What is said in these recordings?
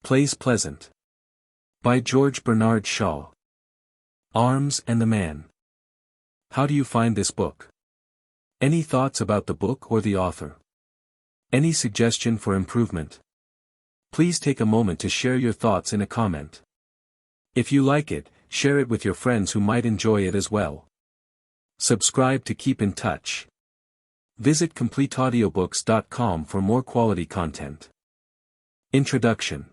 Plays Pleasant. By George Bernard Shaw. Arms and the Man. How do you find this book? Any thoughts about the book or the author? Any suggestion for improvement? Please take a moment to share your thoughts in a comment. If you like it, share it with your friends who might enjoy it as well. Subscribe to keep in touch. Visit CompleteAudiobooks.com for more quality content. Introduction.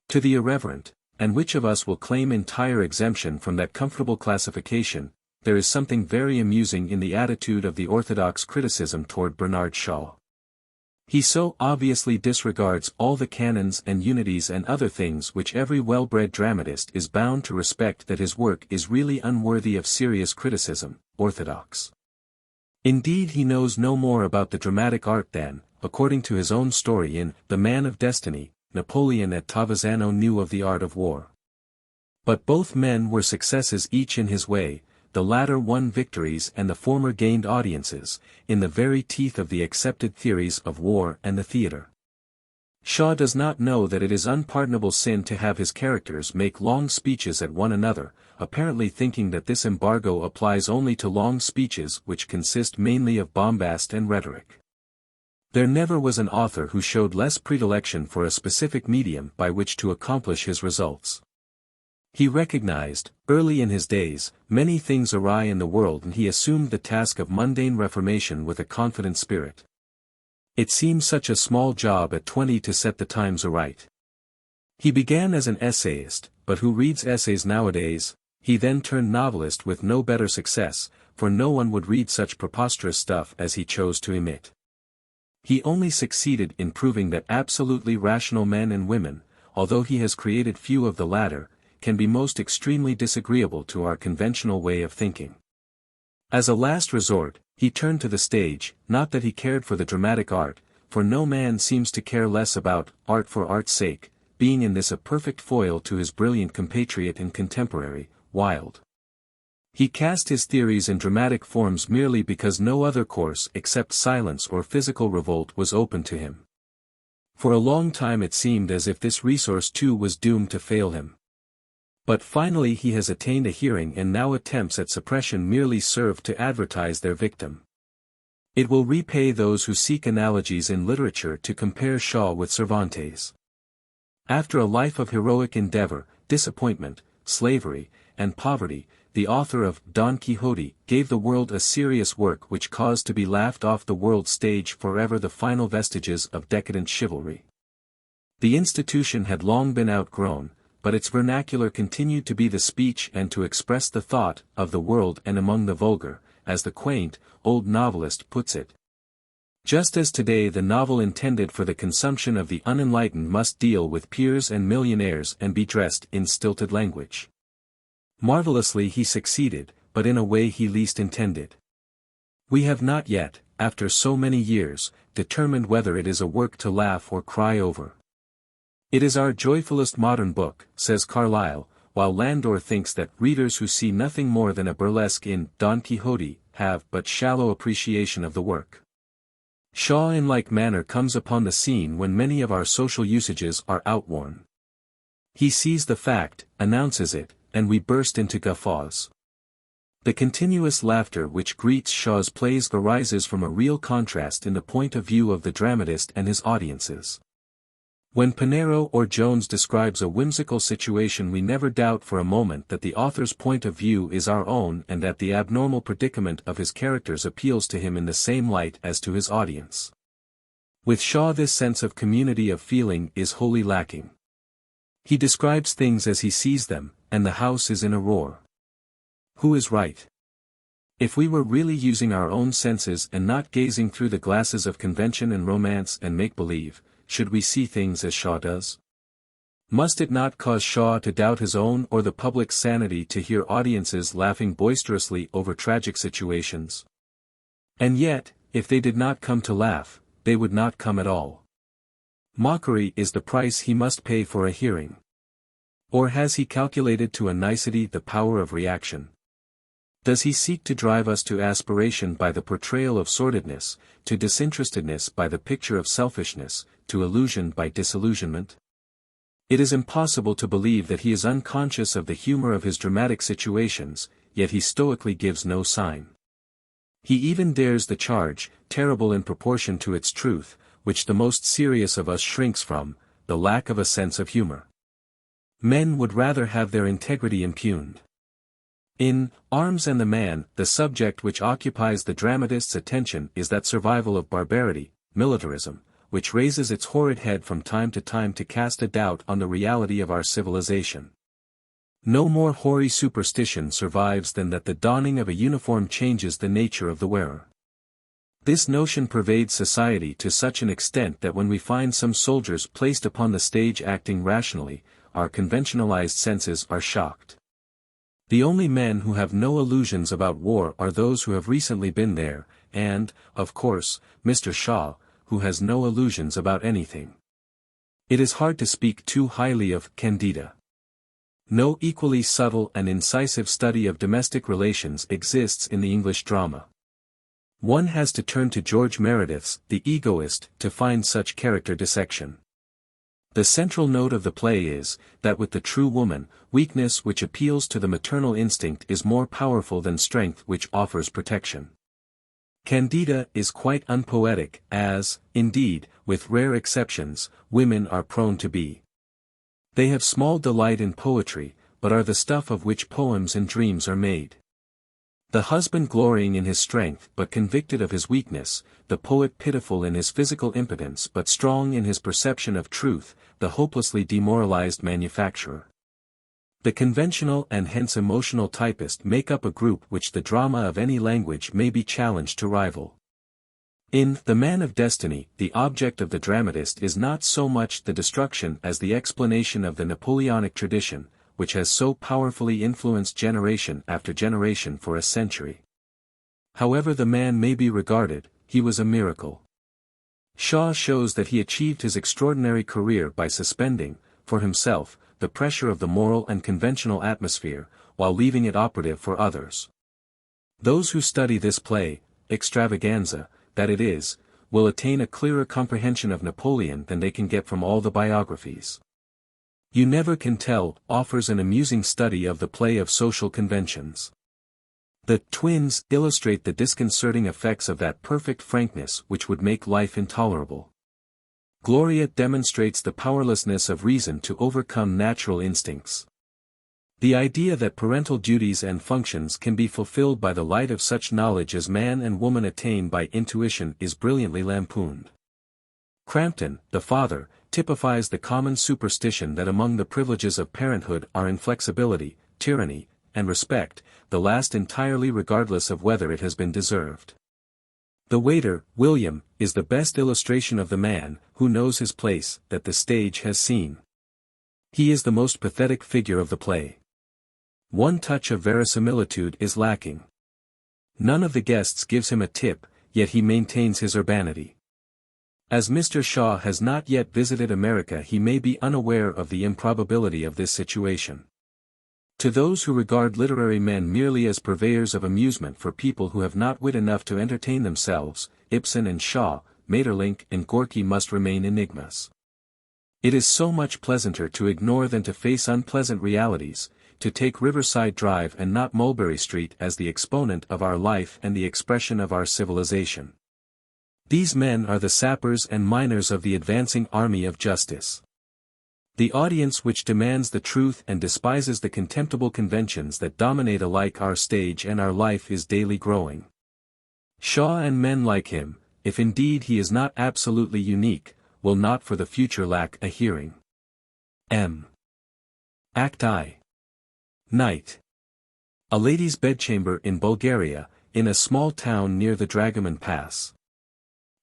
To the irreverent, and which of us will claim entire exemption from that comfortable classification, there is something very amusing in the attitude of the orthodox criticism toward Bernard Shaw. He so obviously disregards all the canons and unities and other things which every well-bred dramatist is bound to respect that his work is really unworthy of serious criticism, orthodox. Indeed, he knows no more about the dramatic art than, according to his own story in The Man of Destiny, Napoleon at Tavisano knew of the art of war. But both men were successes each in his way, the latter won victories and the former gained audiences, in the very teeth of the accepted theories of war and the theatre. Shaw does not know that it is unpardonable sin to have his characters make long speeches at one another, apparently thinking that this embargo applies only to long speeches which consist mainly of bombast and rhetoric. There never was an author who showed less predilection for a specific medium by which to accomplish his results. He recognized, early in his days, many things awry in the world, and he assumed the task of mundane reformation with a confident spirit. It seemed such a small job at 20 to set the times aright. He began as an essayist, but who reads essays nowadays? He then turned novelist with no better success, for no one would read such preposterous stuff as he chose to emit. He only succeeded in proving that absolutely rational men and women, although he has created few of the latter, can be most extremely disagreeable to our conventional way of thinking. As a last resort, he turned to the stage, not that he cared for the dramatic art, for no man seems to care less about art for art's sake, being in this a perfect foil to his brilliant compatriot and contemporary, Wilde. He cast his theories in dramatic forms merely because no other course except silence or physical revolt was open to him. For a long time it seemed as if this resource too was doomed to fail him. But finally he has attained a hearing, and now attempts at suppression merely serve to advertise their victim. It will repay those who seek analogies in literature to compare Shaw with Cervantes. After a life of heroic endeavor, disappointment, slavery, and poverty, the author of Don Quixote gave the world a serious work which caused to be laughed off the world stage forever the final vestiges of decadent chivalry. The institution had long been outgrown, but its vernacular continued to be the speech and to express the thought of the world and among the vulgar, as the quaint, old novelist puts it. Just as today the novel intended for the consumption of the unenlightened must deal with peers and millionaires and be dressed in stilted language. Marvelously he succeeded, but in a way he least intended. We have not yet, after so many years, determined whether it is a work to laugh or cry over. It is our joyfulest modern book, says Carlyle, while Landor thinks that readers who see nothing more than a burlesque in Don Quixote have but shallow appreciation of the work. Shaw in like manner comes upon the scene when many of our social usages are outworn. He sees the fact, announces it, and we burst into guffaws. The continuous laughter which greets Shaw's plays arises from a real contrast in the point of view of the dramatist and his audiences. When Pinero or Jones describes a whimsical situation, we never doubt for a moment that the author's point of view is our own and that the abnormal predicament of his characters appeals to him in the same light as to his audience. With Shaw this sense of community of feeling is wholly lacking. He describes things as he sees them, and the house is in a roar. Who is right? If we were really using our own senses and not gazing through the glasses of convention and romance and make-believe, should we see things as Shaw does? Must it not cause Shaw to doubt his own or the public's sanity to hear audiences laughing boisterously over tragic situations? And yet, if they did not come to laugh, they would not come at all. Mockery is the price he must pay for a hearing. Or has he calculated to a nicety the power of reaction? Does he seek to drive us to aspiration by the portrayal of sordidness, to disinterestedness by the picture of selfishness, to illusion by disillusionment? It is impossible to believe that he is unconscious of the humor of his dramatic situations, yet he stoically gives no sign. He even dares the charge, terrible in proportion to its truth, which the most serious of us shrinks from, the lack of a sense of humor. Men would rather have their integrity impugned. In Arms and the Man, the subject which occupies the dramatist's attention is that survival of barbarity, militarism, which raises its horrid head from time to cast a doubt on the reality of our civilization. No more hoary superstition survives than that the donning of a uniform changes the nature of the wearer. This notion pervades society to such an extent that when we find some soldiers placed upon the stage acting rationally, our conventionalized senses are shocked. The only men who have no illusions about war are those who have recently been there, and, of course, Mr. Shaw, who has no illusions about anything. It is hard to speak too highly of Candida. No equally subtle and incisive study of domestic relations exists in the English drama. One has to turn to George Meredith's The Egoist to find such character dissection. The central note of the play is, that with the true woman, weakness which appeals to the maternal instinct is more powerful than strength which offers protection. Candida is quite unpoetic, as, indeed, with rare exceptions, women are prone to be. They have small delight in poetry, but are the stuff of which poems and dreams are made. The husband glorying in his strength but convicted of his weakness, the poet pitiful in his physical impotence but strong in his perception of truth, the hopelessly demoralized manufacturer. The conventional and hence emotional typist make up a group which the drama of any language may be challenged to rival. In The Man of Destiny, the object of the dramatist is not so much the destruction as the explanation of the Napoleonic tradition, which has so powerfully influenced generation after generation for a century. However the man may be regarded, he was a miracle. Shaw shows that he achieved his extraordinary career by suspending, for himself, the pressure of the moral and conventional atmosphere, while leaving it operative for others. Those who study this play, extravaganza, that it is, will attain a clearer comprehension of Napoleon than they can get from all the biographies. You Never Can Tell offers an amusing study of the play of social conventions. The twins illustrate the disconcerting effects of that perfect frankness which would make life intolerable. Gloria demonstrates the powerlessness of reason to overcome natural instincts. The idea that parental duties and functions can be fulfilled by the light of such knowledge as man and woman attain by intuition is brilliantly lampooned. Crampton, the father, typifies the common superstition that among the privileges of parenthood are inflexibility, tyranny, and respect, the last entirely regardless of whether it has been deserved. The waiter, William, is the best illustration of the man, who knows his place, that the stage has seen. He is the most pathetic figure of the play. One touch of verisimilitude is lacking. None of the guests gives him a tip, yet he maintains his urbanity. As Mr. Shaw has not yet visited America, he may be unaware of the improbability of this situation. To those who regard literary men merely as purveyors of amusement for people who have not wit enough to entertain themselves, Ibsen and Shaw, Maeterlinck and Gorky must remain enigmas. It is so much pleasanter to ignore than to face unpleasant realities, to take Riverside Drive and not Mulberry Street as the exponent of our life and the expression of our civilization. These men are the sappers and miners of the advancing army of justice. The audience which demands the truth and despises the contemptible conventions that dominate alike our stage and our life is daily growing. Shaw and men like him, if indeed he is not absolutely unique, will not for the future lack a hearing. M. Act I. Night. A lady's bedchamber in Bulgaria, in a small town near the Dragoman Pass.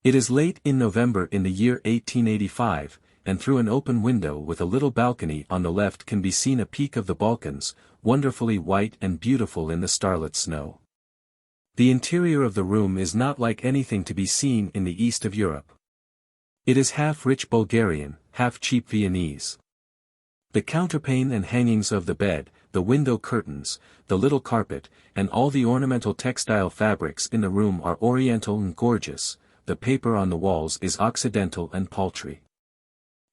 It is late in November in the year 1885, and through an open window with a little balcony on the left can be seen a peak of the Balkans, wonderfully white and beautiful in the starlit snow. The interior of the room is not like anything to be seen in the east of Europe. It is half rich Bulgarian, half cheap Viennese. The counterpane and hangings of the bed, the window curtains, the little carpet, and all the ornamental textile fabrics in the room are oriental and gorgeous. The paper on the walls is occidental and paltry.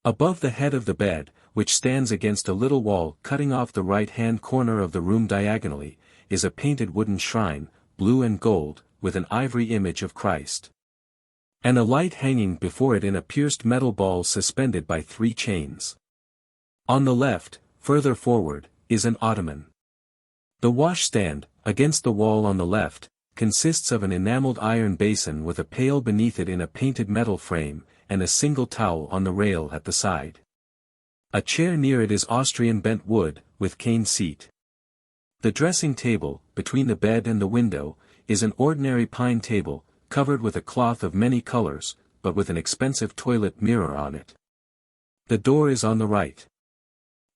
Above the head of the bed, which stands against a little wall cutting off the right-hand corner of the room diagonally, is a painted wooden shrine, blue and gold, with an ivory image of Christ. And a light hanging before it in a pierced metal ball suspended by 3 chains. On the left, further forward, is an ottoman. The washstand, against the wall on the left, consists of an enameled iron basin with a pail beneath it in a painted metal frame, and a single towel on the rail at the side. A chair near it is Austrian bent wood, with cane seat. The dressing table, between the bed and the window, is an ordinary pine table, covered with a cloth of many colors, but with an expensive toilet mirror on it. The door is on the right.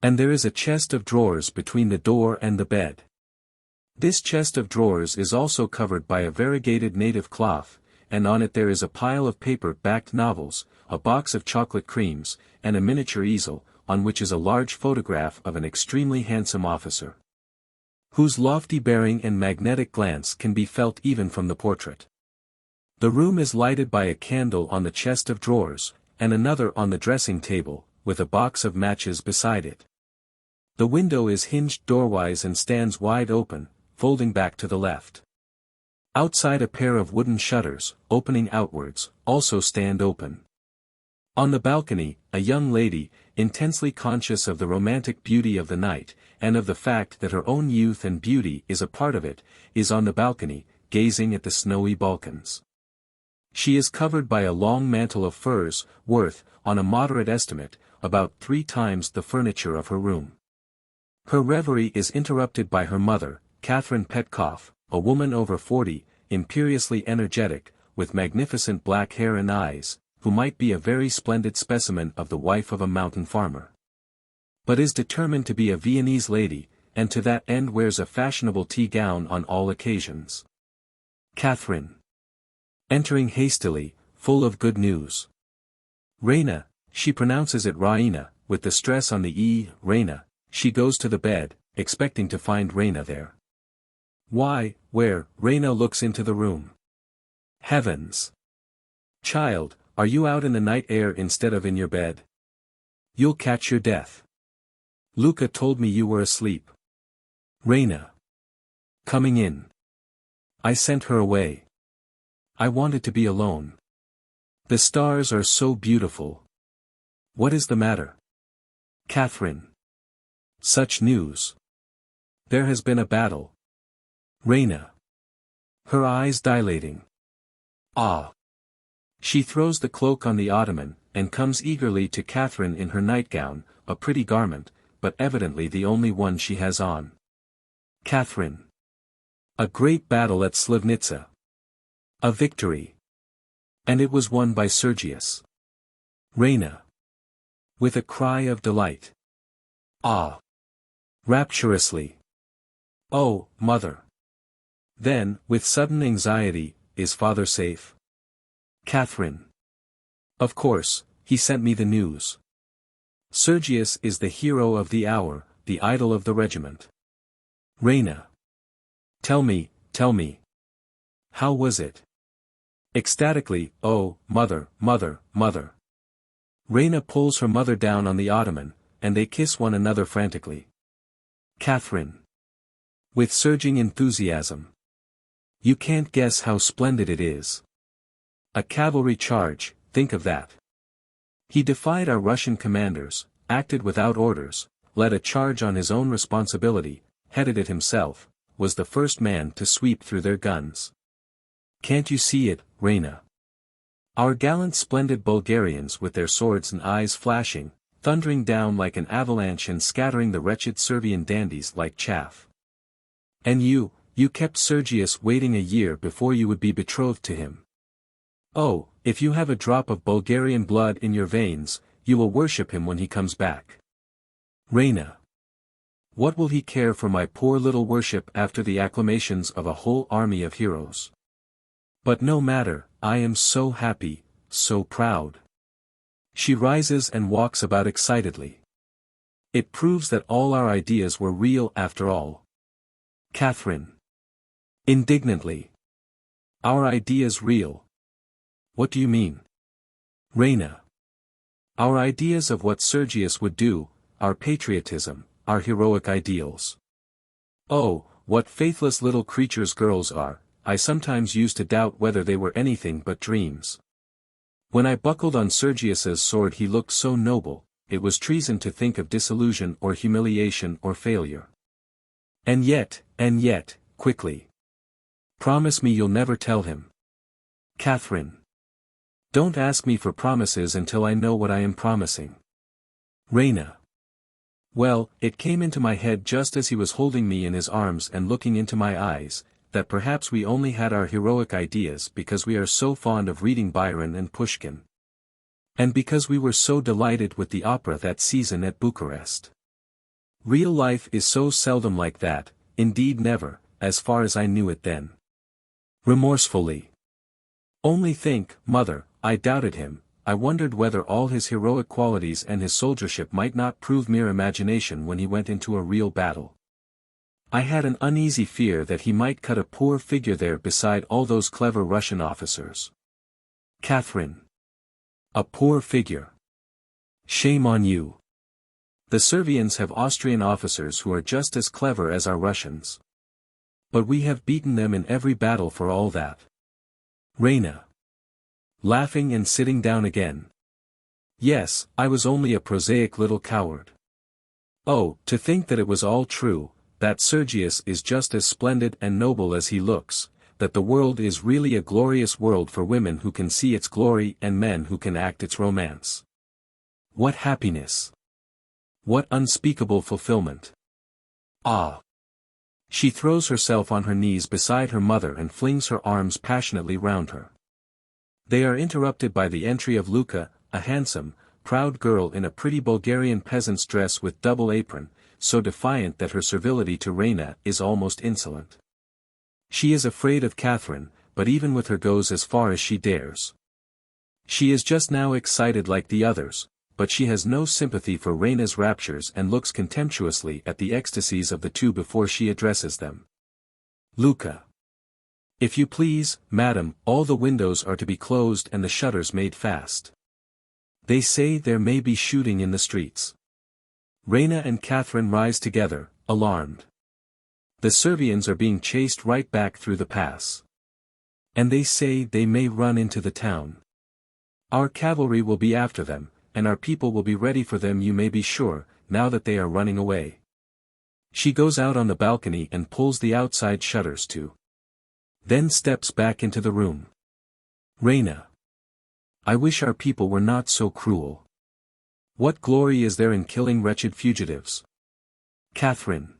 And there is a chest of drawers between the door and the bed. This chest of drawers is also covered by a variegated native cloth, and on it there is a pile of paper-backed novels, a box of chocolate creams, and a miniature easel, on which is a large photograph of an extremely handsome officer, whose lofty bearing and magnetic glance can be felt even from the portrait. The room is lighted by a candle on the chest of drawers, and another on the dressing table, with a box of matches beside it. The window is hinged doorwise and stands wide open, folding back to the left. Outside a pair of wooden shutters, opening outwards, also stand open. On the balcony, a young lady, intensely conscious of the romantic beauty of the night, and of the fact that her own youth and beauty is a part of it, is on the balcony, gazing at the snowy Balkans. She is covered by a long mantle of furs, worth, on a moderate estimate, about 3 times the furniture of her room. Her reverie is interrupted by her mother, Raina Petkoff, a woman over 40, imperiously energetic, with magnificent black hair and eyes, who might be a very splendid specimen of the wife of a mountain farmer, but is determined to be a Viennese lady, and to that end wears a fashionable tea gown on all occasions. Catherine. Entering hastily, full of good news. Raina, she pronounces it Raina, with the stress on the E, Raina, she goes to the bed, expecting to find Raina there. Why, where? Raina looks into the room. Heavens! Child, are you out in the night air instead of in your bed? You'll catch your death. Luca told me you were asleep. Raina. Coming in. I sent her away. I wanted to be alone. The stars are so beautiful. What is the matter? Catherine. Such news. There has been a battle. Raina. Her eyes dilating. Ah. She throws the cloak on the ottoman, and comes eagerly to Catherine in her nightgown, a pretty garment, but evidently the only one she has on. Catherine. A great battle at Slivnitsa. A victory. And it was won by Sergius. Raina. With a cry of delight. Ah. Rapturously. Oh, mother. Then, with sudden anxiety, is father safe? Catherine. Of course, he sent me the news. Sergius is the hero of the hour, the idol of the regiment. Raina. Tell me, tell me. How was it? Ecstatically, oh, mother, mother, mother. Raina pulls her mother down on the ottoman, and they kiss one another frantically. Catherine. With surging enthusiasm. You can't guess how splendid it is. A cavalry charge, think of that. He defied our Russian commanders, acted without orders, led a charge on his own responsibility, headed it himself, was the first man to sweep through their guns. Can't you see it, Raina? Our gallant splendid Bulgarians with their swords and eyes flashing, thundering down like an avalanche and scattering the wretched Servian dandies like chaff. And you kept Sergius waiting a year before you would be betrothed to him. Oh, if you have a drop of Bulgarian blood in your veins, you will worship him when he comes back. Raina. What will he care for my poor little worship after the acclamations of a whole army of heroes? But no matter, I am so happy, so proud. She rises and walks about excitedly. It proves that all our ideas were real after all. Catherine. Indignantly. Our ideas real. What do you mean? Raina. Our ideas of what Sergius would do, our patriotism, our heroic ideals. Oh, what faithless little creatures girls are, I sometimes used to doubt whether they were anything but dreams. When I buckled on Sergius's sword he looked so noble, it was treason to think of disillusion or humiliation or failure. And yet, quickly. Promise me you'll never tell him. Catherine. Don't ask me for promises until I know what I am promising. Raina. Well, it came into my head just as he was holding me in his arms and looking into my eyes, that perhaps we only had our heroic ideas because we are so fond of reading Byron and Pushkin. And because we were so delighted with the opera that season at Bucharest. Real life is so seldom like that, indeed never, as far as I knew it then. Remorsefully. Only think, mother, I doubted him, I wondered whether all his heroic qualities and his soldiership might not prove mere imagination when he went into a real battle. I had an uneasy fear that he might cut a poor figure there beside all those clever Russian officers. Catherine. A poor figure. Shame on you. The Servians have Austrian officers who are just as clever as our Russians. But we have beaten them in every battle for all that. Raina. Laughing and sitting down again. Yes, I was only a prosaic little coward. Oh, to think that it was all true, that Sergius is just as splendid and noble as he looks, that the world is really a glorious world for women who can see its glory and men who can act its romance. What happiness! What unspeakable fulfillment! Ah! She throws herself on her knees beside her mother and flings her arms passionately round her. They are interrupted by the entry of Luca, a handsome, proud girl in a pretty Bulgarian peasant's dress with double apron, so defiant that her servility to Raina is almost insolent. She is afraid of Catherine, but even with her goes as far as she dares. She is just now excited like the others, but she has no sympathy for Raina's raptures and looks contemptuously at the ecstasies of the two before she addresses them. Luca. If you please, madam, all the windows are to be closed and the shutters made fast. They say there may be shooting in the streets. Raina and Catherine rise together, alarmed. The Servians are being chased right back through the pass. And they say they may run into the town. Our cavalry will be after them, and our people will be ready for them, you may be sure, now that they are running away. She goes out on the balcony and pulls the outside shutters to. Then steps back into the room. Raina. I wish our people were not so cruel. What glory is there in killing wretched fugitives? Catherine.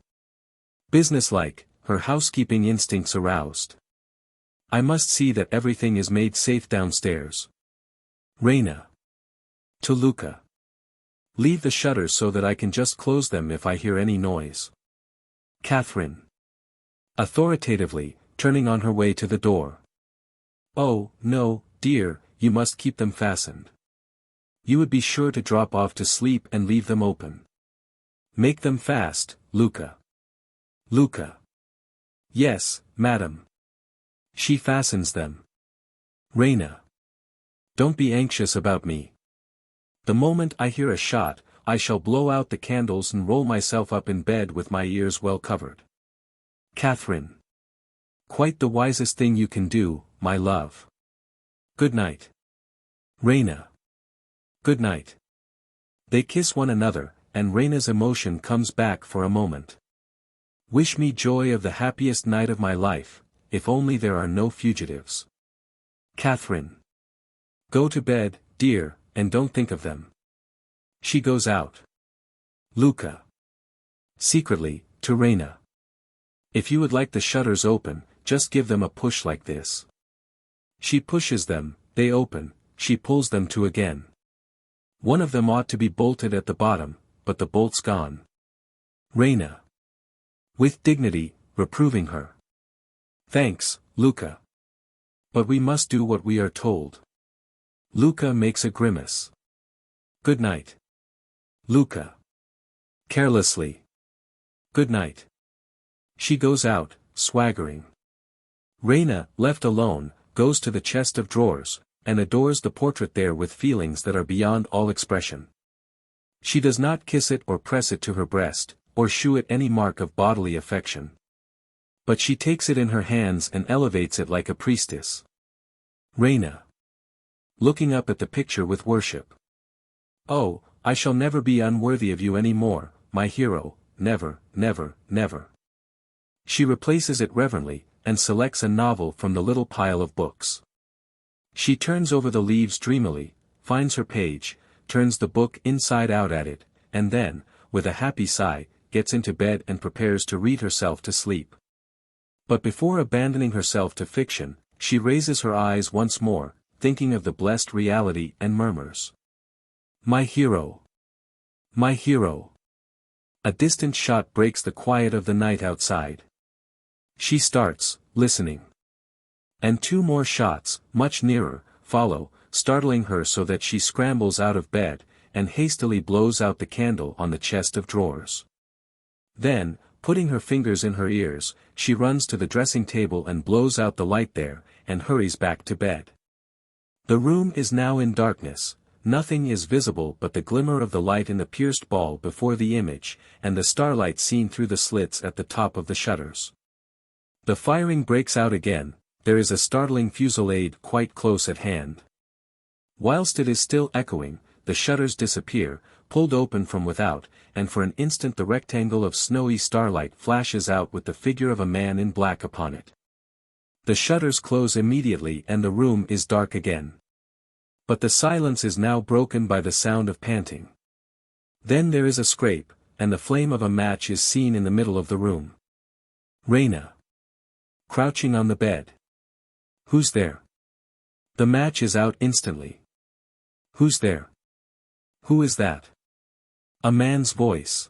Businesslike, her housekeeping instincts aroused. I must see that everything is made safe downstairs. Raina. To Luca. Leave the shutters so that I can just close them if I hear any noise. Catherine. Authoritatively, turning on her way to the door. Oh, no, dear, you must keep them fastened. You would be sure to drop off to sleep and leave them open. Make them fast, Luca. Luca. Yes, madam. She fastens them. Raina. Don't be anxious about me. The moment I hear a shot, I shall blow out the candles and roll myself up in bed with my ears well covered. Catherine. Quite the wisest thing you can do, my love. Good night. Raina. Good night. They kiss one another, and Raina's emotion comes back for a moment. Wish me joy of the happiest night of my life, if only there are no fugitives. Catherine. Go to bed, dear, and don't think of them. She goes out. Luca. Secretly, to Raina. If you would like the shutters open, just give them a push like this. She pushes them, they open, she pulls them to again. One of them ought to be bolted at the bottom, but the bolt's gone. Raina. With dignity, reproving her. Thanks, Luca. But we must do what we are told. Luca makes a grimace. Good night. Luca. Carelessly. Good night. She goes out, swaggering. Raina, left alone, goes to the chest of drawers, and adores the portrait there with feelings that are beyond all expression. She does not kiss it or press it to her breast, or shew it any mark of bodily affection. But she takes it in her hands and elevates it like a priestess. Raina. Looking up at the picture with worship. Oh, I shall never be unworthy of you any more, my hero, never, never, never. She replaces it reverently, and selects a novel from the little pile of books. She turns over the leaves dreamily, finds her page, turns the book inside out at it, and then, with a happy sigh, gets into bed and prepares to read herself to sleep. But before abandoning herself to fiction, she raises her eyes once more, thinking of the blessed reality and murmurs. My hero. My hero. A distant shot breaks the quiet of the night outside. She starts, listening. And two more shots, much nearer, follow, startling her so that she scrambles out of bed, and hastily blows out the candle on the chest of drawers. Then, putting her fingers in her ears, she runs to the dressing table and blows out the light there, and hurries back to bed. The room is now in darkness, nothing is visible but the glimmer of the light in the pierced ball before the image, and the starlight seen through the slits at the top of the shutters. The firing breaks out again, there is a startling fusillade quite close at hand. Whilst it is still echoing, the shutters disappear, pulled open from without, and for an instant the rectangle of snowy starlight flashes out with the figure of a man in black upon it. The shutters close immediately and the room is dark again. But the silence is now broken by the sound of panting. Then there is a scrape, and the flame of a match is seen in the middle of the room. Raina. Crouching on the bed. Who's there? The match is out instantly. Who's there? Who is that? A man's voice.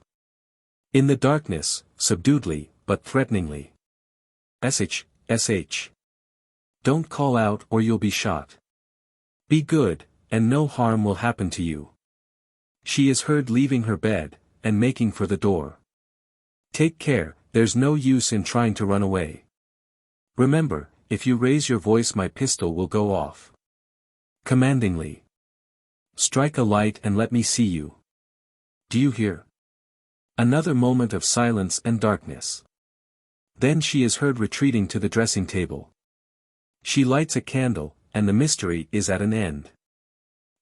In the darkness, subduedly, but threateningly. SH. Don't call out or you'll be shot. Be good, and no harm will happen to you. She is heard leaving her bed, and making for the door. Take care, there's no use in trying to run away. Remember, if you raise your voice my pistol will go off. Commandingly. Strike a light and let me see you. Do you hear? Another moment of silence and darkness. Then she is heard retreating to the dressing table. She lights a candle, and the mystery is at an end.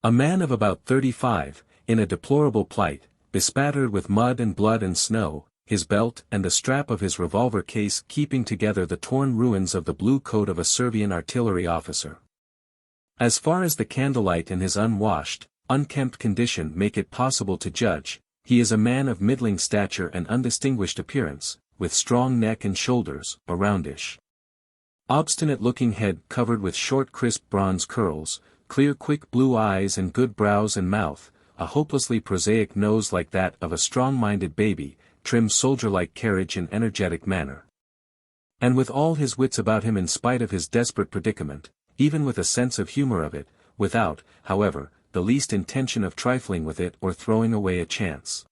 A man of about 35, in a deplorable plight, bespattered with mud and blood and snow, his belt and the strap of his revolver case keeping together the torn ruins of the blue coat of a Servian artillery officer. As far as the candlelight and his unwashed, unkempt condition make it possible to judge, he is a man of middling stature and undistinguished appearance, with strong neck and shoulders, a roundish, obstinate-looking head covered with short crisp bronze curls, clear quick blue eyes and good brows and mouth, a hopelessly prosaic nose like that of a strong-minded baby, trim soldier-like carriage and energetic manner. And with all his wits about him in spite of his desperate predicament, even with a sense of humor of it, without, however, the least intention of trifling with it or throwing away a chance.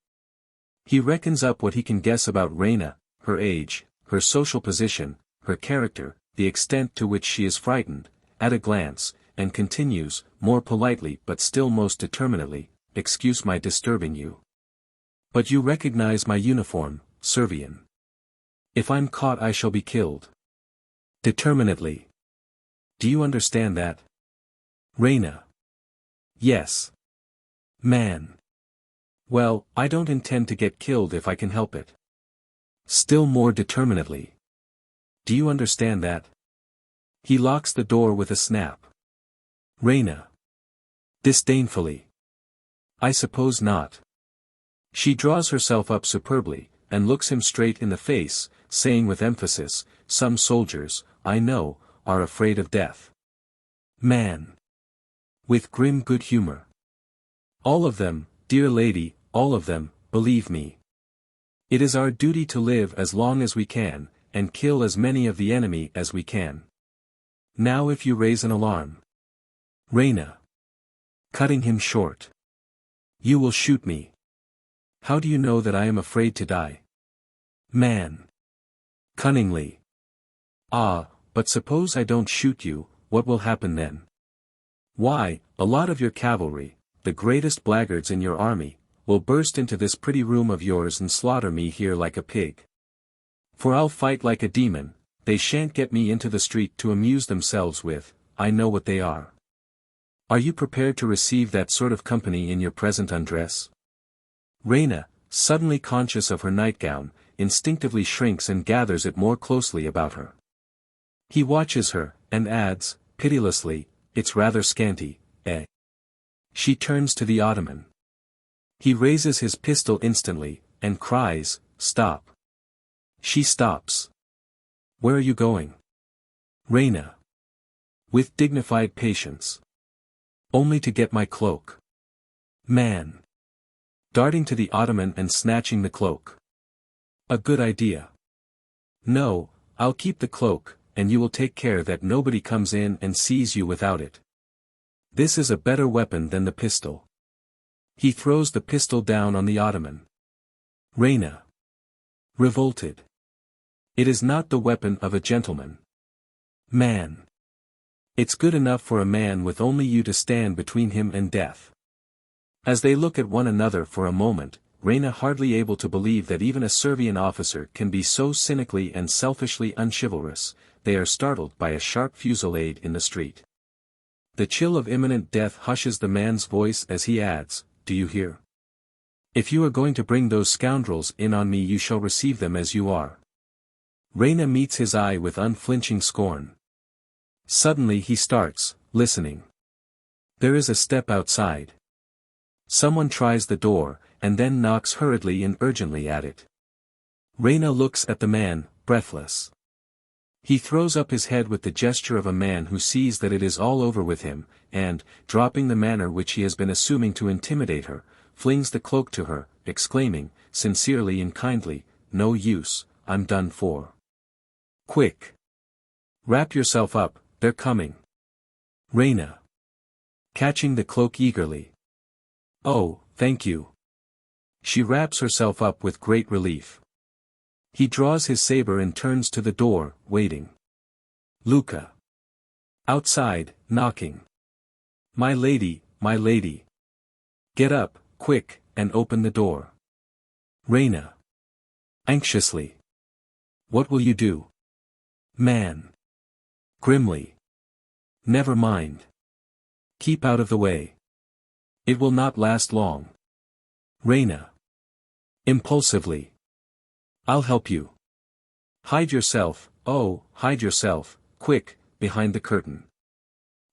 He reckons up what he can guess about Raina, her age, her social position, her character, the extent to which she is frightened, at a glance, and continues, more politely but still most determinedly, excuse my disturbing you. But you recognize my uniform, Servian. If I'm caught I shall be killed. Determinedly. Do you understand that? Raina. Yes. Man. Well, I don't intend to get killed if I can help it. Still more determinedly. Do you understand that? He locks the door with a snap. Raina. Disdainfully. I suppose not. She draws herself up superbly, and looks him straight in the face, saying with emphasis, some soldiers, I know, are afraid of death. Man. With grim good humor. All of them, dear lady, all of them, believe me. It is our duty to live as long as we can, and kill as many of the enemy as we can. Now if you raise an alarm. Raina. Cutting him short. You will shoot me. How do you know that I am afraid to die? Man. Cunningly. Ah, but suppose I don't shoot you, what will happen then? Why, a lot of your cavalry, the greatest blackguards in your army, will burst into this pretty room of yours and slaughter me here like a pig. For I'll fight like a demon, they shan't get me into the street to amuse themselves with, I know what they are. Are you prepared to receive that sort of company in your present undress? Raina, suddenly conscious of her nightgown, instinctively shrinks and gathers it more closely about her. He watches her, and adds, pitilessly, it's rather scanty, eh? She turns to the ottoman. He raises his pistol instantly, and cries, stop. She stops. Where are you going? Raina. With dignified patience. Only to get my cloak. Man. Darting to the ottoman and snatching the cloak. A good idea. No, I'll keep the cloak, and you will take care that nobody comes in and sees you without it. This is a better weapon than the pistol. He throws the pistol down on the ottoman. Raina. Revolted. It is not the weapon of a gentleman. Man. It's good enough for a man with only you to stand between him and death. As they look at one another for a moment, Raina hardly able to believe that even a Servian officer can be so cynically and selfishly unchivalrous, they are startled by a sharp fusillade in the street. The chill of imminent death hushes the man's voice as he adds, do you hear? If you are going to bring those scoundrels in on me you shall receive them as you are. Raina meets his eye with unflinching scorn. Suddenly he starts, listening. There is a step outside. Someone tries the door, and then knocks hurriedly and urgently at it. Raina looks at the man, breathless. He throws up his head with the gesture of a man who sees that it is all over with him, and, dropping the manner which he has been assuming to intimidate her, flings the cloak to her, exclaiming, sincerely and kindly, no use, I'm done for. Quick! Wrap yourself up, they're coming. Raina. Catching the cloak eagerly. Oh, thank you. She wraps herself up with great relief. He draws his saber and turns to the door, waiting. Luca. Outside, knocking. My lady, my lady. Get up, quick, and open the door. Raina. Anxiously. What will you do? Man. Grimly. Never mind. Keep out of the way. It will not last long. Raina. Impulsively. I'll help you. Hide yourself, oh, hide yourself, quick, behind the curtain.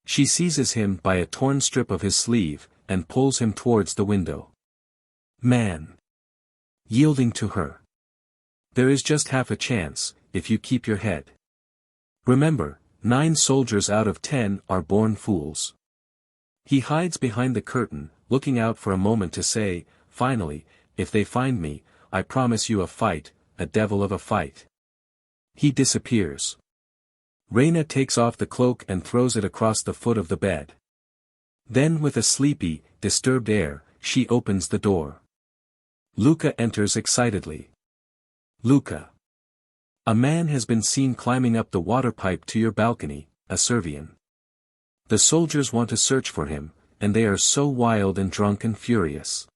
She seizes him by a torn strip of his sleeve, and pulls him towards the window. Man. Yielding to her. There is just half a chance, if you keep your head. Remember, 9 soldiers out of 10 are born fools. He hides behind the curtain, looking out for a moment to say, finally, if they find me, I promise you a fight, a devil of a fight. He disappears. Raina takes off the cloak and throws it across the foot of the bed. Then with a sleepy, disturbed air, she opens the door. Luca enters excitedly. Luca. A man has been seen climbing up the water pipe to your balcony, a Servian. The soldiers want to search for him, and they are so wild and drunk and furious.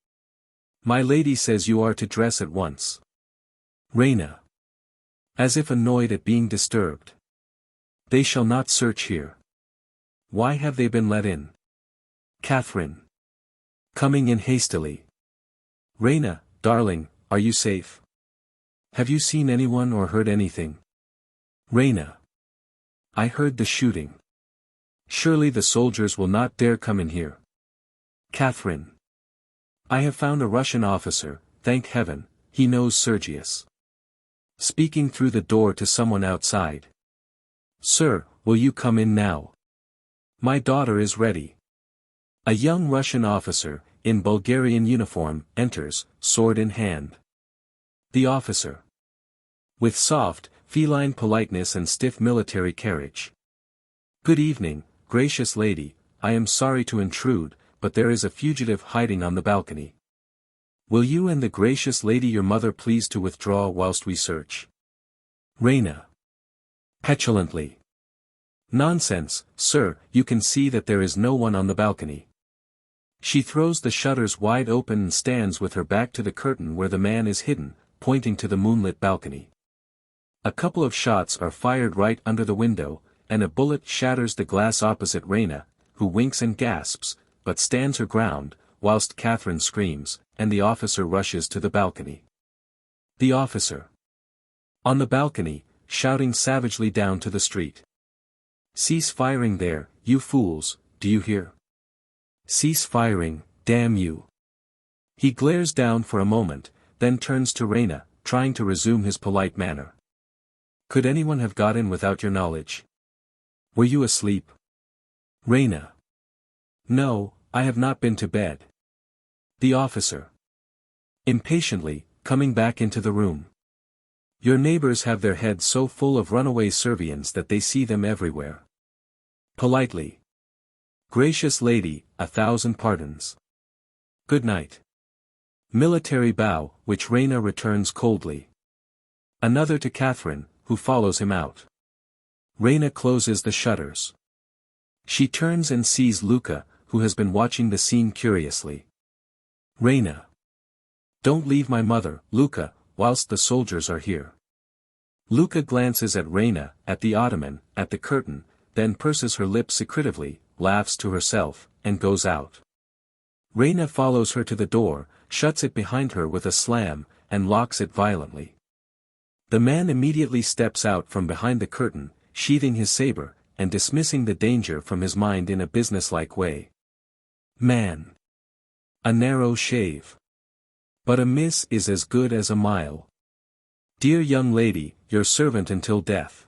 My lady says you are to dress at once. Raina. As if annoyed at being disturbed. They shall not search here. Why have they been let in? Catherine. Coming in hastily. Raina, darling, are you safe? Have you seen anyone or heard anything? Raina. I heard the shooting. Surely the soldiers will not dare come in here. Catherine. I have found a Russian officer, thank heaven, he knows Sergius. Speaking through the door to someone outside. Sir, will you come in now? My daughter is ready. A young Russian officer, in Bulgarian uniform, enters, sword in hand. The officer. With soft, feline politeness and stiff military carriage. Good evening, gracious lady, I am sorry to intrude, but there is a fugitive hiding on the balcony. Will you and the gracious lady your mother please to withdraw whilst we search? Raina. Petulantly. Nonsense, sir, you can see that there is no one on the balcony. She throws the shutters wide open and stands with her back to the curtain where the man is hidden, pointing to the moonlit balcony. A couple of shots are fired right under the window, and a bullet shatters the glass opposite Raina, who winks and gasps, but stands her ground, whilst Catherine screams, and the officer rushes to the balcony. The officer. On the balcony, shouting savagely down to the street. "Cease firing there, you fools, do you hear? Cease firing, damn you." He glares down for a moment, then turns to Raina, trying to resume his polite manner. "Could anyone have got in without your knowledge? Were you asleep?" Raina. "No, I have not been to bed." The officer. Impatiently, coming back into the room. "Your neighbors have their heads so full of runaway Servians that they see them everywhere." Politely. "Gracious lady, 1,000 pardons. Good night." Military bow, which Raina returns coldly. Another to Catherine, who follows him out. Raina closes the shutters. She turns and sees Luca, who has been watching the scene curiously. Raina. "Don't leave my mother, Luca, whilst the soldiers are here." Luca glances at Raina, at the ottoman, at the curtain, then purses her lips secretively, laughs to herself, and goes out. Raina follows her to the door, shuts it behind her with a slam, and locks it violently. The man immediately steps out from behind the curtain, sheathing his saber, and dismissing the danger from his mind in a businesslike way. Man. A narrow shave. But a miss is as good as a mile. Dear young lady, your servant until death.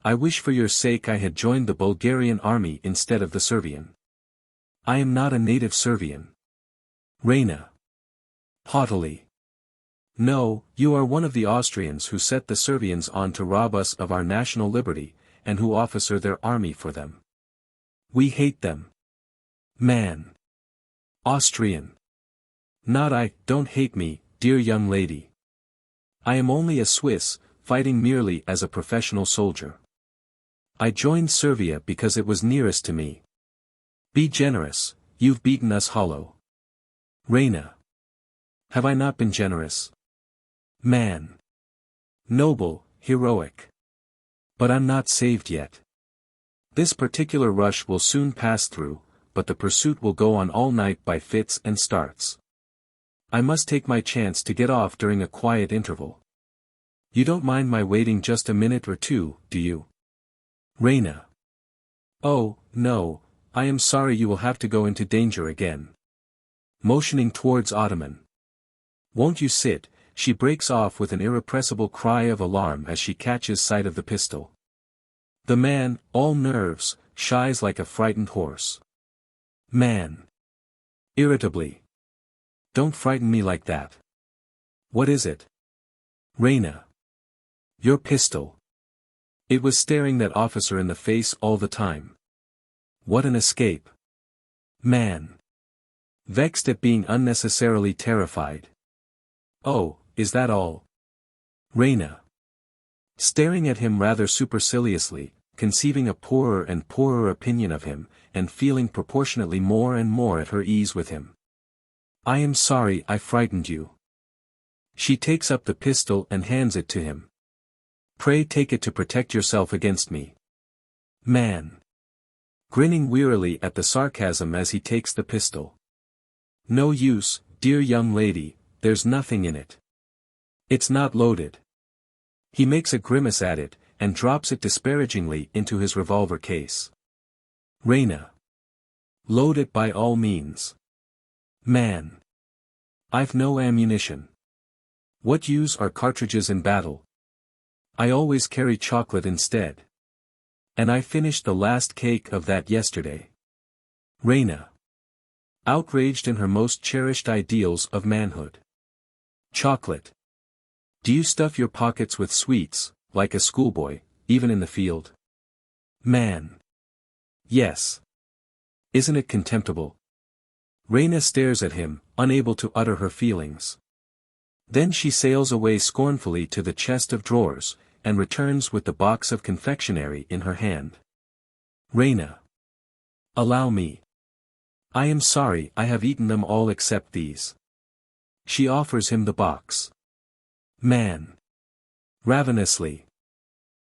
I wish for your sake I had joined the Bulgarian army instead of the Servian. I am not a native Servian. Raina. Haughtily. No, you are one of the Austrians who set the Servians on to rob us of our national liberty, and who officer their army for them. We hate them. Man. Austrian. Not I, don't hate me, dear young lady. I am only a Swiss, fighting merely as a professional soldier. I joined Servia because it was nearest to me. Be generous, you've beaten us hollow. Raina. Have I not been generous? Man. Noble, heroic. But I'm not saved yet. This particular rush will soon pass through, but the pursuit will go on all night by fits and starts. I must take my chance to get off during a quiet interval. You don't mind my waiting just a minute or two, do you? Raina. Oh, no, I am sorry you will have to go into danger again. Motioning towards ottoman. Won't you sit? She breaks off with an irrepressible cry of alarm as she catches sight of the pistol. The man, all nerves, shies like a frightened horse. Man. Irritably. Don't frighten me like that. What is it? Raina. Your pistol. It was staring that officer in the face all the time. What an escape. Man. Vexed at being unnecessarily terrified. Oh, is that all? Raina. Staring at him rather superciliously, conceiving a poorer and poorer opinion of him, and feeling proportionately more and more at her ease with him. I am sorry I frightened you. She takes up the pistol and hands it to him. Pray take it to protect yourself against me. Man. Grinning wearily at the sarcasm as he takes the pistol. No use, dear young lady, there's nothing in it. It's not loaded. He makes a grimace at it, and drops it disparagingly into his revolver case. Raina. Load it by all means. Man. I've no ammunition. What use are cartridges in battle? I always carry chocolate instead. And I finished the last cake of that yesterday. Raina. Outraged in her most cherished ideals of manhood. Chocolate. Do you stuff your pockets with sweets, like a schoolboy, even in the field? Man. Yes. Isn't it contemptible? Raina stares at him, unable to utter her feelings. Then she sails away scornfully to the chest of drawers, and returns with the box of confectionery in her hand. Raina. Allow me. I am sorry I have eaten them all except these. She offers him the box. Man. Ravenously.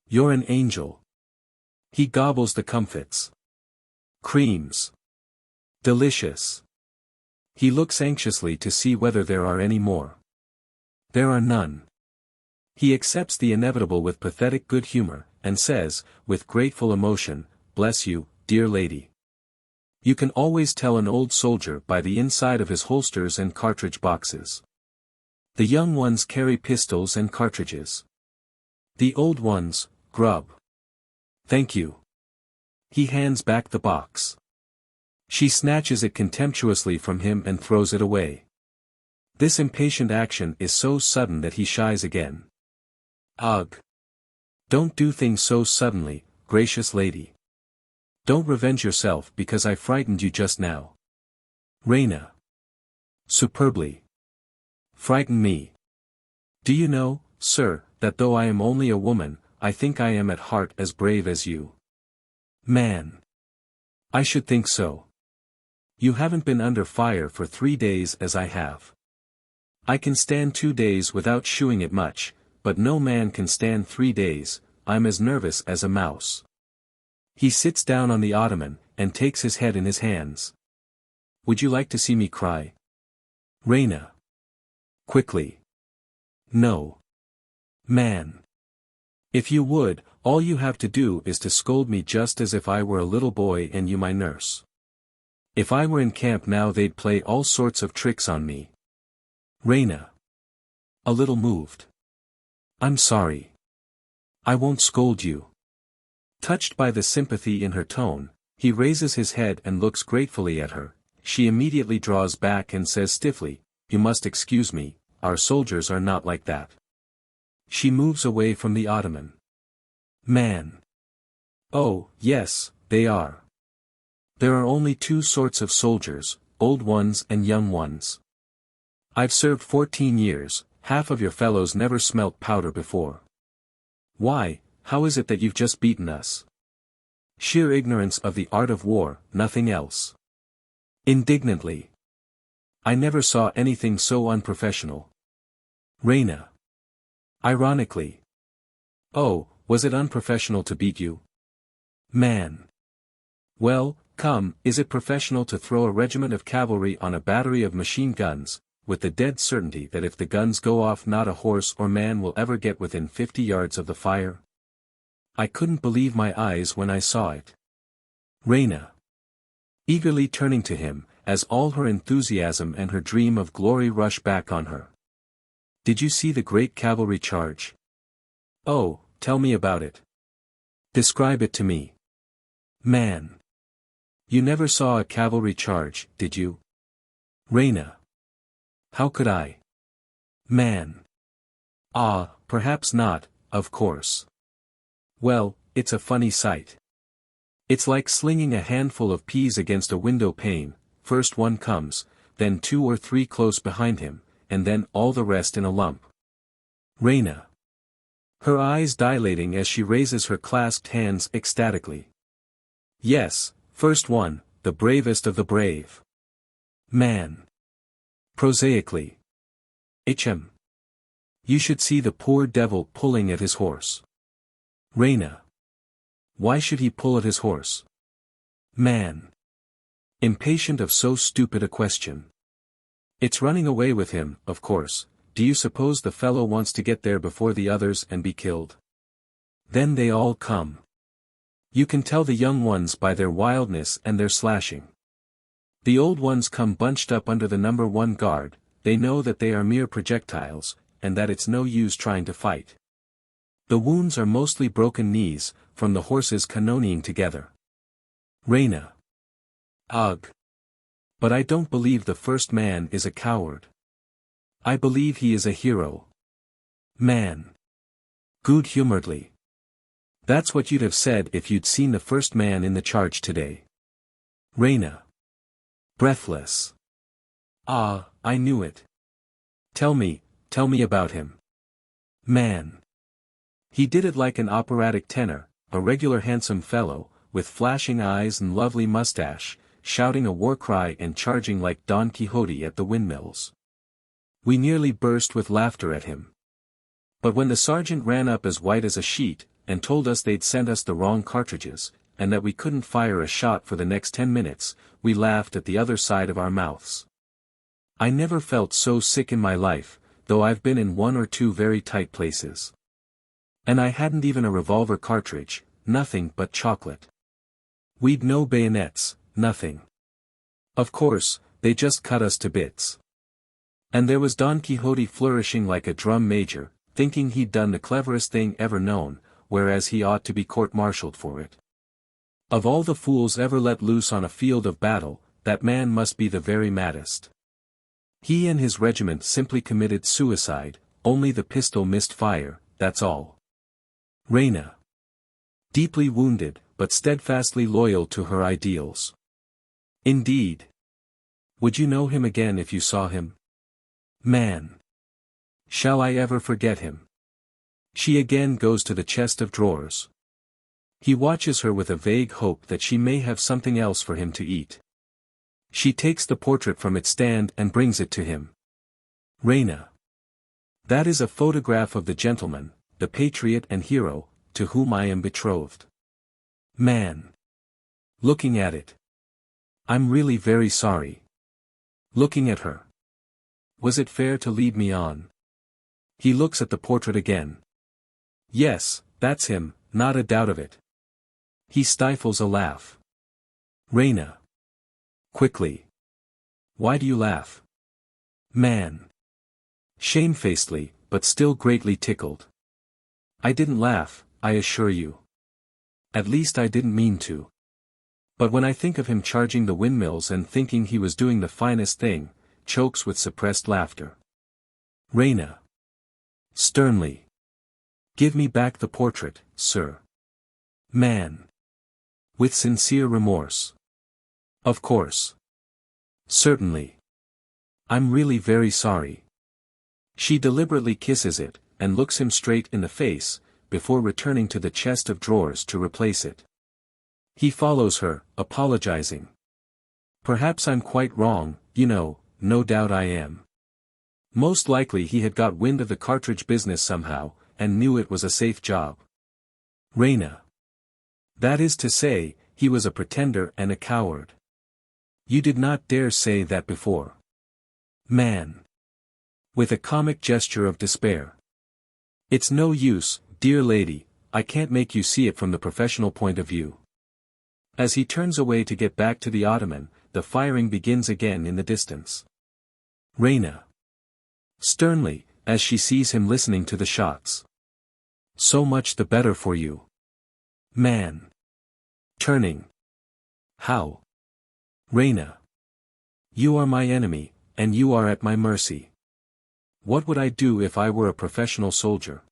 You're an angel. He gobbles the comfits. Creams. Delicious. He looks anxiously to see whether there are any more. There are none. He accepts the inevitable with pathetic good humor, and says, with grateful emotion, "Bless you, dear lady." You can always tell an old soldier by the inside of his holsters and cartridge boxes. The young ones carry pistols and cartridges. The old ones, grub. Thank you. He hands back the box. She snatches it contemptuously from him and throws it away. This impatient action is so sudden that he shies again. Ugh! Don't do things so suddenly, gracious lady. Don't revenge yourself because I frightened you just now. Raina. Superbly. Frighten me. Do you know, sir, that though I am only a woman, I think I am at heart as brave as you. Man. I should think so. You haven't been under fire for 3 days as I have. I can stand 2 days without chewing it much, but no man can stand 3 days, I'm as nervous as a mouse. He sits down on the ottoman, and takes his head in his hands. Would you like to see me cry? Raina. Quickly. No. Man. If you would, all you have to do is to scold me just as if I were a little boy and you my nurse. If I were in camp now they'd play all sorts of tricks on me. Raina. A little moved. I'm sorry. I won't scold you. Touched by the sympathy in her tone, he raises his head and looks gratefully at her. She immediately draws back and says stiffly, "You must excuse me, our soldiers are not like that." She moves away from the ottoman. Man. Oh, yes, they are. There are only 2 sorts of soldiers, old ones and young ones. I've served 14 years, half of your fellows never smelt powder before. Why, how is it that you've just beaten us? Sheer ignorance of the art of war, nothing else. Indignantly. I never saw anything so unprofessional. Raina. Ironically. Oh, was it unprofessional to beat you? Man. Well, come, is it professional to throw a regiment of cavalry on a battery of machine guns, with the dead certainty that if the guns go off not a horse or man will ever get within 50 yards of the fire? I couldn't believe my eyes when I saw it. Raina. Eagerly turning to him, as all her enthusiasm and her dream of glory rush back on her. Did you see the great cavalry charge? Oh, tell me about it. Describe it to me. Man. You never saw a cavalry charge, did you? Raina. How could I? Man. Ah, perhaps not, of course. Well, it's a funny sight. It's like slinging a handful of peas against a window pane, first one comes, then 2 or 3 close behind him, and then all the rest in a lump. Raina. Her eyes dilating as she raises her clasped hands ecstatically. Yes, first one, the bravest of the brave. Man. Prosaically. Hm. You should see the poor devil pulling at his horse. Raina. Why should he pull at his horse? Man. Impatient of so stupid a question. It's running away with him, of course. Do you suppose the fellow wants to get there before the others and be killed? Then they all come. You can tell the young ones by their wildness and their slashing. The old ones come bunched up under the number 1 guard, they know that they are mere projectiles, and that it's no use trying to fight. The wounds are mostly broken knees, from the horses cannonading together. Raina. Ugh. But I don't believe the first man is a coward. I believe he is a hero. Man. Good-humoredly. That's what you'd have said if you'd seen the first man in the charge today. Raina. Breathless. Ah, I knew it. Tell me about him. Man. He did it like an operatic tenor, a regular handsome fellow, with flashing eyes and lovely mustache, shouting a war cry and charging like Don Quixote at the windmills. We nearly burst with laughter at him. But when the sergeant ran up as white as a sheet, and told us they'd sent us the wrong cartridges, and that we couldn't fire a shot for the next 10 minutes, we laughed at the other side of our mouths. I never felt so sick in my life, though I've been in one or two very tight places. And I hadn't even a revolver cartridge, nothing but chocolate. We'd no bayonets, nothing. Of course, they just cut us to bits. And there was Don Quixote flourishing like a drum major, thinking he'd done the cleverest thing ever known, whereas he ought to be court-martialed for it. Of all the fools ever let loose on a field of battle, that man must be the very maddest. He and his regiment simply committed suicide, only the pistol missed fire, that's all. Raina. Deeply wounded, but steadfastly loyal to her ideals. Indeed. Would you know him again if you saw him? Man. Shall I ever forget him? She again goes to the chest of drawers. He watches her with a vague hope that she may have something else for him to eat. She takes the portrait from its stand and brings it to him. Raina. That is a photograph of the gentleman, the patriot and hero, to whom I am betrothed. Man. Looking at it. I'm really very sorry. Looking at her. Was it fair to lead me on? He looks at the portrait again. Yes, that's him, not a doubt of it. He stifles a laugh. Raina. Quickly. Why do you laugh? Man. Shamefacedly, but still greatly tickled. I didn't laugh, I assure you. At least I didn't mean to. But when I think of him charging the windmills and thinking he was doing the finest thing, chokes with suppressed laughter. Raina. Sternly. Give me back the portrait, sir. Man. With sincere remorse. Of course. Certainly. I'm really very sorry. She deliberately kisses it, and looks him straight in the face, before returning to the chest of drawers to replace it. He follows her, apologizing. Perhaps I'm quite wrong, you know, no doubt I am. Most likely he had got wind of the cartridge business somehow, and knew it was a safe job. Raina. That is to say, he was a pretender and a coward. You did not dare say that before. Man. With a comic gesture of despair. It's no use, dear lady, I can't make you see it from the professional point of view. As he turns away to get back to the ottoman, the firing begins again in the distance. Raina. Sternly, as she sees him listening to the shots. So much the better for you. Man. Turning. How? Raina. You are my enemy, and you are at my mercy. What would I do if I were a professional soldier?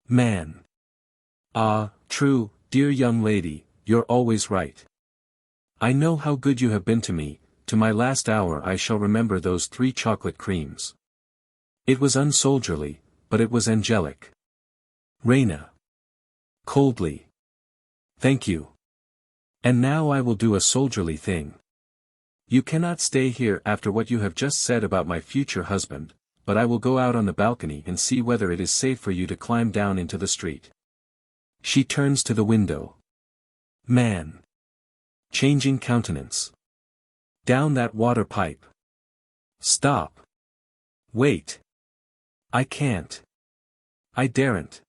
Man. Ah, true, dear young lady, you're always right. I know how good you have been to me, to my last hour I shall remember those 3 chocolate creams. It was unsoldierly, but it was angelic. Raina. Coldly. Thank you. And now I will do a soldierly thing. You cannot stay here after what you have just said about my future husband, but I will go out on the balcony and see whether it is safe for you to climb down into the street. She turns to the window. Man. Changing countenance. Down that water pipe. Stop. Wait. I can't. I daren't.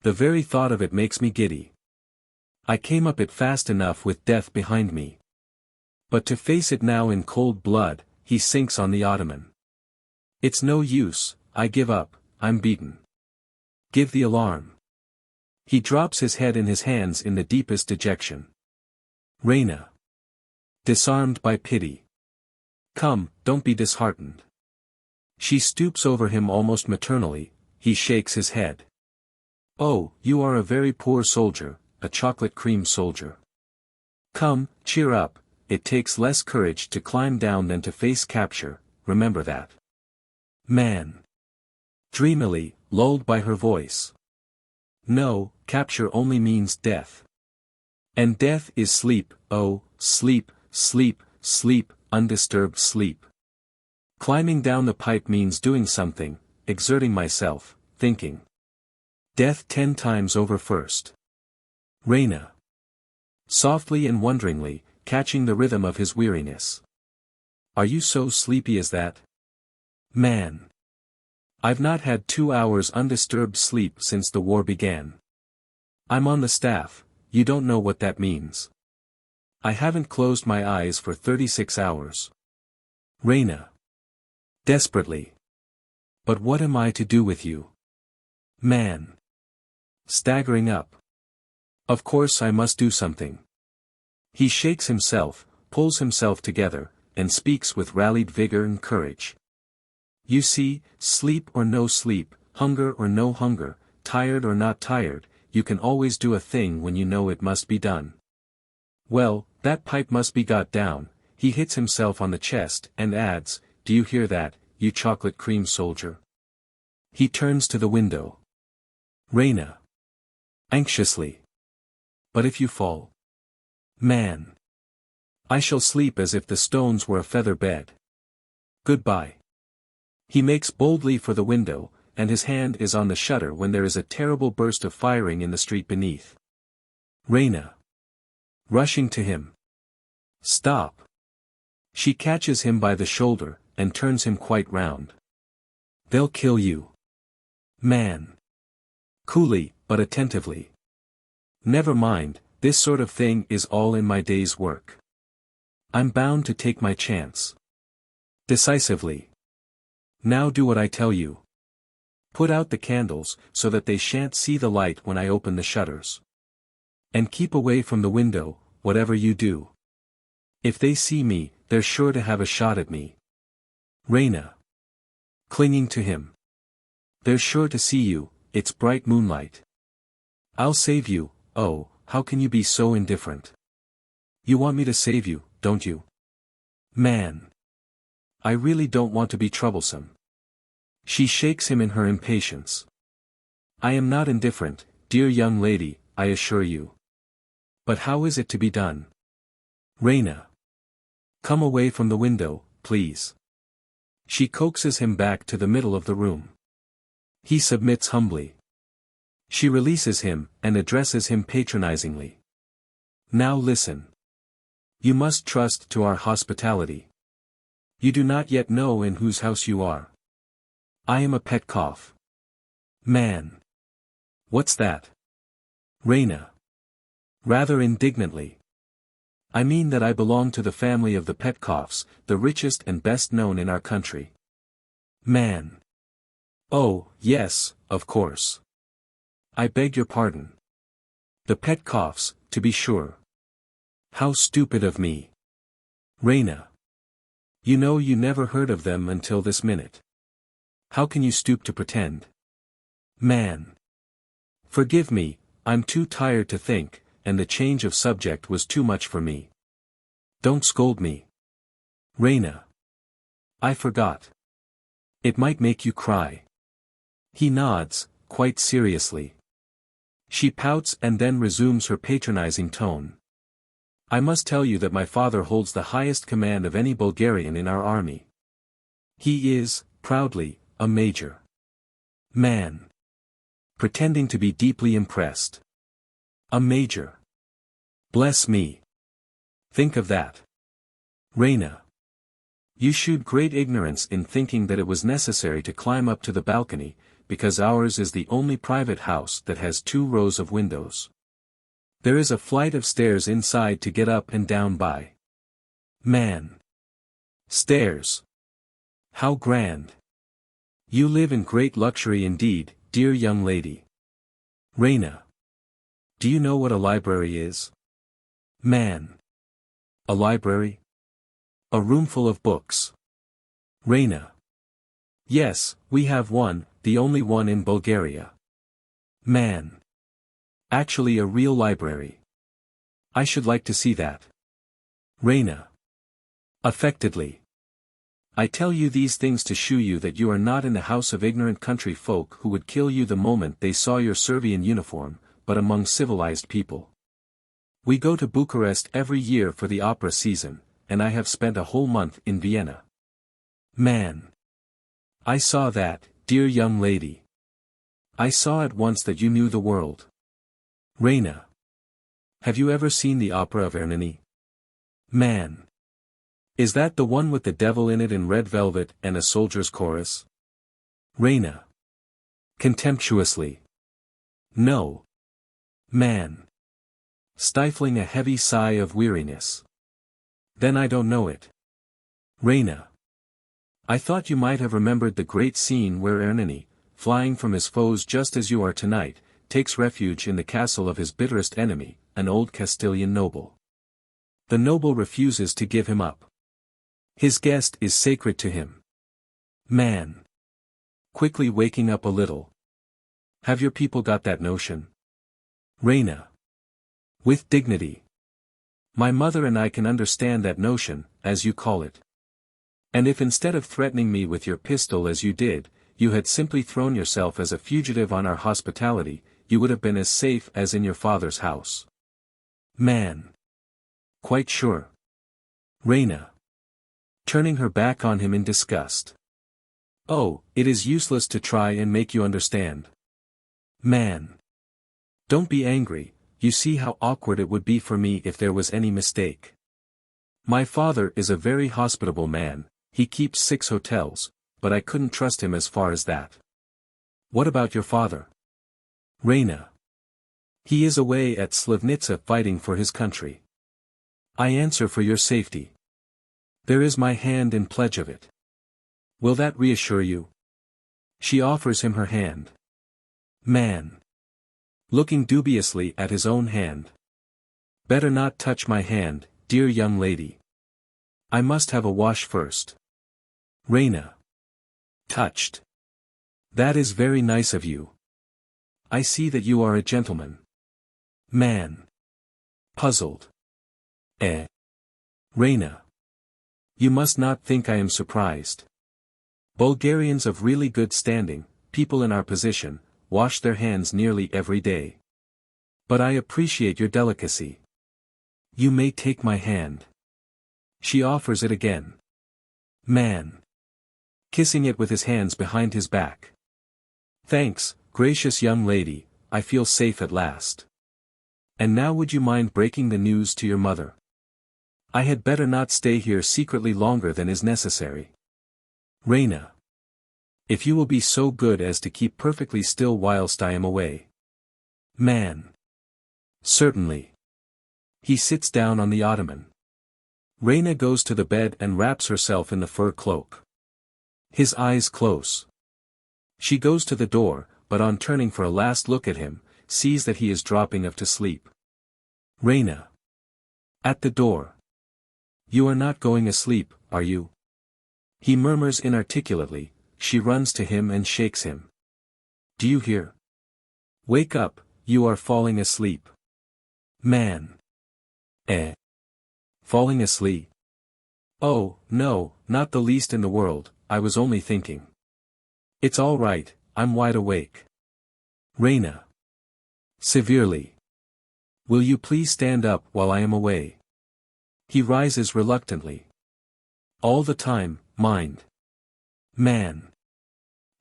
The very thought of it makes me giddy. I came up it fast enough with death behind me. But to face it now in cold blood, he sinks on the ottoman. It's no use, I give up, I'm beaten. Give the alarm. He drops his head in his hands in the deepest dejection. Raina. Disarmed by pity. Come, don't be disheartened. She stoops over him almost maternally, he shakes his head. Oh, you are a very poor soldier, a chocolate cream soldier. Come, cheer up, it takes less courage to climb down than to face capture, remember that. Man. Dreamily, lulled by her voice. No, capture only means death. And death is sleep, oh, sleep, sleep, sleep, undisturbed sleep. Climbing down the pipe means doing something, exerting myself, thinking. Death 10 times over first. Raina. Softly and wonderingly, catching the rhythm of his weariness. Are you so sleepy as that? Man. I've not had 2 hours undisturbed sleep since the war began. I'm on the staff, you don't know what that means. I haven't closed my eyes for 36 hours. Raina. Desperately. But what am I to do with you? Man. Staggering up. Of course I must do something. He shakes himself, pulls himself together, and speaks with rallied vigor and courage. You see, sleep or no sleep, hunger or no hunger, tired or not tired, you can always do a thing when you know it must be done. Well, that pipe must be got down. He hits himself on the chest and adds, do you hear that, you chocolate cream soldier? He turns to the window. Raina. Anxiously. But if you fall? Man. I shall sleep as if the stones were a feather bed. Goodbye. He makes boldly for the window, and his hand is on the shutter when there is a terrible burst of firing in the street beneath. Raina. Rushing to him. Stop. She catches him by the shoulder, and turns him quite round. They'll kill you. Man. Coolly, but attentively. Never mind, this sort of thing is all in my day's work. I'm bound to take my chance. Decisively. Now do what I tell you. Put out the candles, so that they shan't see the light when I open the shutters. And keep away from the window, whatever you do. If they see me, they're sure to have a shot at me. Raina. Clinging to him. They're sure to see you, it's bright moonlight. I'll save you, oh, how can you be so indifferent? You want me to save you, don't you? Man. I really don't want to be troublesome. She shakes him in her impatience. I am not indifferent, dear young lady, I assure you. But how is it to be done? Raina. Come away from the window, please. She coaxes him back to the middle of the room. He submits humbly. She releases him, and addresses him patronizingly. Now listen. You must trust to our hospitality. You do not yet know in whose house you are. I am a Petkoff. Man. What's that? Raina. Rather indignantly. I mean that I belong to the family of the Petkoffs, the richest and best known in our country. Man. Oh, yes, of course. I beg your pardon. The Petkoffs, to be sure. How stupid of me. Raina. You know you never heard of them until this minute. How can you stoop to pretend? Man. Forgive me, I'm too tired to think, and the change of subject was too much for me. Don't scold me. Raina. I forgot. It might make you cry. He nods, quite seriously. She pouts and then resumes her patronizing tone. I must tell you that my father holds the highest command of any Bulgarian in our army. He is, proudly, a major. Man. Pretending to be deeply impressed. A major. Bless me. Think of that. Raina. You shewed great ignorance in thinking that it was necessary to climb up to the balcony, because ours is the only private house that has 2 rows of windows. There is a flight of stairs inside to get up and down by. Man. Stairs. How grand. You live in great luxury indeed, dear young lady. Raina. Do you know what a library is? Man. A library? A room full of books. Raina. Yes, we have one, the only one in Bulgaria. Man. Actually a real library. I should like to see that. Raina. Affectedly. I tell you these things to shew you that you are not in the house of ignorant country folk who would kill you the moment they saw your Servian uniform, but among civilized people. We go to Bucharest every year for the opera season, and I have spent a whole month in Vienna. Man. I saw that, dear young lady. I saw at once that you knew the world. Raina. Have you ever seen the opera of Ernani? Man. Is that the one with the devil in it in red velvet and a soldier's chorus? Raina. Contemptuously. No. Man. Stifling a heavy sigh of weariness. Then I don't know it. Raina. I thought you might have remembered the great scene where Ernani, flying from his foes just as you are tonight, takes refuge in the castle of his bitterest enemy, an old Castilian noble. The noble refuses to give him up. His guest is sacred to him. Man. Quickly waking up a little. Have your people got that notion? Raina. With dignity. My mother and I can understand that notion, as you call it. And if instead of threatening me with your pistol as you did, you had simply thrown yourself as a fugitive on our hospitality, you would have been as safe as in your father's house. Man. Quite sure. Raina. Turning her back on him in disgust. Oh, it is useless to try and make you understand. Man. Don't be angry, you see how awkward it would be for me if there was any mistake. My father is a very hospitable man, he keeps 6 hotels, but I couldn't trust him as far as that. What about your father? Raina. He is away at Slivnitsa fighting for his country. I answer for your safety. There is my hand in pledge of it. Will that reassure you? She offers him her hand. Man. Looking dubiously at his own hand. Better not touch my hand, dear young lady. I must have a wash first. Raina. Touched. That is very nice of you. I see that you are a gentleman. Man. Puzzled. Raina. You must not think I am surprised. Bulgarians of really good standing, people in our position, wash their hands nearly every day. But I appreciate your delicacy. You may take my hand. She offers it again. Man. Kissing it with his hands behind his back. Thanks, gracious young lady, I feel safe at last. And now would you mind breaking the news to your mother? I had better not stay here secretly longer than is necessary. Raina. If you will be so good as to keep perfectly still whilst I am away. Man. Certainly. He sits down on the ottoman. Raina goes to the bed and wraps herself in the fur cloak. His eyes close. She goes to the door, but on turning for a last look at him, sees that he is dropping off to sleep. Raina. At the door. You are not going asleep, are you? He murmurs inarticulately, she runs to him and shakes him. Do you hear? Wake up, you are falling asleep. Man. Falling asleep? Oh, no, not the least in the world, I was only thinking. It's all right, I'm wide awake. Raina. Severely. Will you please stand up while I am away? He rises reluctantly. All the time, mind. Man.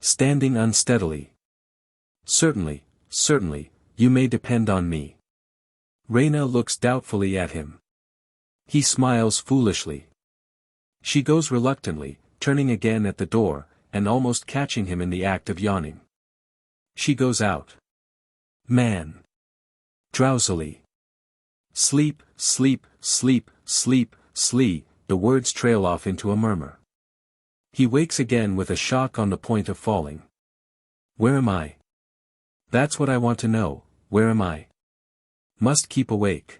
Standing unsteadily. Certainly, certainly, you may depend on me. Raina looks doubtfully at him. He smiles foolishly. She goes reluctantly, turning again at the door, and almost catching him in the act of yawning. She goes out. Man. Drowsily. Sleep, sleep, sleep, sleep, sleep, the words trail off into a murmur. He wakes again with a shock on the point of falling. Where am I? That's what I want to know, where am I? Must keep awake.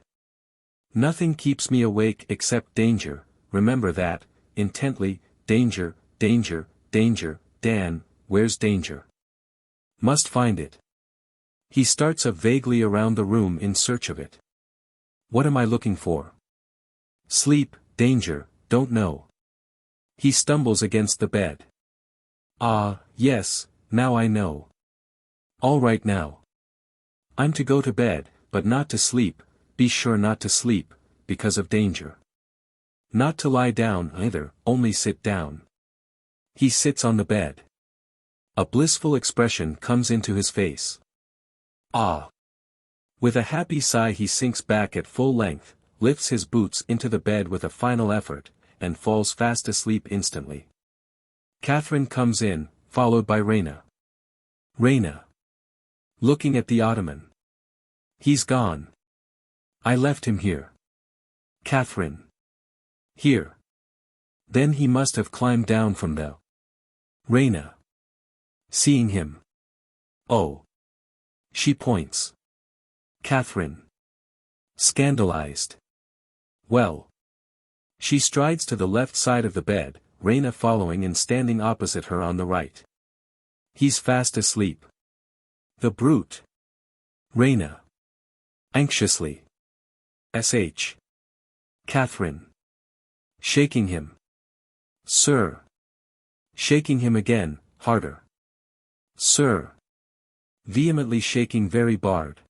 Nothing keeps me awake except danger, remember that, intently, danger, danger, danger, Dan, where's danger? Must find it. He starts up vaguely around the room in search of it. What am I looking for? Sleep, danger, don't know. He stumbles against the bed. Ah, yes, now I know. All right now. I'm to go to bed, but not to sleep, be sure not to sleep, because of danger. Not to lie down either, only sit down. He sits on the bed. A blissful expression comes into his face. Ah! With a happy sigh he sinks back at full length, lifts his boots into the bed with a final effort, and falls fast asleep instantly. Catherine comes in, followed by Raina. Raina. Looking at the ottoman. He's gone. I left him here. Catherine. Here. Then he must have climbed down from the... Raina. Seeing him. Oh. She points. Catherine. Scandalized. Well. She strides to the left side of the bed, Raina following and standing opposite her on the right. He's fast asleep. The brute. Raina. Anxiously. S.H. Catherine. Shaking him. Sir. Shaking him again, harder. Sir. Vehemently shaking very barred.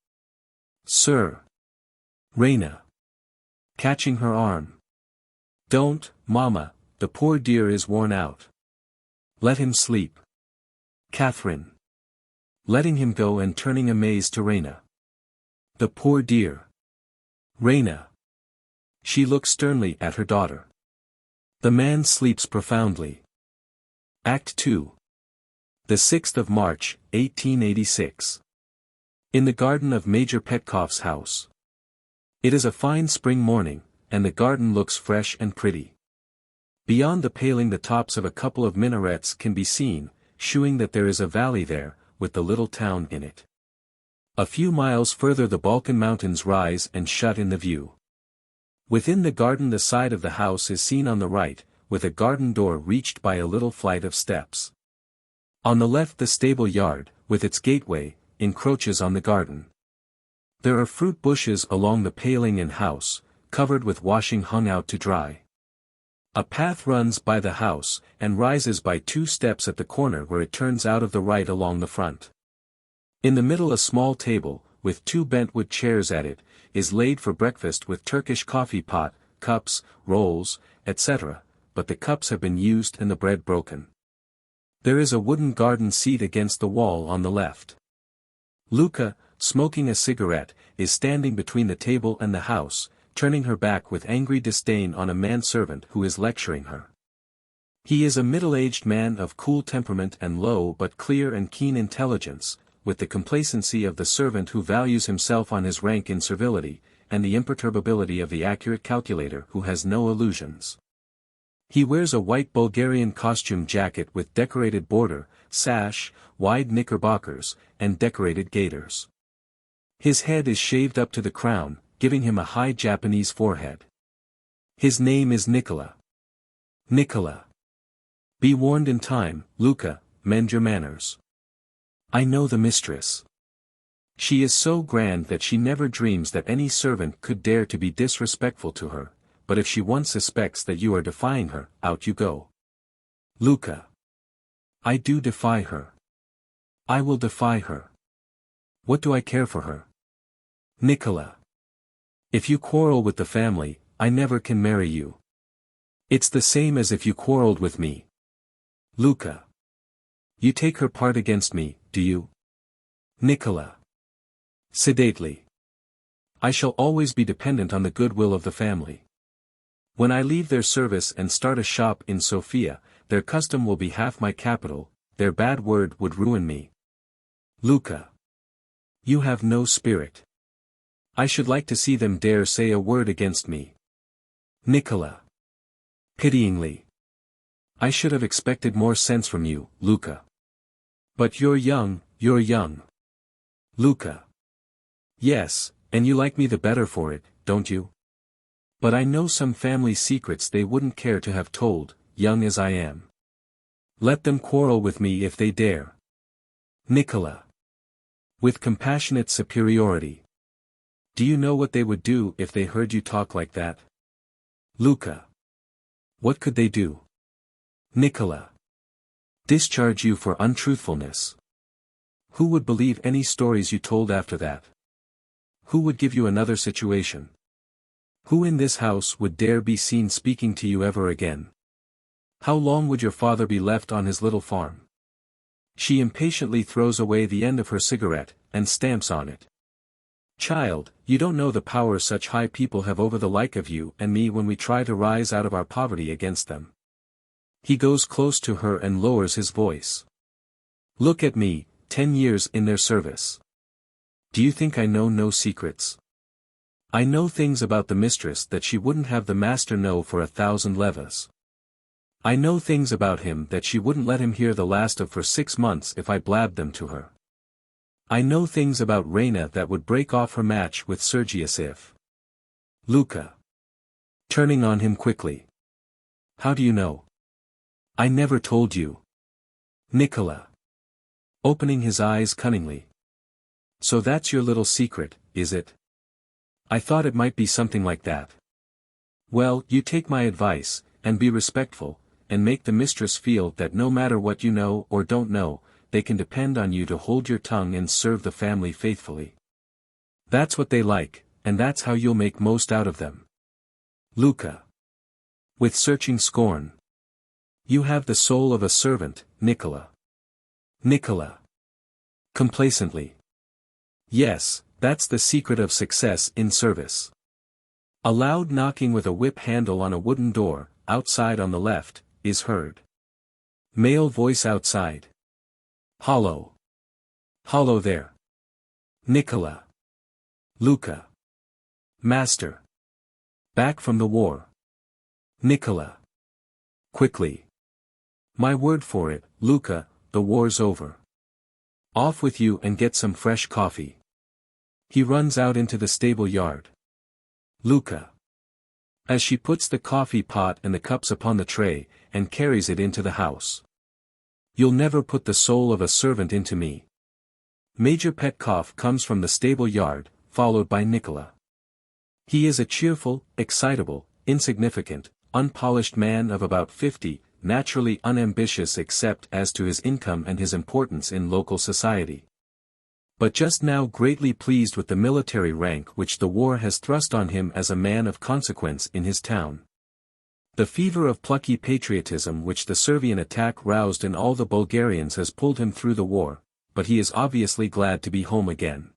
Sir. Raina. Catching her arm. Don't, Mama, the poor dear is worn out. Let him sleep. Catherine. Letting him go and turning amazed to Raina. The poor dear. Raina. She looks sternly at her daughter. The man sleeps profoundly. Act 2. The 6th of March, 1886. In the garden of Major Petkoff's house. It is a fine spring morning, and the garden looks fresh and pretty. Beyond the paling the tops of a couple of minarets can be seen, shewing that there is a valley there, with the little town in it. A few miles further the Balkan mountains rise and shut in the view. Within the garden the side of the house is seen on the right, with a garden door reached by a little flight of steps. On the left the stable yard, with its gateway, encroaches on the garden. There are fruit bushes along the paling and house, covered with washing hung out to dry. A path runs by the house, and rises by 2 steps at the corner where it turns out of the right along the front. In the middle a small table, with 2 bentwood chairs at it, is laid for breakfast with Turkish coffee pot, cups, rolls, etc., but the cups have been used and the bread broken. There is a wooden garden seat against the wall on the left. Luca, smoking a cigarette, is standing between the table and the house, turning her back with angry disdain on a manservant who is lecturing her. He is a middle-aged man of cool temperament and low but clear and keen intelligence, with the complacency of the servant who values himself on his rank in servility, and the imperturbability of the accurate calculator who has no illusions. He wears a white Bulgarian costume jacket with decorated border, sash, wide knickerbockers, and decorated gaiters. His head is shaved up to the crown, giving him a high Japanese forehead. His name is Nicola. Nicola. Be warned in time, Luca, mend your manners. I know the mistress. She is so grand that she never dreams that any servant could dare to be disrespectful to her, but if she once suspects that you are defying her, out you go. Luca. I do defy her. I will defy her. What do I care for her? Nicola. If you quarrel with the family, I never can marry you. It's the same as if you quarreled with me. Luca. You take her part against me, do you? Nicola. Sedately. I shall always be dependent on the goodwill of the family. When I leave their service and start a shop in Sofia, their custom will be half my capital, their bad word would ruin me. Luca. You have no spirit. I should like to see them dare say a word against me. Nicola. Pityingly. I should have expected more sense from you, Luca. But you're young, you're young. Luca. Yes, and you like me the better for it, don't you? But I know some family secrets they wouldn't care to have told, young as I am. Let them quarrel with me if they dare. Nicola. With compassionate superiority. Do you know what they would do if they heard you talk like that? Luca. What could they do? Nicola. Discharge you for untruthfulness. Who would believe any stories you told after that? Who would give you another situation? Who in this house would dare be seen speaking to you ever again? How long would your father be left on his little farm? She impatiently throws away the end of her cigarette, and stamps on it. Child, you don't know the power such high people have over the like of you and me when we try to rise out of our poverty against them. He goes close to her and lowers his voice. Look at me, 10 years in their service. Do you think I know no secrets? I know things about the mistress that she wouldn't have the master know for 1,000 levas. I know things about him that she wouldn't let him hear the last of for 6 months if I blabbed them to her. I know things about Raina that would break off her match with Sergius if. Luca. Turning on him quickly. How do you know? I never told you. Nicola. Opening his eyes cunningly. So that's your little secret, is it? I thought it might be something like that. Well, you take my advice, and be respectful, and make the mistress feel that no matter what you know or don't know, they can depend on you to hold your tongue and serve the family faithfully. That's what they like, and that's how you'll make most out of them. Luca. With searching scorn. You have the soul of a servant, Nicola. Nicola. Complacently. Yes, that's the secret of success in service. A loud knocking with a whip handle on a wooden door, outside on the left, is heard. Male voice outside. Hollow. Hollow there. Nicola. Luca. Master. Back from the war. Nicola. Quickly. My word for it, Luca, the war's over. Off with you and get some fresh coffee. He runs out into the stable yard. Luca. As she puts the coffee pot and the cups upon the tray, and carries it into the house. You'll never put the soul of a servant into me. Major Petkoff comes from the stable yard, followed by Nicola. He is a cheerful, excitable, insignificant, unpolished man of about 50, naturally unambitious except as to his income and his importance in local society. But just now greatly pleased with the military rank which the war has thrust on him as a man of consequence in his town. The fever of plucky patriotism which the Servian attack roused in all the Bulgarians has pulled him through the war, but he is obviously glad to be home again.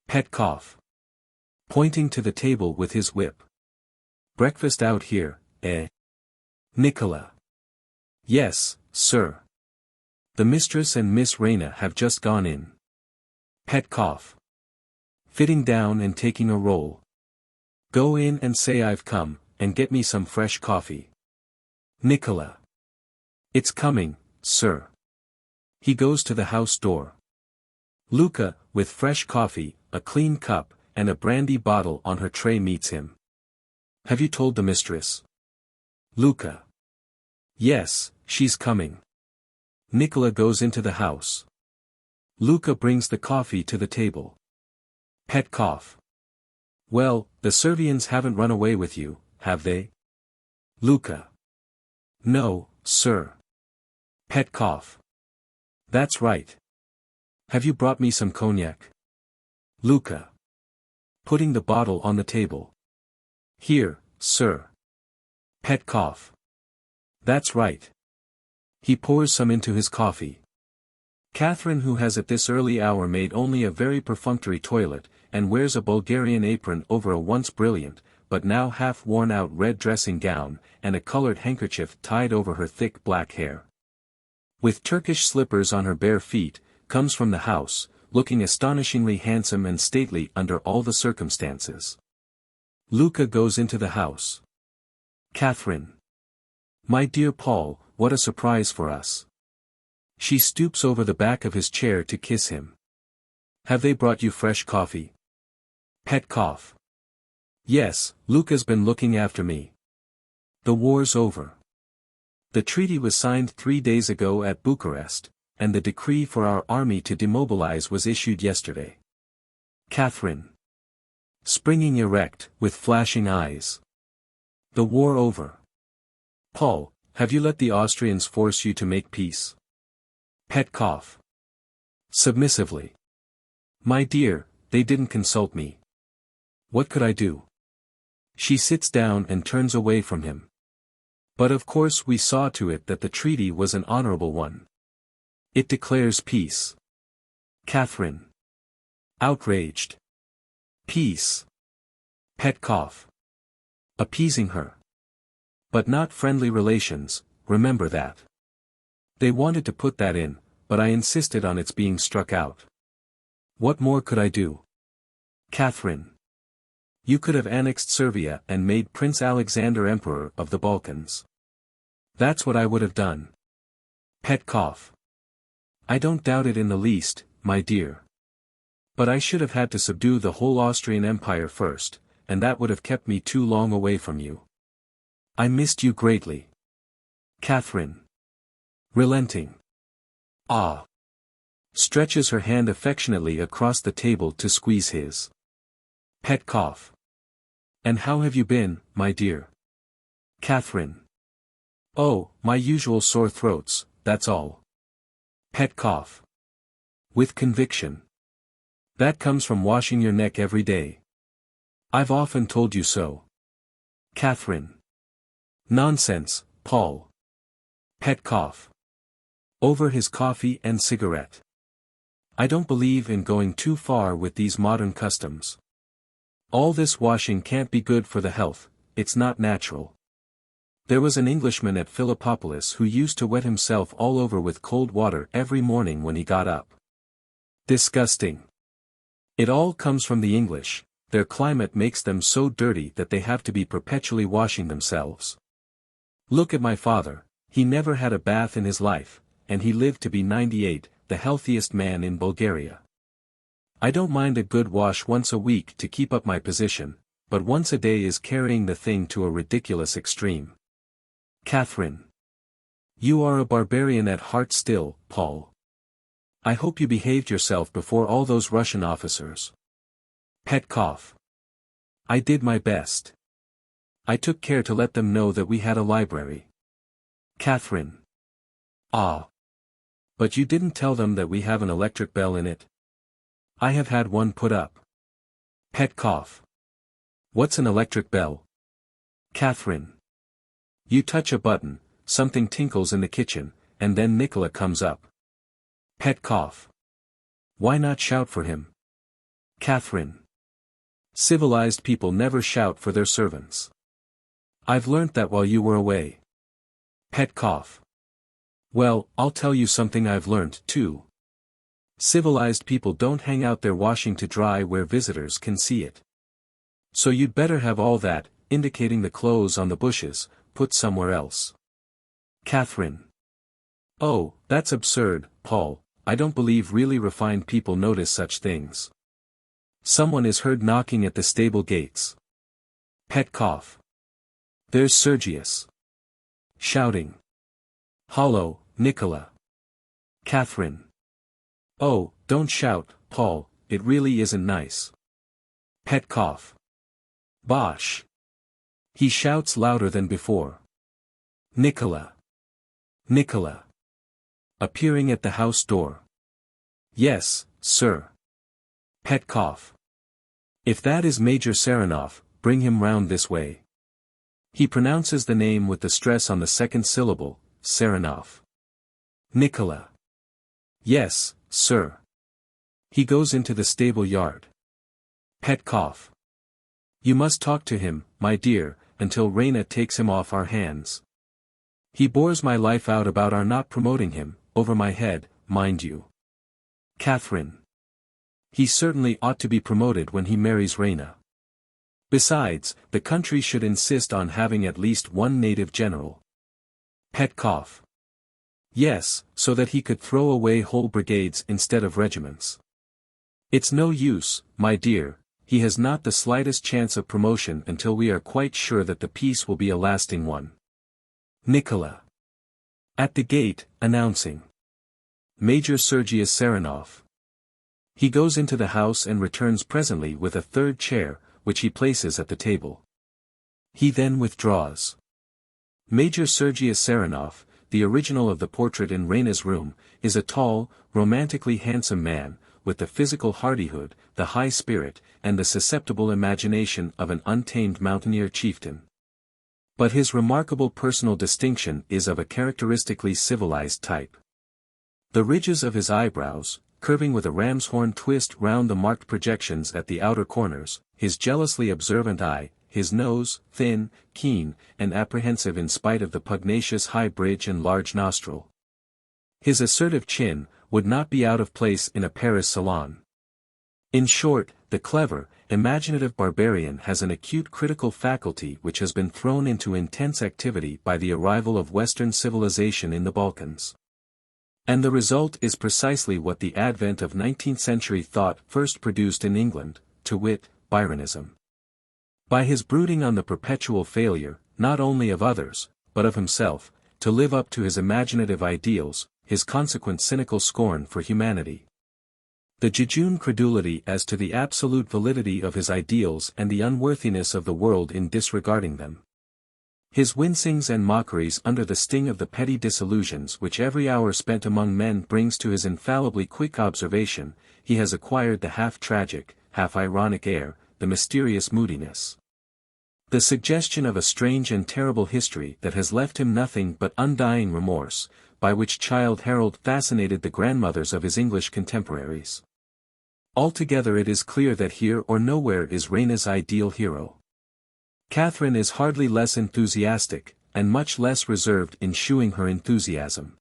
Petkoff. Pointing to the table with his whip. Breakfast out here, eh? Nicola. Yes, sir. The mistress and Miss Raina have just gone in. Petkoff. Fitting down and taking a roll. Go in and say I've come, and get me some fresh coffee. Nicola. It's coming, sir. He goes to the house door. Luca, with fresh coffee, a clean cup, and a brandy bottle on her tray meets him. Have you told the mistress? Luca. Yes, she's coming. Nicola goes into the house. Luca brings the coffee to the table. Petkoff. Well, the Servians haven't run away with you, have they? Luca. No, sir. Petkoff. That's right. Have you brought me some cognac? Luca. Putting the bottle on the table. Here, sir. Petkoff. That's right. He pours some into his coffee. Catherine, who has at this early hour made only a very perfunctory toilet, and wears a Bulgarian apron over a once brilliant, but now half worn-out red dressing gown, and a colored handkerchief tied over her thick black hair. With Turkish slippers on her bare feet, comes from the house, looking astonishingly handsome and stately under all the circumstances. Luca goes into the house. Catherine. My dear Paul, what a surprise for us. She stoops over the back of his chair to kiss him. Have they brought you fresh coffee? Petkoff. Yes, Luca's been looking after me. The war's over. The treaty was signed 3 days ago at Bucharest, and the decree for our army to demobilize was issued yesterday. Catherine. Springing erect, with flashing eyes. The war over. Paul, have you let the Austrians force you to make peace? Petkoff. Submissively. My dear, they didn't consult me. What could I do? She sits down and turns away from him. But of course we saw to it that the treaty was an honorable one. It declares peace. Catherine. Outraged. Peace. Petkoff. Appeasing her. But not friendly relations, remember that. They wanted to put that in, but I insisted on its being struck out. What more could I do? Catherine. You could have annexed Servia and made Prince Alexander Emperor of the Balkans. That's what I would have done. Petkoff. I don't doubt it in the least, my dear. But I should have had to subdue the whole Austrian Empire first, and that would have kept me too long away from you. I missed you greatly. Catherine. Relenting. Ah. Stretches her hand affectionately across the table to squeeze his. Petkoff. And how have you been, my dear? Catherine. Oh, my usual sore throats, that's all. Petkoff. With conviction. That comes from washing your neck every day. I've often told you so. Catherine. Nonsense, Paul. Petkoff. Over his coffee and cigarette. I don't believe in going too far with these modern customs. All this washing can't be good for the health, it's not natural. There was an Englishman at Philippopolis who used to wet himself all over with cold water every morning when he got up. Disgusting. It all comes from the English, their climate makes them so dirty that they have to be perpetually washing themselves. Look at my father, he never had a bath in his life, and he lived to be 98, the healthiest man in Bulgaria. I don't mind a good wash once a week to keep up my position, but once a day is carrying the thing to a ridiculous extreme. Catherine. You are a barbarian at heart still, Paul. I hope you behaved yourself before all those Russian officers. Petkoff. I did my best. I took care to let them know that we had a library. Catherine. Ah. But you didn't tell them that we have an electric bell in it. I have had one put up. Petkoff. What's an electric bell? Catherine. You touch a button, something tinkles in the kitchen, and then Nicola comes up. Petkoff. Why not shout for him? Catherine. Civilized people never shout for their servants. I've learnt that while you were away. Petkoff. Well, I'll tell you something I've learnt, too. Civilized people don't hang out their washing to dry where visitors can see it. So you'd better have all that, indicating the clothes on the bushes, put somewhere else. Catherine. Oh, that's absurd, Paul, I don't believe really refined people notice such things. Someone is heard knocking at the stable gates. Petkoff. There's Sergius. Shouting. Hollow, Nicola. Catherine. Oh, don't shout, Paul, it really isn't nice. Petkoff. Bosh. He shouts louder than before. Nicola. Nicola. Appearing at the house door. Yes, sir. Petkoff. If that is Major Saranov, bring him round this way. He pronounces the name with the stress on the second syllable, Saranov. Nicola. Yes, sir. He goes into the stable yard. Petkoff. You must talk to him, my dear, until Raina takes him off our hands. He bores my life out about our not promoting him, over my head, mind you. Catherine. He certainly ought to be promoted when he marries Raina. Besides, the country should insist on having at least one native general. Petkoff. Yes, so that he could throw away whole brigades instead of regiments. It's no use, my dear, he has not the slightest chance of promotion until we are quite sure that the peace will be a lasting one. Nicola. At the gate, announcing. Major Sergius Saranov. He goes into the house and returns presently with a third chair, which he places at the table. He then withdraws. Major Sergius Saranov, the original of the portrait in Raina's room, is a tall, romantically handsome man, with the physical hardihood, the high spirit, and the susceptible imagination of an untamed mountaineer chieftain. But his remarkable personal distinction is of a characteristically civilized type. The ridges of his eyebrows, curving with a ram's horn twist round the marked projections at the outer corners, his jealously observant eye, his nose, thin, keen, and apprehensive in spite of the pugnacious high bridge and large nostril. His assertive chin would not be out of place in a Paris salon. In short, the clever, imaginative barbarian has an acute critical faculty which has been thrown into intense activity by the arrival of Western civilization in the Balkans. And the result is precisely what the advent of 19th-century thought first produced in England, to wit, Byronism. By his brooding on the perpetual failure, not only of others, but of himself, to live up to his imaginative ideals, his consequent cynical scorn for humanity. The jejune credulity as to the absolute validity of his ideals and the unworthiness of the world in disregarding them. His wincings and mockeries under the sting of the petty disillusions which every hour spent among men brings to his infallibly quick observation, he has acquired the half-tragic, half-ironic air, the mysterious moodiness. The suggestion of a strange and terrible history that has left him nothing but undying remorse, by which Childe Harold fascinated the grandmothers of his English contemporaries. Altogether it is clear that here or nowhere is Raina's ideal hero. Catherine is hardly less enthusiastic, and much less reserved in shewing her enthusiasm.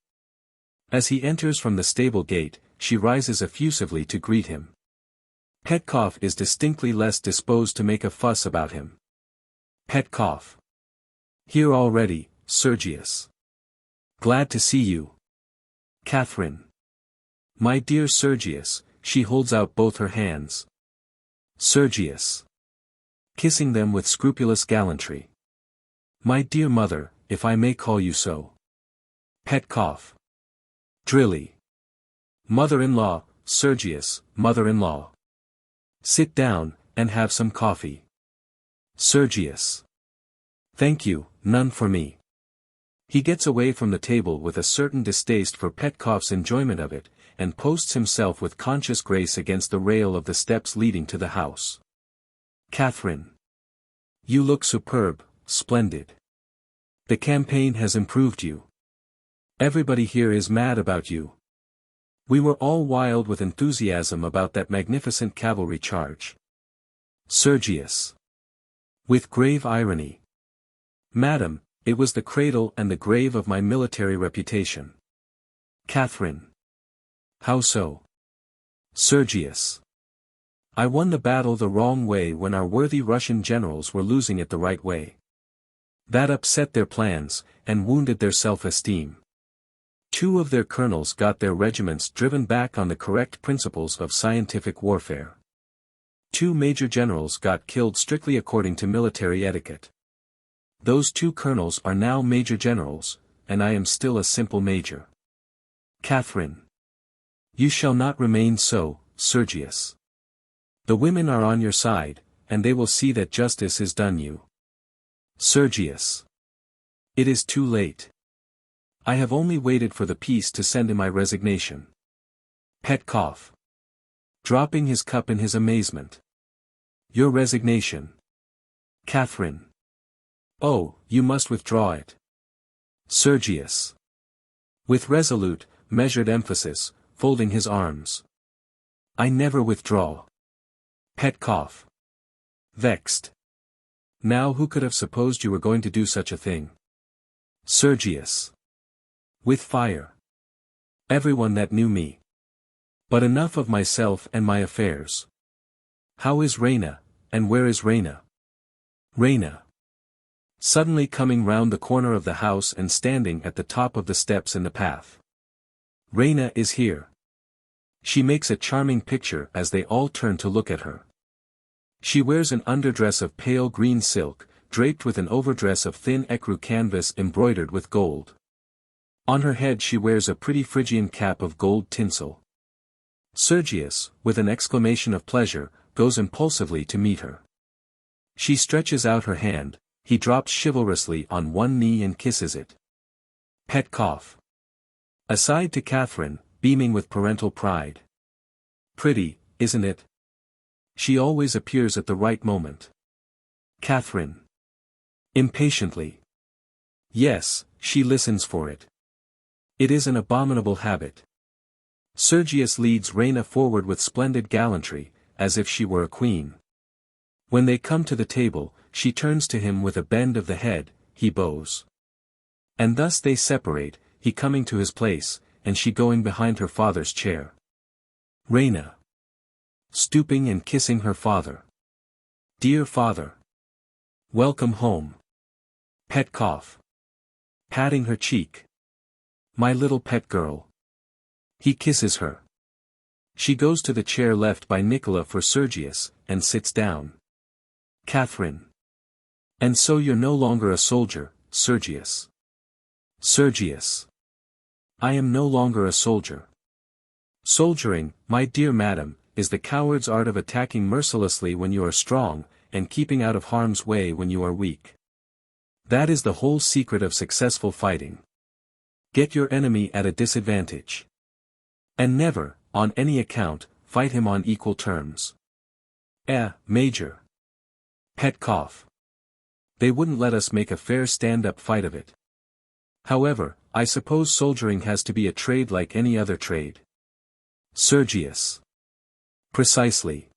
As he enters from the stable gate, she rises effusively to greet him. Petkoff is distinctly less disposed to make a fuss about him. Petkoff. Here already, Sergius. Glad to see you. Catherine. My dear Sergius, she holds out both her hands. Sergius. Kissing them with scrupulous gallantry. My dear mother, if I may call you so. Petkoff. Drilly. Mother-in-law, Sergius, mother-in-law. Sit down, and have some coffee. Sergius. Thank you, none for me. He gets away from the table with a certain distaste for Petkoff's enjoyment of it, and posts himself with conscious grace against the rail of the steps leading to the house. Catherine. You look superb, splendid. The campaign has improved you. Everybody here is mad about you. We were all wild with enthusiasm about that magnificent cavalry charge. Sergius. With grave irony. Madam, it was the cradle and the grave of my military reputation. Catherine. How so? Sergius. I won the battle the wrong way when our worthy Russian generals were losing it the right way. That upset their plans, and wounded their self-esteem. 2 of their colonels got their regiments driven back on the correct principles of scientific warfare. 2 major generals got killed strictly according to military etiquette. Those 2 colonels are now major generals, and I am still a simple major. Catherine. You shall not remain so, Sergius. The women are on your side, and they will see that justice is done you. Sergius. It is too late. I have only waited for the peace to send in my resignation. Petkoff. Dropping his cup in his amazement. Your resignation. Catherine. Oh, you must withdraw it. Sergius. With resolute, measured emphasis, folding his arms. I never withdraw. Petkoff. Vexed. Now who could have supposed you were going to do such a thing? Sergius. With fire. Everyone that knew me. But enough of myself and my affairs. How is Raina, and where is Raina? Raina. Suddenly coming round the corner of the house and standing at the top of the steps in the path. Raina is here. She makes a charming picture as they all turn to look at her. She wears an underdress of pale green silk, draped with an overdress of thin ecru canvas embroidered with gold. On her head she wears a pretty Phrygian cap of gold tinsel. Sergius, with an exclamation of pleasure, goes impulsively to meet her. She stretches out her hand, he drops chivalrously on one knee and kisses it. Petkoff. Aside to Catherine, beaming with parental pride. Pretty, isn't it? She always appears at the right moment. Catherine. Impatiently. Yes, she listens for it. It is an abominable habit. Sergius leads Raina forward with splendid gallantry, as if she were a queen. When they come to the table, she turns to him with a bend of the head, he bows. And thus they separate, he coming to his place, and she going behind her father's chair. Raina. Stooping and kissing her father. Dear father. Welcome home. Petkoff. Patting her cheek. My little pet girl. He kisses her. She goes to the chair left by Nicola for Sergius, and sits down. Catherine. And so you're no longer a soldier, Sergius. Sergius. I am no longer a soldier. Soldiering, my dear madam, is the coward's art of attacking mercilessly when you are strong, and keeping out of harm's way when you are weak. That is the whole secret of successful fighting. Get your enemy at a disadvantage. And never, on any account, fight him on equal terms. Major. Petkoff. They wouldn't let us make a fair stand-up fight of it. However, I suppose soldiering has to be a trade like any other trade. Sergius. Precisely.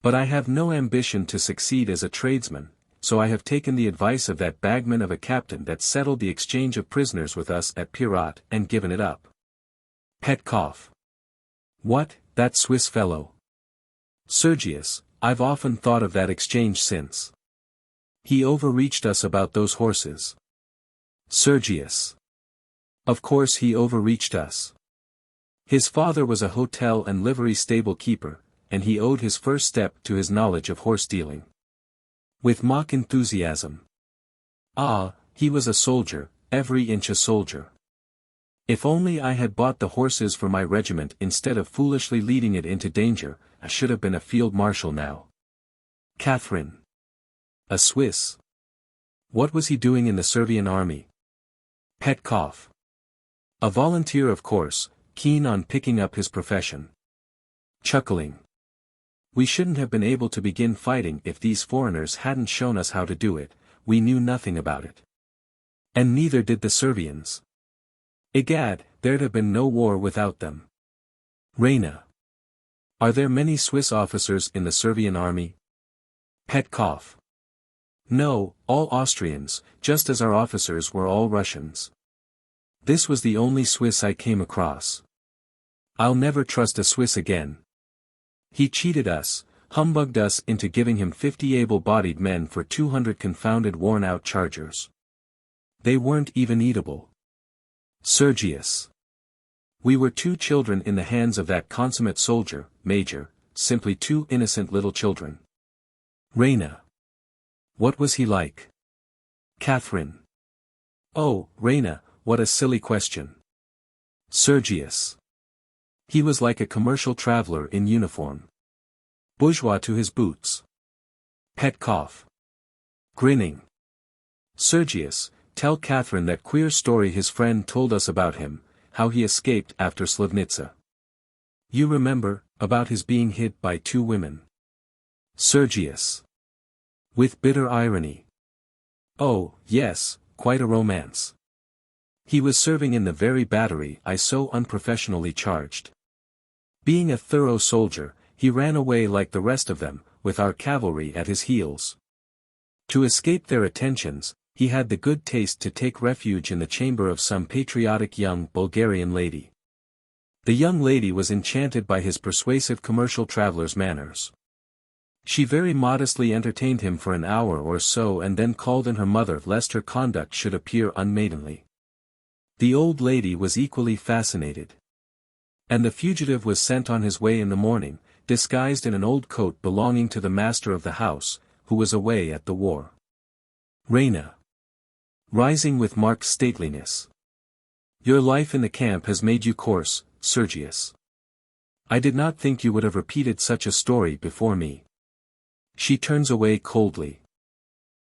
But I have no ambition to succeed as a tradesman, so I have taken the advice of that bagman of a captain that settled the exchange of prisoners with us at Pirat and given it up. Petkoff. What, that Swiss fellow? Sergius, I've often thought of that exchange since. He overreached us about those horses. Sergius. Of course he overreached us. His father was a hotel and livery stable keeper, and he owed his first step to his knowledge of horse dealing. With mock enthusiasm. Ah, he was a soldier, every inch a soldier. If only I had bought the horses for my regiment instead of foolishly leading it into danger, I should have been a field marshal now. Catherine. A Swiss. What was he doing in the Servian army? Petkoff. A volunteer of course, keen on picking up his profession. Chuckling. We shouldn't have been able to begin fighting if these foreigners hadn't shown us how to do it, we knew nothing about it. And neither did the Servians. Egad, there'd have been no war without them. Raina. Are there many Swiss officers in the Servian army? Petkoff. No, all Austrians, just as our officers were all Russians. This was the only Swiss I came across. I'll never trust a Swiss again. He cheated us, humbugged us into giving him 50 able-bodied men for 200 confounded worn-out chargers. They weren't even eatable. Sergius. We were 2 children in the hands of that consummate soldier, Major, simply 2 innocent little children. Raina. What was he like? Catherine. Oh, Raina, what a silly question. Sergius. He was like a commercial traveler in uniform. Bourgeois to his boots. Petkoff. Grinning. Sergius, tell Catherine that queer story his friend told us about him, how he escaped after Slavnitsa. You remember, about his being hit by 2 women. Sergius. With bitter irony. Oh, yes, quite a romance. He was serving in the very battery I so unprofessionally charged. Being a thorough soldier, he ran away like the rest of them, with our cavalry at his heels. To escape their attentions, he had the good taste to take refuge in the chamber of some patriotic young Bulgarian lady. The young lady was enchanted by his persuasive commercial traveler's manners. She very modestly entertained him for an hour or so and then called in her mother lest her conduct should appear unmaidenly. The old lady was equally fascinated. And the fugitive was sent on his way in the morning, disguised in an old coat belonging to the master of the house, who was away at the war. Raina. Rising with marked stateliness. Your life in the camp has made you coarse, Sergius. I did not think you would have repeated such a story before me. She turns away coldly.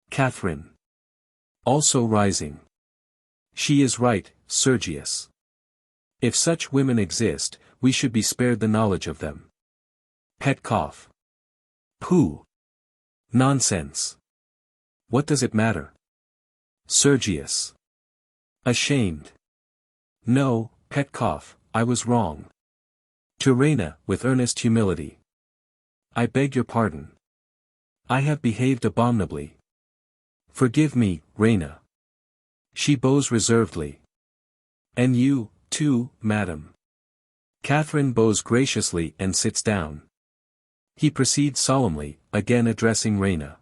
Catherine. Also rising. She is right, Sergius. If such women exist, we should be spared the knowledge of them. Petkoff. Pooh. Nonsense. What does it matter? Sergius. Ashamed. No, Petkoff, I was wrong. To Raina, with earnest humility. I beg your pardon. I have behaved abominably. Forgive me, Raina. She bows reservedly. And you, too, madam. Catherine bows graciously and sits down. He proceeds solemnly, again addressing Raina.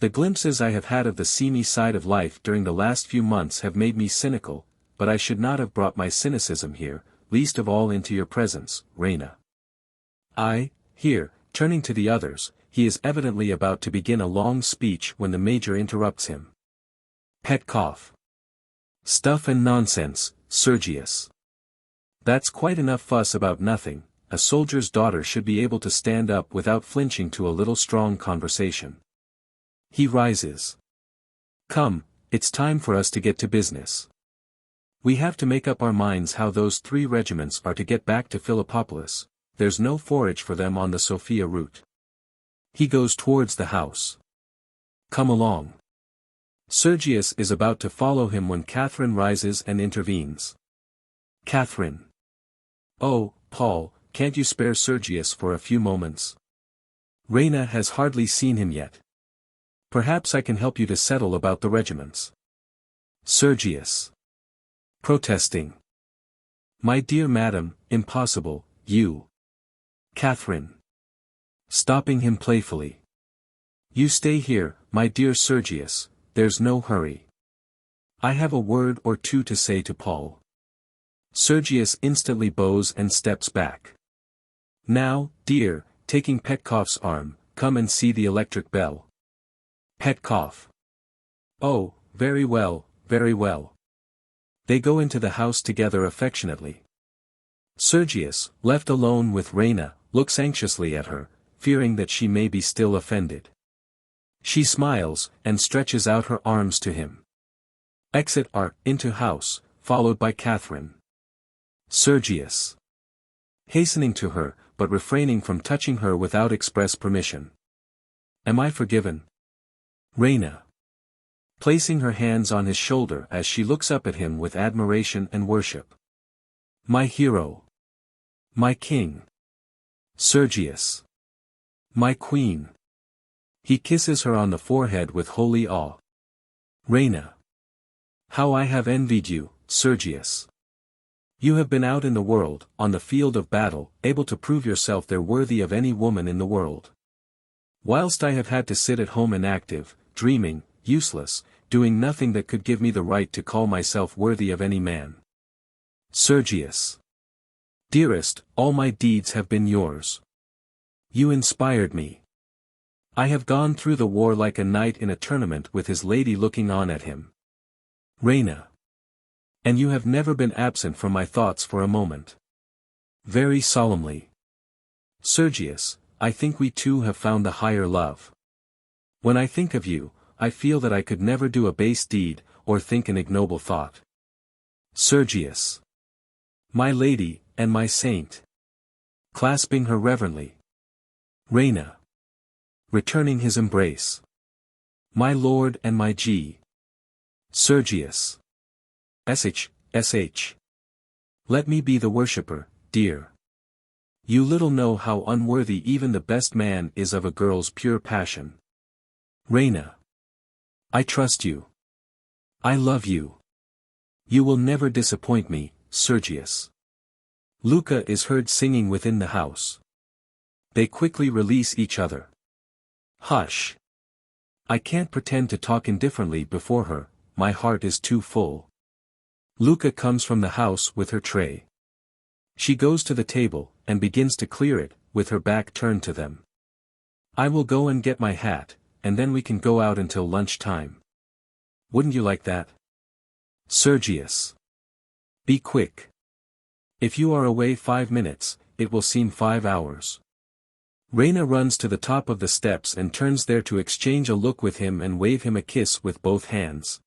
The glimpses I have had of the seamy side of life during the last few months have made me cynical, but I should not have brought my cynicism here, least of all into your presence, Raina. Here, turning to the others, he is evidently about to begin a long speech when the major interrupts him. Petkoff. Stuff and nonsense, Sergius. That's quite enough fuss about nothing. A soldier's daughter should be able to stand up without flinching to a little strong conversation. He rises. Come, it's time for us to get to business. We have to make up our minds how those 3 regiments are to get back to Philippopolis. There's no forage for them on the Sofia route. He goes towards the house. Come along. Sergius is about to follow him when Catherine rises and intervenes. Catherine. Oh, Paul, can't you spare Sergius for a few moments? Raina has hardly seen him yet. Perhaps I can help you to settle about the regiments. Sergius. Protesting. My dear madam, impossible, you. Catherine. Stopping him playfully. You stay here, my dear Sergius, there's no hurry. I have a word or two to say to Paul. Sergius instantly bows and steps back. Now, dear, taking Petkoff's arm, come and see the electric bell. Petkoff. Oh, very well, very well. They go into the house together affectionately. Sergius, left alone with Raina, looks anxiously at her, fearing that she may be still offended. She smiles, and stretches out her arms to him. Exit into house, followed by Catherine. Sergius. Hastening to her, but refraining from touching her without express permission. Am I forgiven? Raina. Placing her hands on his shoulder as she looks up at him with admiration and worship. My hero. My king. Sergius. My queen. He kisses her on the forehead with holy awe. Raina. How I have envied you, Sergius. You have been out in the world, on the field of battle, able to prove yourself there worthy of any woman in the world. Whilst I have had to sit at home inactive, dreaming, useless, doing nothing that could give me the right to call myself worthy of any man. Sergius. Dearest, all my deeds have been yours. You inspired me. I have gone through the war like a knight in a tournament with his lady looking on at him. Raina. And you have never been absent from my thoughts for a moment. Very solemnly. Sergius, I think we two have found the higher love. When I think of you, I feel that I could never do a base deed, or think an ignoble thought. Sergius. My lady, and my saint. Clasping her reverently. Raina. Returning his embrace. My lord and my G. Sergius. Sh. Let me be the worshipper, dear. You little know how unworthy even the best man is of a girl's pure passion. Raina. I trust you. I love you. You will never disappoint me, Sergius. Luca is heard singing within the house. They quickly release each other. Hush. I can't pretend to talk indifferently before her, my heart is too full. Luca comes from the house with her tray. She goes to the table, and begins to clear it, with her back turned to them. I will go and get my hat, and then we can go out until lunch time. Wouldn't you like that? Sergius. Be quick. If you are away 5 minutes, it will seem 5 hours. Raina runs to the top of the steps and turns there to exchange a look with him and wave him a kiss with both hands.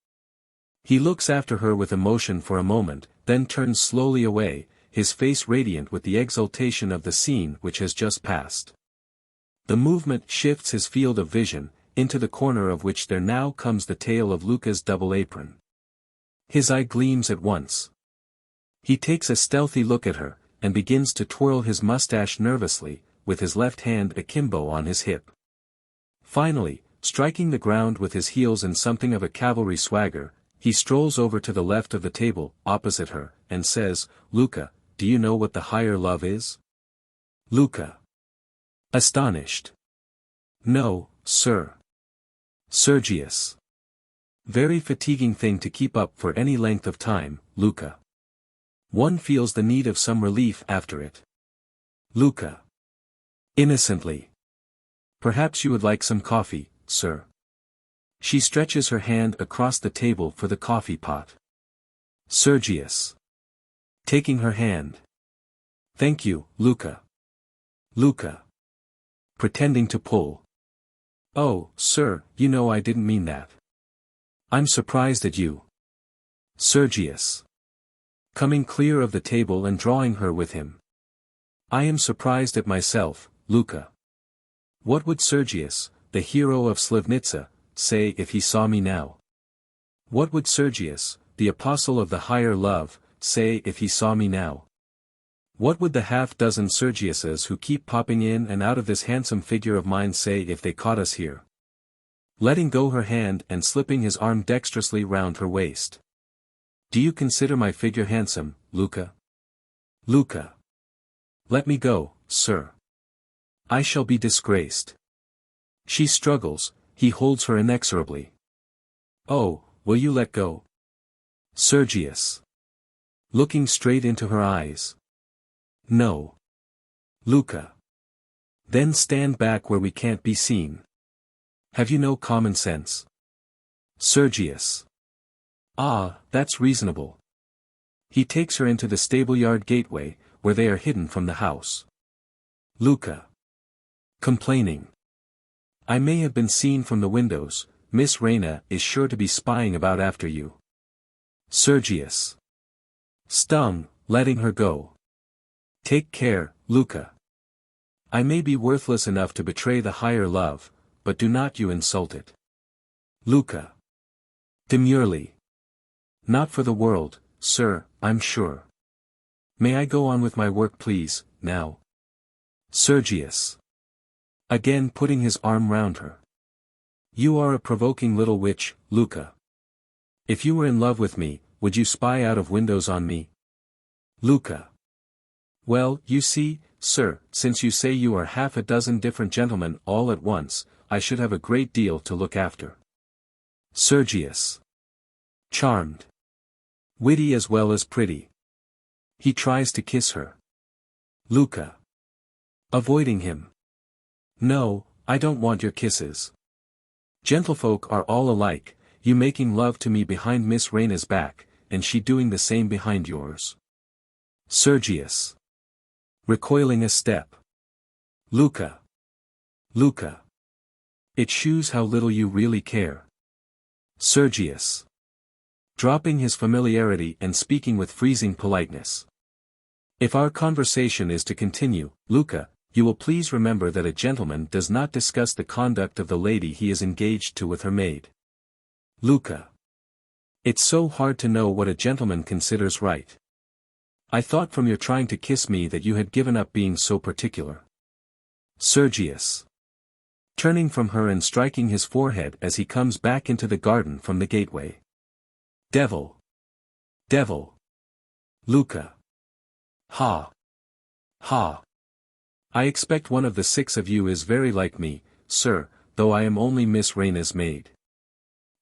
He looks after her with emotion for a moment, then turns slowly away, his face radiant with the exultation of the scene which has just passed. The movement shifts his field of vision, into the corner of which there now comes the tail of Luca's double apron. His eye gleams at once. He takes a stealthy look at her, and begins to twirl his mustache nervously, with his left hand akimbo on his hip. Finally, striking the ground with his heels in something of a cavalry swagger, he strolls over to the left of the table, opposite her, and says, "Luca, do you know what the higher love is?" Luca. Astonished. "No, sir." Sergius. "Very fatiguing thing to keep up for any length of time, Luca. One feels the need of some relief after it." Luca. Innocently. "Perhaps you would like some coffee, sir." She stretches her hand across the table for the coffee pot. Sergius. Taking her hand. "Thank you, Luca." Luca. Pretending to pull. "Oh, sir, you know I didn't mean that. I'm surprised at you." Sergius. Coming clear of the table and drawing her with him. "I am surprised at myself, Luca. What would Sergius, the hero of Slivnitsa, say if he saw me now? What would Sergius, the apostle of the higher love, say if he saw me now? What would the half-dozen Sergiuses who keep popping in and out of this handsome figure of mine say if they caught us here?" Letting go her hand and slipping his arm dexterously round her waist. "Do you consider my figure handsome, Luca?" Luca. "Let me go, sir. I shall be disgraced." She struggles, he holds her inexorably. "Oh, will you let go?" Sergius. Looking straight into her eyes. "No." Luca. "Then stand back where we can't be seen. Have you no common sense?" Sergius. "Ah, that's reasonable." He takes her into the stable-yard gateway, where they are hidden from the house. Luca. Complaining. "I may have been seen from the windows, Miss Raina is sure to be spying about after you." Sergius. Stung, letting her go. "Take care, Luca. I may be worthless enough to betray the higher love, but do not you insult it." Luca. Demurely. "Not for the world, sir, I'm sure. May I go on with my work please, now?" Sergius. Again putting his arm round her. "You are a provoking little witch, Luca. If you were in love with me, would you spy out of windows on me?" Luca. "Well, you see, sir, since you say you are half a dozen different gentlemen all at once, I should have a great deal to look after." Sergius. Charmed. Witty as well as pretty. He tries to kiss her. Luca. Avoiding him. "No, I don't want your kisses. Gentlefolk are all alike, you making love to me behind Miss Raina's back, and she doing the same behind yours." Sergius. Recoiling a step. Luca. Luca. It shews how little you really care. Sergius. Dropping his familiarity and speaking with freezing politeness. "If our conversation is to continue, Luca, you will please remember that a gentleman does not discuss the conduct of the lady he is engaged to with her maid." Luca. It's so hard to know what a gentleman considers right. I thought from your trying to kiss me that you had given up being so particular. Sergius. Turning from her and striking his forehead as he comes back into the garden from the gateway. Devil! Devil! Luca. Ha! Ha! I expect one of the six of you is very like me, sir, though I am only Miss Raina's maid.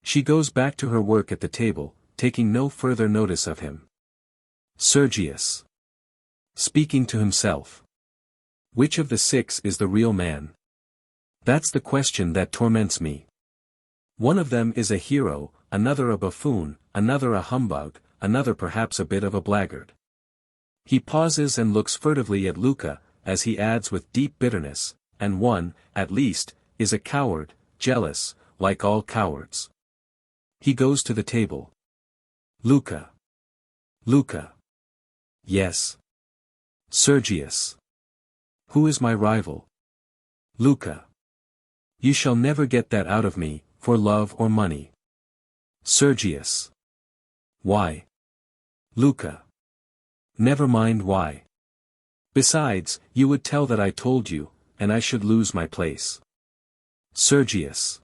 She goes back to her work at the table, taking no further notice of him. Sergius. Speaking to himself. Which of the six is the real man? That's the question that torments me. One of them is a hero, another a buffoon, another a humbug, another perhaps a bit of a blackguard. He pauses and looks furtively at Luca, as he adds with deep bitterness, and one, at least, is a coward, jealous, like all cowards. He goes to the table. Luca. Luca. Yes. Sergius. Who is my rival? Luca. You shall never get that out of me, for love or money. Sergius. Why? Luca. Never mind why. Besides, you would tell that I told you, and I should lose my place. Sergius.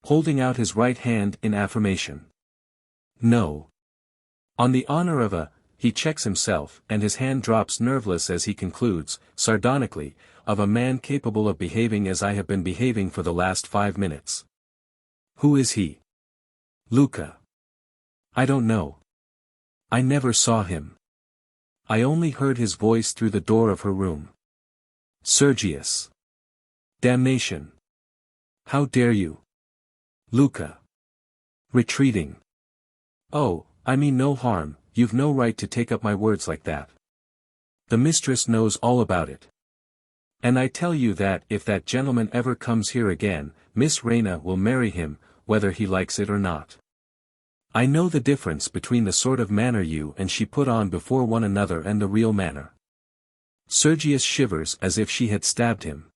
Holding out his right hand in affirmation. No. On the honor of a, he checks himself, and his hand drops nerveless as he concludes, sardonically, of a man capable of behaving as I have been behaving for the last 5 minutes. Who is he? Luca. I don't know. I never saw him. I only heard his voice through the door of her room. Sergius. Damnation. How dare you? Luca. Retreating. Oh, I mean no harm, you've no right to take up my words like that. The mistress knows all about it. And I tell you that if that gentleman ever comes here again, Miss Raina will marry him, whether he likes it or not. I know the difference between the sort of manner you and she put on before one another and the real manner. Sergius shivers as if she had stabbed him.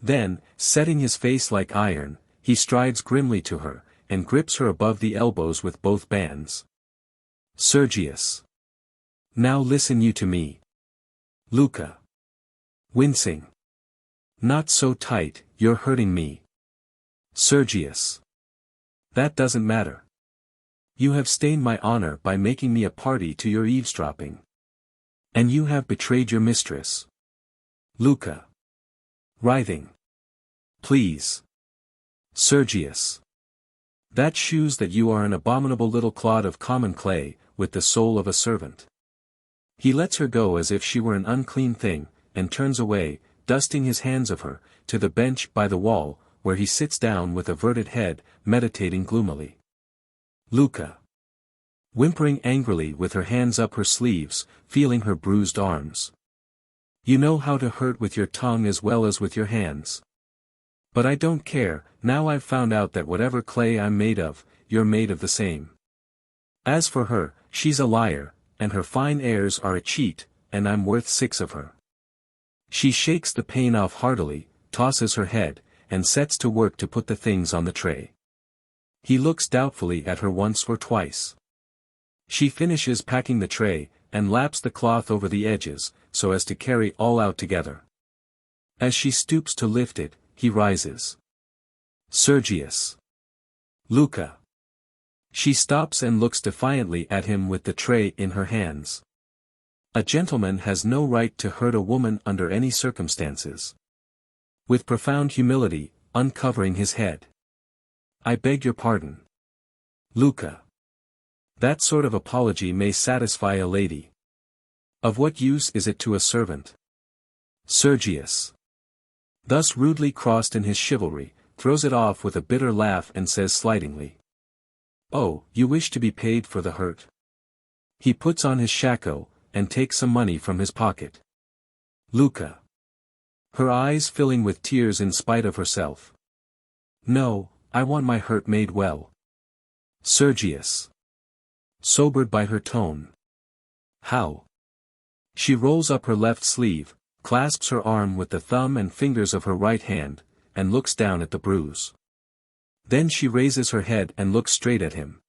Then, setting his face like iron, he strides grimly to her, and grips her above the elbows with both bands. Sergius. Now listen you to me. Luca. Wincing. Not so tight, you're hurting me. Sergius. That doesn't matter. You have stained my honor by making me a party to your eavesdropping. And you have betrayed your mistress. Luca. Writhing. Please. Sergius. That shews that you are an abominable little clod of common clay, with the soul of a servant. He lets her go as if she were an unclean thing, and turns away, dusting his hands of her, to the bench by the wall, where he sits down with averted head, meditating gloomily. Luca. Whimpering angrily with her hands up her sleeves, feeling her bruised arms. You know how to hurt with your tongue as well as with your hands. But I don't care, now I've found out that whatever clay I'm made of, you're made of the same. As for her, she's a liar, and her fine airs are a cheat, and I'm worth 6 of her. She shakes the pain off heartily, tosses her head, and sets to work to put the things on the tray. He looks doubtfully at her once or twice. She finishes packing the tray, and laps the cloth over the edges, so as to carry all out together. As she stoops to lift it, he rises. Sergius. Luca. She stops and looks defiantly at him with the tray in her hands. A gentleman has no right to hurt a woman under any circumstances. With profound humility, uncovering his head. I beg your pardon. Luca. That sort of apology may satisfy a lady. Of what use is it to a servant? Sergius. Thus rudely crossed in his chivalry, throws it off with a bitter laugh and says slightingly. Oh, you wish to be paid for the hurt. He puts on his shako, and takes some money from his pocket. Luca. Her eyes filling with tears in spite of herself. No, I want my hurt made well. Sergius. Sobered by her tone. How? She rolls up her left sleeve, clasps her arm with the thumb and fingers of her right hand, and looks down at the bruise. Then she raises her head and looks straight at him.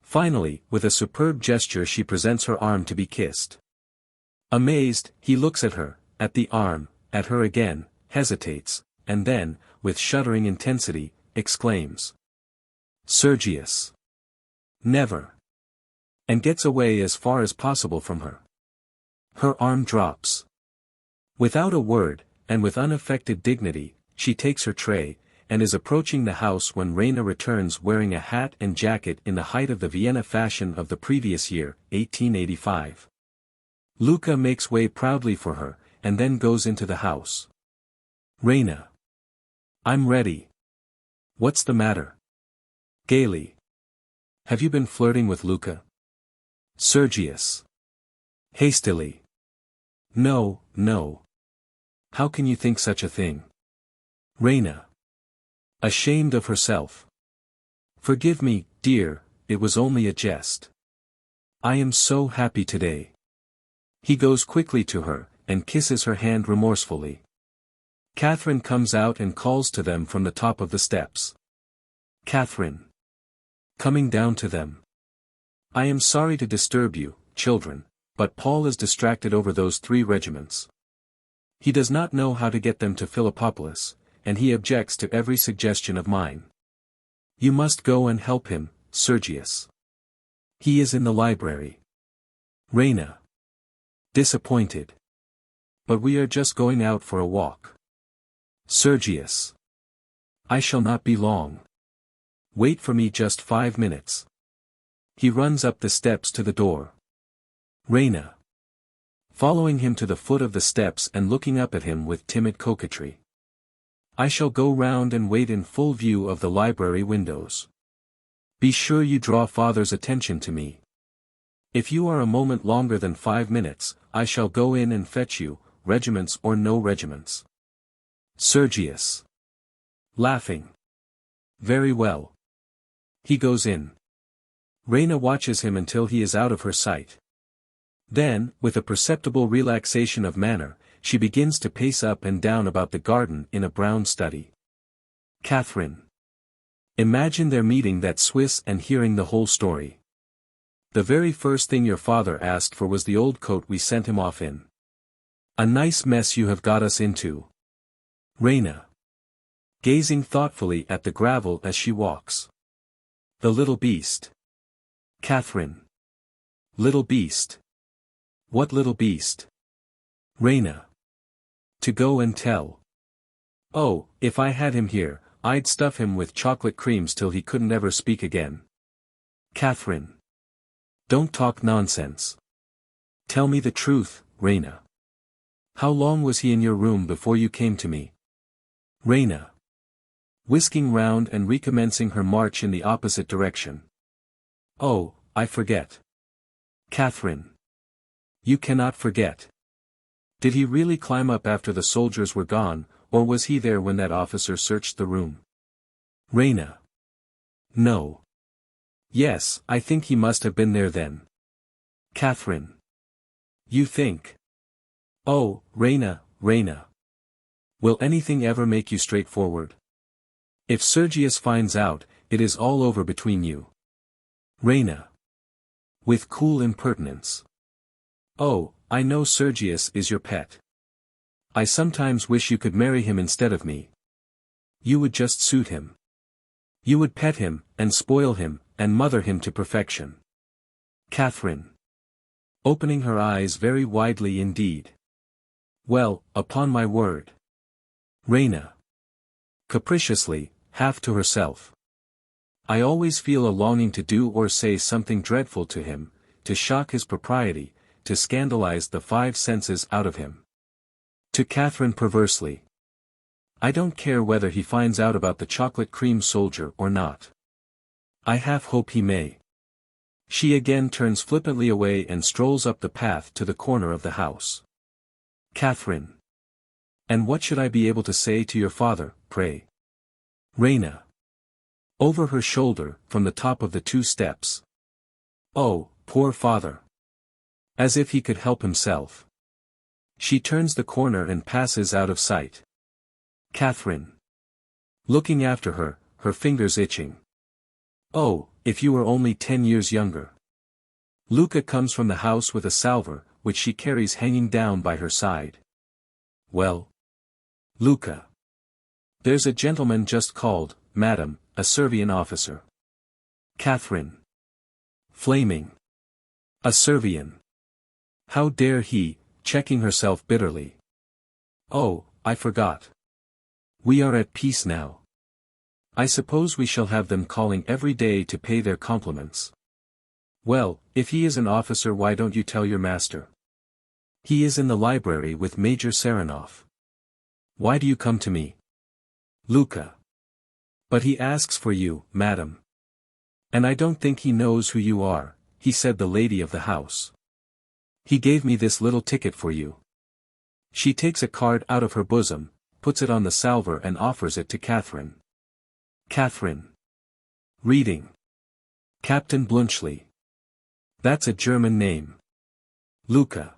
Finally, with a superb gesture she presents her arm to be kissed. Amazed, he looks at her, at the arm, at her again, hesitates, and then, with shuddering intensity, exclaims. Sergius. Never. And gets away as far as possible from her. Her arm drops. Without a word, and with unaffected dignity, she takes her tray, and is approaching the house when Raina returns wearing a hat and jacket in the height of the Vienna fashion of the previous year, 1885. Luca makes way proudly for her, and then goes into the house. Raina. I'm ready. What's the matter? Gaily. Have you been flirting with Luca? Sergius. Hastily. No, no. How can you think such a thing? Raina. Ashamed of herself. Forgive me, dear, it was only a jest. I am so happy today. He goes quickly to her, and kisses her hand remorsefully. Catherine comes out and calls to them from the top of the steps. Catherine. Coming down to them. I am sorry to disturb you, children, but Paul is distracted over those 3 regiments. He does not know how to get them to Philippopolis, and he objects to every suggestion of mine. You must go and help him, Sergius. He is in the library. Raina. Disappointed. But we are just going out for a walk. Sergius. I shall not be long. Wait for me just 5 minutes. He runs up the steps to the door. Raina. Following him to the foot of the steps and looking up at him with timid coquetry. I shall go round and wait in full view of the library windows. Be sure you draw father's attention to me. If you are a moment longer than 5 minutes, I shall go in and fetch you, regiments or no regiments. Sergius. Laughing. Very well. He goes in. Raina watches him until he is out of her sight. Then, with a perceptible relaxation of manner, she begins to pace up and down about the garden in a brown study. Catherine. Imagine their meeting that Swiss and hearing the whole story. The very first thing your father asked for was the old coat we sent him off in. A nice mess you have got us into. Raina. Gazing thoughtfully at the gravel as she walks. The little beast. Catherine. Little beast. What little beast? Raina. To go and tell. Oh, if I had him here, I'd stuff him with chocolate creams till he couldn't ever speak again. Catherine. Don't talk nonsense. Tell me the truth, Raina. How long was he in your room before you came to me? Raina. Whisking round and recommencing her march in the opposite direction. Oh, I forget. Catherine. You cannot forget. Did he really climb up after the soldiers were gone, or was he there when that officer searched the room? Raina. No. Yes, I think he must have been there then. Catherine. You think? Oh, Raina, Raina. Will anything ever make you straightforward? If Sergius finds out, it is all over between you. Raina. With cool impertinence. Oh, I know Sergius is your pet. I sometimes wish you could marry him instead of me. You would just suit him. You would pet him, and spoil him, and mother him to perfection. Catherine. Opening her eyes very widely indeed. Well, upon my word. Raina. Capriciously, half to herself. I always feel a longing to do or say something dreadful to him, to shock his propriety, to scandalize the 5 senses out of him. To Catherine perversely. I don't care whether he finds out about the chocolate cream soldier or not. I half hope he may. She again turns flippantly away and strolls up the path to the corner of the house. Catherine. And what should I be able to say to your father, pray? Raina. Over her shoulder, from the top of the 2 steps. Oh, poor father. As if he could help himself. She turns the corner and passes out of sight. Catherine. Looking after her, her fingers itching. Oh, if you were only 10 years younger. Luca comes from the house with a salver, which she carries hanging down by her side. Well? Luca. There's a gentleman just called, madam, a Servian officer. Catherine. Flaming. A Servian. How dare he, checking herself bitterly. Oh, I forgot. We are at peace now. I suppose we shall have them calling every day to pay their compliments. Well, if he is an officer, why don't you tell your master? He is in the library with Major Serenoff. Why do you come to me? Luca. But he asks for you, madam. And I don't think he knows who you are, he said, the lady of the house. He gave me this little ticket for you. She takes a card out of her bosom, puts it on the salver and offers it to Catherine. Catherine. Reading. Captain Bluntschli. That's a German name. Luca.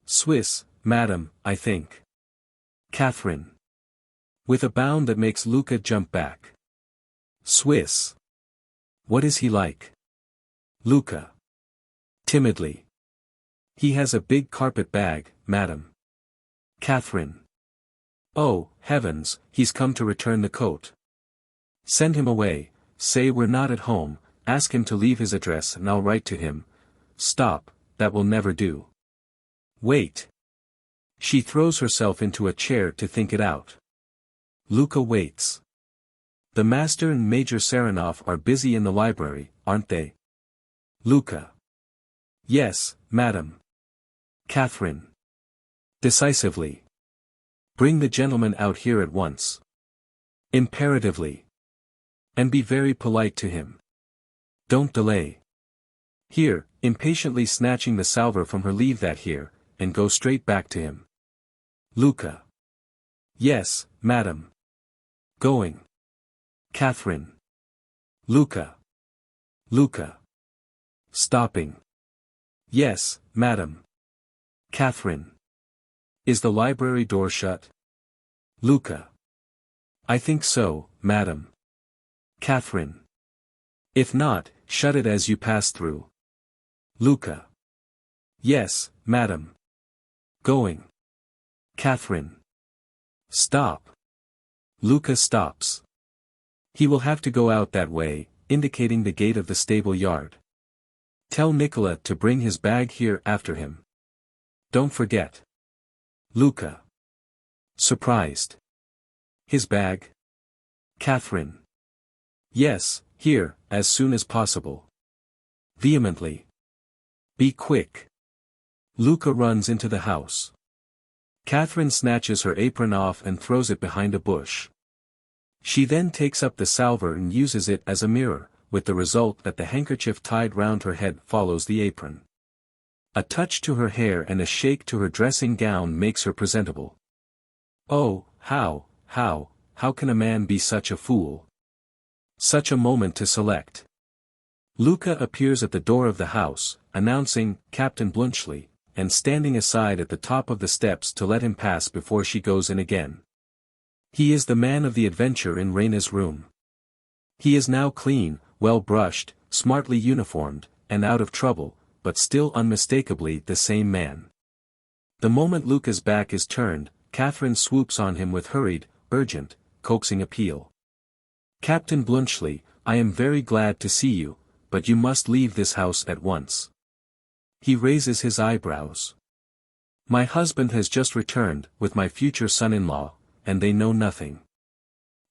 Swiss, madam, I think. Catherine. With a bound that makes Luca jump back. Swiss. What is he like? Luca. Timidly. He has a big carpet bag, madam. Catherine. Oh, heavens, he's come to return the coat. Send him away, say we're not at home, ask him to leave his address and I'll write to him. Stop, that will never do. Wait. She throws herself into a chair to think it out. Luca waits. The master and Major Saranov are busy in the library, aren't they? Luca. Yes, madam. Catherine. Decisively. Bring the gentleman out here at once. Imperatively. And be very polite to him. Don't delay. Here, impatiently snatching the salver from her, leave that here, and go straight back to him. Luca. Yes, madam. Going. Catherine. Luca. Luca. Stopping. Yes, madam. Catherine. Is the library door shut? Luca. I think so, madam. Catherine. If not, shut it as you pass through. Luca. Yes, madam. Going. Catherine. Stop. Luca stops. He will have to go out that way, indicating the gate of the stable yard. Tell Nicola to bring his bag here after him. Don't forget. Luca. Surprised. His bag? Catherine. Yes, here, as soon as possible. Vehemently. Be quick. Luca runs into the house. Catherine snatches her apron off and throws it behind a bush. She then takes up the salver and uses it as a mirror, with the result that the handkerchief tied round her head follows the apron. A touch to her hair and a shake to her dressing gown makes her presentable. Oh, how can a man be such a fool? Such a moment to select. Luca appears at the door of the house, announcing, Captain Bluntschli, and standing aside at the top of the steps to let him pass before she goes in again. He is the man of the adventure in Raina's room. He is now clean, well brushed, smartly uniformed, and out of trouble, but still unmistakably the same man. The moment Luca's back is turned, Catherine swoops on him with hurried, urgent, coaxing appeal. Captain Bluntschli, I am very glad to see you, but you must leave this house at once. He raises his eyebrows. My husband has just returned, with my future son-in-law, and they know nothing.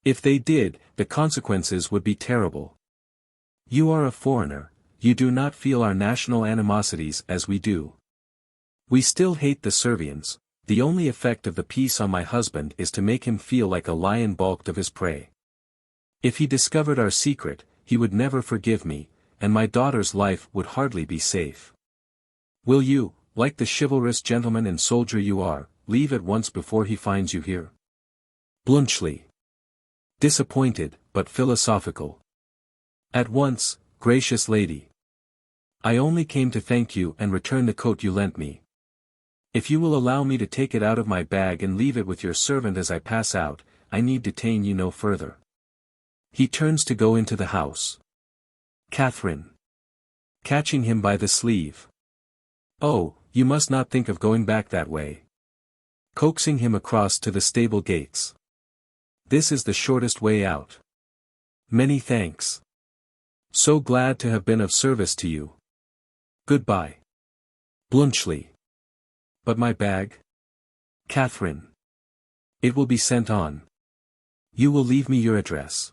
If they did, the consequences would be terrible. You are a foreigner, you do not feel our national animosities as we do. We still hate the Servians, the only effect of the peace on my husband is to make him feel like a lion balked of his prey. If he discovered our secret, he would never forgive me, and my daughter's life would hardly be safe. Will you, like the chivalrous gentleman and soldier you are, leave at once before he finds you here? Bluntschli. Disappointed, but philosophical. At once, gracious lady. I only came to thank you and return the coat you lent me. If you will allow me to take it out of my bag and leave it with your servant as I pass out, I need detain you no further. He turns to go into the house. Catherine. Catching him by the sleeve. Oh, you must not think of going back that way. Coaxing him across to the stable gates. This is the shortest way out. Many thanks. So glad to have been of service to you. Goodbye. Bluntschli. But my bag? Catherine. It will be sent on. You will leave me your address.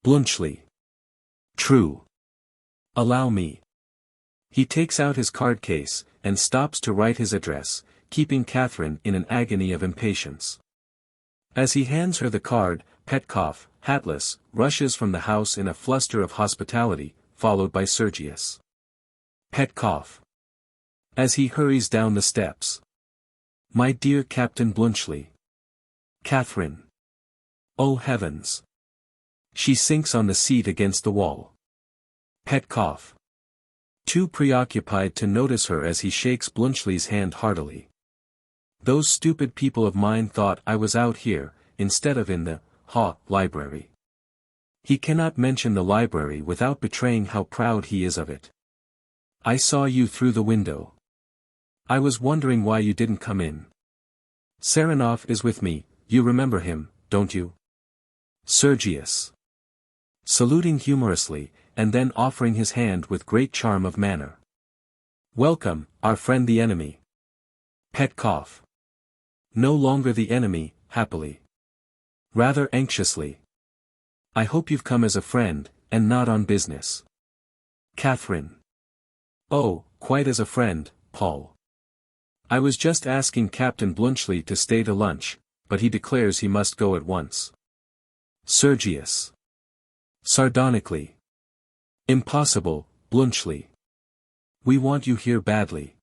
Bluntschli. True. Allow me. He takes out his card case, and stops to write his address, keeping Catherine in an agony of impatience. As he hands her the card, Petkoff, hatless, rushes from the house in a fluster of hospitality, followed by Sergius. Petkoff. As he hurries down the steps. My dear Captain Bluntschli. Catherine. Oh heavens. She sinks on the seat against the wall. Petkoff. too preoccupied to notice her as he shakes Bluntschli's hand heartily. Those stupid people of mine thought I was out here, instead of in the library. He cannot mention the library without betraying how proud he is of it. I saw you through the window. I was wondering why you didn't come in. Serenov is with me, you remember him, don't you? Sergius. Saluting humorously, and then offering his hand with great charm of manner. Welcome, our friend the enemy. Petkoff. No longer the enemy, happily. Rather anxiously. I hope you've come as a friend, and not on business. Catherine. Oh, quite as a friend, Paul. I was just asking Captain Bluntschli to stay to lunch, but he declares he must go at once. Sergius. Sardonically. Impossible, Bluntschli. We want you here badly.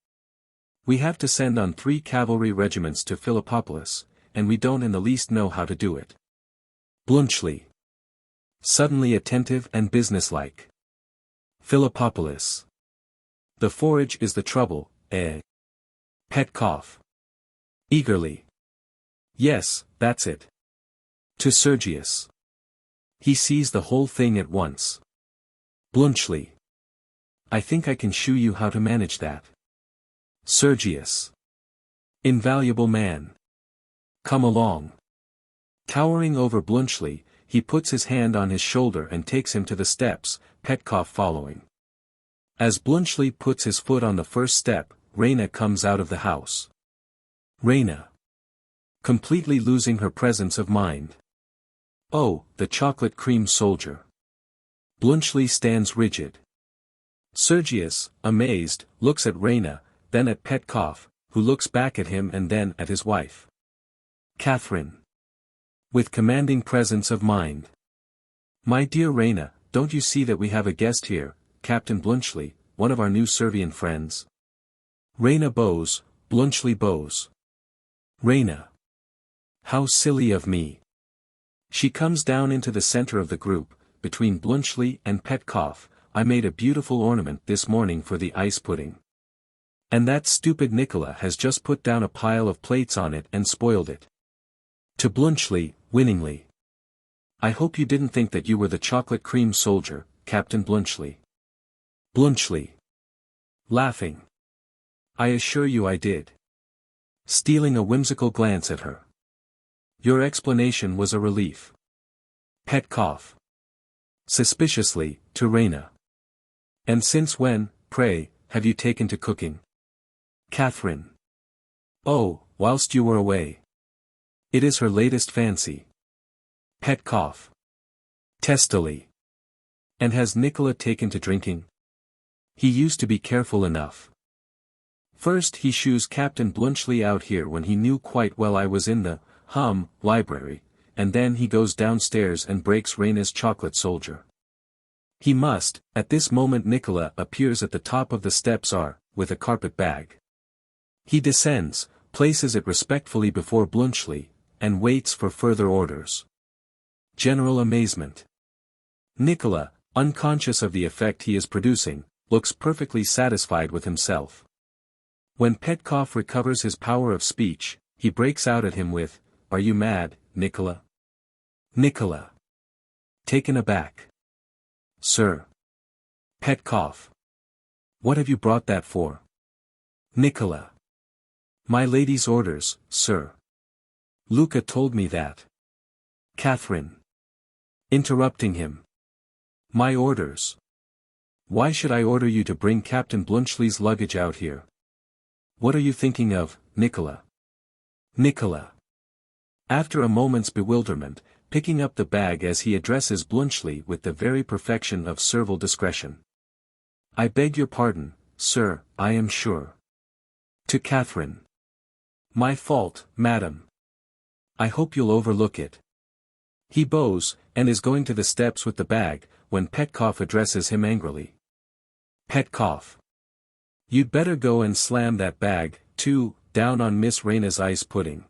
We have to send on 3 cavalry regiments to Philippopolis, and we don't in the least know how to do it. Bluntschli. Suddenly attentive and businesslike. Philippopolis. The forage is the trouble, eh? Petkoff. Eagerly. Yes, that's it. To Sergius. He sees the whole thing at once. Bluntschli. I think I can show you how to manage that. Sergius. Invaluable man. Come along. Towering over Bluntschli, he puts his hand on his shoulder and takes him to the steps, Petkoff following. As Bluntschli puts his foot on the first step, Raina comes out of the house. Raina. Completely losing her presence of mind. Oh, the chocolate cream soldier. Bluntschli stands rigid. Sergius, amazed, looks at Raina, then at Petkoff, who looks back at him and then at his wife. Catherine. With commanding presence of mind. My dear Raina, don't you see that we have a guest here, Captain Bluntschli, one of our new Servian friends? Raina bows, Bluntschli bows. Raina. How silly of me. She comes down into the center of the group, between Bluntschli and Petkoff. I made a beautiful ornament this morning for the ice pudding. And that stupid Nicola has just put down a pile of plates on it and spoiled it. To Bluntschli, winningly. I hope you didn't think that you were the chocolate cream soldier, Captain Bluntschli. Bluntschli. Laughing. I assure you I did. Stealing a whimsical glance at her. Your explanation was a relief. Petkoff. Suspiciously, to Raina. And since when, pray, have you taken to cooking? Catherine. Oh, whilst you were away. It is her latest fancy. Petkoff. Testily. And has Nicola taken to drinking? He used to be careful enough. First he shoos Captain Bluntschli out here when he knew quite well I was in the, library, and then he goes downstairs and breaks Raina's chocolate soldier. He must, at this moment Nicola appears at the top of the steps with a carpet bag. He descends, places it respectfully before Bluntschli, and waits for further orders. General amazement. Nicola, unconscious of the effect he is producing, looks perfectly satisfied with himself. When Petkoff recovers his power of speech, he breaks out at him with, "Are you mad, Nicola?" Nicola. Taken aback. Sir. Petkoff. What have you brought that for? Nicola. My lady's orders, sir. Luca told me that. Catherine. Interrupting him. My orders. Why should I order you to bring Captain Bluntschli's luggage out here? What are you thinking of, Nicola? Nicola. After a moment's bewilderment, picking up the bag as he addresses Bluntschli with the very perfection of servile discretion. I beg your pardon, sir, I am sure. To Catherine. My fault, madam. I hope you'll overlook it. He bows, and is going to the steps with the bag, when Petkoff addresses him angrily. Petkoff. You'd better go and slam that bag, too, down on Miss Raina's ice pudding.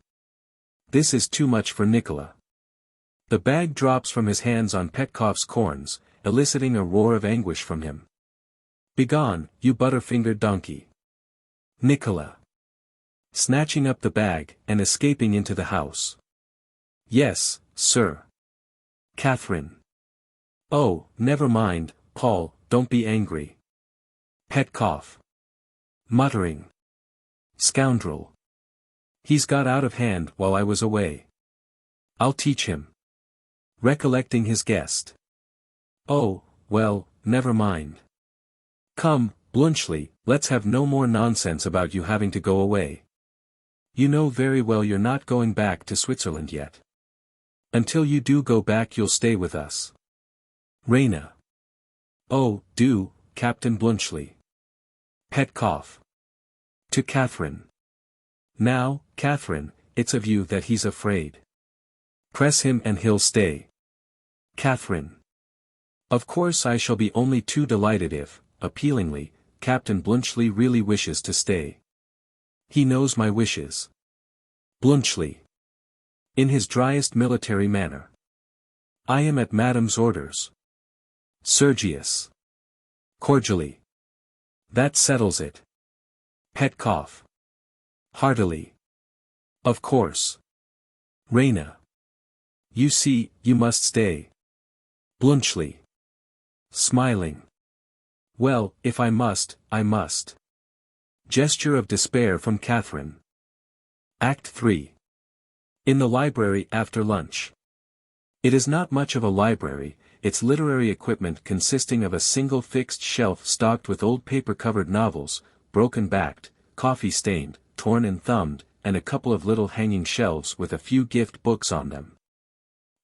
This is too much for Nicola. The bag drops from his hands on Petkoff's corns, eliciting a roar of anguish from him. Begone, you butter-fingered donkey. Nicola. Snatching up the bag, and escaping into the house. Yes, sir. Catherine. Oh, never mind, Paul, don't be angry. Petkoff. Muttering. Scoundrel. He's got out of hand while I was away. I'll teach him. Recollecting his guest. Oh, well, never mind. Come, Bluntschli, let's have no more nonsense about you having to go away. You know very well you're not going back to Switzerland yet. Until you do go back you'll stay with us. Raina. Oh, do, Captain Bluntschli. Petkoff. To Catherine. Now, Catherine, it's of you that he's afraid. Press him and he'll stay. Catherine. Of course I shall be only too delighted if, appealingly, Captain Bluntschli really wishes to stay. He knows my wishes. Bluntschli. In his driest military manner. I am at Madame's orders. Sergius. Cordially. That settles it. Petkoff. Heartily. Of course. Raina. You see, you must stay. Bluntschli. Smiling. Well, if I must, I must. Gesture of despair from Catherine. Act 3. In the library after lunch. It is not much of a library, its literary equipment consisting of a single fixed shelf stocked with old paper-covered novels, broken-backed, coffee-stained, torn and thumbed, and a couple of little hanging shelves with a few gift books on them.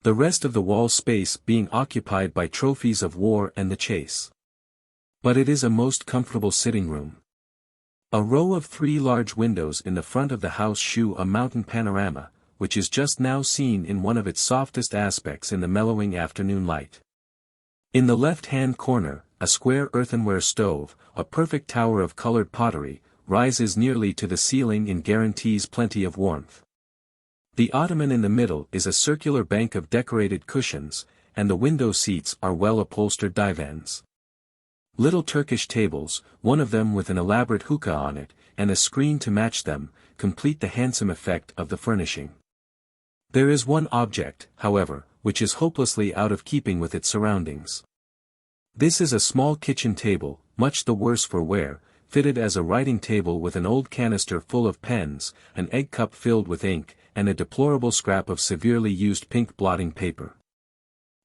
The rest of the wall space being occupied by trophies of war and the chase. But it is a most comfortable sitting room. A row of 3 large windows in the front of the house shew a mountain panorama, which is just now seen in one of its softest aspects in the mellowing afternoon light. In the left-hand corner, a square earthenware stove, a perfect tower of colored pottery, rises nearly to the ceiling and guarantees plenty of warmth. The ottoman in the middle is a circular bank of decorated cushions, and the window seats are well-upholstered divans. Little Turkish tables, one of them with an elaborate hookah on it, and a screen to match them, complete the handsome effect of the furnishing. There is one object, however, which is hopelessly out of keeping with its surroundings. This is a small kitchen table, much the worse for wear, fitted as a writing table with an old canister full of pens, an egg cup filled with ink, and a deplorable scrap of severely used pink blotting paper.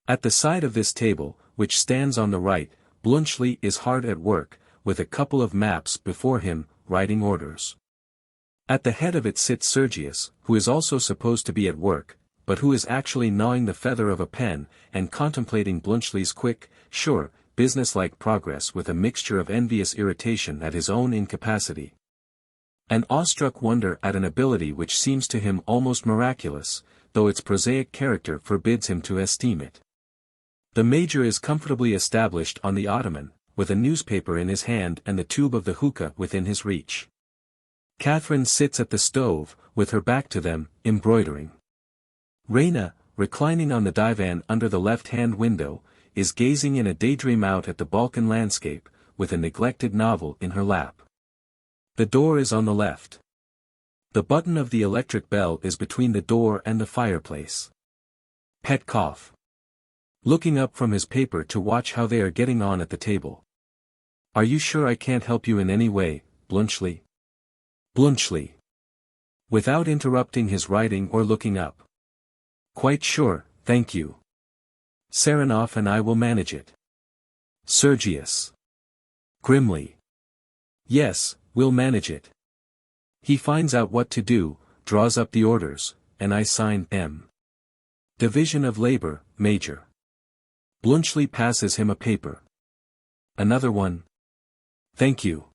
At the side of this table, which stands on the right, Bluntschli is hard at work, with a couple of maps before him, writing orders. At the head of it sits Sergius, who is also supposed to be at work, but who is actually gnawing the feather of a pen, and contemplating Bluntschli's quick, sure, business-like progress with a mixture of envious irritation at his own incapacity. An awestruck wonder at an ability which seems to him almost miraculous, though its prosaic character forbids him to esteem it. The Major is comfortably established on the ottoman, with a newspaper in his hand and the tube of the hookah within his reach. Catherine sits at the stove, with her back to them, embroidering. Raina, reclining on the divan under the left-hand window, is gazing in a daydream out at the Balkan landscape, with a neglected novel in her lap. The door is on the left. The button of the electric bell is between the door and the fireplace. Petkoff. Looking up from his paper to watch how they are getting on at the table. Are you sure I can't help you in any way, Bluntschli? Bluntschli. Without interrupting his writing or looking up. Quite sure, thank you. Saranoff and I will manage it. Sergius. Grimly. Yes, we'll manage it. He finds out what to do, draws up the orders, and I sign M. Division of Labor, Major. Bluntschli passes him a paper. Another one. Thank you.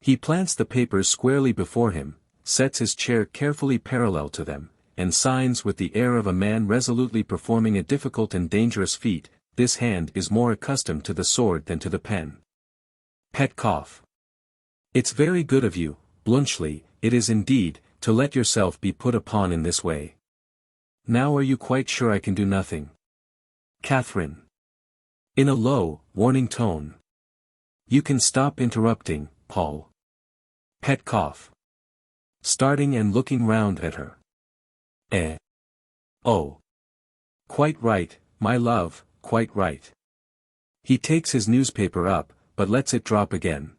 He plants the papers squarely before him, sets his chair carefully parallel to them, and signs with the air of a man resolutely performing a difficult and dangerous feat. This hand is more accustomed to the sword than to the pen. Petkoff. It's very good of you, Bluntschli, it is indeed, to let yourself be put upon in this way. Now are you quite sure I can do nothing? Catherine. In a low, warning tone. You can stop interrupting, Paul. Petkoff. Starting and looking round at her. Oh. Quite right, my love, quite right. He takes his newspaper up, but lets it drop again.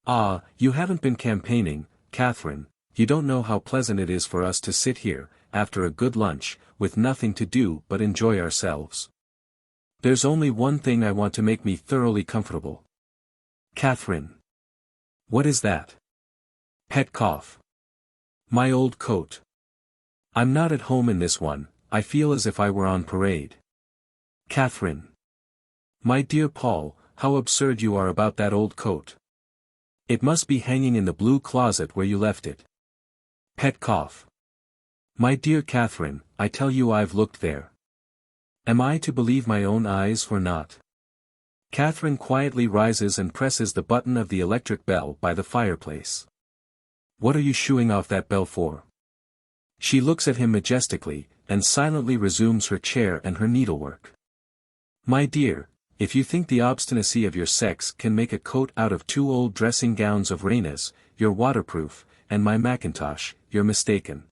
Ah, you haven't been campaigning, Catherine, you don't know how pleasant it is for us to sit here, after a good lunch, with nothing to do but enjoy ourselves. There's only one thing I want to make me thoroughly comfortable. Catherine. What is that? Petkoff. My old coat. I'm not at home in this one, I feel as if I were on parade. Catherine. My dear Paul, how absurd you are about that old coat. It must be hanging in the blue closet where you left it. Petkoff. My dear Catherine, I tell you I've looked there. Am I to believe my own eyes or not? Catherine quietly rises and presses the button of the electric bell by the fireplace. What are you shooing off that bell for? She looks at him majestically, and silently resumes her chair and her needlework. My dear, if you think the obstinacy of your sex can make a coat out of 2 old dressing gowns of Raina's, you're waterproof, and my mackintosh, you're mistaken.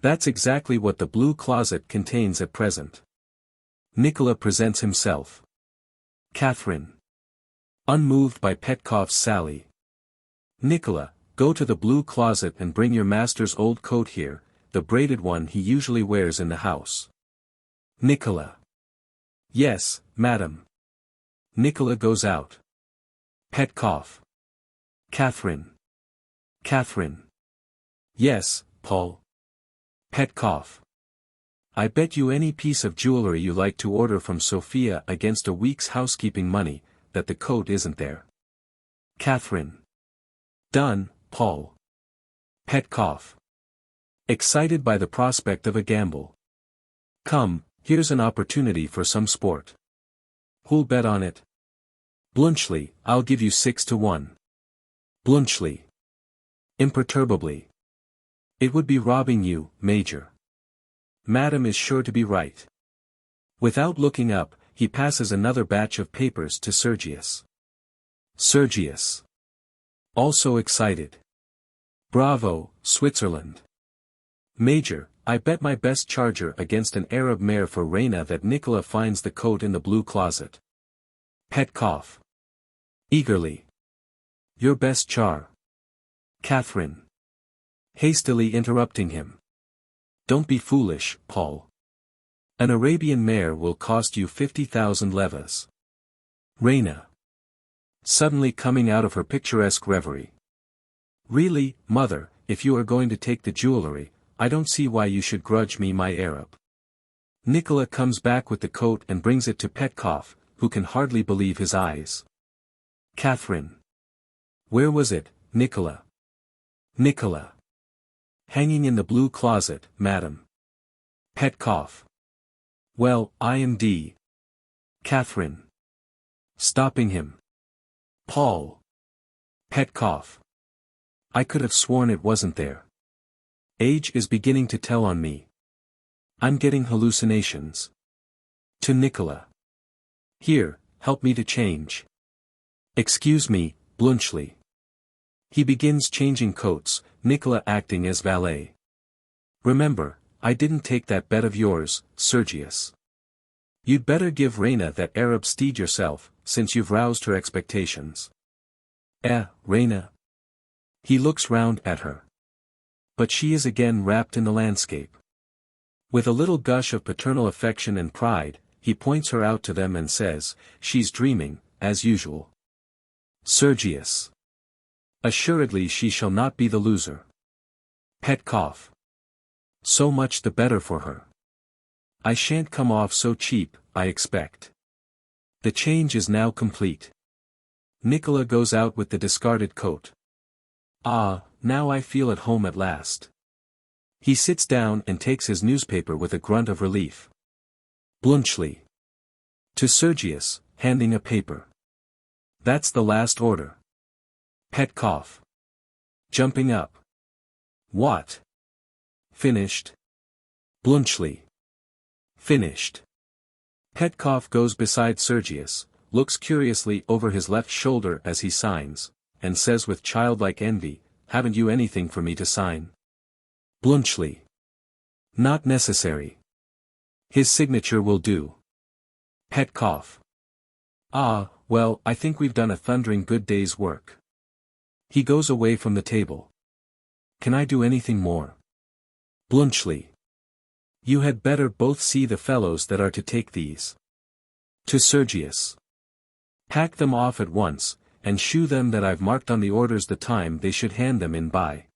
That's exactly what the blue closet contains at present. Nicola presents himself. Catherine. Unmoved by Petkoff's sally. Nicola, go to the blue closet and bring your master's old coat here, the braided one he usually wears in the house. Nicola. Yes, madam. Nicola goes out. Petkoff. Catherine. Catherine. Yes, Paul. Petkoff. I bet you any piece of jewelry you like to order from Sophia against a week's housekeeping money, that the coat isn't there. Catherine. Done, Paul. Petkoff. Excited by the prospect of a gamble. Come, here's an opportunity for some sport. Who'll bet on it? Bluntschli, I'll give you 6-1. Bluntschli. Imperturbably. It would be robbing you, Major. Madam is sure to be right. Without looking up, he passes another batch of papers to Sergius. Sergius. Also excited. Bravo, Switzerland. Major, I bet my best charger against an Arab mare for Raina that Nicola finds the coat in the blue closet. Petkoff. Eagerly. Your best char. Catherine. Hastily interrupting him. Don't be foolish, Paul. An Arabian mare will cost you 50,000 levas. Raina. Suddenly coming out of her picturesque reverie. Really, mother, if you are going to take the jewelry, I don't see why you should grudge me my Arab. Nicola comes back with the coat and brings it to Petkoff, who can hardly believe his eyes. Catherine. Where was it, Nicola? Nicola. Hanging in the blue closet, madam. Petkoff. Well, I.M.D. Catherine. Stopping him. Paul. Petkoff. I could have sworn it wasn't there. Age is beginning to tell on me. I'm getting hallucinations. To Nicola. Here, help me to change. Excuse me, Bluntschli. He begins changing coats, Nicola acting as valet. Remember, I didn't take that bet of yours, Sergius. You'd better give Raina that Arab steed yourself, since you've roused her expectations. Raina. He looks round at her. But she is again wrapped in the landscape. With a little gush of paternal affection and pride, he points her out to them and says, she's dreaming, as usual. Sergius. Assuredly she shall not be the loser. Petkoff. So much the better for her. I shan't come off so cheap, I expect. The change is now complete. Nicola goes out with the discarded coat. Ah, now I feel at home at last. He sits down and takes his newspaper with a grunt of relief. Bluntschli. To Sergius, handing a paper. That's the last order. Petkoff. Jumping up. What? Finished? Bluntschli. Finished. Petkoff goes beside Sergius, looks curiously over his left shoulder as he signs, and says with childlike envy, "Haven't you anything for me to sign?" Bluntschli. "Not necessary. His signature will do." Petkoff. "Ah, well, I think we've done a thundering good day's work." He goes away from the table. "Can I do anything more?" Bluntschli. "You had better both see the fellows that are to take these. To Sergius. Pack them off at once, and shew them that I've marked on the orders the time they should hand them in by.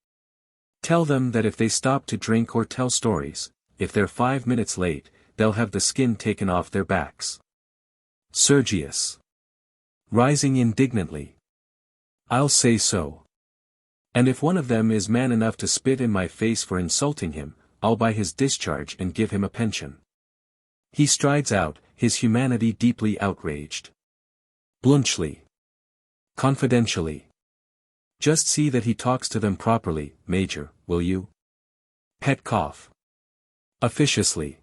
Tell them that if they stop to drink or tell stories, if they're 5 minutes late, they'll have the skin taken off their backs." Sergius. Rising indignantly. "I'll say so. And if one of them is man enough to spit in my face for insulting him, I'll buy his discharge and give him a pension." He strides out, his humanity deeply outraged. Bluntschli. Confidentially. "Just see that he talks to them properly, Major, will you?" Petkoff. Officiously.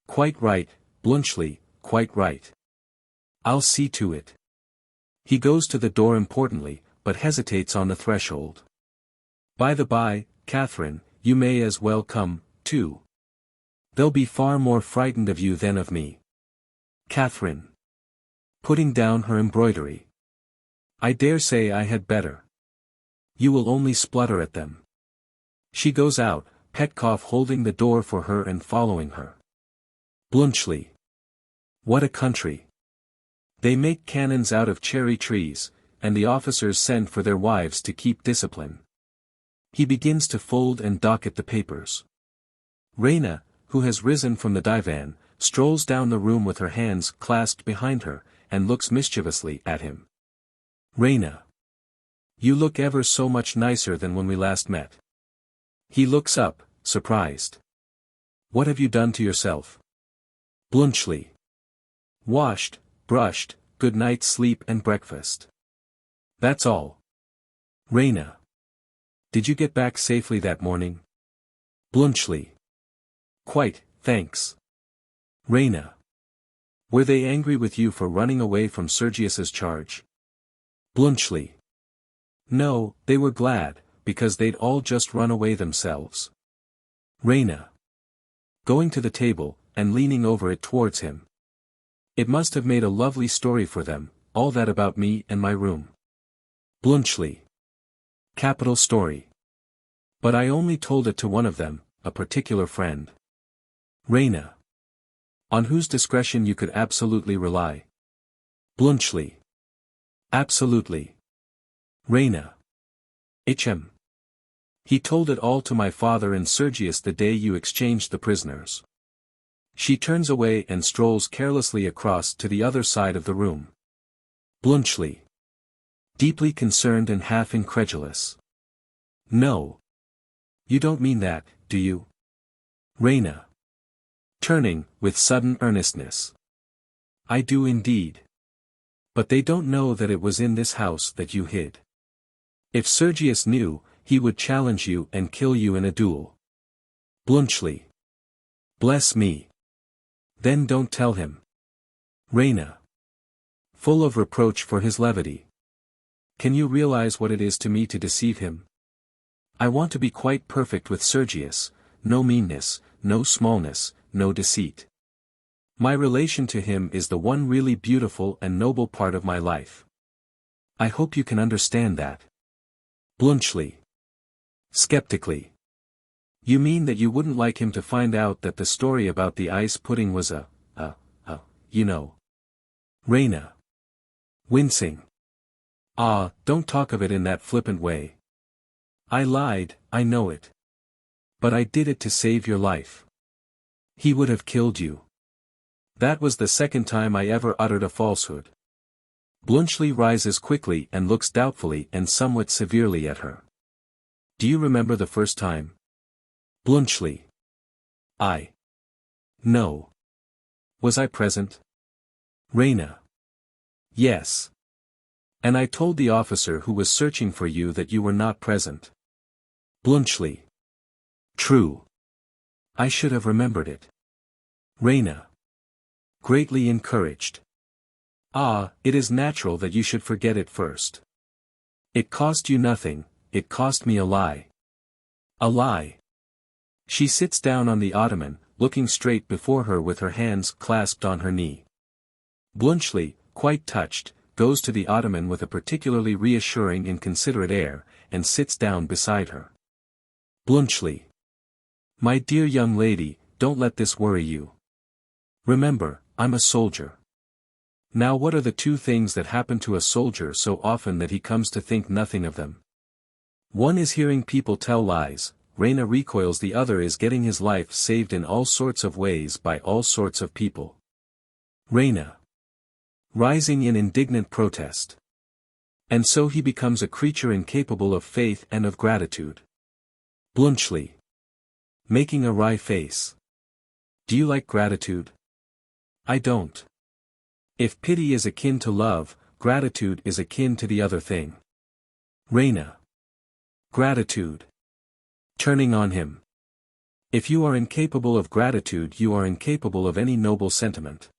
"Quite right, Bluntschli, quite right. I'll see to it." He goes to the door importantly, but hesitates on the threshold. "By the by, Catherine, you may as well come, too. They'll be far more frightened of you than of me." Catherine. Putting down her embroidery. "I dare say I had better. You will only splutter at them." She goes out, Petkoff holding the door for her and following her. Bluntschli. What a country. They make cannons out of cherry trees, and the officers send for their wives to keep discipline. He begins to fold and docket the papers. Raina, who has risen from the divan, strolls down the room with her hands clasped behind her, and looks mischievously at him. Raina. "You look ever so much nicer than when we last met." He looks up, surprised. "What have you done to yourself?" Bluntschli. "Washed, brushed, good night's sleep and breakfast. That's all." Raina. "Did you get back safely that morning?" Bluntschli. "Quite, thanks." Raina. "Were they angry with you for running away from Sergius's charge?" Bluntschli. "No, they were glad, because they'd all just run away themselves." Raina. Going to the table, and leaning over it towards him. "It must have made a lovely story for them, all that about me and my room." Bluntschli. "Capital story. But I only told it to one of them, a particular friend." Raina. "On whose discretion you could absolutely rely." Bluntschli. "Absolutely." Raina. "Hm. He told it all to my father and Sergius the day you exchanged the prisoners." She turns away and strolls carelessly across to the other side of the room. Bluntschli. Deeply concerned and half incredulous. "No. You don't mean that, do you?" Raina. Turning, with sudden earnestness. "I do indeed. But they don't know that it was in this house that you hid. If Sergius knew, he would challenge you and kill you in a duel." Bluntschli. "Bless me. Then don't tell him." Raina. Full of reproach for his levity. "Can you realize what it is to me to deceive him? I want to be quite perfect with Sergius, no meanness, no smallness, no deceit. My relation to him is the one really beautiful and noble part of my life. I hope you can understand that." Bluntschli. Skeptically. "You mean that you wouldn't like him to find out that the story about the ice pudding was you know." Raina. Wincing. "Ah, don't talk of it in that flippant way. I lied, I know it. But I did it to save your life. He would have killed you. That was the second time I ever uttered a falsehood." Bluntschli rises quickly and looks doubtfully and somewhat severely at her. "Do you remember the first time?" Bluntschli. No. Was I present?" Raina. "Yes. And I told the officer who was searching for you that you were not present." Bluntschli. "True. I should have remembered it." Raina. Greatly encouraged. Ah, it is natural that you should forget it first. It cost you nothing, it cost me a lie. A lie. She sits down on the ottoman, looking straight before her with her hands clasped on her knee. Bluntschli, quite touched, goes to the ottoman with a particularly reassuring and considerate air, and sits down beside her. Bluntschli. My dear young lady, don't let this worry you. Remember, I'm a soldier. Now what are the two things that happen to a soldier so often that he comes to think nothing of them? One is hearing people tell lies, Raina recoils. The other is getting his life saved in all sorts of ways by all sorts of people. Raina. Rising in indignant protest. And so he becomes a creature incapable of faith and of gratitude. Bluntschli. Making a wry face. Do you like gratitude? I don't. If pity is akin to love, gratitude is akin to the other thing. Raina. Gratitude. Turning on him. If you are incapable of gratitude, you are incapable of any noble sentiment.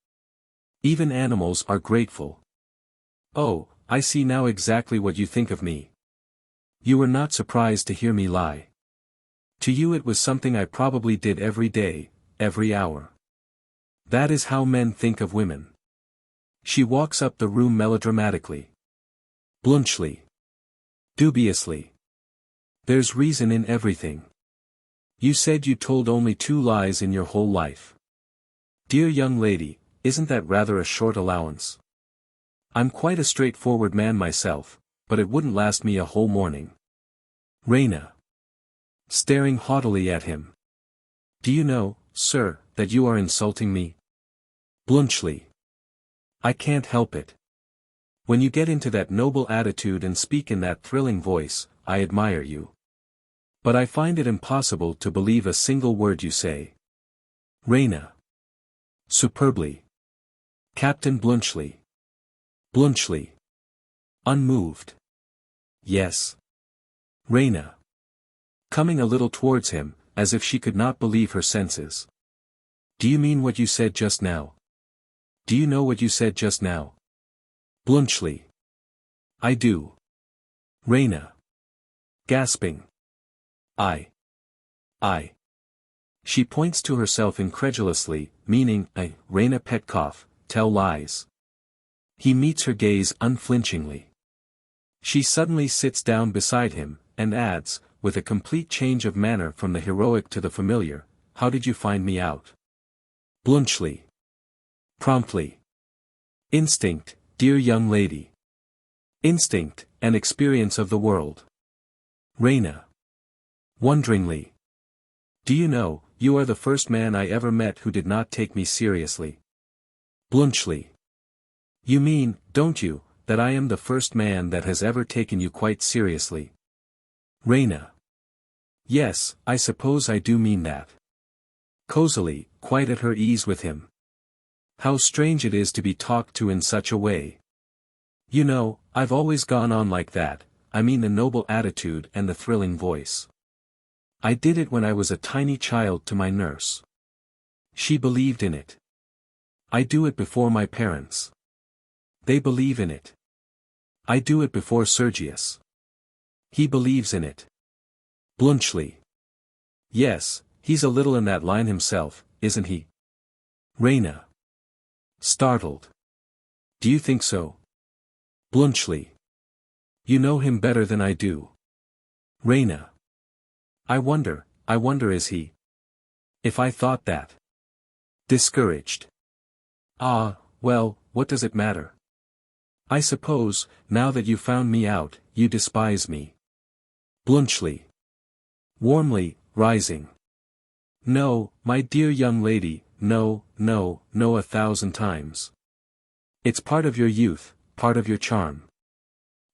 Even animals are grateful. Oh, I see now exactly what you think of me. You were not surprised to hear me lie. To you it was something I probably did every day, every hour. That is how men think of women. She walks up the room melodramatically. Bluntschli. Dubiously. There's reason in everything. You said you told only 2 lies in your whole life. Dear young lady, isn't that rather a short allowance? I'm quite a straightforward man myself, but it wouldn't last me a whole morning. Raina. Staring haughtily at him. Do you know, sir, that you are insulting me? Bluntschli. I can't help it. When you get into that noble attitude and speak in that thrilling voice, I admire you. But I find it impossible to believe a single word you say. Raina. Superbly. Captain Bluntschli. Bluntschli. Unmoved. Yes. Raina. Coming a little towards him, as if she could not believe her senses. Do you mean what you said just now? Do you know what you said just now? Bluntschli. I do. Raina. Gasping. I. She points to herself incredulously, meaning, Raina Petkoff, tell lies. He meets her gaze unflinchingly. She suddenly sits down beside him, and adds, with a complete change of manner from the heroic to the familiar, how did you find me out? Bluntschli. Promptly. Instinct, dear young lady. Instinct, and experience of the world. Raina. Wonderingly. Do you know, you are the first man I ever met who did not take me seriously. Bluntschli. You mean, don't you, that I am the first man that has ever taken you quite seriously? Raina. Yes, I suppose I do mean that. Cosily, quite at her ease with him. How strange it is to be talked to in such a way. You know, I've always gone on like that, I mean the noble attitude and the thrilling voice. I did it when I was a tiny child to my nurse. She believed in it. I do it before my parents. They believe in it. I do it before Sergius. He believes in it. Bluntschli. Yes, he's a little in that line himself, isn't he? Raina. Startled. Do you think so? Bluntschli. You know him better than I do. Raina. I wonder is he? If I thought that. Discouraged. Ah, well, what does it matter? I suppose, now that you found me out, you despise me. Bluntschli. Warmly, rising. No, my dear young lady, no, 1,000 times. It's part of your youth, part of your charm.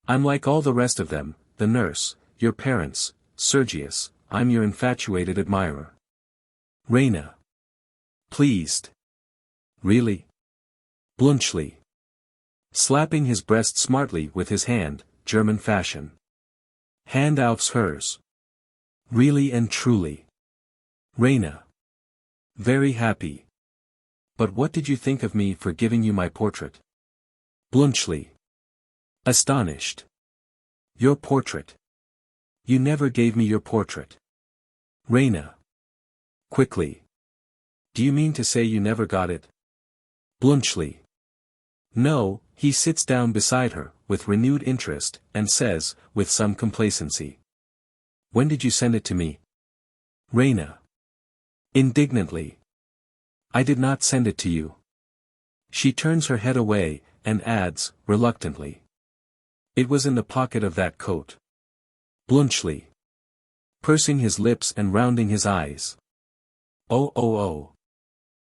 I'm like all the rest of them, the nurse, your parents, Sergius, I'm your infatuated admirer. Raina. Pleased. Really? Bluntschli. Slapping his breast smartly with his hand, German fashion. Hand aufs hers. Really and truly. Raina. Very happy. But what did you think of me for giving you my portrait? Bluntschli. Astonished. Your portrait. You never gave me your portrait. Raina. Quickly. Do you mean to say you never got it? Bluntschli. No. He sits down beside her, with renewed interest, and says, with some complacency. When did you send it to me? Raina. Indignantly. I did not send it to you. She turns her head away, and adds, reluctantly. It was in the pocket of that coat. Bluntschli. Pursing his lips and rounding his eyes. Oh.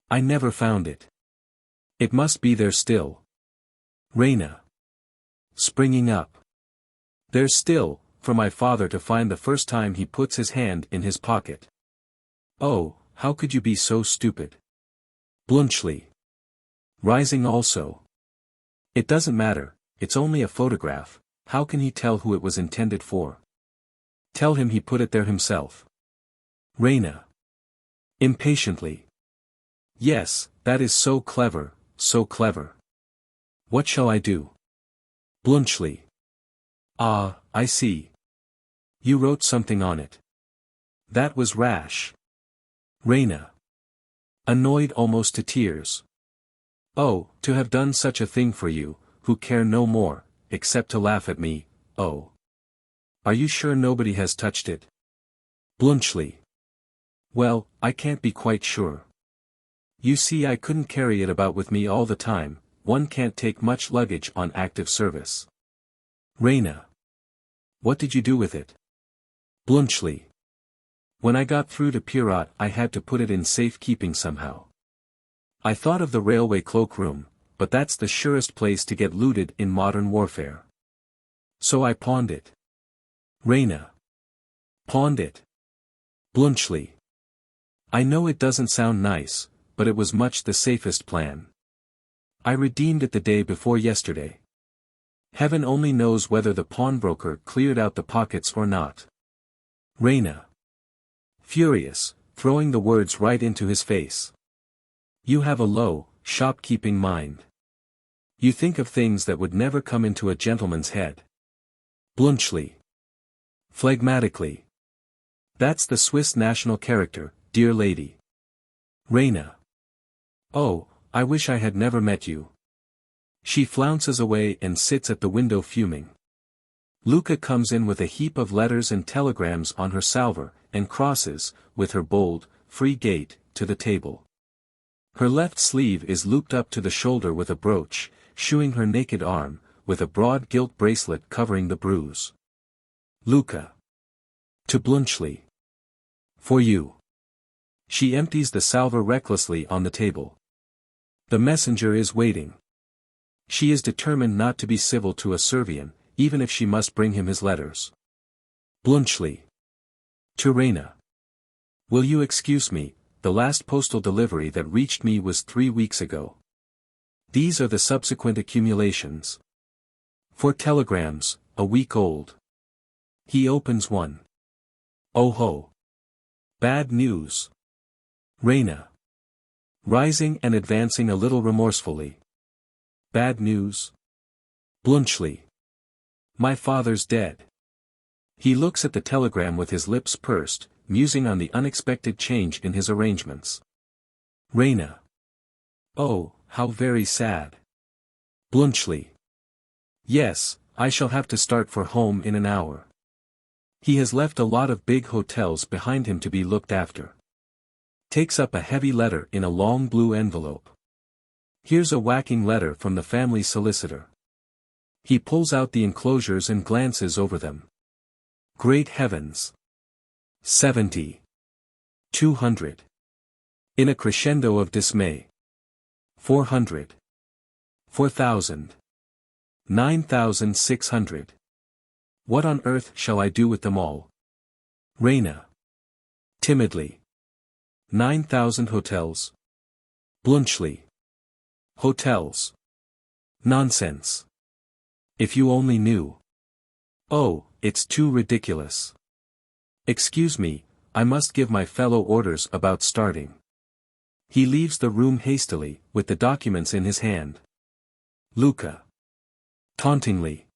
I never found it. It must be there still. Raina. Springing up. There's still, for my father to find the first time he puts his hand in his pocket. Oh, how could you be so stupid? Bluntschli. Rising also. It doesn't matter, it's only a photograph, how can he tell who it was intended for? Tell him he put it there himself. Raina. Impatiently. Yes, that is so clever, so clever. What shall I do? Bluntschli. Ah, I see. You wrote something on it. That was rash. Raina. Annoyed almost to tears. Oh, to have done such a thing for you, who care no more, except to laugh at me, oh. Are you sure nobody has touched it? Bluntschli. Well, I can't be quite sure. You see, I couldn't carry it about with me all the time, one can't take much luggage on active service. Raina. What did you do with it? Bluntschli. When I got through to Pirat I had to put it in safekeeping somehow. I thought of the railway cloakroom, but that's the surest place to get looted in modern warfare. So I pawned it. Raina. Pawned it. Bluntschli. I know it doesn't sound nice, but it was much the safest plan. I redeemed it the day before yesterday. Heaven only knows whether the pawnbroker cleared out the pockets or not. Raina. Furious, throwing the words right into his face. You have a low, shopkeeping mind. You think of things that would never come into a gentleman's head. Bluntschli. Phlegmatically. That's the Swiss national character, dear lady. Raina. Oh, I wish I had never met you. She flounces away and sits at the window fuming. Luca comes in with a heap of letters and telegrams on her salver, and crosses, with her bold, free gait, to the table. Her left sleeve is looped up to the shoulder with a brooch, shewing her naked arm, with a broad gilt bracelet covering the bruise. Luca. To Bluntschli. For you. She empties the salver recklessly on the table. The messenger is waiting. She is determined not to be civil to a Servian, even if she must bring him his letters. Bluntschli. To Raina. Will you excuse me, the last postal delivery that reached me was 3 weeks ago. These are the subsequent accumulations. 4 telegrams, a week old. He opens one. Oh ho. Bad news. Raina. Rising and advancing a little remorsefully. Bad news? Bluntschli. My father's dead. He looks at the telegram with his lips pursed, musing on the unexpected change in his arrangements. Raina. Oh, how very sad. Bluntschli. Yes, I shall have to start for home in an hour. He has left a lot of big hotels behind him to be looked after. Takes up a heavy letter in a long blue envelope. Here's a whacking letter from the family solicitor. He pulls out the enclosures and glances over them. Great heavens! 70. 200. In a crescendo of dismay. 400. 4,000. 9,600. What on earth shall I do with them all? Raina. Timidly. 9,000 hotels. Bluntschli. Hotels. Nonsense. If you only knew. Oh, it's too ridiculous. Excuse me, I must give my fellow orders about starting. He leaves the room hastily, with the documents in his hand. Luca. Tauntingly.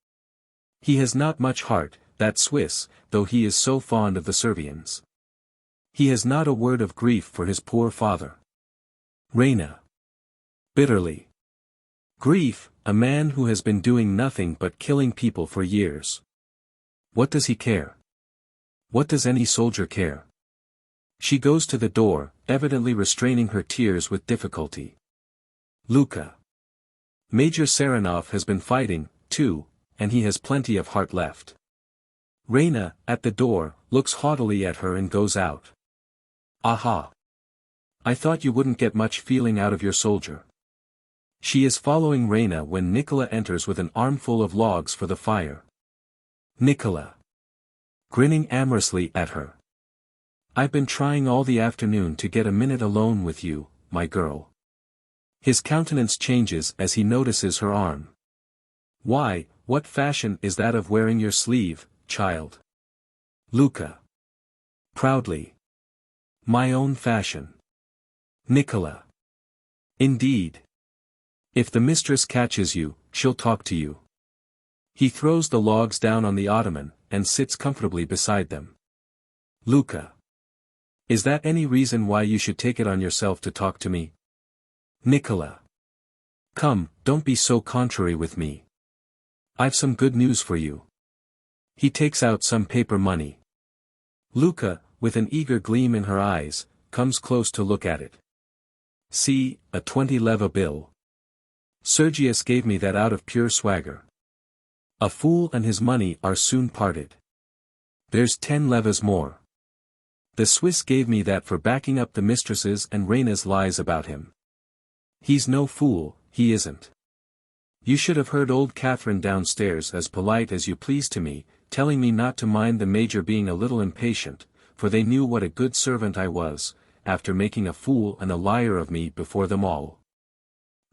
He has not much heart, that Swiss, though he is so fond of the Servians. He has not a word of grief for his poor father. Raina. Bitterly. Grief, a man who has been doing nothing but killing people for years. What does he care? What does any soldier care? She goes to the door, evidently restraining her tears with difficulty. Luka. Major Saranov has been fighting, too, and he has plenty of heart left. Raina, at the door, looks haughtily at her and goes out. Aha! I thought you wouldn't get much feeling out of your soldier. She is following Raina when Nicola enters with an armful of logs for the fire. Nicola. Grinning amorously at her. I've been trying all the afternoon to get a minute alone with you, my girl. His countenance changes as he notices her arm. Why, what fashion is that of wearing your sleeve, child? Luka. Proudly. My own fashion. Nicola. Indeed. If the mistress catches you, she'll talk to you. He throws the logs down on the ottoman, and sits comfortably beside them. Luka. Is that any reason why you should take it on yourself to talk to me? Nicola. Come, don't be so contrary with me. I've some good news for you. He takes out some paper money. Luka, with an eager gleam in her eyes, comes close to look at it. See, a 20-leva bill. Sergius gave me that out of pure swagger. A fool and his money are soon parted. There's 10 levas more. The Swiss gave me that for backing up the mistresses and Raina's lies about him. He's no fool, he isn't. You should have heard old Catherine downstairs as polite as you please to me, telling me not to mind the major being a little impatient, for they knew what a good servant I was, after making a fool and a liar of me before them all.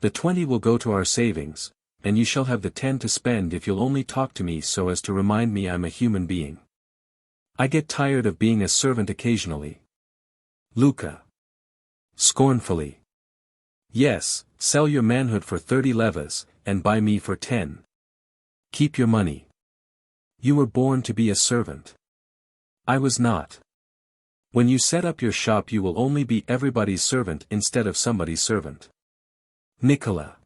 The 20 will go to our savings, and you shall have the 10 to spend if you'll only talk to me so as to remind me I'm a human being. I get tired of being a servant occasionally. Luka. Scornfully. Yes, sell your manhood for 30 levas, and buy me for 10. Keep your money. You were born to be a servant. I was not. When you set up your shop you will only be everybody's servant instead of somebody's servant. Nicola.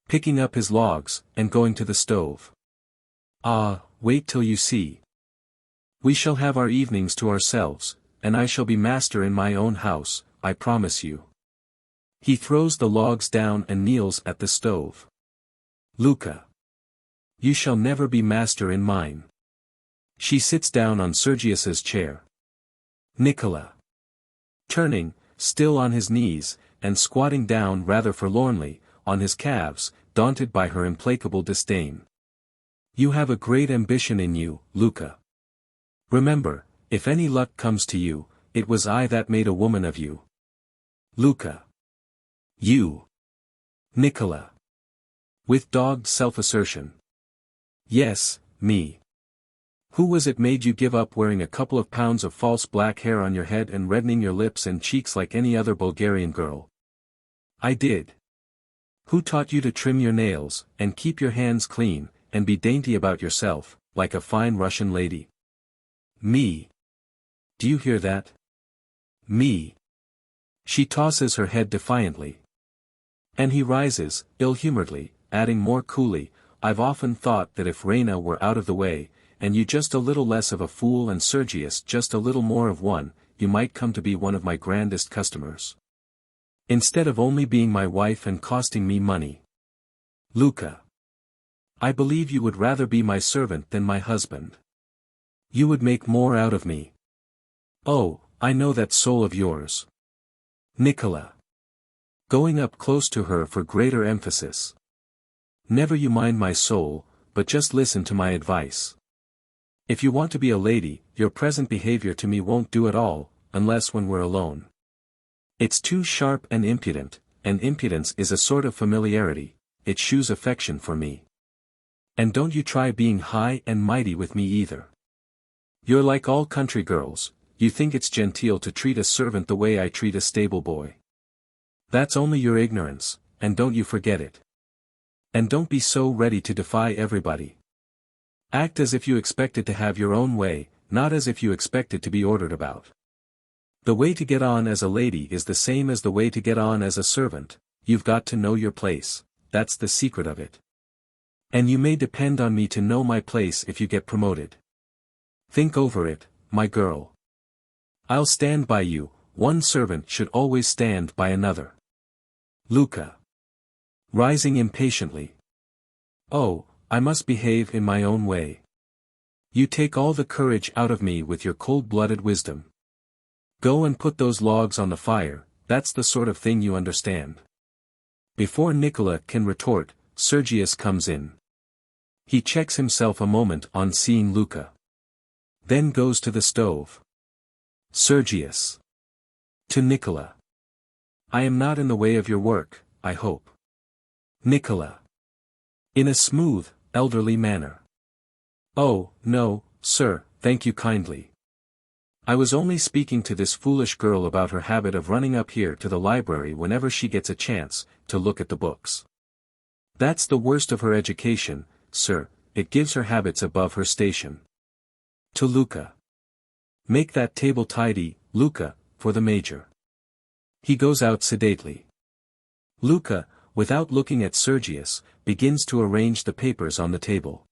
Picking up his logs, and going to the stove. Ah, wait till you see. We shall have our evenings to ourselves, and I shall be master in my own house, I promise you. He throws the logs down and kneels at the stove. Luka. You shall never be master in mine. She sits down on Sergius's chair. Nicola. Turning, still on his knees, and squatting down rather forlornly, on his calves, daunted by her implacable disdain. You have a great ambition in you, Luka. Remember, if any luck comes to you, it was I that made a woman of you. Luka. You. Nicola. With dogged self-assertion. Yes, me. Who was it made you give up wearing a couple of pounds of false black hair on your head and reddening your lips and cheeks like any other Bulgarian girl? I did. Who taught you to trim your nails, and keep your hands clean, and be dainty about yourself, like a fine Russian lady? Me. Do you hear that? Me. She tosses her head defiantly. And he rises, ill-humoredly, adding more coolly, I've often thought that if Raina were out of the way, and you just a little less of a fool and Sergius just a little more of one, you might come to be one of my grandest customers. Instead of only being my wife and costing me money. Luka. I believe you would rather be my servant than my husband. You would make more out of me. Oh, I know that soul of yours. Nicola. Going up close to her for greater emphasis. Never you mind my soul, but just listen to my advice. If you want to be a lady, your present behavior to me won't do at all, unless when we're alone. It's too sharp and impudence is a sort of familiarity, it shews affection for me. And don't you try being high and mighty with me either. You're like all country girls, you think it's genteel to treat a servant the way I treat a stable boy. That's only your ignorance, and don't you forget it. And don't be so ready to defy everybody. Act as if you expected to have your own way, not as if you expected to be ordered about. The way to get on as a lady is the same as the way to get on as a servant. You've got to know your place, that's the secret of it. And you may depend on me to know my place if you get promoted. Think over it, my girl. I'll stand by you, one servant should always stand by another. Luca. Rising impatiently. Oh, I must behave in my own way. You take all the courage out of me with your cold-blooded wisdom. Go and put those logs on the fire, that's the sort of thing you understand. Before Nicola can retort, Sergius comes in. He checks himself a moment on seeing Luca. Then goes to the stove. Sergius. To Nicola. I am not in the way of your work, I hope. Nicola. In a smooth, elderly manner. Oh, no, sir, thank you kindly. I was only speaking to this foolish girl about her habit of running up here to the library whenever she gets a chance, to look at the books. That's the worst of her education, sir, it gives her habits above her station. To Luca. Make that table tidy, Luca, for the major. He goes out sedately. Luca, without looking at Sergius, begins to arrange the papers on the table.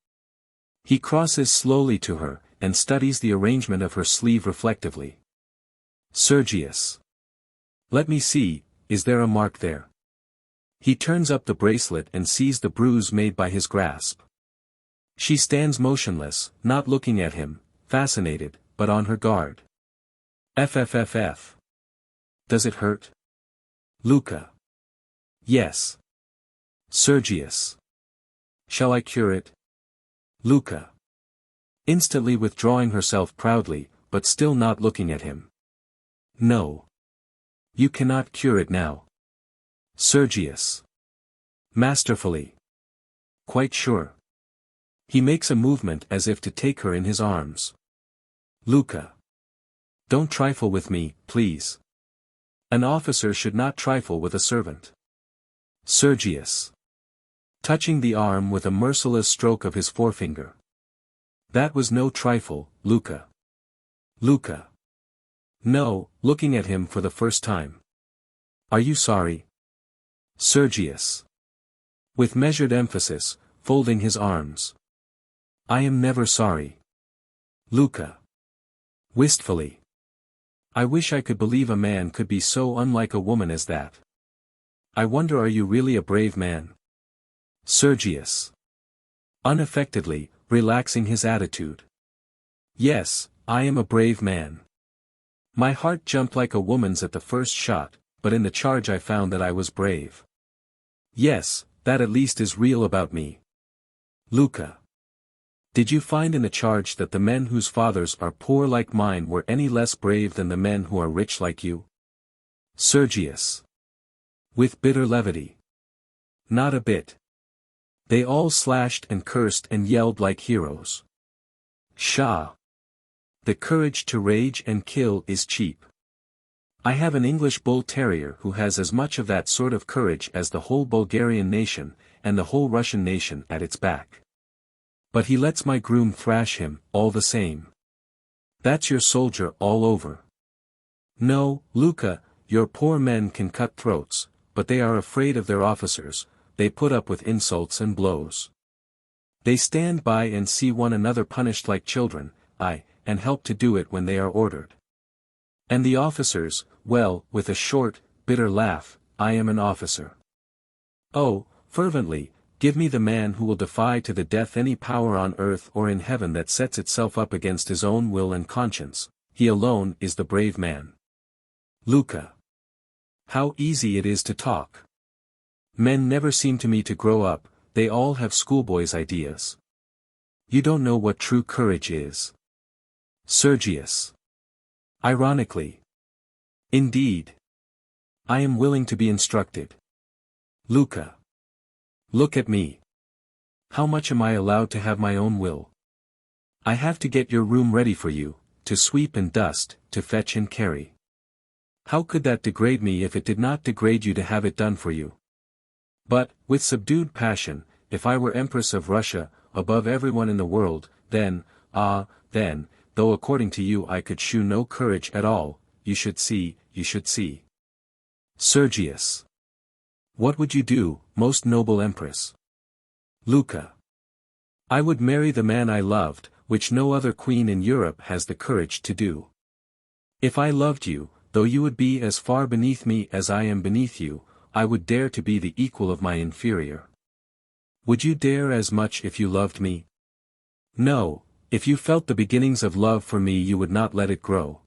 He crosses slowly to her, and studies the arrangement of her sleeve reflectively. Sergius. Let me see, is there a mark there? He turns up the bracelet and sees the bruise made by his grasp. She stands motionless, not looking at him, fascinated, but on her guard. FFFF. Does it hurt? Luca. Yes. Sergius. Shall I cure it? Luca. Instantly withdrawing herself proudly, but still not looking at him. No. You cannot cure it now. Sergius. Masterfully. Quite sure. He makes a movement as if to take her in his arms. Luca. Don't trifle with me, please. An officer should not trifle with a servant. Sergius. Touching the arm with a merciless stroke of his forefinger. That was no trifle, Luca. Luca. No, looking at him for the first time. Are you sorry? Sergius. With measured emphasis, folding his arms. I am never sorry. Luca. Wistfully. I wish I could believe a man could be so unlike a woman as that. I wonder, are you really a brave man? Sergius. Unaffectedly, relaxing his attitude. Yes, I am a brave man. My heart jumped like a woman's at the first shot, but in the charge I found that I was brave. Yes, that at least is real about me. Luca. Did you find in the charge that the men whose fathers are poor like mine were any less brave than the men who are rich like you? Sergius. With bitter levity. Not a bit. They all slashed and cursed and yelled like heroes. Pshaw. The courage to rage and kill is cheap. I have an English bull terrier who has as much of that sort of courage as the whole Bulgarian nation, and the whole Russian nation at its back. But he lets my groom thrash him, all the same. That's your soldier all over. No, Luca, your poor men can cut throats, but they are afraid of their officers, they put up with insults and blows. They stand by and see one another punished like children, and help to do it when they are ordered. And the officers, well, with a short, bitter laugh, I am an officer. Oh, fervently, give me the man who will defy to the death any power on earth or in heaven that sets itself up against his own will and conscience. He alone is the brave man. Luca. How easy it is to talk. Men never seem to me to grow up, they all have schoolboys' ideas. You don't know what true courage is. Sergius. Ironically. Indeed. I am willing to be instructed. Luca. Look at me. How much am I allowed to have my own will? I have to get your room ready for you, to sweep and dust, to fetch and carry. How could that degrade me if it did not degrade you to have it done for you? But, with subdued passion, if I were Empress of Russia, above everyone in the world, then, then, though according to you I could shew no courage at all, you should see. Sergius. What would you do, most noble Empress? Luca. I would marry the man I loved, which no other queen in Europe has the courage to do. If I loved you, though you would be as far beneath me as I am beneath you, I would dare to be the equal of my inferior. Would you dare as much if you loved me? No, if you felt the beginnings of love for me you would not let it grow.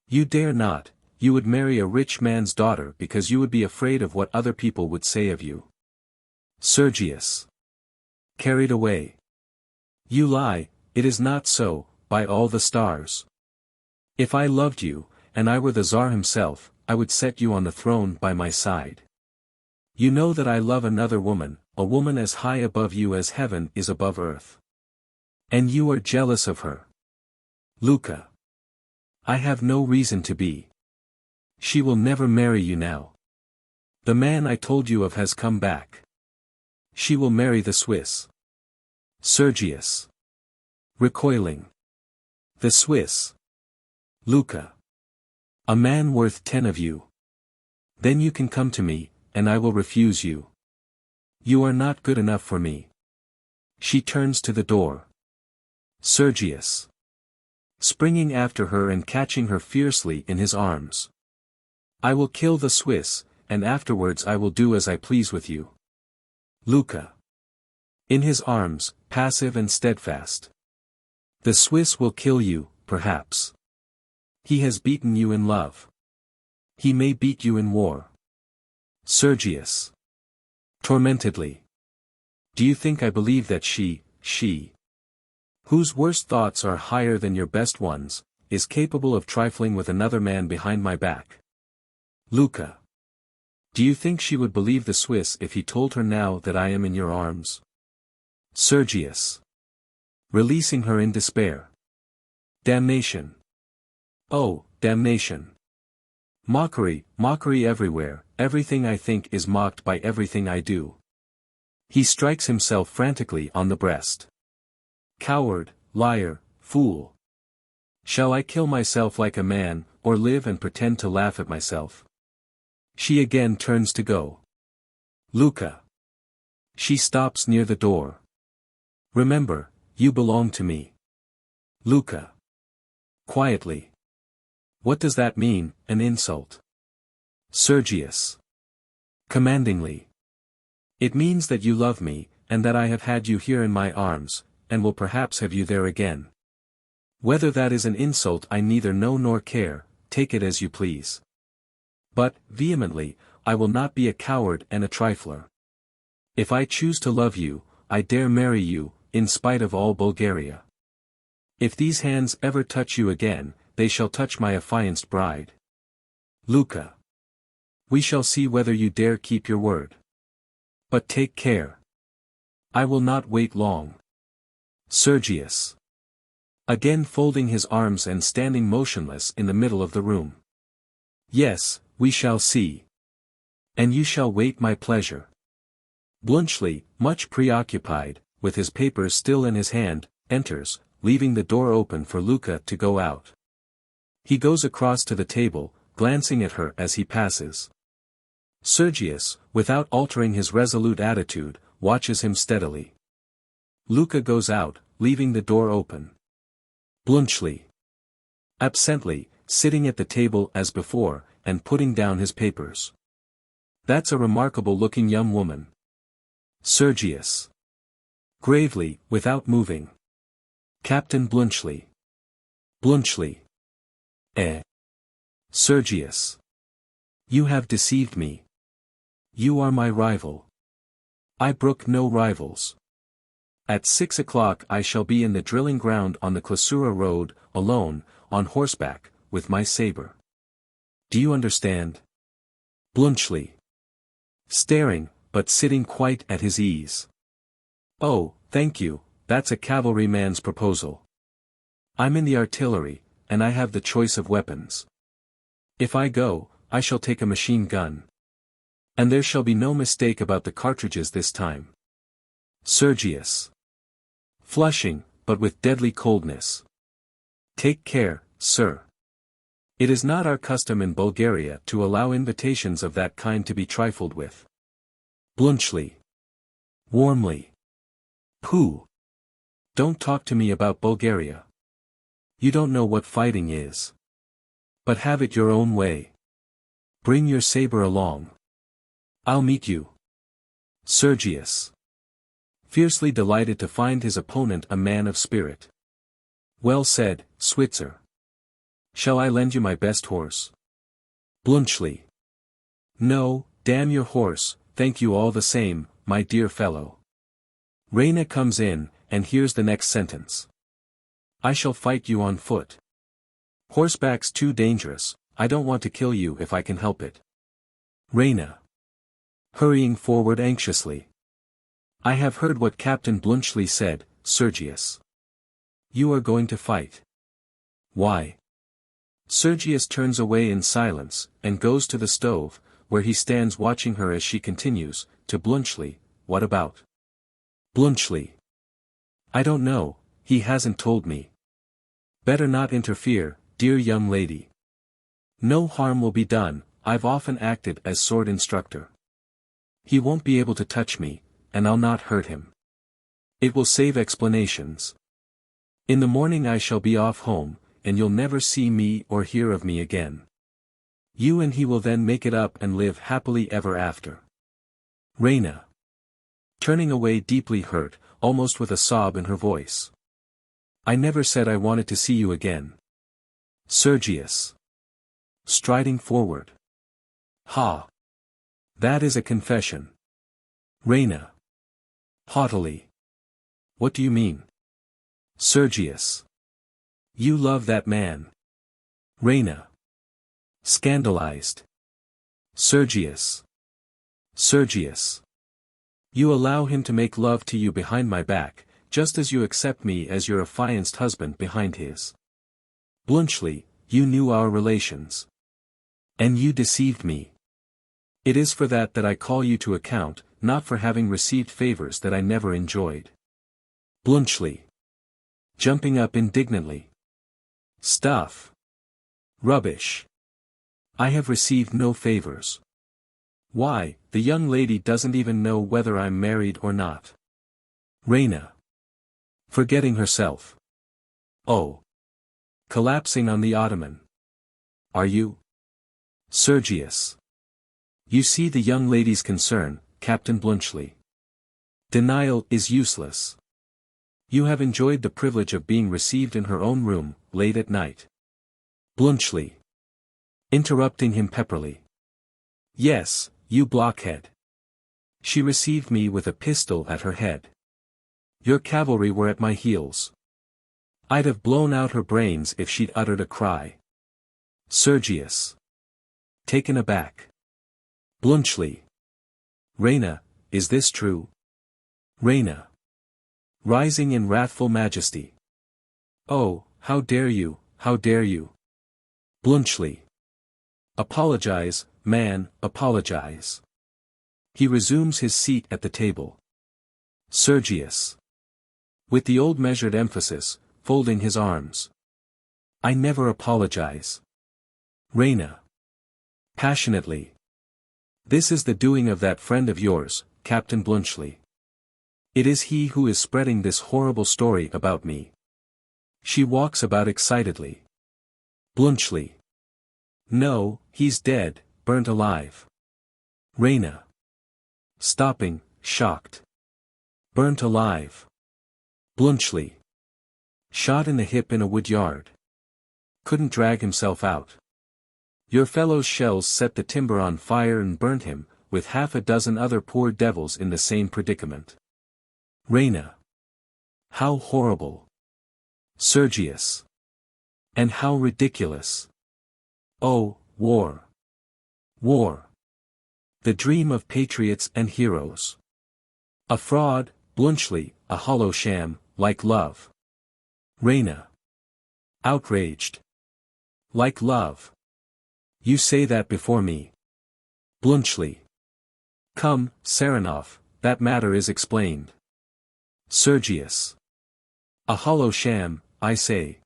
You dare not, you would marry a rich man's daughter because you would be afraid of what other people would say of you. Sergius. Carried away. You lie, it is not so, by all the stars. If I loved you, and I were the Tsar himself, I would set you on the throne by my side. You know that I love another woman, a woman as high above you as heaven is above earth. And you are jealous of her. Luca. I have no reason to be. She will never marry you now. The man I told you of has come back. She will marry the Swiss. Sergius. Recoiling. The Swiss. Luca. A man worth 10 of you. Then you can come to me, and I will refuse you. You are not good enough for me. She turns to the door. Sergius. Springing after her and catching her fiercely in his arms. I will kill the Swiss, and afterwards I will do as I please with you. Luca. In his arms, passive and steadfast. The Swiss will kill you, perhaps. He has beaten you in love. He may beat you in war. Sergius. Tormentedly. Do you think I believe that she, whose worst thoughts are higher than your best ones, is capable of trifling with another man behind my back? Luca. Do you think she would believe the Swiss if he told her now that I am in your arms? Sergius. Releasing her in despair. Damnation. Oh, damnation. Mockery, mockery everywhere, everything I think is mocked by everything I do. He strikes himself frantically on the breast. Coward, liar, fool. Shall I kill myself like a man, or live and pretend to laugh at myself? She again turns to go. Luca. She stops near the door. Remember, you belong to me. Luca. Quietly. What does that mean, an insult? Sergius. Commandingly. It means that you love me, and that I have had you here in my arms, and will perhaps have you there again. Whether that is an insult I neither know nor care, take it as you please. But, vehemently, I will not be a coward and a trifler. If I choose to love you, I dare marry you, in spite of all Bulgaria. If these hands ever touch you again, they shall touch my affianced bride. Luca. We shall see whether you dare keep your word. But take care. I will not wait long. Sergius. Again folding his arms and standing motionless in the middle of the room. Yes, we shall see. And you shall wait my pleasure. Bluntschli, much preoccupied, with his papers still in his hand, enters, leaving the door open for Luca to go out. He goes across to the table, glancing at her as he passes. Sergius, without altering his resolute attitude, watches him steadily. Luca goes out, leaving the door open. Bluntschli. Absently, sitting at the table as before, and putting down his papers. That's a remarkable-looking young woman. Sergius. Gravely, without moving. Captain Bluntschli. Bluntschli. Sergius. You have deceived me. You are my rival. I brook no rivals. At 6 o'clock I shall be in the drilling ground on the Klesura road, alone, on horseback, with my saber. Do you understand? Bluntschli. Staring, but sitting quite at his ease. Oh, thank you, that's a cavalryman's proposal. I'm in the artillery, and I have the choice of weapons. If I go, I shall take a machine gun. And there shall be no mistake about the cartridges this time. Sergius. Flushing, but with deadly coldness. Take care, sir. It is not our custom in Bulgaria to allow invitations of that kind to be trifled with. Bluntschli. Warmly. Pooh. Don't talk to me about Bulgaria. You don't know what fighting is. But have it your own way. Bring your saber along. I'll meet you. Sergius. Fiercely delighted to find his opponent a man of spirit. Well said, Switzer. Shall I lend you my best horse? Bluntschli. No, damn your horse, thank you all the same, my dear fellow. Raina comes in, and here's the next sentence. I shall fight you on foot. Horseback's too dangerous, I don't want to kill you if I can help it. Raina. Hurrying forward anxiously. I have heard what Captain Bluntschli said, Sergius. You are going to fight. Why? Sergius turns away in silence, and goes to the stove, where he stands watching her as she continues, to Bluntschli, what about? Bluntschli. I don't know, he hasn't told me. Better not interfere, dear young lady. No harm will be done, I've often acted as sword instructor. He won't be able to touch me, and I'll not hurt him. It will save explanations. In the morning I shall be off home, and you'll never see me or hear of me again. You and he will then make it up and live happily ever after. Raina. Turning away deeply hurt, almost with a sob in her voice. I never said I wanted to see you again. Sergius. Striding forward. Ha! That is a confession. Raina. Haughtily. What do you mean? Sergius. You love that man. Raina. Scandalized. Sergius. Sergius. You allow him to make love to you behind my back, just as you accept me as your affianced husband behind his. Bluntschli, you knew our relations. And you deceived me. It is for that I call you to account, not for having received favors that I never enjoyed. Bluntschli. Jumping up indignantly. Stuff. Rubbish. I have received no favors. Why, the young lady doesn't even know whether I'm married or not. Raina. Forgetting herself. Oh. Collapsing on the ottoman. Are you? Sergius. You see the young lady's concern, Captain Bluntschli. Denial is useless. You have enjoyed the privilege of being received in her own room, late at night. Bluntschli. Interrupting him pepperly. Yes, you blockhead. She received me with a pistol at her head. Your cavalry were at my heels. I'd have blown out her brains if she'd uttered a cry. Sergius. Taken aback. Bluntschli. Raina, is this true? Raina. Rising in wrathful majesty. Oh, how dare you, how dare you? Bluntschli. Apologize, man, apologize. He resumes his seat at the table. Sergius. With the old measured emphasis, folding his arms. I never apologize. Raina. Passionately. This is the doing of that friend of yours, Captain Bluntschli. It is he who is spreading this horrible story about me. She walks about excitedly. Bluntschli. No, he's dead, burnt alive. Raina. Stopping, shocked. Burnt alive. Bluntschli. Shot in the hip in a wood yard. Couldn't drag himself out. Your fellow's shells set the timber on fire and burnt him, with half a dozen other poor devils in the same predicament. Raina. How horrible. Sergius. And how ridiculous. Oh, war. War. The dream of patriots and heroes. A fraud, Bluntschli, a hollow sham, like love. Raina. Outraged. Like love. You say that before me. Bluntschli. Come, Saranov, that matter is explained. Sergius. A hollow sham, I say.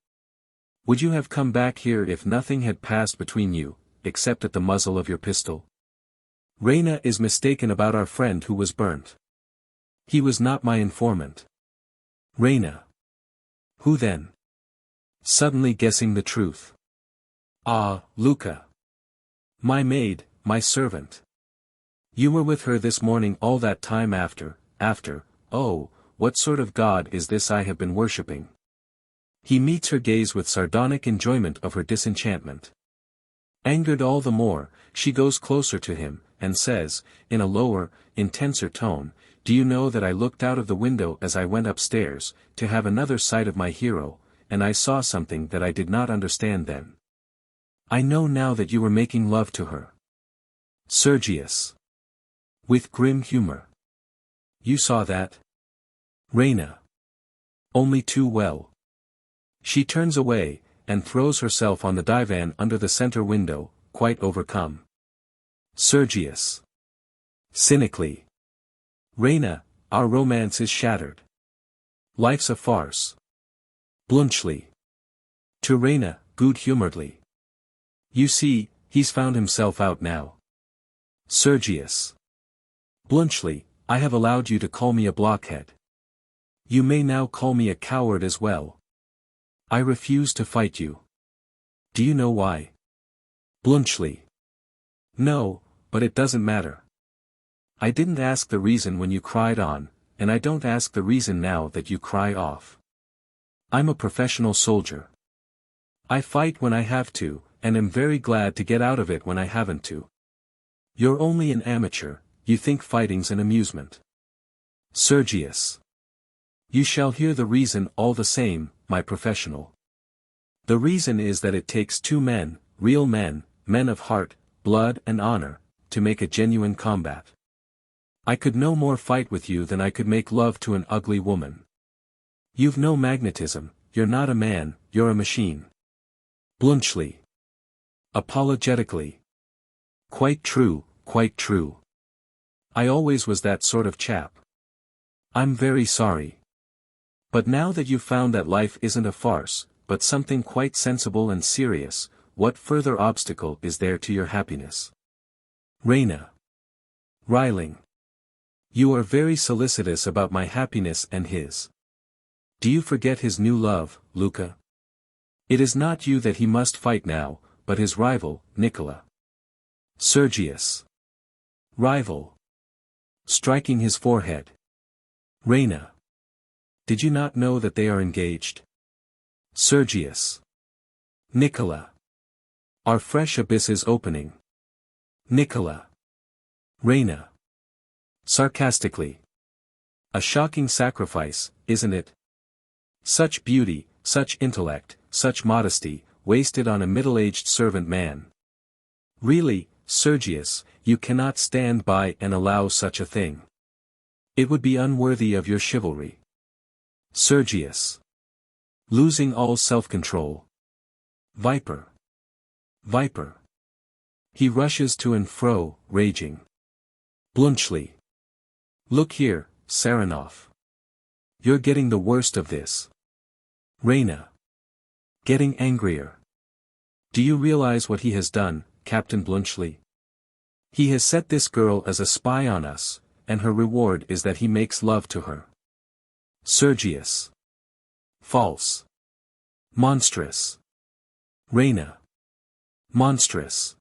Would you have come back here if nothing had passed between you, except at the muzzle of your pistol? Raina is mistaken about our friend who was burnt. He was not my informant. Raina. Who then? Suddenly guessing the truth. Ah, Luca. My maid, my servant. You were with her this morning all that time after, oh, what sort of God is this I have been worshipping? He meets her gaze with sardonic enjoyment of her disenchantment. Angered all the more, she goes closer to him, and says, in a lower, intenser tone, do you know that I looked out of the window as I went upstairs, to have another sight of my hero, and I saw something that I did not understand then. I know now that you were making love to her. Sergius. With grim humor. You saw that? Raina. Only too well. She turns away, and throws herself on the divan under the center window, quite overcome. Sergius. Cynically. Raina, our romance is shattered. Life's a farce. Bluntschli. To Raina, good-humoredly. You see, he's found himself out now. Sergius. Bluntschli, I have allowed you to call me a blockhead. You may now call me a coward as well. I refuse to fight you. Do you know why? Bluntschli. No, but it doesn't matter. I didn't ask the reason when you cried on, and I don't ask the reason now that you cry off. I'm a professional soldier. I fight when I have to, and am very glad to get out of it when I haven't to. You're only an amateur, you think fighting's an amusement. Sergius. You shall hear the reason all the same, my professional. The reason is that it takes two men, real men, men of heart, blood and honor, to make a genuine combat. I could no more fight with you than I could make love to an ugly woman. You've no magnetism, you're not a man, you're a machine. Bluntschli. Apologetically. Quite true, quite true. I always was that sort of chap. I'm very sorry. But now that you've found that life isn't a farce, but something quite sensible and serious, what further obstacle is there to your happiness? Raina. Riling. You are very solicitous about my happiness and his. Do you forget his new love, Luca? It is not you that he must fight now, but his rival, Nicola. Sergius. Rival. Striking his forehead. Raina. Did you not know that they are engaged? Sergius. Nicola. Are fresh abysses opening? Nicola. Raina. Sarcastically. A shocking sacrifice, isn't it? Such beauty, such intellect, such modesty, wasted on a middle-aged servant man. Really, Sergius, you cannot stand by and allow such a thing. It would be unworthy of your chivalry. Sergius. Losing all self-control. Viper. Viper. He rushes to and fro, raging. Bluntschli. Look here, Saranov. You're getting the worst of this. Raina. Getting angrier. Do you realize what he has done, Captain Bluntschli? He has set this girl as a spy on us, and her reward is that he makes love to her. Sergius. False. Monstrous. Raina. Monstrous.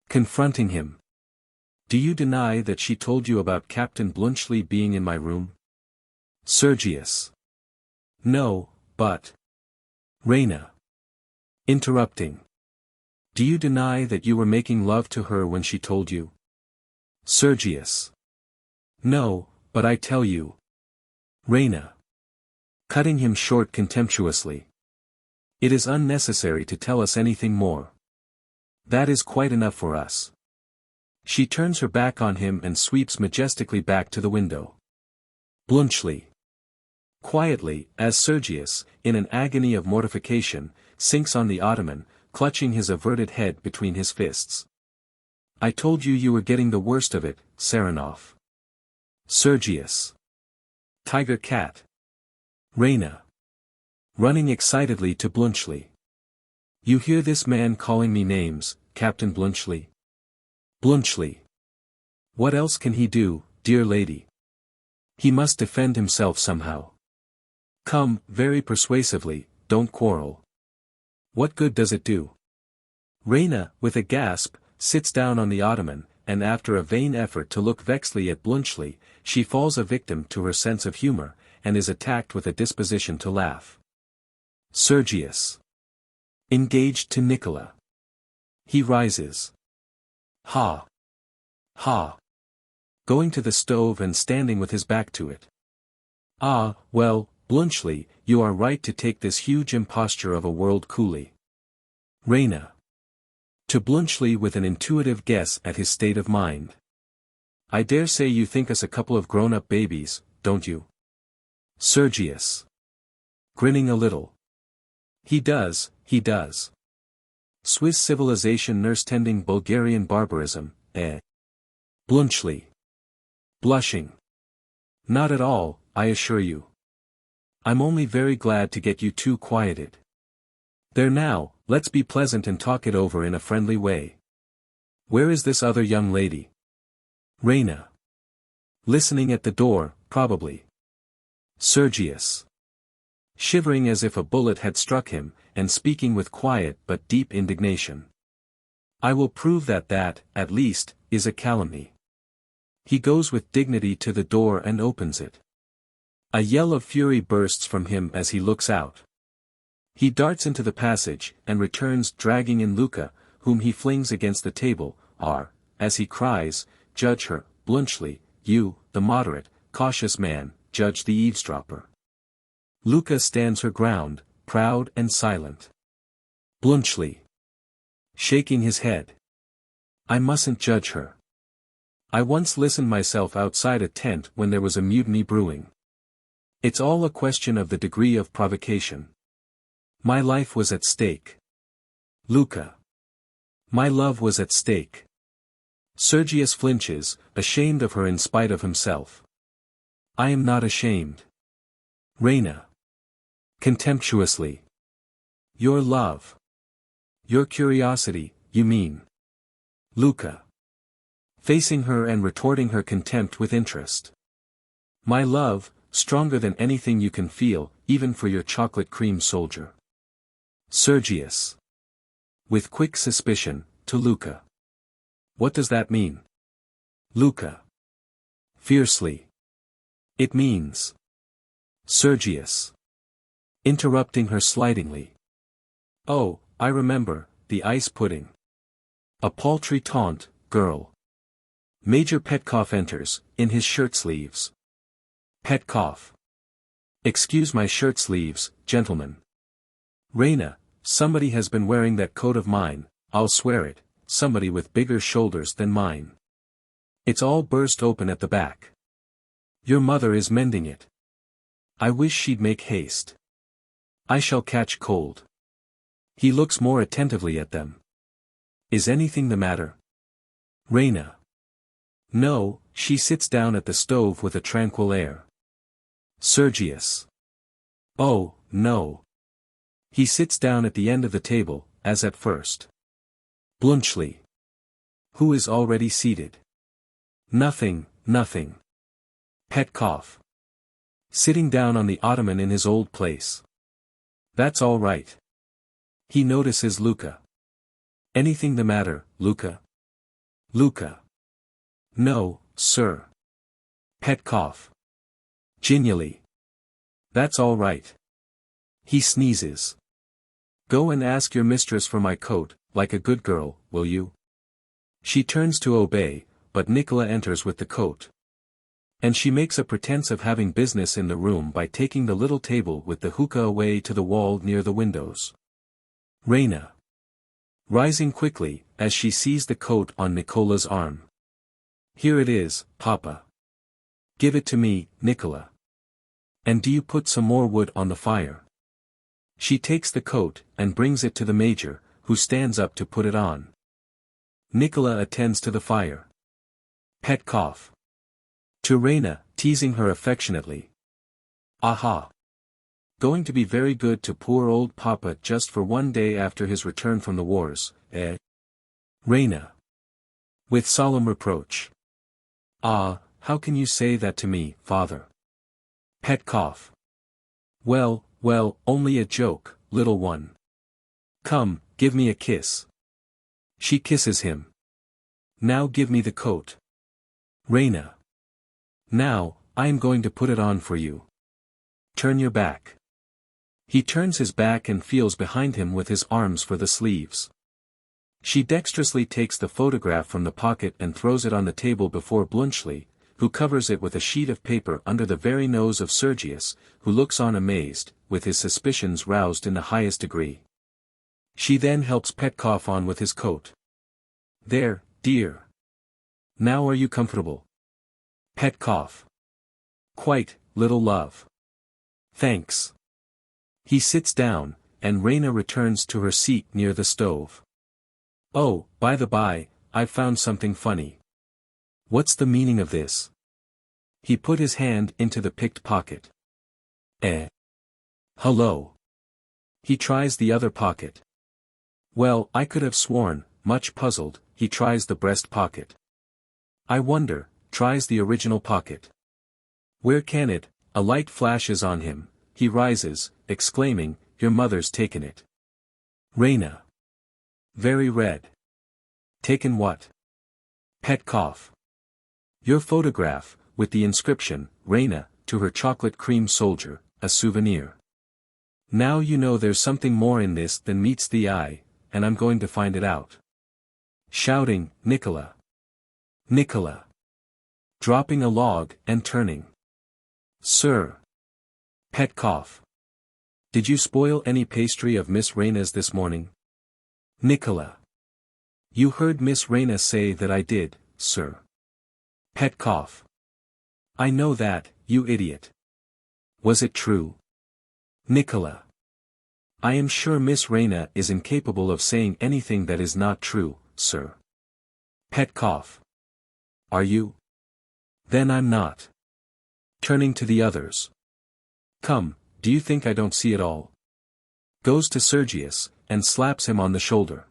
Confronting him. Do you deny that she told you about Captain Bluntschli being in my room? Sergius. No, but. Raina. Interrupting. Do you deny that you were making love to her when she told you? Sergius. No, but I tell you. Raina. Cutting him short contemptuously. It is unnecessary to tell us anything more. That is quite enough for us. She turns her back on him and sweeps majestically back to the window. Bluntschli. Quietly, as Sergius, in an agony of mortification, sinks on the ottoman, clutching his averted head between his fists. I told you you were getting the worst of it, Saranov. Sergius. Tiger cat. Raina. Running excitedly to Bluntschli. You hear this man calling me names, Captain Bluntschli? Bluntschli. What else can he do, dear lady? He must defend himself somehow. Come, very persuasively, don't quarrel. What good does it do? Raina, with a gasp, sits down on the ottoman, and after a vain effort to look vexedly at Bluntschli, she falls a victim to her sense of humor, and is attacked with a disposition to laugh. Sergius. Engaged to Nicola. He rises. Ha! Ha! Going to the stove and standing with his back to it. Ah, well, Bluntschli, you are right to take this huge imposture of a world coolly. Raina. To Bluntschli with an intuitive guess at his state of mind. I dare say you think us a couple of grown-up babies, don't you? Sergius. Grinning a little. He does, he does. Swiss civilization nurse-tending Bulgarian barbarism, eh? Bluntschli. Blushing. Not at all, I assure you. I'm only very glad to get you two quieted. There now, let's be pleasant and talk it over in a friendly way. Where is this other young lady? Raina. Listening at the door, probably. Sergius. Shivering as if a bullet had struck him, and speaking with quiet but deep indignation. I will prove that, at least, is a calumny. He goes with dignity to the door and opens it. A yell of fury bursts from him as he looks out. He darts into the passage, and returns dragging in Luca, whom he flings against the table, as he cries, judge her, Bluntschli, you, the moderate, cautious man, judge the eavesdropper. Luca stands her ground, proud and silent. Bluntschli. Shaking his head. I mustn't judge her. I once listened myself outside a tent when there was a mutiny brewing. It's all a question of the degree of provocation. My life was at stake. Luca. My love was at stake. Sergius flinches, ashamed of her in spite of himself. I am not ashamed. Raina. Contemptuously. Your love. Your curiosity, you mean. Luca. Facing her and retorting her contempt with interest. My love, stronger than anything you can feel, even for your chocolate cream soldier. Sergius. With quick suspicion, to Luca. What does that mean? Luca. Fiercely. It means. Sergius. Interrupting her slightingly. Oh, I remember, the ice pudding. A paltry taunt, girl. Major Petkoff enters, in his shirt sleeves. Petkoff. Excuse my shirt sleeves, gentlemen. Raina, somebody has been wearing that coat of mine, I'll swear it, somebody with bigger shoulders than mine. It's all burst open at the back. Your mother is mending it. I wish she'd make haste. I shall catch cold. He looks more attentively at them. Is anything the matter? Raina. No, she sits down at the stove with a tranquil air. Sergius. Oh, no. He sits down at the end of the table, as at first. Bluntschli. Who is already seated? Nothing, nothing. Petkoff. Sitting down on the ottoman in his old place. That's all right. He notices Luca. Anything the matter, Luca? Luca. No, sir. Petkoff. Genially. That's all right. He sneezes. Go and ask your mistress for my coat, like a good girl, will you? She turns to obey, but Nicola enters with the coat. And she makes a pretense of having business in the room by taking the little table with the hookah away to the wall near the windows. Raina. Rising quickly, as she sees the coat on Nicola's arm. Here it is, Papa. Give it to me, Nicola. And do you put some more wood on the fire? She takes the coat, and brings it to the major, who stands up to put it on. Nicola attends to the fire. Petkoff. To Raina, teasing her affectionately. Aha! Going to be very good to poor old Papa just for one day after his return from the wars, eh? Raina. With solemn reproach. Ah, how can you say that to me, father? Petkoff. Well, well, only a joke, little one. Come, give me a kiss. She kisses him. Now give me the coat. Raina. Now, I am going to put it on for you. Turn your back. He turns his back and feels behind him with his arms for the sleeves. She dexterously takes the photograph from the pocket and throws it on the table before Bluntschli, who covers it with a sheet of paper under the very nose of Sergius, who looks on amazed, with his suspicions roused in the highest degree. She then helps Petkoff on with his coat. There, dear. Now are you comfortable? Petkoff. Quite, little love. Thanks. He sits down, and Raina returns to her seat near the stove. Oh, by the by, I've found something funny. What's the meaning of this? He put his hand into the picked pocket. Hello. He tries the other pocket. Well, I could have sworn, much puzzled, he tries the breast pocket. I wonder, tries the original pocket. Where can it? A light flashes on him, he rises, exclaiming, your mother's taken it. Raina. Very red. Taken what? Petkoff. Your photograph, with the inscription, Raina, to her chocolate cream soldier, a souvenir. Now you know there's something more in this than meets the eye, and I'm going to find it out. Shouting, Nicola. Nicola. Dropping a log and turning. Sir. Petkoff. Did you spoil any pastry of Miss Raina's this morning? Nicola. You heard Miss Raina say that I did, sir. Petkoff. I know that, you idiot. Was it true? Nicola. I am sure Miss Raina is incapable of saying anything that is not true, sir. Petkoff. Are you? Then I'm not. Turning to the others. Come, do you think I don't see it all? Goes to Sergius, and slaps him on the shoulder.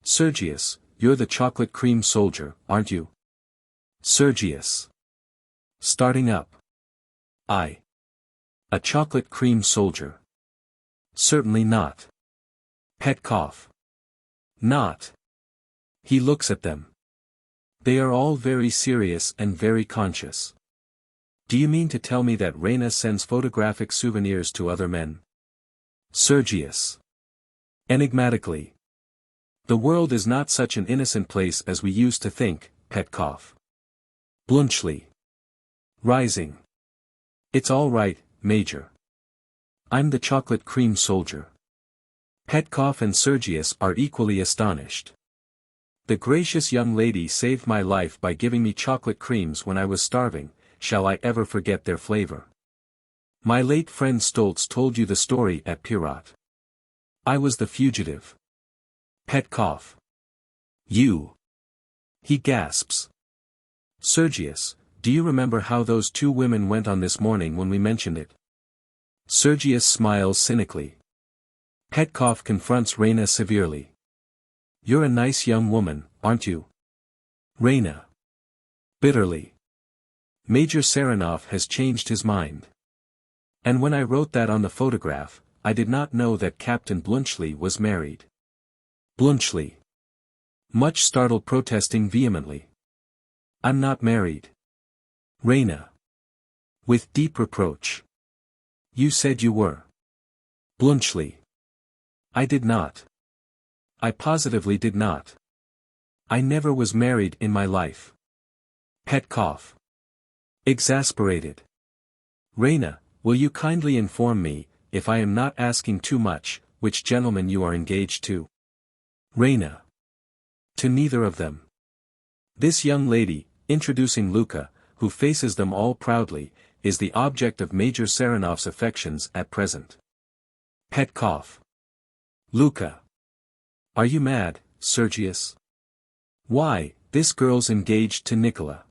Sergius, you're the chocolate cream soldier, aren't you? Sergius. Starting up. I. A chocolate cream soldier. Certainly not. Petkoff. Not. He looks at them. They are all very serious and very conscious. Do you mean to tell me that Raina sends photographic souvenirs to other men? Sergius. Enigmatically. The world is not such an innocent place as we used to think, Petkoff. Bluntschli. Rising. It's all right, Major. I'm the chocolate cream soldier. Petkoff and Sergius are equally astonished. The gracious young lady saved my life by giving me chocolate creams when I was starving, shall I ever forget their flavor? My late friend Stoltz told you the story at Pirat. I was the fugitive. Petkoff. You. He gasps. Sergius, do you remember how those two women went on this morning when we mentioned it? Sergius smiles cynically. Petkoff confronts Raina severely. You're a nice young woman, aren't you? Raina. Bitterly. Major Saranov has changed his mind. And when I wrote that on the photograph, I did not know that Captain Bluntschli was married. Bluntschli. Much startled, protesting vehemently. I'm not married. Raina. With deep reproach. You said you were. Bluntschli. I did not. I positively did not. I never was married in my life. Petkoff. Exasperated. Raina, will you kindly inform me, if I am not asking too much, which gentleman you are engaged to? Raina. To neither of them. This young lady, introducing Luka, who faces them all proudly, is the object of Major Saranov's affections at present. Petkoff. Luka. Are you mad, Sergius? Why, this girl's engaged to Nicola.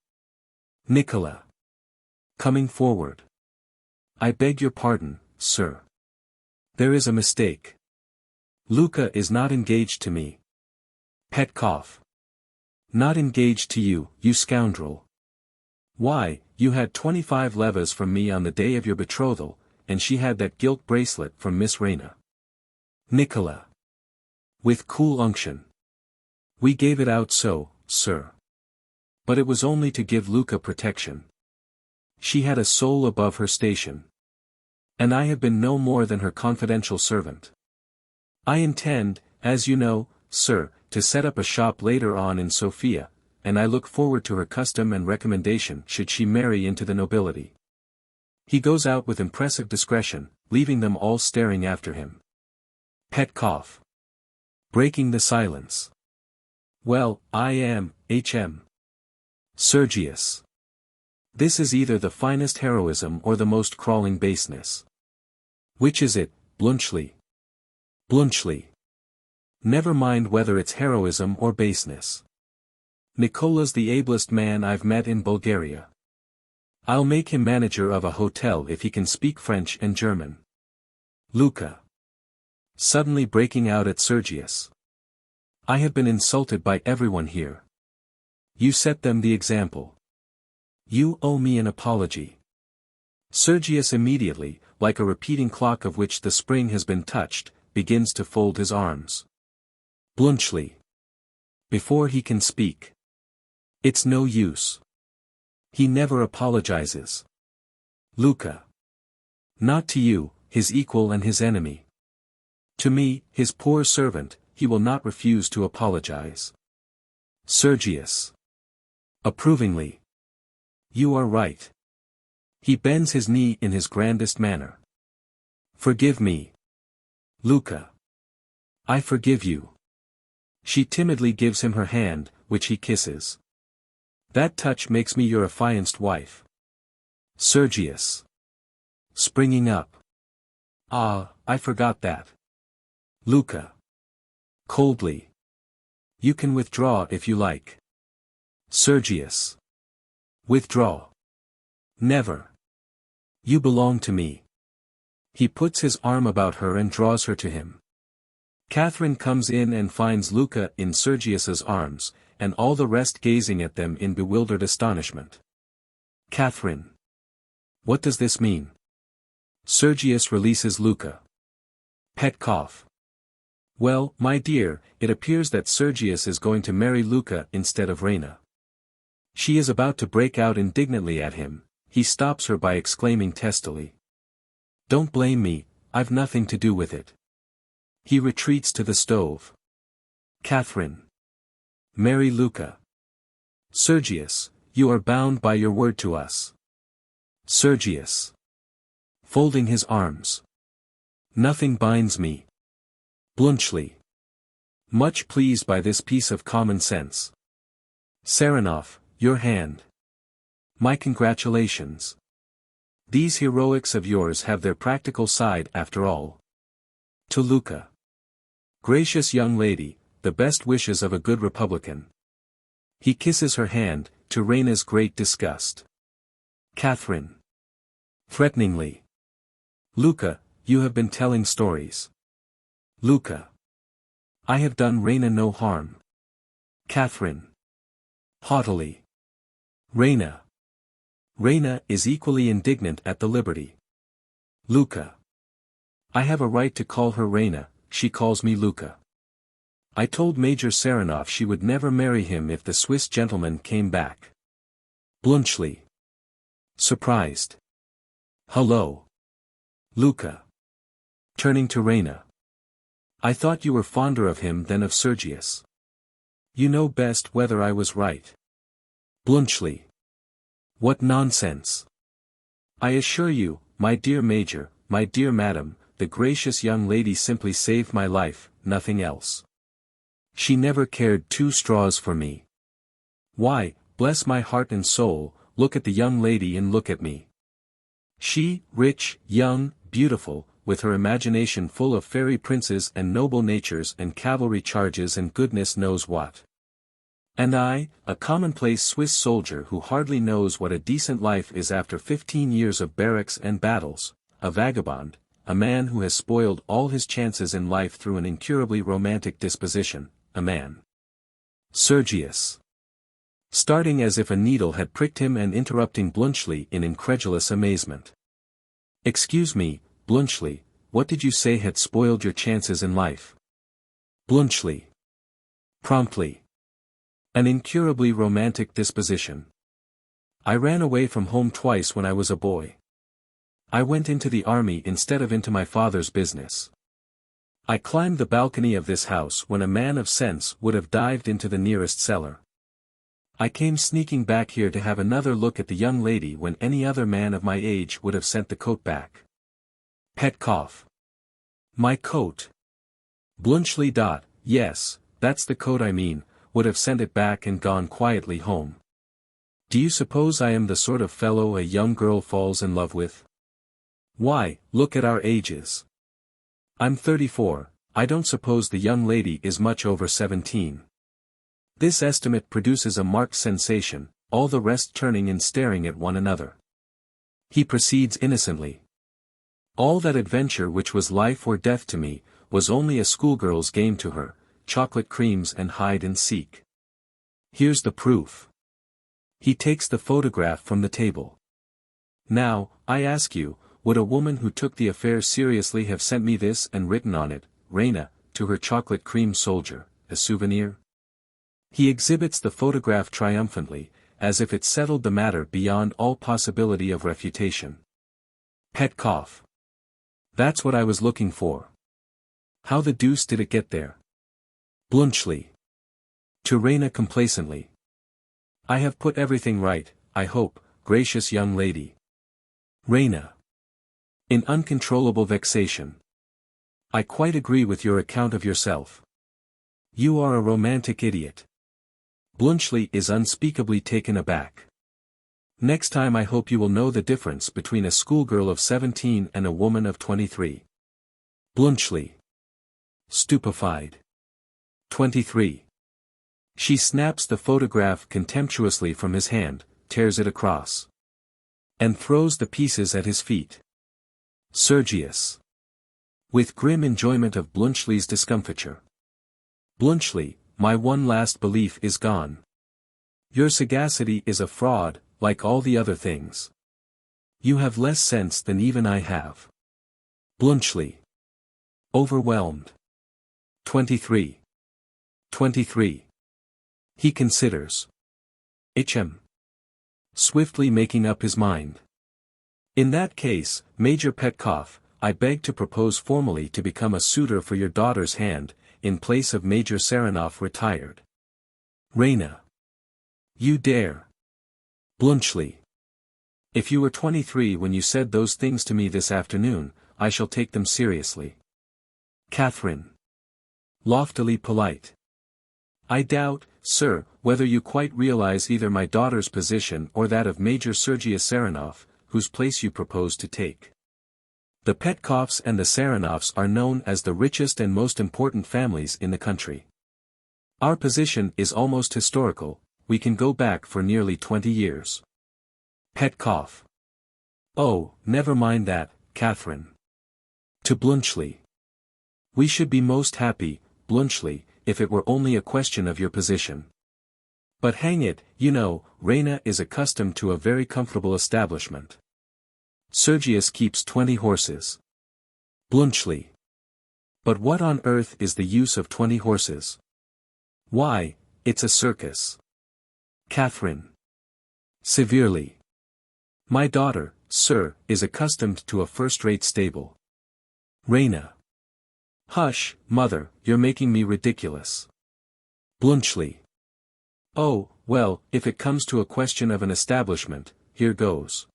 Nicola. Coming forward. I beg your pardon, sir. There is a mistake. Luka is not engaged to me. Petkoff. Not engaged to you, you scoundrel. Why, you had 25 levas from me on the day of your betrothal, and she had that gilt bracelet from Miss Raina. Nicola. With cool unction. We gave it out so, sir. But it was only to give Luka protection. She had a soul above her station. And I have been no more than her confidential servant. I intend, as you know, sir, to set up a shop later on in Sofia, and I look forward to her custom and recommendation should she marry into the nobility. He goes out with impressive discretion, leaving them all staring after him. Petkoff. Breaking the silence. Well, I am, H.M. Sergius. This is either the finest heroism or the most crawling baseness. Which is it, Bluntschli? Bluntschli. Never mind whether it's heroism or baseness. Nicola's the ablest man I've met in Bulgaria. I'll make him manager of a hotel if he can speak French and German. Luka. Suddenly breaking out at Sergius. I have been insulted by everyone here. You set them the example. You owe me an apology. Sergius immediately, like a repeating clock of which the spring has been touched, begins to fold his arms. Bluntschli. Before he can speak. It's no use. He never apologizes. Luka. Not to you, his equal and his enemy. To me, his poor servant, he will not refuse to apologize. Sergius. Approvingly. You are right. He bends his knee in his grandest manner. Forgive me. Luka. I forgive you. She timidly gives him her hand, which he kisses. That touch makes me your affianced wife. Sergius. Springing up. Ah, I forgot that. Luka. Coldly. You can withdraw if you like. Sergius. Withdraw. Never. You belong to me. He puts his arm about her and draws her to him. Catherine comes in and finds Luka in Sergius's arms, and all the rest gazing at them in bewildered astonishment. Catherine. What does this mean? Sergius releases Luka. Petkoff. Well, my dear, it appears that Sergius is going to marry Luka instead of Raina. She is about to break out indignantly at him. He stops her by exclaiming testily. Don't blame me, I've nothing to do with it. He retreats to the stove. Catherine. Marry Luka. Sergius, you are bound by your word to us. Sergius. Folding his arms. Nothing binds me. Bluntschli. Much pleased by this piece of common sense. Serenov, your hand. My congratulations. These heroics of yours have their practical side after all. To Luka. Gracious young lady, the best wishes of a good Republican. He kisses her hand, to Raina's great disgust. Catherine. Threateningly. Luka, you have been telling stories. Luka. I have done Raina no harm. Catherine. Haughtily. Raina. Raina is equally indignant at the liberty. Luka. I have a right to call her Raina, she calls me Luka. I told Major Serenov she would never marry him if the Swiss gentleman came back. Bluntschli. Surprised. Hello. Luka. Turning to Raina. I thought you were fonder of him than of Sergius. You know best whether I was right. Bluntschli. What nonsense. I assure you, my dear Major, my dear Madam, the gracious young lady simply saved my life, nothing else. She never cared 2 straws for me. Why, bless my heart and soul, look at the young lady and look at me. She, rich, young, beautiful, with her imagination full of fairy princes and noble natures and cavalry charges and goodness knows what. And I, a commonplace Swiss soldier who hardly knows what a decent life is after 15 years of barracks and battles, a vagabond, a man who has spoiled all his chances in life through an incurably romantic disposition, a man. Sergius. Starting as if a needle had pricked him and interrupting Bluntschli in incredulous amazement. Excuse me, Bluntschli, what did you say had spoiled your chances in life? Bluntschli. Promptly. An incurably romantic disposition. I ran away from home twice when I was a boy. I went into the army instead of into my father's business. I climbed the balcony of this house when a man of sense would have dived into the nearest cellar. I came sneaking back here to have another look at the young lady when any other man of my age would have sent the coat back. Petkoff. My coat. Bluntschli. Yes, that's the coat I mean, would have sent it back and gone quietly home. Do you suppose I am the sort of fellow a young girl falls in love with? Why, look at our ages. I'm 34, I don't suppose the young lady is much over 17. This estimate produces a marked sensation, all the rest turning and staring at one another. He proceeds innocently. All that adventure which was life or death to me, was only a schoolgirl's game to her, chocolate creams and hide and seek. Here's the proof. He takes the photograph from the table. Now, I ask you, would a woman who took the affair seriously have sent me this and written on it, Raina, to her chocolate cream soldier, a souvenir? He exhibits the photograph triumphantly, as if it settled the matter beyond all possibility of refutation. Petkoff. That's what I was looking for. How the deuce did it get there? Bluntschli. To Raina complacently. I have put everything right, I hope, gracious young lady. Raina. In uncontrollable vexation. I quite agree with your account of yourself. You are a romantic idiot. Bluntschli is unspeakably taken aback. Next time I hope you will know the difference between a schoolgirl of 17 and a woman of 23. Bluntschli. Stupefied. 23. She snaps the photograph contemptuously from his hand, tears it across. And throws the pieces at his feet. Sergius. With grim enjoyment of Bluntschli's discomfiture. Bluntschli, my one last belief is gone. Your sagacity is a fraud, like all the other things. You have less sense than even I have. Bluntschli. Overwhelmed. 23. 23. He considers. Swiftly making up his mind. In that case, Major Petkoff, I beg to propose formally to become a suitor for your daughter's hand, in place of Major Serenoff retired. Raina. You dare. Bluntschli. If you were 23 when you said those things to me this afternoon, I shall take them seriously. Catherine. Loftily polite. I doubt, sir, whether you quite realize either my daughter's position or that of Major Sergius Serenoff, whose place you propose to take. The Petkoffs and the Serenoffs are known as the richest and most important families in the country. Our position is almost historical, we can go back for nearly 20 years. Petkoff. Oh, never mind that, Catherine. To Bluntschli. We should be most happy, Bluntschli, if it were only a question of your position. But hang it, you know, Raina is accustomed to a very comfortable establishment. Sergius keeps 20 horses. Bluntschli. But what on earth is the use of 20 horses? Why, it's a circus. Catherine. Severely. My daughter, sir, is accustomed to a first-rate stable. Raina. Hush, mother, you're making me ridiculous. Bluntschli. Oh, well, if it comes to a question of an establishment, here goes.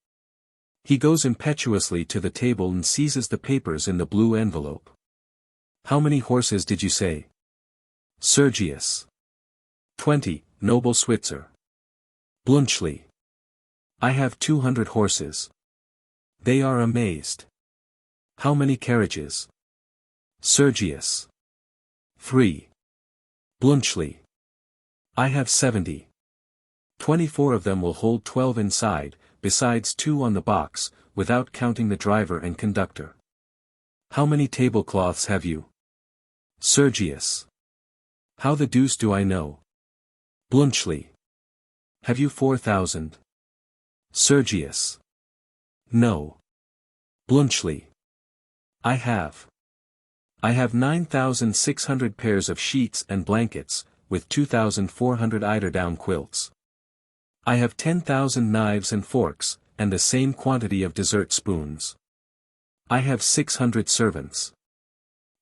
He goes impetuously to the table and seizes the papers in the blue envelope. How many horses did you say? Sergius. 20, noble Switzer. Bluntschli. I have 200 horses. They are amazed. How many carriages? Sergius. 3. Bluntschli. I have 70. 24 of them will hold 12 inside, besides 2 on the box, without counting the driver and conductor. How many tablecloths have you? Sergius. How the deuce do I know? Bluntschli. Have you 4,000? Sergius. No. Bluntschli. I have 9,600 pairs of sheets and blankets, with 2,400 eiderdown quilts. I have 10,000 knives and forks, and the same quantity of dessert spoons. I have 600 servants.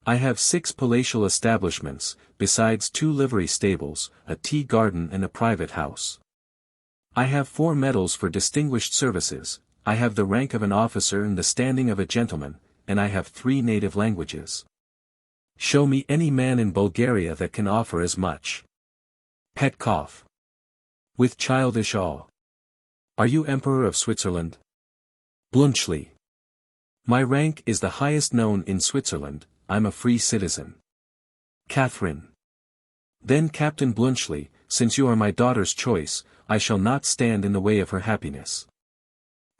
I have 6 palatial establishments, besides 2 livery stables, a tea garden and a private house. I have 4 medals for distinguished services, I have the rank of an officer and the standing of a gentleman, and I have 3 native languages. Show me any man in Bulgaria that can offer as much. Petkoff. With childish awe. Are you Emperor of Switzerland? Bluntschli. My rank is the highest known in Switzerland, I'm a free citizen. Catherine. Then Captain Bluntschli, since you are my daughter's choice, I shall not stand in the way of her happiness.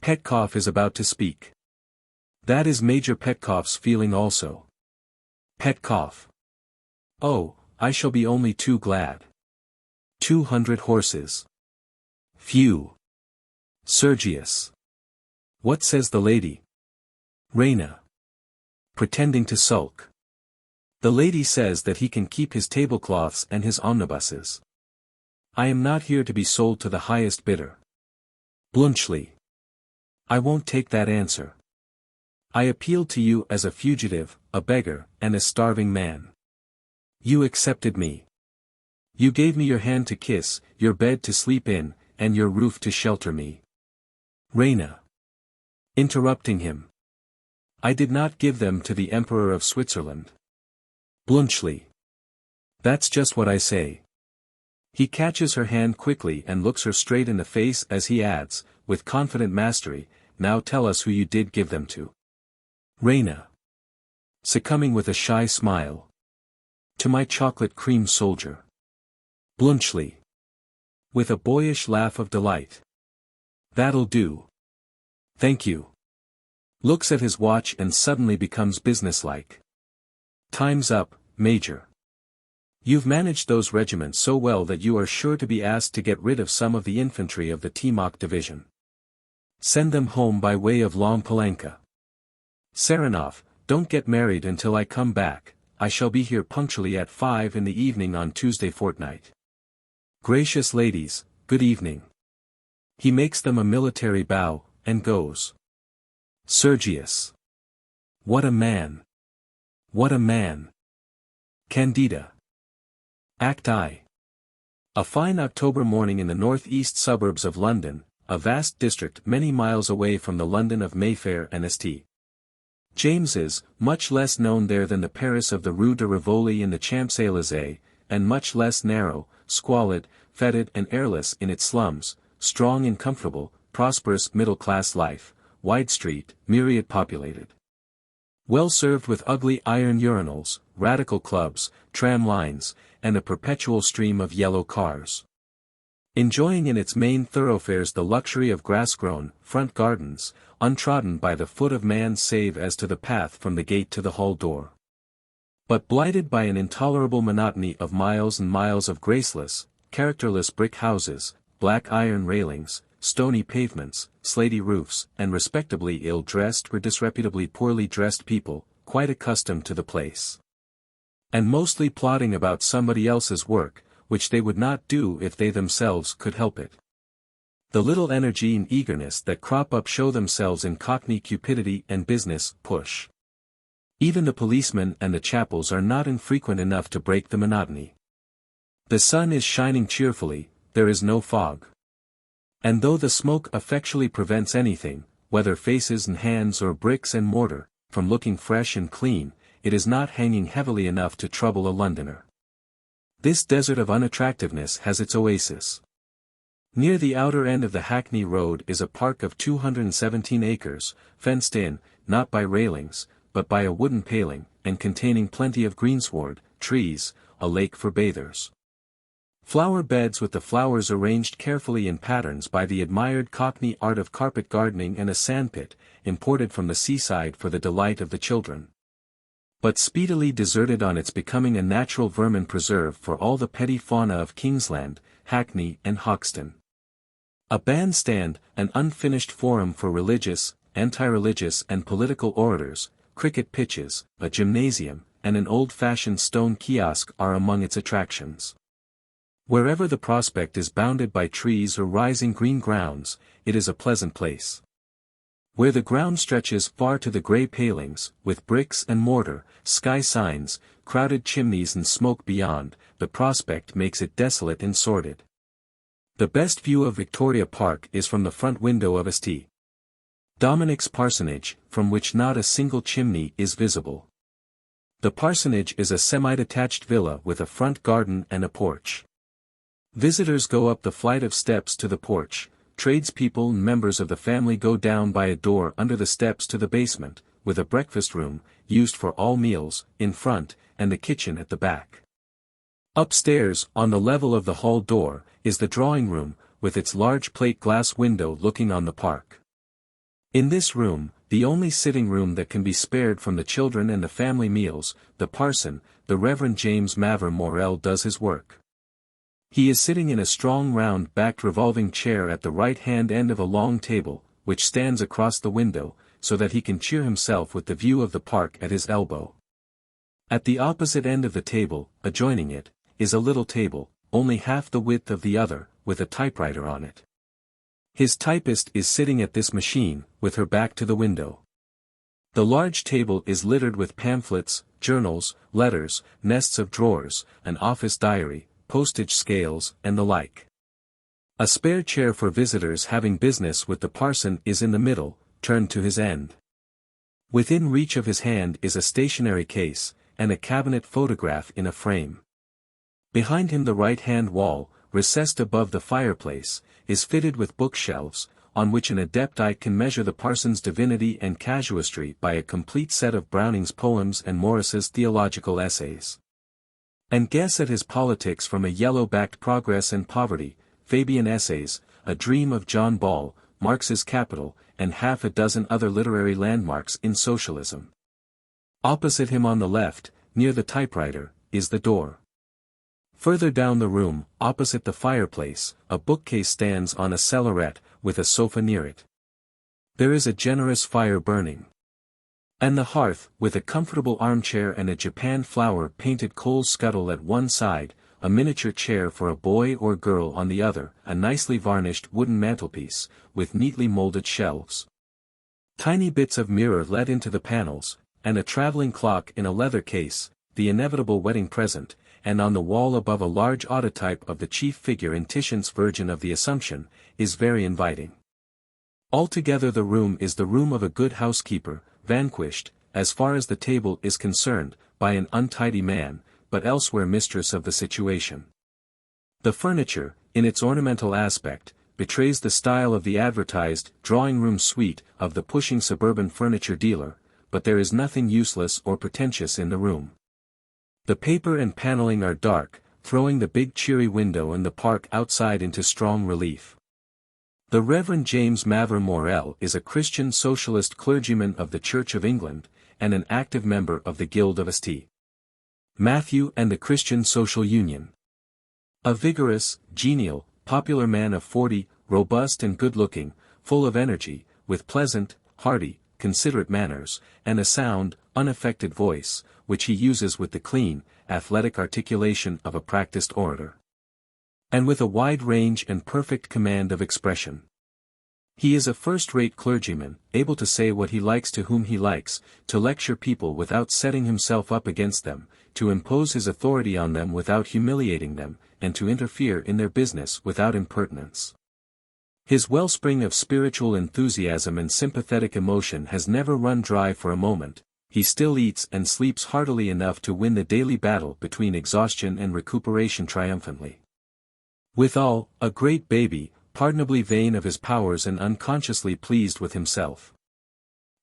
Petkoff is about to speak. That is Major Petkoff's feeling also. Petkoff. Oh, I shall be only too glad. 200 horses. Phew. Sergius. What says the lady? Raina. Pretending to sulk. The lady says that he can keep his tablecloths and his omnibuses. I am not here to be sold to the highest bidder. Bluntschli. I won't take that answer. I appealed to you as a fugitive, a beggar, and a starving man. You accepted me. You gave me your hand to kiss, your bed to sleep in, and your roof to shelter me. Raina. Interrupting him. I did not give them to the Emperor of Switzerland. Bluntschli. That's just what I say. He catches her hand quickly and looks her straight in the face as he adds, with confident mastery, now tell us who you did give them to. Raina. Succumbing with a shy smile. To my chocolate cream soldier. Bluntschli. With a boyish laugh of delight. That'll do. Thank you. Looks at his watch and suddenly becomes businesslike. Time's up, Major. You've managed those regiments so well that you are sure to be asked to get rid of some of the infantry of the Timok division. Send them home by way of Long Palanka. Serenov, don't get married until I come back, I shall be here punctually at 5 in the evening on Tuesday fortnight. Gracious ladies, good evening. He makes them a military bow, and goes. Sergius. What a man. What a man. Candida. Act I. A fine October morning in the northeast suburbs of London, a vast district many miles away from the London of Mayfair and St. James's, much less known there than the Paris of the Rue de Rivoli and the Champs-Élysées, and much less narrow, squalid, fetid and airless in its slums, strong and comfortable, prosperous middle-class life, wide street, myriad populated. Well served with ugly iron urinals, radical clubs, tram lines, and a perpetual stream of yellow cars. Enjoying in its main thoroughfares the luxury of grass-grown, front gardens, untrodden by the foot of man save as to the path from the gate to the hall door. But blighted by an intolerable monotony of miles and miles of graceless, characterless brick houses, black iron railings, stony pavements, slaty roofs, and respectably ill-dressed or disreputably poorly dressed people, quite accustomed to the place. And mostly plodding about somebody else's work, which they would not do if they themselves could help it. The little energy and eagerness that crop up show themselves in cockney cupidity and business push. Even the policemen and the chapels are not infrequent enough to break the monotony. The sun is shining cheerfully, there is no fog. And though the smoke effectually prevents anything, whether faces and hands or bricks and mortar, from looking fresh and clean, it is not hanging heavily enough to trouble a Londoner. This desert of unattractiveness has its oasis. Near the outer end of the Hackney Road is a park of 217 acres, fenced in, not by railings, but by a wooden paling, and containing plenty of greensward, trees, a lake for bathers. Flower beds with the flowers arranged carefully in patterns by the admired Cockney art of carpet gardening, and a sandpit, imported from the seaside for the delight of the children. But speedily deserted on its becoming a natural vermin preserve for all the petty fauna of Kingsland, Hackney and Hoxton. A bandstand, an unfinished forum for religious, anti-religious and political orators, cricket pitches, a gymnasium, and an old-fashioned stone kiosk are among its attractions. Wherever the prospect is bounded by trees or rising green grounds, it is a pleasant place. Where the ground stretches far to the grey palings, with bricks and mortar, sky signs, crowded chimneys and smoke beyond, the prospect makes it desolate and sordid. The best view of Victoria Park is from the front window of St. Dominic's parsonage, from which not a single chimney is visible. The parsonage is a semi-detached villa with a front garden and a porch. Visitors go up the flight of steps to the porch, tradespeople and members of the family go down by a door under the steps to the basement, with a breakfast room, used for all meals, in front, and the kitchen at the back. Upstairs, on the level of the hall door, is the drawing room, with its large plate glass window looking on the park. In this room, the only sitting room that can be spared from the children and the family meals, the parson, the Reverend James Morell, does his work. He is sitting in a strong round-backed revolving chair at the right-hand end of a long table, which stands across the window, so that he can cheer himself with the view of the park at his elbow. At the opposite end of the table, adjoining it, is a little table, only half the width of the other, with a typewriter on it. His typist is sitting at this machine, with her back to the window. The large table is littered with pamphlets, journals, letters, nests of drawers, an office diary, postage scales, and the like. A spare chair for visitors having business with the parson is in the middle, turned to his end. Within reach of his hand is a stationery case, and a cabinet photograph in a frame. Behind him the right-hand wall, recessed above the fireplace, is fitted with bookshelves, on which an adept eye can measure the parson's divinity and casuistry by a complete set of Browning's poems and Morris's theological essays. And guess at his politics from a yellow-backed Progress and Poverty, Fabian Essays, A Dream of John Ball, Marx's Capital, and half a dozen other literary landmarks in socialism. Opposite him on the left, near the typewriter, is the door. Further down the room, opposite the fireplace, a bookcase stands on a cellaret, with a sofa near it. There is a generous fire burning. And the hearth, with a comfortable armchair and a Japan flower-painted coal scuttle at one side, a miniature chair for a boy or girl on the other, a nicely varnished wooden mantelpiece, with neatly molded shelves. Tiny bits of mirror let into the panels, and a traveling clock in a leather case, the inevitable wedding present, and on the wall above a large autotype of the chief figure in Titian's Virgin of the Assumption, is very inviting. Altogether the room is the room of a good housekeeper, vanquished, as far as the table is concerned, by an untidy man, but elsewhere mistress of the situation. The furniture, in its ornamental aspect, betrays the style of the advertised drawing-room suite of the pushing suburban furniture dealer, but there is nothing useless or pretentious in the room. The paper and paneling are dark, throwing the big cheery window and the park outside into strong relief. The Reverend James Morell is a Christian socialist clergyman of the Church of England, and an active member of the Guild of St. Matthew and the Christian Social Union. A vigorous, genial, popular man of 40, robust and good-looking, full of energy, with pleasant, hearty, considerate manners, and a sound, unaffected voice, which he uses with the clean, athletic articulation of a practiced orator. And with a wide range and perfect command of expression. He is a first-rate clergyman, able to say what he likes to whom he likes, to lecture people without setting himself up against them, to impose his authority on them without humiliating them, and to interfere in their business without impertinence. His wellspring of spiritual enthusiasm and sympathetic emotion has never run dry for a moment. He still eats and sleeps heartily enough to win the daily battle between exhaustion and recuperation triumphantly. Withal, a great baby, pardonably vain of his powers and unconsciously pleased with himself.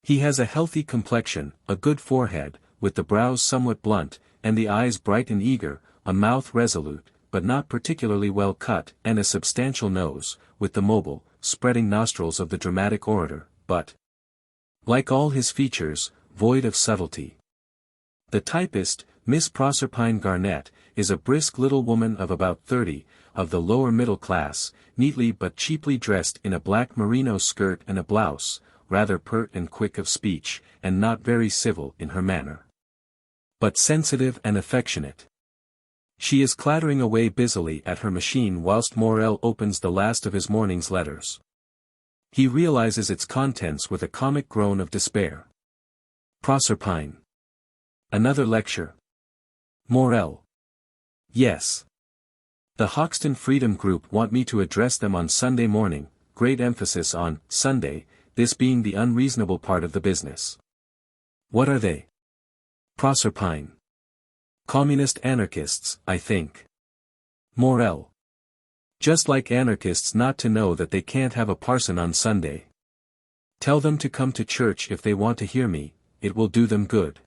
He has a healthy complexion, a good forehead, with the brows somewhat blunt, and the eyes bright and eager, a mouth resolute, but not particularly well cut, and a substantial nose, with the mobile, spreading nostrils of the dramatic orator, but, like all his features, void of subtlety. The typist, Miss Proserpine Garnett, is a brisk little woman of about 30, of the lower middle class, neatly but cheaply dressed in a black merino skirt and a blouse, rather pert and quick of speech, and not very civil in her manner, but sensitive and affectionate. She is clattering away busily at her machine whilst Morell opens the last of his morning's letters. He realizes its contents with a comic groan of despair. Proserpine. Another lecture. Morell. Yes. The Hoxton Freedom Group want me to address them on Sunday morning, great emphasis on Sunday, this being the unreasonable part of the business. What are they? Proserpine. Communist anarchists, I think. Morell. Just like anarchists not to know that they can't have a parson on Sunday. Tell them to come to church if they want to hear me, it will do them good.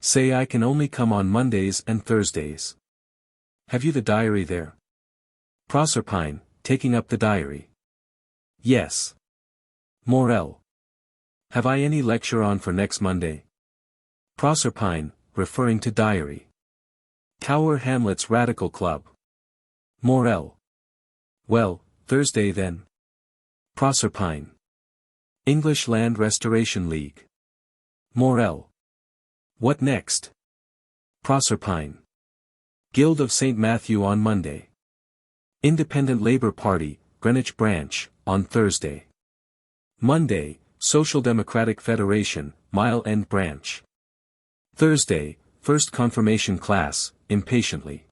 Say I can only come on Mondays and Thursdays. Have you the diary there? Proserpine, taking up the diary. Yes. Morell. Have I any lecture on for next Monday? Proserpine, referring to diary. Tower Hamlets Radical Club. Morell. Well, Thursday then. Proserpine. English Land Restoration League. Morell. What next? Proserpine. Guild of St. Matthew on Monday. Independent Labour Party, Greenwich Branch, on Thursday. Monday, Social Democratic Federation, Mile End Branch. Thursday, First Confirmation Class, impatiently.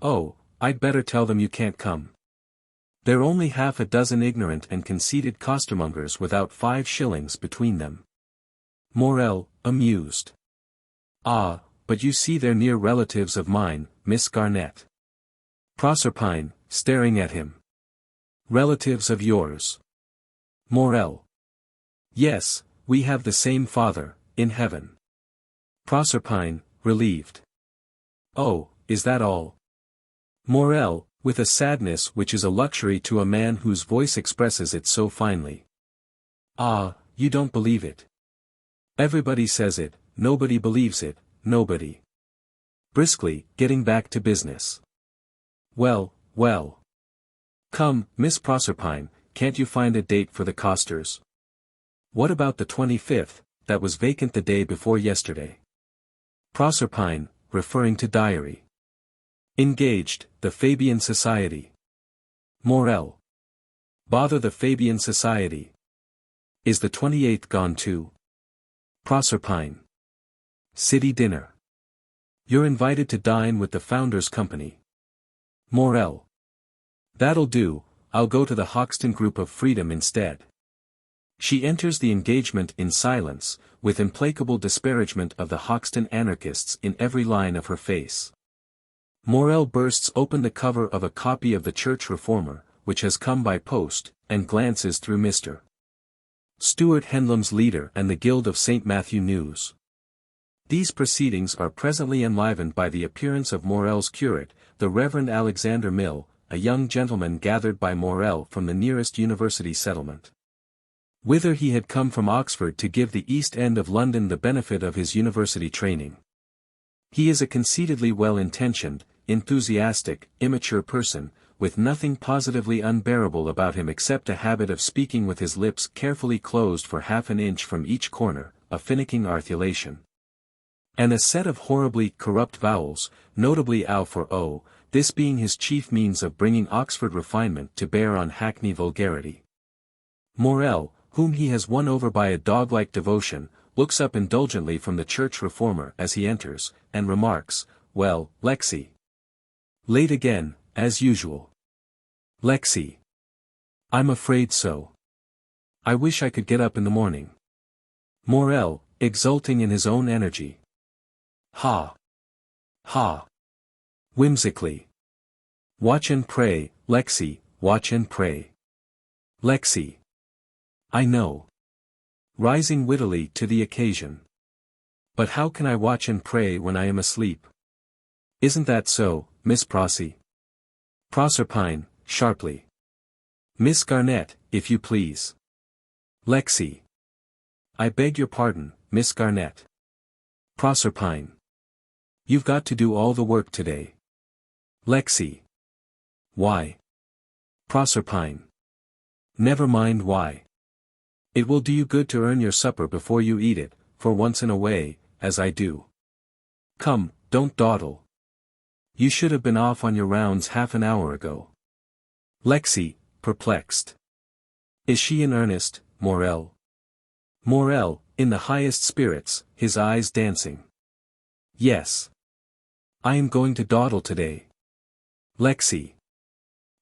Oh, I'd better tell them you can't come. They're only half a dozen ignorant and conceited costermongers without 5 shillings between them. Morell, amused. Ah, but you see they're near relatives of mine, Miss Garnett. Proserpine, staring at him. Relatives of yours. Morell. Yes, we have the same Father, in heaven. Proserpine, relieved. Oh, is that all? Morell, with a sadness which is a luxury to a man whose voice expresses it so finely. Ah, you don't believe it. Everybody says it, nobody believes it, nobody. Briskly, getting back to business. Well, well. Come, Miss Proserpine, can't you find a date for the costers? What about the 25th, that was vacant the day before yesterday? Proserpine, referring to diary. Engaged, the Fabian Society. Morell. Bother the Fabian Society. Is the 28th gone too? Proserpine. City dinner. You're invited to dine with the Founders' Company. Morell. That'll do, I'll go to the Hoxton Group of Freedom instead. She enters the engagement in silence, with implacable disparagement of the Hoxton anarchists in every line of her face. Morell bursts open the cover of a copy of the Church Reformer, which has come by post, and glances through Mr. Stuart Hendlam's Leader and the Guild of St. Matthew News. These proceedings are presently enlivened by the appearance of Morell's curate, the Reverend Alexander Mill, a young gentleman gathered by Morell from the nearest university settlement, whither he had come from Oxford to give the East End of London the benefit of his university training. He is a conceitedly well-intentioned, enthusiastic, immature person, with nothing positively unbearable about him except a habit of speaking with his lips carefully closed for half an inch from each corner, a finicking articulation, and a set of horribly corrupt vowels, notably ow for o, this being his chief means of bringing Oxford refinement to bear on Hackney vulgarity. Morell, whom he has won over by a dog-like devotion, looks up indulgently from the Church Reformer as he enters, and remarks, "Well, Lexi. Late again, as usual." Lexi. "I'm afraid so. I wish I could get up in the morning." Morell, exulting in his own energy. Ha! Ha! Whimsically. "Watch and pray, Lexi, watch and pray." Lexi. "I know." Rising wittily to the occasion. "But how can I watch and pray when I am asleep?" "Isn't that so, Miss Prossy. Proserpine, sharply. Miss Garnett, if you please. Lexi. I beg your pardon, Miss Garnett. Proserpine. You've got to do all the work today. Lexi. Why? Proserpine. Never mind why. It will do you good to earn your supper before you eat it, for once in a way, as I do. Come, don't dawdle. You should have been off on your rounds half an hour ago. Lexi, perplexed. Is she in earnest, Morell? Morell, in the highest spirits, his eyes dancing. Yes. I am going to dawdle today. Lexi.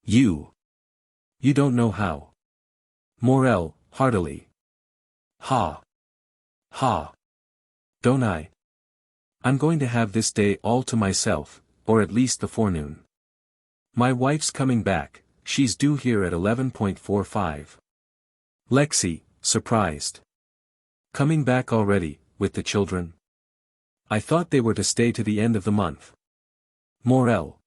You don't know how. Morell, heartily. Ha. Ha. Don't I? I'm going to have this day all to myself, or at least the forenoon. My wife's coming back, she's due here at 11:45. Lexi, surprised. Coming back already, with the children? I thought they were to stay to the end of the month. Morell.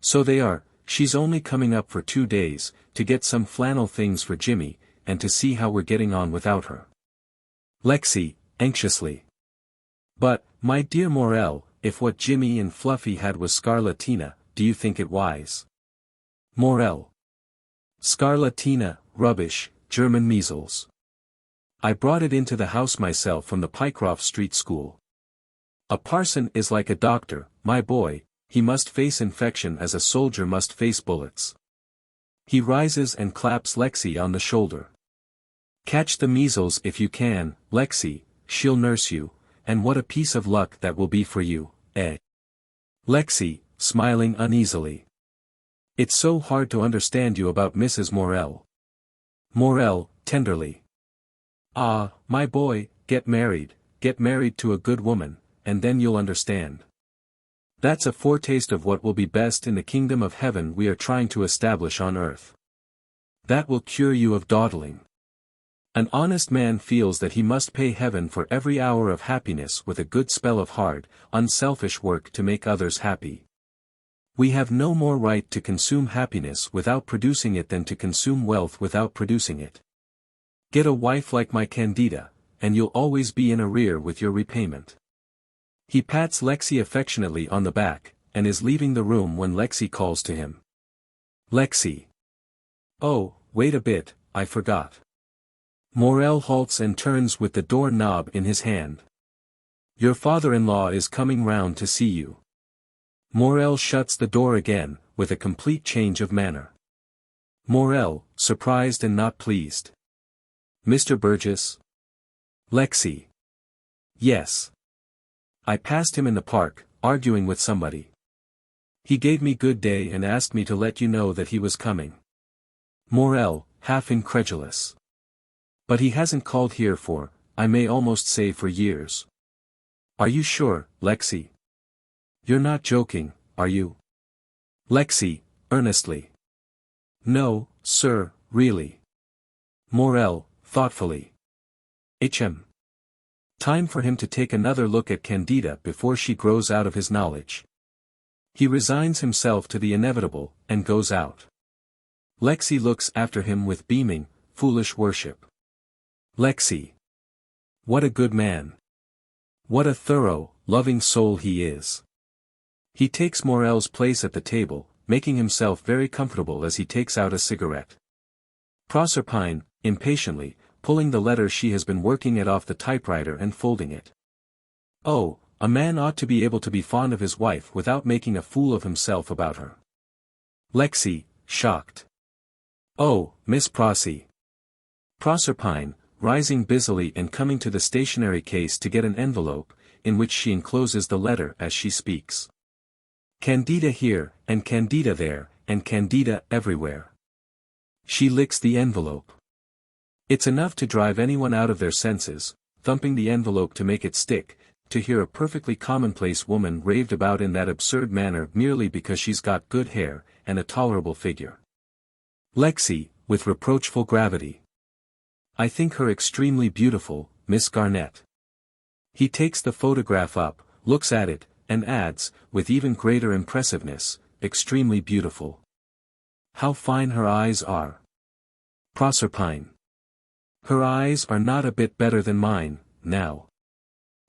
So they are, she's only coming up for 2 days, to get some flannel things for Jimmy, and to see how we're getting on without her. Lexi, anxiously. But, my dear Morell, if what Jimmy and Fluffy had was scarlatina, do you think it wise? Morell. Scarlatina, rubbish, German measles. I brought it into the house myself from the Pycroft Street School. A parson is like a doctor, my boy, he must face infection as a soldier must face bullets. He rises and claps Lexi on the shoulder. Catch the measles if you can, Lexi, she'll nurse you, and what a piece of luck that will be for you, eh? Lexi, smiling uneasily. It's so hard to understand you about Mrs. Morell. Morell, tenderly. Ah, my boy, get married to a good woman, and then you'll understand. That's a foretaste of what will be best in the kingdom of heaven we are trying to establish on earth. That will cure you of dawdling. An honest man feels that he must pay heaven for every hour of happiness with a good spell of hard, unselfish work to make others happy. We have no more right to consume happiness without producing it than to consume wealth without producing it. Get a wife like my Candida, and you'll always be in arrear with your repayment. He pats Lexi affectionately on the back, and is leaving the room when Lexi calls to him. Lexi. Oh, wait a bit, I forgot. Morell halts and turns with the door knob in his hand. Your father-in-law is coming round to see you. Morell shuts the door again, with a complete change of manner. Morell, surprised and not pleased. Mr. Burgess? Lexi. Yes. I passed him in the park, arguing with somebody. He gave me good day and asked me to let you know that he was coming. Morell, half incredulous. But he hasn't called here for, I may almost say for years. Are you sure, Lexi? You're not joking, are you? Lexi, earnestly. No, sir, really. Morell, thoughtfully. Time for him to take another look at Candida before she grows out of his knowledge. He resigns himself to the inevitable, and goes out. Lexi looks after him with beaming, foolish worship. Lexi. What a good man. What a thorough, loving soul he is. He takes Morell's place at the table, making himself very comfortable as he takes out a cigarette. Proserpine, impatiently, pulling the letter she has been working at off the typewriter and folding it. Oh, a man ought to be able to be fond of his wife without making a fool of himself about her. Lexi, shocked. Oh, Miss Prossy. Proserpine, rising busily and coming to the stationery case to get an envelope, in which she encloses the letter as she speaks. Candida here, and Candida there, and Candida everywhere. She licks the envelope. It's enough to drive anyone out of their senses, thumping the envelope to make it stick, to hear a perfectly commonplace woman raved about in that absurd manner merely because she's got good hair, and a tolerable figure. Lexi, with reproachful gravity. I think her extremely beautiful, Miss Garnett. He takes the photograph up, looks at it, and adds, with even greater impressiveness, extremely beautiful. How fine her eyes are. Proserpine. Her eyes are not a bit better than mine, now.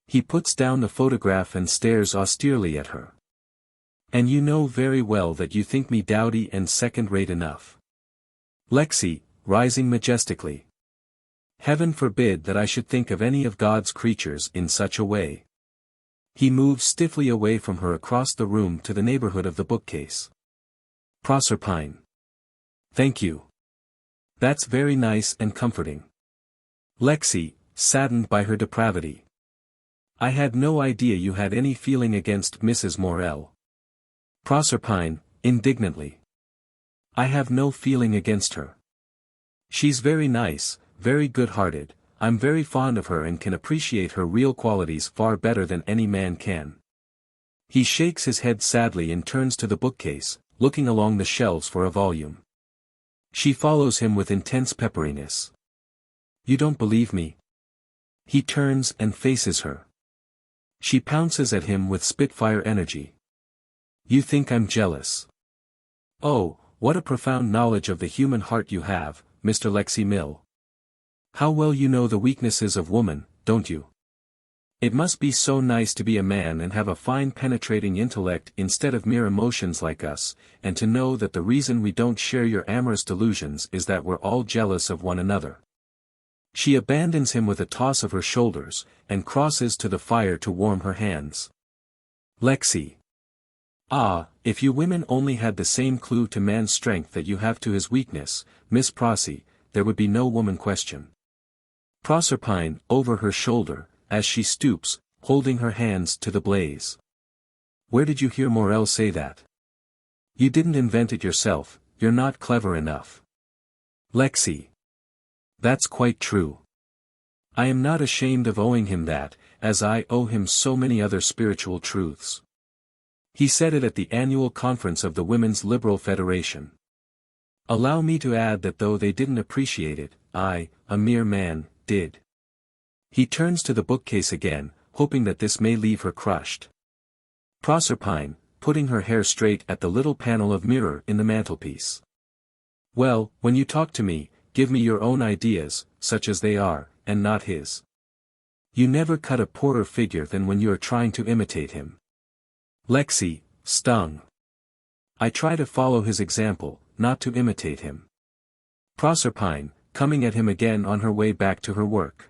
He puts down the photograph and stares austerely at her. And you know very well that you think me dowdy and second-rate enough. Lexi, rising majestically. Heaven forbid that I should think of any of God's creatures in such a way. He moves stiffly away from her across the room to the neighborhood of the bookcase. Proserpine. Thank you. That's very nice and comforting. Lexi, saddened by her depravity. I had no idea you had any feeling against Mrs. Morell. Proserpine, indignantly. I have no feeling against her. She's very nice, very good-hearted, I'm very fond of her and can appreciate her real qualities far better than any man can. He shakes his head sadly and turns to the bookcase, looking along the shelves for a volume. She follows him with intense pepperiness. You don't believe me? He turns and faces her. She pounces at him with spitfire energy. You think I'm jealous? Oh, what a profound knowledge of the human heart you have, Mr. Lexi Mill. How well you know the weaknesses of woman, don't you? It must be so nice to be a man and have a fine penetrating intellect instead of mere emotions like us, and to know that the reason we don't share your amorous delusions is that we're all jealous of one another. She abandons him with a toss of her shoulders, and crosses to the fire to warm her hands. Lexi. Ah, if you women only had the same clue to man's strength that you have to his weakness, Miss Prossy, there would be no woman question. Proserpine, over her shoulder, as she stoops, holding her hands to the blaze. Where did you hear Morell say that? You didn't invent it yourself, you're not clever enough. Lexi. That's quite true. I am not ashamed of owing him that, as I owe him so many other spiritual truths. He said it at the annual conference of the Women's Liberal Federation. Allow me to add that though they didn't appreciate it, I, a mere man, did. He turns to the bookcase again, hoping that this may leave her crushed. Proserpine, putting her hair straight at the little panel of mirror in the mantelpiece. Well, when you talk to me, give me your own ideas, such as they are, and not his. You never cut a poorer figure than when you are trying to imitate him. Lexi, stung. I try to follow his example, not to imitate him. Proserpine, coming at him again on her way back to her work.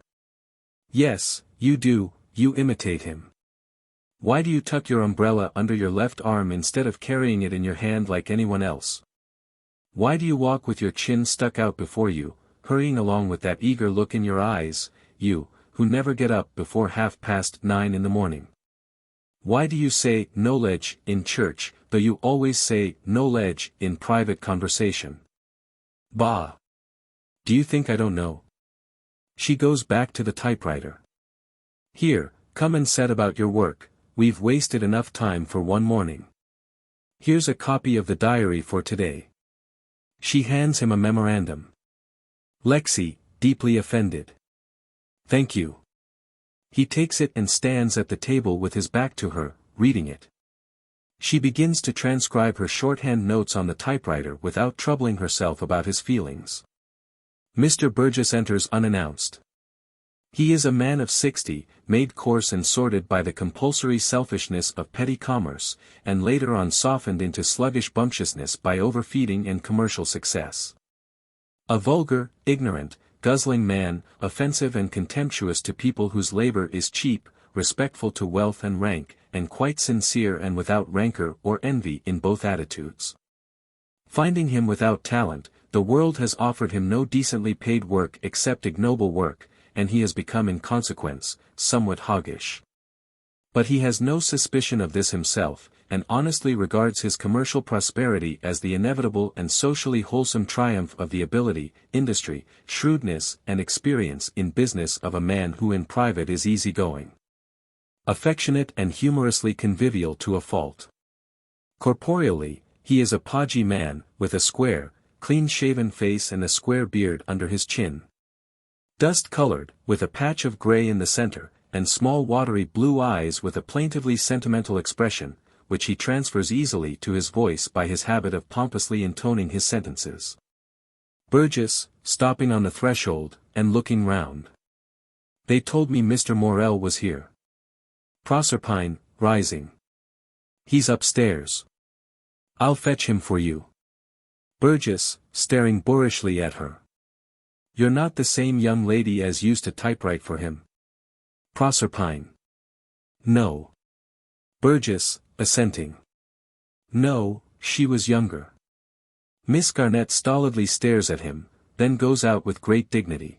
Yes, you do, you imitate him. Why do you tuck your umbrella under your left arm instead of carrying it in your hand like anyone else? Why do you walk with your chin stuck out before you, hurrying along with that eager look in your eyes, you, who never get up before 9:30 in the morning? Why do you say knowledge in church, though you always say knowledge in private conversation? Bah! Do you think I don't know? She goes back to the typewriter. Here, come and set about your work, we've wasted enough time for one morning. Here's a copy of the diary for today. She hands him a memorandum. Lexi, deeply offended. Thank you. He takes it and stands at the table with his back to her, reading it. She begins to transcribe her shorthand notes on the typewriter without troubling herself about his feelings. Mr. Burgess enters unannounced. He is a man of 60, made coarse and sordid by the compulsory selfishness of petty commerce, and later on softened into sluggish bumptiousness by overfeeding and commercial success. A vulgar, ignorant, guzzling man, offensive and contemptuous to people whose labor is cheap, respectful to wealth and rank, and quite sincere and without rancor or envy in both attitudes. Finding him without talent, the world has offered him no decently paid work except ignoble work, and he has become in consequence, somewhat hoggish. But he has no suspicion of this himself, and honestly regards his commercial prosperity as the inevitable and socially wholesome triumph of the ability, industry, shrewdness and experience in business of a man who in private is easy-going, affectionate and humorously convivial to a fault. Corporeally, he is a podgy man, with a square, clean-shaven face and a square beard under his chin. Dust-colored, with a patch of gray in the center, and small watery blue eyes with a plaintively sentimental expression, which he transfers easily to his voice by his habit of pompously intoning his sentences. Burgess, stopping on the threshold, and looking round. They told me Mr. Morell was here. Proserpine, rising. He's upstairs. I'll fetch him for you. Burgess, staring boorishly at her. You're not the same young lady as used to typewrite for him. Proserpine. No. Burgess, assenting. No, she was younger. Miss Garnett stolidly stares at him, then goes out with great dignity.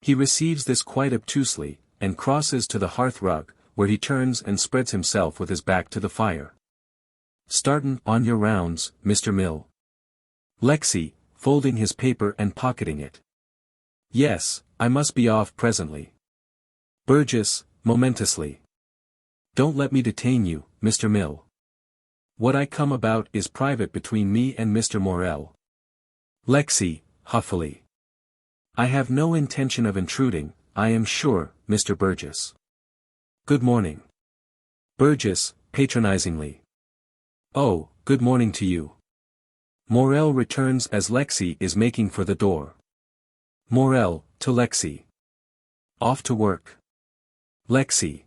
He receives this quite obtusely, and crosses to the hearth rug, where he turns and spreads himself with his back to the fire. Startin' on your rounds, Mr. Mill. Lexi, folding his paper and pocketing it. Yes, I must be off presently. Burgess, momentously. Don't let me detain you, Mr. Mill. What I come about is private between me and Mr. Morell. Lexi, huffily. I have no intention of intruding, I am sure, Mr. Burgess. Good morning. Burgess, patronizingly. Oh, good morning to you. Morell returns as Lexi is making for the door. Morell, to Lexi. Off to work. Lexi.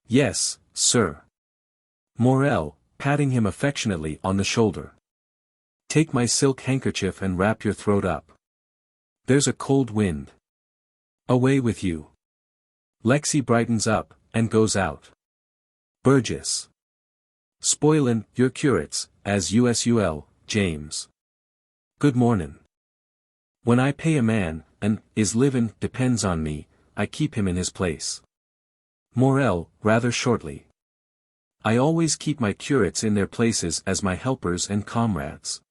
Yes, sir. Morell, patting him affectionately on the shoulder. Take my silk handkerchief and wrap your throat up. There's a cold wind. Away with you. Lexi brightens up, and goes out. Burgess. Spoilin' your curates, as usual, James. Good mornin'. When I pay a man, and his livin' depends on me, I keep him in his place. Morell, rather shortly. I always keep my curates in their places as my helpers and comrades.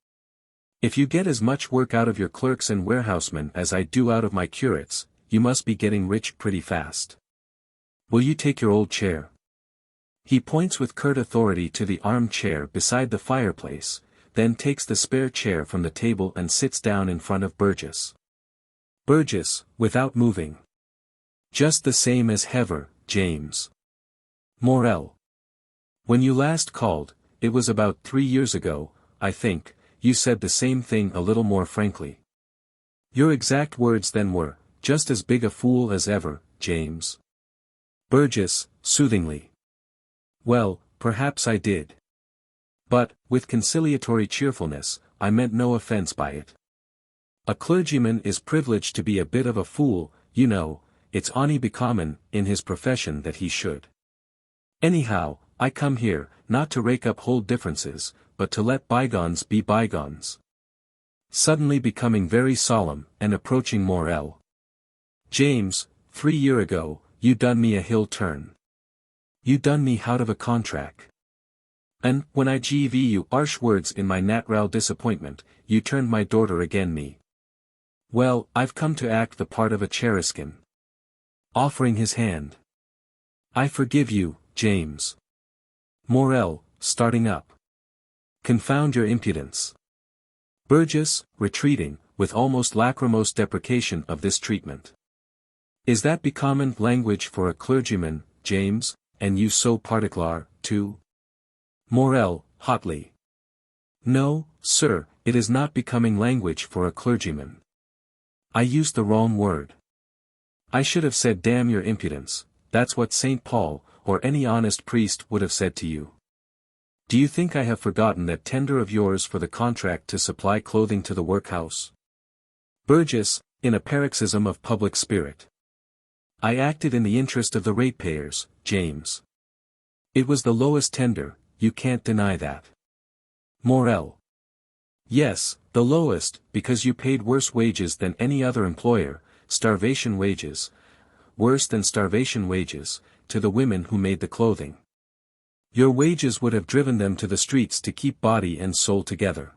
If you get as much work out of your clerks and warehousemen as I do out of my curates, you must be getting rich pretty fast. Will you take your old chair? He points with curt authority to the arm-chair beside the fireplace, then takes the spare chair from the table and sits down in front of Burgess. Burgess, without moving. Just the same as ever, James. Morell. When you last called, it was about 3 years ago, I think, you said the same thing a little more frankly. Your exact words then were, just as big a fool as ever, James. Burgess, soothingly. Well, perhaps I did. But, with conciliatory cheerfulness, I meant no offense by it. A clergyman is privileged to be a bit of a fool, you know, it's ony becomin' in his profession that he should. Anyhow, I come here, not to rake up whole differences, but to let bygones be bygones. Suddenly becoming very solemn, and approaching Morell. James, 3 year ago, you done me a hill turn. You done me hout of a contract. And, when I gave you 'arsh words in my nat'ral disappointment, you turned my daughter again me. Well, I've come to act the part of a cheriskin. Offering his hand. I forgive you, James. Morell, starting up. Confound your impudence. Burgess, retreating, with almost lachrymose deprecation of this treatment. Is that becomin' language for a clergyman, James, and you so particular, too? Morell, hotly. No, sir, it is not becoming language for a clergyman. I used the wrong word. I should have said damn your impudence, that's what St. Paul, or any honest priest would have said to you. Do you think I have forgotten that tender of yours for the contract to supply clothing to the workhouse? Burgess, in a paroxysm of public spirit. I acted in the interest of the ratepayers, James. It was the lowest tender, you can't deny that. Morell. Yes, the lowest, because you paid worse wages than any other employer, starvation wages, worse than starvation wages, to the women who made the clothing. Your wages would have driven them to the streets to keep body and soul together.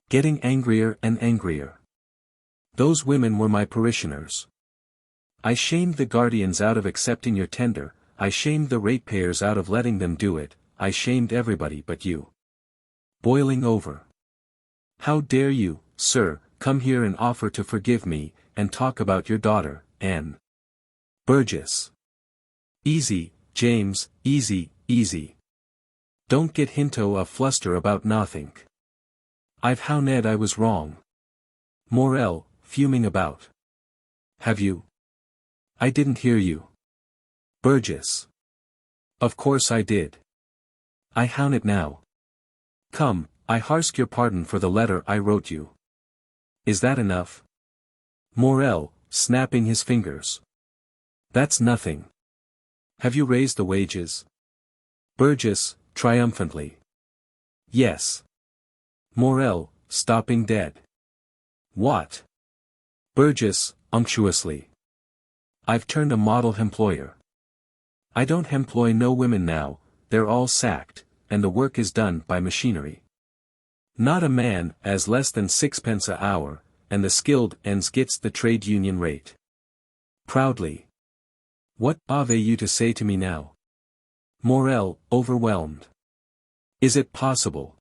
Getting angrier and angrier. Those women were my parishioners. I shamed the guardians out of accepting your tender, I shamed the ratepayers out of letting them do it, I shamed everybody but you. Boiling over. How dare you, sir, come here and offer to forgive me, and talk about your daughter, Anne. Burgess. Easy, James, easy, easy. Don't get into a fluster about nothink. I've found I was wrong. Morell, fuming about. Have you? I didn't hear you. Burgess. Of course I did. I hound it now. Come, I harsk your pardon for the letter I wrote you. Is that enough? Morell, snapping his fingers. That's nothing. Have you raised the wages? Burgess, triumphantly. Yes. Morell, stopping dead. What? Burgess, unctuously. I've turned a model employer. I don't employ no women now, they're all sacked, and the work is done by machinery. Not a man as less than 6 pence a hour, and the skilled ends gets the trade union rate. Proudly. What have you to say to me now? Morell, overwhelmed. Is it possible?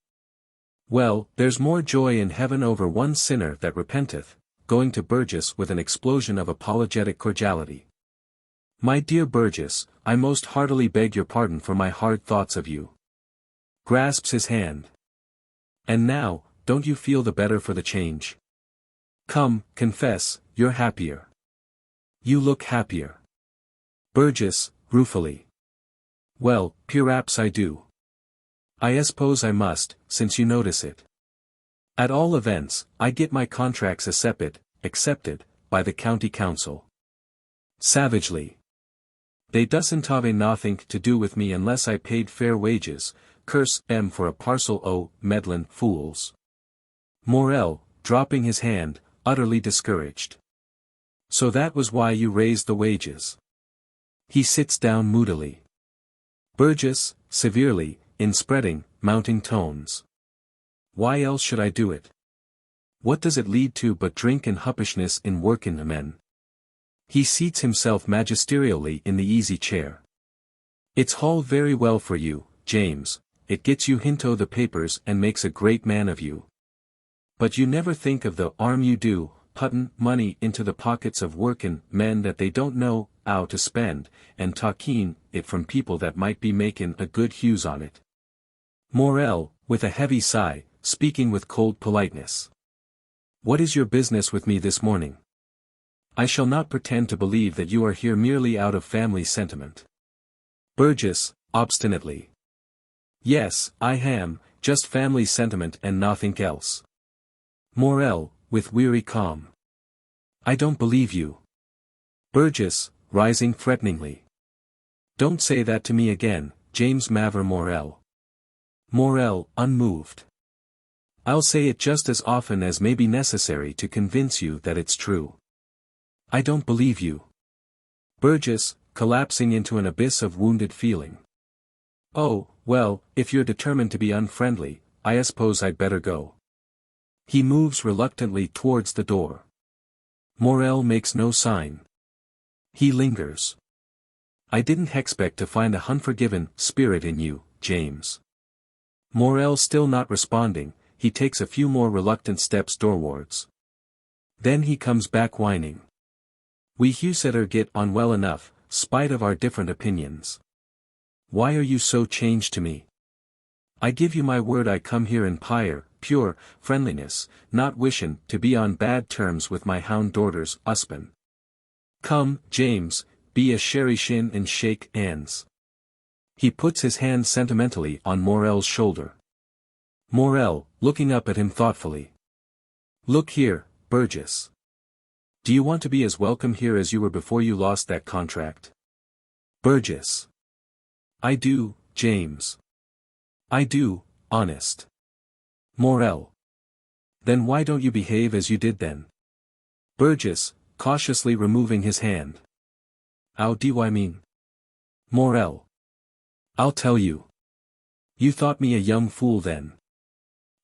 Well, there's more joy in heaven over one sinner that repenteth, going to Burgess with an explosion of apologetic cordiality. My dear Burgess, I most heartily beg your pardon for my hard thoughts of you. Grasps his hand. And now, don't you feel the better for the change? Come, confess, you're happier. You look happier. Burgess, ruefully. Well, perhaps I do. I suppose I must, since you notice it. At all events, I get my contracts accepted, by the county council. Savagely. They doesn't have nothink to do with me unless I paid fair wages, curse em for a parcel o' meddlin' fools. Morell, dropping his hand, utterly discouraged. So that was why you raised the wages. He sits down moodily. Burgess, severely, in spreading, mounting tones. Why else should I do it? What does it lead to but drink and huppishness in workin' men? He seats himself magisterially in the easy chair. It's all very well for you, James, it gets you into the papers and makes a great man of you. But you never think of the harm you do, puttin' money into the pockets of workin' men that they don't know how to spend, and talkin' it from people that might be makin' a good huse on it. Morell, with a heavy sigh, speaking with cold politeness. What is your business with me this morning? I shall not pretend to believe that you are here merely out of family sentiment. Burgess, obstinately. Yes, I am, just family sentiment and nothing else. Morell, with weary calm. I don't believe you. Burgess, rising threateningly. Don't say that to me again, James Mavor Morell. Morell, unmoved. I'll say it just as often as may be necessary to convince you that it's true. I don't believe you. Burgess, collapsing into an abyss of wounded feeling. Oh, well, if you're determined to be unfriendly, I suppose I'd better go. He moves reluctantly towards the door. Morell makes no sign. He lingers. I didn't expect to find a unforgiven spirit in you, James. Morell still not responding, he takes a few more reluctant steps doorwards. Then he comes back whining. We Husetter get on well enough, spite of our different opinions. Why are you so changed to me? I give you my word I come here in pure friendliness, not wishin' to be on bad terms with my hound daughter's husband. Come, James, be a sherry shin and shake hands. He puts his hand sentimentally on Morell's shoulder. Morell, looking up at him thoughtfully. Look here, Burgess. Do you want to be as welcome here as you were before you lost that contract? Burgess. I do, James. I do, honest. Morell. Then why don't you behave as you did then? Burgess, cautiously removing his hand. How do I mean? Morell. I'll tell you. You thought me a young fool then.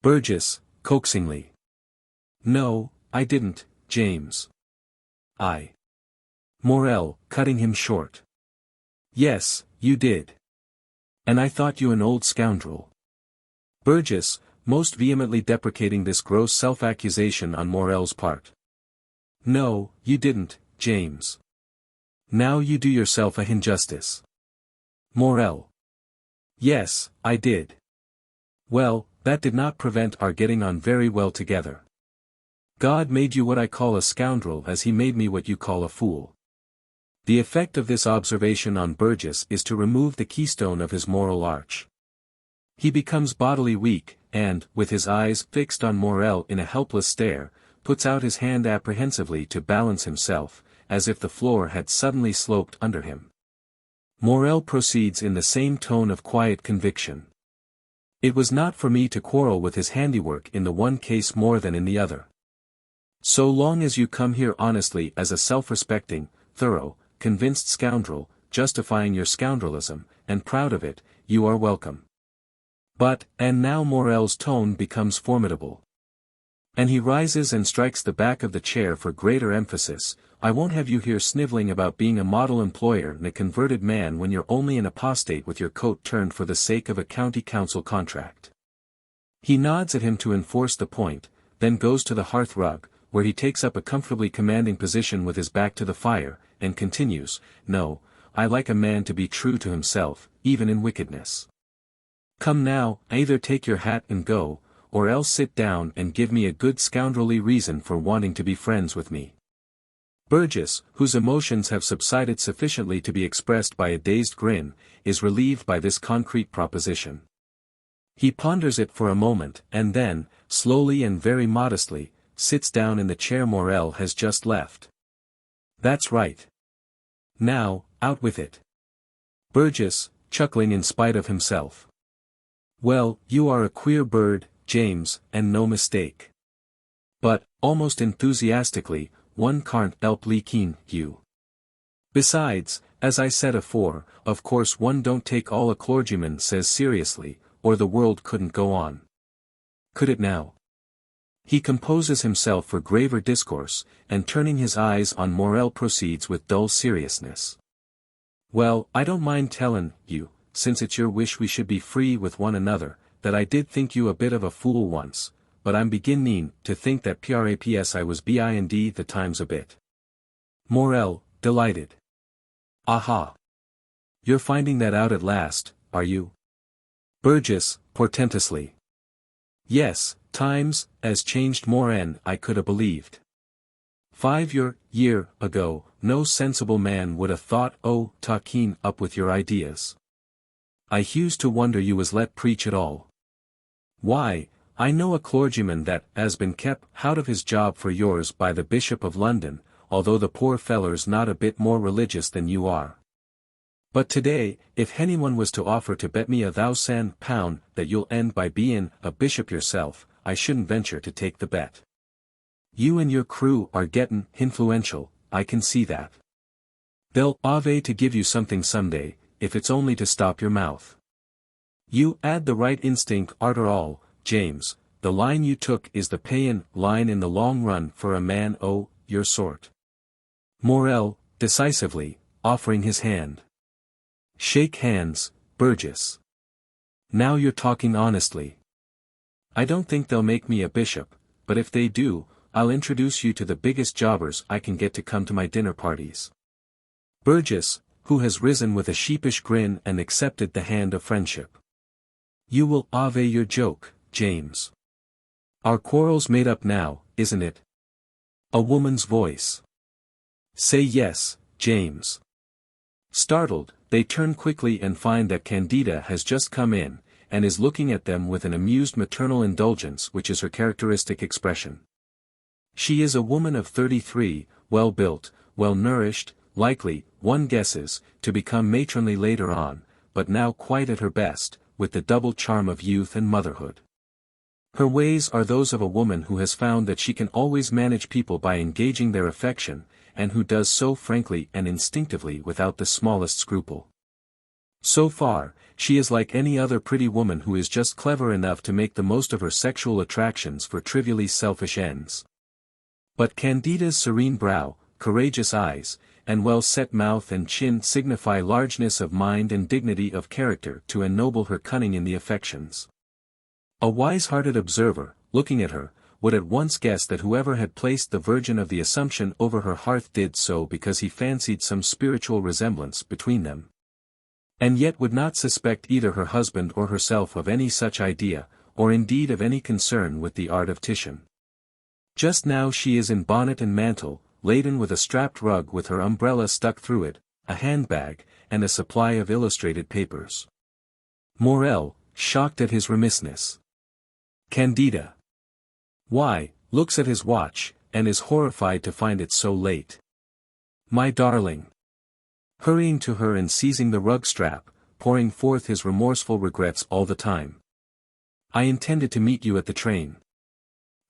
Burgess, coaxingly. No, I didn't, James. Morell, cutting him short. Yes, you did. And I thought you an old scoundrel. Burgess, most vehemently deprecating this gross self-accusation on Morell's part. No, you didn't, James. Now you do yourself a injustice. Morell. Yes, I did. Well, that did not prevent our getting on very well together. God made you what I call a scoundrel as he made me what you call a fool. The effect of this observation on Burgess is to remove the keystone of his moral arch. He becomes bodily weak, and, with his eyes fixed on Morell in a helpless stare, puts out his hand apprehensively to balance himself, as if the floor had suddenly sloped under him. Morell proceeds in the same tone of quiet conviction. It was not for me to quarrel with his handiwork in the one case more than in the other. So long as you come here honestly as a self-respecting, thorough, convinced scoundrel, justifying your scoundrelism, and proud of it, you are welcome. But, and now Morell's tone becomes formidable. And he rises and strikes the back of the chair for greater emphasis. I won't have you here sniveling about being a model employer and a converted man when you're only an apostate with your coat turned for the sake of a county council contract. He nods at him to enforce the point, then goes to the hearth rug, where he takes up a comfortably commanding position with his back to the fire, and continues, No, I like a man to be true to himself, even in wickedness. Come now, either take your hat and go, or else sit down and give me a good scoundrelly reason for wanting to be friends with me. Burgess, whose emotions have subsided sufficiently to be expressed by a dazed grin, is relieved by this concrete proposition. He ponders it for a moment, and then, slowly and very modestly, sits down in the chair Morell has just left. That's right. Now, out with it. Burgess, chuckling in spite of himself. Well, you are a queer bird, James, and no mistake. But, almost enthusiastically, one can't help liking you. Besides, as I said afore, of course one don't take all a clergyman says seriously, or the world couldn't go on. Could it now? He composes himself for graver discourse, and turning his eyes on Morell proceeds with dull seriousness. Well, I don't mind tellin' you, since it's your wish we should be free with one another, that I did think you a bit of a fool once, but I'm beginning to think that praps I was behind the times a bit. Morell, delighted. Aha! You're finding that out at last, are you? Burgess, portentously. Yes, times, as changed more'n I could ha' believed. 5 year ago, no sensible man would ha' thought talking up with your ideas. I used to wonder you was let preach at all. Why, I know a clergyman that has been kept out of his job for yours by the Bishop of London, although the poor feller's not a bit more religious than you are. But today, if anyone was to offer to bet me £1,000 that you'll end by being a bishop yourself, I shouldn't venture to take the bet. You and your crew are gettin' influential, I can see that. They'll ave to give you something someday, if it's only to stop your mouth. You add the right instinct arter all, James, the line you took is the payin' line in the long run for a man your sort. Morell, decisively, offering his hand. Shake hands, Burgess. Now you're talking honestly. I don't think they'll make me a bishop, but if they do, I'll introduce you to the biggest jobbers I can get to come to my dinner parties. Burgess, who has risen with a sheepish grin and accepted the hand of friendship. You will ave your joke, James. Our quarrel's made up now, isn't it? A woman's voice. Say yes, James. Startled, they turn quickly and find that Candida has just come in, and is looking at them with an amused maternal indulgence which is her characteristic expression. She is a woman of 33, well-built, well-nourished, likely, one guesses, to become matronly later on, but now quite at her best, with the double charm of youth and motherhood. Her ways are those of a woman who has found that she can always manage people by engaging their affection, and who does so frankly and instinctively without the smallest scruple. So far, she is like any other pretty woman who is just clever enough to make the most of her sexual attractions for trivially selfish ends. But Candida's serene brow, courageous eyes, and well-set mouth and chin signify largeness of mind and dignity of character to ennoble her cunning in the affections. A wise-hearted observer, looking at her, would at once guess that whoever had placed the Virgin of the Assumption over her hearth did so because he fancied some spiritual resemblance between them. And yet would not suspect either her husband or herself of any such idea, or indeed of any concern with the art of Titian. Just now she is in bonnet and mantle, laden with a strapped rug with her umbrella stuck through it, a handbag, and a supply of illustrated papers. Morell, shocked at his remissness. Candida. Why, looks at his watch, and is horrified to find it so late. My darling. Hurrying to her and seizing the rug strap, pouring forth his remorseful regrets all the time. I intended to meet you at the train.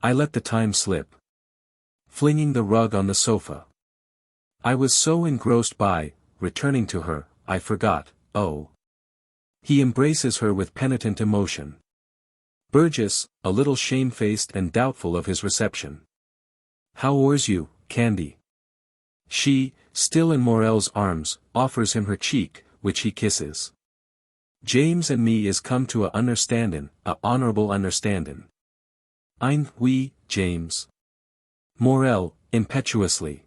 I let the time slip. Flinging the rug on the sofa. I was so engrossed by, returning to her, I forgot, oh. He embraces her with penitent emotion. Burgess, a little shamefaced and doubtful of his reception. How ores you, Candy? She, still in Morell's arms, offers him her cheek, which he kisses. James and me is come to a understandin', a honorable understandin'. Ein we, James. Morell, impetuously.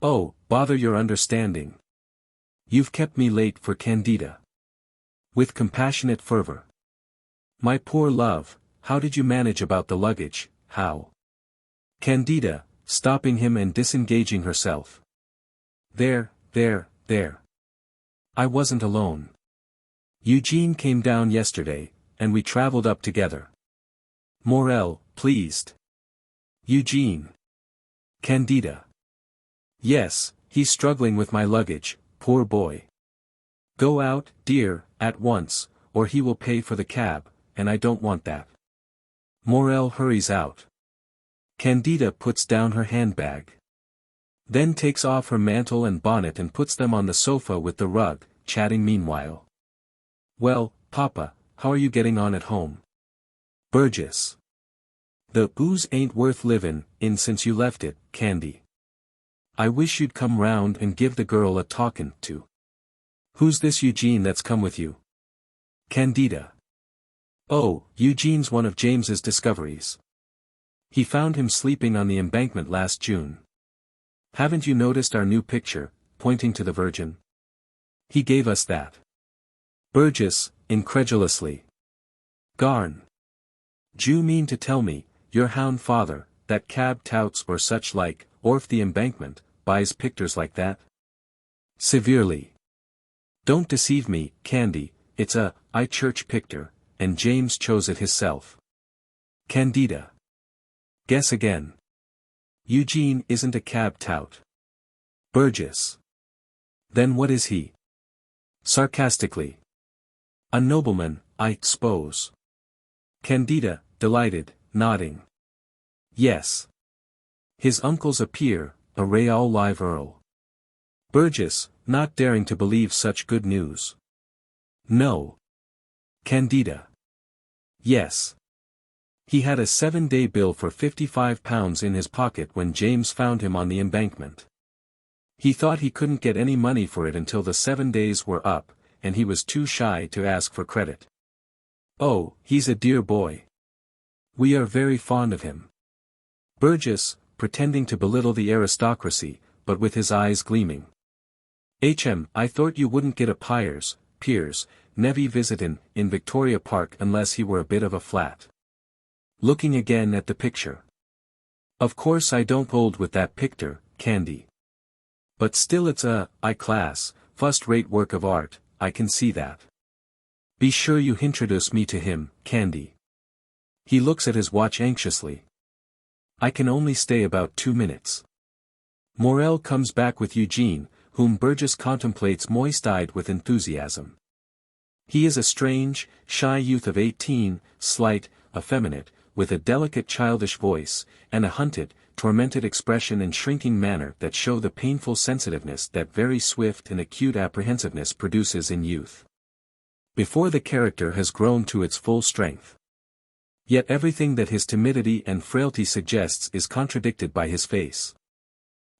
Oh, bother your understanding. You've kept me late for Candida. With compassionate fervor. My poor love, how did you manage about the luggage, how? Candida, stopping him and disengaging herself. There. I wasn't alone. Eugene came down yesterday, and we traveled up together. Morell, pleased. Eugene. Candida. Yes, he's struggling with my luggage, poor boy. Go out, dear, at once, or he will pay for the cab, and I don't want that. Morell hurries out. Candida puts down her handbag. Then takes off her mantle and bonnet and puts them on the sofa with the rug, chatting meanwhile. Well, Papa, how are you getting on at home? Burgess. The booze ain't worth livin' in since you left it, Candy. I wish you'd come round and give the girl a talkin' to. Who's this Eugene that's come with you? Candida. Oh, Eugene's one of James's discoveries. He found him sleeping on the embankment last June. Haven't you noticed our new picture, pointing to the Virgin? He gave us that. Burgess, incredulously. Garn. D'you mean to tell me, your hound father, that cab touts or such like, orf the embankment, buys pictures like that? Severely. Don't deceive me, Candy, it's a church picture, and James chose it hisself. Candida. Guess again. Eugene isn't a cab tout. Burgess. Then what is he? Sarcastically. A nobleman, I suppose. Candida, delighted, nodding. Yes. His uncle's a peer, a real live earl. Burgess, not daring to believe such good news. No. Candida. Yes. He had a 7-day bill for £55 in his pocket when James found him on the embankment. He thought he couldn't get any money for it until the 7 days were up, and he was too shy to ask for credit. Oh, he's a dear boy. We are very fond of him. Burgess, pretending to belittle the aristocracy, but with his eyes gleaming. I thought you wouldn't get a Piers, nevy visitin' in Victoria Park unless he were a bit of a flat. Looking again at the picture. Of course I don't hold with that picture, Candy. But still it's a class, first-rate work of art, I can see that. Be sure you introduce me to him, Candy. He looks at his watch anxiously. I can only stay about 2 minutes. Morell comes back with Eugene, whom Burgess contemplates moist-eyed with enthusiasm. He is a strange, shy youth of 18, slight, effeminate, with a delicate childish voice, and a hunted, tormented expression and shrinking manner that show the painful sensitiveness that very swift and acute apprehensiveness produces in youth. Before the character has grown to its full strength. Yet everything that his timidity and frailty suggests is contradicted by his face.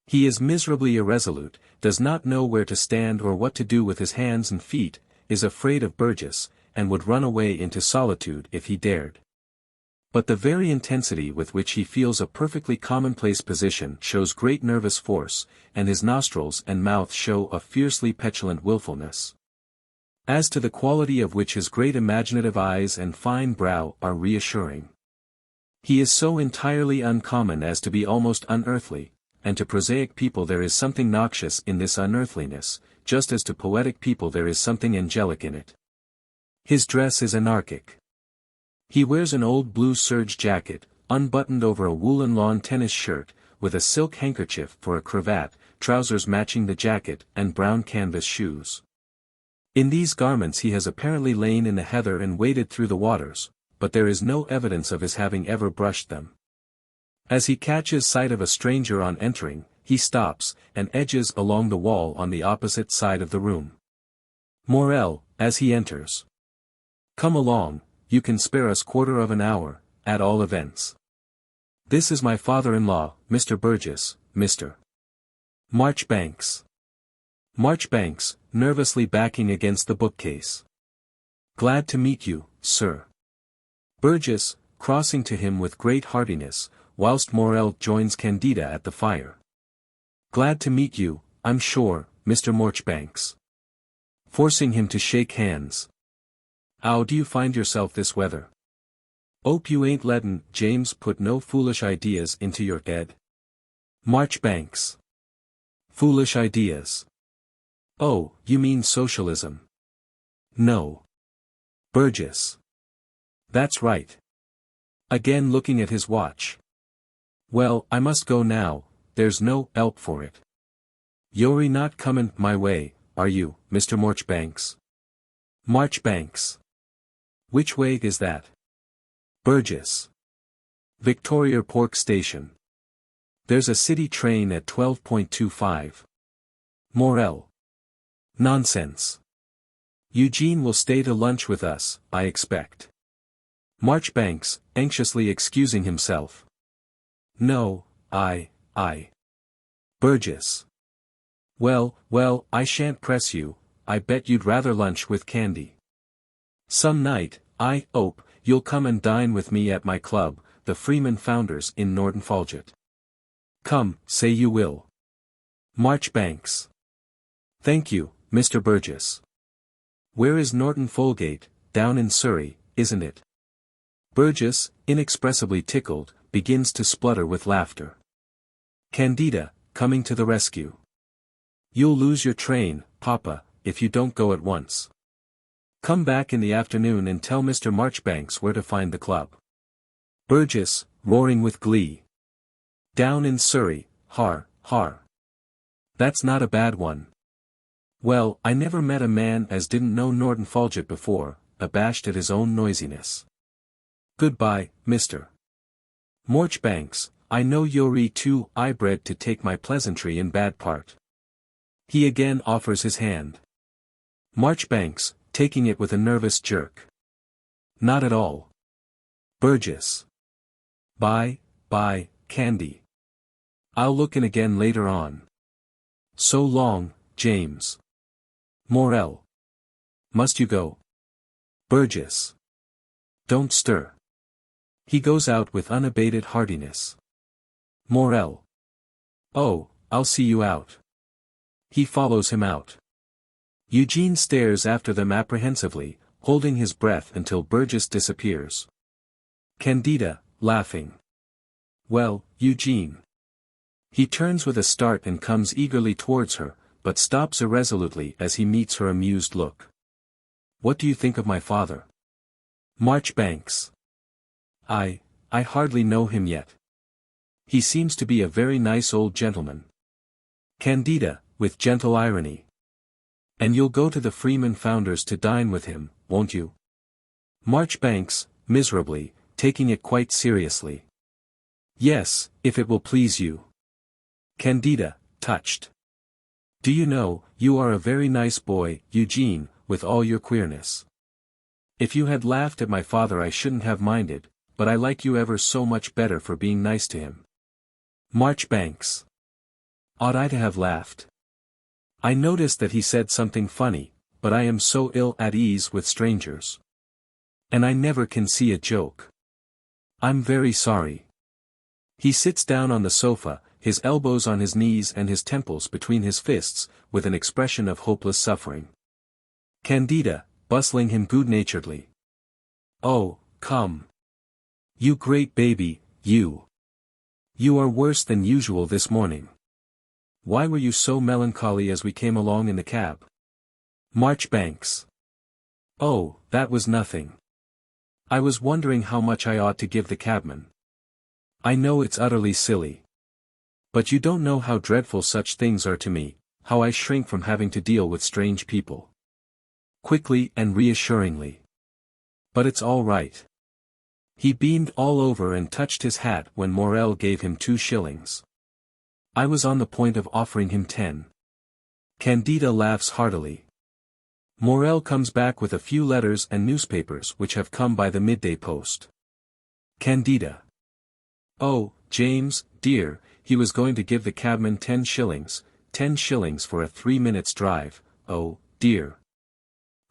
He is miserably irresolute, does not know where to stand or what to do with his hands and feet, is afraid of Burgess, and would run away into solitude if he dared. But the very intensity with which he feels a perfectly commonplace position shows great nervous force, and his nostrils and mouth show a fiercely petulant willfulness. As to the quality of which his great imaginative eyes and fine brow are reassuring. He is so entirely uncommon as to be almost unearthly, and to prosaic people there is something noxious in this unearthliness, just as to poetic people there is something angelic in it. His dress is anarchic. He wears an old blue serge jacket, unbuttoned over a woolen lawn tennis shirt, with a silk handkerchief for a cravat, trousers matching the jacket, and brown canvas shoes. In these garments he has apparently lain in the heather and waded through the waters, but there is no evidence of his having ever brushed them. As he catches sight of a stranger on entering, he stops, and edges along the wall on the opposite side of the room. Morell, as he enters. Come along, you can spare us quarter of an hour, at all events. This is my father-in-law, Mr. Burgess, Mr. Marchbanks. Marchbanks, nervously backing against the bookcase. Glad to meet you, sir. Burgess, crossing to him with great heartiness, whilst Morell joins Candida at the fire. Glad to meet you, I'm sure, Mr. Marchbanks. Forcing him to shake hands. How do you find yourself this weather? Ope you ain't lettin' James put no foolish ideas into your head. Marchbanks. Foolish ideas. Oh, you mean socialism. No. Burgess. That's right. Again looking at his watch. Well, I must go now, there's no help for it. You're not comin' my way, are you, Mr. Marchbanks? Marchbanks. Which way is that? Burgess. Victoria Park Station. There's a city train at 12.25. Morell. Nonsense. Eugene will stay to lunch with us, I expect. Marchbanks, anxiously excusing himself. No, I. Burgess. Well, I shan't press you, I bet you'd rather lunch with Candy. Some night, I hope, you'll come and dine with me at my club, the Freeman Founders in Norton Folgate. Come, say you will. Marchbanks. Thank you, Mr. Burgess. Where is Norton Folgate? Down in Surrey, isn't it? Burgess, inexpressibly tickled, begins to splutter with laughter. Candida, coming to the rescue. You'll lose your train, Papa, if you don't go at once. Come back in the afternoon and tell Mr. Marchbanks where to find the club. Burgess, roaring with glee. Down in Surrey, har. That's not a bad one. Well, I never met a man as didn't know Norton Folgate before, abashed at his own noisiness. Goodbye, Mr. Marchbanks, I know you're too high-bred to take my pleasantry in bad part. He again offers his hand. Marchbanks, taking it with a nervous jerk. Not at all. Burgess. Bye, Candy. I'll look in again later on. So long, James. Morell. Must you go? Burgess. Don't stir. He goes out with unabated heartiness. Morell. Oh, I'll see you out. He follows him out. Eugene stares after them apprehensively, holding his breath until Burgess disappears. Candida, laughing. Well, Eugene. He turns with a start and comes eagerly towards her, but stops irresolutely as he meets her amused look. What do you think of my father? Marchbanks. I hardly know him yet. He seems to be a very nice old gentleman. Candida, with gentle irony. And you'll go to the Freeman Founders to dine with him, won't you? Marchbanks, miserably, taking it quite seriously. Yes, if it will please you. Candida, touched. Do you know, you are a very nice boy, Eugene, with all your queerness. If you had laughed at my father I shouldn't have minded, but I like you ever so much better for being nice to him. Marchbanks. Ought I to have laughed? I noticed that he said something funny, but I am so ill at ease with strangers. And I never can see a joke. I'm very sorry. He sits down on the sofa, his elbows on his knees and his temples between his fists, with an expression of hopeless suffering. Candida, bustling him good-naturedly. Oh, come. You great baby, you. You are worse than usual this morning. Why were you so melancholy as we came along in the cab? Marchbanks. Oh, that was nothing. I was wondering how much I ought to give the cabman. I know it's utterly silly. But you don't know how dreadful such things are to me, how I shrink from having to deal with strange people. Quickly and reassuringly. But it's all right. He beamed all over and touched his hat when Morell gave him 2 shillings. I was on the point of offering him 10. Candida laughs heartily. Morell comes back with a few letters and newspapers which have come by the midday post. Candida. Oh, James, dear, he was going to give the cabman 10 shillings, 10 shillings for a 3 minutes drive, oh, dear.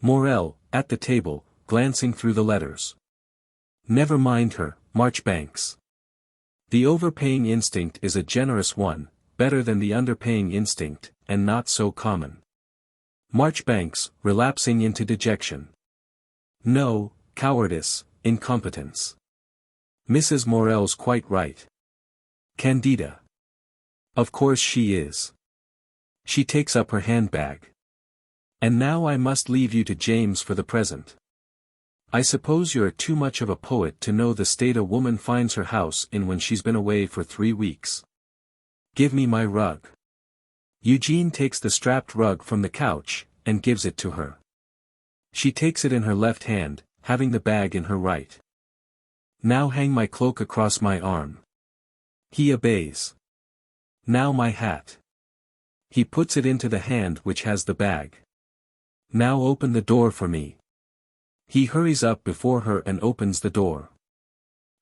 Morell, at the table, glancing through the letters. Never mind her, Marchbanks. The overpaying instinct is a generous one, better than the underpaying instinct, and not so common. Marchbanks, relapsing into dejection. No, cowardice, incompetence. Mrs. Morell's quite right. Candida. Of course she is. She takes up her handbag. And now I must leave you to James for the present. I suppose you're too much of a poet to know the state a woman finds her house in when she's been away for 3 weeks. Give me my rug. Eugene takes the strapped rug from the couch, and gives it to her. She takes it in her left hand, having the bag in her right. Now hang my cloak across my arm. He obeys. Now my hat. He puts it into the hand which has the bag. Now open the door for me. He hurries up before her and opens the door.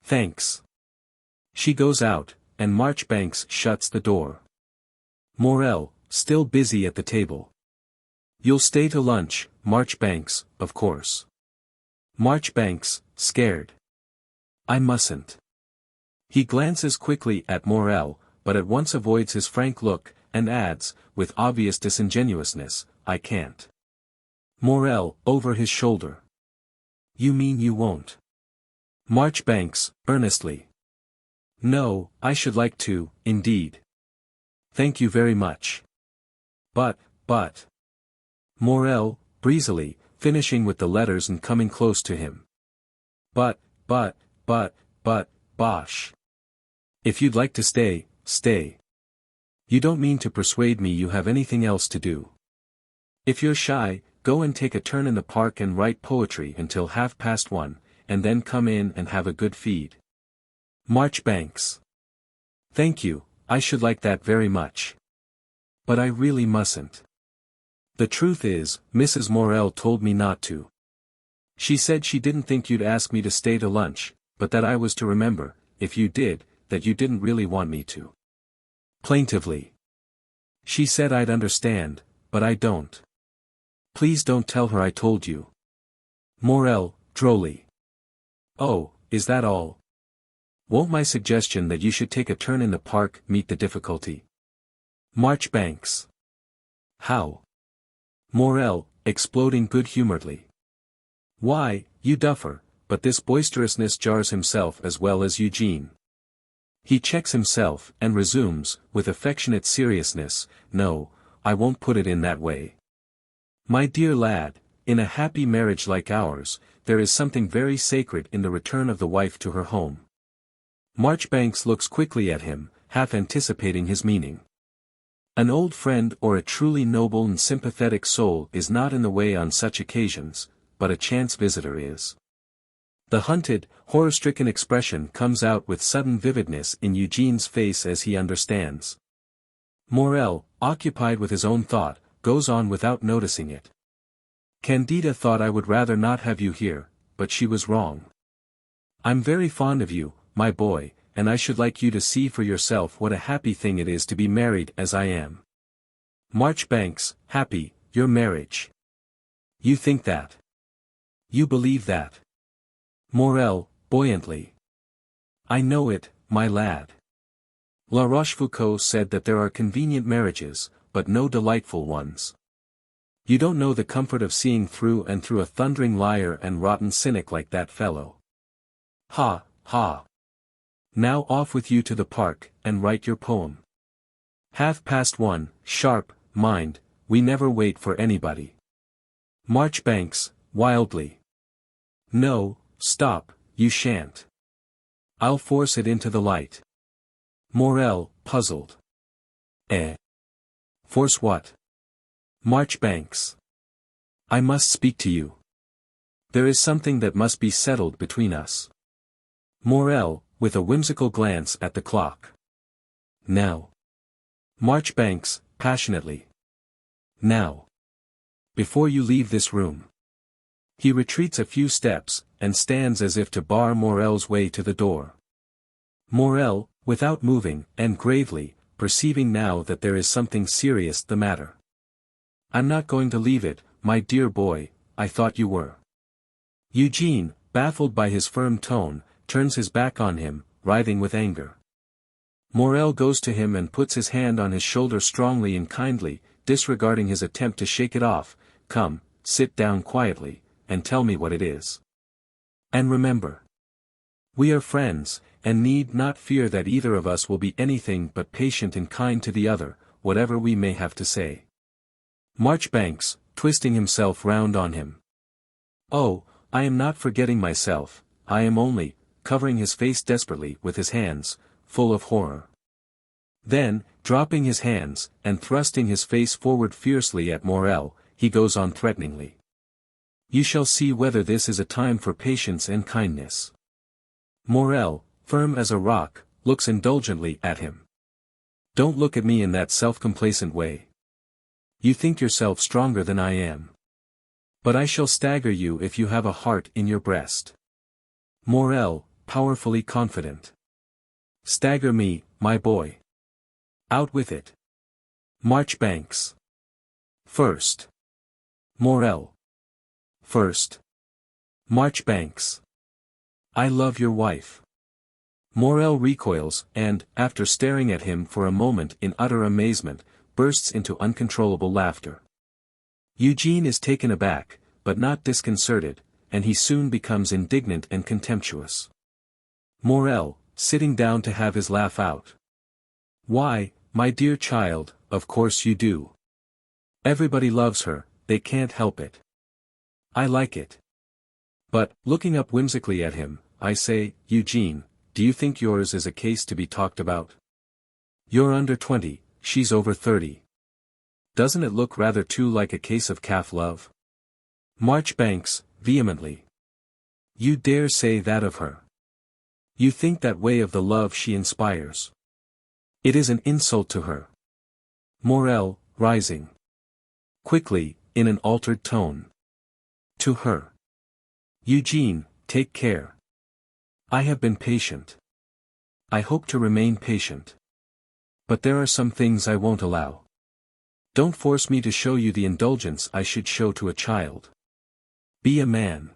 Thanks. She goes out, and Marchbanks shuts the door. Morell, still busy at the table. You'll stay to lunch, Marchbanks, of course. Marchbanks, scared. I mustn't. He glances quickly at Morell, but at once avoids his frank look, and adds, with obvious disingenuousness, I can't. Morell, over his shoulder. You mean you won't? Marchbanks, earnestly. No, I should like to, indeed. Thank you very much. But. Morell, breezily, finishing with the letters and coming close to him. But, bosh. If you'd like to stay, stay. You don't mean to persuade me you have anything else to do. If you're shy, go and take a turn in the park and write poetry until 1:30, and then come in and have a good feed. Marchbanks. Thank you, I should like that very much. But I really mustn't. The truth is, Mrs. Morell told me not to. She said she didn't think you'd ask me to stay to lunch, but that I was to remember, if you did, that you didn't really want me to. Plaintively. She said I'd understand, but I don't. Please don't tell her I told you. Morell, drolly. Oh, is that all? Won't my suggestion that you should take a turn in the park meet the difficulty? Marchbanks. How? Morell, exploding good-humoredly. Why, you duffer, but this boisterousness jars himself as well as Eugene. He checks himself and resumes, with affectionate seriousness, no, I won't put it in that way. My dear lad, in a happy marriage like ours, there is something very sacred in the return of the wife to her home. Marchbanks looks quickly at him, half anticipating his meaning. An old friend or a truly noble and sympathetic soul is not in the way on such occasions, but a chance visitor is. The hunted, horror-stricken expression comes out with sudden vividness in Eugene's face as he understands. Morell, occupied with his own thought, goes on without noticing it. Candida thought I would rather not have you here, but she was wrong. I'm very fond of you, my boy, and I should like you to see for yourself what a happy thing it is to be married as I am. Marchbanks, happy, your marriage. You think that? You believe that? Morell, buoyantly. I know it, my lad. La Rochefoucauld said that there are convenient marriages, but no delightful ones. You don't know the comfort of seeing through and through a thundering liar and rotten cynic like that fellow. Ha, ha. Now off with you to the park, and write your poem. 1:30, sharp, mind, we never wait for anybody. Marchbanks, wildly. No, stop, you shan't. I'll force it into the light. Morell, puzzled. Force what? Marchbanks. I must speak to you. There is something that must be settled between us. Morell, with a whimsical glance at the clock. Now. Marchbanks, passionately. Now. Before you leave this room. He retreats a few steps, and stands as if to bar Morell's way to the door. Morell, without moving, and gravely, perceiving now that there is something serious the matter. I'm not going to leave it, my dear boy, I thought you were. Eugene, baffled by his firm tone, turns his back on him, writhing with anger. Morell goes to him and puts his hand on his shoulder strongly and kindly, disregarding his attempt to shake it off. Come, sit down quietly, and tell me what it is. And remember. We are friends, and need not fear that either of us will be anything but patient and kind to the other, whatever we may have to say. Marchbanks, twisting himself round on him. Oh, I am not forgetting myself, I am only, covering his face desperately with his hands, full of horror. Then, dropping his hands, and thrusting his face forward fiercely at Morell, he goes on threateningly. You shall see whether this is a time for patience and kindness. Morell, firm as a rock, looks indulgently at him. Don't look at me in that self-complacent way. You think yourself stronger than I am. But I shall stagger you if you have a heart in your breast. Morell, powerfully confident. Stagger me, my boy. Out with it. Marchbanks. First. Morell. First. Marchbanks. I love your wife. Morell recoils, and, after staring at him for a moment in utter amazement, bursts into uncontrollable laughter. Eugene is taken aback, but not disconcerted, and he soon becomes indignant and contemptuous. Morell, sitting down to have his laugh out. Why, my dear child, of course you do. Everybody loves her, they can't help it. I like it. But, looking up whimsically at him, I say, Eugene, do you think yours is a case to be talked about? You're under 20, she's over 30. Doesn't it look rather too like a case of calf love? Marchbanks, vehemently. You dare say that of her. You think that way of the love she inspires. It is an insult to her. Morell, rising. Quickly, in an altered tone. To her. Eugene, take care. I have been patient. I hope to remain patient. But there are some things I won't allow. Don't force me to show you the indulgence I should show to a child. Be a man.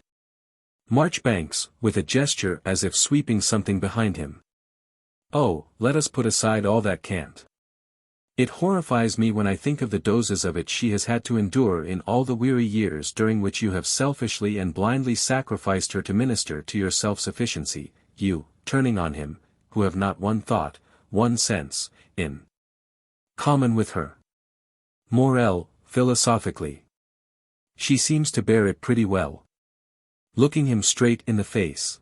Marchbanks, with a gesture as if sweeping something behind him. Oh, let us put aside all that cant. It horrifies me when I think of the doses of it she has had to endure in all the weary years during which you have selfishly and blindly sacrificed her to minister to your self-sufficiency, you, turning on him, who have not one thought, one sense, in common with her. Morell, philosophically. She seems to bear it pretty well. Looking him straight in the face.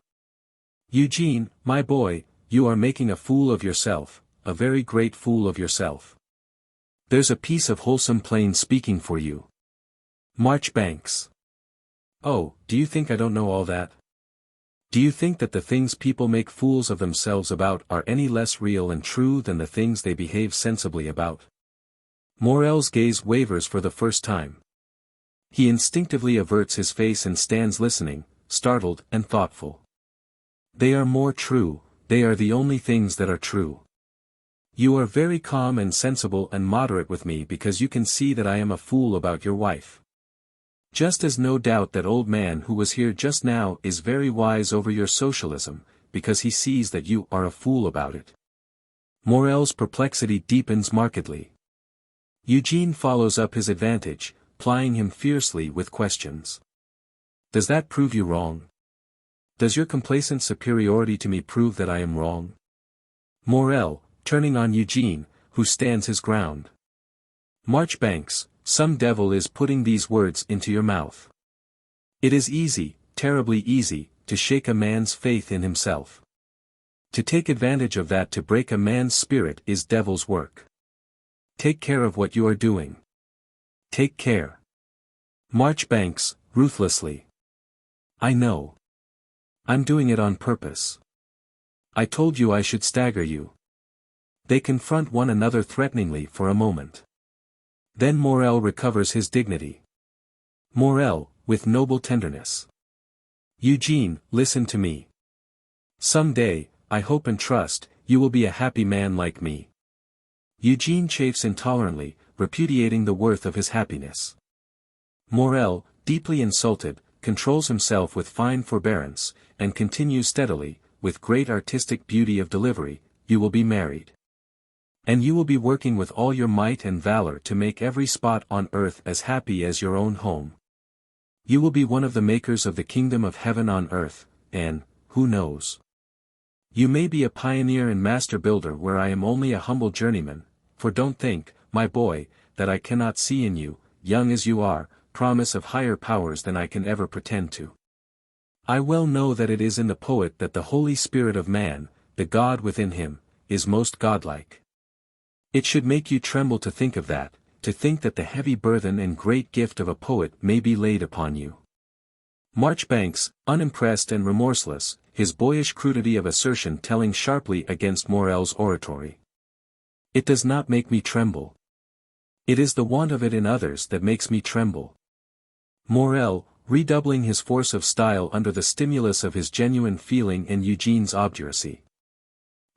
Eugene, my boy, you are making a fool of yourself, a very great fool of yourself. There's a piece of wholesome plain speaking for you. Marchbanks. Oh, do you think I don't know all that? Do you think that the things people make fools of themselves about are any less real and true than the things they behave sensibly about? Morell's gaze wavers for the first time. He instinctively averts his face and stands listening, startled and thoughtful. They are more true, they are the only things that are true. You are very calm and sensible and moderate with me because you can see that I am a fool about your wife. Just as no doubt that old man who was here just now is very wise over your socialism, because he sees that you are a fool about it. Morell's perplexity deepens markedly. Eugene follows up his advantage, plying him fiercely with questions. Does that prove you wrong? Does your complacent superiority to me prove that I am wrong? Morell, turning on Eugene, who stands his ground. Marchbanks, some devil is putting these words into your mouth. It is easy, terribly easy, to shake a man's faith in himself. To take advantage of that to break a man's spirit is devil's work. Take care of what you are doing. Take care. Marchbanks, ruthlessly. I know. I'm doing it on purpose. I told you I should stagger you. They confront one another threateningly for a moment. Then Morell recovers his dignity. Morell, with noble tenderness. Eugene, listen to me. Some day, I hope and trust, you will be a happy man like me. Eugene chafes intolerantly, repudiating the worth of his happiness. Morell, deeply insulted, controls himself with fine forbearance, and continues steadily, with great artistic beauty of delivery, you will be married. And you will be working with all your might and valor to make every spot on earth as happy as your own home. You will be one of the makers of the kingdom of heaven on earth, and, who knows? You may be a pioneer and master builder where I am only a humble journeyman, for don't think, my boy, that I cannot see in you, young as you are, promise of higher powers than I can ever pretend to. I well know that it is in the poet that the Holy Spirit of man, the God within him, is most godlike. It should make you tremble to think of that, to think that the heavy burthen and great gift of a poet may be laid upon you. Marchbanks, unimpressed and remorseless, his boyish crudity of assertion telling sharply against Morell's oratory. It does not make me tremble. It is the want of it in others that makes me tremble. Morell, redoubling his force of style under the stimulus of his genuine feeling and Eugene's obduracy.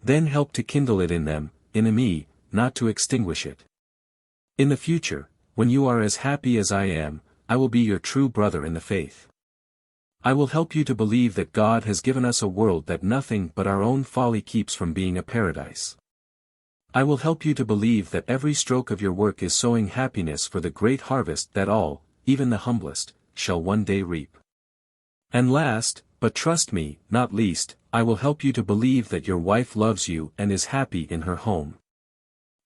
Then help to kindle it in them, in me, not to extinguish it. In the future, when you are as happy as I am, I will be your true brother in the faith. I will help you to believe that God has given us a world that nothing but our own folly keeps from being a paradise. I will help you to believe that every stroke of your work is sowing happiness for the great harvest that all, even the humblest, shall one day reap. And last, but trust me, not least, I will help you to believe that your wife loves you and is happy in her home.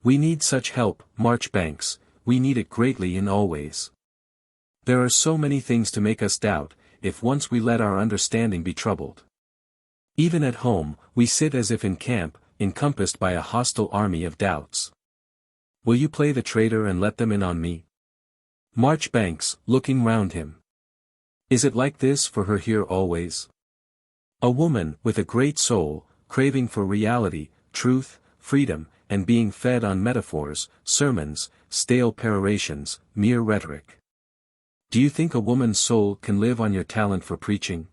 We need such help, Marchbanks, we need it greatly in all ways. There are so many things to make us doubt, if once we let our understanding be troubled. Even at home, we sit as if in camp, encompassed by a hostile army of doubts. Will you play the traitor and let them in on me? Marchbanks, looking round him. Is it like this for her here always? A woman, with a great soul, craving for reality, truth, freedom, and being fed on metaphors, sermons, stale perorations, mere rhetoric. Do you think a woman's soul can live on your talent for preaching?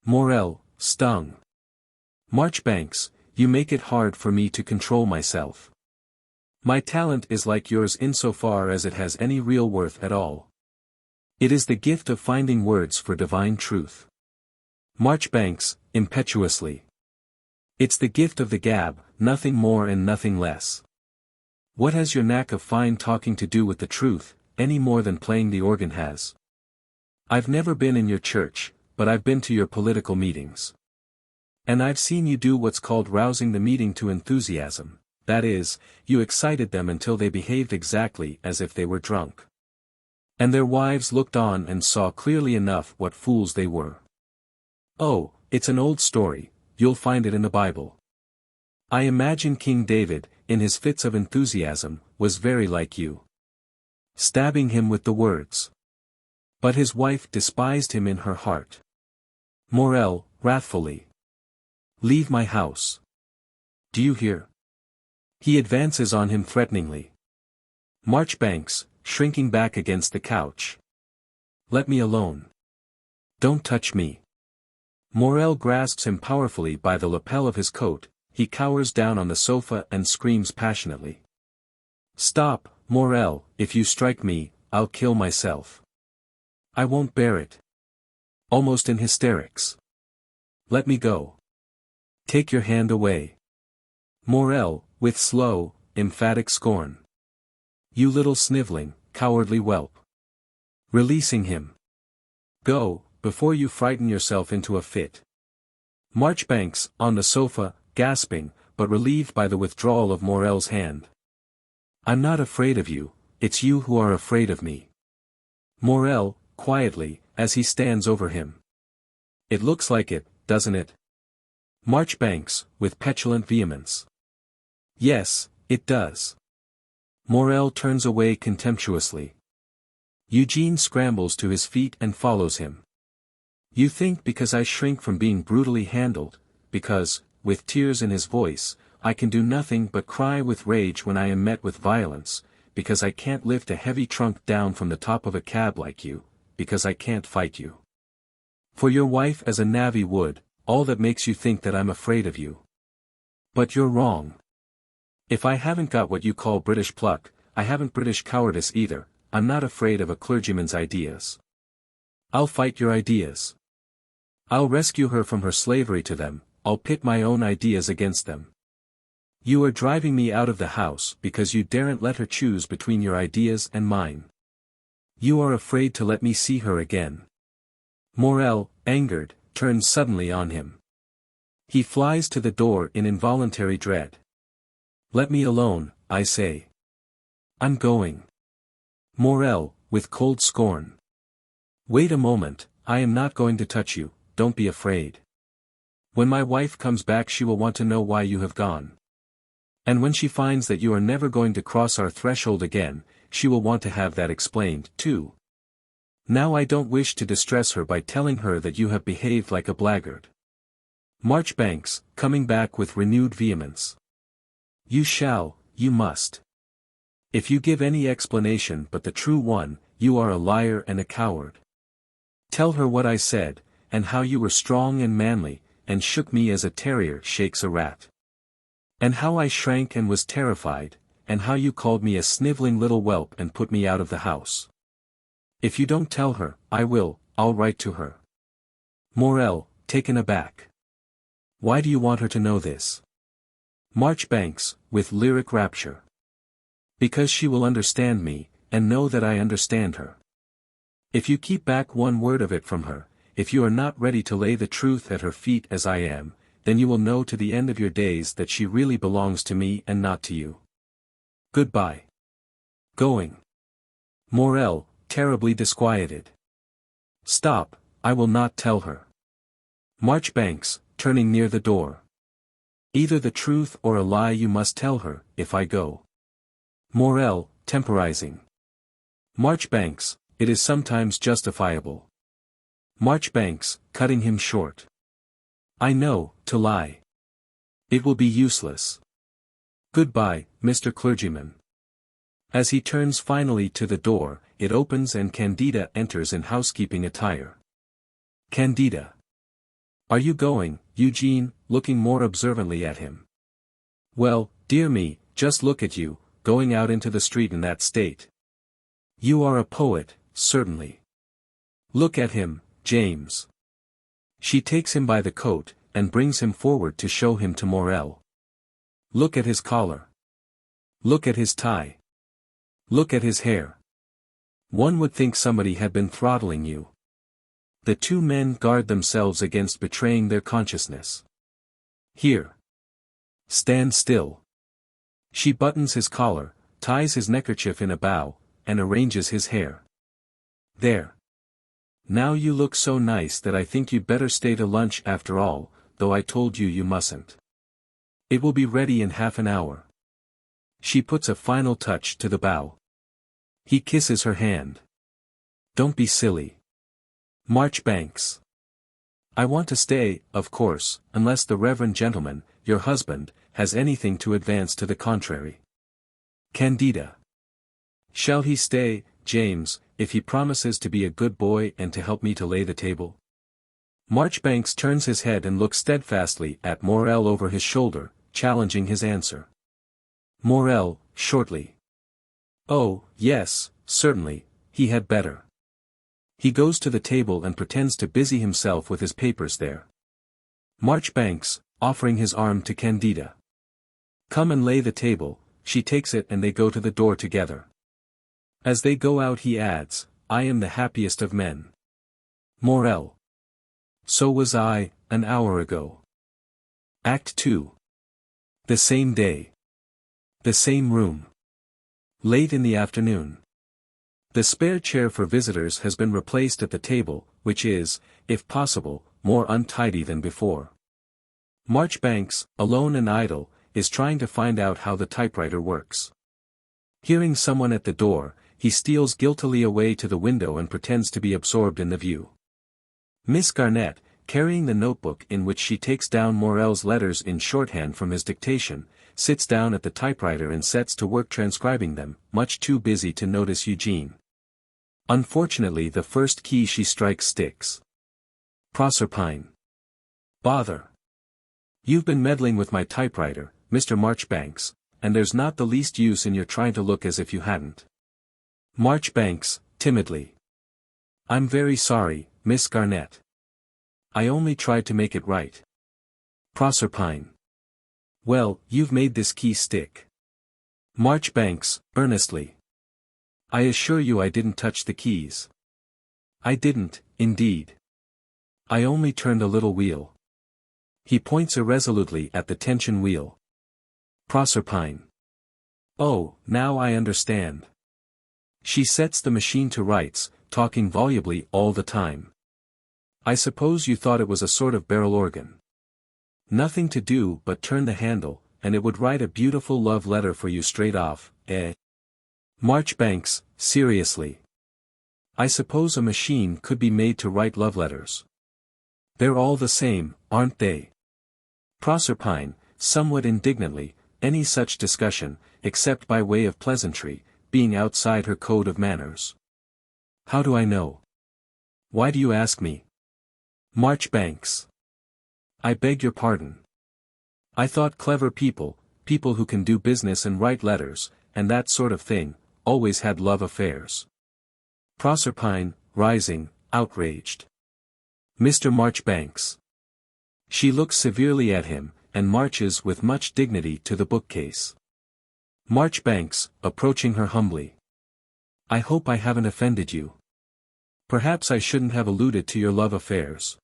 Morell, stung. Marchbanks, you make it hard for me to control myself. My talent is like yours insofar as it has any real worth at all. It is the gift of finding words for divine truth. Marchbanks, impetuously. It's the gift of the gab, nothing more and nothing less. What has your knack of fine talking to do with the truth, any more than playing the organ has? I've never been in your church, but I've been to your political meetings. And I've seen you do what's called rousing the meeting to enthusiasm, that is, you excited them until they behaved exactly as if they were drunk. And their wives looked on and saw clearly enough what fools they were. Oh, it's an old story, you'll find it in the Bible. I imagine King David, in his fits of enthusiasm, was very like you. Stabbing him with the words. But his wife despised him in her heart. Morell, wrathfully. Leave my house. Do you hear? He advances on him threateningly. Marchbanks, shrinking back against the couch. Let me alone. Don't touch me. Morell grasps him powerfully by the lapel of his coat, he cowers down on the sofa and screams passionately. Stop, Morell, if you strike me, I'll kill myself. I won't bear it. Almost in hysterics. Let me go. Take your hand away. Morell, with slow, emphatic scorn. You little sniveling, cowardly whelp. Releasing him. Go, before you frighten yourself into a fit. Marchbanks, on the sofa, gasping, but relieved by the withdrawal of Morell's hand. I'm not afraid of you, it's you who are afraid of me. Morell, quietly, as he stands over him. It looks like it, doesn't it? Marchbanks, with petulant vehemence. Yes, it does. Morell turns away contemptuously. Eugene scrambles to his feet and follows him. You think because I shrink from being brutally handled, because, with tears in his voice, I can do nothing but cry with rage when I am met with violence, because I can't lift a heavy trunk down from the top of a cab like you, because I can't fight you. For your wife as a navvy would, all that makes you think that I'm afraid of you. But you're wrong. If I haven't got what you call British pluck, I haven't British cowardice either. I'm not afraid of a clergyman's ideas. I'll fight your ideas. I'll rescue her from her slavery to them, I'll pit my own ideas against them. You are driving me out of the house because you daren't let her choose between your ideas and mine. You are afraid to let me see her again. Morell, angered, turns suddenly on him. He flies to the door in involuntary dread. Let me alone, I say. I'm going. Morell, with cold scorn. Wait a moment, I am not going to touch you, don't be afraid. When my wife comes back she will want to know why you have gone. And when she finds that you are never going to cross our threshold again, she will want to have that explained, too. Now I don't wish to distress her by telling her that you have behaved like a blackguard. Marchbanks, coming back with renewed vehemence. You shall, you must. If you give any explanation but the true one, you are a liar and a coward. Tell her what I said, and how you were strong and manly, and shook me as a terrier shakes a rat. And how I shrank and was terrified, and how you called me a sniveling little whelp and put me out of the house. If you don't tell her, I'll write to her. Morell, taken aback. Why do you want her to know this? Marchbanks, with lyric rapture. Because she will understand me, and know that I understand her. If you keep back one word of it from her, if you are not ready to lay the truth at her feet as I am, then you will know to the end of your days that she really belongs to me and not to you. Goodbye. Going. Morell, terribly disquieted. Stop, I will not tell her. Marchbanks, turning near the door. Either the truth or a lie you must tell her, if I go. Morell, temporizing. Marchbanks, it is sometimes justifiable. Marchbanks, cutting him short. I know, to lie. It will be useless. Goodbye, Mr. Clergyman. As he turns finally to the door, it opens and Candida enters in housekeeping attire. Candida. Are you going, Eugene, looking more observantly at him. Well, dear me, just look at you, going out into the street in that state. You are a poet, certainly. Look at him, James. She takes him by the coat, and brings him forward to show him to Morell. Look at his collar. Look at his tie. Look at his hair. One would think somebody had been throttling you. The two men guard themselves against betraying their consciousness. Here. Stand still. She buttons his collar, ties his neckerchief in a bow, and arranges his hair. There. Now you look so nice that I think you'd better stay to lunch after all, though I told you you mustn't. It will be ready in half an hour. She puts a final touch to the bow. He kisses her hand. Don't be silly. Marchbanks. I want to stay, of course, unless the reverend gentleman, your husband, has anything to advance to the contrary. Candida. Shall he stay, James, if he promises to be a good boy and to help me to lay the table? Marchbanks turns his head and looks steadfastly at Morell over his shoulder, challenging his answer. Morell, shortly. Oh, yes, certainly, he had better. He goes to the table and pretends to busy himself with his papers there. Marchbanks, offering his arm to Candida. "Come and lay the table," she takes it and they go to the door together. As they go out he adds, "I am the happiest of men." Morell. So was I, an hour ago. Act 2. The same day. The same room. Late in the afternoon. The spare chair for visitors has been replaced at the table, which is, if possible, more untidy than before. Marchbanks, alone and idle, is trying to find out how the typewriter works. Hearing someone at the door, he steals guiltily away to the window and pretends to be absorbed in the view. Miss Garnett, carrying the notebook in which she takes down Morell's letters in shorthand from his dictation, sits down at the typewriter and sets to work transcribing them, much too busy to notice Eugene. Unfortunately the first key she strikes sticks. Proserpine. "Bother. You've been meddling with my typewriter, Mr. Marchbanks, and there's not the least use in your trying to look as if you hadn't." Marchbanks, timidly. "I'm very sorry, Miss Garnett. I only tried to make it right." Proserpine. "Well, you've made this key stick." Marchbanks, earnestly. "I assure you I didn't touch the keys." "I didn't, indeed. I only turned a little wheel." He points irresolutely at the tension wheel. Proserpine. "Oh, now I understand." She sets the machine to rights, talking volubly all the time. "I suppose you thought it was a sort of barrel organ. Nothing to do but turn the handle, and it would write a beautiful love letter for you straight off, eh?" Marchbanks, seriously. "I suppose a machine could be made to write love letters. They're all the same, aren't they?" Proserpine, somewhat indignantly, any such discussion, except by way of pleasantry, being outside her code of manners. "How do I know? Why do you ask me?" Marchbanks. "I beg your pardon. I thought clever people, people who can do business and write letters, and that sort of thing, always had love affairs." Proserpine, rising, outraged. "Mr. Marchbanks." She looks severely at him, and marches with much dignity to the bookcase. Marchbanks, approaching her humbly. "I hope I haven't offended you. Perhaps I shouldn't have alluded to your love affairs."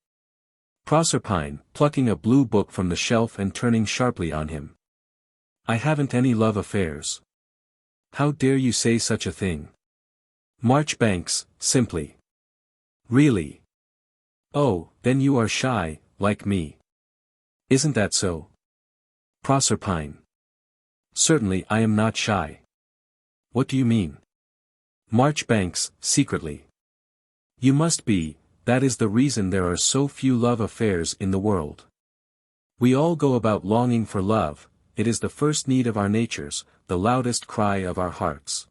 Proserpine, plucking a blue book from the shelf and turning sharply on him. "I haven't any love affairs. How dare you say such a thing?" Marchbanks, simply. "Really? Oh, then you are shy, like me. Isn't that so?" Proserpine. "Certainly I am not shy." "What do you mean?" Marchbanks, secretly. "You must be, that is the reason there are so few love affairs in the world. We all go about longing for love, it is the first need of our natures, the loudest cry of our hearts.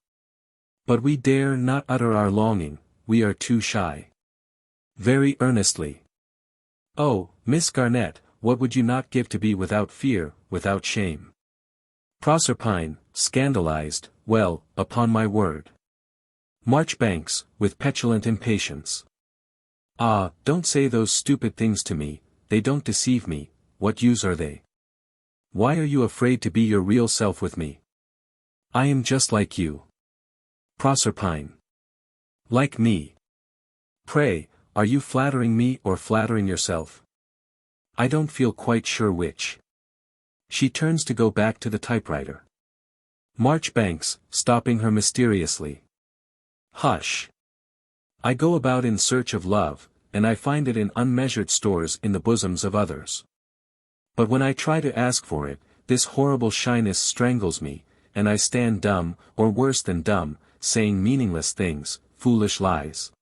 But we dare not utter our longing, we are too shy." Very earnestly. "Oh, Miss Garnett, what would you not give to be without fear, without shame?" Proserpine, scandalized, "Well, upon my word." Marchbanks, with petulant impatience. "Ah, don't say those stupid things to me, they don't deceive me, what use are they? Why are you afraid to be your real self with me? I am just like you." Proserpine. "Like me? Pray, are you flattering me or flattering yourself? I don't feel quite sure which." She turns to go back to the typewriter. Marchbanks, stopping her mysteriously. "Hush. I go about in search of love, and I find it in unmeasured stores in the bosoms of others. But when I try to ask for it, this horrible shyness strangles me, and I stand dumb, or worse than dumb, saying meaningless things, foolish lies.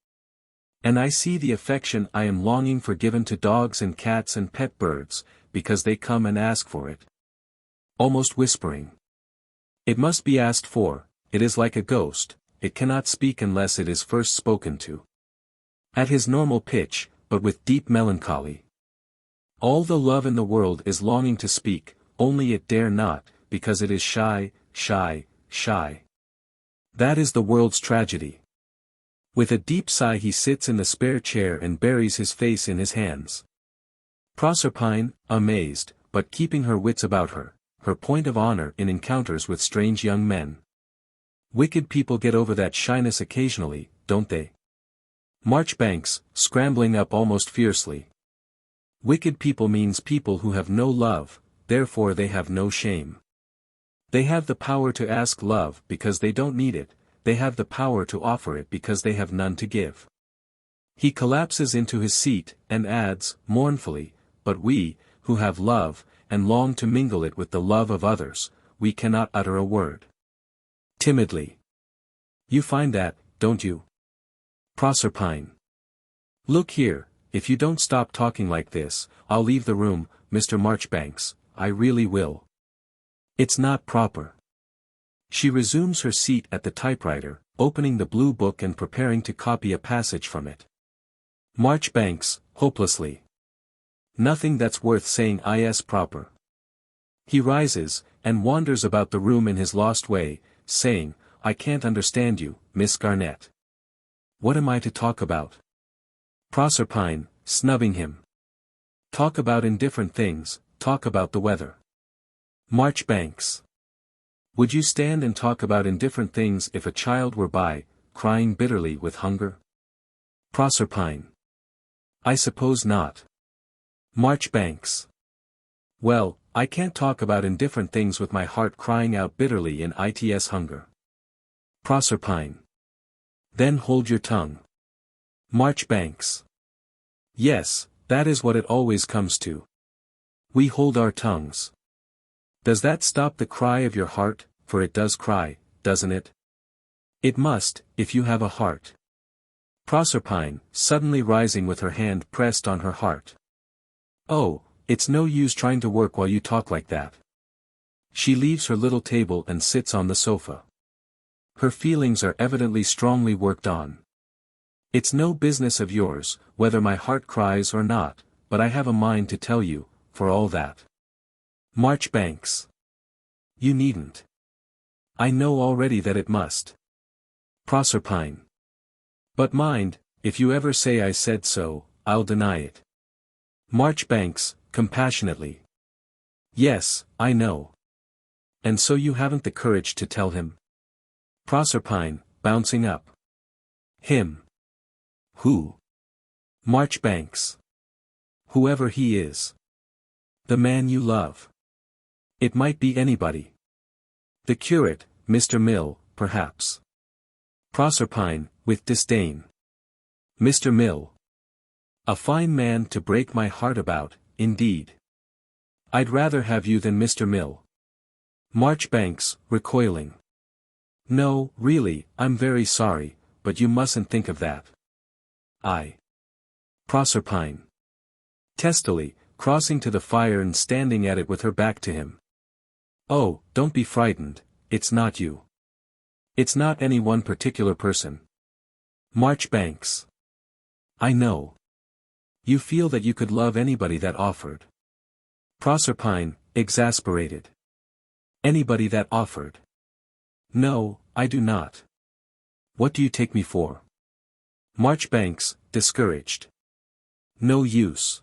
And I see the affection I am longing for given to dogs and cats and pet birds, because they come and ask for it." Almost whispering. "It must be asked for, it is like a ghost, it cannot speak unless it is first spoken to." At his normal pitch, but with deep melancholy. "All the love in the world is longing to speak, only it dare not, because it is shy, shy, shy. That is the world's tragedy." With a deep sigh he sits in the spare chair and buries his face in his hands. Proserpine, amazed, but keeping her wits about her, her point of honor in encounters with strange young men. Wicked people get over that shyness occasionally, don't they? Marchbanks, scrambling up almost fiercely. Wicked people means people who have no love, therefore they have no shame. They have the power to ask love because they don't need it, they have the power to offer it because they have none to give. He collapses into his seat, and adds, mournfully, but we, who have love, and long to mingle it with the love of others, we cannot utter a word. Timidly. You find that, don't you? Proserpine. Look here, if you don't stop talking like this, I'll leave the room, Mr. Marchbanks, I really will. It's not proper. She resumes her seat at the typewriter, opening the blue book and preparing to copy a passage from it. Marchbanks, hopelessly. Nothing that's worth saying is proper. He rises, and wanders about the room in his lost way, saying, I can't understand you, Miss Garnett. What am I to talk about? Proserpine, snubbing him. Talk about indifferent things, talk about the weather. Marchbanks. Would you stand and talk about indifferent things if a child were by, crying bitterly with hunger? Proserpine. I suppose not. Marchbanks. Well, I can't talk about indifferent things with my heart crying out bitterly in its hunger. Proserpine. Then hold your tongue. Marchbanks. Yes, that is what it always comes to. We hold our tongues. Does that stop the cry of your heart, for it does cry, doesn't it? It must, if you have a heart. Proserpine, suddenly rising with her hand pressed on her heart. Oh, it's no use trying to work while you talk like that. She leaves her little table and sits on the sofa. Her feelings are evidently strongly worked on. It's no business of yours, whether my heart cries or not, but I have a mind to tell you, for all that. Marchbanks. You needn't. I know already that it must. Proserpine. But mind, if you ever say I said so, I'll deny it. Marchbanks, compassionately. Yes, I know. And so you haven't the courage to tell him? Proserpine, bouncing up. Him. Who? Marchbanks. Whoever he is. The man you love. It might be anybody. The curate, Mr. Mill, perhaps. Proserpine, with disdain. Mr. Mill. A fine man to break my heart about, indeed. I'd rather have you than Mr. Mill. Marchbanks, recoiling. No, really, I'm very sorry, but you mustn't think of that. Proserpine. Testily, crossing to the fire and standing at it with her back to him. Oh, don't be frightened, it's not you. It's not any one particular person. Marchbanks. I know. You feel that you could love anybody that offered. Proserpine, exasperated. Anybody that offered. No, I do not. What do you take me for? Marchbanks, discouraged. No use.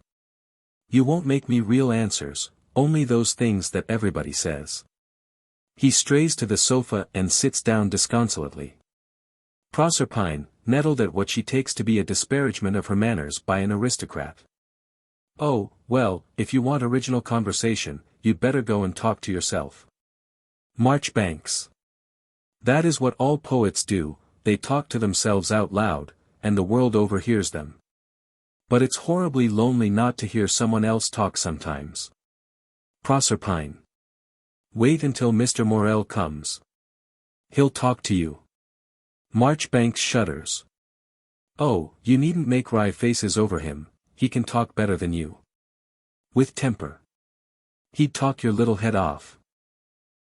You won't make me real answers, only those things that everybody says. He strays to the sofa and sits down disconsolately. Proserpine, nettled at what she takes to be a disparagement of her manners by an aristocrat. Oh, well, if you want original conversation, you'd better go and talk to yourself. Marchbanks. That is what all poets do, they talk to themselves out loud, and the world overhears them. But it's horribly lonely not to hear someone else talk sometimes. Proserpine. Wait until Mr. Morell comes. He'll talk to you. Marchbanks shudders. Oh, you needn't make wry faces over him, he can talk better than you. With temper. He'd talk your little head off.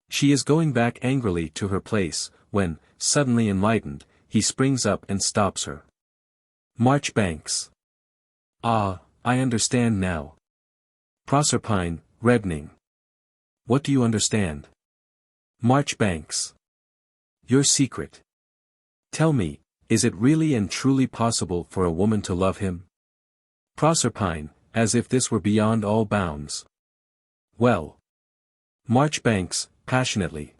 She is going back angrily to her place, when, suddenly enlightened, he springs up and stops her. Marchbanks. Ah, I understand now. Proserpine, reddening. What do you understand? Marchbanks. Your secret. Tell me, is it really and truly possible for a woman to love him? Proserpine, as if this were beyond all bounds. Well. Marchbanks, passionately.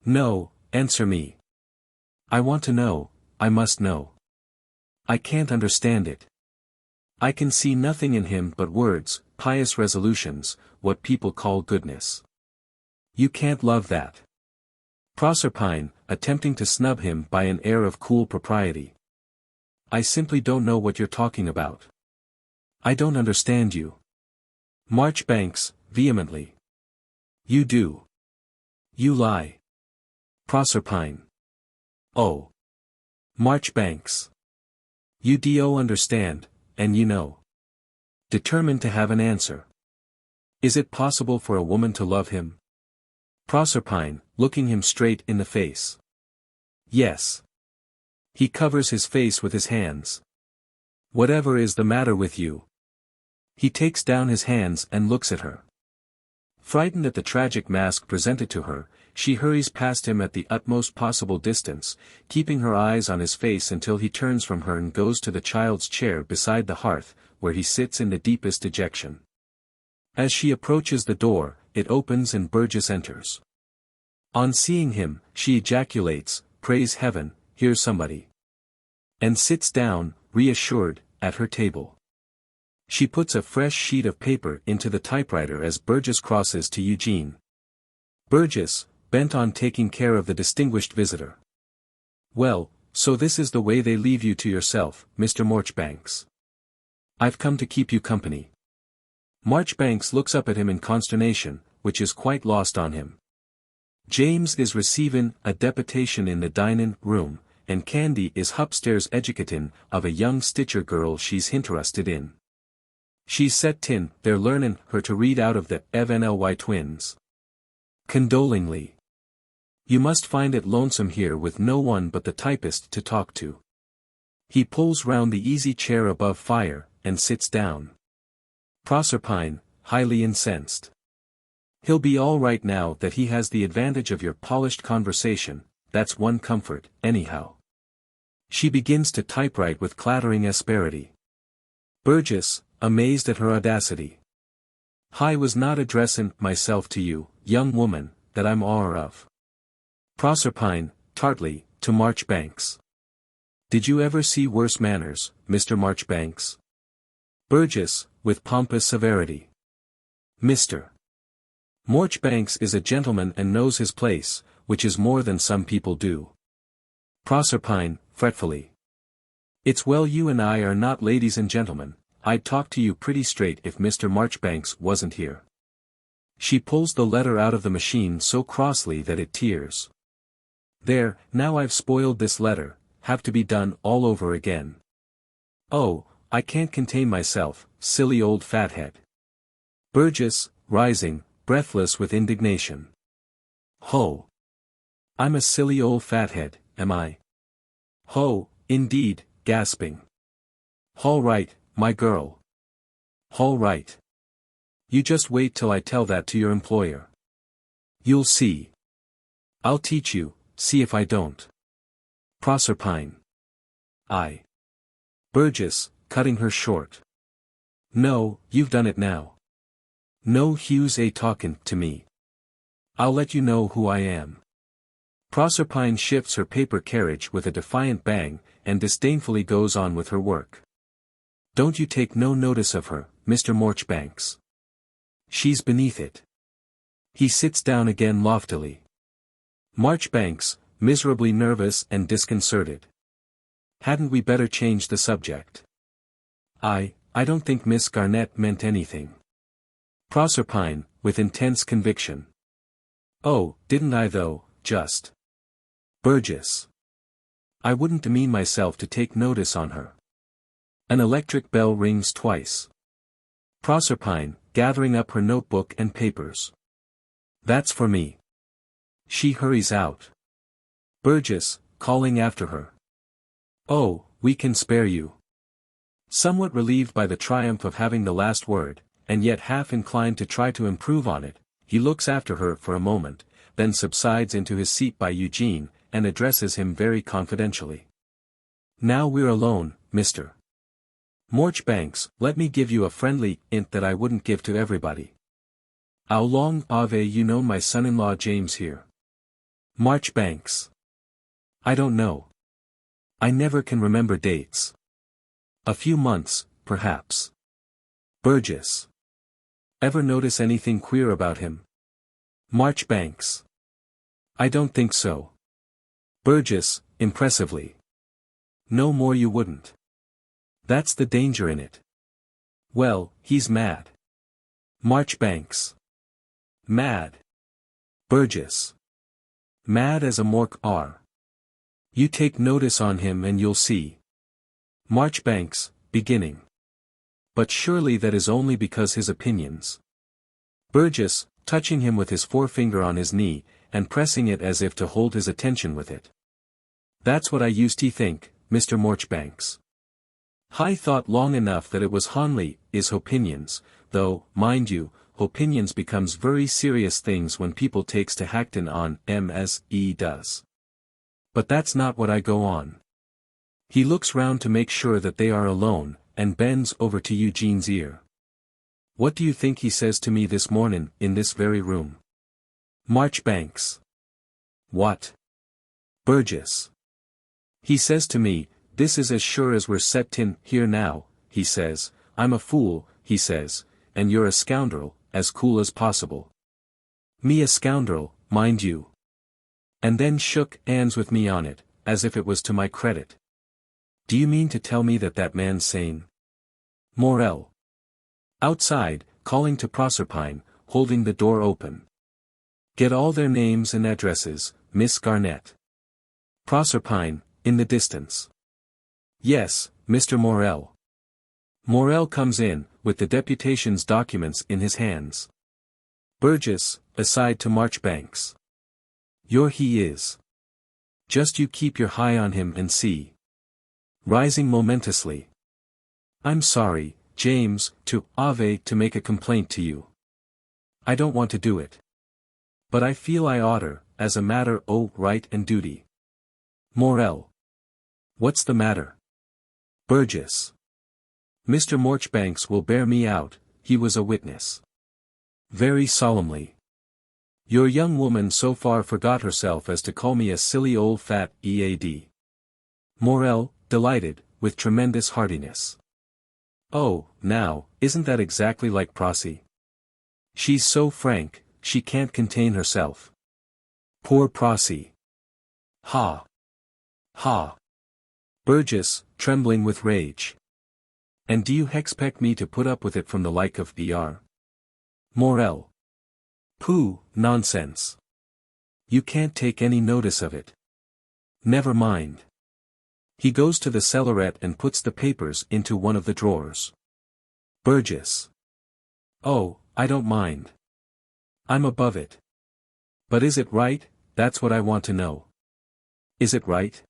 No, answer me. I want to know, I must know. I can't understand it. I can see nothing in him but words, pious resolutions, what people call goodness. You can't love that. Proserpine, attempting to snub him by an air of cool propriety. I simply don't know what you're talking about. I don't understand you. Marchbanks, vehemently. You do. You lie. Proserpine. Oh. Marchbanks. You do understand, and you know. Determined to have an answer. Is it possible for a woman to love him? Proserpine, looking him straight in the face. Yes. He covers his face with his hands. Whatever is the matter with you? He takes down his hands and looks at her. Frightened at the tragic mask presented to her, she hurries past him at the utmost possible distance, keeping her eyes on his face until he turns from her and goes to the child's chair beside the hearth, where he sits in the deepest dejection. As she approaches the door, it opens and Burgess enters. On seeing him, she ejaculates, "Praise heaven, here's somebody." And sits down, reassured, at her table. She puts a fresh sheet of paper into the typewriter as Burgess crosses to Eugene. Burgess, bent on taking care of the distinguished visitor. Well, so this is the way they leave you to yourself, Mr. Marchbanks. I've come to keep you company. Marchbanks looks up at him in consternation, which is quite lost on him. James is receiving a deputation in the dinin' room, and Candy is hupstairs educatin' of a young stitcher girl she's interested in. She's set tin, they're learnin' her to read out of the FNLY twins. Condolingly. You must find it lonesome here with no one but the typist to talk to. He pulls round the easy chair above fire, and sits down. Proserpine, highly incensed. He'll be all right now that he has the advantage of your polished conversation, that's one comfort, anyhow. She begins to typewrite with clattering asperity. Burgess, amazed at her audacity. I was not addressin' myself to you, young woman, that I'm aware of. Proserpine, tartly, to Marchbanks. Did you ever see worse manners, Mr. Marchbanks? Burgess, with pompous severity. Mr. Marchbanks is a gentleman and knows his place, which is more than some people do. Proserpine, fretfully. It's well you and I are not ladies and gentlemen, I'd talk to you pretty straight if Mr. Marchbanks wasn't here. She pulls the letter out of the machine so crossly that it tears. There, now I've spoiled this letter, have to be done all over again. Oh, I can't contain myself, silly old fathead. Burgess, rising, breathless with indignation. Ho! I'm a silly old fathead, am I? Ho, indeed, gasping. All right, my girl. All right. You just wait till I tell that to your employer. You'll see. I'll teach you, see if I don't. Proserpine. I. Burgess, cutting her short. No, you've done it now. No Hughes a talkin' to me. I'll let you know who I am. Proserpine shifts her paper carriage with a defiant bang, and disdainfully goes on with her work. Don't you take no notice of her, Mr. Marchbanks. She's beneath it. He sits down again loftily. Marchbanks, miserably nervous and disconcerted. Hadn't we better change the subject? I don't think Miss Garnett meant anything. Proserpine, with intense conviction. Oh, didn't I though, just. Burgess. I wouldn't demean myself to take notice on her. An electric bell rings twice. Proserpine, gathering up her notebook and papers. That's for me. She hurries out. Burgess, calling after her. Oh, we can spare you. Somewhat relieved by the triumph of having the last word, and yet half inclined to try to improve on it, he looks after her for a moment, then subsides into his seat by Eugene, and addresses him very confidentially. Now we're alone, Mr. Marchbanks, let me give you a friendly hint that I wouldn't give to everybody. How long have you known my son-in-law James here? Marchbanks. I don't know. I never can remember dates. A few months, perhaps. Burgess. Ever notice anything queer about him? Marchbanks. I don't think so. Burgess, impressively. No more you wouldn't. That's the danger in it. Well, he's mad. Marchbanks. Mad. Burgess. Mad as a mork are. You take notice on him and you'll see. Marchbanks, beginning. But surely that is only because his opinions. Burgess, touching him with his forefinger on his knee, and pressing it as if to hold his attention with it. That's what I used to think, Mr. Marchbanks. I thought long enough that it was honly, is opinions, though, mind you, opinions becomes very serious things when people takes to hactin' on 'em as he does. But that's not what I go on. He looks round to make sure that they are alone, and bends over to Eugene's ear. What do you think he says to me this mornin', in this very room? Marchbanks. What? Burgess. He says to me, this is as sure as we're set tin here now, he says, I'm a fool, he says, and you're a scoundrel, as cool as possible. Me a scoundrel, mind you. And then shook hands with me on it, as if it was to my credit. Do you mean to tell me that that man's sane? Morell. Outside, calling to Proserpine, holding the door open. Get all their names and addresses, Miss Garnett. Proserpine, in the distance. Yes, Mr. Morell. Morell comes in, with the deputation's documents in his hands. Burgess, aside to Marchbanks. He is. Just you keep your eye on him and see. Rising momentously. I'm sorry, James, to make a complaint to you. I don't want to do it. But I feel I oughter, as a matter o' right and duty. Morell. What's the matter? Burgess. Mr. Marchbanks will bear me out, he was a witness. Very solemnly. Your young woman so far forgot herself as to call me a silly old fat ead. Morell, delighted, with tremendous heartiness. Oh, now, isn't that exactly like Prossy? She's so frank, she can't contain herself. Poor Prossy. Ha. Ha. Burgess, trembling with rage. And do you hexpect me to put up with it from the like of Br? Morell. Pooh, nonsense. You can't take any notice of it. Never mind. He goes to the cellaret and puts the papers into one of the drawers. Burgess. Oh, I don't mind. I'm above it. But is it right? That's what I want to know. Is it right?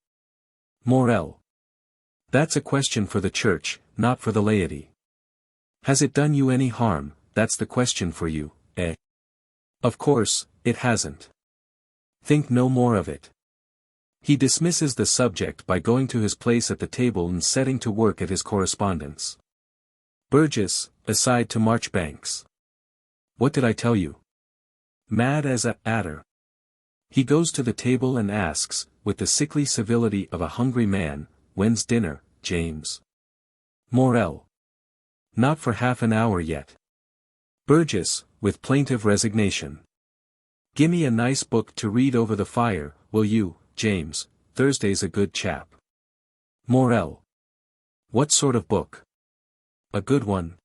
Morell. That's a question for the church, not for the laity. Has it done you any harm? That's the question for you, eh? Of course, it hasn't. Think no more of it. He dismisses the subject by going to his place at the table and setting to work at his correspondence. Burgess, aside to Marchbanks. What did I tell you? Mad as a adder. He goes to the table and asks, with the sickly civility of a hungry man, when's dinner, James? Morell. Not for half an hour yet. Burgess, with plaintive resignation. Gimme a nice book to read over the fire, will you, James? Thursday's a good chap. Morell. What sort of book? A good one.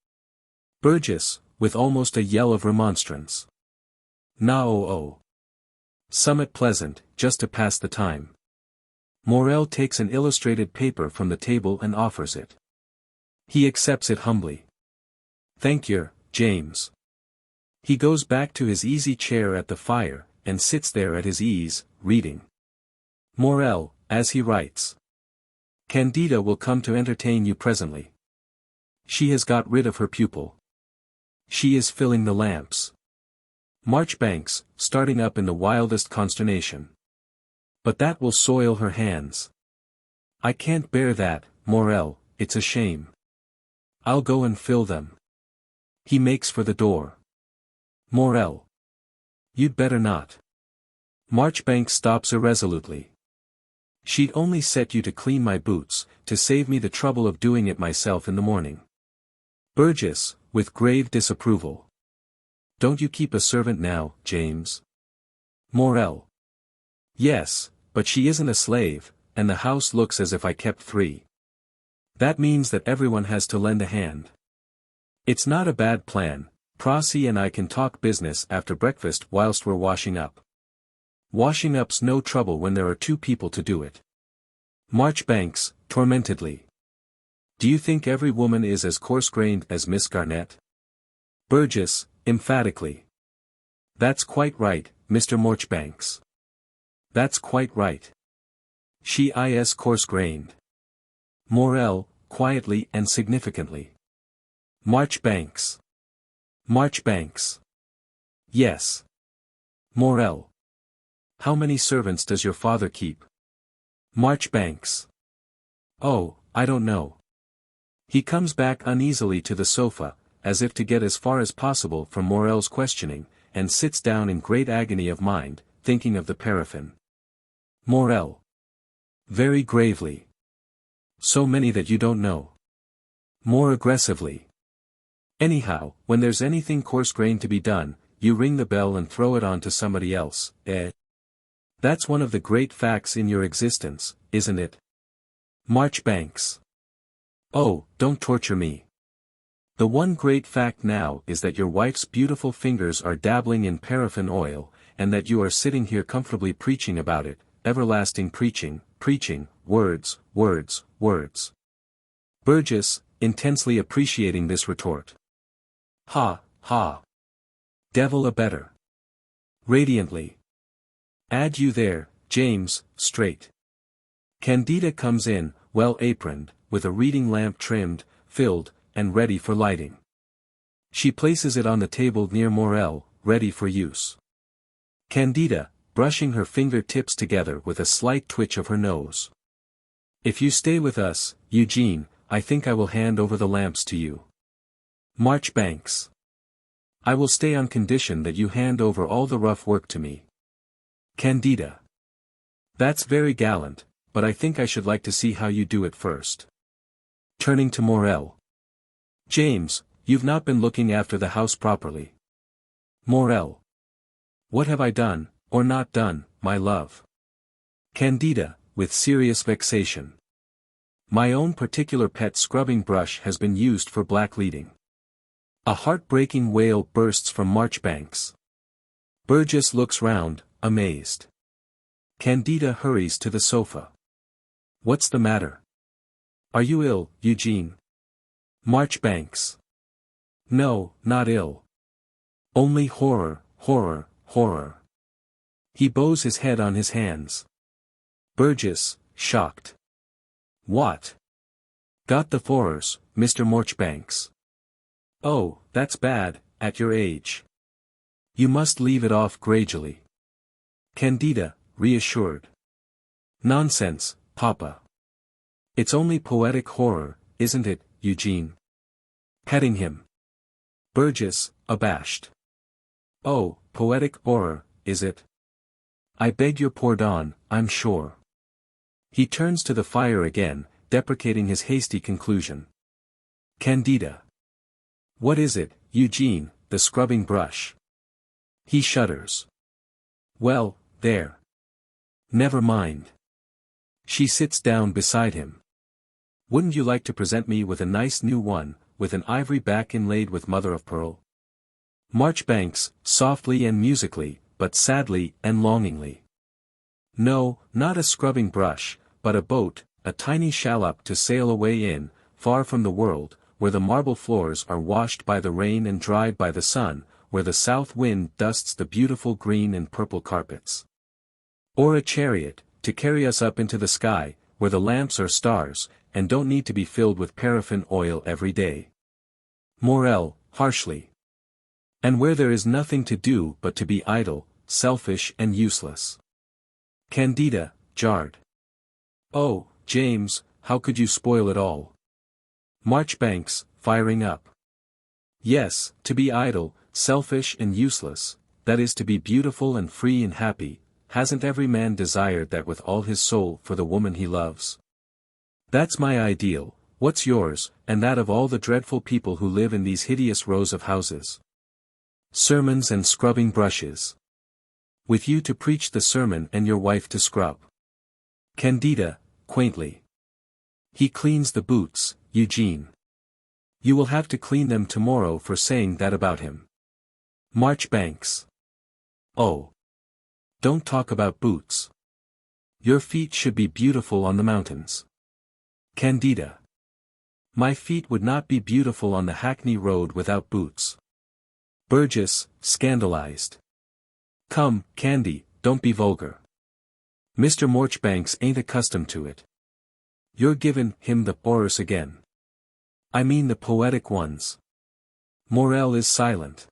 Burgess, with almost a yell of remonstrance. No. Summit pleasant, just to pass the time. Morell takes an illustrated paper from the table and offers it. He accepts it humbly. Thank yer, James. He goes back to his easy chair at the fire, and sits there at his ease, reading. Morell, as he writes. Candida will come to entertain you presently. She has got rid of her pupil. She is filling the lamps. Marchbanks, starting up in the wildest consternation. But that will soil her hands. I can't bear that, Morell, it's a shame. I'll go and fill them. He makes for the door. Morell. You'd better not. Marchbanks stops irresolutely. She'd only set you to clean my boots, to save me the trouble of doing it myself in the morning. Burgess, with grave disapproval. Don't you keep a servant now, James? Morell. Yes, but she isn't a slave, and the house looks as if I kept 3. That means that everyone has to lend a hand. It's not a bad plan. Prosy and I can talk business after breakfast whilst we're washing up. Washing up's no trouble when there are 2 people to do it. Marchbanks, tormentedly. Do you think every woman is as coarse-grained as Miss Garnett? Burgess, emphatically. That's quite right, Mr. Marchbanks. That's quite right. She is coarse-grained. Morell, quietly and significantly. Marchbanks. Marchbanks. Yes. Morell. How many servants does your father keep? Marchbanks. Oh, I don't know. He comes back uneasily to the sofa, as if to get as far as possible from Morell's questioning, and sits down in great agony of mind, thinking of the paraffin. Morell. Very gravely. So many that you don't know. More aggressively. Anyhow, when there's anything coarse-grained to be done, you ring the bell and throw it on to somebody else, eh? That's one of the great facts in your existence, isn't it? Marchbanks. Oh, don't torture me. The one great fact now is that your wife's beautiful fingers are dabbling in paraffin oil, and that you are sitting here comfortably preaching about it, everlasting preaching, preaching, words, words, words. Burgess, intensely appreciating this retort. Ha, ha. Devil a better. Radiantly. Add you there, James, straight. Candida comes in, well aproned, with a reading lamp trimmed, filled, and ready for lighting. She places it on the table near Morell, ready for use. Candida, brushing her finger-tips together with a slight twitch of her nose. If you stay with us, Eugene, I think I will hand over the lamps to you. Marchbanks. I will stay on condition that you hand over all the rough work to me. Candida. That's very gallant, but I think I should like to see how you do it first. Turning to Morell. James, you've not been looking after the house properly. Morell. What have I done, or not done, my love? Candida, with serious vexation. My own particular pet scrubbing brush has been used for blackleading. A heartbreaking wail bursts from Marchbanks. Burgess looks round, amazed. Candida hurries to the sofa. What's the matter? Are you ill, Eugene? Marchbanks. No, not ill. Only horror, horror, horror. He bows his head on his hands. Burgess, shocked. What? Got the horrors, Mr. Marchbanks. Oh, that's bad, at your age. You must leave it off gradually. Candida, reassured. Nonsense, Papa. It's only poetic horror, isn't it, Eugene? Petting him. Burgess, abashed. Oh, poetic horror, is it? I beg your pardon, I'm sure. He turns to the fire again, deprecating his hasty conclusion. Candida. What is it, Eugene, the scrubbing brush? He shudders. Well, there. Never mind. She sits down beside him. Wouldn't you like to present me with a nice new one, with an ivory back inlaid with mother of pearl? Marchbanks, softly and musically, but sadly and longingly. No, not a scrubbing brush, but a boat, a tiny shallop to sail away in, far from the world, where the marble floors are washed by the rain and dried by the sun, where the south wind dusts the beautiful green and purple carpets. Or a chariot, to carry us up into the sky, where the lamps are stars, and don't need to be filled with paraffin oil every day. Morell, harshly. And where there is nothing to do but to be idle, selfish and useless. Candida, jarred. Oh, James, how could you spoil it all? Marchbanks, firing up. Yes, to be idle, selfish and useless, that is to be beautiful and free and happy, hasn't every man desired that with all his soul for the woman he loves? That's my ideal, what's yours, and that of all the dreadful people who live in these hideous rows of houses? Sermons and scrubbing brushes. With you to preach the sermon and your wife to scrub. Candida, quaintly. He cleans the boots, Eugene. You will have to clean them tomorrow for saying that about him. Marchbanks. Oh. Don't talk about boots. Your feet should be beautiful on the mountains. Candida. My feet would not be beautiful on the Hackney Road without boots. Burgess, scandalized. Come, Candy, don't be vulgar. Mr. Marchbanks ain't accustomed to it. You're giving him the chorus again. I mean the poetic ones. Morell is silent.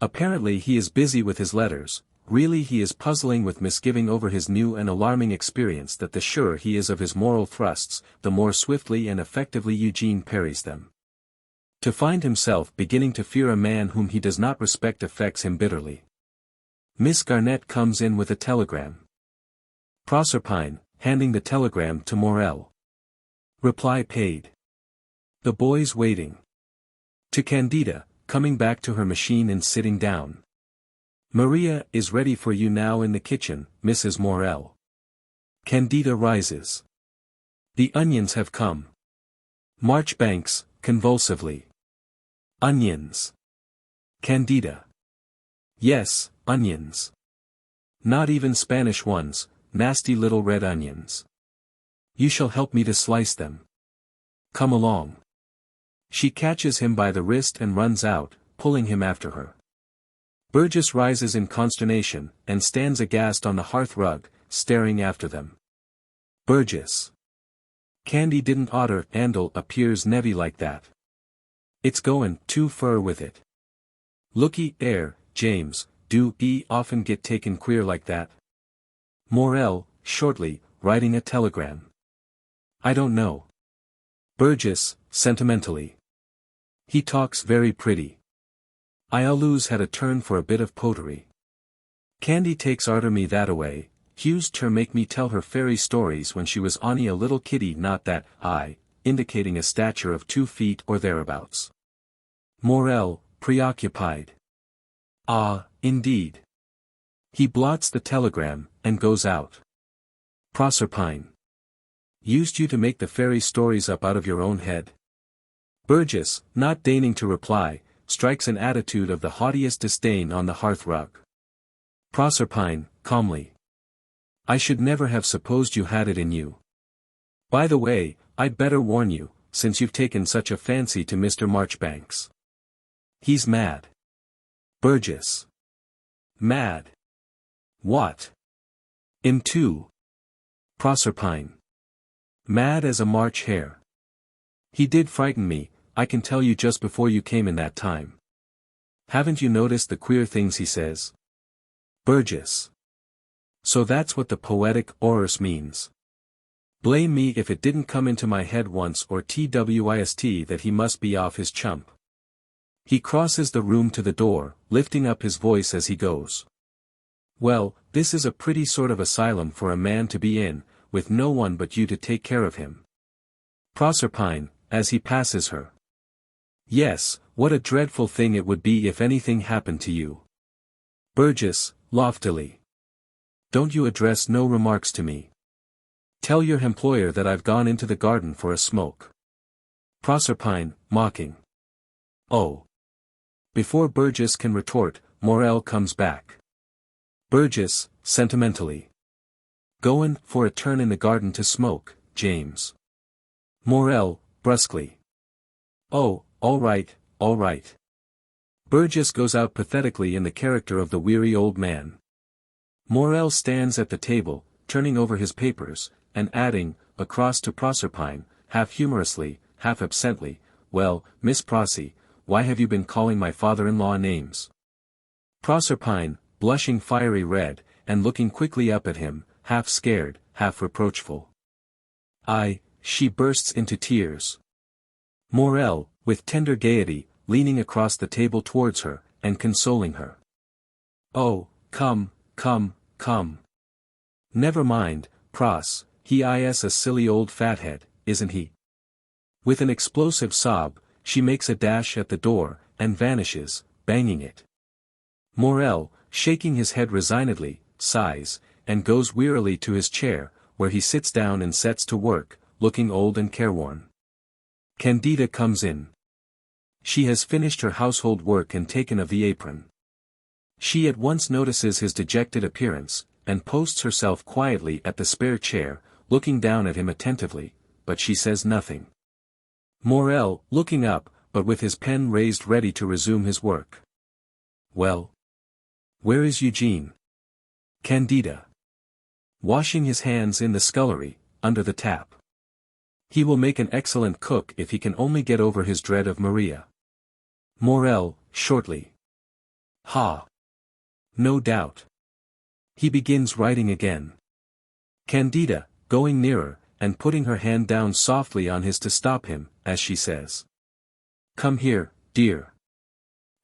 Apparently he is busy with his letters, really he is puzzling with misgiving over his new and alarming experience that the surer he is of his moral thrusts, the more swiftly and effectively Eugene parries them. To find himself beginning to fear a man whom he does not respect affects him bitterly. Miss Garnett comes in with a telegram. Proserpine, handing the telegram to Morell. Reply paid. The boys waiting. To Candida, coming back to her machine and sitting down. Maria is ready for you now in the kitchen, Mrs. Morell. Candida rises. The onions have come. Marchbanks, convulsively. Onions. Candida. Yes, onions. Not even Spanish ones, nasty little red onions. You shall help me to slice them. Come along. She catches him by the wrist and runs out, pulling him after her. Burgess rises in consternation, and stands aghast on the hearth rug, staring after them. Burgess. Candy didn't oughter handle appears nevy like that. It's goin' too fur with it. Looky 'ere, James, do 'ee often get taken queer like that? Morell, shortly, writing a telegram. I don't know. Burgess, sentimentally. He talks very pretty. I always had a turn for a bit of potery. Candy takes arter me that away, used her make me tell her fairy stories when she was only a little kiddie, not that high, indicating a stature of 2 feet or thereabouts. Morell, preoccupied. Ah, indeed. He blots the telegram, and goes out. Proserpine. Used you to make the fairy stories up out of your own head? Burgess, not deigning to reply, strikes an attitude of the haughtiest disdain on the hearth-rug. Proserpine, calmly. I should never have supposed you had it in you. By the way, I'd better warn you, since you've taken such a fancy to Mr. Marchbanks. He's mad. Burgess. Mad. What? Him too. Proserpine. Mad as a March hare. He did frighten me, I can tell you, just before you came in that time. Haven't you noticed the queer things he says? Burgess. So that's what the poetic chorus means. Blame me if it didn't come into my head once or twist that he must be off his chump. He crosses the room to the door, lifting up his voice as he goes. Well, this is a pretty sort of asylum for a man to be in, with no one but you to take care of him. Proserpine, as he passes her. Yes, what a dreadful thing it would be if anything happened to you. Burgess, loftily. Don't you address no remarks to me. Tell your employer that I've gone into the garden for a smoke. Proserpine, mocking. Oh. Before Burgess can retort, Morell comes back. Burgess, sentimentally. Goin' for a turn in the garden to smoke, James. Morell, brusquely. Oh, all right, all right. Burgess goes out pathetically in the character of the weary old man. Morell stands at the table, turning over his papers, and adding, across to Proserpine, half humorously, half absently, well, Miss Prossy, why have you been calling my father-in-law names? Proserpine, blushing fiery red, and looking quickly up at him, half scared, half reproachful. She bursts into tears. Morell, with tender gaiety, leaning across the table towards her, and consoling her. "Oh, come, come, come. Never mind, Pros, he is a silly old fathead, isn't he?" With an explosive sob, she makes a dash at the door, and vanishes, banging it. Morell, shaking his head resignedly, sighs, and goes wearily to his chair, where he sits down and sets to work, looking old and careworn. Candida comes in. She has finished her household work and taken of the apron. She at once notices his dejected appearance, and posts herself quietly at the spare chair, looking down at him attentively, but she says nothing. Morell, looking up, but with his pen raised ready to resume his work. "Well? Where is Eugene?" "Candida. Washing his hands in the scullery, under the tap. He will make an excellent cook if he can only get over his dread of Maria." Morell, shortly. "Ha! No doubt. He begins writing again." Candida, going nearer, and putting her hand down softly on his to stop him, as she says. "Come here, dear.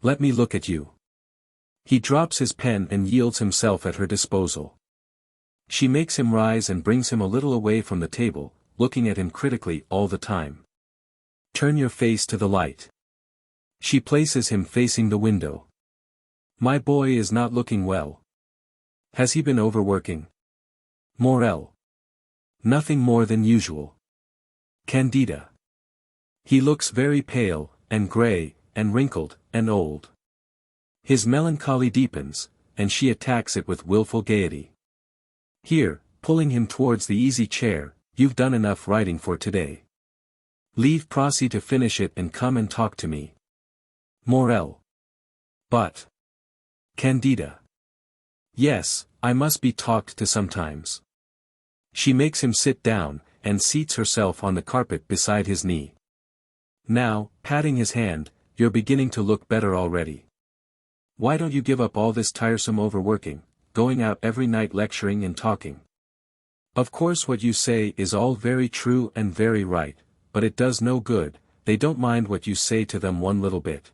Let me look at you." He drops his pen and yields himself at her disposal. She makes him rise and brings him a little away from the table, looking at him critically all the time. "Turn your face to the light." She places him facing the window. "My boy is not looking well. Has he been overworking?" Morell. "Nothing more than usual." Candida. "He looks very pale, and grey, and wrinkled, and old." His melancholy deepens, and she attacks it with wilful gaiety. "Here," pulling him towards the easy chair, "you've done enough writing for today. Leave Prossy to finish it and come and talk to me." Morell. "But—" Candida. "Yes, I must be talked to sometimes." She makes him sit down, and seats herself on the carpet beside his knee. "Now," patting his hand, "you're beginning to look better already. Why don't you give up all this tiresome overworking, going out every night lecturing and talking? Of course what you say is all very true and very right, but it does no good, they don't mind what you say to them one little bit.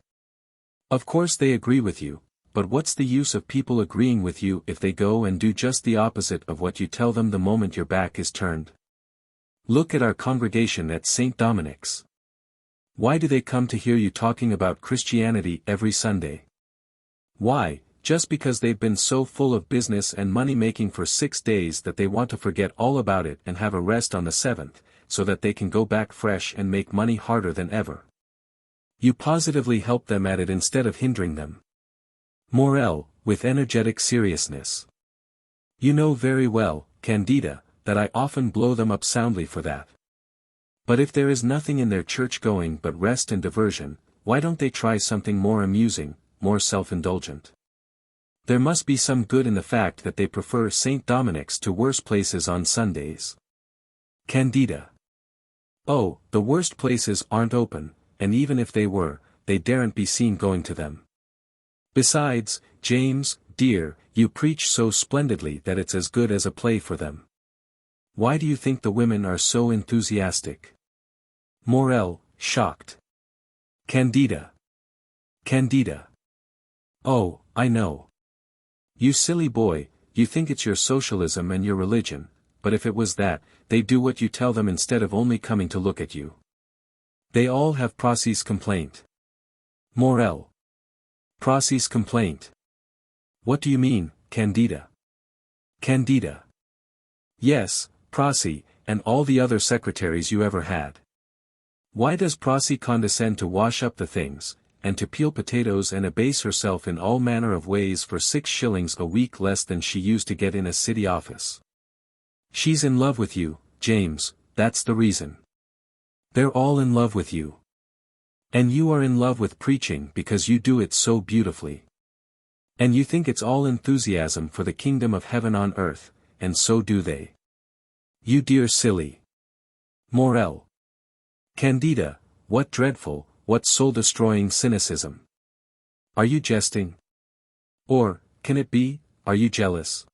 Of course they agree with you, but what's the use of people agreeing with you if they go and do just the opposite of what you tell them the moment your back is turned? Look at our congregation at St. Dominic's. Why do they come to hear you talking about Christianity every Sunday? Why, just because they've been so full of business and money-making for 6 days that they want to forget all about it and have a rest on the 7th, so that they can go back fresh and make money harder than ever. You positively help them at it instead of hindering them." Morell, with energetic seriousness. "You know very well, Candida, that I often blow them up soundly for that. But if there is nothing in their church-going but rest and diversion, why don't they try something more amusing, more self-indulgent? There must be some good in the fact that they prefer St. Dominic's to worse places on Sundays." Candida. "Oh, the worst places aren't open, and even if they were, they daren't be seen going to them. Besides, James, dear, you preach so splendidly that it's as good as a play for them. Why do you think the women are so enthusiastic?" Morell, shocked. Candida. Candida. "Oh, I know. You silly boy, you think it's your socialism and your religion, but if it was that, they'd do what you tell them instead of only coming to look at you. They all have Prossy's complaint." Morell. "Prossy's complaint? What do you mean, Candida?" Candida. "Yes, Prossy, and all the other secretaries you ever had. Why does Prossy condescend to wash up the things, and to peel potatoes and abase herself in all manner of ways for 6 shillings a week less than she used to get in a city office? She's in love with you, James, that's the reason. They're all in love with you. And you are in love with preaching because you do it so beautifully. And you think it's all enthusiasm for the kingdom of heaven on earth, and so do they. You dear silly." Morell. Candida, what dreadful, what soul-destroying cynicism. Are you jesting? Or, can it be, are you jealous?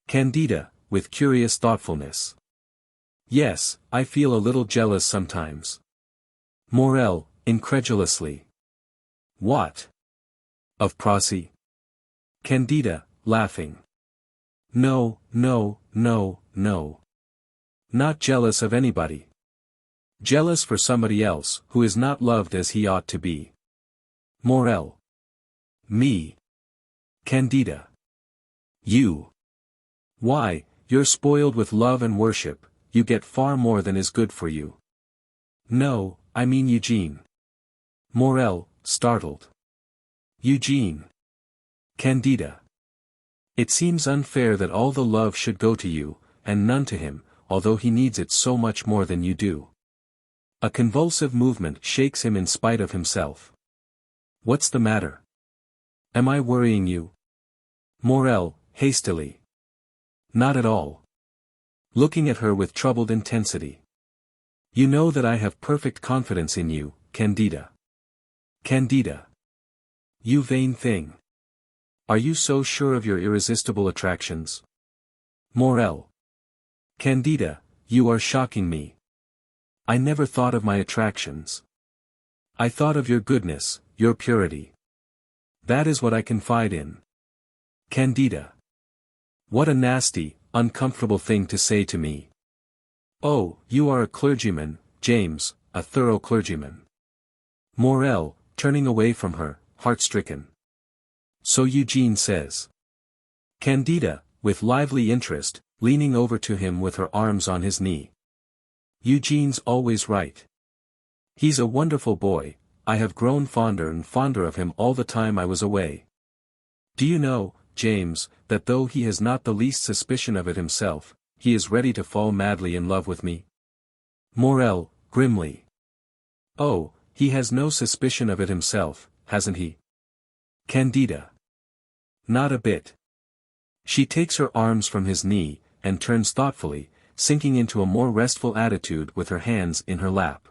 Candida, with curious thoughtfulness. Yes, I feel a little jealous sometimes. Morell, incredulously. What? Of Prosi? Candida, laughing. No, no, no, no. Not jealous of anybody. Jealous for somebody else who is not loved as he ought to be. Morell. Me. Candida. You. Why, you're spoiled with love and worship, you get far more than is good for you. No, I mean Eugene. Morell, startled. Eugene. Candida. It seems unfair that all the love should go to you, and none to him, although he needs it so much more than you do. A convulsive movement shakes him in spite of himself. What's the matter? Am I worrying you? Morell, hastily. Not at all. Looking at her with troubled intensity. You know that I have perfect confidence in you, Candida. Candida. You vain thing. Are you so sure of your irresistible attractions? Morell. Candida, you are shocking me. I never thought of my attractions. I thought of your goodness, your purity. That is what I confide in. Candida. What a nasty, uncomfortable thing to say to me. Oh, you are a clergyman, James, a thorough clergyman. Morell, turning away from her, heart-stricken. So Eugene says. Candida, with lively interest, leaning over to him with her arms on his knee. Eugene's always right. He's a wonderful boy, I have grown fonder and fonder of him all the time I was away. Do you know, James, that though he has not the least suspicion of it himself, he is ready to fall madly in love with me? Morell, grimly. Oh, he has no suspicion of it himself, hasn't he? Candida. Not a bit. She takes her arms from his knee, and turns thoughtfully, sinking into a more restful attitude with her hands in her lap.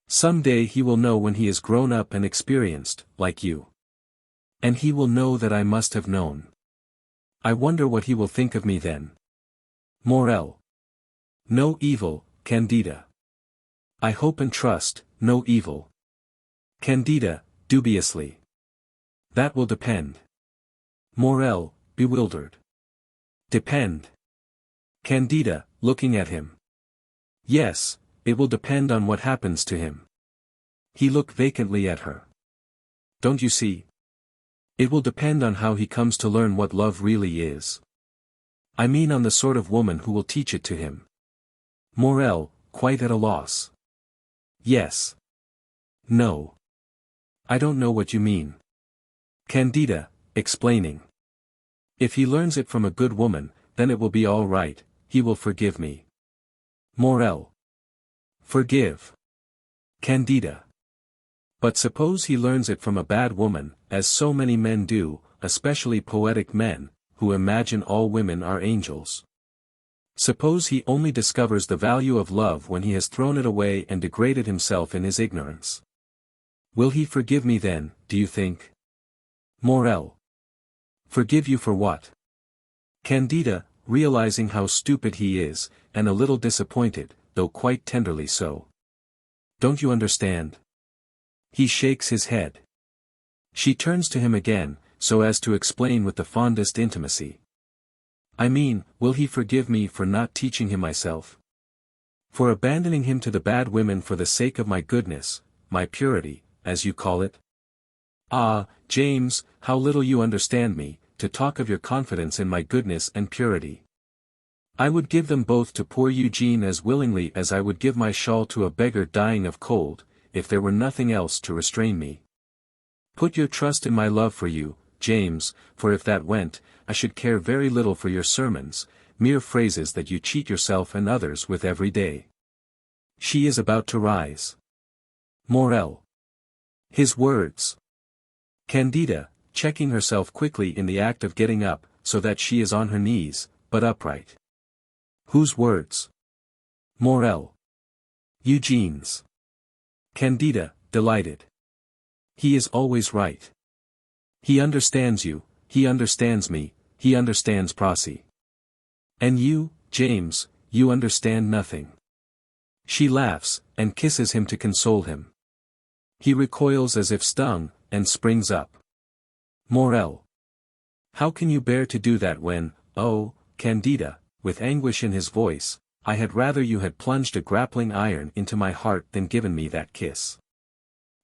Some day he will know when he is grown up and experienced, like you. And he will know that I must have known. I wonder what he will think of me then. Morell. No evil, Candida. I hope and trust, no evil. Candida, dubiously. That will depend. Morell, bewildered. Depend. Candida, looking at him. Yes, it will depend on what happens to him. He looked vacantly at her. Don't you see? It will depend on how he comes to learn what love really is. I mean on the sort of woman who will teach it to him. Morell, quite at a loss. Yes. No. I don't know what you mean. Candida, explaining. If he learns it from a good woman, then it will be all right, he will forgive me. Morell. Forgive. Candida. But suppose he learns it from a bad woman, as so many men do, especially poetic men, who imagine all women are angels. Suppose he only discovers the value of love when he has thrown it away and degraded himself in his ignorance. Will he forgive me then, do you think? Morell. Forgive you for what? Candida, realizing how stupid he is, and a little disappointed, though quite tenderly so. Don't you understand? He shakes his head. She turns to him again, so as to explain with the fondest intimacy. I mean, will he forgive me for not teaching him myself? For abandoning him to the bad women for the sake of my goodness, my purity, as you call it? Ah, James, how little you understand me, to talk of your confidence in my goodness and purity. I would give them both to poor Eugene as willingly as I would give my shawl to a beggar dying of cold, if there were nothing else to restrain me. Put your trust in my love for you, James, for if that went, I should care very little for your sermons, mere phrases that you cheat yourself and others with every day. She is about to rise. Morell. His words. Candida, checking herself quickly in the act of getting up, so that she is on her knees, but upright. Whose words? Morell. Eugene's. Candida, delighted. He is always right. He understands you, he understands me, he understands Prosi. And you, James, you understand nothing. She laughs, and kisses him to console him. He recoils as if stung, and springs up. Morell. How can you bear to do that when, oh, Candida, with anguish in his voice, I had rather you had plunged a grappling iron into my heart than given me that kiss.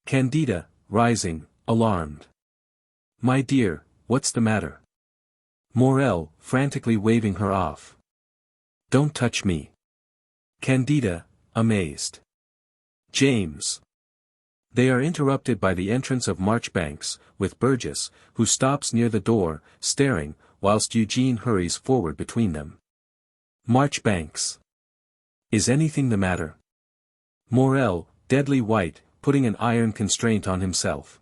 Candida, rising, alarmed. My dear, what's the matter? Morell, frantically waving her off. Don't touch me. Candida, amazed. James. They are interrupted by the entrance of Marchbanks, with Burgess, who stops near the door, staring, whilst Eugene hurries forward between them. Marchbanks. Is anything the matter? Morell, deadly white, putting an iron constraint on himself.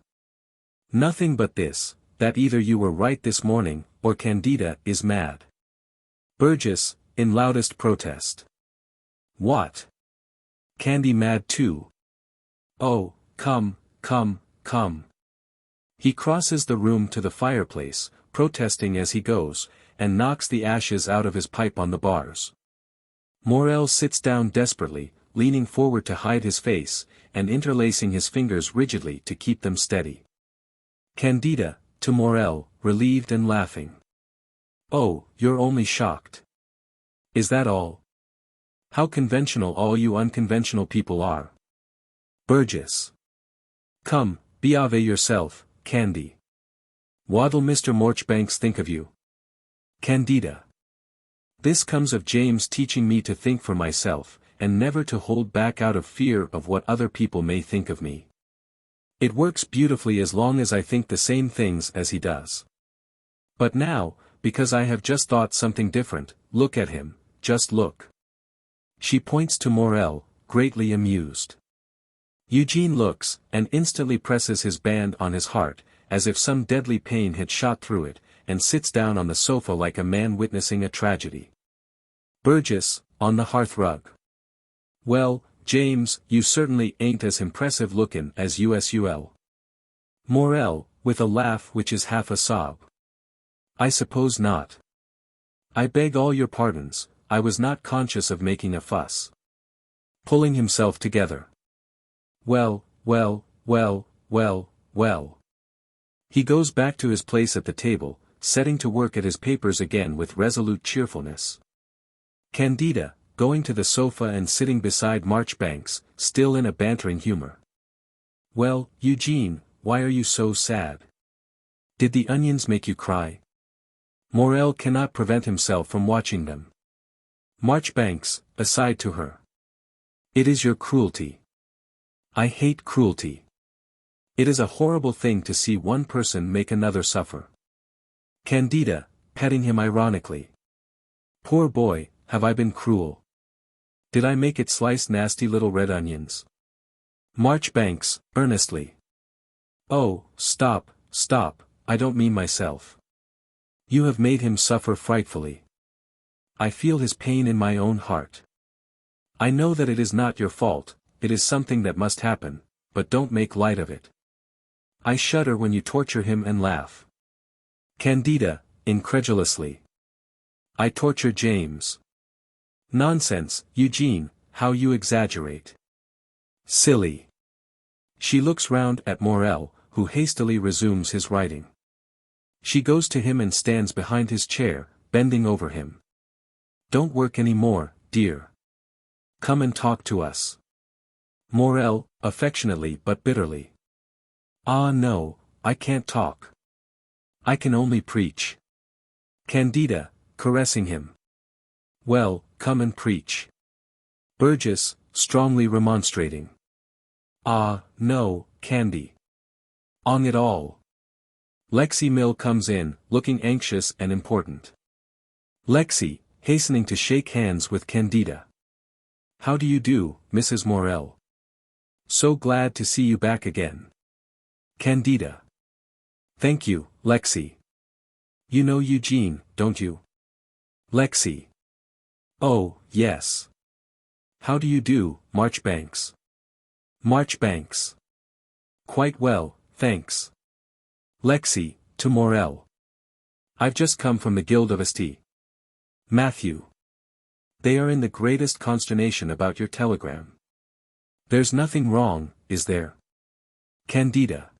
Nothing but this, that either you were right this morning, or Candida is mad. Burgess, in loudest protest. What? Candy mad too? Oh, come, come, come. He crosses the room to the fireplace, protesting as he goes, and knocks the ashes out of his pipe on the bars. Morell sits down desperately, leaning forward to hide his face, and interlacing his fingers rigidly to keep them steady. Candida, to Morell, relieved and laughing. Oh, you're only shocked. Is that all? How conventional all you unconventional people are. Burgess. Come, be ave yourself, Candy. What'll Mr. Marchbanks think of you? Candida. This comes of James teaching me to think for myself, and never to hold back out of fear of what other people may think of me. It works beautifully as long as I think the same things as he does. But now, because I have just thought something different, look at him, just look. She points to Morell, greatly amused. Eugene looks, and instantly presses his band on his heart, as if some deadly pain had shot through it, and sits down on the sofa like a man witnessing a tragedy. Burgess, on the hearthrug. Well, James, you certainly ain't as impressive lookin' as usul. Morell, with a laugh which is half a sob. I suppose not. I beg all your pardons, I was not conscious of making a fuss. Pulling himself together. Well, well, well, well, well. He goes back to his place at the table, setting to work at his papers again with resolute cheerfulness. Candida, going to the sofa and sitting beside Marchbanks, still in a bantering humor. Well, Eugene, why are you so sad? Did the onions make you cry? Morell cannot prevent himself from watching them. Marchbanks, aside to her. It is your cruelty. I hate cruelty. It is a horrible thing to see one person make another suffer. Candida, petting him ironically. Poor boy, have I been cruel? Did I make it slice nasty little red onions? Marchbanks, earnestly. Oh, stop, stop, I don't mean myself. You have made him suffer frightfully. I feel his pain in my own heart. I know that it is not your fault, it is something that must happen, but don't make light of it. I shudder when you torture him and laugh. Candida, incredulously. I torture James. Nonsense, Eugene, how you exaggerate. Silly. She looks round at Morell, who hastily resumes his writing. She goes to him and stands behind his chair, bending over him. Don't work any more, dear. Come and talk to us. Morell, affectionately but bitterly. Ah no, I can't talk. I can only preach. Candida, caressing him. Well, come and preach. Burgess, strongly remonstrating. Ah, no, Candy. On it all. Lexi Mill comes in, looking anxious and important. Lexi, hastening to shake hands with Candida. How do you do, Mrs. Morell? So glad to see you back again. Candida. Thank you, Lexi. You know Eugene, don't you? Lexi. Oh, yes. How do you do, Marchbanks? Marchbanks. Quite well, thanks. Lexi, to Morell. I've just come from the Guild of St. Matthew. They are in the greatest consternation about your telegram. There's nothing wrong, is there? Candida.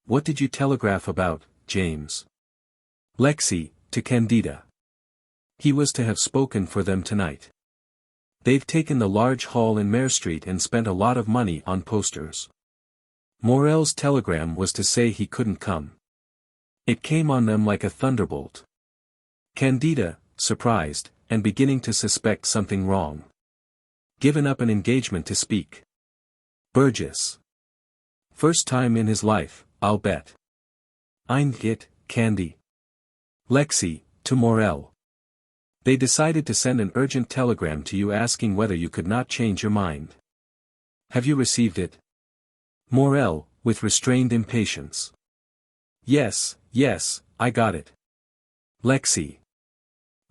What did you telegraph about, James. Lexi, to Candida. He was to have spoken for them tonight. They've taken the large hall in Mare Street and spent a lot of money on posters. Morell's telegram was to say he couldn't come. It came on them like a thunderbolt. Candida, surprised, and beginning to suspect something wrong. Given up an engagement to speak. Burgess. First time in his life, I'll bet. Ein it, Candy. Lexi, to Morell. They decided to send an urgent telegram to you asking whether you could not change your mind. Have you received it? Morell, with restrained impatience. Yes, I got it. Lexi.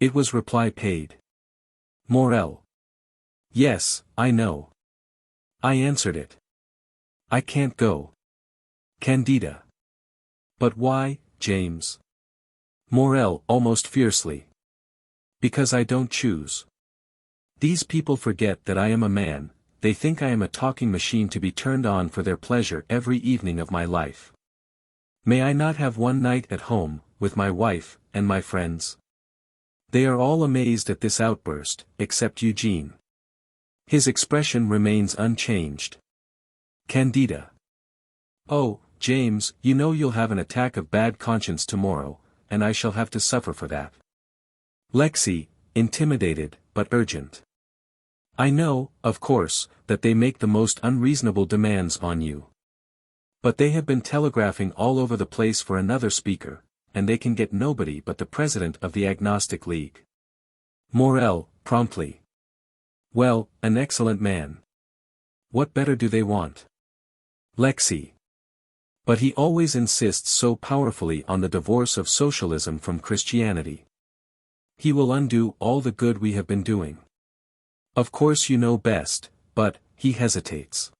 It was reply paid. Morell. Yes, I know. I answered it. I can't go. Candida. But why, James? Morell, almost fiercely. Because I don't choose. These people forget that I am a man, they think I am a talking machine to be turned on for their pleasure every evening of my life. May I not have one night at home, with my wife, and my friends? They are all amazed at this outburst, except Eugene. His expression remains unchanged. Candida. Oh, James, you know you'll have an attack of bad conscience tomorrow, and I shall have to suffer for that. Lexi, intimidated, but urgent. I know, of course, that they make the most unreasonable demands on you. But they have been telegraphing all over the place for another speaker, and they can get nobody but the president of the Agnostic League. Morell, promptly. Well, an excellent man. What better do they want? Lexi. But he always insists so powerfully on the divorce of socialism from Christianity. He will undo all the good we have been doing. Of course you know best, but, he hesitates.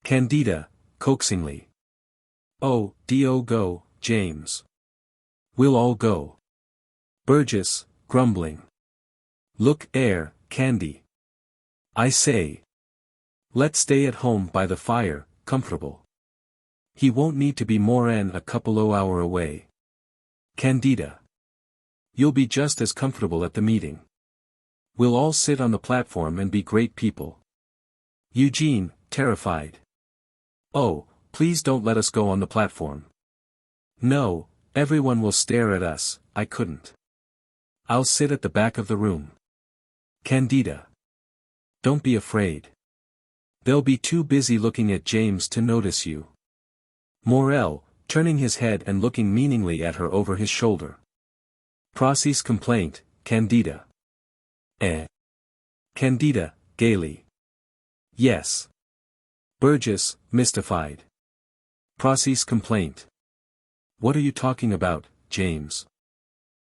Candida, coaxingly. Oh, go, James. We'll all go. Burgess, grumbling. Look, Candy. I say. Let's stay at home by the fire, comfortable. He won't need to be more'n a couple o' hour away. Candida. You'll be just as comfortable at the meeting. We'll all sit on the platform and be great people. Eugene, terrified. Oh, please don't let us go on the platform. No, everyone will stare at us, I couldn't. I'll sit at the back of the room. Candida. Don't be afraid. They'll be too busy looking at James to notice you. Morell, turning his head and looking meaningly at her over his shoulder. Proces complaint, Candida. Candida, gaily. Yes. Burgess, mystified. Proces complaint. What are you talking about, James?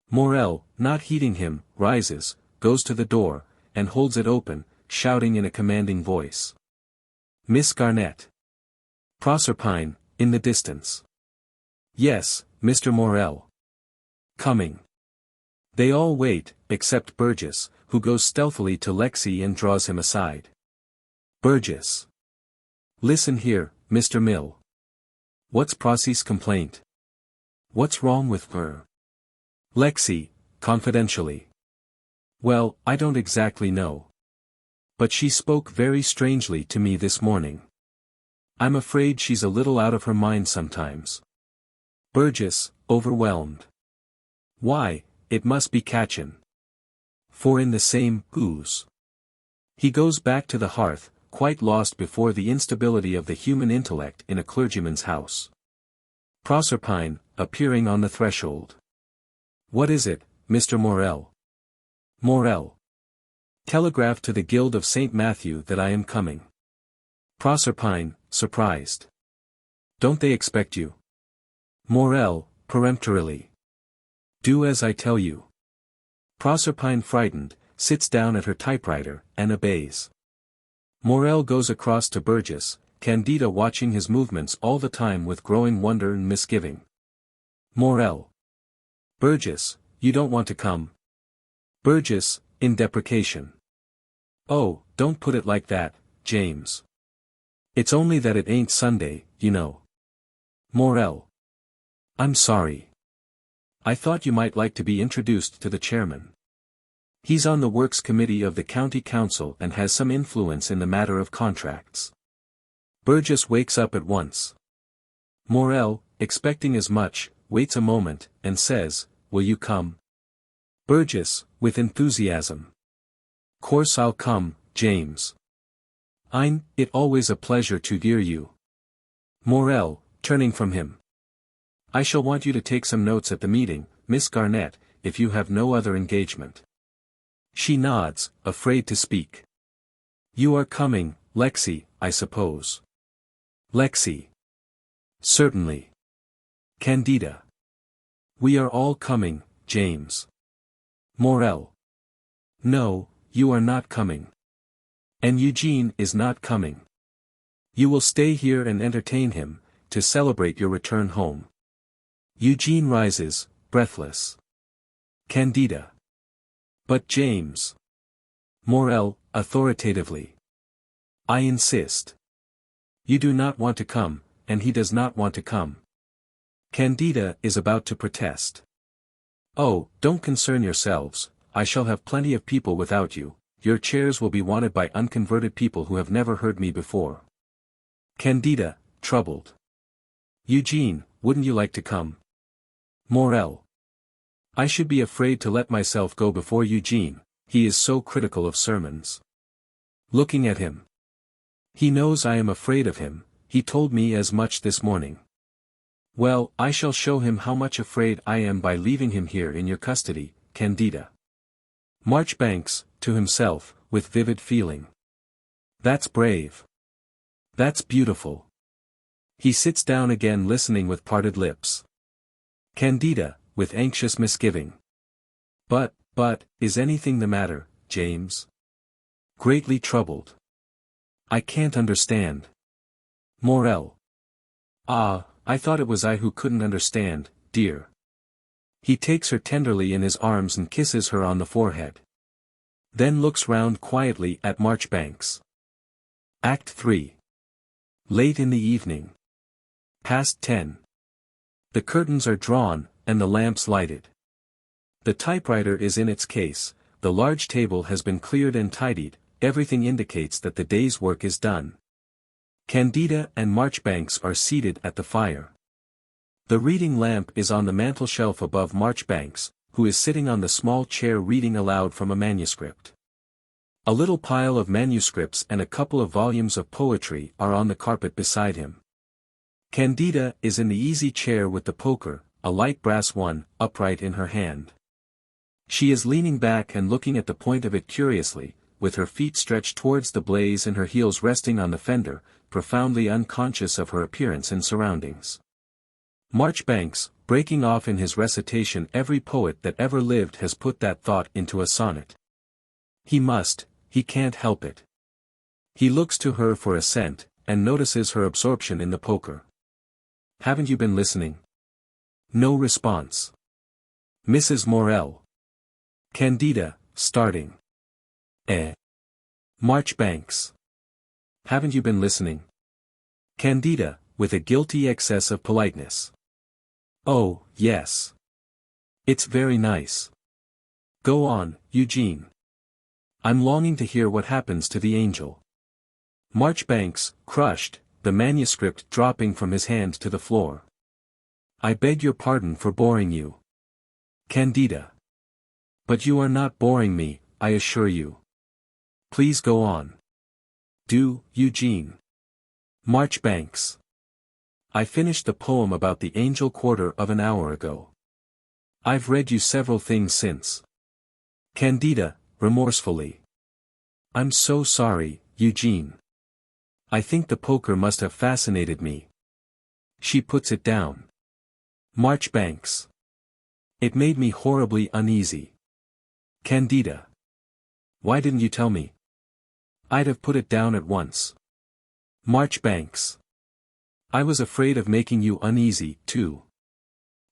Morell, not heeding him, rises, goes to the door, and holds it open, shouting in a commanding voice. Miss Garnett. Proserpine, in the distance. Yes, Mr. Morell. Coming. They all wait, except Burgess, who goes stealthily to Lexi and draws him aside. Burgess. Listen here, Mr. Mill. What's Proces' complaint? What's wrong with her? Lexi, confidentially. Well, I don't exactly know. But she spoke very strangely to me this morning. I'm afraid she's a little out of her mind sometimes. Burgess, overwhelmed. Why, it must be Katchen. For in the same ooze. He goes back to the hearth, quite lost before the instability of the human intellect in a clergyman's house. Proserpine, appearing on the threshold. What is it, Mr. Morell? Morell. Telegraph to the Guild of St. Matthew that I am coming. Proserpine, surprised. Don't they expect you? Morell, peremptorily. Do as I tell you. Proserpine, frightened, sits down at her typewriter, and obeys. Morell goes across to Burgess, Candida watching his movements all the time with growing wonder and misgiving. Morell. Burgess, you don't want to come? Burgess, in deprecation. Oh, don't put it like that, James. It's only that it ain't Sunday, you know. Morell. I'm sorry. I thought you might like to be introduced to the chairman. He's on the works committee of the county council and has some influence in the matter of contracts. Burgess wakes up at once. Morell, expecting as much, waits a moment, and says, "Will you come?" Burgess, with enthusiasm. "Course I'll come, James. It always a pleasure to hear you." Morell, turning from him. "I shall want you to take some notes at the meeting, Miss Garnett, if you have no other engagement." She nods, afraid to speak. "You are coming, Lexi, I suppose." Lexi. "Certainly." Candida. "We are all coming, James." Morell. "No, you are not coming. And Eugene is not coming. You will stay here and entertain him, to celebrate your return home." Eugene rises, breathless. Candida. "But James." Morell, authoritatively. "I insist. You do not want to come, and he does not want to come." Candida is about to protest. "Oh, don't concern yourselves, I shall have plenty of people without you, your chairs will be wanted by unconverted people who have never heard me before." Candida, troubled. "Eugene, wouldn't you like to come?" Morell. "I should be afraid to let myself go before Eugene, he is so critical of sermons." Looking at him. "He knows I am afraid of him, he told me as much this morning." "Well, I shall show him how much afraid I am by leaving him here in your custody, Candida." Marchbanks, to himself, with vivid feeling. "That's brave. That's beautiful." He sits down again listening with parted lips. Candida, with anxious misgiving. But, is anything the matter, James?" Greatly troubled. "I can't understand." Morell. "Ah, I thought it was I who couldn't understand, dear." He takes her tenderly in his arms and kisses her on the forehead. Then looks round quietly at Marchbanks. Act 3. Late in the evening. Past 10. The curtains are drawn, and the lamps lighted. The typewriter is in its case, the large table has been cleared and tidied, everything indicates that the day's work is done. Candida and Marchbanks are seated at the fire. The reading lamp is on the mantel-shelf above Marchbanks, who is sitting on the small chair reading aloud from a manuscript. A little pile of manuscripts and a couple of volumes of poetry are on the carpet beside him. Candida is in the easy chair with the poker, a light brass one, upright in her hand. She is leaning back and looking at the point of it curiously, with her feet stretched towards the blaze and her heels resting on the fender, profoundly unconscious of her appearance and surroundings. Marchbanks, breaking off in his recitation every poet that ever lived has put that thought into a sonnet. He can't help it. He looks to her for assent, and notices her absorption in the poker. "Haven't you been listening?" No response. Mrs. Morell. Candida, starting. Marchbanks. "Haven't you been listening?" Candida, with a guilty excess of politeness. "Oh, yes. It's very nice. Go on, Eugene. I'm longing to hear what happens to the angel." Marchbanks, crushed, the manuscript dropping from his hand to the floor. "I beg your pardon for boring you." Candida. "But you are not boring me, I assure you. Please go on. Do, Eugene." Marchbanks. "I finished the poem about the angel quarter of an hour ago. I've read you several things since." Candida, remorsefully. "I'm so sorry, Eugene. I think the poker must have fascinated me." She puts it down. Marchbanks. "It made me horribly uneasy." Candida. "Why didn't you tell me? I'd have put it down at once." Marchbanks. "I was afraid of making you uneasy, too.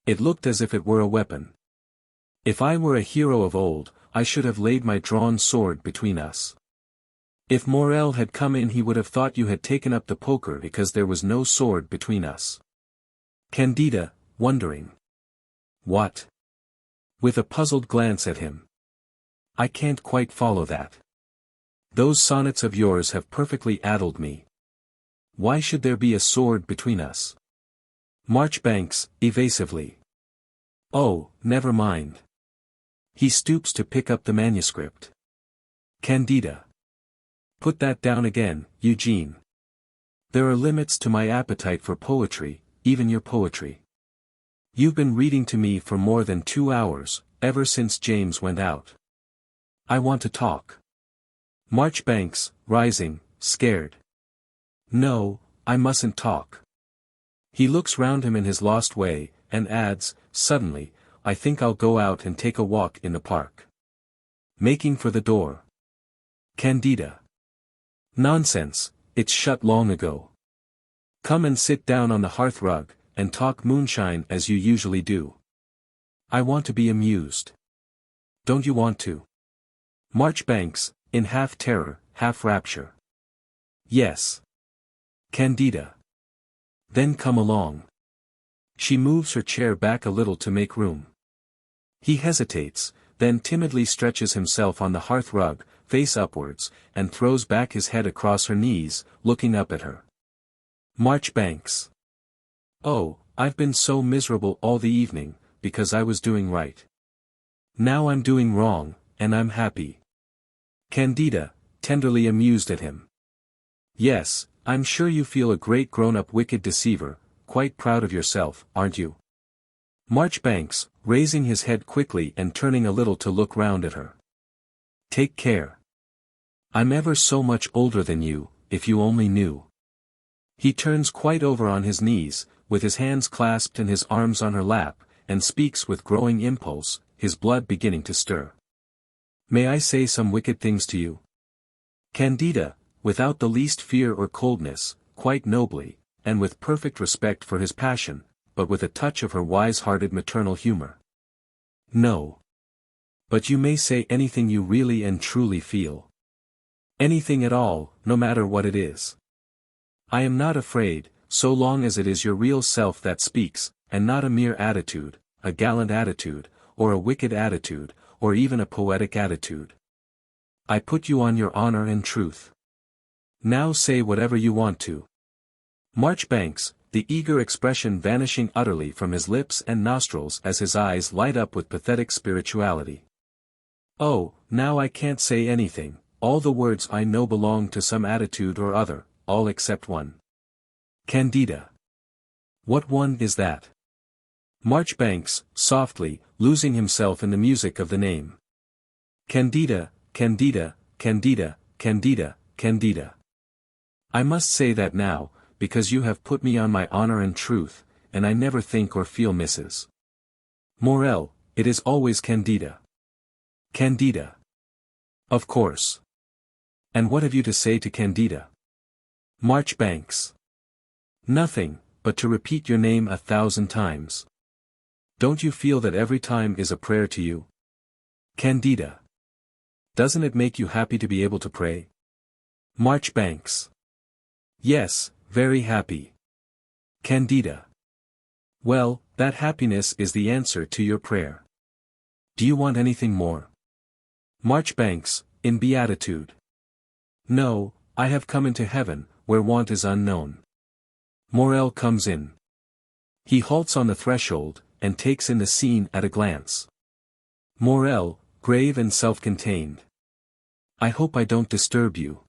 It looked as if it were a weapon. If I were a hero of old, I should have laid my drawn sword between us. If Morell had come in he would have thought you had taken up the poker because there was no sword between us." Candida, wondering. What? With a puzzled glance at him. I can't quite follow that. Those sonnets of yours have perfectly addled me. Why should there be a sword between us? Marchbanks, evasively. Oh, never mind. He stoops to pick up the manuscript. Candida. Put that down again, Eugene. There are limits to my appetite for poetry, even your poetry. You've been reading to me for more than 2 hours, ever since James went out. I want to talk. Marchbanks, rising, scared. No, I mustn't talk. He looks round him in his lost way, and adds, suddenly, I think I'll go out and take a walk in the park. Making for the door. Candida. Nonsense, it's shut long ago. Come and sit down on the hearthrug, and talk moonshine as you usually do. I want to be amused. Don't you want to? Marchbanks, in half terror, half rapture. Yes. Candida. Then come along. She moves her chair back a little to make room. He hesitates, then timidly stretches himself on the hearthrug, face upwards, and throws back his head across her knees, looking up at her. Marchbanks. Oh, I've been so miserable all the evening, because I was doing right. Now I'm doing wrong, and I'm happy. Candida, tenderly amused at him. Yes, I'm sure you feel a great grown-up wicked deceiver, quite proud of yourself, aren't you? Marchbanks, raising his head quickly and turning a little to look round at her. Take care. I'm ever so much older than you, if you only knew. He turns quite over on his knees, with his hands clasped and his arms on her lap, and speaks with growing impulse, his blood beginning to stir. May I say some wicked things to you? Candida, without the least fear or coldness, quite nobly, and with perfect respect for his passion, but with a touch of her wise-hearted maternal humor. No. But you may say anything you really and truly feel. Anything at all, no matter what it is. I am not afraid, so long as it is your real self that speaks, and not a mere attitude, a gallant attitude, or a wicked attitude, or even a poetic attitude. I put you on your honor and truth. Now say whatever you want to. Marchbanks, the eager expression vanishing utterly from his lips and nostrils as his eyes light up with pathetic spirituality. Oh, now I can't say anything, all the words I know belong to some attitude or other, all except one. Candida. What one is that? Marchbanks, softly, losing himself in the music of the name. Candida, Candida, Candida, Candida, Candida. I must say that now, because you have put me on my honor and truth, and I never think or feel Mrs. Morell, it is always Candida. Candida. Of course. And what have you to say to Candida? Marchbanks. Nothing, but to repeat your name 1,000 times. Don't you feel that every time is a prayer to you? Candida. Doesn't it make you happy to be able to pray? Marchbanks. Yes, very happy. Candida. Well, that happiness is the answer to your prayer. Do you want anything more? Marchbanks, in beatitude. No, I have come into heaven, where want is unknown. Morell comes in. He halts on the threshold, and takes in the scene at a glance. Morell, grave and self-contained. I hope I don't disturb you.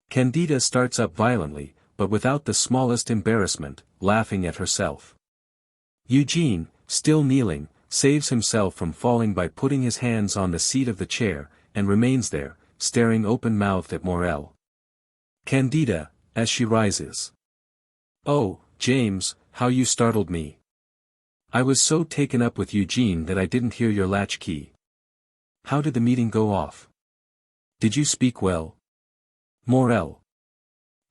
Candida starts up violently, but without the smallest embarrassment, laughing at herself. Eugene, still kneeling, saves himself from falling by putting his hands on the seat of the chair, and remains there, staring open-mouthed at Morell. Candida, as she rises. Oh, James, how you startled me. I was so taken up with Eugene that I didn't hear your latchkey. How did the meeting go off? Did you speak well? Morell.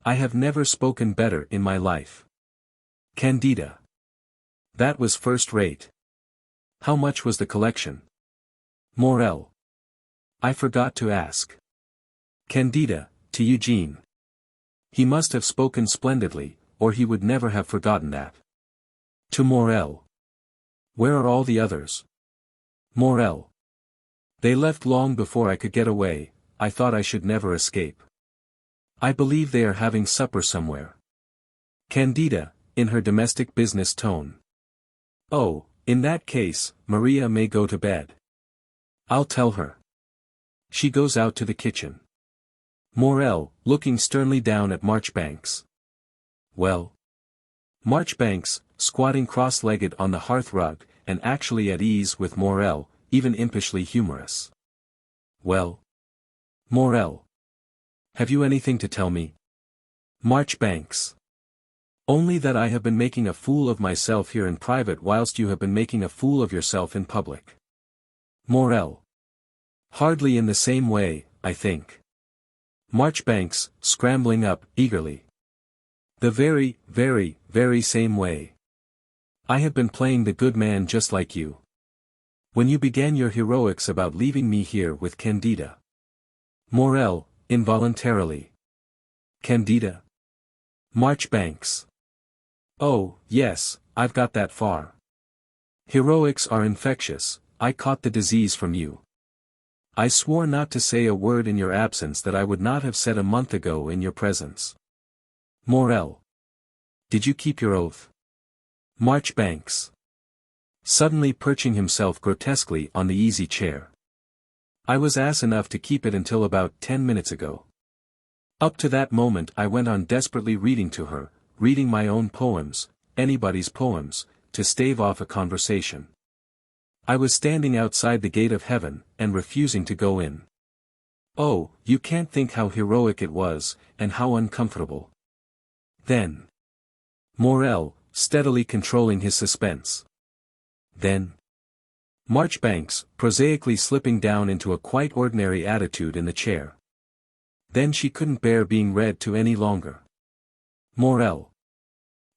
I have never spoken better in my life. Candida. That was first-rate. How much was the collection? Morell. I forgot to ask. Candida, to Eugene. He must have spoken splendidly, or he would never have forgotten that. To Morell. Where are all the others? Morell. They left long before I could get away. I thought I should never escape. I believe they are having supper somewhere. Candida, in her domestic business tone. Oh, in that case, Maria may go to bed. I'll tell her. She goes out to the kitchen. Morell, looking sternly down at Marchbanks. Well? Marchbanks, squatting cross-legged on the hearth-rug, and actually at ease with Morell, even impishly humorous. Well? Morell. Have you anything to tell me? Marchbanks. Only that I have been making a fool of myself here in private whilst you have been making a fool of yourself in public. Morell. Hardly in the same way, I think. Marchbanks, scrambling up, eagerly. The very, very, very same way. I have been playing the good man just like you. When you began your heroics about leaving me here with Candida. Morell, involuntarily. Candida? Marchbanks. Oh, yes, I've got that far. Heroics are infectious. I caught the disease from you. I swore not to say a word in your absence that I would not have said a month ago in your presence. Morell. Did you keep your oath? Marchbanks. Suddenly perching himself grotesquely on the easy chair. I was ass enough to keep it until about 10 minutes ago. Up to that moment I went on desperately reading to her, reading my own poems, anybody's poems, to stave off a conversation. I was standing outside the gate of heaven, and refusing to go in. Oh, you can't think how heroic it was, and how uncomfortable. Then. Morell, steadily controlling his suspense. Then. Marchbanks, prosaically slipping down into a quite ordinary attitude in the chair. Then she couldn't bear being read to any longer. Morell.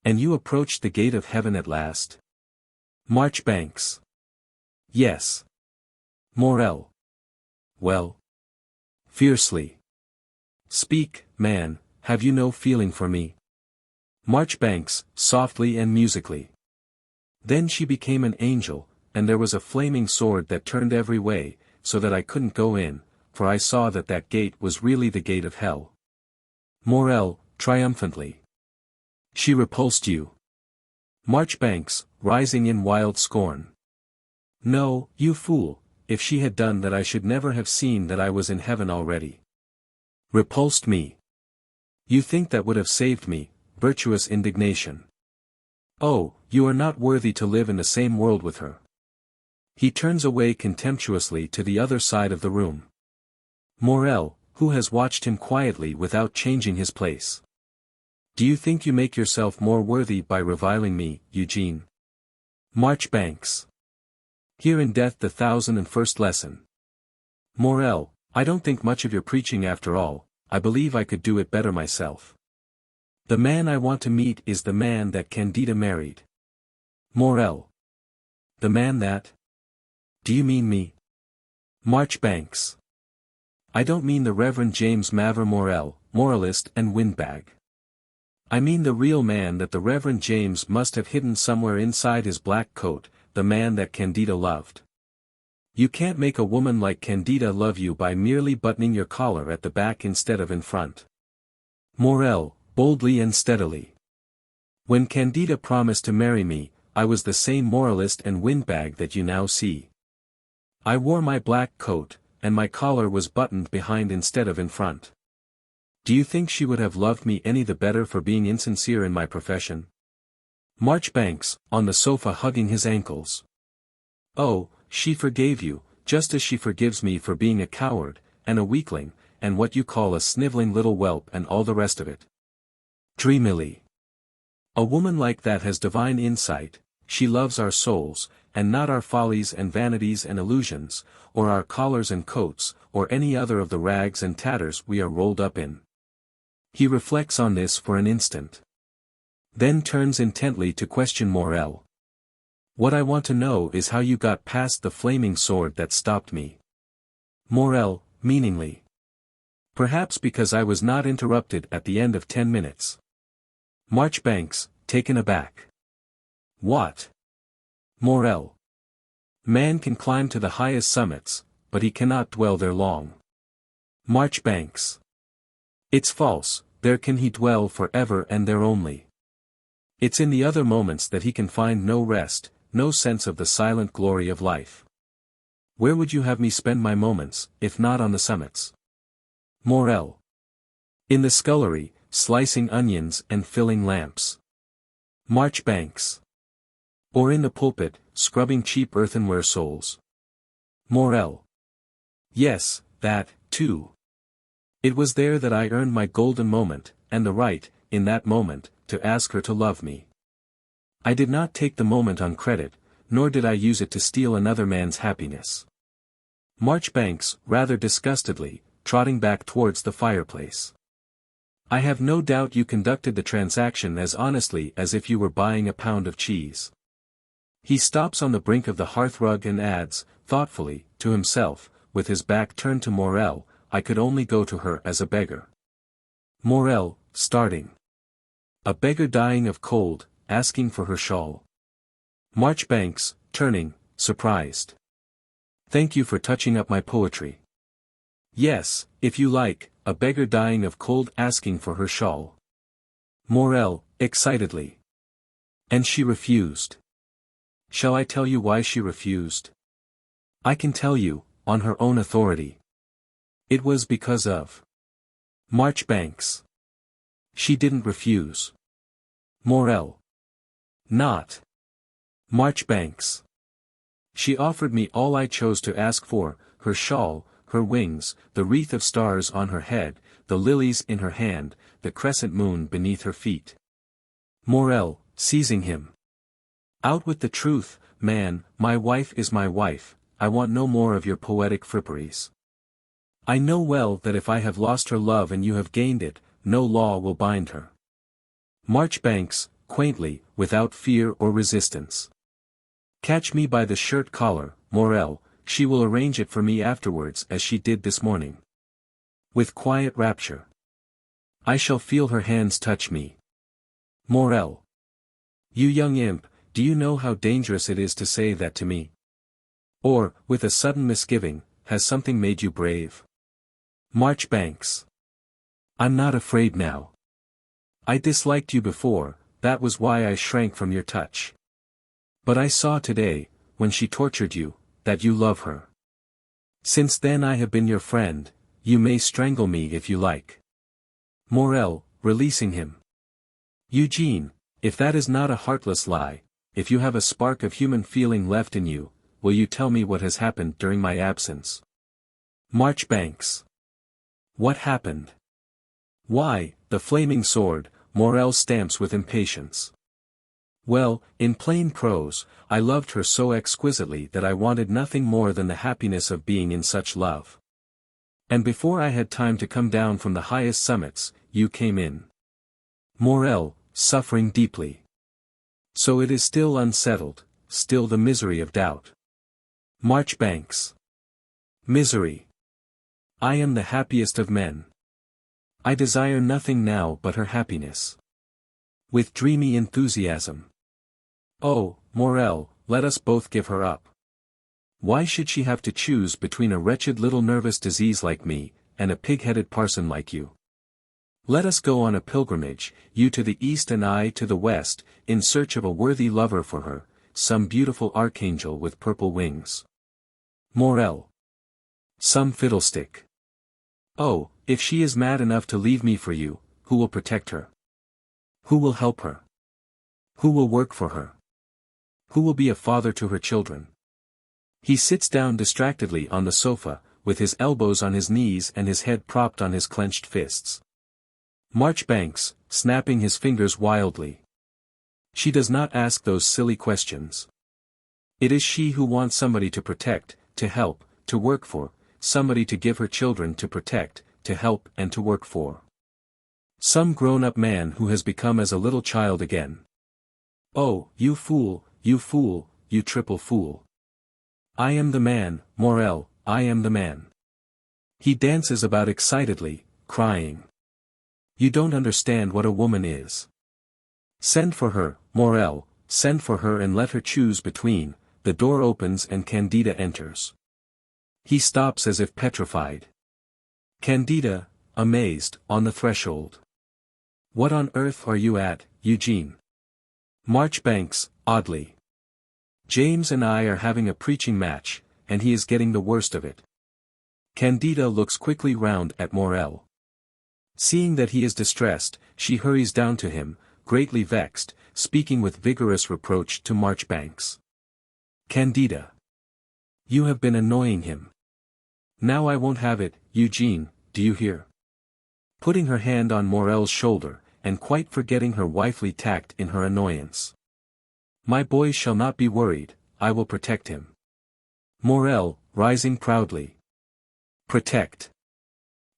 And you approached the gate of heaven at last? Marchbanks. Yes. Morell. Well. Fiercely. Speak, man, have you no feeling for me? Marchbanks, softly and musically. Then she became an angel, and there was a flaming sword that turned every way, so that I couldn't go in, for I saw that that gate was really the gate of hell. Morell, triumphantly. She repulsed you. Marchbanks, rising in wild scorn. No, you fool, if she had done that I should never have seen that I was in heaven already. Repulsed me. You think that would have saved me, virtuous indignation. Oh, you are not worthy to live in the same world with her. He turns away contemptuously to the other side of the room. Morell, who has watched him quietly without changing his place. Do you think you make yourself more worthy by reviling me, Eugene? Marchbanks. Here in death the 1001st lesson. Morell, I don't think much of your preaching after all, I believe I could do it better myself. The man I want to meet is the man that Candida married. Morell. The man that? Do you mean me? Marchbanks. I don't mean the Reverend James Morell, moralist and windbag. I mean the real man that the Reverend James must have hidden somewhere inside his black coat, the man that Candida loved. You can't make a woman like Candida love you by merely buttoning your collar at the back instead of in front. Morell, boldly and steadily. When Candida promised to marry me, I was the same moralist and windbag that you now see. I wore my black coat, and my collar was buttoned behind instead of in front. Do you think she would have loved me any the better for being insincere in my profession? Marchbanks, on the sofa hugging his ankles. Oh, she forgave you, just as she forgives me for being a coward, and a weakling, and what you call a snivelling little whelp and all the rest of it. Dreamily. A woman like that has divine insight, she loves our souls, and not our follies and vanities and illusions, or our collars and coats, or any other of the rags and tatters we are rolled up in. He reflects on this for an instant. Then turns intently to question Morell. What I want to know is how you got past the flaming sword that stopped me. Morell, meaningly. Perhaps because I was not interrupted at the end of 10 minutes. Marchbanks, taken aback. What? Morell. Man can climb to the highest summits, but he cannot dwell there long. Marchbanks. It's false, there can he dwell for ever and there only. It's in the other moments that he can find no rest, no sense of the silent glory of life. Where would you have me spend my moments, if not on the summits? Morell. In the scullery, slicing onions and filling lamps. Marchbanks. Or in the pulpit, scrubbing cheap earthenware souls. Morell. Yes, that, too. It was there that I earned my golden moment, and the right, in that moment, to ask her to love me. I did not take the moment on credit, nor did I use it to steal another man's happiness. Marchbanks, rather disgustedly, trotting back towards the fireplace. I have no doubt you conducted the transaction as honestly as if you were buying a pound of cheese. He stops on the brink of the hearthrug and adds, thoughtfully, to himself, with his back turned to Morell, I could only go to her as a beggar. Morell, starting. A beggar dying of cold, asking for her shawl. Marchbanks, turning, surprised. Thank you for touching up my poetry. Yes, if you like, a beggar dying of cold asking for her shawl. Morell, excitedly. And she refused. Shall I tell you why she refused? I can tell you, on her own authority. It was because of Marchbanks. She didn't refuse. Morell. Not Marchbanks. She offered me all I chose to ask for, her shawl, her wings, the wreath of stars on her head, the lilies in her hand, the crescent moon beneath her feet. Morell, seizing him. Out with the truth, man, my wife is my wife, I want no more of your poetic fripperies. I know well that if I have lost her love and you have gained it, no law will bind her. Marchbanks, quaintly, without fear or resistance. Catch me by the shirt collar, Morell, she will arrange it for me afterwards as she did this morning. With quiet rapture. I shall feel her hands touch me. Morell. You young imp, do you know how dangerous it is to say that to me? Or, with a sudden misgiving, has something made you brave? Marchbanks. I'm not afraid now. I disliked you before, that was why I shrank from your touch. But I saw today, when she tortured you, that you love her. Since then I have been your friend, you may strangle me if you like. Morell, releasing him. Eugene, if that is not a heartless lie, if you have a spark of human feeling left in you, will you tell me what has happened during my absence? Marchbanks. What happened? Why, the flaming sword, Morell stamps with impatience. Well, in plain prose, I loved her so exquisitely that I wanted nothing more than the happiness of being in such love. And before I had time to come down from the highest summits, you came in. Morell, suffering deeply. So it is still unsettled, still the misery of doubt. Marchbanks. Misery. I am the happiest of men. I desire nothing now but her happiness. With dreamy enthusiasm. Oh, Morell, let us both give her up. Why should she have to choose between a wretched little nervous disease like me, and a pig-headed parson like you? Let us go on a pilgrimage, you to the east and I to the west, in search of a worthy lover for her, some beautiful archangel with purple wings. Morell. Some fiddlestick. Oh, if she is mad enough to leave me for you, who will protect her? Who will help her? Who will work for her? Who will be a father to her children? He sits down distractedly on the sofa, with his elbows on his knees and his head propped on his clenched fists. Marchbanks, snapping his fingers wildly. She does not ask those silly questions. It is she who wants somebody to protect, to help, to work for, somebody to give her children to protect, to help and to work for. Some grown-up man who has become as a little child again. Oh, you fool, you fool, you triple fool. I am the man, Morell, I am the man. He dances about excitedly, crying. You don't understand what a woman is. Send for her, Morell, send for her and let her choose between. The door opens and Candida enters. He stops as if petrified. Candida, amazed, on the threshold. What on earth are you at, Eugene? Marchbanks, oddly. James and I are having a preaching match, and he is getting the worst of it. Candida looks quickly round at Morell. Seeing that he is distressed, she hurries down to him, greatly vexed, speaking with vigorous reproach to Marchbanks. Candida. You have been annoying him. Now I won't have it, Eugene, do you hear? Putting her hand on Morell's shoulder, and quite forgetting her wifely tact in her annoyance. My boy shall not be worried, I will protect him. Morell, rising proudly. Protect.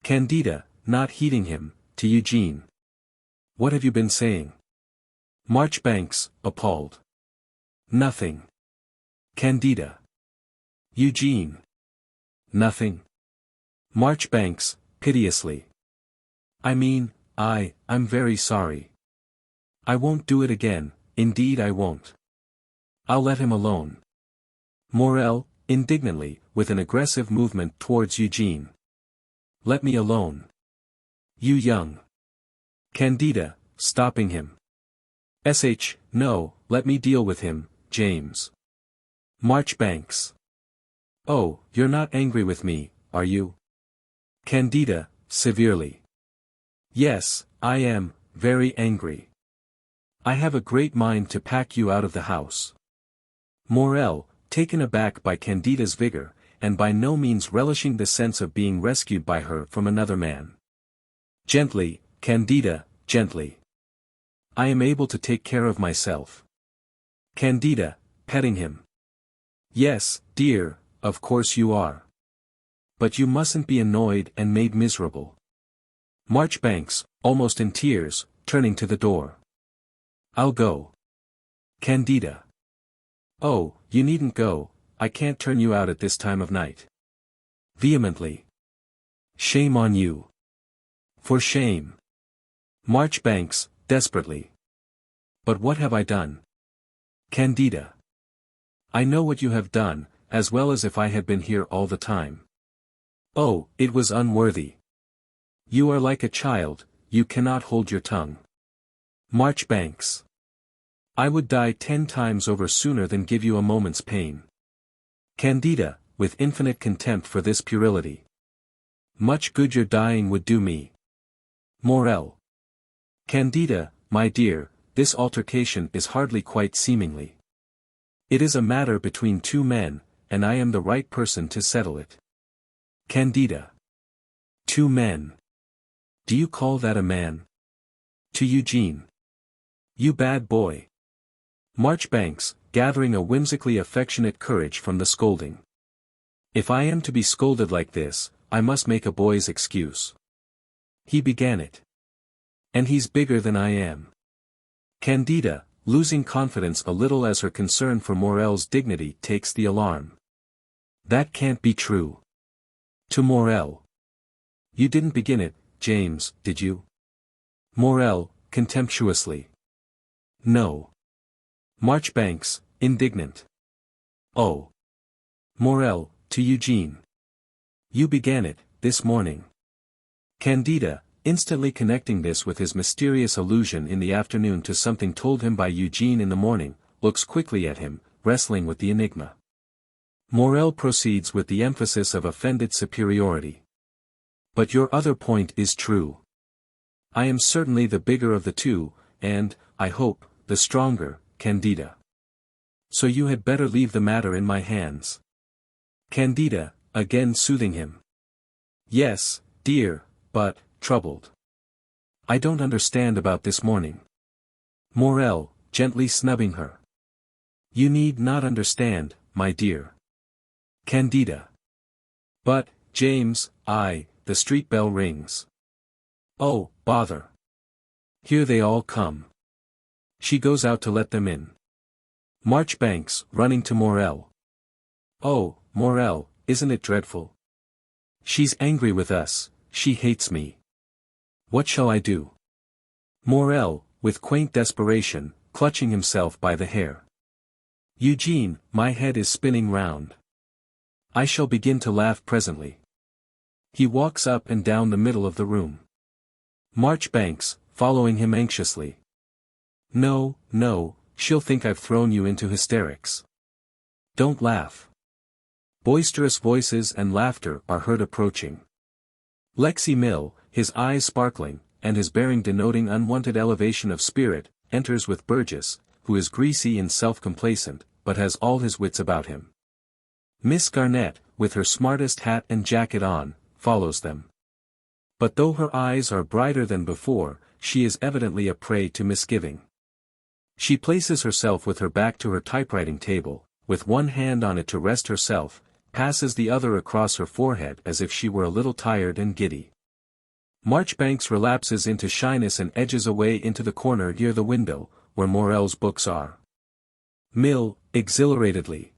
Candida, not heeding him, to Eugene. What have you been saying? Marchbanks, appalled. Nothing. Candida. Eugene. Nothing. Marchbanks, piteously. I mean, I'm very sorry. I won't do it again, indeed I won't. I'll let him alone. Morell, indignantly, with an aggressive movement towards Eugene. Let me alone. You young. Candida, stopping him. No, let me deal with him, James. Marchbanks. Oh, you're not angry with me, are you? Candida, severely. Yes, I am, very angry. I have a great mind to pack you out of the house. Morell, taken aback by Candida's vigor, and by no means relishing the sense of being rescued by her from another man. Gently, Candida, gently. I am able to take care of myself. Candida, petting him. Yes, dear, of course you are. But you mustn't be annoyed and made miserable. Marchbanks, almost in tears, turning to the door. I'll go. Candida. Oh, you needn't go, I can't turn you out at this time of night. Vehemently. Shame on you. For shame. Marchbanks, desperately. But what have I done? Candida. I know what you have done, as well as if I had been here all the time. Oh, it was unworthy. You are like a child, you cannot hold your tongue. Marchbanks. I would die 10 times over sooner than give you a moment's pain. Candida, with infinite contempt for this puerility. Much good your dying would do me. Morell. Candida, my dear, this altercation is hardly quite seemingly. It is a matter between two men, and I am the right person to settle it. Candida. Two men. Do you call that a man? To Eugene. You bad boy. Marchbanks, gathering a whimsically affectionate courage from the scolding. If I am to be scolded like this, I must make a boy's excuse. He began it. And he's bigger than I am. Candida, losing confidence a little as her concern for Morell's dignity takes the alarm. That can't be true. To Morell. You didn't begin it, James, did you? Morell, contemptuously. No. Marchbanks, indignant. Oh. Morell, to Eugene. You began it, this morning. Candida, instantly connecting this with his mysterious allusion in the afternoon to something told him by Eugene in the morning, looks quickly at him, wrestling with the enigma. Morell proceeds with the emphasis of offended superiority. But your other point is true. I am certainly the bigger of the two, and, I hope, the stronger, Candida. So you had better leave the matter in my hands. Candida, again soothing him. Yes, dear, but, troubled. I don't understand about this morning. Morell, gently snubbing her. You need not understand, my dear. Candida. But, James, the street bell rings. Oh, bother. Here they all come. She goes out to let them in. Marchbanks, running to Morell. Oh, Morell, isn't it dreadful? She's angry with us, she hates me. What shall I do? Morell, with quaint desperation, clutching himself by the hair. Eugene, my head is spinning round. I shall begin to laugh presently. He walks up and down the middle of the room. Marchbanks, following him anxiously. No, no, she'll think I've thrown you into hysterics. Don't laugh. Boisterous voices and laughter are heard approaching. Lexi Mill, his eyes sparkling, and his bearing denoting unwonted elevation of spirit, enters with Burgess, who is greasy and self-complacent, but has all his wits about him. Miss Garnett, with her smartest hat and jacket on, follows them. But though her eyes are brighter than before, she is evidently a prey to misgiving. She places herself with her back to her typewriting table, with one hand on it to rest herself, passes the other across her forehead as if she were a little tired and giddy. Marchbanks relapses into shyness and edges away into the corner near the window, where Morell's books are. Mill, exhilaratedly.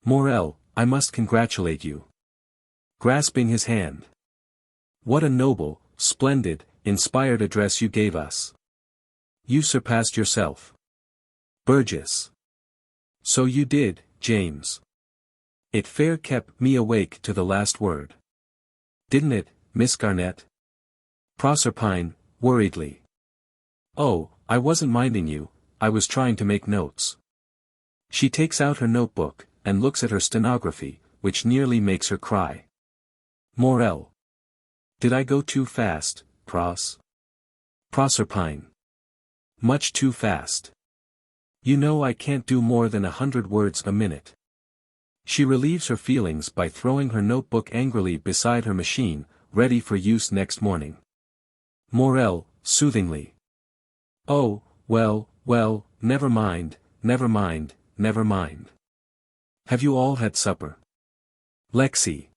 Morell, I must congratulate you. Grasping his hand. What a noble, splendid, inspired address you gave us. You surpassed yourself. Burgess. So you did, James. It fair kept me awake to the last word. Didn't it, Miss Garnett? Proserpine, worriedly. Oh, I wasn't minding you, I was trying to make notes. She takes out her notebook, and looks at her stenography, which nearly makes her cry. Morell. Did I go too fast, Proserpine. Much too fast. You know I can't do more than 100 words a minute. She relieves her feelings by throwing her notebook angrily beside her machine, ready for use next morning. Morell, soothingly. Oh, well, never mind, never mind, never mind. Have you all had supper? Lexi.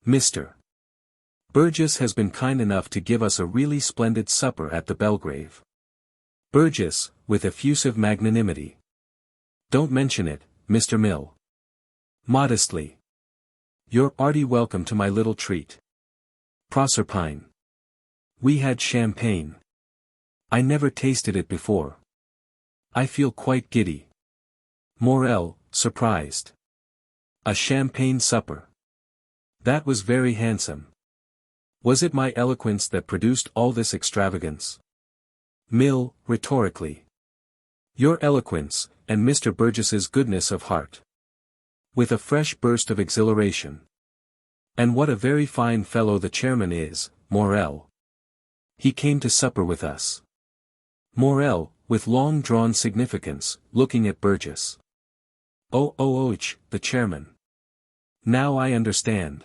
Mr. Burgess has been kind enough to give us a really splendid supper at the Belgrave. Burgess, with effusive magnanimity. Don't mention it, Mr. Mill. Modestly. You're hearty welcome to my little treat. Proserpine. We had champagne. I never tasted it before. I feel quite giddy. Morell, surprised. A champagne supper. That was very handsome. Was it my eloquence that produced all this extravagance? Mill, rhetorically. Your eloquence, and Mr. Burgess's goodness of heart. With a fresh burst of exhilaration. And what a very fine fellow the chairman is, Morell. He came to supper with us. Morell, with long-drawn significance, looking at Burgess. The chairman. Now I understand.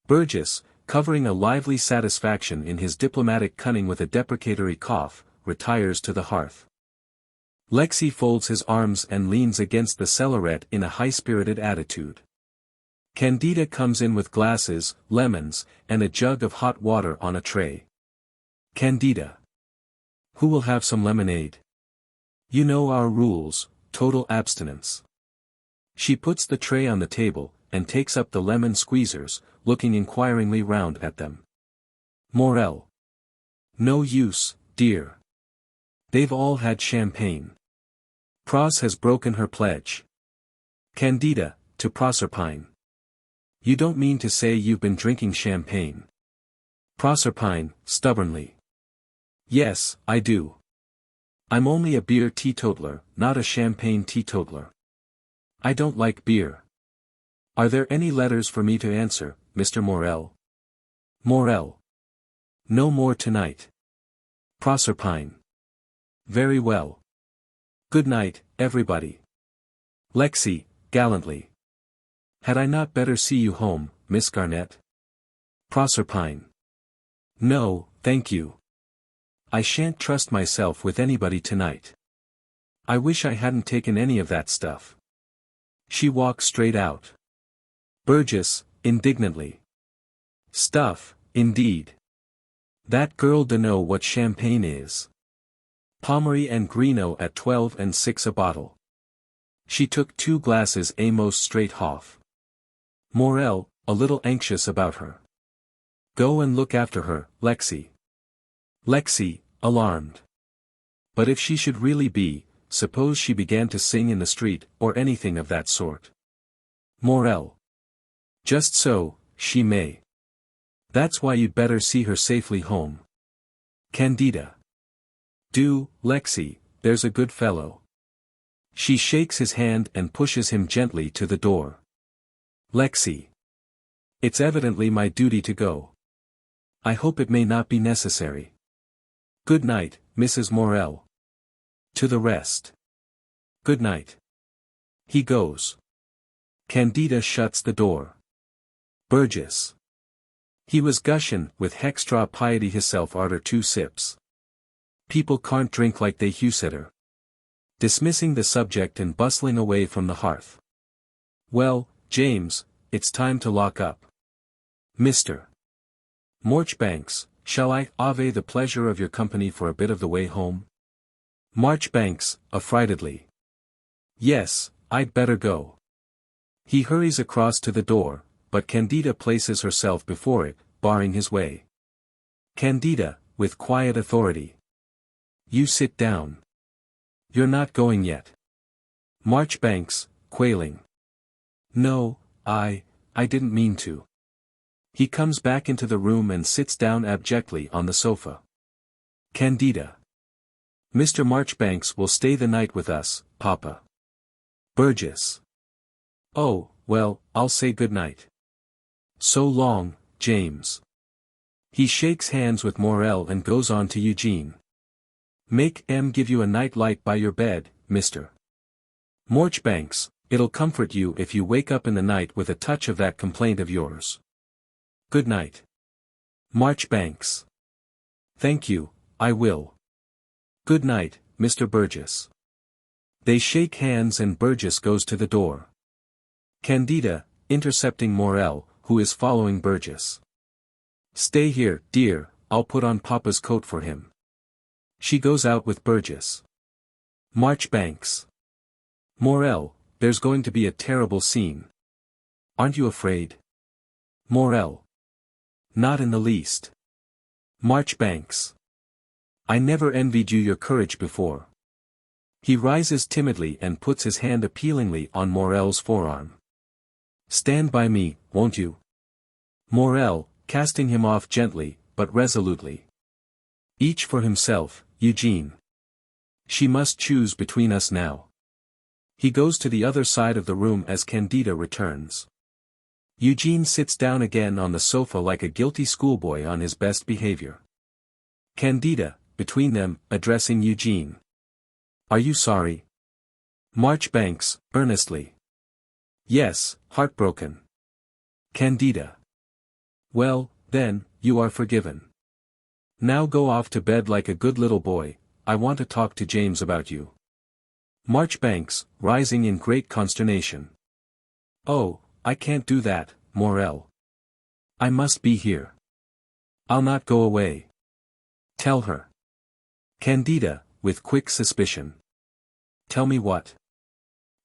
Burgess, covering a lively satisfaction in his diplomatic cunning with a deprecatory cough, retires to the hearth. Lexi folds his arms and leans against the cellaret in a high-spirited attitude. Candida comes in with glasses, lemons, and a jug of hot water on a tray. Candida. Who will have some lemonade? You know our rules, total abstinence. She puts the tray on the table, and takes up the lemon squeezers, looking inquiringly round at them. Morell. No use, dear. They've all had champagne. Pros has broken her pledge. Candida, to Proserpine. You don't mean to say you've been drinking champagne? Proserpine, stubbornly. Yes, I do. I'm only a beer teetotaler, not a champagne teetotaler. I don't like beer. Are there any letters for me to answer, Mr. Morell? Morell. No more tonight. Proserpine. Very well. Good night, everybody. Lexi, gallantly. Had I not better see you home, Miss Garnett? Proserpine. No, thank you. I shan't trust myself with anybody tonight. I wish I hadn't taken any of that stuff. She walks straight out. Burgess, indignantly. Stuff, indeed. That girl dunno what champagne is. Pommery and Greeno at 12 and 6 a bottle. She took 2 glasses most straight off. Morell, a little anxious about her. Go and look after her, Lexi. Lexi, alarmed. But if she should really be, suppose she began to sing in the street, or anything of that sort. Morell. Just so, she may. That's why you'd better see her safely home. Candida. Do, Lexi, there's a good fellow. She shakes his hand and pushes him gently to the door. Lexi. It's evidently my duty to go. I hope it may not be necessary. Good night, Mrs. Morell. To the rest. Good night. He goes. Candida shuts the door. Burgess. He was gushin' with hextra piety hisself arter 2 sips. People can't drink like they husetter. Dismissing the subject and bustling away from the hearth. Well, James, it's time to lock up. Mr. Marchbanks, shall I have the pleasure of your company for a bit of the way home? Marchbanks, affrightedly. Yes, I'd better go. He hurries across to the door, but Candida places herself before it, barring his way. Candida, with quiet authority. You sit down. You're not going yet. Marchbanks, quailing. No, I didn't mean to. He comes back into the room and sits down abjectly on the sofa. Candida. Mr. Marchbanks will stay the night with us, Papa. Burgess. Oh, well, I'll say good night. So long, James. He shakes hands with Morell and goes on to Eugene. Make M give you a night light by your bed, Mr. Marchbanks, it'll comfort you if you wake up in the night with a touch of that complaint of yours. Good night. Marchbanks. Thank you, I will. Good night, Mr. Burgess. They shake hands and Burgess goes to the door. Candida, intercepting Morell, who is following Burgess. Stay here, dear, I'll put on Papa's coat for him. She goes out with Burgess. Marchbanks. Morell, there's going to be a terrible scene. Aren't you afraid? Morell. Not in the least. Marchbanks. I never envied you your courage before. He rises timidly and puts his hand appealingly on Morell's forearm. Stand by me, won't you? Morell, casting him off gently, but resolutely. Each for himself, Eugene. She must choose between us now. He goes to the other side of the room as Candida returns. Eugene sits down again on the sofa like a guilty schoolboy on his best behavior. Candida, between them, addressing Eugene. Are you sorry? Marchbanks, earnestly. Yes, heartbroken. Candida. Well, then, you are forgiven. Now go off to bed like a good little boy, I want to talk to James about you. Marchbanks, rising in great consternation. Oh, I can't do that, Morell. I must be here. I'll not go away. Tell her. Candida, with quick suspicion. Tell me what?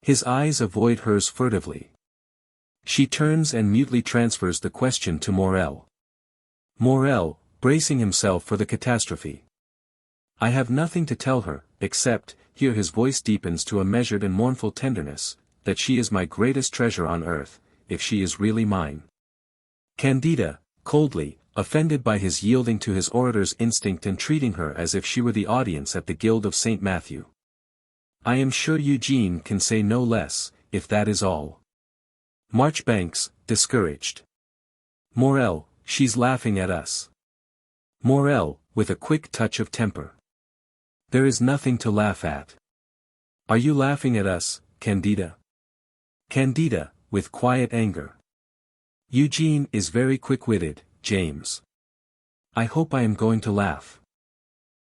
His eyes avoid hers furtively. She turns and mutely transfers the question to Morell. Morell, bracing himself for the catastrophe. I have nothing to tell her, except, here his voice deepens to a measured and mournful tenderness, that she is my greatest treasure on earth, if she is really mine. Candida, coldly, offended by his yielding to his orator's instinct and treating her as if she were the audience at the Guild of St. Matthew. I am sure Eugene can say no less, if that is all. Marchbanks, discouraged. Morell, she's laughing at us. Morell, with a quick touch of temper. There is nothing to laugh at. Are you laughing at us, Candida? Candida, with quiet anger. Eugene is very quick-witted, James. I hope I am going to laugh.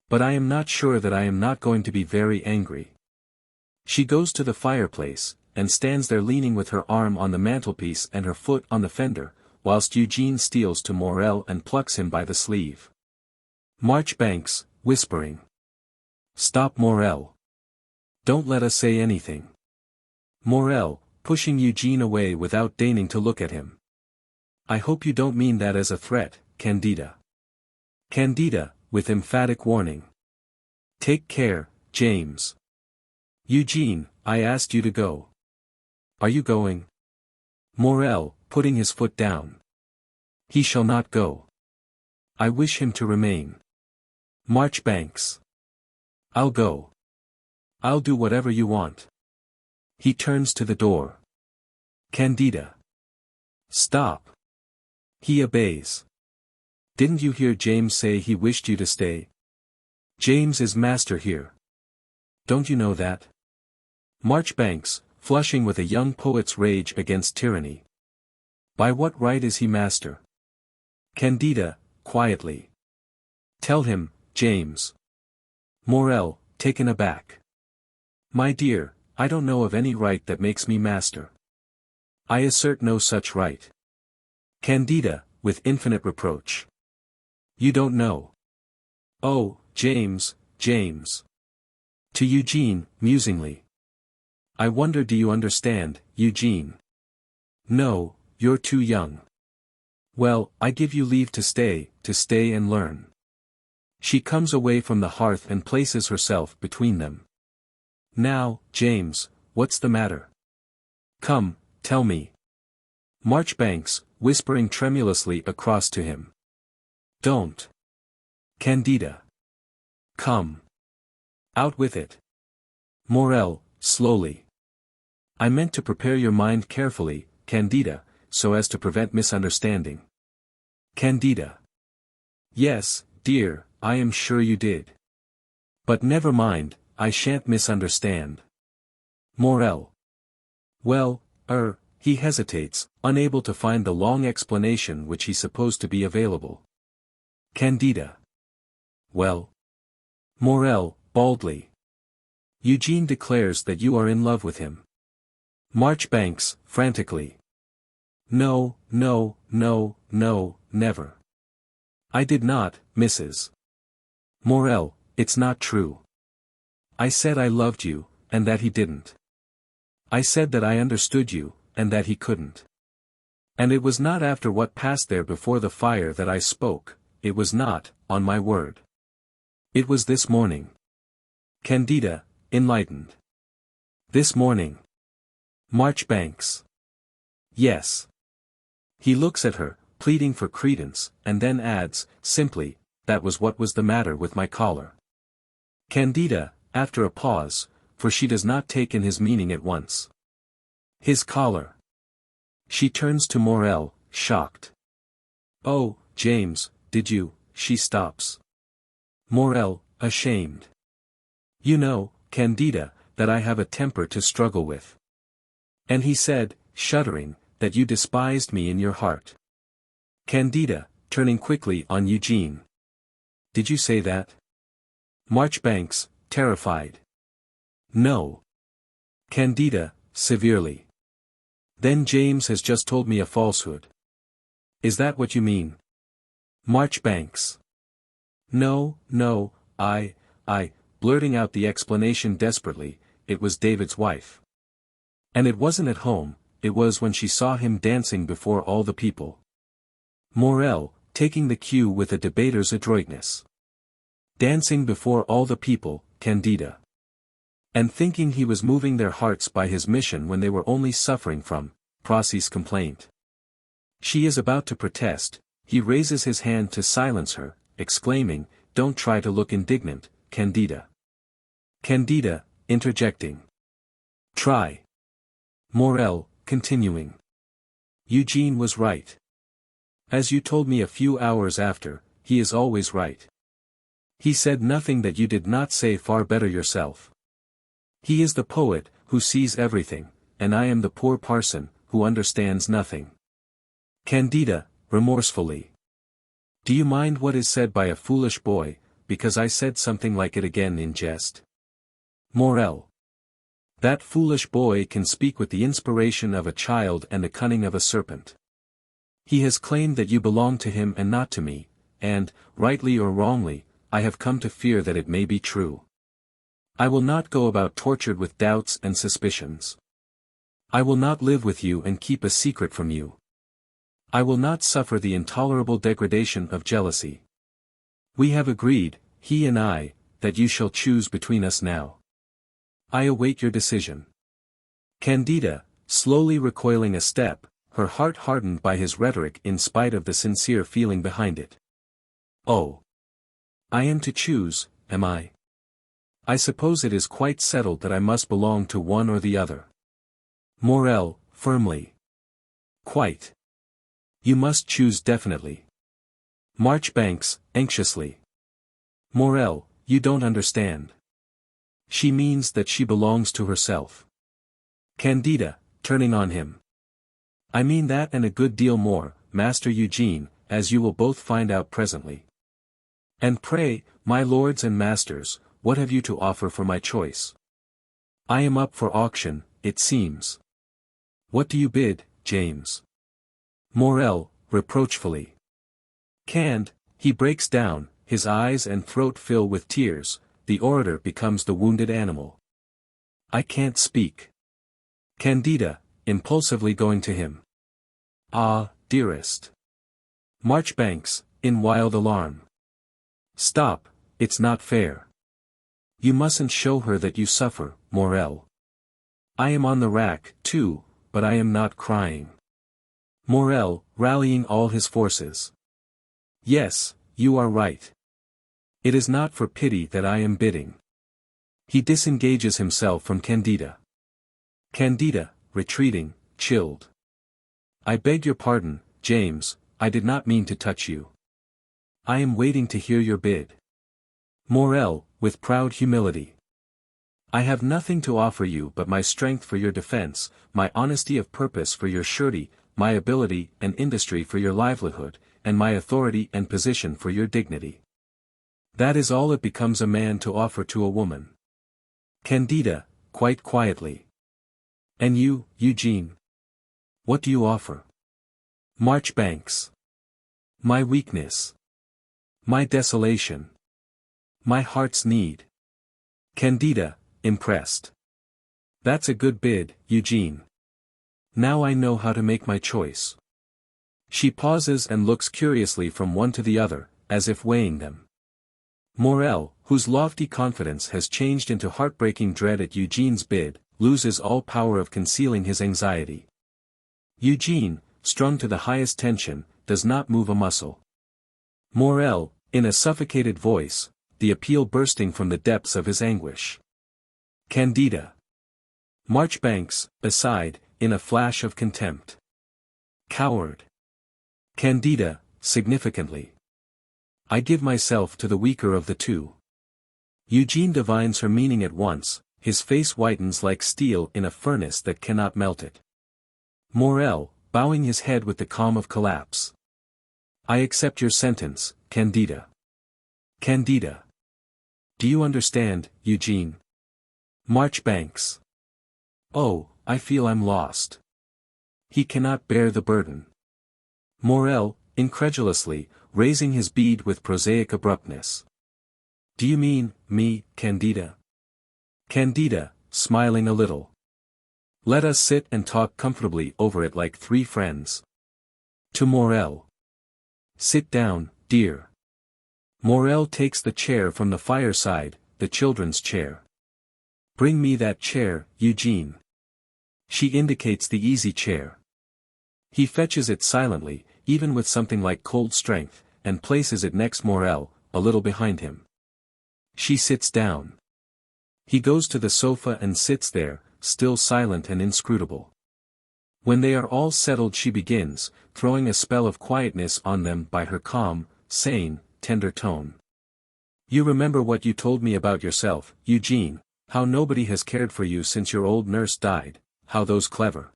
But I am not sure that I am not going to be very angry. She goes to the fireplace, and stands there leaning with her arm on the mantelpiece and her foot on the fender, whilst Eugene steals to Morell and plucks him by the sleeve. Marchbanks, whispering. Stop, Morell. Don't let us say anything. Morell, pushing Eugene away without deigning to look at him. I hope you don't mean that as a threat, Candida. Candida, with emphatic warning. Take care, James. Eugene, I asked you to go. Are you going? Morell, putting his foot down. He shall not go. I wish him to remain. Marchbanks. I'll go. I'll do whatever you want. He turns to the door. Candida. Stop. He obeys. Didn't you hear James say he wished you to stay? James is master here. Don't you know that? Marchbanks, flushing with a young poet's rage against tyranny. By what right is he master? Candida, quietly. Tell him, James. Morell, taken aback. My dear, I don't know of any right that makes me master. I assert no such right. Candida, with infinite reproach. You don't know. Oh, James, James. To Eugene, musingly. I wonder, do you understand, Eugene? No, you're too young. Well, I give you leave to stay and learn. She comes away from the hearth and places herself between them. Now, James, what's the matter? Come, tell me. Marchbanks, whispering tremulously across to him. Don't. Candida. Come. Out with it. Morell, slowly. I meant to prepare your mind carefully, Candida, so as to prevent misunderstanding. Candida. Yes, dear, I am sure you did. But never mind, I shan't misunderstand. Morell. Well, he hesitates, unable to find the long explanation which he supposed to be available. Candida. Well. Morell, baldly. Eugene declares that you are in love with him. Marchbanks, frantically. No, no, no, no, never. I did not, Mrs. Morell, it's not true. I said I loved you, and that he didn't. I said that I understood you, and that he couldn't. And it was not after what passed there before the fire that I spoke, it was not, on my word. It was this morning. Candida, enlightened. This morning. Marchbanks. Yes. He looks at her, pleading for credence, and then adds, simply, that was what was the matter with my collar. Candida, after a pause, for she does not take in his meaning at once. His collar. She turns to Morell, shocked. Oh, James, did you? She stops. Morell, ashamed. You know, Candida, that I have a temper to struggle with. And he said, shuddering, that you despised me in your heart. Candida, turning quickly on Eugene. Did you say that? Marchbanks, terrified. No. Candida, severely. Then James has just told me a falsehood. Is that what you mean? Marchbanks. No, no, blurting out the explanation desperately, it was David's wife. And it wasn't at home, it was when she saw him dancing before all the people. Morell, taking the cue with a debater's adroitness. Dancing before all the people, Candida. And thinking he was moving their hearts by his mission when they were only suffering from Prossy's complaint. She is about to protest, he raises his hand to silence her, exclaiming, don't try to look indignant, Candida. Candida, interjecting. Try. Morell, continuing. Eugene was right. As you told me a few hours after, he is always right. He said nothing that you did not say far better yourself. He is the poet, who sees everything, and I am the poor parson, who understands nothing. Candida, remorsefully. Do you mind what is said by a foolish boy, because I said something like it again in jest? Morell. That foolish boy can speak with the inspiration of a child and the cunning of a serpent. He has claimed that you belong to him and not to me, and, rightly or wrongly, I have come to fear that it may be true. I will not go about tortured with doubts and suspicions. I will not live with you and keep a secret from you. I will not suffer the intolerable degradation of jealousy. We have agreed, he and I, that you shall choose between us now. I await your decision. Candida, slowly recoiling a step, her heart hardened by his rhetoric in spite of the sincere feeling behind it. Oh. I am to choose, am I? I suppose it is quite settled that I must belong to one or the other. Morell, firmly. Quite. You must choose definitely. Marchbanks, anxiously. Morell, you don't understand. She means that she belongs to herself. Candida, turning on him. I mean that and a good deal more, Master Eugene, as you will both find out presently. And pray, my lords and masters, what have you to offer for my choice? I am up for auction, it seems. What do you bid, James? Morell, reproachfully. He breaks down, his eyes and throat fill with tears, the orator becomes the wounded animal. I can't speak. Candida, impulsively going to him. Ah, dearest. Marchbanks, in wild alarm. Stop, it's not fair. You mustn't show her that you suffer, Morell. I am on the rack, too, but I am not crying. Morell, rallying all his forces. Yes, you are right. It is not for pity that I am bidding. He disengages himself from Candida. Candida, retreating, chilled. I beg your pardon, James, I did not mean to touch you. I am waiting to hear your bid. Morell, with proud humility. I have nothing to offer you but my strength for your defense, my honesty of purpose for your surety, my ability and industry for your livelihood, and my authority and position for your dignity. That is all it becomes a man to offer to a woman. Candida, quite quietly. And you, Eugene? What do you offer? Marchbanks. My weakness. My desolation. My heart's need. Candida, impressed. That's a good bid, Eugene. Now I know how to make my choice. She pauses and looks curiously from one to the other, as if weighing them. Morell, whose lofty confidence has changed into heartbreaking dread at Eugene's bid, loses all power of concealing his anxiety. Eugene, strung to the highest tension, does not move a muscle. Morell, in a suffocated voice, the appeal bursting from the depths of his anguish. Candida. Marchbanks, aside, in a flash of contempt. Coward. Candida, significantly. I give myself to the weaker of the two. Eugene divines her meaning at once, his face whitens like steel in a furnace that cannot melt it. Morell, bowing his head with the calm of collapse. I accept your sentence, Candida. Candida. Do you understand, Eugene? Marchbanks. Oh, I feel I'm lost. He cannot bear the burden. Morell, incredulously, raising his bead with prosaic abruptness. Do you mean, me, Candida? Candida, smiling a little. Let us sit and talk comfortably over it like three friends. To Morell. Sit down, dear. Morell takes the chair from the fireside, the children's chair. Bring me that chair, Eugene. She indicates the easy chair. He fetches it silently, even with something like cold strength, and places it next Morell, a little behind him. She sits down. He goes to the sofa and sits there, still silent and inscrutable. When they are all settled she begins, throwing a spell of quietness on them by her calm, sane, tender tone. You remember what you told me about yourself, Eugene, how nobody has cared for you since your old nurse died, how those clever,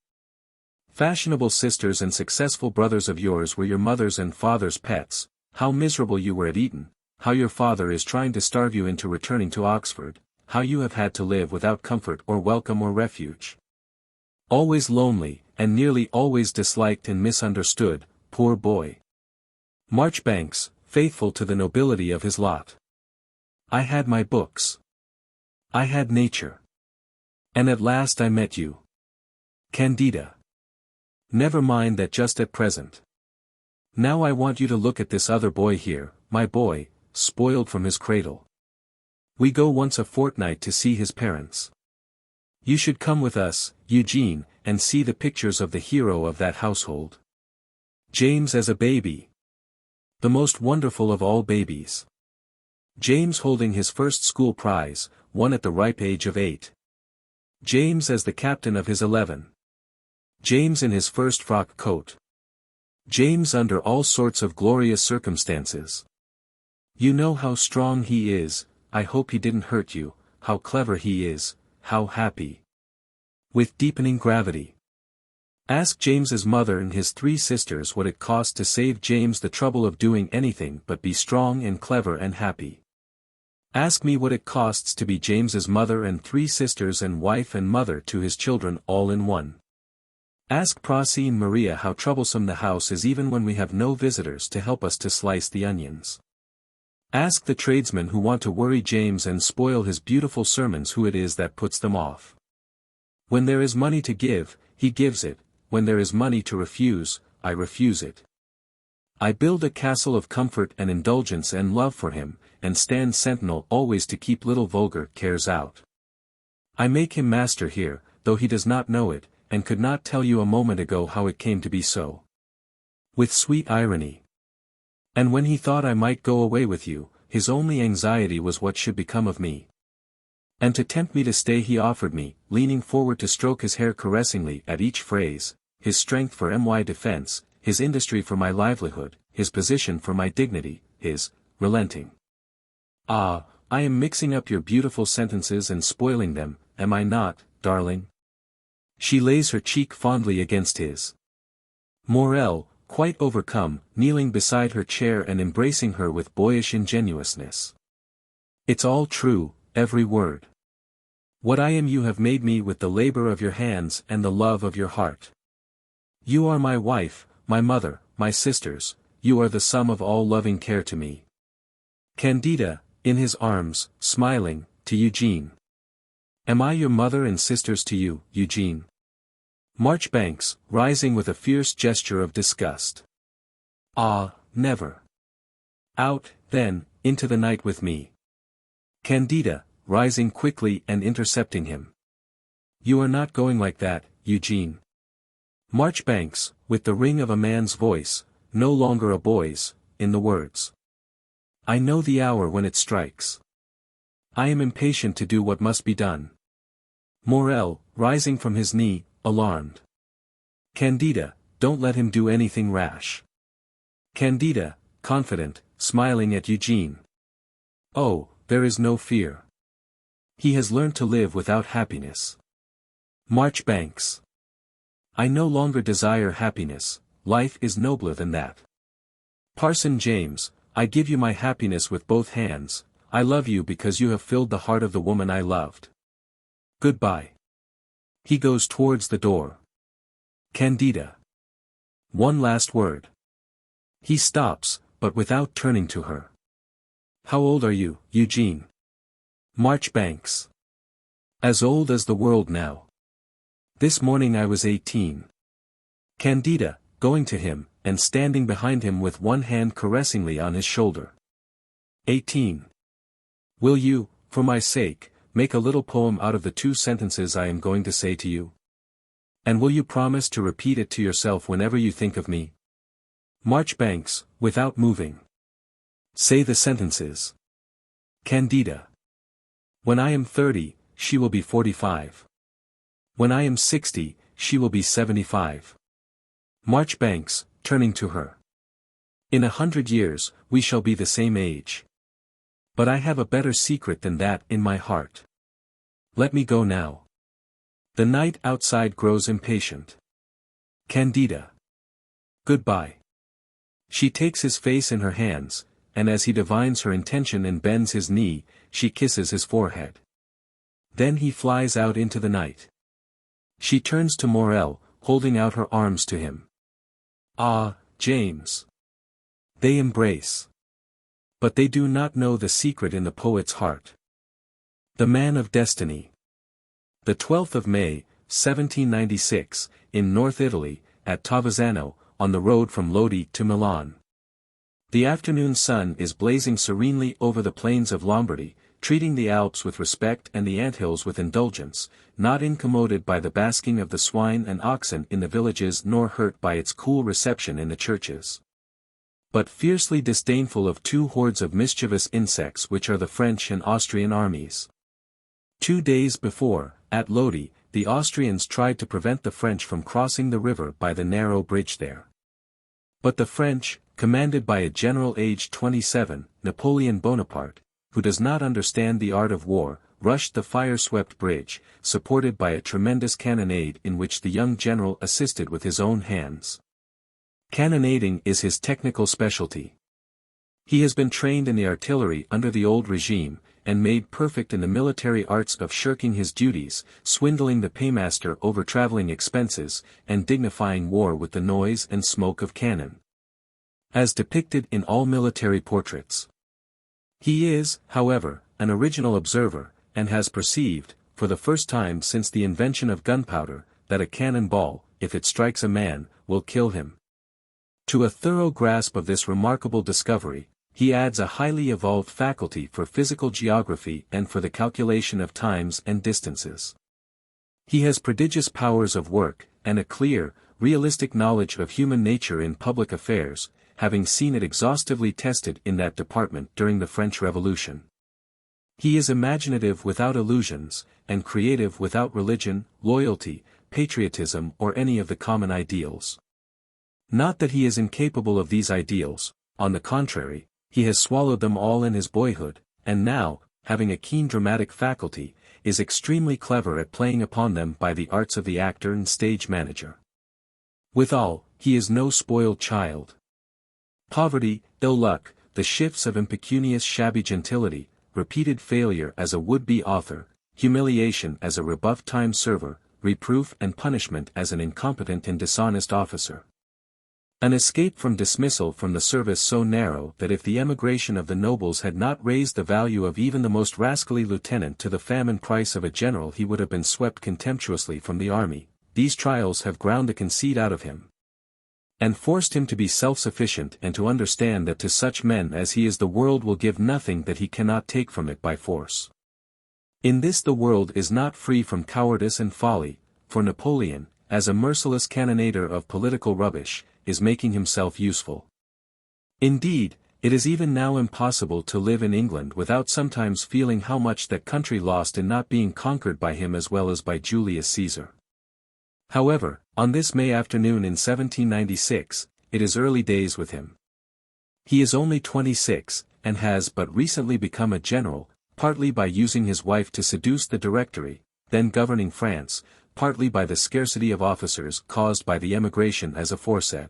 fashionable sisters and successful brothers of yours were your mother's and father's pets, how miserable you were at Eton, how your father is trying to starve you into returning to Oxford, how you have had to live without comfort or welcome or refuge. Always lonely, and nearly always disliked and misunderstood, poor boy. Marchbanks, faithful to the nobility of his lot. I had my books. I had nature. And at last I met you. Candida. Never mind that just at present. Now I want you to look at this other boy here, my boy, spoiled from his cradle. We go once a fortnight to see his parents. You should come with us, Eugene, and see the pictures of the hero of that household. James as a baby. The most wonderful of all babies. James holding his first school prize, won at the ripe age of 8. James as the captain of his 11. James in his first frock coat. James under all sorts of glorious circumstances. You know how strong he is, I hope he didn't hurt you, how clever he is, how happy. With deepening gravity. Ask James's mother and his 3 sisters what it cost to save James the trouble of doing anything but be strong and clever and happy. Ask me what it costs to be James's mother and 3 sisters and wife and mother to his children all in one. Ask Prasi and Maria how troublesome the house is even when we have no visitors to help us to slice the onions. Ask the tradesmen who want to worry James and spoil his beautiful sermons who it is that puts them off. When there is money to give, he gives it, when there is money to refuse, I refuse it. I build a castle of comfort and indulgence and love for him, and stand sentinel always to keep little vulgar cares out. I make him master here, though he does not know it, and could not tell you a moment ago how it came to be so. With sweet irony. And when he thought I might go away with you, his only anxiety was what should become of me. And to tempt me to stay he offered me, leaning forward to stroke his hair caressingly at each phrase, his strength for my defense, his industry for my livelihood, his position for my dignity, his relenting. Ah, I am mixing up your beautiful sentences and spoiling them, am I not, darling? She lays her cheek fondly against his. Morell, quite overcome, kneeling beside her chair and embracing her with boyish ingenuousness. It's all true, every word. What I am you have made me with the labor of your hands and the love of your heart. You are my wife, my mother, my sisters, you are the sum of all loving care to me. Candida, in his arms, smiling, to Eugene. Am I your mother and sisters to you, Eugene? Marchbanks, rising with a fierce gesture of disgust. Ah, never. Out, then, into the night with me. Candida, rising quickly and intercepting him. You are not going like that, Eugene. Marchbanks, with the ring of a man's voice, no longer a boy's, in the words. I know the hour when it strikes. I am impatient to do what must be done. Morell, rising from his knee, alarmed. Candida, don't let him do anything rash. Candida, confident, smiling at Eugene. Oh, there is no fear. He has learned to live without happiness. Marchbanks. I no longer desire happiness, life is nobler than that. Parson James, I give you my happiness with both hands, I love you because you have filled the heart of the woman I loved. Goodbye. He goes towards the door. Candida. One last word. He stops, but without turning to her. How old are you, Eugene? Marchbanks. As old as the world now. This morning I was 18. Candida, going to him, and standing behind him with one hand caressingly on his shoulder. 18. Will you, for my sake, make a little poem out of the 2 sentences I am going to say to you? And will you promise to repeat it to yourself whenever you think of me? Marchbanks, without moving. Say the sentences. Candida. When I am 30, she will be 45. When I am 60, she will be 75. Marchbanks, turning to her. In 100 years, we shall be the same age. But I have a better secret than that in my heart. Let me go now. The night outside grows impatient. Candida. Goodbye. She takes his face in her hands, and as he divines her intention and bends his knee, she kisses his forehead. Then he flies out into the night. She turns to Morell, holding out her arms to him. Ah, James. They embrace. But they do not know the secret in the poet's heart. The man of destiny. The 12th of May, 1796, in North Italy, at Tavazzano, on the road from Lodi to Milan. The afternoon sun is blazing serenely over the plains of Lombardy, treating the Alps with respect and the anthills with indulgence, not incommoded by the basking of the swine and oxen in the villages nor hurt by its cool reception in the churches, but fiercely disdainful of two hordes of mischievous insects which are the French and Austrian armies. 2 days before, at Lodi, the Austrians tried to prevent the French from crossing the river by the narrow bridge there. But the French, commanded by a general aged 27, Napoleon Bonaparte, who does not understand the art of war, rushed the fire-swept bridge, supported by a tremendous cannonade in which the young general assisted with his own hands. Cannonading is his technical specialty. He has been trained in the artillery under the old regime, and made perfect in the military arts of shirking his duties, swindling the paymaster over traveling expenses, and dignifying war with the noise and smoke of cannon, as depicted in all military portraits. He is, however, an original observer, and has perceived, for the first time since the invention of gunpowder, that a cannon ball, if it strikes a man, will kill him. To a thorough grasp of this remarkable discovery, he adds a highly evolved faculty for physical geography and for the calculation of times and distances. He has prodigious powers of work, and a clear, realistic knowledge of human nature in public affairs, having seen it exhaustively tested in that department during the French Revolution. He is imaginative without illusions, and creative without religion, loyalty, patriotism or any of the common ideals. Not that he is incapable of these ideals, on the contrary, he has swallowed them all in his boyhood, and now, having a keen dramatic faculty, is extremely clever at playing upon them by the arts of the actor and stage manager. Withal, he is no spoiled child. Poverty, ill luck, the shifts of impecunious shabby gentility, repeated failure as a would-be author, humiliation as a rebuffed time server, reproof and punishment as an incompetent and dishonest officer. An escape from dismissal from the service so narrow that if the emigration of the nobles had not raised the value of even the most rascally lieutenant to the famine price of a general he would have been swept contemptuously from the army. These trials have ground the conceit out of him, and forced him to be self-sufficient and to understand that to such men as he is the world will give nothing that he cannot take from it by force. In this the world is not free from cowardice and folly, for Napoleon, as a merciless cannonader of political rubbish, is making himself useful. Indeed, it is even now impossible to live in England without sometimes feeling how much that country lost in not being conquered by him as well as by Julius Caesar. However, on this May afternoon in 1796, it is early days with him. He is only 26, and has but recently become a general, partly by using his wife to seduce the Directory, then governing France, partly by the scarcity of officers caused by the emigration as aforesaid,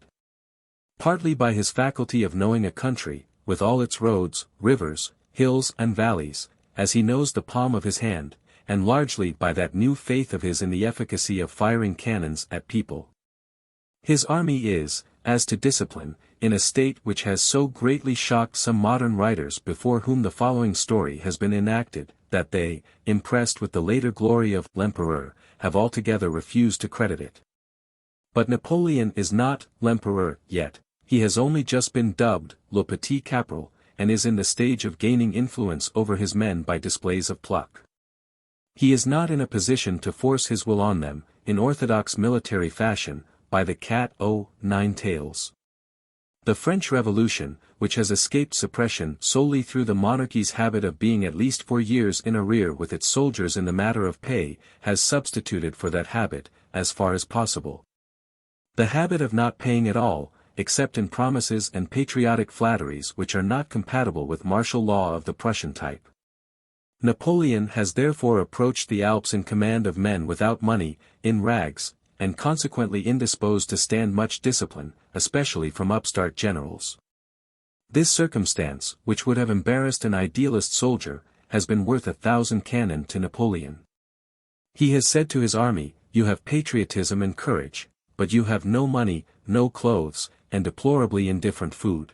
partly by his faculty of knowing a country, with all its roads, rivers, hills and valleys, as he knows the palm of his hand, and largely by that new faith of his in the efficacy of firing cannons at people. His army is, as to discipline, in a state which has so greatly shocked some modern writers before whom the following story has been enacted, that they, impressed with the later glory of l'Empereur, have altogether refused to credit it. But Napoleon is not l'Empereur yet, he has only just been dubbed le Petit Caporal, and is in the stage of gaining influence over his men by displays of pluck. He is not in a position to force his will on them, in orthodox military fashion, by the cat o' nine tails. The French Revolution, which has escaped suppression solely through the monarchy's habit of being at least 4 years in arrear with its soldiers in the matter of pay, has substituted for that habit, as far as possible, the habit of not paying at all, except in promises and patriotic flatteries which are not compatible with martial law of the Prussian type. Napoleon has therefore approached the Alps in command of men without money, in rags, and consequently indisposed to stand much discipline, especially from upstart generals. This circumstance, which would have embarrassed an idealist soldier, has been worth 1,000 cannon to Napoleon. He has said to his army, "You have patriotism and courage, but you have no money, no clothes, and deplorably indifferent food.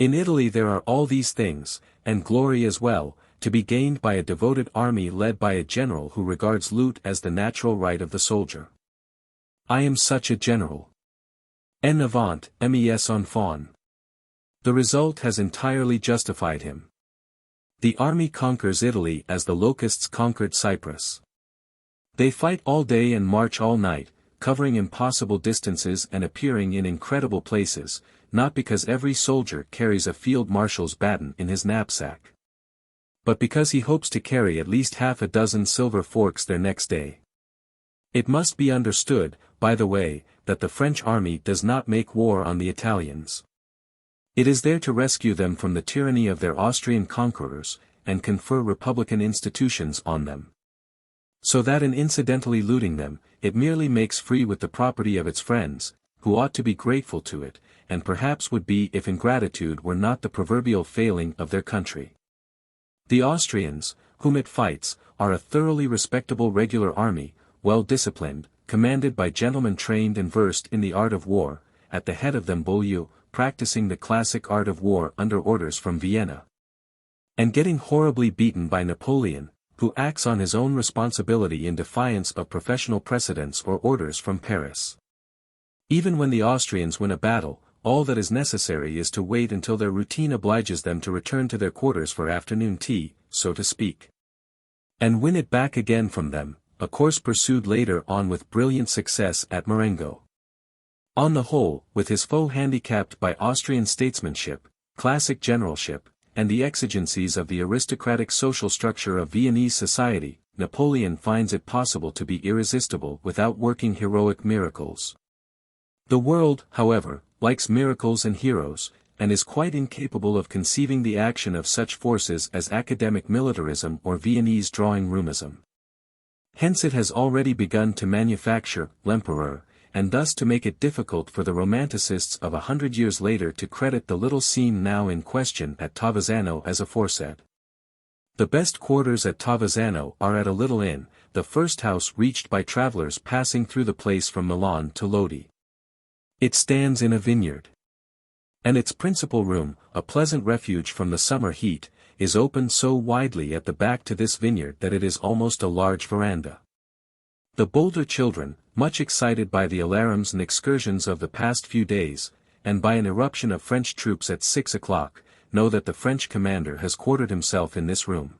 In Italy there are all these things, and glory as well, to be gained by a devoted army led by a general who regards loot as the natural right of the soldier. I am such a general. En avant, mes enfants." The result has entirely justified him. The army conquers Italy as the locusts conquered Cyprus. They fight all day and march all night, covering impossible distances and appearing in incredible places, not because every soldier carries a field marshal's baton in his knapsack, but because he hopes to carry at least half a dozen silver forks there next day. It must be understood, by the way, that the French army does not make war on the Italians. It is there to rescue them from the tyranny of their Austrian conquerors, and confer republican institutions on them. So that in incidentally looting them, it merely makes free with the property of its friends, who ought to be grateful to it, and perhaps would be if ingratitude were not the proverbial failing of their country. The Austrians, whom it fights, are a thoroughly respectable regular army, well disciplined, commanded by gentlemen trained and versed in the art of war, at the head of them Beaulieu, practicing the classic art of war under orders from Vienna, and getting horribly beaten by Napoleon, who acts on his own responsibility in defiance of professional precedents or orders from Paris. Even when the Austrians win a battle, all that is necessary is to wait until their routine obliges them to return to their quarters for afternoon tea, so to speak, and win it back again from them, a course pursued later on with brilliant success at Marengo. On the whole, with his foe handicapped by Austrian statesmanship, classic generalship, and the exigencies of the aristocratic social structure of Viennese society, Napoleon finds it possible to be irresistible without working heroic miracles. The world, however, likes miracles and heroes, and is quite incapable of conceiving the action of such forces as academic militarism or Viennese drawing roomism. Hence it has already begun to manufacture l'Empereur, and thus to make it difficult for the romanticists of 100 years later to credit the little scene now in question at Tavazzano as aforesaid. The best quarters at Tavazzano are at a little inn, the first house reached by travelers passing through the place from Milan to Lodi. It stands in a vineyard, and its principal room, a pleasant refuge from the summer heat, is open so widely at the back to this vineyard that it is almost a large veranda. The bolder children, much excited by the alarums and excursions of the past few days, and by an eruption of French troops at 6 o'clock, know that the French commander has quartered himself in this room,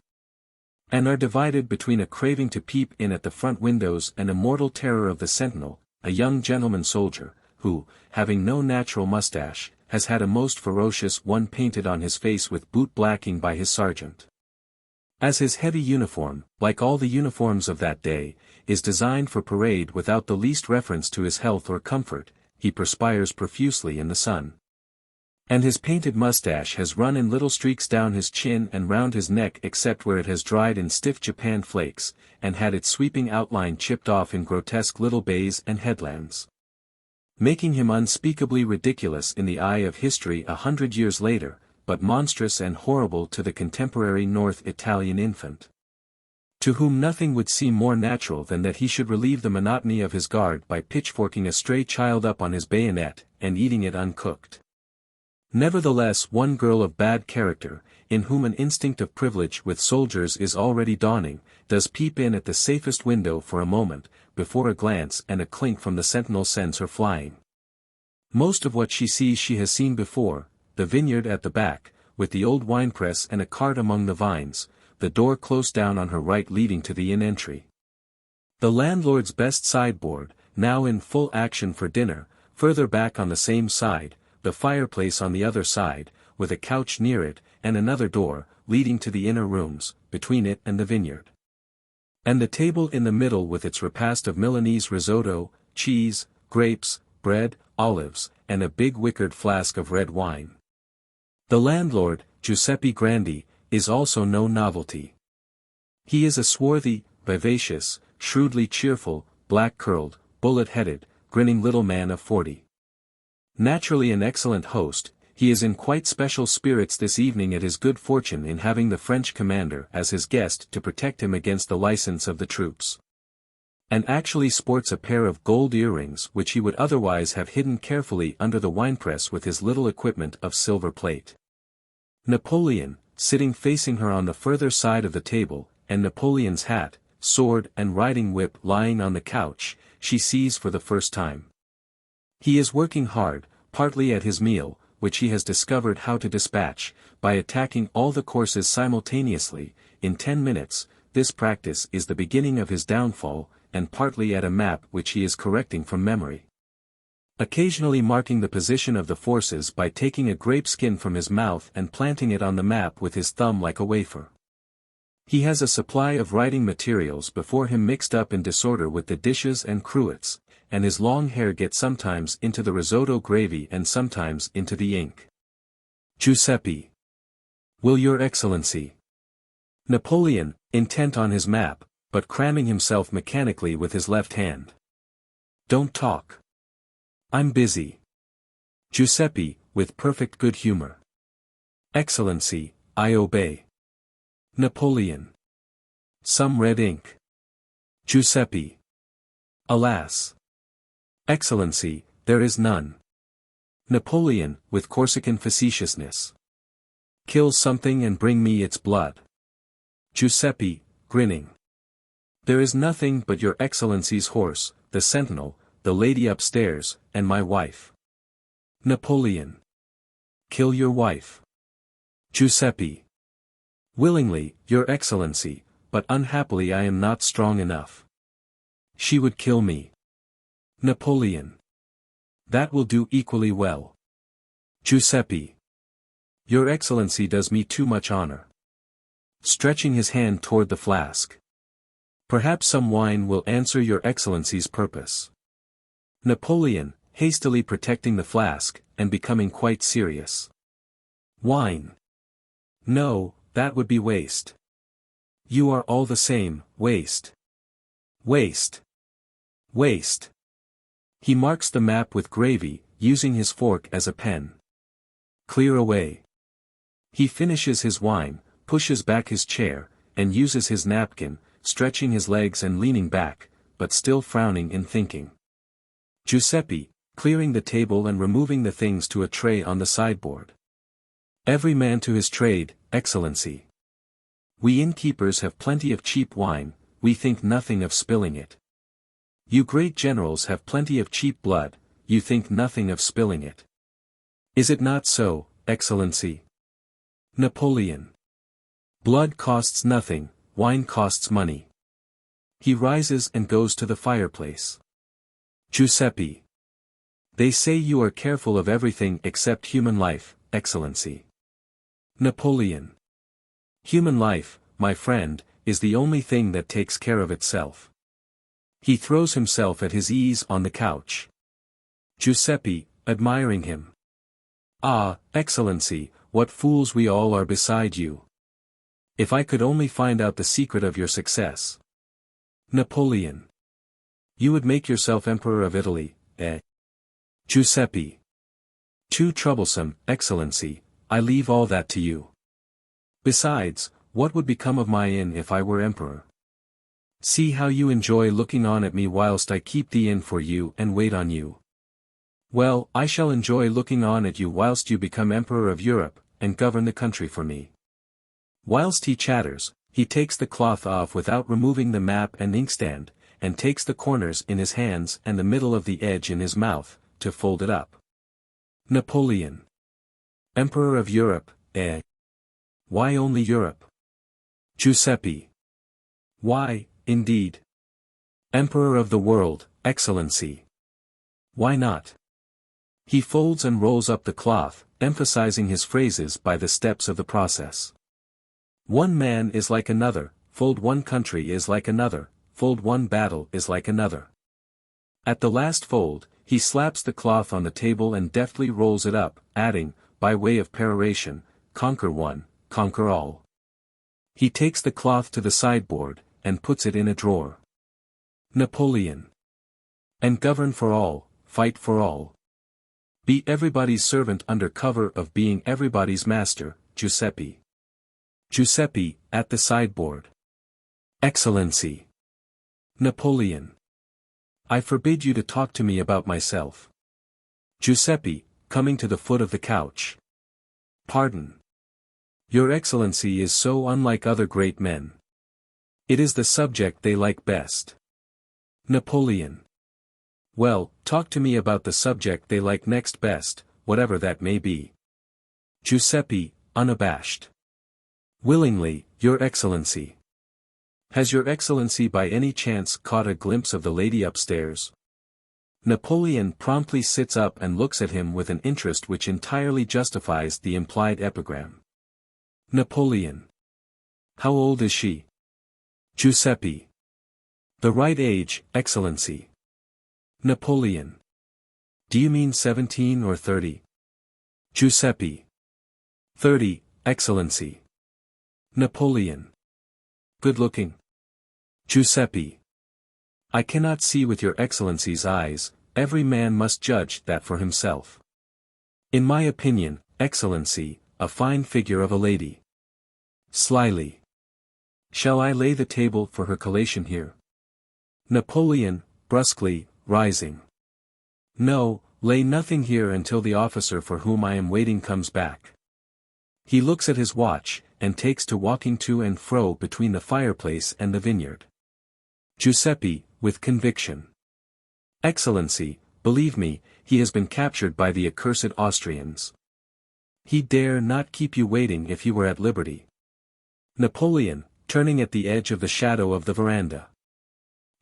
and are divided between a craving to peep in at the front windows and a mortal terror of the sentinel, a young gentleman soldier, who, having no natural mustache, has had a most ferocious one painted on his face with boot-blacking by his sergeant. As his heavy uniform, like all the uniforms of that day, is designed for parade without the least reference to his health or comfort, he perspires profusely in the sun. And his painted mustache has run in little streaks down his chin and round his neck except where it has dried in stiff Japan flakes, and had its sweeping outline chipped off in grotesque little bays and headlands, making him unspeakably ridiculous in the eye of history 100 years later, but monstrous and horrible to the contemporary North Italian infant, to whom nothing would seem more natural than that he should relieve the monotony of his guard by pitchforking a stray child up on his bayonet, and eating it uncooked. Nevertheless, one girl of bad character, in whom an instinct of privilege with soldiers is already dawning, does peep in at the safest window for a moment, before a glance and a clink from the sentinel sends her flying. Most of what she sees she has seen before: the vineyard at the back, with the old winepress and a cart among the vines, the door close down on her right leading to the inn entry. The landlord's best sideboard, now in full action for dinner, further back on the same side, the fireplace on the other side, with a couch near it, and another door, leading to the inner rooms, between it and the vineyard. And the table in the middle with its repast of Milanese risotto, cheese, grapes, bread, olives, and a big wickered flask of red wine. The landlord, Giuseppe Grandi, is also no novelty. He is a swarthy, vivacious, shrewdly cheerful, black-curled, bullet-headed, grinning little man of 40. Naturally an excellent host, he is in quite special spirits this evening at his good fortune in having the French commander as his guest to protect him against the license of the troops, and actually sports a pair of gold earrings which he would otherwise have hidden carefully under the winepress with his little equipment of silver plate. Napoleon, sitting facing her on the further side of the table, and Napoleon's hat, sword and riding whip lying on the couch, she sees for the first time. He is working hard, partly at his meal, which he has discovered how to dispatch, by attacking all the courses simultaneously, in 10 minutes. This practice is the beginning of his downfall, and partly at a map which he is correcting from memory. Occasionally marking the position of the forces by taking a grape skin from his mouth and planting it on the map with his thumb like a wafer. He has a supply of writing materials before him mixed up in disorder with the dishes and cruets, and his long hair gets sometimes into the risotto gravy and sometimes into the ink. Giuseppe. Will your excellency? Napoleon, intent on his map, but cramming himself mechanically with his left hand. Don't talk. I'm busy. Giuseppe, with perfect good humor. Excellency, I obey. Napoleon. Some red ink. Giuseppe. Alas. Excellency, there is none. Napoleon, with Corsican facetiousness. Kill something and bring me its blood. Giuseppe, grinning. There is nothing but your excellency's horse, the sentinel, the lady upstairs, and my wife. Napoleon. Kill your wife. Giuseppe. Willingly, your excellency, but unhappily I am not strong enough. She would kill me. Napoleon. That will do equally well. Giuseppe. Your excellency does me too much honor. Stretching his hand toward the flask. Perhaps some wine will answer your excellency's purpose. Napoleon, hastily protecting the flask, and becoming quite serious. Wine. No, that would be waste. You are all the same, waste. Waste. Waste. He marks the map with gravy, using his fork as a pen. Clear away. He finishes his wine, pushes back his chair, and uses his napkin, stretching his legs and leaning back, but still frowning and thinking. Giuseppe, clearing the table and removing the things to a tray on the sideboard. Every man to his trade, excellency. We innkeepers have plenty of cheap wine, we think nothing of spilling it. You great generals have plenty of cheap blood, you think nothing of spilling it. Is it not so, excellency? Napoleon. Blood costs nothing, wine costs money. He rises and goes to the fireplace. Giuseppe. They say you are careful of everything except human life, excellency. Napoleon. Human life, my friend, is the only thing that takes care of itself. He throws himself at his ease on the couch. Giuseppe, admiring him. Ah, excellency, what fools we all are beside you. If I could only find out the secret of your success. Napoleon. You would make yourself Emperor of Italy, eh? Giuseppe. Too troublesome, excellency, I leave all that to you. Besides, what would become of my inn if I were emperor? See how you enjoy looking on at me whilst I keep the inn for you and wait on you. Well, I shall enjoy looking on at you whilst you become Emperor of Europe, and govern the country for me. Whilst he chatters, he takes the cloth off without removing the map and inkstand, and takes the corners in his hands and the middle of the edge in his mouth, to fold it up. Napoleon. Emperor of Europe, eh? Why only Europe? Giuseppe. Why, indeed? Emperor of the world, excellency. Why not? He folds and rolls up the cloth, emphasizing his phrases by the steps of the process. One man is like another, fold one country is like another, fold one battle is like another. At the last fold, he slaps the cloth on the table and deftly rolls it up, adding, by way of peroration, conquer one, conquer all. He takes the cloth to the sideboard, and puts it in a drawer. Napoleon. And govern for all, fight for all. Be everybody's servant under cover of being everybody's master, Giuseppe. Giuseppe, at the sideboard. Excellency. Napoleon. I forbid you to talk to me about myself. Giuseppe, coming to the foot of the couch. Pardon. Your Excellency is so unlike other great men. It is the subject they like best. Napoleon. Well, talk to me about the subject they like next best, whatever that may be. Giuseppe, unabashed. Willingly, Your Excellency. Has Your Excellency by any chance caught a glimpse of the lady upstairs? Napoleon promptly sits up and looks at him with an interest which entirely justifies the implied epigram. Napoleon. How old is she? Giuseppe. The right age, Excellency. Napoleon. Do you mean 17 or 30? Giuseppe. 30, Excellency. Napoleon. Good looking? Giuseppe. I cannot see with Your Excellency's eyes, every man must judge that for himself. In my opinion, Excellency, a fine figure of a lady. Slyly. Shall I lay the table for her collation here? Napoleon, brusquely, rising. No, lay nothing here until the officer for whom I am waiting comes back. He looks at his watch, and takes to walking to and fro between the fireplace and the vineyard. Giuseppe, with conviction. Excellency, believe me, he has been captured by the accursed Austrians. He dare not keep you waiting if he were at liberty. Napoleon, turning at the edge of the shadow of the veranda.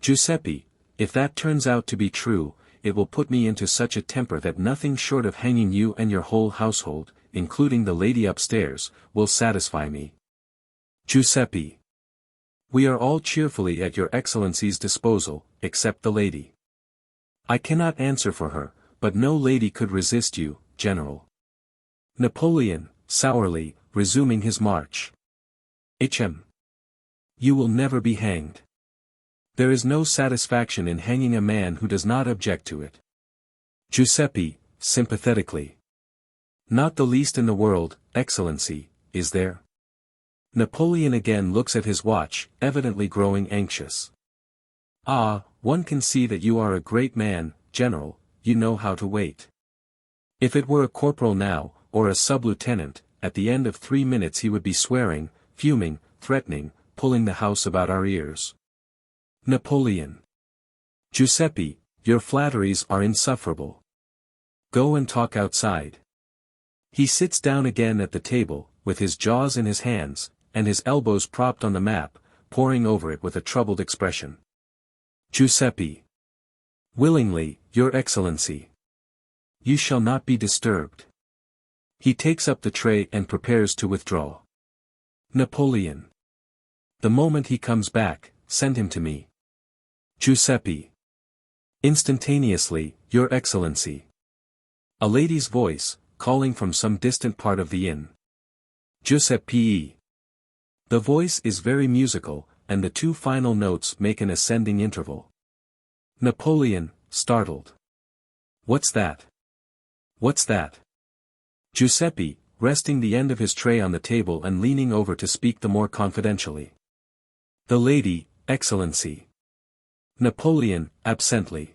Giuseppe, if that turns out to be true, it will put me into such a temper that nothing short of hanging you and your whole household, including the lady upstairs, will satisfy me. Giuseppe. We are all cheerfully at Your Excellency's disposal, except the lady. I cannot answer for her, but no lady could resist you, General. Napoleon, sourly, resuming his march. Hm. You will never be hanged. There is no satisfaction in hanging a man who does not object to it. Giuseppe, sympathetically. Not the least in the world, Excellency, is there? Napoleon again looks at his watch, evidently growing anxious. Ah, one can see that you are a great man, General, you know how to wait. If it were a corporal now, or a sub-lieutenant, at the end of 3 minutes he would be swearing, fuming, threatening, pulling the house about our ears. Napoleon. Giuseppe, your flatteries are insufferable. Go and talk outside. He sits down again at the table, with his jaws in his hands, and his elbows propped on the map, poring over it with a troubled expression. Giuseppe. Willingly, Your Excellency. You shall not be disturbed. He takes up the tray and prepares to withdraw. Napoleon. The moment he comes back, send him to me. Giuseppe. Instantaneously, Your Excellency. A lady's voice, calling from some distant part of the inn. Giuseppe. The voice is very musical, and the 2 final notes make an ascending interval. Napoleon, startled. What's that? What's that? Giuseppe, resting the end of his tray on the table and leaning over to speak the more confidentially. The lady, Excellency. Napoleon, absently.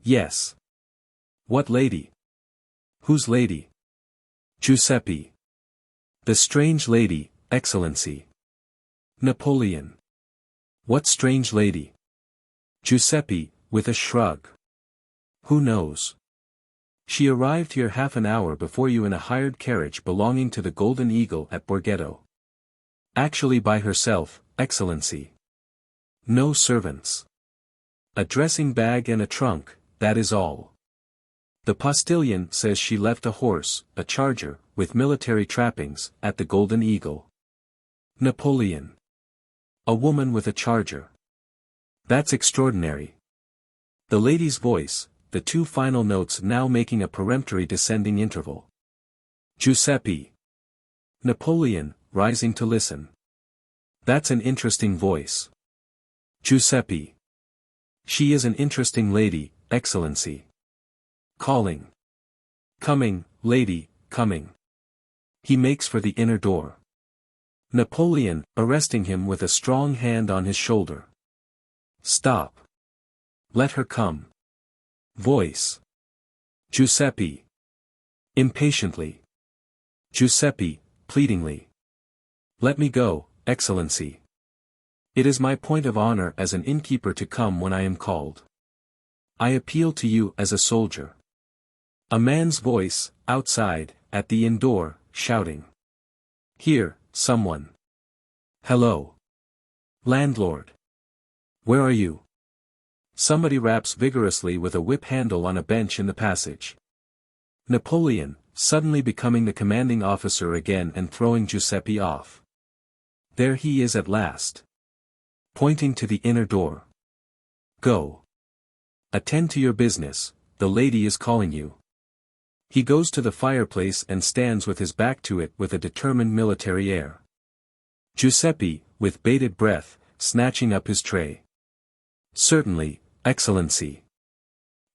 Yes. What lady? Whose lady? Giuseppe. The strange lady, Excellency. Napoleon. What strange lady? Giuseppe, with a shrug. Who knows? She arrived here half an hour before you in a hired carriage belonging to the Golden Eagle at Borghetto. Actually by herself, Excellency. No servants. A dressing bag and a trunk, that is all. The postilion says she left a horse, a charger, with military trappings, at the Golden Eagle. Napoleon. A woman with a charger. That's extraordinary. The lady's voice, the 2 final notes now making a peremptory descending interval. Giuseppe. Napoleon, rising to listen. That's an interesting voice. Giuseppe. She is an interesting lady, Excellency. Calling. Coming, lady, coming. He makes for the inner door. Napoleon, arresting him with a strong hand on his shoulder. Stop. Let her come. Voice. Giuseppe. Impatiently. Giuseppe, pleadingly. Let me go, Excellency. It is my point of honor as an innkeeper to come when I am called. I appeal to you as a soldier. A man's voice, outside, at the inn door, shouting. Here, someone. Hello. Landlord. Where are you? Somebody raps vigorously with a whip handle on a bench in the passage. Napoleon, suddenly becoming the commanding officer again and throwing Giuseppe off. There he is at last. Pointing to the inner door. Go. Attend to your business, the lady is calling you. He goes to the fireplace and stands with his back to it with a determined military air. Giuseppe, with bated breath, snatching up his tray. Certainly, Excellency.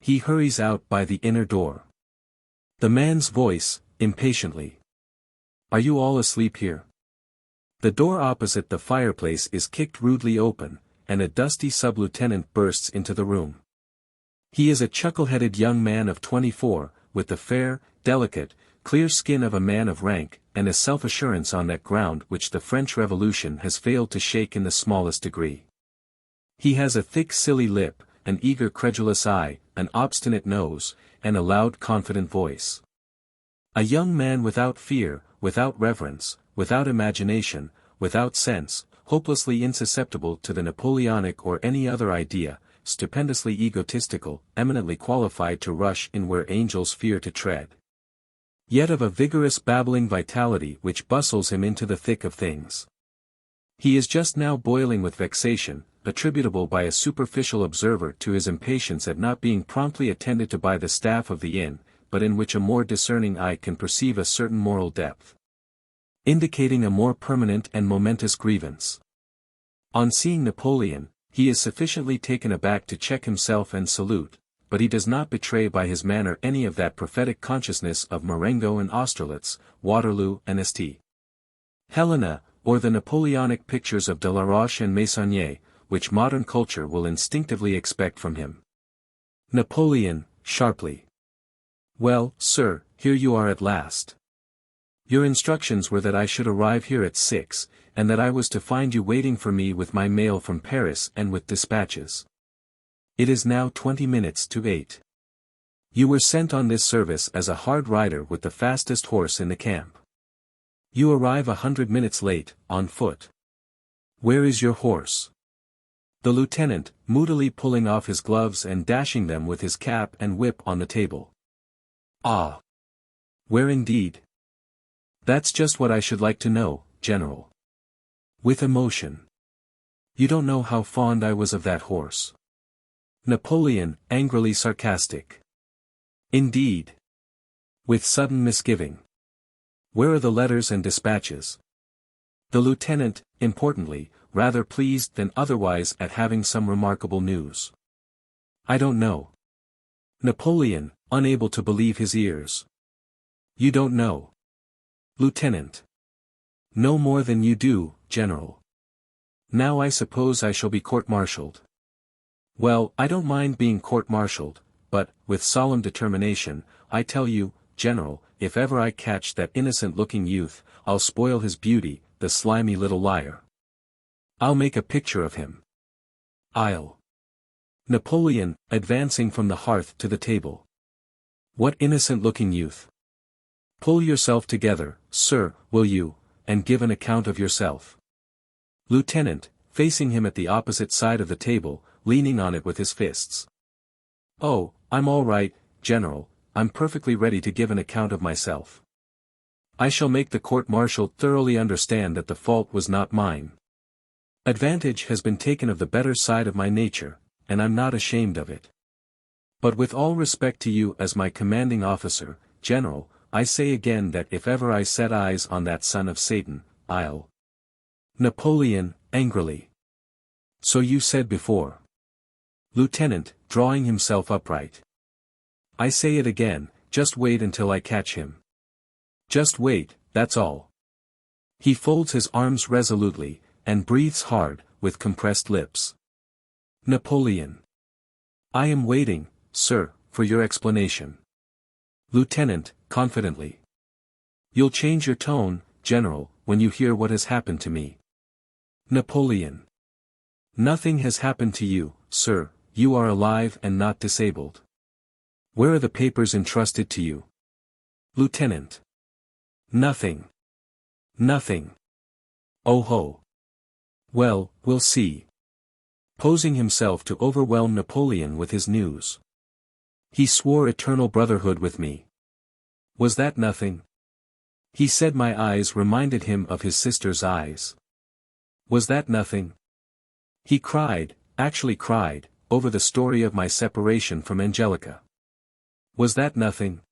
He hurries out by the inner door. The man's voice, impatiently. Are you all asleep here? The door opposite the fireplace is kicked rudely open, and a dusty sub-lieutenant bursts into the room. He is a chuckle-headed young man of 24, with the fair, delicate, clear skin of a man of rank, and a self-assurance on that ground which the French Revolution has failed to shake in the smallest degree. He has a thick silly lip, an eager credulous eye, an obstinate nose, and a loud confident voice. A young man without fear, without reverence, without imagination, without sense, hopelessly insusceptible to the Napoleonic or any other idea, stupendously egotistical, eminently qualified to rush in where angels fear to tread. Yet of a vigorous babbling vitality which bustles him into the thick of things. He is just now boiling with vexation, attributable by a superficial observer to his impatience at not being promptly attended to by the staff of the inn, but in which a more discerning eye can perceive a certain moral depth, indicating a more permanent and momentous grievance. On seeing Napoleon, he is sufficiently taken aback to check himself and salute, but he does not betray by his manner any of that prophetic consciousness of Marengo and Austerlitz, Waterloo and St. Helena, or the Napoleonic pictures of Delaroche and Meissonier, which modern culture will instinctively expect from him. Napoleon, sharply. Well, sir, here you are at last. Your instructions were that I should arrive here at 6, and that I was to find you waiting for me with my mail from Paris and with dispatches. It is now 20 minutes to 8. You were sent on this service as a hard rider with the fastest horse in the camp. You arrive 100 minutes late, on foot. Where is your horse? The lieutenant, moodily pulling off his gloves and dashing them with his cap and whip on the table. Ah! Where indeed? That's just what I should like to know, General. With emotion. You don't know how fond I was of that horse. Napoleon, angrily sarcastic. Indeed. With sudden misgiving. Where are the letters and dispatches? The lieutenant, importantly, rather pleased than otherwise at having some remarkable news. I don't know. Napoleon, unable to believe his ears. You don't know. Lieutenant. No more than you do, General. Now I suppose I shall be court-martialed. Well, I don't mind being court-martialed, but, with solemn determination, I tell you, General, if ever I catch that innocent-looking youth, I'll spoil his beauty, the slimy little liar. I'll make a picture of him. I'll. Napoleon, advancing from the hearth to the table. What innocent-looking youth? Pull yourself together, sir, will you, and give an account of yourself. Lieutenant, facing him at the opposite side of the table, leaning on it with his fists. Oh, I'm all right, General, I'm perfectly ready to give an account of myself. I shall make the court-martial thoroughly understand that the fault was not mine. Advantage has been taken of the better side of my nature, and I'm not ashamed of it. But with all respect to you as my commanding officer, General, I say again that if ever I set eyes on that son of Satan, I'll. Napoleon, angrily. So you said before. Lieutenant, drawing himself upright. I say it again, just wait until I catch him. Just wait, that's all. He folds his arms resolutely, and breathes hard, with compressed lips. Napoleon. I am waiting, sir, for your explanation. Lieutenant, confidently. You'll change your tone, General, when you hear what has happened to me. Napoleon. Nothing has happened to you, sir, you are alive and not disabled. Where are the papers entrusted to you? Lieutenant. Nothing. Nothing. Oh ho. Well, we'll see. Posing himself to overwhelm Napoleon with his news. He swore eternal brotherhood with me. Was that nothing? He said my eyes reminded him of his sister's eyes. Was that nothing? He cried, actually cried, over the story of my separation from Angelica. Was that nothing?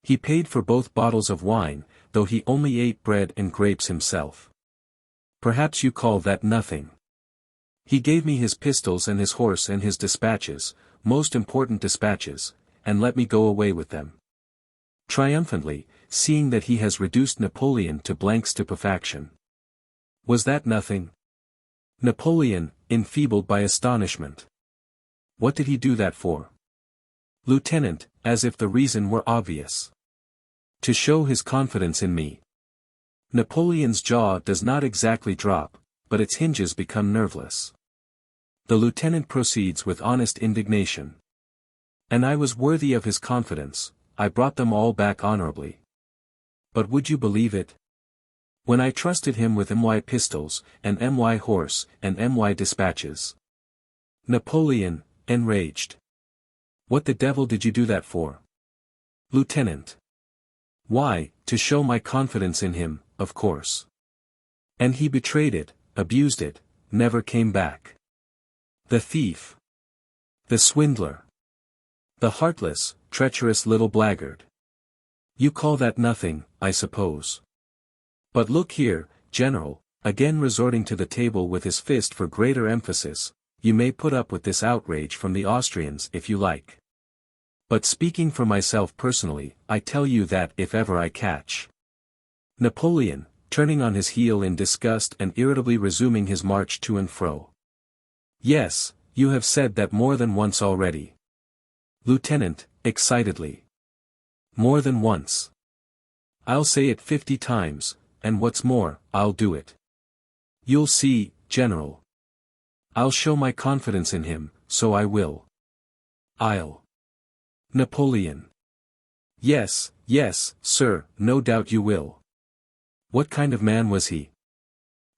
He paid for both bottles of wine, though he only ate bread and grapes himself. Perhaps you call that nothing. He gave me his pistols and his horse and his dispatches, most important dispatches, and let me go away with them. Triumphantly, seeing that he has reduced Napoleon to blank stupefaction. Was that nothing? Napoleon, enfeebled by astonishment. What did he do that for? Lieutenant, as if the reason were obvious. To show his confidence in me. Napoleon's jaw does not exactly drop, but its hinges become nerveless. The lieutenant proceeds with honest indignation. And I was worthy of his confidence, I brought them all back honorably. But would you believe it? When I trusted him with my pistols, and my horse, and my dispatches. Napoleon, enraged. What the devil did you do that for? Lieutenant. Why, to show my confidence in him, of course. And he betrayed it, abused it, never came back. The thief. The swindler. The heartless, treacherous little blackguard. You call that nothing, I suppose. But look here, General, again resorting to the table with his fist for greater emphasis, you may put up with this outrage from the Austrians if you like. But speaking for myself personally, I tell you that if ever I catch Napoleon, turning on his heel in disgust and irritably resuming his march to and fro. Yes, you have said that more than once already. Lieutenant, excitedly. More than once. I'll say it 50 times, and what's more, I'll do it. You'll see, General. I'll show my confidence in him, so I will. I'll. Napoleon. Yes, yes, sir, no doubt you will. What kind of man was he?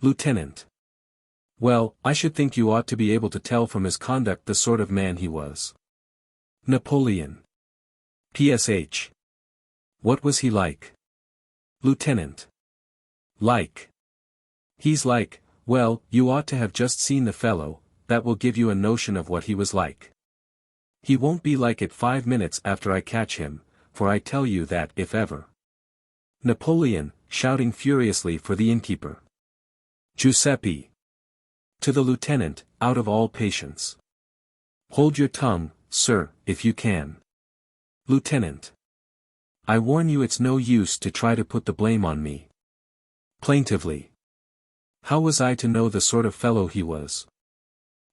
Lieutenant. Well, I should think you ought to be able to tell from his conduct the sort of man he was. Napoleon. PSH. What was he like? Lieutenant. Like. He's like, well, you ought to have just seen the fellow, that will give you a notion of what he was like. He won't be like it 5 minutes after I catch him, for I tell you that if ever. Napoleon, shouting furiously for the innkeeper. Giuseppe. To the lieutenant, out of all patience. Hold your tongue, sir, if you can. Lieutenant. I warn you it's no use to try to put the blame on me. Plaintively. How was I to know the sort of fellow he was?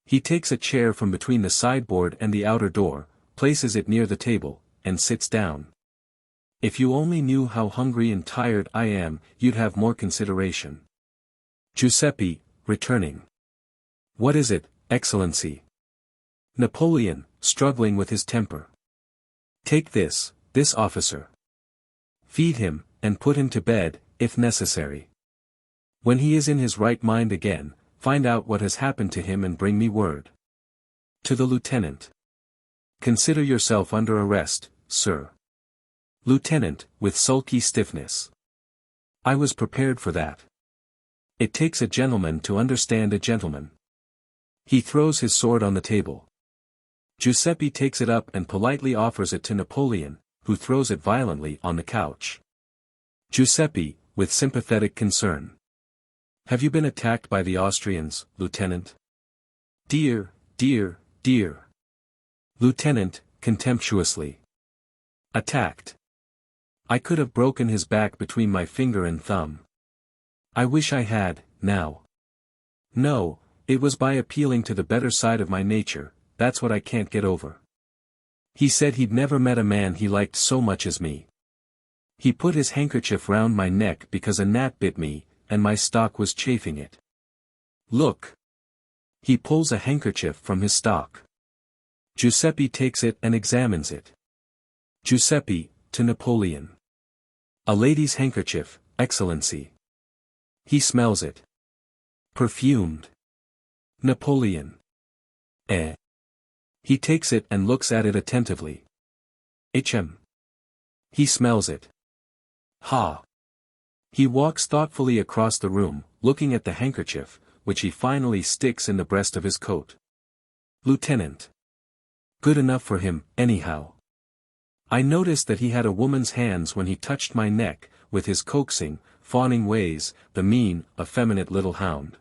He takes a chair from between the sideboard and the outer door, places it near the table, and sits down. If you only knew how hungry and tired I am, you'd have more consideration. Giuseppe, returning. What is it, Excellency? Napoleon, struggling with his temper. Take this officer. Feed him, and put him to bed, if necessary. When he is in his right mind again, find out what has happened to him and bring me word. To the lieutenant. Consider yourself under arrest, sir. Lieutenant, with sulky stiffness. I was prepared for that. It takes a gentleman to understand a gentleman. He throws his sword on the table. Giuseppe takes it up and politely offers it to Napoleon, who throws it violently on the couch. Giuseppe, with sympathetic concern. Have you been attacked by the Austrians, Lieutenant? Dear, dear, dear. Lieutenant, contemptuously. Attacked. I could have broken his back between my finger and thumb. I wish I had, now. No, it was by appealing to the better side of my nature, that's what I can't get over. He said he'd never met a man he liked so much as me. He put his handkerchief round my neck because a gnat bit me, and my stock was chafing it. Look. He pulls a handkerchief from his stock. Giuseppe takes it and examines it. Giuseppe, to Napoleon. A lady's handkerchief, Excellency. He smells it. Perfumed. Napoleon. Eh. He takes it and looks at it attentively. Hm. He smells it. Ha. He walks thoughtfully across the room, looking at the handkerchief, which he finally sticks in the breast of his coat. Lieutenant. Good enough for him, anyhow. I noticed that he had a woman's hands when he touched my neck, with his coaxing, fawning ways, the mean, effeminate little hound.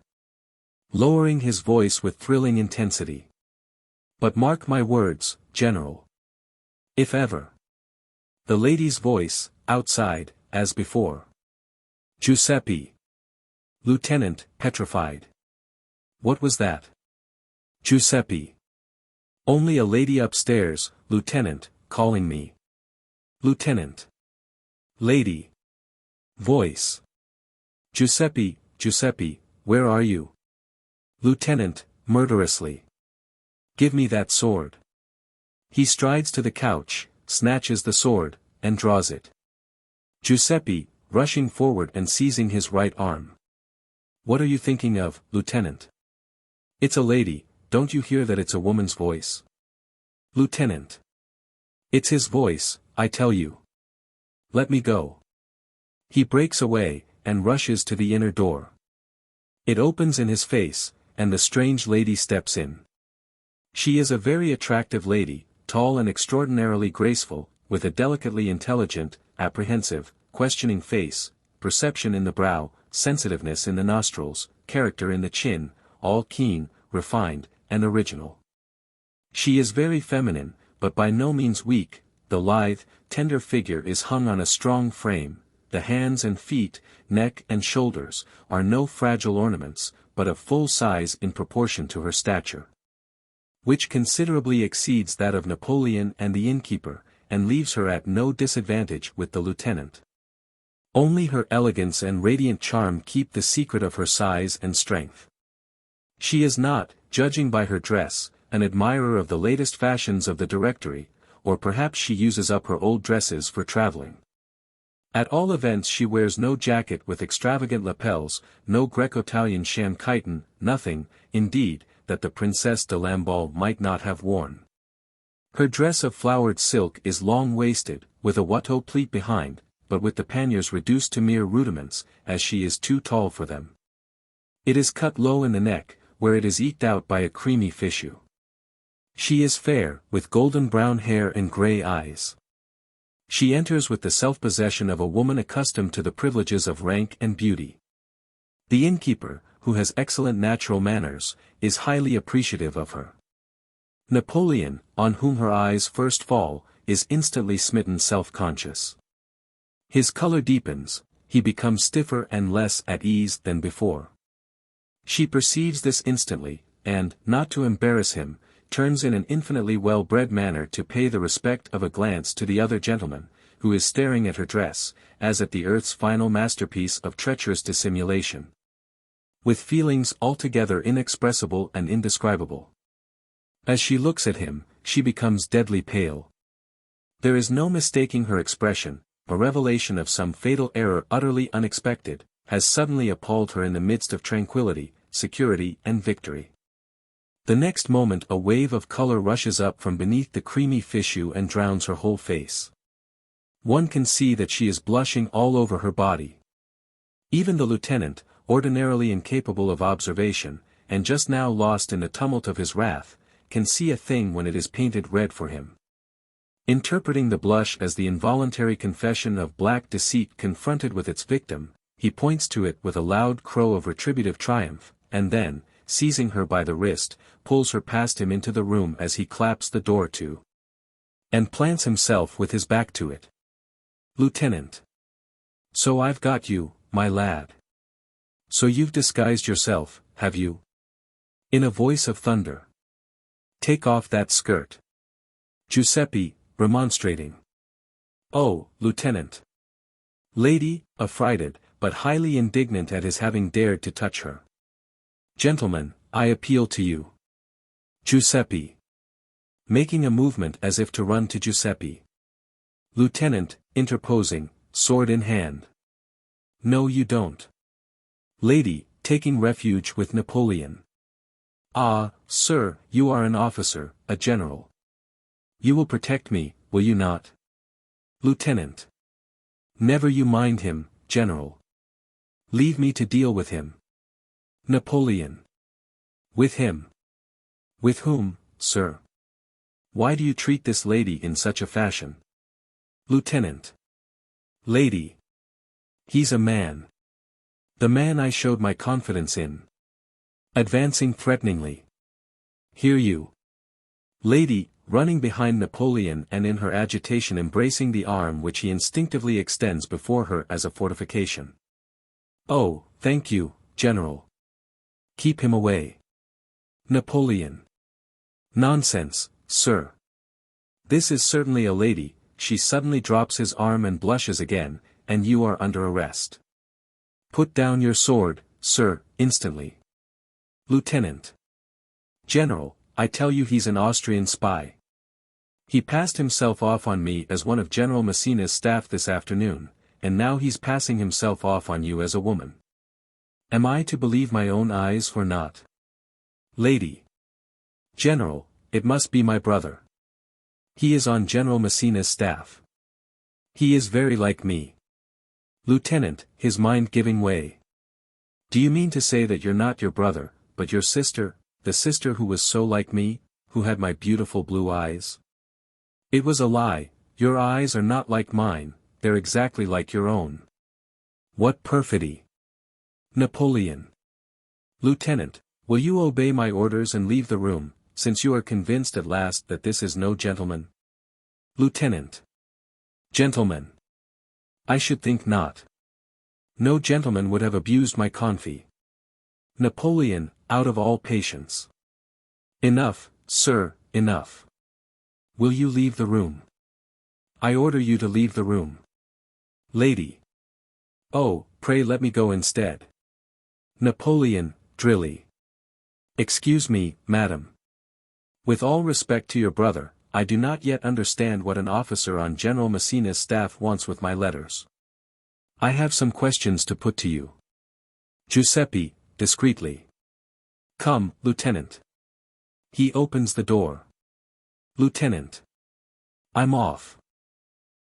Lowering his voice with thrilling intensity. But mark my words, General. If ever. The lady's voice, outside, as before. Giuseppe. Lieutenant, petrified. What was that? Giuseppe. Only a lady upstairs, Lieutenant, calling me. Lieutenant. Lady. Voice. Giuseppe, Giuseppe, where are you? Lieutenant, murderously. Give me that sword. He strides to the couch, snatches the sword, and draws it. Giuseppe, rushing forward and seizing his right arm. What are you thinking of, Lieutenant? It's a lady, don't you hear that it's a woman's voice? Lieutenant. It's his voice, I tell you. Let me go. He breaks away, and rushes to the inner door. It opens in his face, and the strange lady steps in. She is a very attractive lady, tall and extraordinarily graceful, with a delicately intelligent, apprehensive, questioning face, perception in the brow, sensitiveness in the nostrils, character in the chin, all keen, refined, and original. She is very feminine, but by no means weak. The lithe, tender figure is hung on a strong frame, the hands and feet, neck and shoulders, are no fragile ornaments, but of full size in proportion to her stature, which considerably exceeds that of Napoleon and the innkeeper, and leaves her at no disadvantage with the lieutenant. Only her elegance and radiant charm keep the secret of her size and strength. She is not, judging by her dress, an admirer of the latest fashions of the Directory, or perhaps she uses up her old dresses for traveling. At all events she wears no jacket with extravagant lapels, no Greco-Italian sham chiton, nothing, indeed, that the Princesse de Lamballe might not have worn. Her dress of flowered silk is long-waisted, with a watteau pleat behind, but with the panniers reduced to mere rudiments, as she is too tall for them. It is cut low in the neck, where it is eked out by a creamy fichu. She is fair, with golden brown hair and grey eyes. She enters with the self-possession of a woman accustomed to the privileges of rank and beauty. The innkeeper, who has excellent natural manners, is highly appreciative of her. Napoleon, on whom her eyes first fall, is instantly smitten self-conscious. His color deepens, he becomes stiffer and less at ease than before. She perceives this instantly, and, not to embarrass him, turns in an infinitely well-bred manner to pay the respect of a glance to the other gentleman, who is staring at her dress, as at the earth's final masterpiece of treacherous dissimulation. With feelings altogether inexpressible and indescribable. As she looks at him, she becomes deadly pale. There is no mistaking her expression. A revelation of some fatal error utterly unexpected, has suddenly appalled her in the midst of tranquility, security and victory. The next moment a wave of color rushes up from beneath the creamy fichu and drowns her whole face. One can see that she is blushing all over her body. Even the lieutenant, ordinarily incapable of observation, and just now lost in the tumult of his wrath, can see a thing when it is painted red for him. Interpreting the blush as the involuntary confession of black deceit confronted with its victim, he points to it with a loud crow of retributive triumph, and then, seizing her by the wrist, pulls her past him into the room as he claps the door to, and plants himself with his back to it. Lieutenant. So I've got you, my lad. So you've disguised yourself, have you? In a voice of thunder. Take off that skirt. Giuseppe, remonstrating. Oh, Lieutenant. Lady, affrighted, but highly indignant at his having dared to touch her. Gentlemen, I appeal to you. Giuseppe. Making a movement as if to run to Giuseppe. Lieutenant, interposing, sword in hand. No, you don't. Lady, taking refuge with Napoleon. Ah, sir, you are an officer, a general. You will protect me, will you not? Lieutenant. Never you mind him, general. Leave me to deal with him. Napoleon. With him. With whom, sir? Why do you treat this lady in such a fashion? Lieutenant. Lady. He's a man. The man I showed my confidence in. Advancing threateningly. Hear you. Lady, running behind Napoleon and in her agitation embracing the arm which he instinctively extends before her as a fortification. Oh, thank you, General. Keep him away. Napoleon. Nonsense, sir. This is certainly a lady. She suddenly drops his arm and blushes again, and you are under arrest. Put down your sword, sir, instantly. Lieutenant. General, I tell you he's an Austrian spy. He passed himself off on me as one of General Massena's staff this afternoon, and now he's passing himself off on you as a woman. Am I to believe my own eyes or not? Lady. General, it must be my brother. He is on General Massena's staff. He is very like me. Lieutenant, his mind giving way. Do you mean to say that you're not your brother, but your sister, the sister who was so like me, who had my beautiful blue eyes? It was a lie. Your eyes are not like mine, they're exactly like your own. What perfidy! Napoleon. Lieutenant, will you obey my orders and leave the room, since you are convinced at last that this is no gentleman? Lieutenant. Gentleman. I should think not. No gentleman would have abused my confi. Napoleon, out of all patience. Enough, sir, enough. Will you leave the room? I order you to leave the room. Lady. Oh, pray let me go instead. Napoleon, drilly. Excuse me, madam. With all respect to your brother, I do not yet understand what an officer on General Massena's staff wants with my letters. I have some questions to put to you. Giuseppe, discreetly. Come, Lieutenant. He opens the door. Lieutenant. I'm off.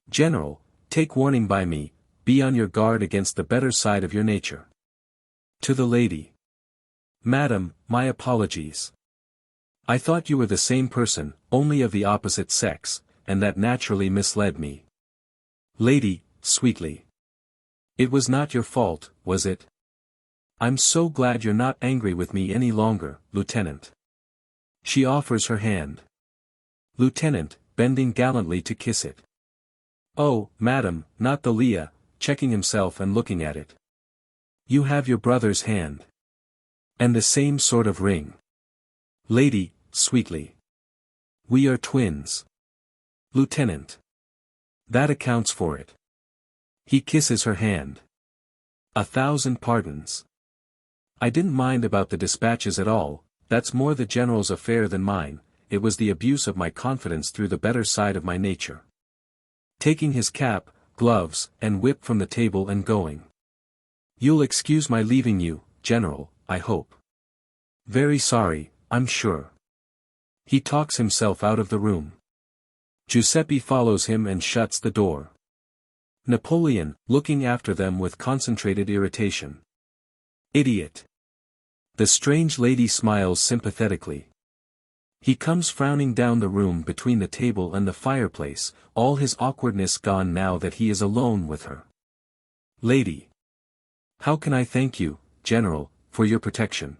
General, take warning by me, be on your guard against the better side of your nature. To the lady. Madam, my apologies. I thought you were the same person, only of the opposite sex, and that naturally misled me. Lady, sweetly. It was not your fault, was it? I'm so glad you're not angry with me any longer, Lieutenant. She offers her hand. Lieutenant, bending gallantly to kiss it. Oh, madam, not the Leah, checking himself and looking at it. You have your brother's hand. And the same sort of ring. Lady, sweetly. We are twins. Lieutenant. That accounts for it. He kisses her hand. 1,000 pardons. I didn't mind about the dispatches at all, that's more the general's affair than mine, it was the abuse of my confidence through the better side of my nature. Taking his cap, gloves, and whip from the table and going. You'll excuse my leaving you, General, I hope. Very sorry, I'm sure. He talks himself out of the room. Giuseppe follows him and shuts the door. Napoleon, looking after them with concentrated irritation. Idiot. The strange lady smiles sympathetically. He comes frowning down the room between the table and the fireplace, all his awkwardness gone now that he is alone with her. Lady. How can I thank you, General, for your protection?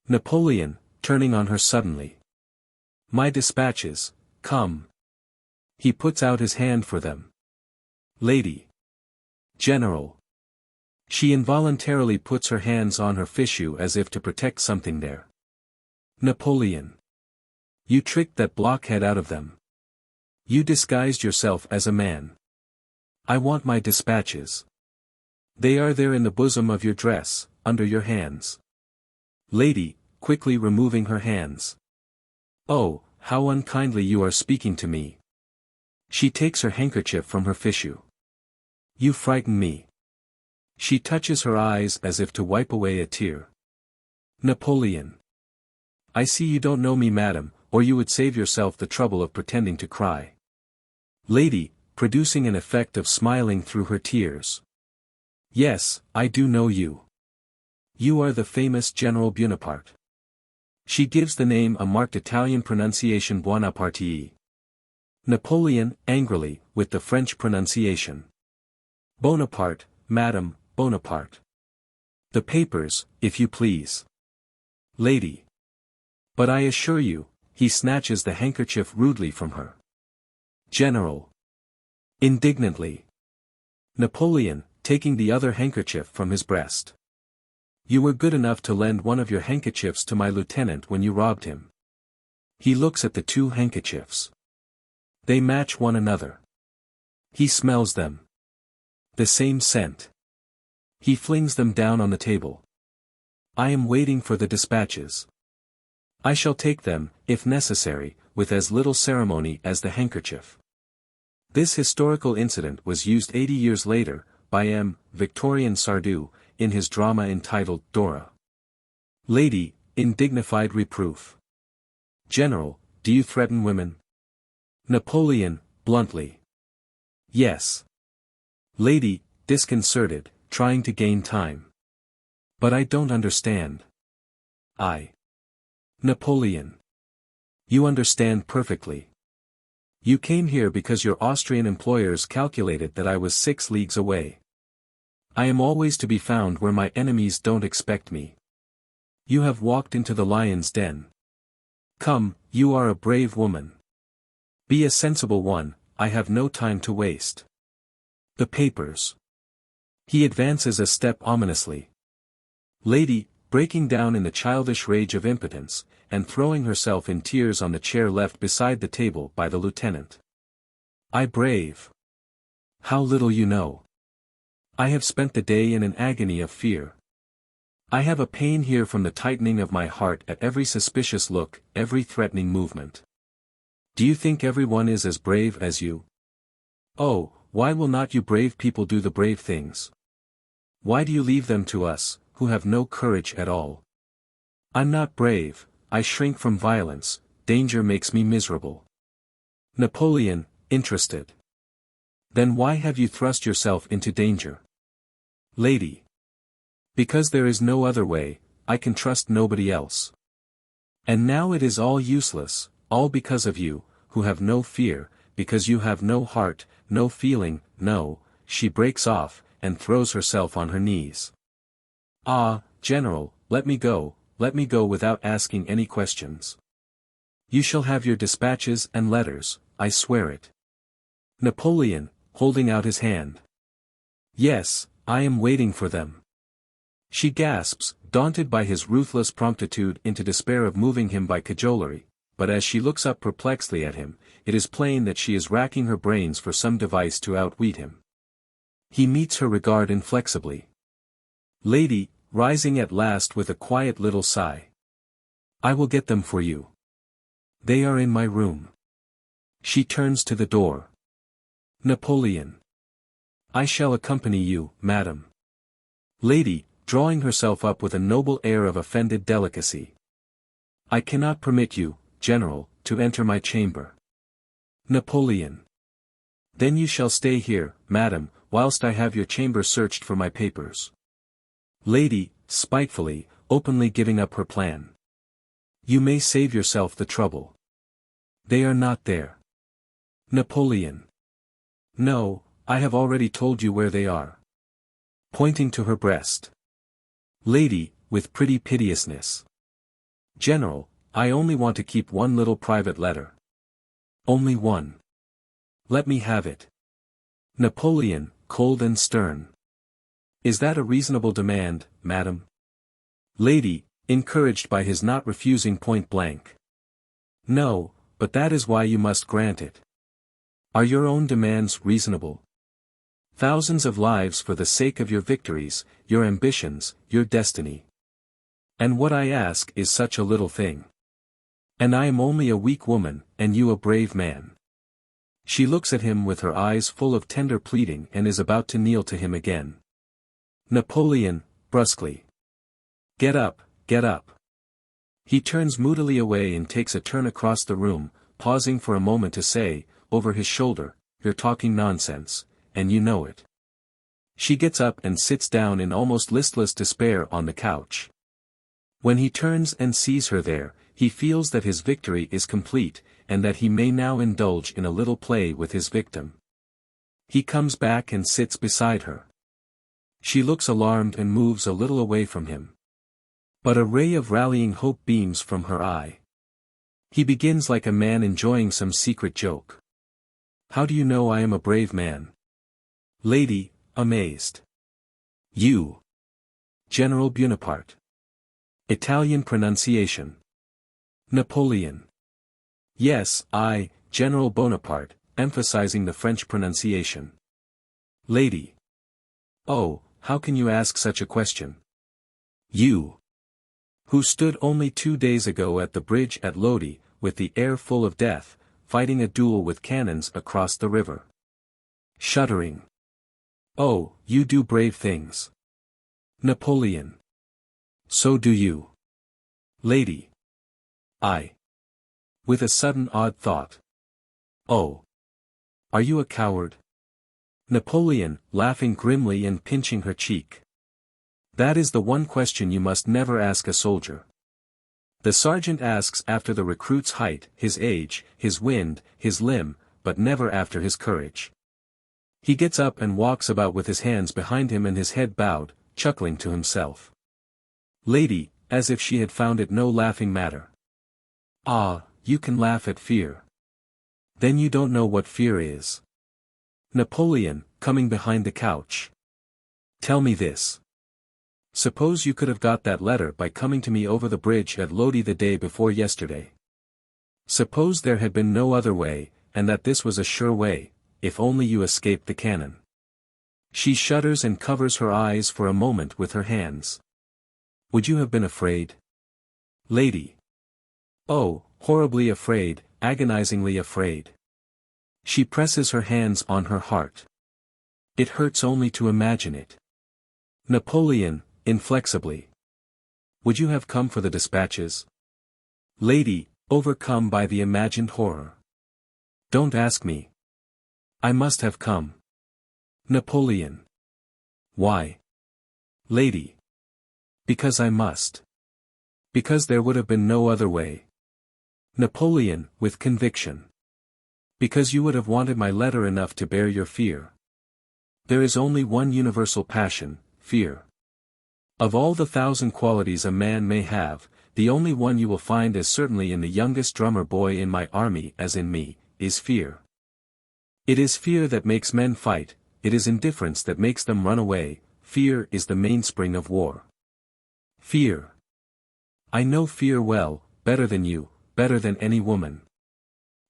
Napoleon, turning on her suddenly. My dispatches, come. He puts out his hand for them. Lady. General. She involuntarily puts her hands on her fichu as if to protect something there. Napoleon. You tricked that blockhead out of them. You disguised yourself as a man. I want my dispatches. They are there in the bosom of your dress, under your hands. Lady, quickly removing her hands. Oh, how unkindly you are speaking to me. She takes her handkerchief from her fichu. You frighten me. She touches her eyes as if to wipe away a tear. Napoleon. I see you don't know me, madam, or you would save yourself the trouble of pretending to cry. Lady, producing an effect of smiling through her tears. Yes, I do know you. You are the famous General Bonaparte. She gives the name a marked Italian pronunciation Buonaparte. Napoleon, angrily, with the French pronunciation. Bonaparte, madam, Bonaparte. The papers, if you please. Lady. But I assure you, he snatches the handkerchief rudely from her. General. Indignantly. Napoleon, taking the other handkerchief from his breast. You were good enough to lend one of your handkerchiefs to my lieutenant when you robbed him. He looks at the two handkerchiefs. They match one another. He smells them. The same scent. He flings them down on the table. I am waiting for the dispatches. I shall take them, if necessary, with as little ceremony as the handkerchief. This historical incident was used 80 years later, by M. Victorien Sardou, in his drama entitled Dora. Lady, in dignified reproof. General, do you threaten women? Napoleon, bluntly. Yes. Lady, disconcerted, trying to gain time. But I don't understand. Napoleon. You understand perfectly. You came here because your Austrian employers calculated that I was 6 leagues away. I am always to be found where my enemies don't expect me. You have walked into the lion's den. Come, you are a brave woman. Be a sensible one, I have no time to waste. The papers. He advances a step ominously. Lady, breaking down in the childish rage of impotence, and throwing herself in tears on the chair left beside the table by the lieutenant. I brave. How little you know. I have spent the day in an agony of fear. I have a pain here from the tightening of my heart at every suspicious look, every threatening movement. Do you think everyone is as brave as you? Oh, why will not you brave people do the brave things? Why do you leave them to us, who have no courage at all? I'm not brave, I shrink from violence, danger makes me miserable. Napoleon, interested. Then why have you thrust yourself into danger? Lady. Because there is no other way, I can trust nobody else. And now it is all useless, all because of you, who have no fear, because you have no heart, no feeling, no, she breaks off, and throws herself on her knees. Ah, General, let me go without asking any questions. You shall have your dispatches and letters, I swear it. Napoleon, holding out his hand. Yes, I am waiting for them. She gasps, daunted by his ruthless promptitude into despair of moving him by cajolery, but as she looks up perplexedly at him, it is plain that she is racking her brains for some device to outwit him. He meets her regard inflexibly. Lady, rising at last with a quiet little sigh. I will get them for you. They are in my room. She turns to the door. Napoleon. I shall accompany you, madam. Lady, drawing herself up with a noble air of offended delicacy. I cannot permit you, General, to enter my chamber. Napoleon. Then you shall stay here, madam, whilst I have your chamber searched for my papers. Lady, spitefully, openly giving up her plan. You may save yourself the trouble. They are not there. Napoleon. No, I have already told you where they are. Pointing to her breast. Lady, with pretty piteousness. General, I only want to keep one little private letter. Only one. Let me have it. Napoleon, cold and stern. Is that a reasonable demand, madam? Lady, encouraged by his not refusing point blank. No, but that is why you must grant it. Are your own demands reasonable? Thousands of lives for the sake of your victories, your ambitions, your destiny. And what I ask is such a little thing. And I am only a weak woman, and you a brave man. She looks at him with her eyes full of tender pleading and is about to kneel to him again. Napoleon, brusquely. Get up, get up. He turns moodily away and takes a turn across the room, pausing for a moment to say, over his shoulder, "You're talking nonsense, and you know it." She gets up and sits down in almost listless despair on the couch. When he turns and sees her there, he feels that his victory is complete, and that he may now indulge in a little play with his victim. He comes back and sits beside her. She looks alarmed and moves a little away from him. But a ray of rallying hope beams from her eye. He begins like a man enjoying some secret joke. "How do you know I am a brave man?" Lady, amazed. "You. General Bonaparte." Italian pronunciation. Napoleon. "Yes, I, General Bonaparte," emphasizing the French pronunciation. Lady. "Oh, how can you ask such a question? You, who stood only 2 days ago at the bridge at Lodi, with the air full of death, fighting a duel with cannons across the river." Shuddering. "Oh, you do brave things." Napoleon. "So do you." Lady. "I." With a sudden odd thought. "Oh. Are you a coward?" Napoleon, laughing grimly and pinching her cheek. "That is the one question you must never ask a soldier." The sergeant asks after the recruit's height, his age, his wind, his limb, but never after his courage. He gets up and walks about with his hands behind him and his head bowed, chuckling to himself. Lady, as if she had found it no laughing matter. "Ah, you can laugh at fear. Then you don't know what fear is." Napoleon, coming behind the couch. "Tell me this. Suppose you could have got that letter by coming to me over the bridge at Lodi the day before yesterday. Suppose there had been no other way, and that this was a sure way, if only you escaped the cannon." She shudders and covers her eyes for a moment with her hands. "Would you have been afraid?" Lady. "Oh, horribly afraid, agonizingly afraid." She presses her hands on her heart. "It hurts only to imagine it." Napoleon, inflexibly. "Would you have come for the dispatches?" Lady, overcome by the imagined horror. "Don't ask me. I must have come." Napoleon. "Why?" Lady. "Because I must. Because there would have been no other way." Napoleon, with conviction. "Because you would have wanted my letter enough to bear your fear. There is only one universal passion, fear. Of all the 1,000 qualities a man may have, the only one you will find as certainly in the youngest drummer boy in my army as in me, is fear. It is fear that makes men fight, it is indifference that makes them run away, fear is the mainspring of war. Fear. I know fear well, better than you, better than any woman.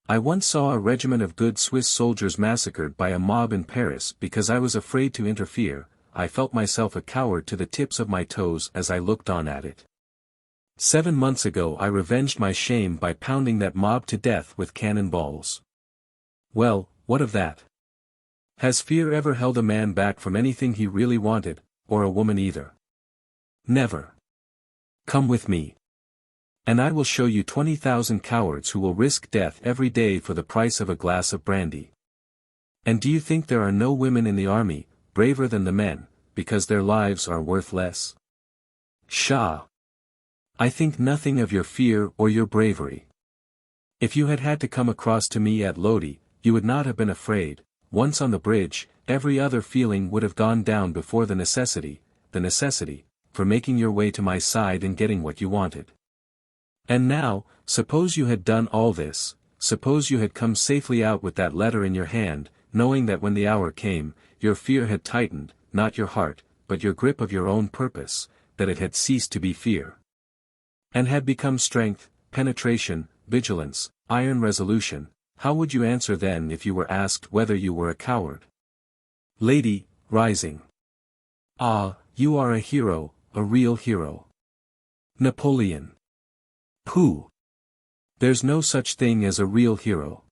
I once saw a regiment of good Swiss soldiers massacred by a mob in Paris because I was afraid to interfere. I felt myself a coward to the tips of my toes as I looked on at it. 7 months ago I revenged my shame by pounding that mob to death with cannon balls. Well, what of that? Has fear ever held a man back from anything he really wanted, or a woman either? Never. Come with me. And I will show you 20,000 cowards who will risk death every day for the price of a glass of brandy. And do you think there are no women in the army, braver than the men, because their lives are worth less? Pshaw! I think nothing of your fear or your bravery. If you had had to come across to me at Lodi, you would not have been afraid. Once on the bridge, every other feeling would have gone down before the necessity, for making your way to my side and getting what you wanted. And now, suppose you had done all this, suppose you had come safely out with that letter in your hand, knowing that when the hour came, your fear had tightened, not your heart, but your grip of your own purpose, that it had ceased to be fear, and had become strength, penetration, vigilance, iron resolution. How would you answer then if you were asked whether you were a coward? Lady, rising. Ah, you are a hero, a real hero. Napoleon. Pooh! There's no such thing as a real hero.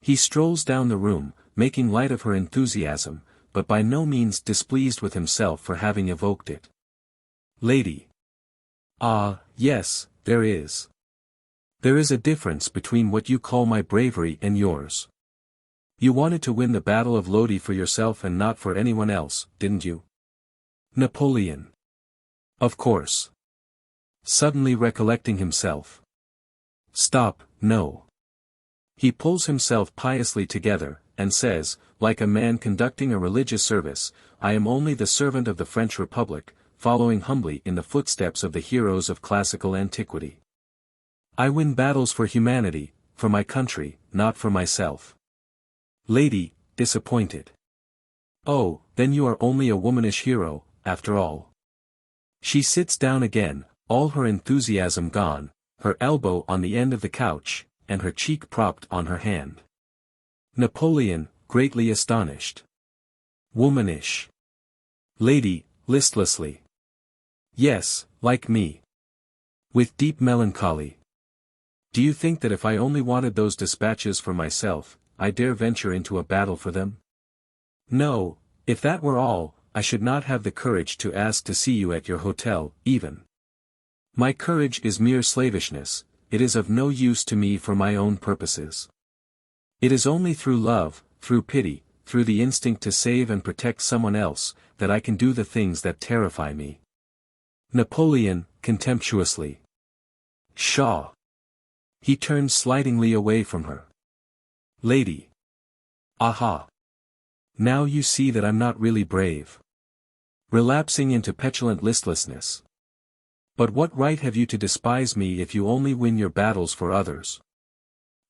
He strolls down the room, making light of her enthusiasm, but by no means displeased with himself for having evoked it. Lady. Ah, yes, there is. There is a difference between what you call my bravery and yours. You wanted to win the Battle of Lodi for yourself and not for anyone else, didn't you? Napoleon. Of course. Suddenly recollecting himself. Stop, no. He pulls himself piously together, and says, like a man conducting a religious service, I am only the servant of the French Republic, following humbly in the footsteps of the heroes of classical antiquity. I win battles for humanity, for my country, not for myself. Lady, disappointed. Oh, then you are only a womanish hero, after all. She sits down again, all her enthusiasm gone, her elbow on the end of the couch, and her cheek propped on her hand. Napoleon, greatly astonished. Womanish. Lady, listlessly. Yes, like me. With deep melancholy. Do you think that if I only wanted those dispatches for myself, I dare venture into a battle for them? No, if that were all, I should not have the courage to ask to see you at your hotel, even. My courage is mere slavishness, it is of no use to me for my own purposes. It is only through love, through pity, through the instinct to save and protect someone else, that I can do the things that terrify me. Napoleon, contemptuously. Pshaw. He turns slightingly away from her. Lady. Aha. Now you see that I'm not really brave. Relapsing into petulant listlessness. But what right have you to despise me if you only win your battles for others?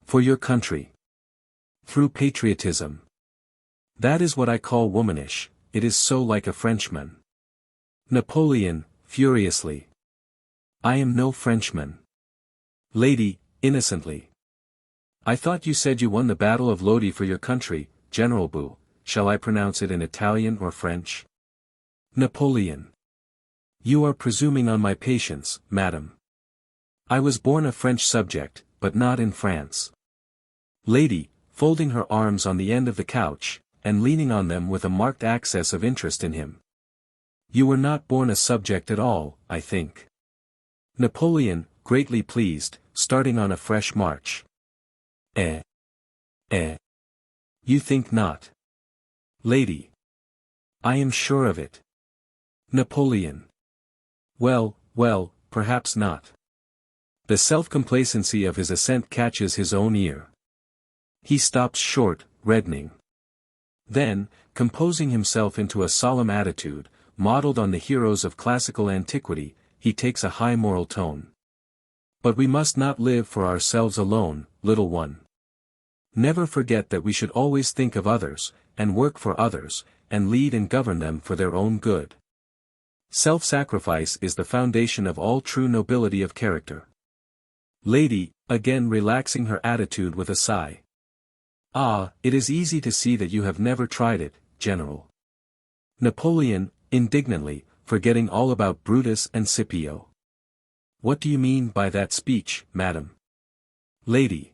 For your country. Through patriotism. That is what I call womanish, it is so like a Frenchman. Napoleon, furiously. I am no Frenchman. Lady, innocently. I thought you said you won the Battle of Lodi for your country, General Boo, shall I pronounce it in Italian or French? Napoleon. You are presuming on my patience, madam. I was born a French subject, but not in France. Lady, folding her arms on the end of the couch, and leaning on them with a marked access of interest in him. You were not born a subject at all, I think. Napoleon, greatly pleased, starting on a fresh march. You think not? Lady. I am sure of it. Napoleon. Well, perhaps not. The self-complacency of his assent catches his own ear. He stops short, reddening. Then, composing himself into a solemn attitude, modeled on the heroes of classical antiquity, he takes a high moral tone. But we must not live for ourselves alone, little one. Never forget that we should always think of others, and work for others, and lead and govern them for their own good. Self-sacrifice is the foundation of all true nobility of character. Lady, again relaxing her attitude with a sigh. Ah, it is easy to see that you have never tried it, General. Napoleon, indignantly, forgetting all about Brutus and Scipio. What do you mean by that speech, madam? Lady.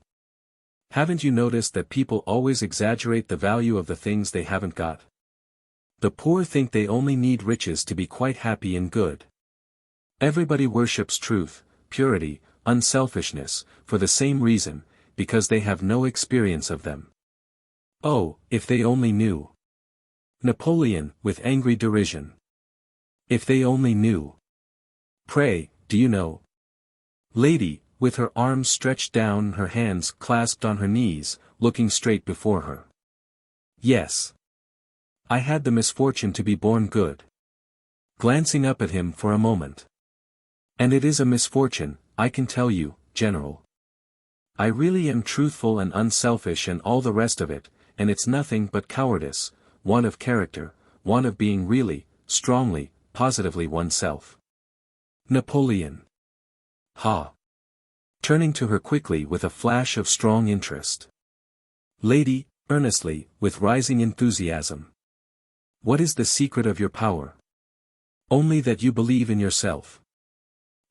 Haven't you noticed that people always exaggerate the value of the things they haven't got? The poor think they only need riches to be quite happy and good. Everybody worships truth, purity, unselfishness, for the same reason, because they have no experience of them. Oh, if they only knew. Napoleon, with angry derision. If they only knew. Pray, do you know? Lady, with her arms stretched down and her hands clasped on her knees, looking straight before her. Yes. I had the misfortune to be born good. Glancing up at him for a moment. And it is a misfortune, I can tell you, General. I really am truthful and unselfish and all the rest of it, and it's nothing but cowardice, want of character, want of being really, strongly, positively oneself. Napoleon. Ha. Turning to her quickly with a flash of strong interest. Lady, earnestly, with rising enthusiasm. What is the secret of your power? Only that you believe in yourself.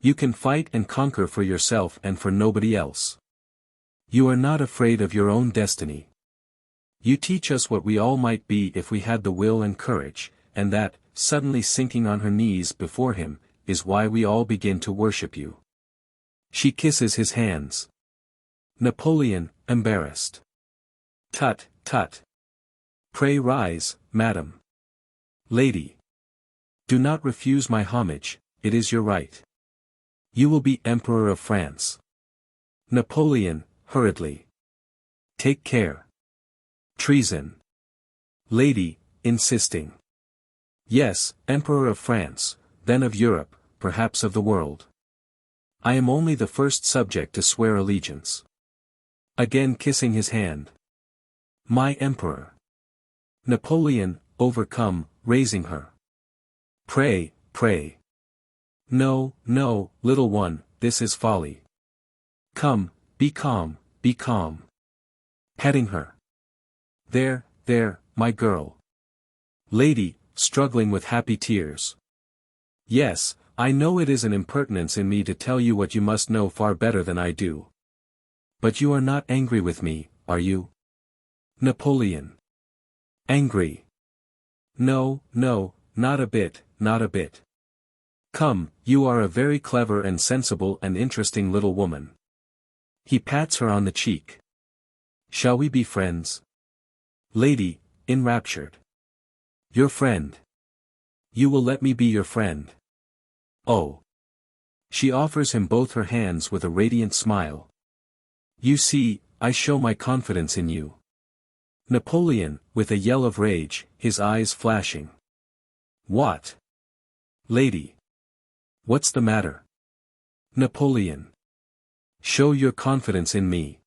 You can fight and conquer for yourself and for nobody else. You are not afraid of your own destiny. You teach us what we all might be if we had the will and courage, and that, suddenly sinking on her knees before him, is why we all begin to worship you. She kisses his hands. Napoleon, embarrassed. Tut, tut. Pray rise, madam. Lady. Do not refuse my homage, it is your right. You will be Emperor of France. Napoleon, hurriedly. Take care. Treason. Lady, insisting. Yes, Emperor of France, then of Europe, perhaps of the world. I am only the first subject to swear allegiance. Again kissing his hand. My Emperor. Napoleon, overcome, raising her. Pray, pray. No, no, little one, this is folly. Come, be calm, be calm. Petting her. There, there, my girl. Lady, struggling with happy tears. Yes, I know it is an impertinence in me to tell you what you must know far better than I do. But you are not angry with me, are you? Napoleon. Angry. No, no, not a bit, not a bit. Come, you are a very clever and sensible and interesting little woman. He pats her on the cheek. Shall we be friends? Lady, enraptured. Your friend. You will let me be your friend. Oh. She offers him both her hands with a radiant smile. You see, I show my confidence in you. Napoleon, with a yell of rage, his eyes flashing. What? Lady. What's the matter? Napoleon. Show your confidence in me.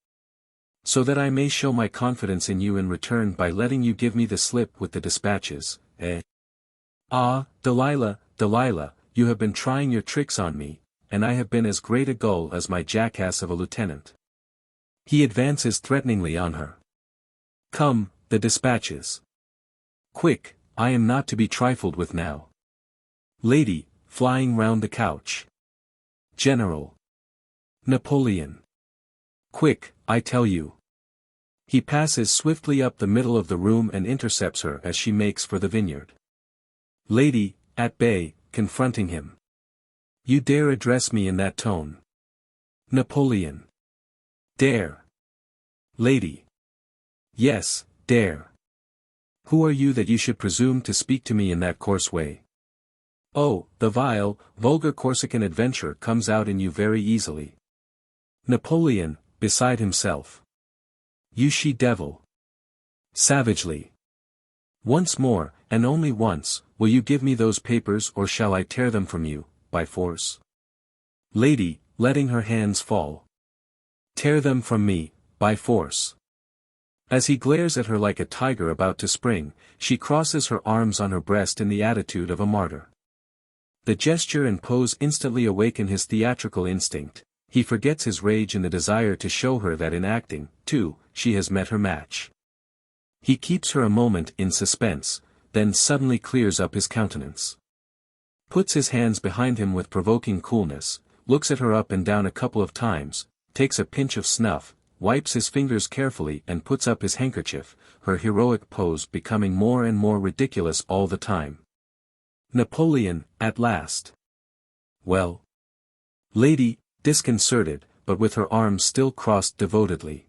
So that I may show my confidence in you in return by letting you give me the slip with the dispatches, eh? Ah, Delilah, Delilah, you have been trying your tricks on me, and I have been as great a gull as my jackass of a lieutenant. He advances threateningly on her. Come, the dispatches. Quick, I am not to be trifled with now. Lady, flying round the couch. General. Napoleon. Quick, I tell you. He passes swiftly up the middle of the room and intercepts her as she makes for the vineyard. Lady, at bay, confronting him. You dare address me in that tone? Napoleon. Dare. Lady. Yes, dare. Who are you that you should presume to speak to me in that coarse way? Oh, the vile, vulgar Corsican adventure comes out in you very easily. Napoleon, beside himself. You she-devil. Savagely. Once more, and only once, will you give me those papers or shall I tear them from you, by force? Lady, letting her hands fall. Tear them from me, by force. As he glares at her like a tiger about to spring, she crosses her arms on her breast in the attitude of a martyr. The gesture and pose instantly awaken his theatrical instinct. He forgets his rage in the desire to show her that in acting, too, she has met her match. He keeps her a moment in suspense, then suddenly clears up his countenance. Puts his hands behind him with provoking coolness, looks at her up and down a couple of times, takes a pinch of snuff, wipes his fingers carefully and puts up his handkerchief, her heroic pose becoming more and more ridiculous all the time. Napoleon, at last. Well. Lady, disconcerted, but with her arms still crossed devotedly.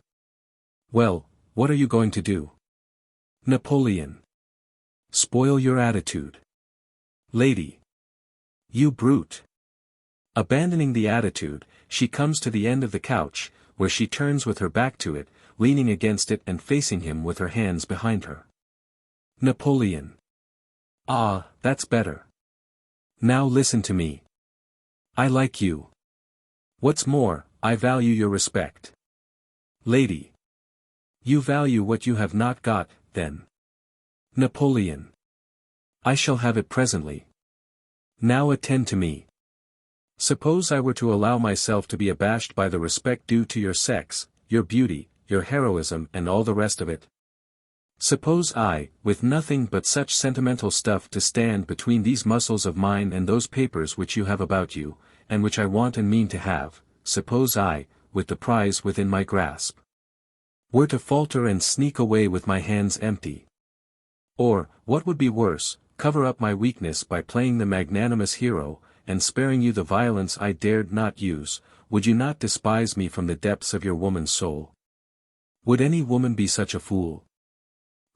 Well, what are you going to do? Napoleon. Spoil your attitude. Lady. You brute. Abandoning the attitude, she comes to the end of the couch, where she turns with her back to it, leaning against it and facing him with her hands behind her. Napoleon. Ah, that's better. Now listen to me. I like you. What's more, I value your respect. Lady. You value what you have not got, then. Napoleon. I shall have it presently. Now attend to me. Suppose I were to allow myself to be abashed by the respect due to your sex, your beauty, your heroism and all the rest of it? Suppose I, with nothing but such sentimental stuff to stand between these muscles of mine and those papers which you have about you, and which I want and mean to have, suppose I, with the prize within my grasp. were to falter and sneak away with my hands empty. Or, what would be worse, cover up my weakness by playing the magnanimous hero, and sparing you the violence I dared not use, would you not despise me from the depths of your woman's soul? Would any woman be such a fool?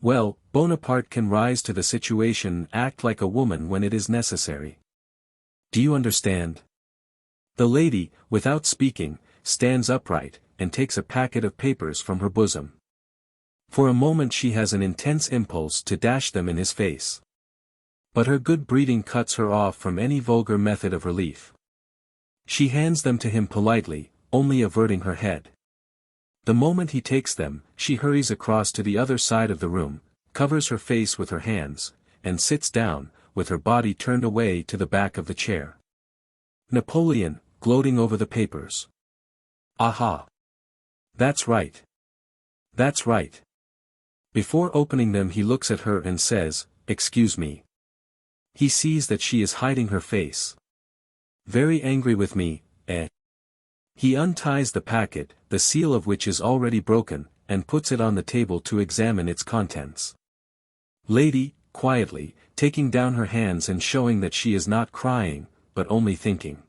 Well, Bonaparte can rise to the situation and act like a woman when it is necessary. Do you understand? The lady, without speaking, stands upright, and takes a packet of papers from her bosom. For a moment she has an intense impulse to dash them in his face. But her good breeding cuts her off from any vulgar method of relief. She hands them to him politely, only averting her head. The moment he takes them, she hurries across to the other side of the room, covers her face with her hands, and sits down, with her body turned away to the back of the chair. Napoleon, gloating over the papers. Aha! That's right. That's right. Before opening them he looks at her and says, "Excuse me." He sees that she is hiding her face. Very angry with me, eh? He unties the packet, the seal of which is already broken, and puts it on the table to examine its contents. Lady, quietly, taking down her hands and showing that she is not crying, but only thinking.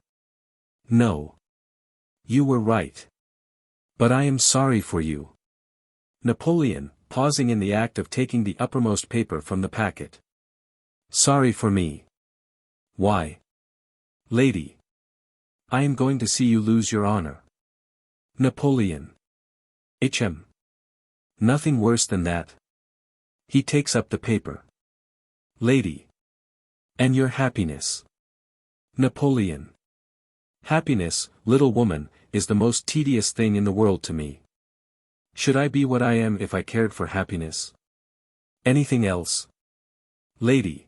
No. You were right. But I am sorry for you. Napoleon, pausing in the act of taking the uppermost paper from the packet. Sorry for me. Why? Lady. I am going to see you lose your honor. Napoleon. Hm. Nothing worse than that. He takes up the paper. Lady. And your happiness. Napoleon. Happiness, little woman, is the most tedious thing in the world to me. Should I be what I am if I cared for happiness? Anything else? Lady.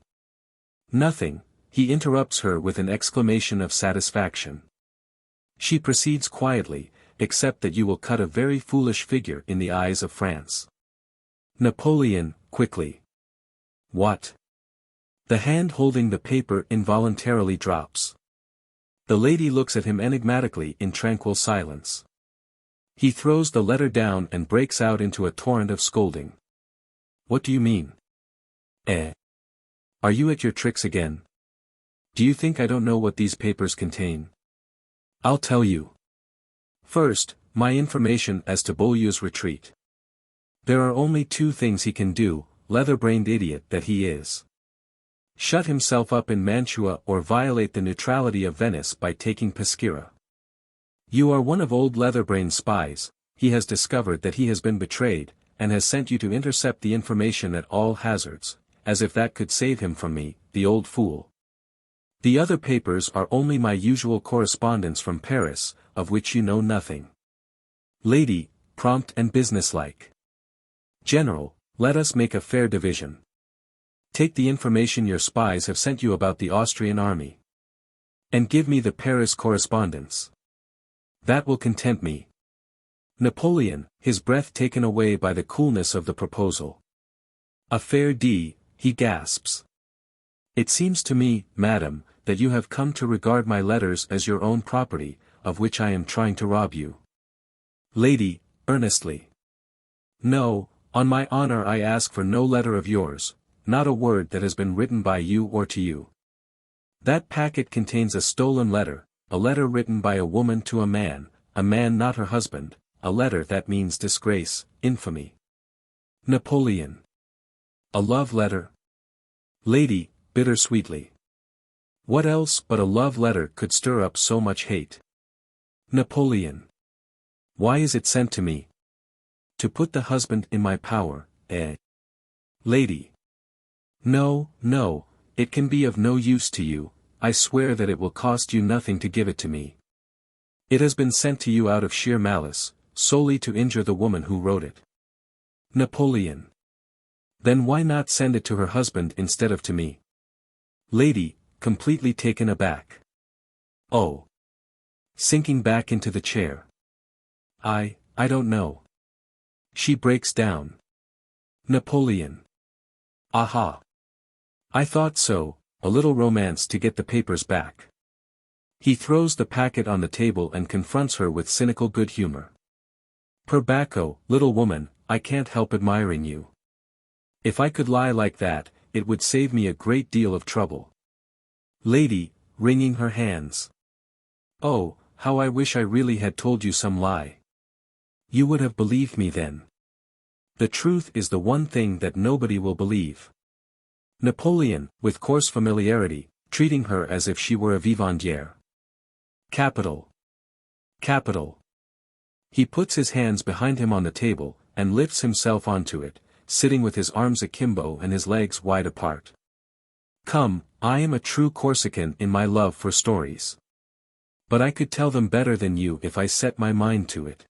Nothing, he interrupts her with an exclamation of satisfaction. She proceeds quietly, except that you will cut a very foolish figure in the eyes of France. Napoleon, quickly. What? The hand holding the paper involuntarily drops. The lady looks at him enigmatically in tranquil silence. He throws the letter down and breaks out into a torrent of scolding. What do you mean? Eh? Are you at your tricks again? Do you think I don't know what these papers contain? I'll tell you. First, my information as to Beaulieu's retreat. There are only two things he can do, leather-brained idiot that he is. Shut himself up in Mantua or violate the neutrality of Venice by taking Peschiera. You are one of old Leatherbrain's spies, he has discovered that he has been betrayed, and has sent you to intercept the information at all hazards, as if that could save him from me, the old fool. The other papers are only my usual correspondence from Paris, of which you know nothing. Lady, prompt and businesslike. General, let us make a fair division. Take the information your spies have sent you about the Austrian army. And give me the Paris correspondence. That will content me. Napoleon, his breath taken away by the coolness of the proposal. A fair D, he gasps. It seems to me, madam, that you have come to regard my letters as your own property, of which I am trying to rob you. Lady, earnestly. No, on my honor I ask for no letter of yours, not a word that has been written by you or to you. That packet contains a stolen letter, a letter written by a woman to a man not her husband, a letter that means disgrace, infamy. Napoleon. A love letter? Lady, bittersweetly. What else but a love letter could stir up so much hate? Napoleon. Why is it sent to me? To put the husband in my power, eh? Lady. No, no, it can be of no use to you, I swear that it will cost you nothing to give it to me. It has been sent to you out of sheer malice, solely to injure the woman who wrote it. Napoleon. Then why not send it to her husband instead of to me? Lady, completely taken aback. Oh. Sinking back into the chair. I don't know. She breaks down. Napoleon. Aha. I thought so, a little romance to get the papers back. He throws the packet on the table and confronts her with cynical good humor. Per Bacco, little woman, I can't help admiring you. If I could lie like that, it would save me a great deal of trouble. Lady, wringing her hands. Oh, how I wish I really had told you some lie. You would have believed me then. The truth is the one thing that nobody will believe. Napoleon, with coarse familiarity, treating her as if she were a vivandière. Capital. Capital. He puts his hands behind him on the table, and lifts himself onto it, sitting with his arms akimbo and his legs wide apart. Come, I am a true Corsican in my love for stories. But I could tell them better than you if I set my mind to it.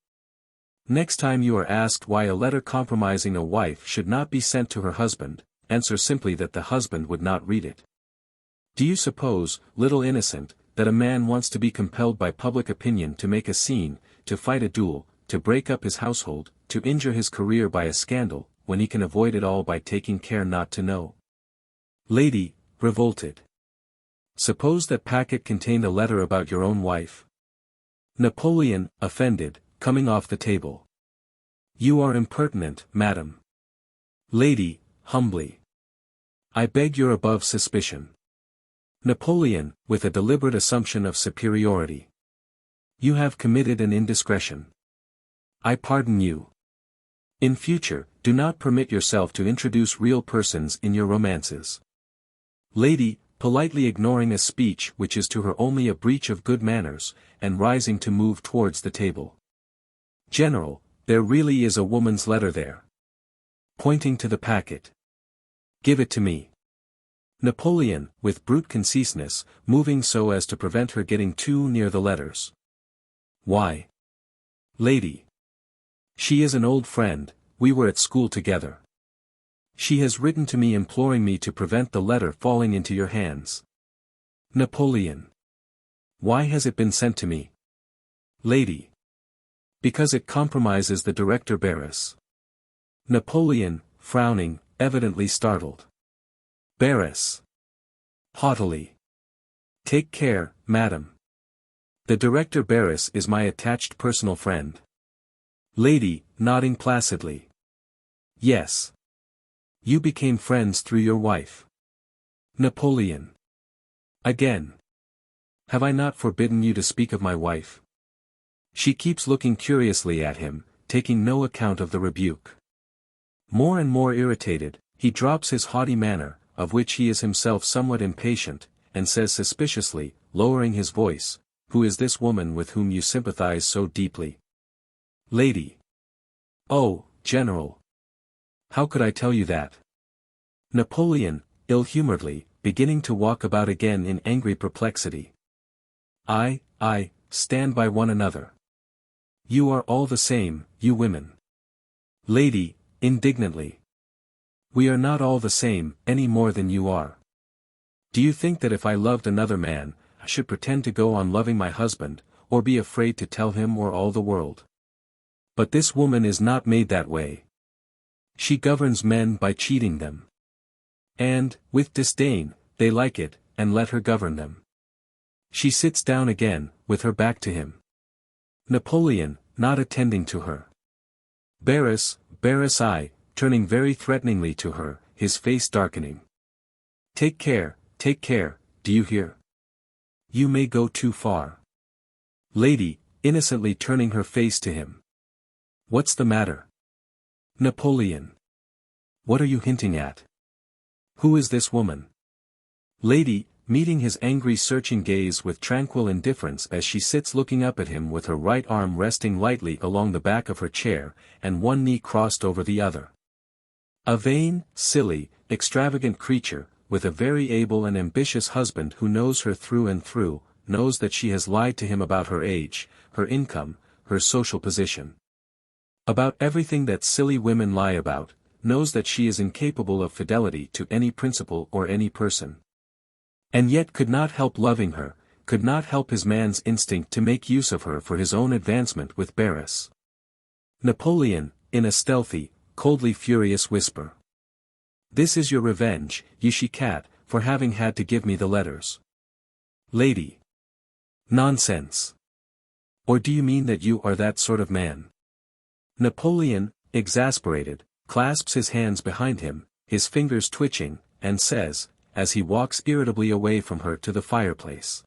Next time you are asked why a letter compromising a wife should not be sent to her husband, answer simply that the husband would not read it. Do you suppose, little innocent, that a man wants to be compelled by public opinion to make a scene, to fight a duel, to break up his household, to injure his career by a scandal, when he can avoid it all by taking care not to know? Lady, revolted. Suppose that packet contained a letter about your own wife? Napoleon, offended, coming off the table. You are impertinent, madam. Lady, humbly. I beg you're above suspicion. Napoleon, with a deliberate assumption of superiority. You have committed an indiscretion. I pardon you. In future, do not permit yourself to introduce real persons in your romances. Lady, politely ignoring a speech which is to her only a breach of good manners, and rising to move towards the table. General, there really is a woman's letter there. Pointing to the packet. Give it to me. Napoleon, with brute conciseness, moving so as to prevent her getting too near the letters. Why? Lady. She is an old friend, we were at school together. She has written to me imploring me to prevent the letter falling into your hands. Napoleon. Why has it been sent to me? Lady. Because it compromises the director Barras. Napoleon, frowning, evidently startled. Barras. Haughtily. Take care, madam. The director Barras is my attached personal friend. Lady, nodding placidly. Yes. You became friends through your wife. Napoleon. Again. Have I not forbidden you to speak of my wife? She keeps looking curiously at him, taking no account of the rebuke. More and more irritated, he drops his haughty manner, of which he is himself somewhat impatient, and says suspiciously, lowering his voice, Who is this woman with whom you sympathize so deeply? Lady. Oh, General. How could I tell you that? Napoleon, ill-humoredly, beginning to walk about again in angry perplexity. I, stand by one another. You are all the same, you women. Lady, indignantly. We are not all the same, any more than you are. Do you think that if I loved another man, I should pretend to go on loving my husband, or be afraid to tell him or all the world? But this woman is not made that way. She governs men by cheating them. And, with disdain, they like it, and let her govern them. She sits down again, with her back to him. Napoleon, not attending to her. Barras, I, turning very threateningly to her, his face darkening. Take care, do you hear? You may go too far. Lady, innocently turning her face to him. What's the matter? Napoleon. What are you hinting at? Who is this woman? Lady, meeting his angry searching gaze with tranquil indifference as she sits looking up at him with her right arm resting lightly along the back of her chair, and one knee crossed over the other. A vain, silly, extravagant creature, with a very able and ambitious husband who knows her through and through, knows that she has lied to him about her age, her income, her social position. About everything that silly women lie about, knows that she is incapable of fidelity to any principle or any person. And yet could not help loving her, could not help his man's instinct to make use of her for his own advancement with Barras. Napoleon, in a stealthy, coldly furious whisper. This is your revenge, ye she-cat, for having had to give me the letters. Lady. Nonsense. Or do you mean that you are that sort of man? Napoleon, exasperated, clasps his hands behind him, his fingers twitching, and says, as he walks irritably away from her to the fireplace.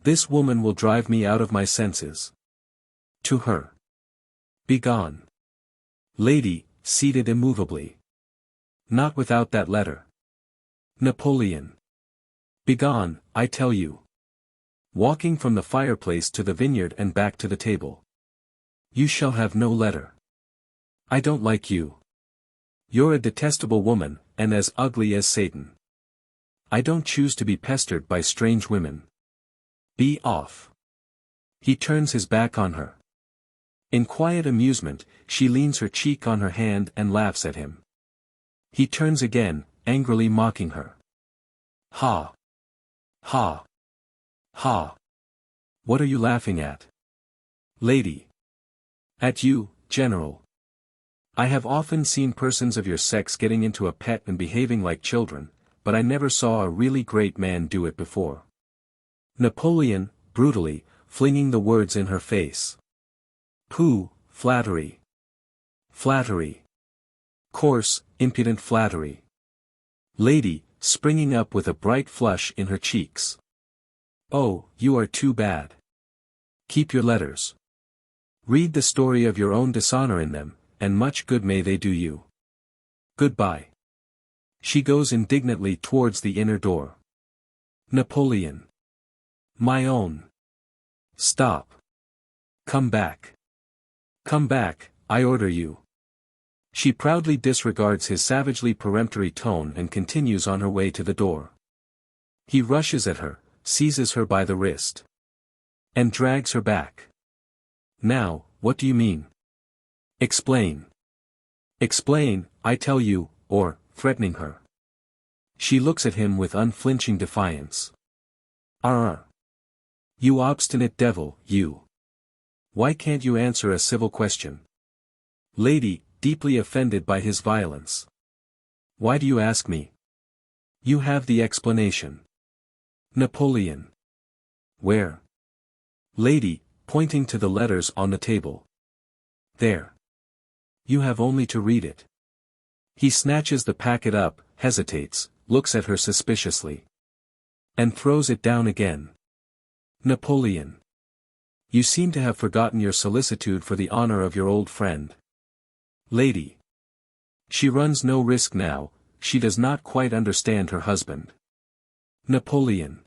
This woman will drive me out of my senses. To her. Begone. Lady, seated immovably. Not without that letter. Napoleon. Begone, I tell you. Walking from the fireplace to the vineyard and back to the table. You shall have no letter. I don't like you. You're a detestable woman, and as ugly as Satan. I don't choose to be pestered by strange women. Be off. He turns his back on her. In quiet amusement, she leans her cheek on her hand and laughs at him. He turns again, angrily mocking her. Ha! Ha! Ha! What are you laughing at? Lady. At you, General. I have often seen persons of your sex getting into a pet and behaving like children, but I never saw a really great man do it before. Napoleon, brutally, flinging the words in her face. Pooh, flattery. Flattery. Coarse, impudent flattery. Lady, springing up with a bright flush in her cheeks. Oh, you are too bad. Keep your letters. Read the story of your own dishonor in them, and much good may they do you. Goodbye. She goes indignantly towards the inner door. Napoleon. My own. Stop. Come back. Come back, I order you. She proudly disregards his savagely peremptory tone and continues on her way to the door. He rushes at her, seizes her by the wrist. And drags her back. Now, what do you mean? Explain. Explain, I tell you, or, threatening her. She looks at him with unflinching defiance. You obstinate devil, you. Why can't you answer a civil question? Lady, deeply offended by his violence. Why do you ask me? You have the explanation. Napoleon. Where? Lady, pointing to the letters on the table. There. You have only to read it. He snatches the packet up, hesitates, looks at her suspiciously. And throws it down again. Napoleon. You seem to have forgotten your solicitude for the honor of your old friend. Lady. She runs no risk now, she does not quite understand her husband. Napoleon.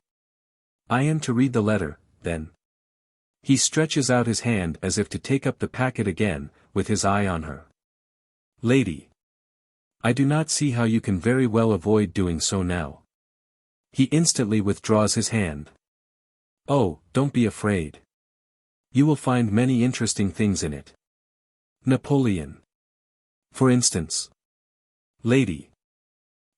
I am to read the letter, then. He stretches out his hand as if to take up the packet again, with his eye on her. Lady. I do not see how you can very well avoid doing so now. He instantly withdraws his hand. Oh, don't be afraid. You will find many interesting things in it. Napoleon. For instance. Lady.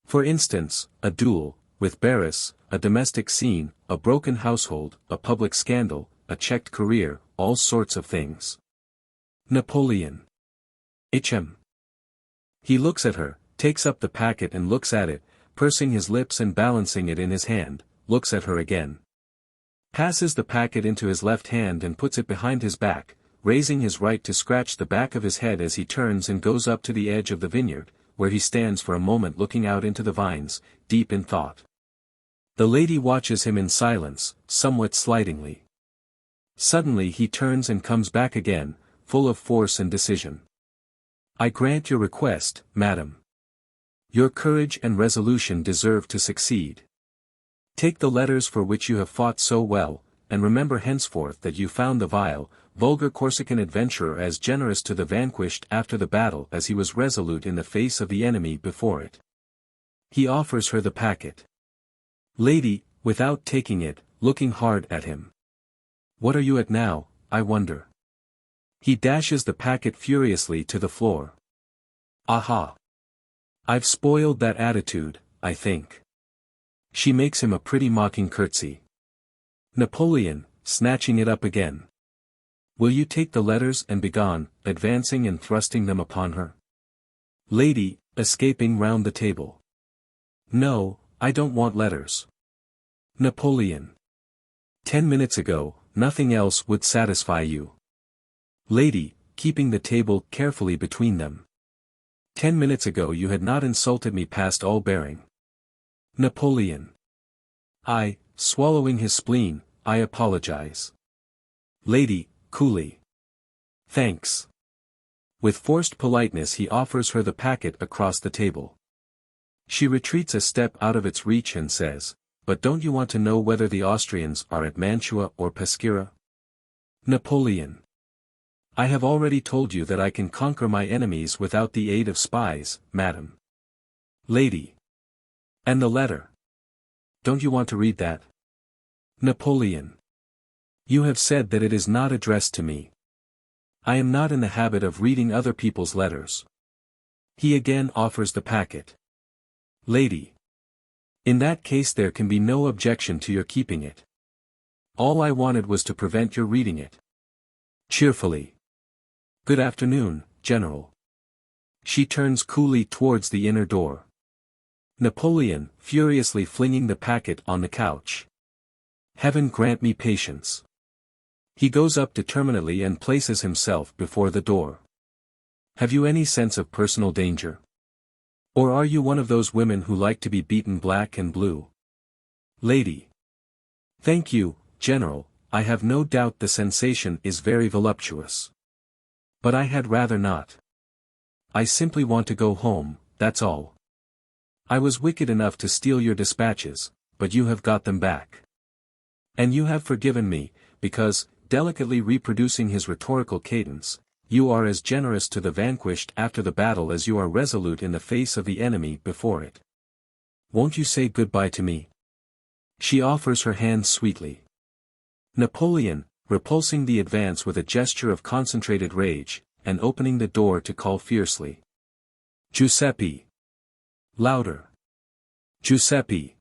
For instance, a duel, with Barras, a domestic scene, a broken household, a public scandal, a checked career, all sorts of things. Napoleon. Hm. He looks at her, takes up the packet and looks at it, pursing his lips and balancing it in his hand, looks at her again. Passes the packet into his left hand and puts it behind his back, raising his right to scratch the back of his head as he turns and goes up to the edge of the vineyard, where he stands for a moment looking out into the vines, deep in thought. The lady watches him in silence, somewhat slightingly. Suddenly he turns and comes back again, full of force and decision. I grant your request, madam. Your courage and resolution deserve to succeed. Take the letters for which you have fought so well, and remember henceforth that you found the vile, vulgar Corsican adventurer as generous to the vanquished after the battle as he was resolute in the face of the enemy before it. He offers her the packet. Lady, without taking it, looking hard at him. What are you at now, I wonder? He dashes the packet furiously to the floor. Aha! I've spoiled that attitude, I think. She makes him a pretty mocking curtsy. Napoleon, snatching it up again. Will you take the letters and begone, advancing and thrusting them upon her? Lady, escaping round the table. No, I don't want letters. Napoleon. 10 minutes ago, nothing else would satisfy you. Lady, keeping the table carefully between them. 10 minutes ago you had not insulted me past all bearing. Napoleon. Swallowing his spleen, I apologize. Lady, coolly. Thanks. With forced politeness he offers her the packet across the table. She retreats a step out of its reach and says, "But don't you want to know whether the Austrians are at Mantua or Peschiera?" Napoleon. I have already told you that I can conquer my enemies without the aid of spies, madam. Lady. And the letter? Don't you want to read that? Napoleon. You have said that it is not addressed to me. I am not in the habit of reading other people's letters. He again offers the packet. Lady. In that case there can be no objection to your keeping it. All I wanted was to prevent your reading it. Cheerfully. Good afternoon, General. She turns coolly towards the inner door. Napoleon, furiously flinging the packet on the couch. Heaven grant me patience. He goes up determinedly and places himself before the door. Have you any sense of personal danger? Or are you one of those women who like to be beaten black and blue? Lady. Thank you, General, I have no doubt the sensation is very voluptuous. But I had rather not. I simply want to go home, that's all. I was wicked enough to steal your dispatches, but you have got them back. And you have forgiven me, because, delicately reproducing his rhetorical cadence, you are as generous to the vanquished after the battle as you are resolute in the face of the enemy before it. Won't you say goodbye to me? She offers her hand sweetly. Napoleon, repulsing the advance with a gesture of concentrated rage, and opening the door to call fiercely. Giuseppe! Louder! Giuseppe!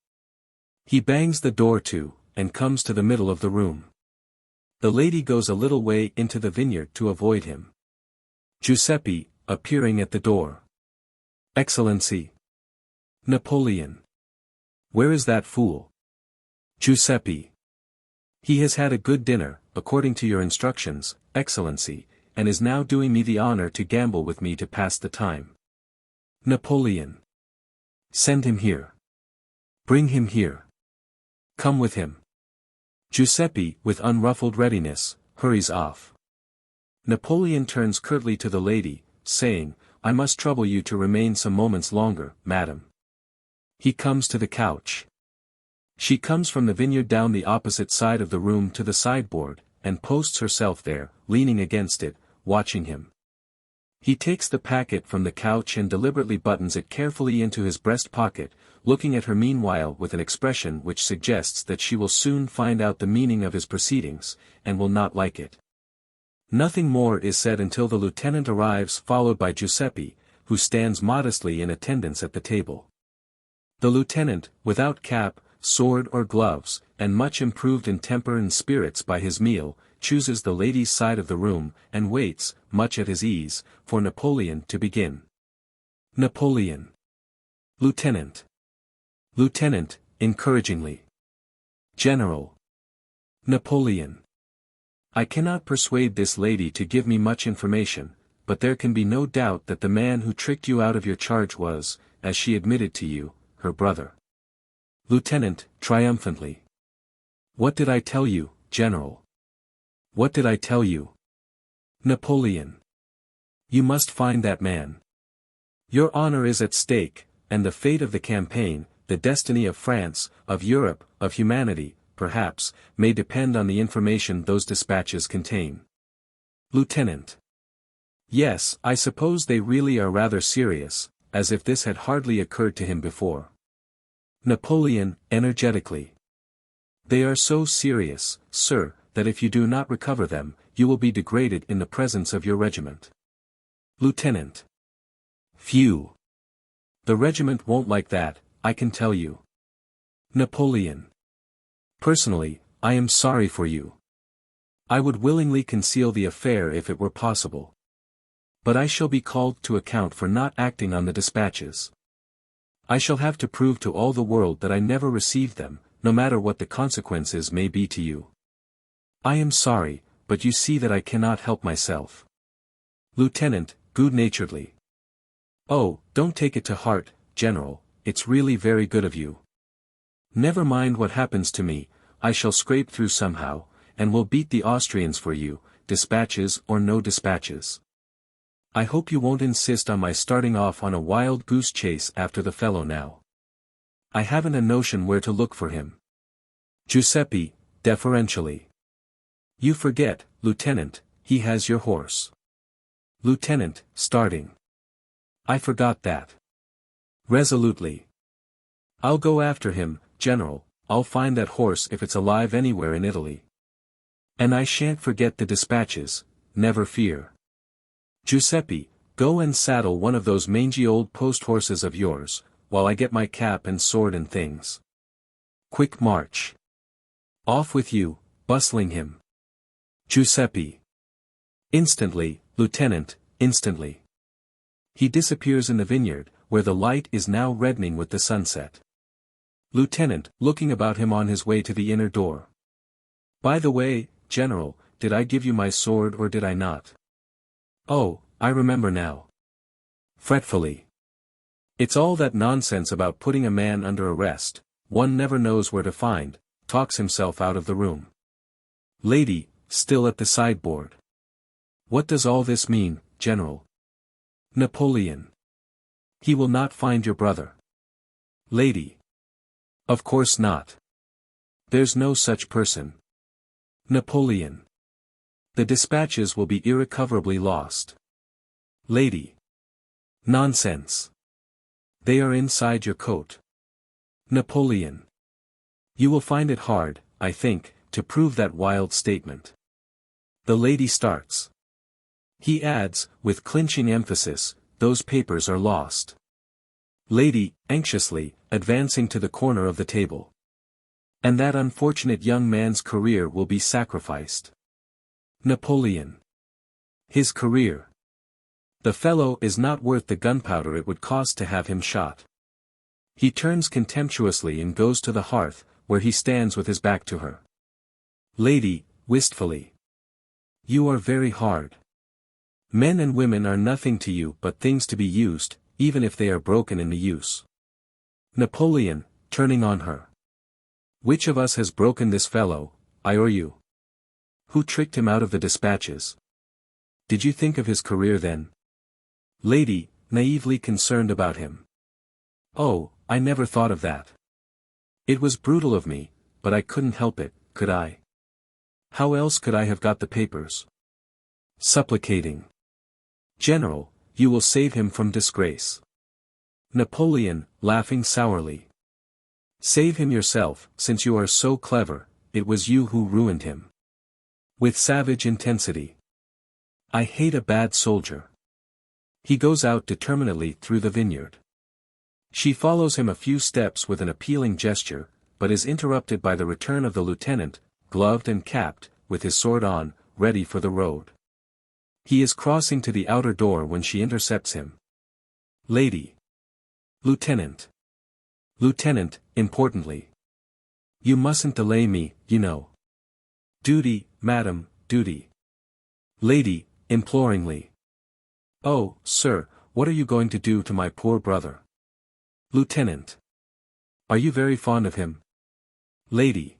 He bangs the door to, and comes to the middle of the room. The lady goes a little way into the vineyard to avoid him. Giuseppe, appearing at the door. Excellency! Napoleon! Where is that fool? Giuseppe! He has had a good dinner, according to your instructions, Excellency, and is now doing me the honor to gamble with me to pass the time. Napoleon. Send him here. Bring him here. Come with him. Giuseppe, with unruffled readiness, hurries off. Napoleon turns curtly to the lady, saying, I must trouble you to remain some moments longer, madam. He comes to the couch. She comes from the vineyard down the opposite side of the room to the sideboard, and posts herself there, leaning against it, watching him. He takes the packet from the couch and deliberately buttons it carefully into his breast pocket, looking at her meanwhile with an expression which suggests that she will soon find out the meaning of his proceedings, and will not like it. Nothing more is said until the lieutenant arrives, followed by Giuseppe, who stands modestly in attendance at the table. The lieutenant, without cap, sword or gloves, and much improved in temper and spirits by his meal, chooses the lady's side of the room, and waits, much at his ease, for Napoleon to begin. Napoleon. Lieutenant. Lieutenant, encouragingly. General. Napoleon. I cannot persuade this lady to give me much information, but there can be no doubt that the man who tricked you out of your charge was, as she admitted to you, her brother. Lieutenant, triumphantly. What did I tell you, General? What did I tell you? Napoleon. You must find that man. Your honor is at stake, and the fate of the campaign, the destiny of France, of Europe, of humanity, perhaps, may depend on the information those dispatches contain. Lieutenant. Yes, I suppose they really are rather serious, as if this had hardly occurred to him before. Napoleon, energetically. They are so serious, sir, that if you do not recover them, you will be degraded in the presence of your regiment. Lieutenant. Phew. The regiment won't like that, I can tell you. Napoleon. Personally, I am sorry for you. I would willingly conceal the affair if it were possible. But I shall be called to account for not acting on the dispatches. I shall have to prove to all the world that I never received them, no matter what the consequences may be to you. I am sorry, but you see that I cannot help myself. Lieutenant, good-naturedly. Oh, don't take it to heart, General, it's really very good of you. Never mind what happens to me, I shall scrape through somehow, and will beat the Austrians for you, dispatches or no dispatches. I hope you won't insist on my starting off on a wild goose chase after the fellow now. I haven't a notion where to look for him. Giuseppe, deferentially. You forget, Lieutenant, he has your horse. Lieutenant, starting. I forgot that. Resolutely. I'll go after him, General, I'll find that horse if it's alive anywhere in Italy. And I shan't forget the dispatches, never fear. Giuseppe, go and saddle one of those mangy old post horses of yours, while I get my cap and sword and things. Quick march. Off with you, bustling him. Giuseppe. Instantly, Lieutenant, instantly. He disappears in the vineyard, where the light is now reddening with the sunset. Lieutenant, looking about him on his way to the inner door. By the way, General, did I give you my sword or did I not? Oh, I remember now. Fretfully. It's all that nonsense about putting a man under arrest, one never knows where to find, talks himself out of the room. Lady, still at the sideboard. What does all this mean, General? Napoleon. He will not find your brother. Lady. Of course not. There's no such person. Napoleon. The dispatches will be irrecoverably lost. Lady. Nonsense. They are inside your coat. Napoleon. You will find it hard, I think, to prove that wild statement. The lady starts. He adds, with clinching emphasis, those papers are lost. Lady, anxiously, advancing to the corner of the table. And that unfortunate young man's career will be sacrificed. Napoleon. His career. The fellow is not worth the gunpowder it would cost to have him shot. He turns contemptuously and goes to the hearth, where he stands with his back to her. Lady, wistfully. You are very hard. Men and women are nothing to you but things to be used, even if they are broken in the use. Napoleon, turning on her. Which of us has broken this fellow, I or you? Who tricked him out of the dispatches? Did you think of his career then? Lady, naively concerned about him. Oh, I never thought of that. It was brutal of me, but I couldn't help it, could I? How else could I have got the papers? Supplicating. General, you will save him from disgrace. Napoleon, laughing sourly. Save him yourself, since you are so clever, it was you who ruined him. With savage intensity. I hate a bad soldier. He goes out determinedly through the vineyard. She follows him a few steps with an appealing gesture, but is interrupted by the return of the lieutenant, gloved and capped, with his sword on, ready for the road. He is crossing to the outer door when she intercepts him. Lady. Lieutenant. Lieutenant, importantly. You mustn't delay me, you know. Duty, madam, duty. Lady, imploringly. Oh, sir, what are you going to do to my poor brother? Lieutenant. Are you very fond of him? Lady.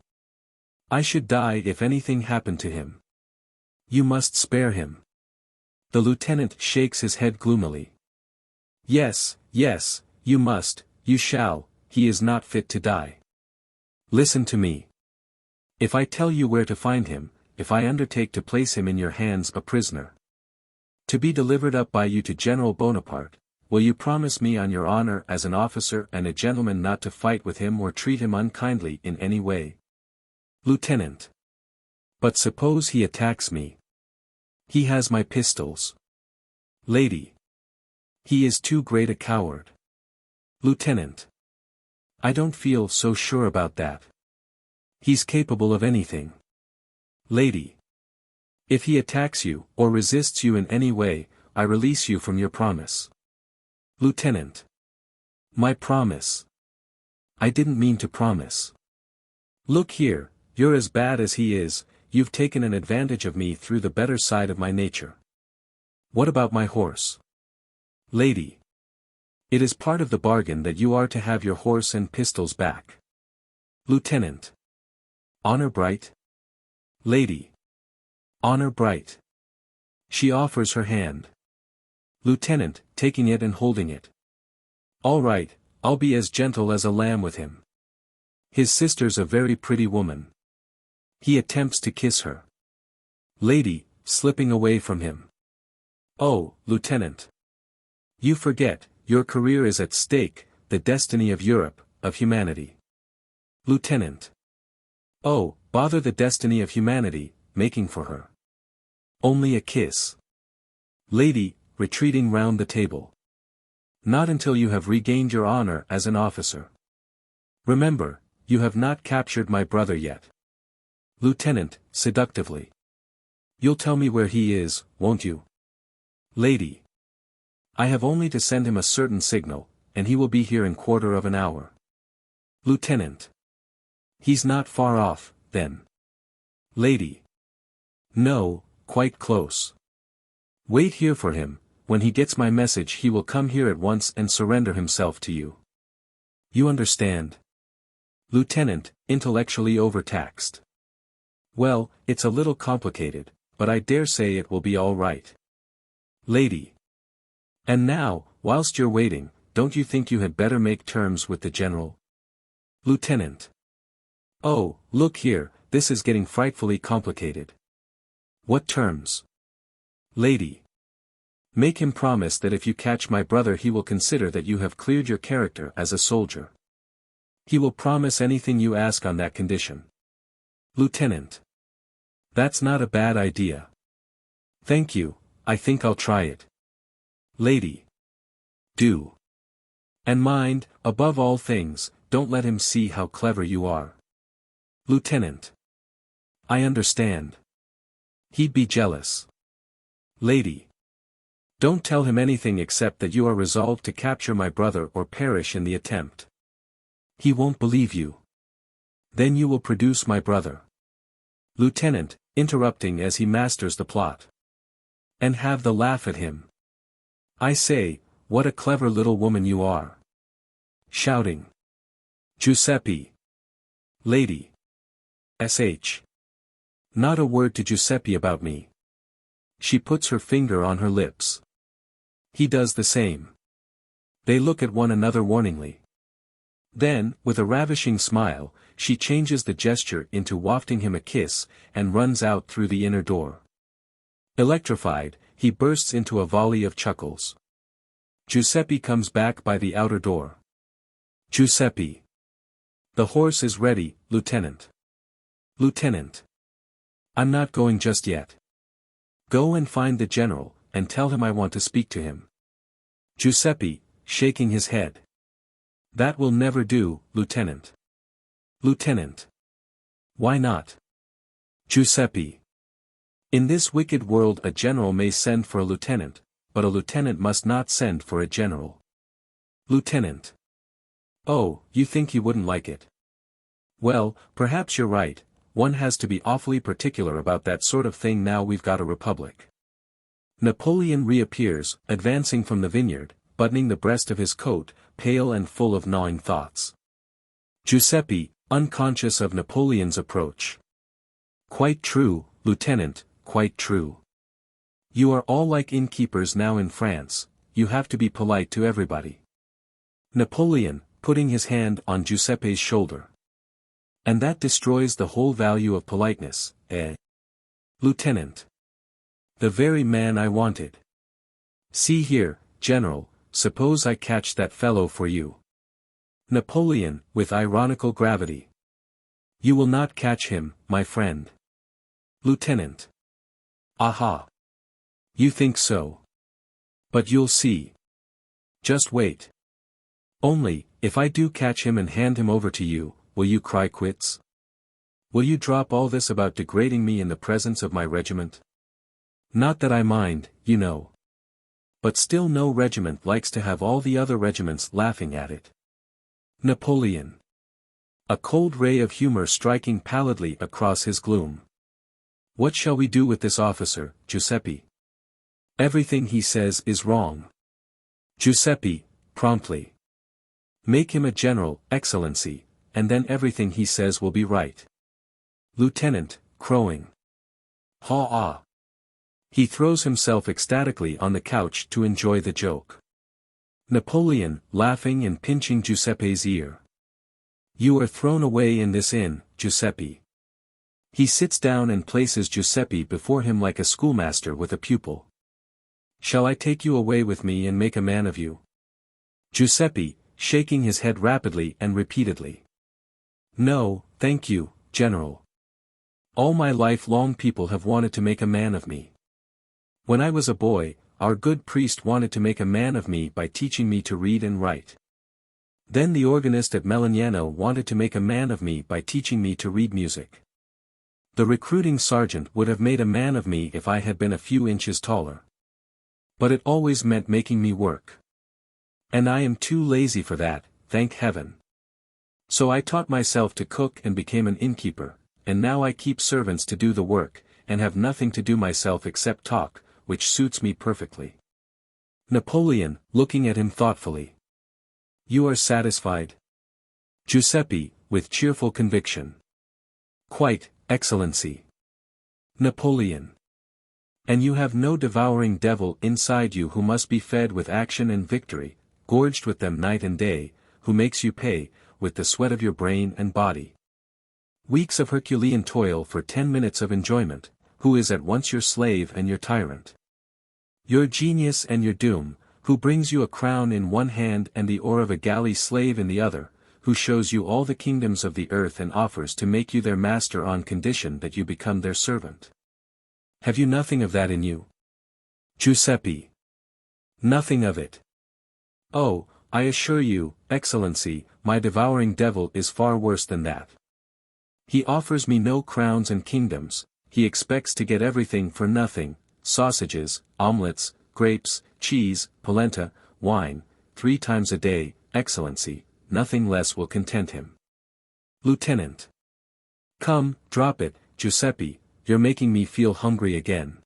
I should die if anything happened to him. You must spare him. The lieutenant shakes his head gloomily. Yes, yes, you must, you shall, he is not fit to die. Listen to me. If I tell you where to find him, if I undertake to place him in your hands a prisoner, to be delivered up by you to General Bonaparte, will you promise me on your honor as an officer and a gentleman not to fight with him or treat him unkindly in any way? Lieutenant. But suppose he attacks me? He has my pistols. Lady. He is too great a coward. Lieutenant. I don't feel so sure about that. He's capable of anything. Lady. If he attacks you, or resists you in any way, I release you from your promise. Lieutenant. My promise. I didn't mean to promise. Look here, you're as bad as he is, you've taken an advantage of me through the better side of my nature. What about my horse? Lady. It is part of the bargain that you are to have your horse and pistols back. Lieutenant. Honor bright? Lady. Honor bright. She offers her hand. Lieutenant, taking it and holding it. All right, I'll be as gentle as a lamb with him. His sister's a very pretty woman. He attempts to kiss her. Lady, slipping away from him. Oh, Lieutenant. You forget, your career is at stake, the destiny of Europe, of humanity. Lieutenant. Oh, bother the destiny of humanity, making for her. Only a kiss. Lady, retreating round the table. Not until you have regained your honor as an officer. Remember, you have not captured my brother yet. Lieutenant, seductively. You'll tell me where he is, won't you? Lady. I have only to send him a certain signal, and he will be here in quarter of an hour. Lieutenant. He's not far off, then. Lady. No, quite close. Wait here for him, when he gets my message he will come here at once and surrender himself to you. You understand? Lieutenant, intellectually overtaxed. Well, it's a little complicated, but I dare say it will be all right. Lady. And now, whilst you're waiting, don't you think you had better make terms with the general? Lieutenant. Oh, look here, this is getting frightfully complicated. What terms? Lady. Make him promise that if you catch my brother he will consider that you have cleared your character as a soldier. He will promise anything you ask on that condition. Lieutenant. That's not a bad idea. Thank you, I think I'll try it. Lady. Do. And mind, above all things, don't let him see how clever you are. Lieutenant. I understand. He'd be jealous. Lady. Don't tell him anything except that you are resolved to capture my brother or perish in the attempt. He won't believe you. Then you will produce my brother. Lieutenant, interrupting as he masters the plot. And have the laugh at him. I say, what a clever little woman you are. Shouting. Giuseppe. Lady. S.H. Not a word to Giuseppe about me. She puts her finger on her lips. He does the same. They look at one another warningly. Then, with a ravishing smile, she changes the gesture into wafting him a kiss, and runs out through the inner door. Electrified, he bursts into a volley of chuckles. Giuseppe comes back by the outer door. Giuseppe. The horse is ready, Lieutenant. Lieutenant. I'm not going just yet. Go and find the general, and tell him I want to speak to him. Giuseppe, shaking his head. That will never do, Lieutenant. Lieutenant. Why not? Giuseppe. In this wicked world a general may send for a lieutenant, but a lieutenant must not send for a general. Lieutenant. Oh, you think he wouldn't like it? Well, perhaps you're right, one has to be awfully particular about that sort of thing now we've got a republic. Napoleon reappears, advancing from the vineyard, buttoning the breast of his coat, pale and full of gnawing thoughts. Giuseppe, unconscious of Napoleon's approach. Quite true, Lieutenant, quite true. You are all like innkeepers now in France, you have to be polite to everybody. Napoleon, putting his hand on Giuseppe's shoulder. And that destroys the whole value of politeness, eh? Lieutenant. The very man I wanted. See here, General, suppose I catch that fellow for you. Napoleon, with ironical gravity. You will not catch him, my friend. Lieutenant. Aha. You think so? But you'll see. Just wait. Only, if I do catch him and hand him over to you, will you cry quits? Will you drop all this about degrading me in the presence of my regiment? Not that I mind, you know. But still no regiment likes to have all the other regiments laughing at it. Napoleon. A cold ray of humor striking pallidly across his gloom. What shall we do with this officer, Giuseppe? Everything he says is wrong. Giuseppe, promptly. Make him a general, Excellency, and then everything he says will be right. Lieutenant, crowing. Haw-ah. He throws himself ecstatically on the couch to enjoy the joke. Napoleon, laughing and pinching Giuseppe's ear. You are thrown away in this inn, Giuseppe. He sits down and places Giuseppe before him like a schoolmaster with a pupil. Shall I take you away with me and make a man of you? Giuseppe, shaking his head rapidly and repeatedly. No, thank you, General. All my life long people have wanted to make a man of me. When I was a boy, our good priest wanted to make a man of me by teaching me to read and write. Then the organist at Melegnano wanted to make a man of me by teaching me to read music. The recruiting sergeant would have made a man of me if I had been a few inches taller. But it always meant making me work. And I am too lazy for that, thank heaven. So I taught myself to cook and became an innkeeper, and now I keep servants to do the work, and have nothing to do myself except talk, which suits me perfectly. Napoleon, looking at him thoughtfully. You are satisfied? Giuseppe, with cheerful conviction. Quite, Excellency. Napoleon. And you have no devouring devil inside you who must be fed with action and victory, gorged with them night and day, who makes you pay, with the sweat of your brain and body. Weeks of Herculean toil for 10 minutes of enjoyment, who is at once your slave and your tyrant. Your genius and your doom, who brings you a crown in one hand and the oar of a galley slave in the other, who shows you all the kingdoms of the earth and offers to make you their master on condition that you become their servant. Have you nothing of that in you? Giuseppe. Nothing of it. Oh, I assure you, Excellency, my devouring devil is far worse than that. He offers me no crowns and kingdoms, he expects to get everything for nothing, sausages, omelets, grapes, cheese, polenta, wine, 3 times a day, Excellency, nothing less will content him. Lieutenant. Come, drop it, Giuseppe, you're making me feel hungry again.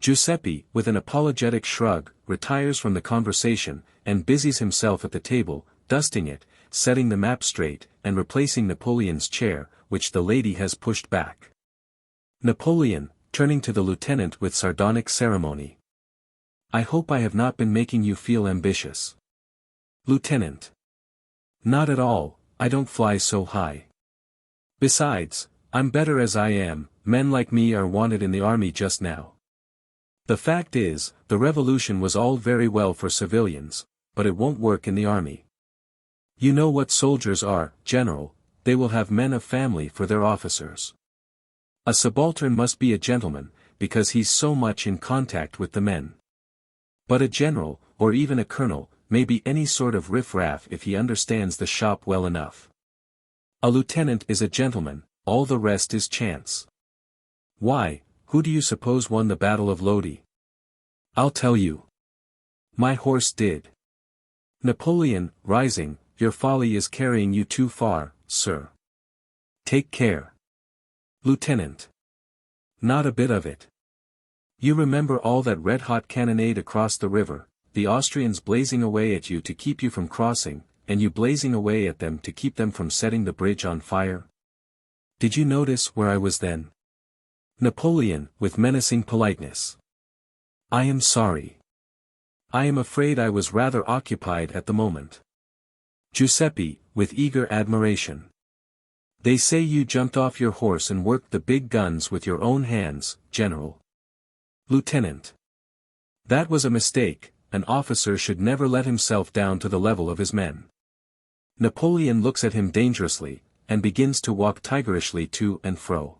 Giuseppe, with an apologetic shrug, retires from the conversation, and busies himself at the table, dusting it, setting the map straight, and replacing Napoleon's chair, which the lady has pushed back. Napoleon, turning to the lieutenant with sardonic ceremony. I hope I have not been making you feel ambitious. Lieutenant. Not at all, I don't fly so high. Besides, I'm better as I am, men like me are wanted in the army just now. The fact is, the revolution was all very well for civilians, but it won't work in the army. You know what soldiers are, General, they will have men of family for their officers. A subaltern must be a gentleman, because he's so much in contact with the men. But a general, or even a colonel, may be any sort of riff-raff if he understands the shop well enough. A lieutenant is a gentleman, all the rest is chance. Why, who do you suppose won the Battle of Lodi? I'll tell you. My horse did. Napoleon, rising, your folly is carrying you too far, sir. Take care. Lieutenant. Not a bit of it. You remember all that red-hot cannonade across the river, the Austrians blazing away at you to keep you from crossing, and you blazing away at them to keep them from setting the bridge on fire? Did you notice where I was then? Napoleon, with menacing politeness. I am sorry. I am afraid I was rather occupied at the moment. Giuseppe, with eager admiration. They say you jumped off your horse and worked the big guns with your own hands, General. Lieutenant. That was a mistake, an officer should never let himself down to the level of his men. Napoleon looks at him dangerously, and begins to walk tigerishly to and fro.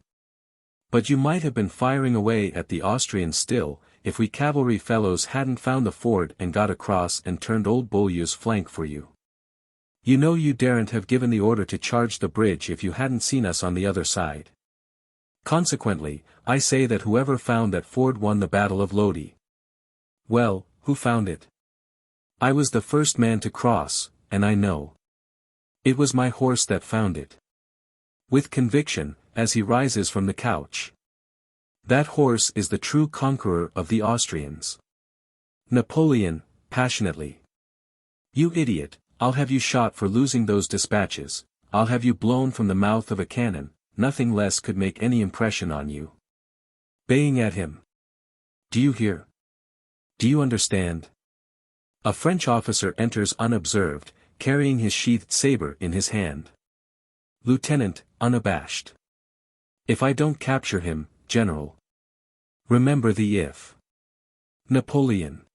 But you might have been firing away at the Austrians still, if we cavalry fellows hadn't found the ford and got across and turned old Beaulieu's flank for you. You know you daren't have given the order to charge the bridge if you hadn't seen us on the other side. Consequently, I say that whoever found that ford won the Battle of Lodi. Well, who found it? I was the first man to cross, and I know. It was my horse that found it. With conviction, as he rises from the couch. That horse is the true conqueror of the Austrians. Napoleon, passionately. You idiot, I'll have you shot for losing those dispatches, I'll have you blown from the mouth of a cannon, nothing less could make any impression on you. Baying at him. Do you hear? Do you understand? A French officer enters unobserved, carrying his sheathed saber in his hand. Lieutenant, unabashed. If I don't capture him, General. Remember the if. Napoleon.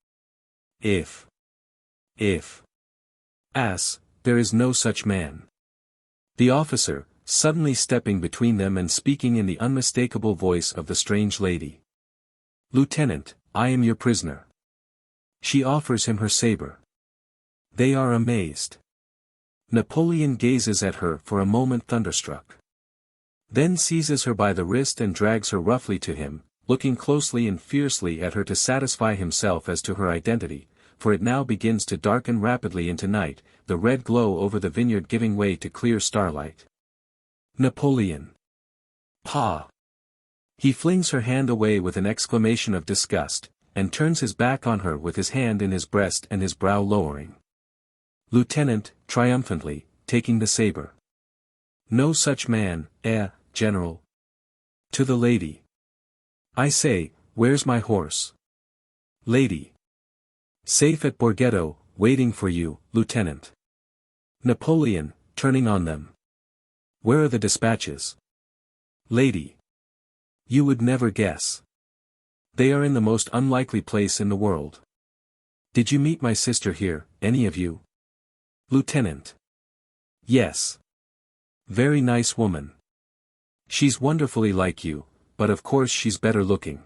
If. Ass, there is no such man. The officer, suddenly stepping between them and speaking in the unmistakable voice of the strange lady. Lieutenant, I am your prisoner. She offers him her saber. They are amazed. Napoleon gazes at her for a moment thunderstruck. Then seizes her by the wrist and drags her roughly to him, looking closely and fiercely at her to satisfy himself as to her identity, for it now begins to darken rapidly into night, the red glow over the vineyard giving way to clear starlight. Napoleon. Pa! He flings her hand away with an exclamation of disgust, and turns his back on her with his hand in his breast and his brow lowering. Lieutenant, triumphantly, taking the saber. No such man, General. To the lady. I say, where's my horse? Lady. Safe at Borghetto, waiting for you, Lieutenant. Napoleon, turning on them. Where are the dispatches? Lady. You would never guess. They are in the most unlikely place in the world. Did you meet my sister here, any of you? Lieutenant. Yes. Very nice woman. She's wonderfully like you, but of course she's better looking.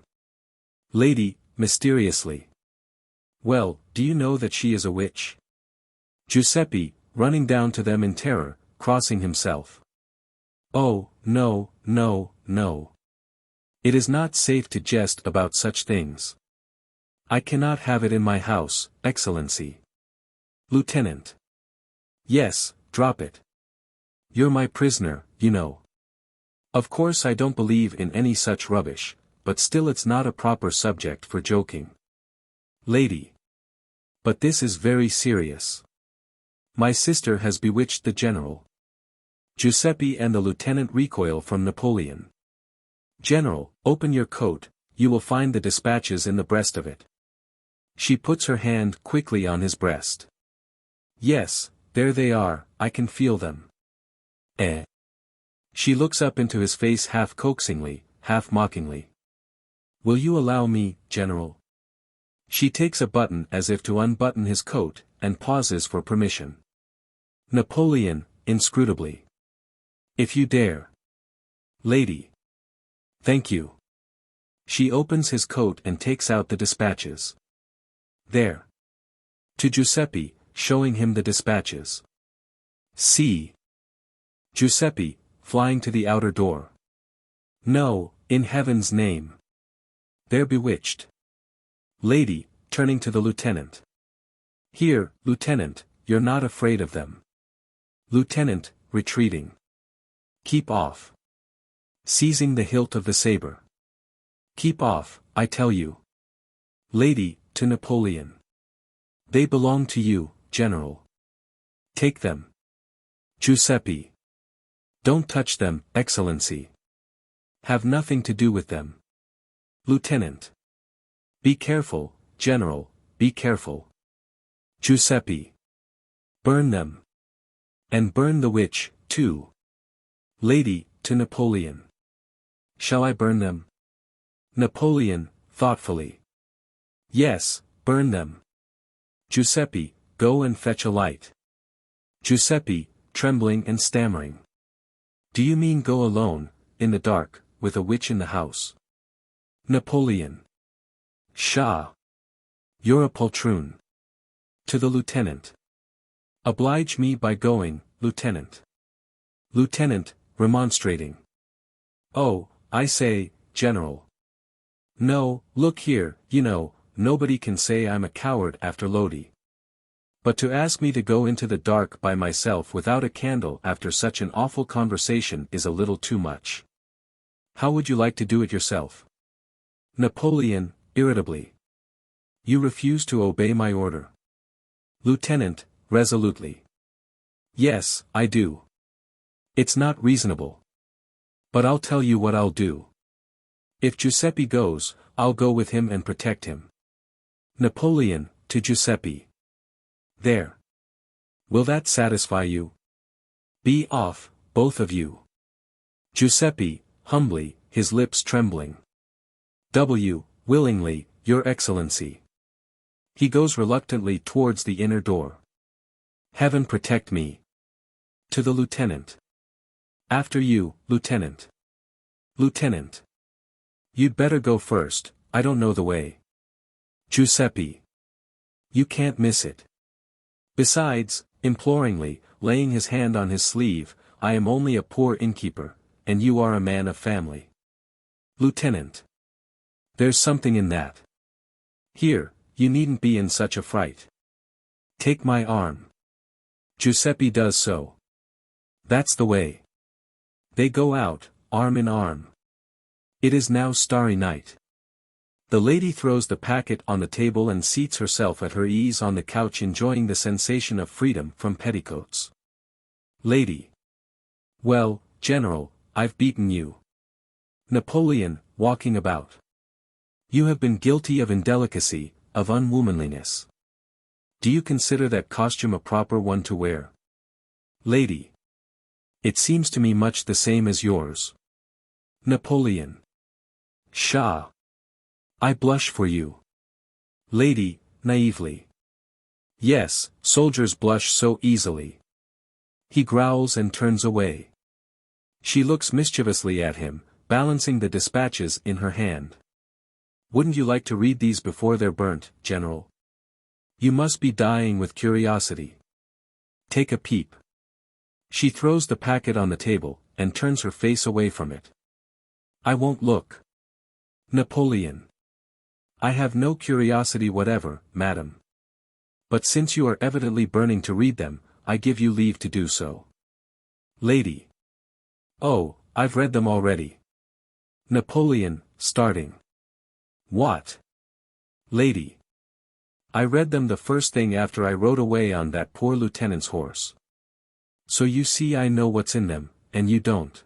Lady, mysteriously. Well, do you know that she is a witch? Giuseppe, running down to them in terror, crossing himself. Oh, no. It is not safe to jest about such things. I cannot have it in my house, Excellency. Lieutenant. Yes, drop it. You're my prisoner, you know. Of course I don't believe in any such rubbish, but still it's not a proper subject for joking. Lady. But this is very serious. My sister has bewitched the general. Giuseppe and the lieutenant recoil from Napoleon. General, open your coat, you will find the dispatches in the breast of it. She puts her hand quickly on his breast. Yes, there they are, I can feel them. She looks up into his face half coaxingly, half mockingly. Will you allow me, General? She takes a button as if to unbutton his coat, and pauses for permission. Napoleon, inscrutably. If you dare. Lady. Thank you. She opens his coat and takes out the dispatches. There. To Giuseppe, showing him the dispatches. See. Giuseppe, flying to the outer door. No, in heaven's name. They're bewitched. Lady, turning to the lieutenant. Here, Lieutenant, you're not afraid of them. Lieutenant, retreating. Keep off. Seizing the hilt of the saber. Keep off, I tell you. Lady, to Napoleon. They belong to you, General. Take them. Giuseppe. Don't touch them, Excellency. Have nothing to do with them. Lieutenant. Be careful, General, be careful. Giuseppe. Burn them. And burn the witch, too. Lady, to Napoleon. Shall I burn them? Napoleon, thoughtfully. Yes, burn them. Giuseppe, go and fetch a light. Giuseppe, trembling and stammering. Do you mean go alone, in the dark, with a witch in the house? Napoleon. Pshaw. You're a poltroon. To the lieutenant. Oblige me by going, Lieutenant. Lieutenant, remonstrating. Oh, I say, General. No, look here, you know, nobody can say I'm a coward after Lodi. But to ask me to go into the dark by myself without a candle after such an awful conversation is a little too much. How would you like to do it yourself? Napoleon, irritably. You refuse to obey my order. Lieutenant, resolutely. Yes, I do. It's not reasonable. But I'll tell you what I'll do. If Giuseppe goes, I'll go with him and protect him. Napoleon, to Giuseppe. There. Will that satisfy you? Be off, both of you. Giuseppe, humbly, his lips trembling. Willingly, Your Excellency. He goes reluctantly towards the inner door. Heaven protect me. To the lieutenant. After you, Lieutenant. Lieutenant. You'd better go first, I don't know the way. Giuseppe. You can't miss it. Besides, imploringly, laying his hand on his sleeve, I am only a poor innkeeper, and you are a man of family. Lieutenant. There's something in that. Here, you needn't be in such a fright. Take my arm. Giuseppe does so. That's the way. They go out, arm in arm. It is now starry night. The lady throws the packet on the table and seats herself at her ease on the couch, enjoying the sensation of freedom from petticoats. Lady. Well, General, I've beaten you. Napoleon, walking about. You have been guilty of indelicacy, of unwomanliness. Do you consider that costume a proper one to wear? Lady. It seems to me much the same as yours. Napoleon. Pshaw. I blush for you. Lady, naively. Yes, soldiers blush so easily. He growls and turns away. She looks mischievously at him, balancing the dispatches in her hand. Wouldn't you like to read these before they're burnt, General? You must be dying with curiosity. Take a peep. She throws the packet on the table, and turns her face away from it. I won't look. Napoleon. I have no curiosity whatever, madam. But since you are evidently burning to read them, I give you leave to do so. Lady. Oh, I've read them already. Napoleon, starting. What? Lady. I read them the first thing after I rode away on that poor lieutenant's horse. So you see I know what's in them, and you don't.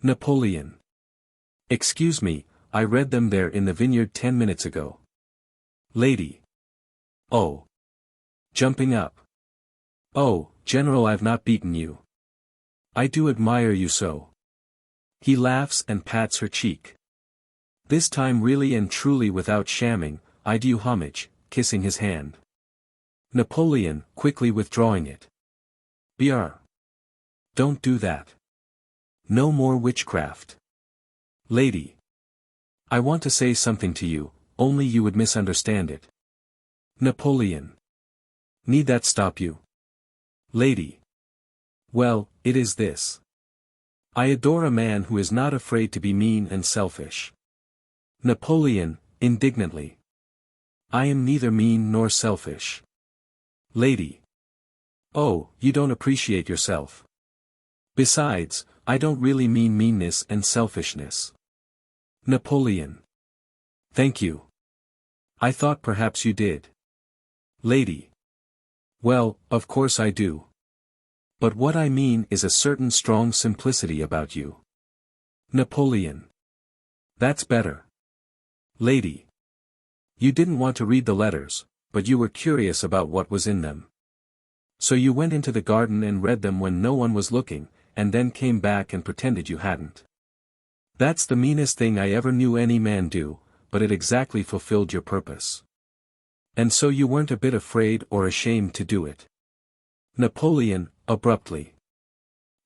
Napoleon. Excuse me, I read them there in the vineyard 10 minutes ago. Lady. Oh. Jumping up. Oh, General, I've not beaten you. I do admire you so. He laughs and pats her cheek. This time really and truly without shamming, I do you homage, kissing his hand. Napoleon, quickly withdrawing it. Br. Don't do that. No more witchcraft. Lady. I want to say something to you, only you would misunderstand it. Napoleon. Need that stop you? Lady. Well, it is this. I adore a man who is not afraid to be mean and selfish. Napoleon, indignantly. I am neither mean nor selfish. Lady. Oh, you don't appreciate yourself. Besides, I don't really mean meanness and selfishness. Napoleon. Thank you. I thought perhaps you did. Lady. Well, of course I do. But what I mean is a certain strong simplicity about you. Napoleon. That's better. Lady. You didn't want to read the letters, but you were curious about what was in them. So you went into the garden and read them when no one was looking, and then came back and pretended you hadn't. That's the meanest thing I ever knew any man do, but it exactly fulfilled your purpose. And so you weren't a bit afraid or ashamed to do it. Napoleon, abruptly.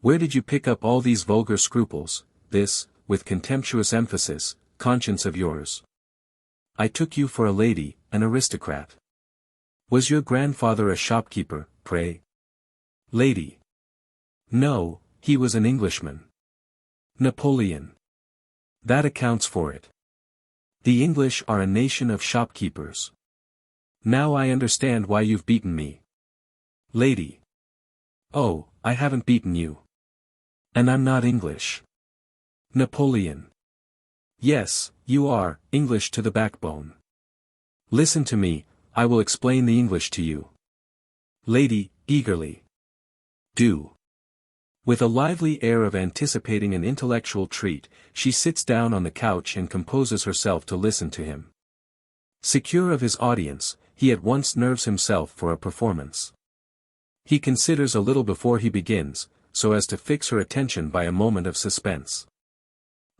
Where did you pick up all these vulgar scruples, this, with contemptuous emphasis, conscience of yours? I took you for a lady, an aristocrat. Was your grandfather a shopkeeper, pray? Lady. No, he was an Englishman. Napoleon. That accounts for it. The English are a nation of shopkeepers. Now I understand why you've beaten me. Lady. Oh, I haven't beaten you. And I'm not English. Napoleon. Yes, You are English to the backbone. Listen to me, I will explain the English to you. Lady, eagerly. Do. With a lively air of anticipating an intellectual treat, she sits down on the couch and composes herself to listen to him. Secure of his audience, he at once nerves himself for a performance. He considers a little before he begins, so as to fix her attention by a moment of suspense.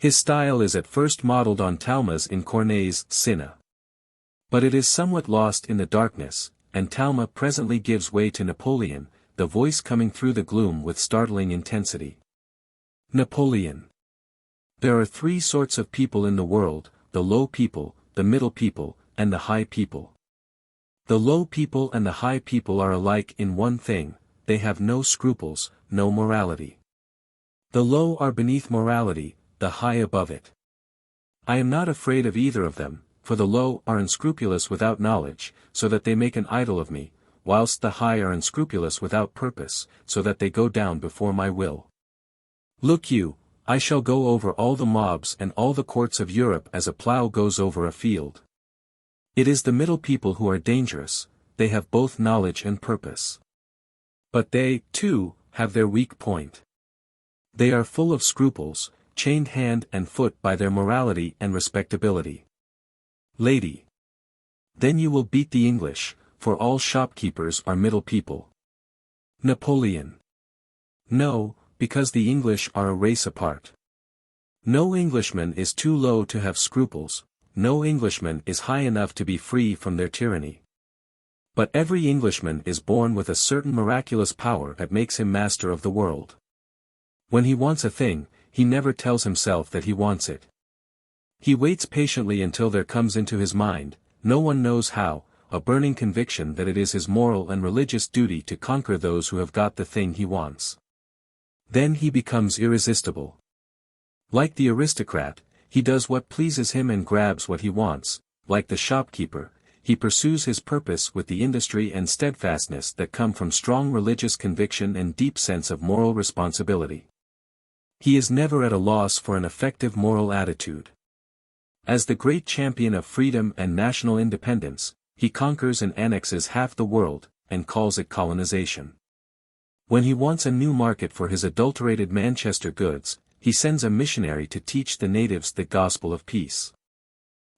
His style is at first modeled on Talma's in Corneille's Cinna. But it is somewhat lost in the darkness, and Talma presently gives way to Napoleon, the voice coming through the gloom with startling intensity. Napoleon. There are three sorts of people in the world, the low people, the middle people, and the high people. The low people and the high people are alike in one thing, they have no scruples, no morality. The low are beneath morality, the high above it. I am not afraid of either of them, for the low are unscrupulous without knowledge, so that they make an idol of me, whilst the high are unscrupulous without purpose, so that they go down before my will. Look you, I shall go over all the mobs and all the courts of Europe as a plough goes over a field. It is the middle people who are dangerous, they have both knowledge and purpose. But they, too, have their weak point. They are full of scruples, chained hand and foot by their morality and respectability. Lady. Then you will beat the English, for all shopkeepers are middle people. Napoleon. No, because the English are a race apart. No Englishman is too low to have scruples, no Englishman is high enough to be free from their tyranny. But every Englishman is born with a certain miraculous power that makes him master of the world. When he wants a thing, he never tells himself that he wants it. He waits patiently until there comes into his mind, no one knows how, a burning conviction that it is his moral and religious duty to conquer those who have got the thing he wants. Then he becomes irresistible. Like the aristocrat, he does what pleases him and grabs what he wants, like the shopkeeper, he pursues his purpose with the industry and steadfastness that come from strong religious conviction and deep sense of moral responsibility. He is never at a loss for an effective moral attitude. As the great champion of freedom and national independence, he conquers and annexes half the world, and calls it colonization. When he wants a new market for his adulterated Manchester goods, he sends a missionary to teach the natives the gospel of peace.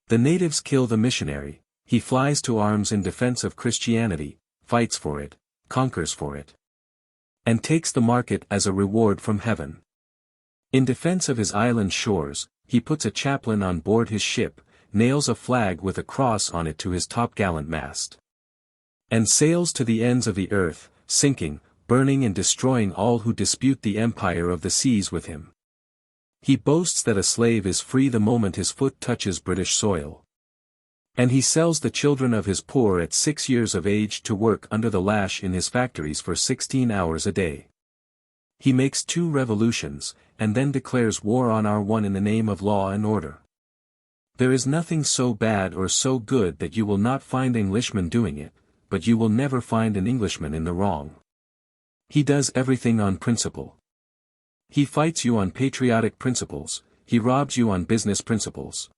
The natives kill the missionary, he flies to arms in defense of Christianity, fights for it, conquers for it, and takes the market as a reward from heaven. In defense of his island shores, he puts a chaplain on board his ship, nails a flag with a cross on it to his topgallant mast, and sails to the ends of the earth, sinking, burning and destroying all who dispute the empire of the seas with him. He boasts that a slave is free the moment his foot touches British soil. And he sells the children of his poor at 6 years of age to work under the lash in his factories for 16 hours a day. He makes 2 revolutions, and then declares war on our one in the name of law and order. There is nothing so bad or so good that you will not find Englishmen doing it, but you will never find an Englishman in the wrong. He does everything on principle. He fights you on patriotic principles, he robs you on business principles.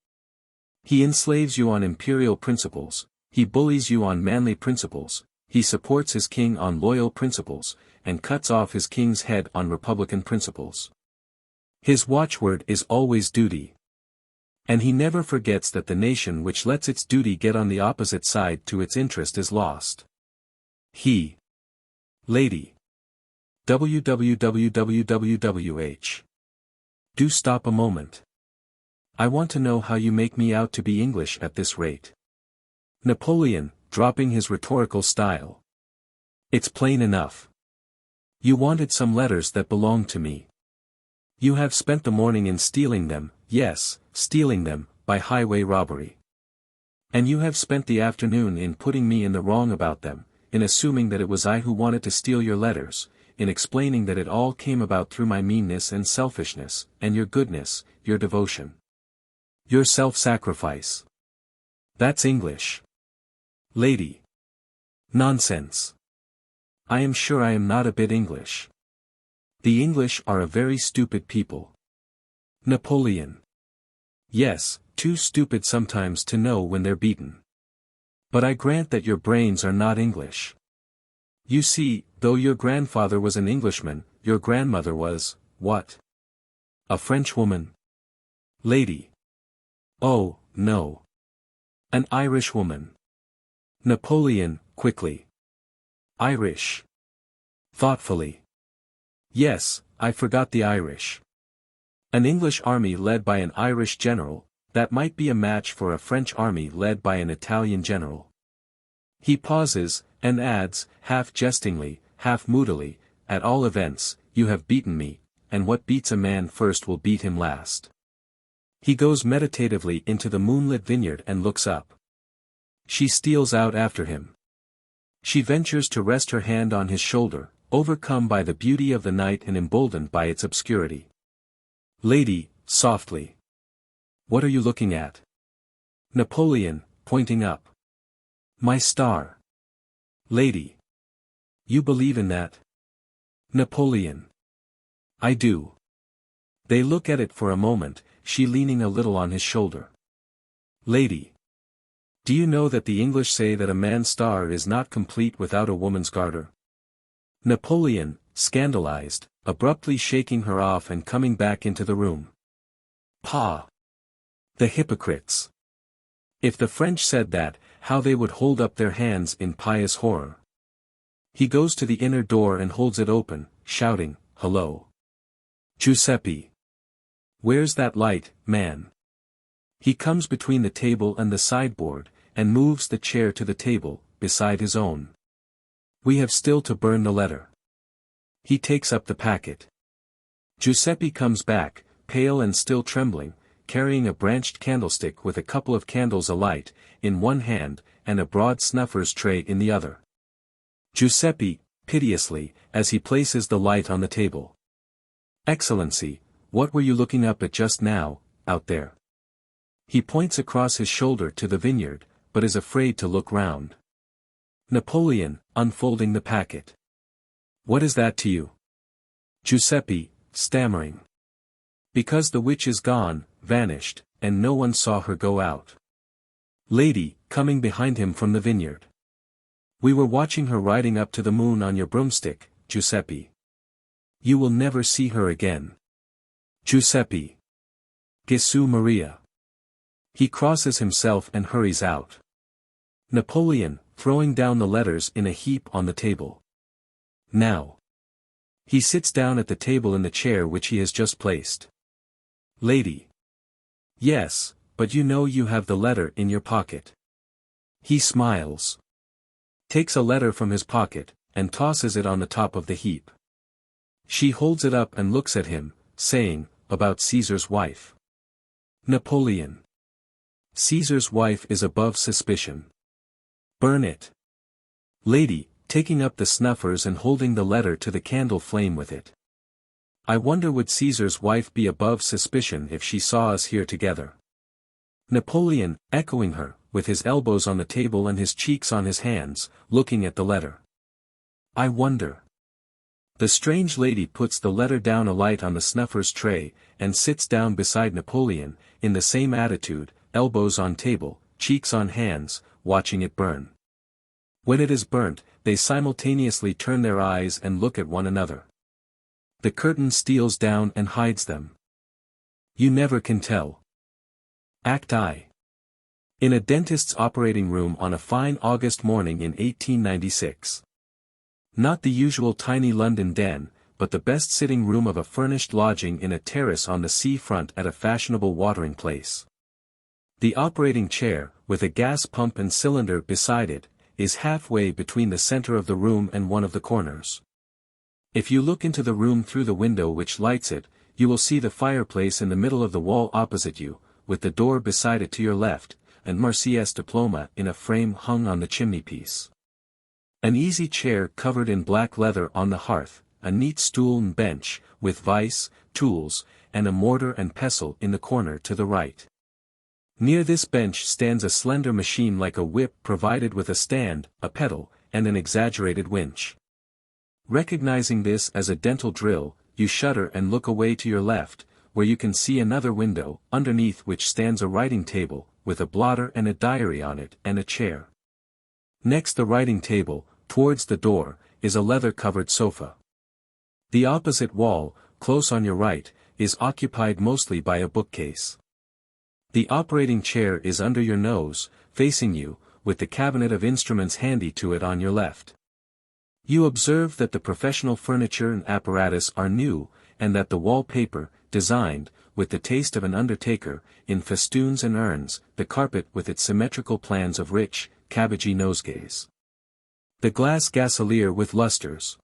He enslaves you on imperial principles, he bullies you on manly principles, he supports his king on loyal principles, and cuts off his king's head on republican principles. His watchword is always duty. And he never forgets that the nation which lets its duty get on the opposite side to its interest is lost. He. Lady. www. Do stop a moment. I want to know how you make me out to be English at this rate. Napoleon, dropping his rhetorical style. It's plain enough. You wanted some letters that belonged to me. You have spent the morning in stealing them, yes, stealing them, by highway robbery. And you have spent the afternoon in putting me in the wrong about them, in assuming that it was I who wanted to steal your letters, in explaining that it all came about through my meanness and selfishness, and your goodness, your devotion. Your self-sacrifice. That's English. Lady. Nonsense. I am sure I am not a bit English. The English are a very stupid people. Napoleon. Yes, too stupid sometimes to know when they're beaten. But I grant that your brains are not English. You see, though your grandfather was an Englishman, your grandmother was, what? A French woman? Lady. Oh, no. An Irish woman. Napoleon, quickly. Irish. Thoughtfully. Yes, I forgot the Irish. An English army led by an Irish general, that might be a match for a French army led by an Italian general. He pauses, and adds, half jestingly, half moodily, at all events, you have beaten me, and what beats a man first will beat him last. He goes meditatively into the moonlit vineyard and looks up. She steals out after him. She ventures to rest her hand on his shoulder, overcome by the beauty of the night and emboldened by its obscurity. Lady, softly. What are you looking at? Napoleon, pointing up. My star. Lady. You believe in that? Napoleon. I do. They look at it for a moment, she leaning a little on his shoulder. Lady. Do you know that the English say that a man's star is not complete without a woman's garter? Napoleon, scandalized, abruptly shaking her off and coming back into the room. Pah! The hypocrites! If the French said that, how they would hold up their hands in pious horror. He goes to the inner door and holds it open, shouting, hello. Giuseppe. Where's that light, man? He comes between the table and the sideboard, and moves the chair to the table, beside his own. We have still to burn the letter. He takes up the packet. Giuseppe comes back, pale and still trembling, carrying a branched candlestick with a couple of candles alight, in one hand, and a broad snuffer's tray in the other. Giuseppe, piteously, as he places the light on the table. Excellency, what were you looking up at just now, out there? He points across his shoulder to the vineyard, but is afraid to look round. Napoleon, unfolding the packet. What is that to you? Giuseppe, stammering. Because the witch is gone, vanished, and no one saw her go out. Lady, coming behind him from the vineyard. We were watching her riding up to the moon on your broomstick, Giuseppe. You will never see her again. Giuseppe. Gesù Maria. He crosses himself and hurries out. Napoleon, throwing down the letters in a heap on the table. Now. He sits down at the table in the chair which he has just placed. Lady. Yes, but you know you have the letter in your pocket. He smiles. Takes a letter from his pocket, and tosses it on the top of the heap. She holds it up and looks at him, saying, about Caesar's wife. Napoleon. Caesar's wife is above suspicion. Burn it. Lady, taking up the snuffers and holding the letter to the candle flame with it. I wonder would Caesar's wife be above suspicion if she saw us here together. Napoleon, echoing her, with his elbows on the table and his cheeks on his hands, looking at the letter. I wonder. The strange lady puts the letter down alight on the snuffer's tray, and sits down beside Napoleon, in the same attitude, elbows on table, cheeks on hands, watching it burn. When it is burnt, they simultaneously turn their eyes and look at one another. The curtain steals down and hides them. You never can tell. Act I. In a dentist's operating room on a fine August morning in 1896. Not the usual tiny London den, but the best sitting room of a furnished lodging in a terrace on the sea front at a fashionable watering place. The operating chair, with a gas pump and cylinder beside it, is halfway between the center of the room and one of the corners. If you look into the room through the window which lights it, you will see the fireplace in the middle of the wall opposite you, with the door beside it to your left, and Marseilles diploma in a frame hung on the chimney-piece. An easy chair covered in black leather on the hearth, a neat stool and bench, with vise, tools, and a mortar and pestle in the corner to the right. Near this bench stands a slender machine like a whip provided with a stand, a pedal, and an exaggerated winch. Recognizing this as a dental drill, you shudder and look away to your left, where you can see another window, underneath which stands a writing table, with a blotter and a diary on it, and a chair. Next the writing table, towards the door, is a leather-covered sofa. The opposite wall, close on your right, is occupied mostly by a bookcase. The operating chair is under your nose, facing you, with the cabinet of instruments handy to it on your left. You observe that the professional furniture and apparatus are new, and that the wallpaper, designed, with the taste of an undertaker, in festoons and urns, the carpet with its symmetrical plans of rich, cabbagey nosegays. The glass gasolier with lustres.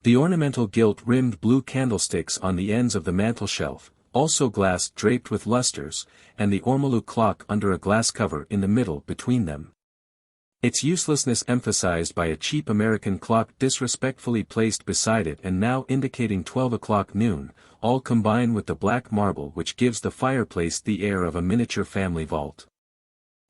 The ornamental gilt-rimmed blue candlesticks on the ends of the mantelshelf, also glass draped with lustres, and the ormolu clock under a glass cover in the middle between them. Its uselessness emphasized by a cheap American clock disrespectfully placed beside it and now indicating 12 o'clock noon, all combine with the black marble which gives the fireplace the air of a miniature family vault.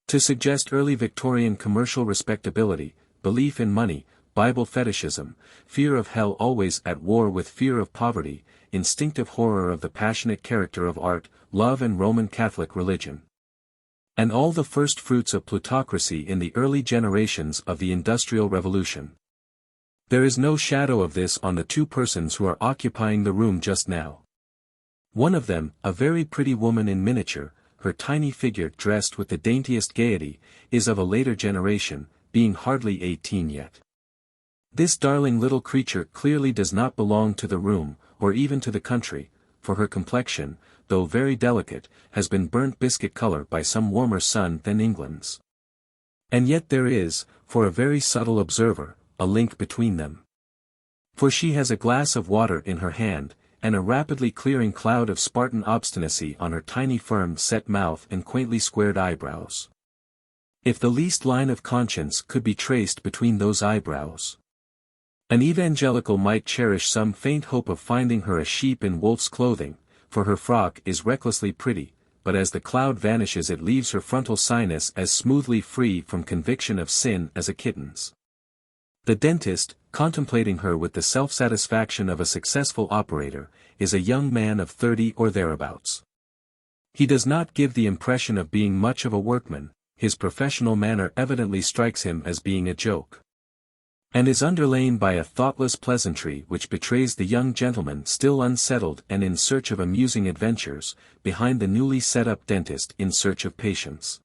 To suggest early Victorian commercial respectability, belief in money, Bible fetishism, fear of hell always at war with fear of poverty, instinctive horror of the passionate character of art, love and Roman Catholic religion. And all the first fruits of plutocracy in the early generations of the Industrial Revolution. There is no shadow of this on the two persons who are occupying the room just now. One of them, a very pretty woman in miniature, her tiny figure dressed with the daintiest gaiety, is of a later generation, being hardly 18 yet. This darling little creature clearly does not belong to the room, or even to the country, for her complexion, though very delicate, has been burnt biscuit color by some warmer sun than England's. And yet there is, for a very subtle observer, a link between them. For she has a glass of water in her hand, and a rapidly clearing cloud of Spartan obstinacy on her tiny firm set mouth and quaintly squared eyebrows. If the least line of conscience could be traced between those eyebrows, an evangelical might cherish some faint hope of finding her a sheep in wolf's clothing, for her frock is recklessly pretty, but as the cloud vanishes it leaves her frontal sinus as smoothly free from conviction of sin as a kitten's. The dentist, contemplating her with the self-satisfaction of a successful operator, is a young man of 30 or thereabouts. He does not give the impression of being much of a workman, his professional manner evidently strikes him as being a joke, and is underlain by a thoughtless pleasantry which betrays the young gentleman still unsettled and in search of amusing adventures, behind the newly set-up dentist in search of patients.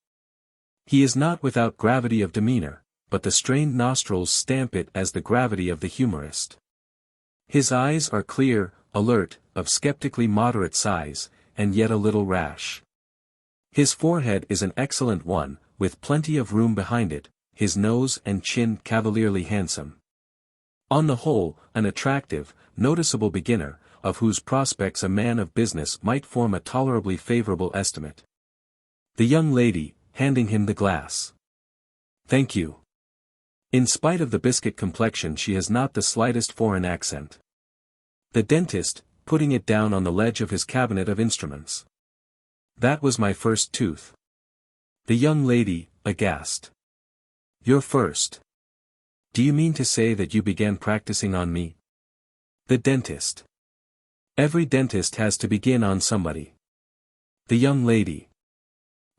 He is not without gravity of demeanor, but the strained nostrils stamp it as the gravity of the humorist. His eyes are clear, alert, of skeptically moderate size, and yet a little rash. His forehead is an excellent one, with plenty of room behind it, his nose and chin cavalierly handsome. On the whole, an attractive, noticeable beginner, of whose prospects a man of business might form a tolerably favorable estimate. The young lady, handing him the glass. "Thank you." In spite of the biscuit complexion she has not the slightest foreign accent. The dentist, putting it down on the ledge of his cabinet of instruments. "That was my first tooth." The young lady, aghast. "Your first? Do you mean to say that you began practicing on me?" The dentist. "Every dentist has to begin on somebody." The young lady.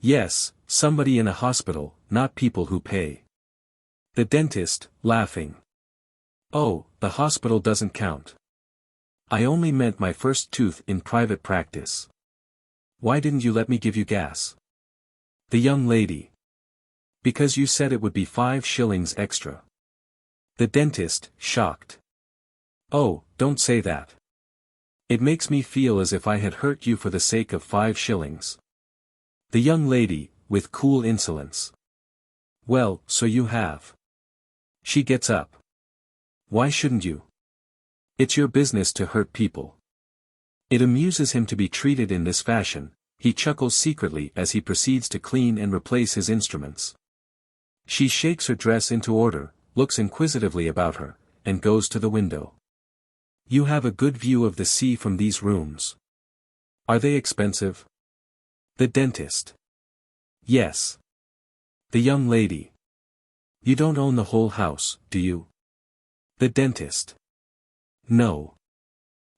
"Yes, somebody in a hospital, not people who pay." The dentist, laughing. "Oh, the hospital doesn't count. I only meant my first tooth in private practice. Why didn't you let me give you gas?" The young lady. "Because you said it would be 5 shillings extra." The dentist, shocked. "Oh, don't say that. It makes me feel as if I had hurt you for the sake of 5 shillings. The young lady, with cool insolence. "Well, so you have." She gets up. "Why shouldn't you? It's your business to hurt people." It amuses him to be treated in this fashion. He chuckles secretly as he proceeds to clean and replace his instruments. She shakes her dress into order, looks inquisitively about her, and goes to the window. "You have a good view of the sea from these rooms. Are they expensive?" The dentist. "Yes." The young lady. "You don't own the whole house, do you?" The dentist. "No."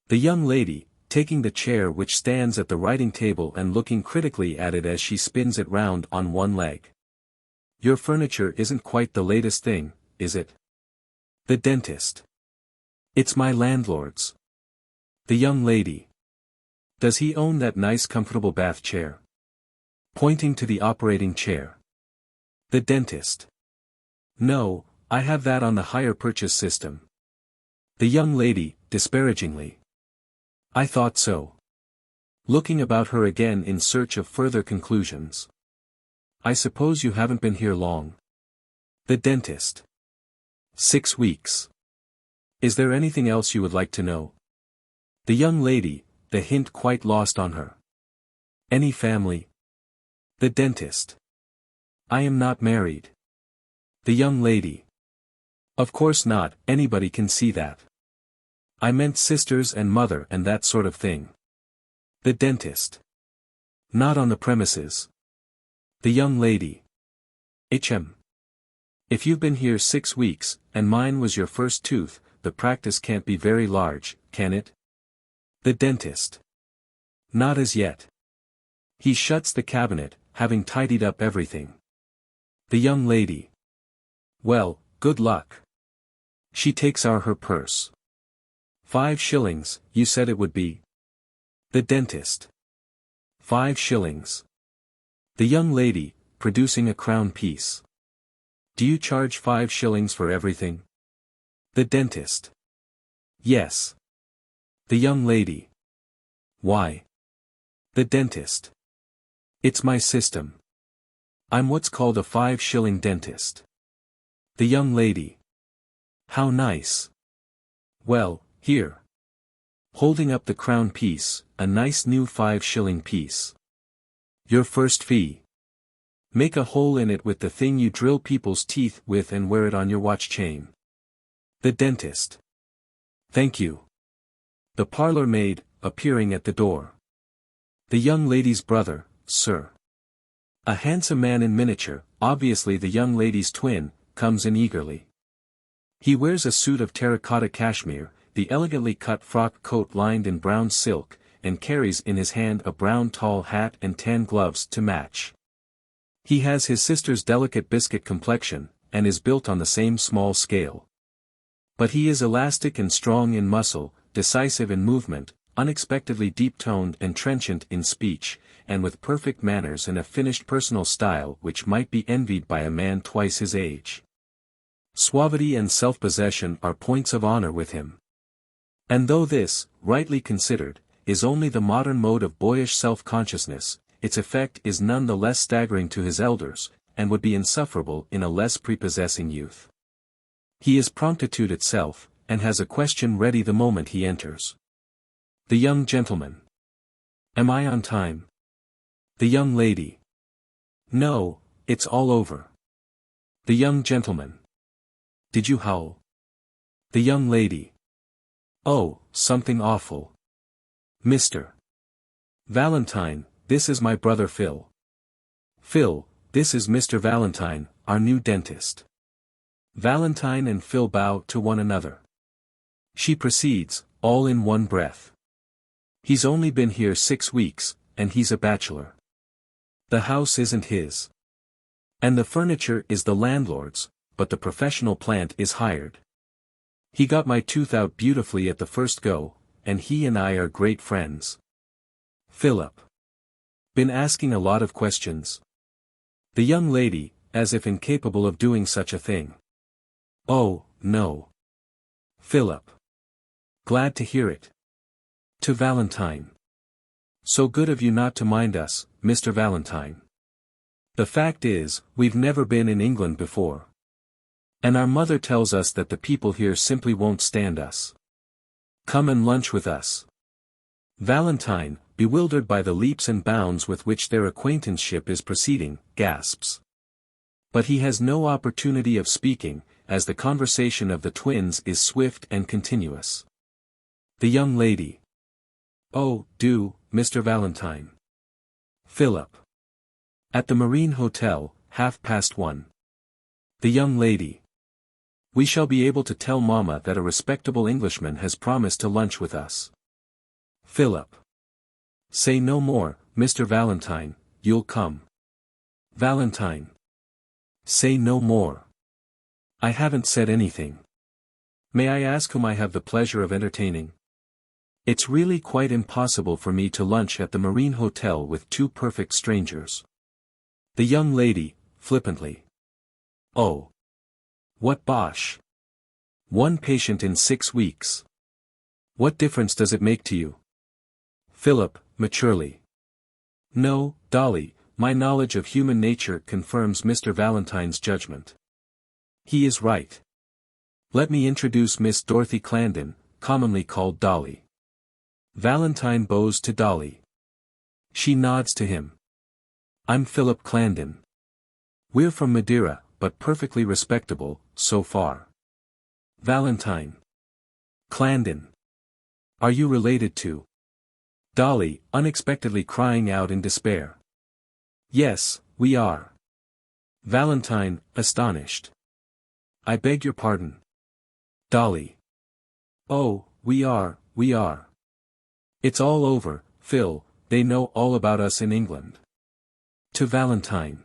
The young lady, taking the chair which stands at the writing table and looking critically at it as she spins it round on one leg. Your furniture isn't quite the latest thing, is it? The dentist. It's my landlord's. The young lady. Does he own that nice comfortable bath chair? Pointing to the operating chair. The dentist. No, I have that on the hire purchase system. The young lady, disparagingly. I thought so. Looking about her again in search of further conclusions. I suppose you haven't been here long. The dentist. 6 weeks. Is there anything else you would like to know? The young lady, the hint quite lost on her. Any family? The dentist. I am not married. The young lady. Of course not, anybody can see that. I meant sisters and mother and that sort of thing. The dentist. Not on the premises. The young lady. If you've been here 6 weeks, and mine was your first tooth, the practice can't be very large, can it? The dentist. Not as yet. He shuts the cabinet, having tidied up everything. The young lady. Well, good luck. She takes out her purse. 5 shillings, you said it would be. The dentist. 5 shillings. The young lady, producing a crown piece. Do you charge 5 shillings for everything? The dentist. Yes. The young lady. Why? The dentist. It's my system. I'm what's called a 5-shilling dentist. The young lady. How nice. Well, here. Holding up the crown piece, a nice new 5-shilling piece. Your first fee. Make a hole in it with the thing you drill people's teeth with and wear it on your watch chain. The dentist. Thank you. The parlor maid, appearing at the door. The young lady's brother, sir. A handsome man in miniature, obviously the young lady's twin, comes in eagerly. He wears a suit of terracotta cashmere, the elegantly cut frock coat lined in brown silk, and carries in his hand a brown tall hat and tan gloves to match. He has his sister's delicate biscuit complexion, and is built on the same small scale. But he is elastic and strong in muscle, decisive in movement, unexpectedly deep-toned and trenchant in speech, and with perfect manners and a finished personal style which might be envied by a man twice his age. Suavity and self-possession are points of honor with him. And though this, rightly considered, is only the modern mode of boyish self-consciousness, its effect is none the less staggering to his elders, and would be insufferable in a less prepossessing youth. He is promptitude itself, and has a question ready the moment he enters. The young gentleman. Am I on time? The young lady. No, it's all over. The young gentleman. Did you howl? The young lady. Oh, something awful. Mr. Valentine, this is my brother Phil. Phil, this is Mr. Valentine, our new dentist. Valentine and Phil bow to one another. She proceeds, all in one breath. He's only been here 6 weeks, and he's a bachelor. The house isn't his. And the furniture is the landlord's, but the professional plant is hired. He got my tooth out beautifully at the first go, and he and I are great friends. Philip. Been asking a lot of questions. The young lady, as if incapable of doing such a thing. Oh, no. Philip. Glad to hear it. To Valentine. So good of you not to mind us, Mr. Valentine. The fact is, we've never been in England before. And our mother tells us that the people here simply won't stand us. Come and lunch with us. Valentine, bewildered by the leaps and bounds with which their acquaintanceship is proceeding, gasps. But he has no opportunity of speaking, as the conversation of the twins is swift and continuous. The young lady. Oh, do, Mr. Valentine. Philip. At the Marine Hotel, 1:30. The young lady. We shall be able to tell Mama that a respectable Englishman has promised to lunch with us. Philip. Say no more, Mr. Valentine, you'll come. Valentine. Say no more. I haven't said anything. May I ask whom I have the pleasure of entertaining? It's really quite impossible for me to lunch at the Marine Hotel with two perfect strangers. The young lady, flippantly. Oh. What bosh. One patient in 6 weeks. What difference does it make to you? Philip, maturely. No, Dolly, my knowledge of human nature confirms Mr. Valentine's judgment. He is right. Let me introduce Miss Dorothy Clandon, commonly called Dolly. Valentine bows to Dolly. She nods to him. I'm Philip Clandon. We're from Madeira, but perfectly respectable, so far. Valentine. Clandon. Are you related to? Dolly, unexpectedly crying out in despair. Yes, we are. Valentine, astonished. I beg your pardon. Dolly. Oh, we are. It's all over, Phil, they know all about us in England. To Valentine.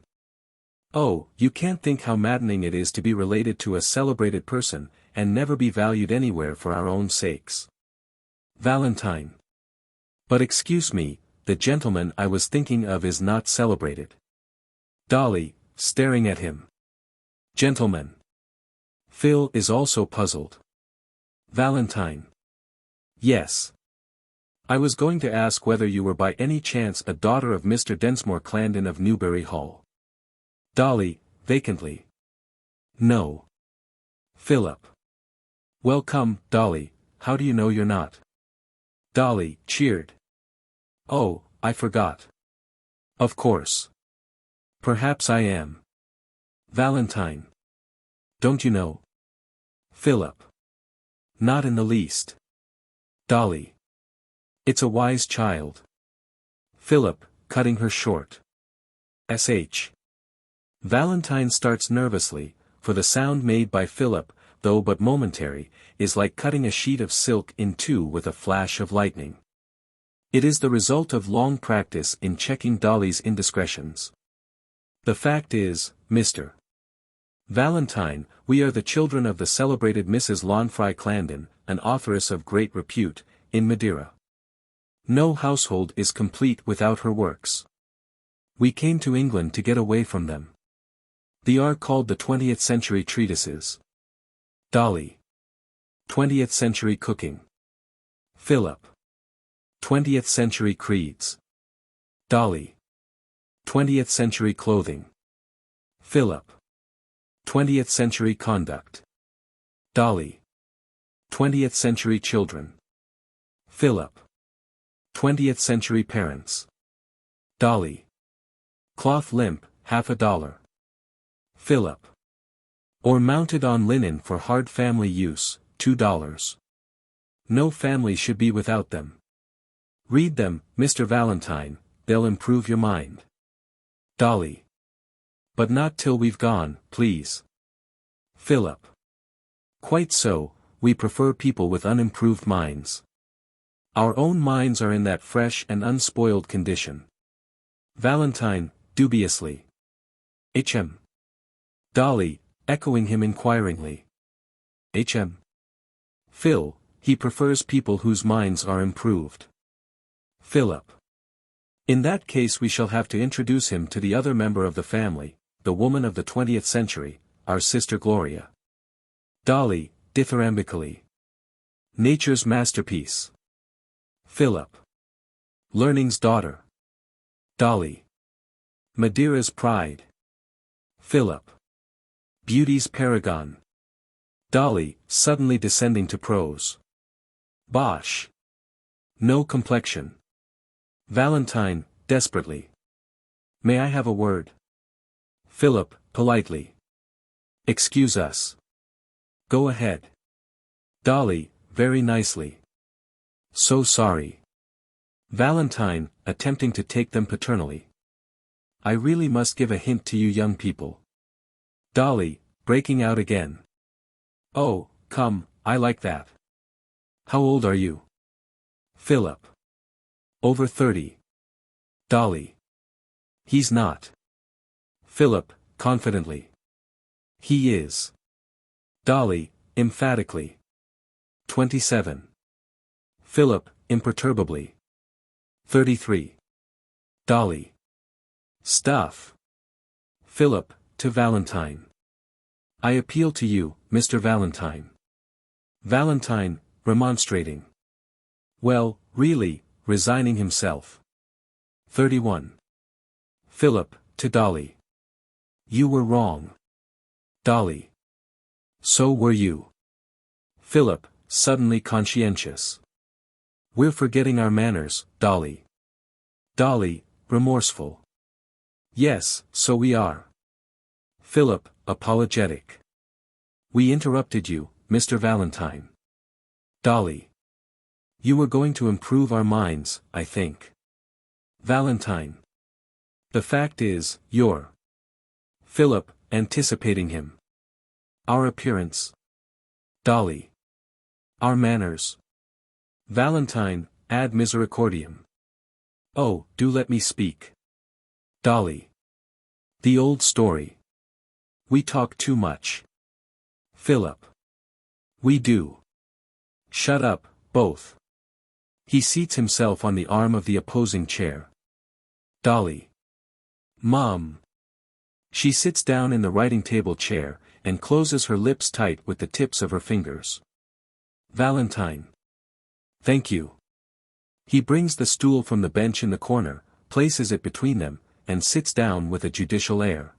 Oh, you can't think how maddening it is to be related to a celebrated person, and never be valued anywhere for our own sakes. Valentine. But excuse me, the gentleman I was thinking of is not celebrated. Dolly, staring at him. Gentleman. Phil is also puzzled. Valentine. Yes. I was going to ask whether you were by any chance a daughter of Mr. Densmore Clandon of Newbury Hall. Dolly, vacantly. No. Philip. Well come, Dolly, how do you know you're not? Dolly, cheered. Oh, I forgot. Of course. Perhaps I am. Valentine. Don't you know? Philip. Not in the least. Dolly. It's a wise child. Philip, cutting her short. Sh. Valentine starts nervously, for the sound made by Philip, though but momentary, is like cutting a sheet of silk in two with a flash of lightning. It is the result of long practice in checking Dolly's indiscretions. The fact is, Mr. Valentine, we are the children of the celebrated Mrs. Launfry Clandon, an authoress of great repute, in Madeira. No household is complete without her works. We came to England to get away from them. They are called the 20th century treatises. Dolly. 20th century cooking. Philip. 20th century creeds. Dolly. 20th century clothing. Philip. 20th century conduct. Dolly. 20th century children. Philip. 20th century parents. Dolly. Cloth limp, $50. Philip. Or mounted on linen for hard family use, $2. No family should be without them. Read them, Mr. Valentine, they'll improve your mind. Dolly. But not till we've gone, please. Philip. Quite so, we prefer people with unimproved minds. Our own minds are in that fresh and unspoiled condition. Valentine, dubiously. Hm. Dolly, echoing him inquiringly. Hm. Phil, he prefers people whose minds are improved. Philip. In that case we shall have to introduce him to the other member of the family, the woman of the 20th century, our sister Gloria. Dolly, dithyrambically. Nature's masterpiece. Philip. Learning's daughter. Dolly. Madeira's pride. Philip. Beauty's paragon. Dolly, suddenly descending to prose. Bosh. No complexion. Valentine, desperately. May I have a word? Philip, politely. Excuse us. Go ahead. Dolly, very nicely. So sorry. Valentine, attempting to take them paternally. I really must give a hint to you young people. Dolly, breaking out again. Oh, come, I like that. How old are you? Philip. Over 30. Dolly. He's not. Philip, confidently. He is. Dolly, emphatically. 27. Philip, imperturbably. 33. Dolly. Stuff. Philip, to Valentine. I appeal to you, Mr. Valentine. Valentine, remonstrating. Well, really, resigning himself. 31. Philip, to Dolly. You were wrong. Dolly. So were you. Philip, suddenly conscientious. We're forgetting our manners, Dolly. Dolly, remorseful. Yes, so we are. Philip, apologetic. We interrupted you, Mr. Valentine. Dolly. You were going to improve our minds, I think. Valentine. The fact is, you're. Philip, anticipating him. Our appearance. Dolly. Our manners. Valentine, ad misericordiam. Oh, do let me speak. Dolly. The old story. We talk too much. Philip. We do. Shut up, both. He seats himself on the arm of the opposing chair. Dolly. Mom. She sits down in the writing table chair, and closes her lips tight with the tips of her fingers. Valentine. Thank you. He brings the stool from the bench in the corner, places it between them, and sits down with a judicial air.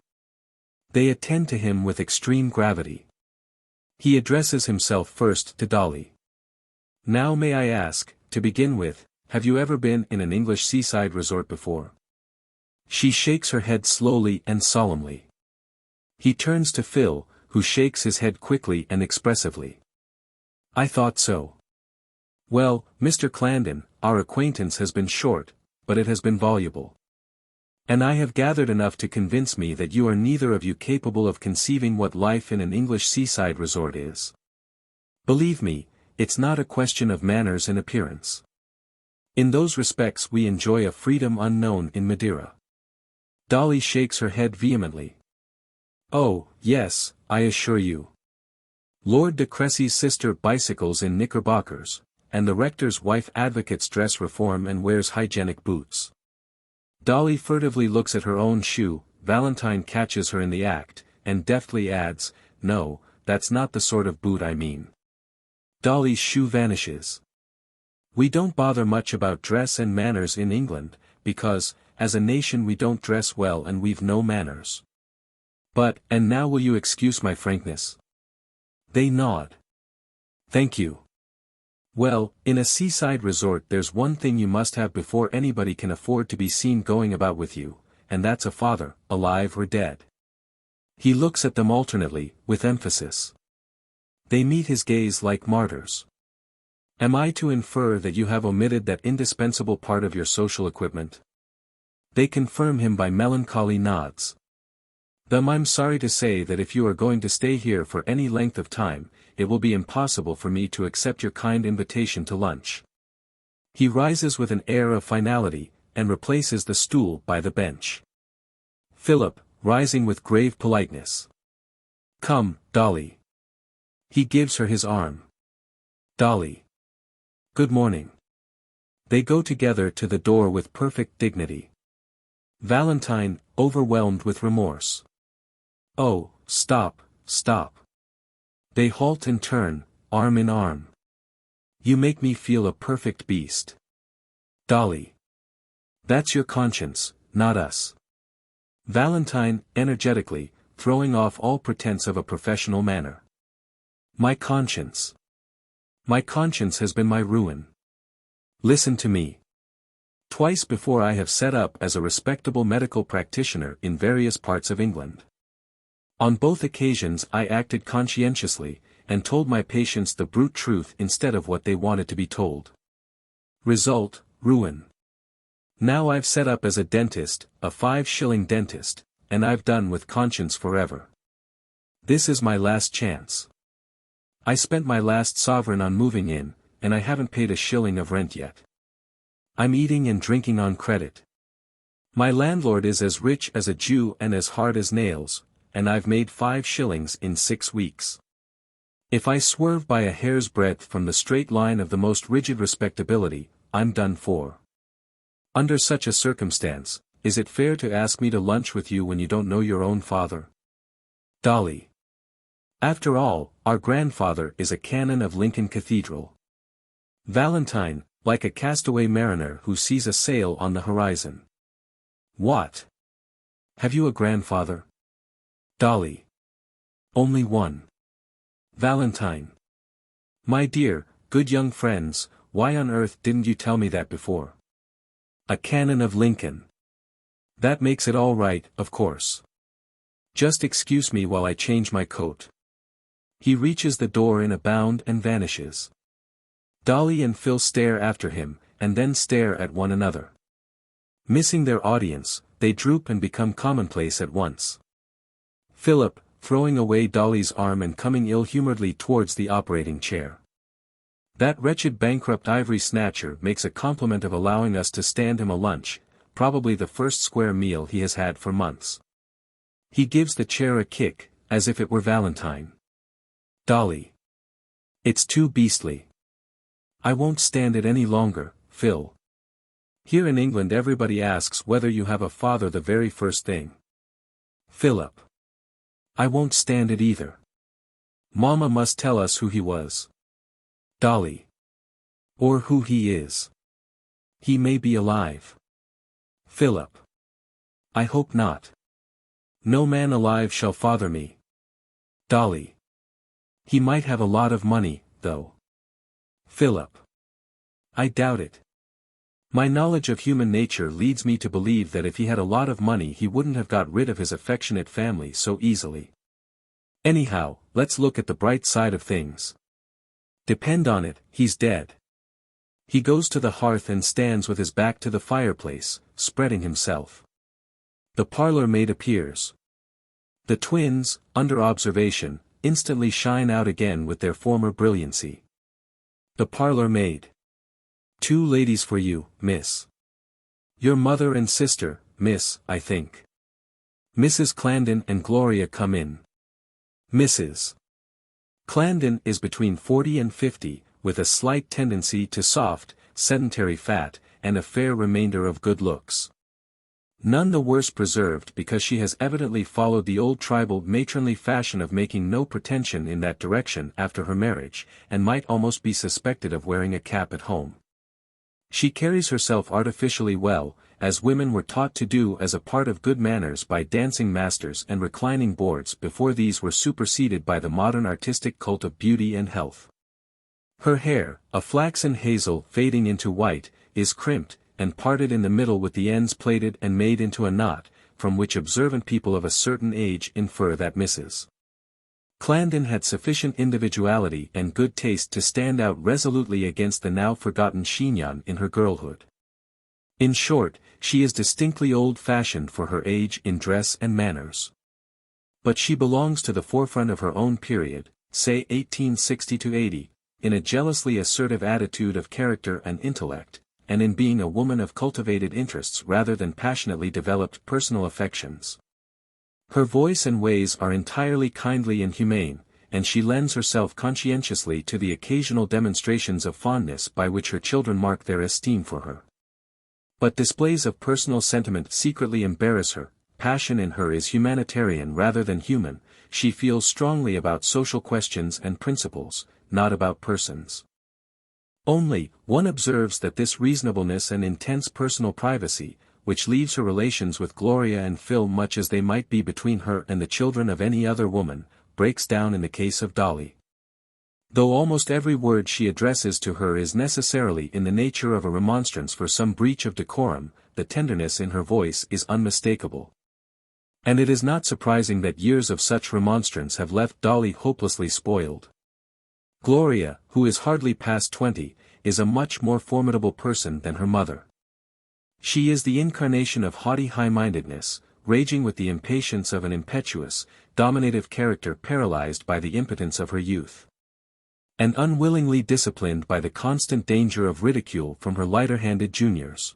They attend to him with extreme gravity. He addresses himself first to Dolly. Now may I ask, to begin with, have you ever been in an English seaside resort before? She shakes her head slowly and solemnly. He turns to Phil, who shakes his head quickly and expressively. I thought so. Well, Mr. Clandon, our acquaintance has been short, but it has been voluble. And I have gathered enough to convince me that you are neither of you capable of conceiving what life in an English seaside resort is. Believe me, it's not a question of manners and appearance. In those respects we enjoy a freedom unknown in Madeira. Dolly shakes her head vehemently. Oh, yes, I assure you. Lord de Cressy's sister bicycles in knickerbockers, and the rector's wife advocates dress reform and wears hygienic boots. Dolly furtively looks at her own shoe, Valentine catches her in the act, and deftly adds, no, that's not the sort of boot I mean. Dolly's shoe vanishes. We don't bother much about dress and manners in England, because, as a nation we don't dress well and we've no manners. But, and now will you excuse my frankness? They nod. Thank you. Well, in a seaside resort there's one thing you must have before anybody can afford to be seen going about with you, and that's a father, alive or dead. He looks at them alternately, with emphasis. They meet his gaze like martyrs. Am I to infer that you have omitted that indispensable part of your social equipment? They confirm him by melancholy nods. I'm sorry to say that if you are going to stay here for any length of time, it will be impossible for me to accept your kind invitation to lunch. He rises with an air of finality, and replaces the stool by the bench. Philip, rising with grave politeness. Come, Dolly. He gives her his arm. Dolly. Good morning. They go together to the door with perfect dignity. Valentine, overwhelmed with remorse. Oh, stop, stop. They halt and turn, arm in arm. You make me feel a perfect beast. Dolly. That's your conscience, not us. Valentine, energetically, throwing off all pretense of a professional manner. My conscience. My conscience has been my ruin. Listen to me. Twice before I have set up as a respectable medical practitioner in various parts of England. On both occasions I acted conscientiously, and told my patients the brute truth instead of what they wanted to be told. Result, ruin. Now I've set up as a dentist, a 5-shilling dentist, and I've done with conscience forever. This is my last chance. I spent my last sovereign on moving in, and I haven't paid a shilling of rent yet. I'm eating and drinking on credit. My landlord is as rich as a Jew and as hard as nails, and I've made 5 shillings in 6 weeks. If I swerve by a hair's breadth from the straight line of the most rigid respectability, I'm done for. Under such a circumstance, is it fair to ask me to lunch with you when you don't know your own father? Dolly. After all, our grandfather is a canon of Lincoln Cathedral. Valentine, like a castaway mariner who sees a sail on the horizon. What? Have you a grandfather? Dolly. Only one. Valentine. My dear, good young friends, why on earth didn't you tell me that before? A canon of Lincoln. That makes it all right, of course. Just excuse me while I change my coat. He reaches the door in a bound and vanishes. Dolly and Phil stare after him, and then stare at one another. Missing their audience, they droop and become commonplace at once. Philip, throwing away Dolly's arm and coming ill-humoredly towards the operating chair. That wretched bankrupt ivory snatcher makes a compliment of allowing us to stand him a lunch, probably the first square meal he has had for months. He gives the chair a kick, as if it were Valentine. Dolly. It's too beastly. I won't stand it any longer, Phil. Here in England everybody asks whether you have a father the very first thing. Philip. I won't stand it either. Mama must tell us who he was. Dolly. Or who he is. He may be alive. Philip. I hope not. No man alive shall father me. Dolly. He might have a lot of money, though. Philip. I doubt it. My knowledge of human nature leads me to believe that if he had a lot of money he wouldn't have got rid of his affectionate family so easily. Anyhow, let's look at the bright side of things. Depend on it, he's dead. He goes to the hearth and stands with his back to the fireplace, spreading himself. The parlor maid appears. The twins, under observation, instantly shine out again with their former brilliancy. The parlor maid. 2 ladies for you, miss. Your mother and sister, miss, I think. Mrs. Clarendon and Gloria come in. Mrs. Clarendon is between 40 and 50, with a slight tendency to soft, sedentary fat, and a fair remainder of good looks. None the worse preserved because she has evidently followed the old tribal matronly fashion of making no pretension in that direction after her marriage, and might almost be suspected of wearing a cap at home. She carries herself artificially well, as women were taught to do as a part of good manners by dancing masters and reclining boards before these were superseded by the modern artistic cult of beauty and health. Her hair, a flaxen hazel fading into white, is crimped, and parted in the middle with the ends plaited and made into a knot, from which observant people of a certain age infer that Mrs. Clarendon had sufficient individuality and good taste to stand out resolutely against the now forgotten chignon in her girlhood. In short, she is distinctly old-fashioned for her age in dress and manners. But she belongs to the forefront of her own period, say 1860–80, in a jealously assertive attitude of character and intellect, and in being a woman of cultivated interests rather than passionately developed personal affections. Her voice and ways are entirely kindly and humane, and she lends herself conscientiously to the occasional demonstrations of fondness by which her children mark their esteem for her. But displays of personal sentiment secretly embarrass her. Passion in her is humanitarian rather than human. She feels strongly about social questions and principles, not about persons. Only, one observes that this reasonableness and intense personal privacy, which leaves her relations with Gloria and Phil much as they might be between her and the children of any other woman, breaks down in the case of Dolly. Though almost every word she addresses to her is necessarily in the nature of a remonstrance for some breach of decorum, the tenderness in her voice is unmistakable. And it is not surprising that years of such remonstrance have left Dolly hopelessly spoiled. Gloria, who is hardly past 20, is a much more formidable person than her mother. She is the incarnation of haughty high-mindedness, raging with the impatience of an impetuous, dominative character paralyzed by the impotence of her youth. and unwillingly disciplined by the constant danger of ridicule from her lighter-handed juniors.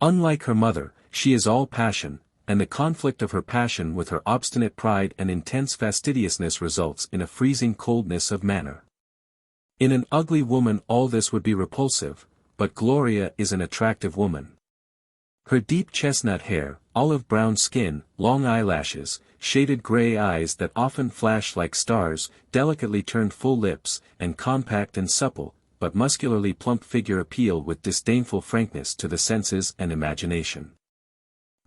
Unlike her mother, she is all passion, and the conflict of her passion with her obstinate pride and intense fastidiousness results in a freezing coldness of manner. In an ugly woman all this would be repulsive, but Gloria is an attractive woman. Her deep chestnut hair, olive brown skin, long eyelashes, shaded gray eyes that often flash like stars, delicately turned full lips, and compact and supple, but muscularly plump figure appeal with disdainful frankness to the senses and imagination.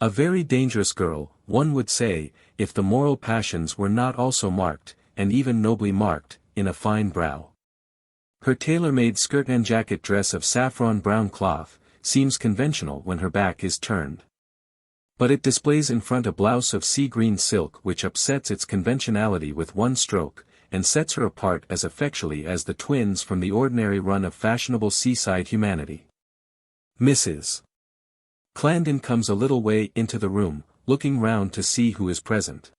A very dangerous girl, one would say, if the moral passions were not also marked, and even nobly marked, in a fine brow. Her tailor-made skirt and jacket dress of saffron brown cloth, seems conventional when her back is turned. But it displays in front a blouse of sea-green silk which upsets its conventionality with one stroke, and sets her apart as effectually as the twins from the ordinary run of fashionable seaside humanity. Mrs. Clarendon comes a little way into the room, looking round to see who is present.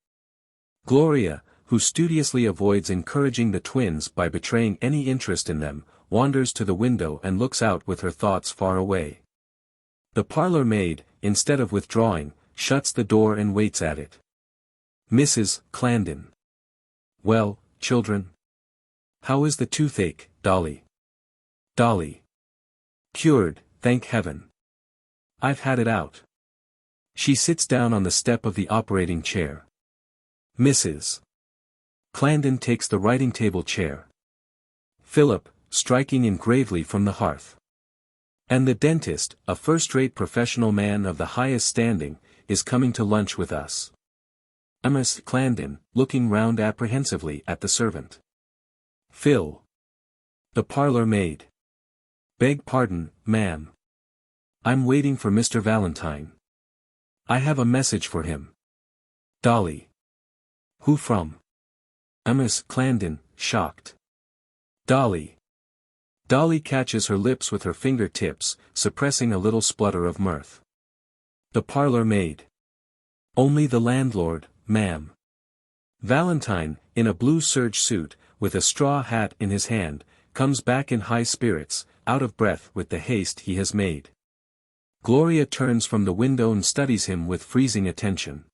Gloria, who studiously avoids encouraging the twins by betraying any interest in them, wanders to the window and looks out with her thoughts far away. The parlour maid, instead of withdrawing, shuts the door and waits at it. Mrs. Clarendon. Well, children? How is the toothache, Dolly? Dolly. Cured, thank heaven. I've had it out. She sits down on the step of the operating chair. Mrs. Clarendon takes the writing table chair. Philip, striking in gravely from the hearth. And the dentist, a first-rate professional man of the highest standing, is coming to lunch with us. Miss Clarendon, looking round apprehensively at the servant. Phil. The parlour maid. Beg pardon, ma'am. I'm waiting for Mr. Valentine. I have a message for him. Dolly. Who from? Miss Clarendon, shocked. Dolly. Dolly catches her lips with her finger-tips, suppressing a little splutter of mirth. The parlour maid. Only the landlord, ma'am. Valentine, in a blue serge suit, with a straw hat in his hand, comes back in high spirits, out of breath with the haste he has made. Gloria turns from the window and studies him with freezing attention.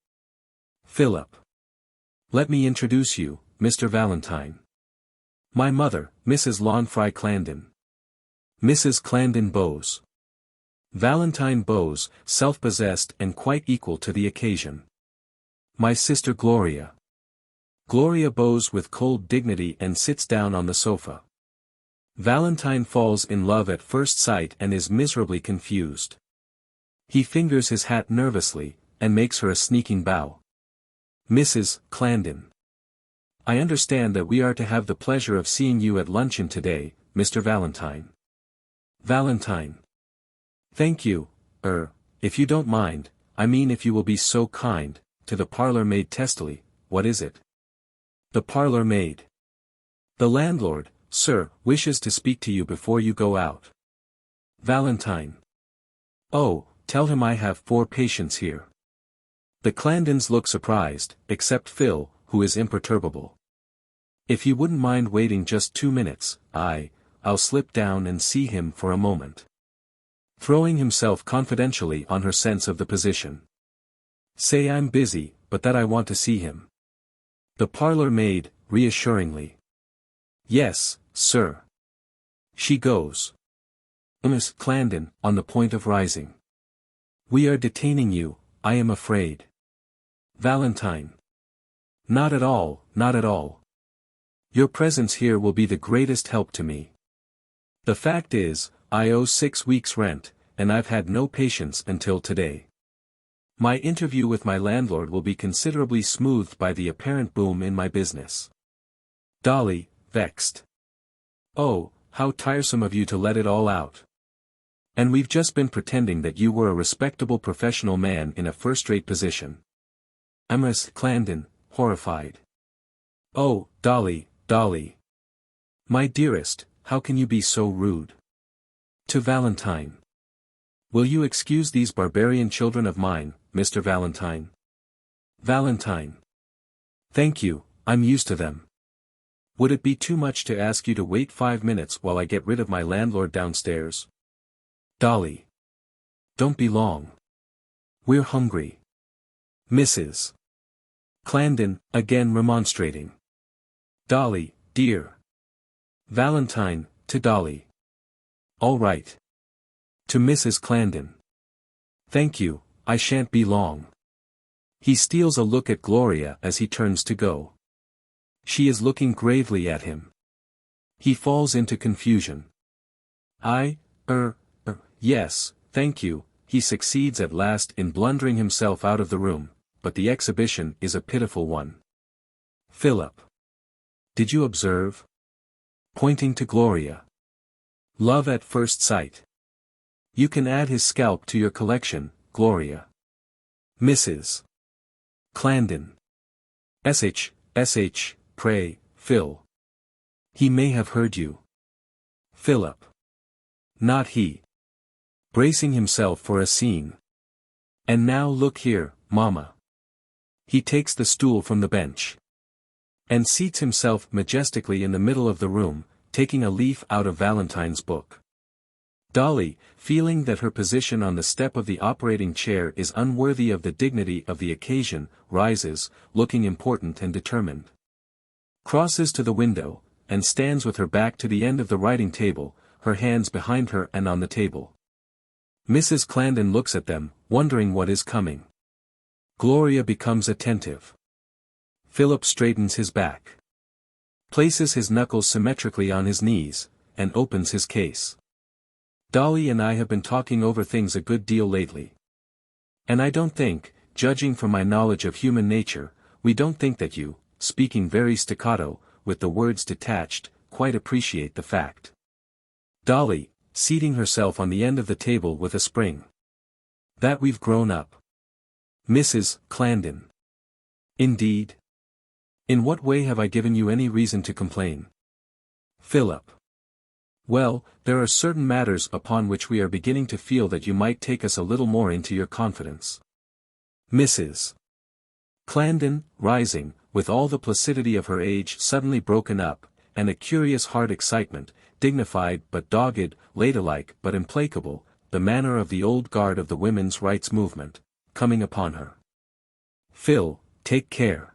Philip. Let me introduce you, Mr. Valentine. My mother, Mrs. Lawnfry Clarendon. Mrs. Clarendon Bowes. Valentine Bowes, self-possessed and quite equal to the occasion. My sister Gloria. Gloria bows with cold dignity and sits down on the sofa. Valentine falls in love at first sight and is miserably confused. He fingers his hat nervously, and makes her a sneaking bow. Mrs. Clarendon. I understand that we are to have the pleasure of seeing you at luncheon today, Mr. Valentine. Valentine. Thank you, if you don't mind, I mean if you will be so kind, to the parlour maid testily, what is it? The parlour maid. The landlord, sir, wishes to speak to you before you go out. Valentine. Oh, tell him I have 4 patients here. The Clarendons look surprised, except Phil, who is imperturbable. If you wouldn't mind waiting just 2 minutes, I'll slip down and see him for a moment. Throwing himself confidentially on her sense of the position. Say I'm busy, but that I want to see him. The parlour maid, reassuringly. Yes, sir. She goes. Miss Clarendon, on the point of rising. We are detaining you, I am afraid. Valentine. Not at all, not at all. Your presence here will be the greatest help to me. The fact is, I owe 6 weeks' rent, and I've had no patients until today. My interview with my landlord will be considerably smoothed by the apparent boom in my business. Dolly, vexed. Oh, how tiresome of you to let it all out. And we've just been pretending that you were a respectable professional man in a first-rate position. Miss Clarendon, horrified. Oh, Dolly, Dolly. My dearest, how can you be so rude? To Valentine. Will you excuse these barbarian children of mine, Mr. Valentine? Valentine. Thank you, I'm used to them. Would it be too much to ask you to wait 5 minutes while I get rid of my landlord downstairs? Dolly. Don't be long. We're hungry. Mrs. Clarendon, again remonstrating. Dolly, dear. Valentine, to Dolly. All right. To Mrs. Clarendon. Thank you, I shan't be long. He steals a look at Gloria as he turns to go. She is looking gravely at him. He falls into confusion. Yes, thank you, he succeeds at last in blundering himself out of the room, but the exhibition is a pitiful one. Philip. Did you observe? Pointing to Gloria. Love at first sight. You can add his scalp to your collection, Gloria. Mrs. Clarendon. Pray, Phil. He may have heard you. Philip. Not he. Bracing himself for a scene. And now look here, Mama. He takes the stool from the bench. And seats himself majestically in the middle of the room, taking a leaf out of Valentine's book. Dolly, feeling that her position on the step of the operating chair is unworthy of the dignity of the occasion, rises, looking important and determined. Crosses to the window, and stands with her back to the end of the writing table, her hands behind her and on the table. Mrs. Clarendon looks at them, wondering what is coming. Gloria becomes attentive. Philip straightens his back. Places his knuckles symmetrically on his knees, and opens his case. Dolly and I have been talking over things a good deal lately. And I don't think, judging from my knowledge of human nature, we don't think that you, speaking very staccato, with the words detached, quite appreciate the fact. Dolly, seating herself on the end of the table with a spring. That we've grown up. Mrs. Clarendon. Indeed. In what way have I given you any reason to complain? Philip. Well, there are certain matters upon which we are beginning to feel that you might take us a little more into your confidence. Mrs. Clarendon, rising, with all the placidity of her age suddenly broken up, and a curious hard excitement, dignified but dogged, ladylike but implacable, the manner of the old guard of the women's rights movement, coming upon her. Phil, take care.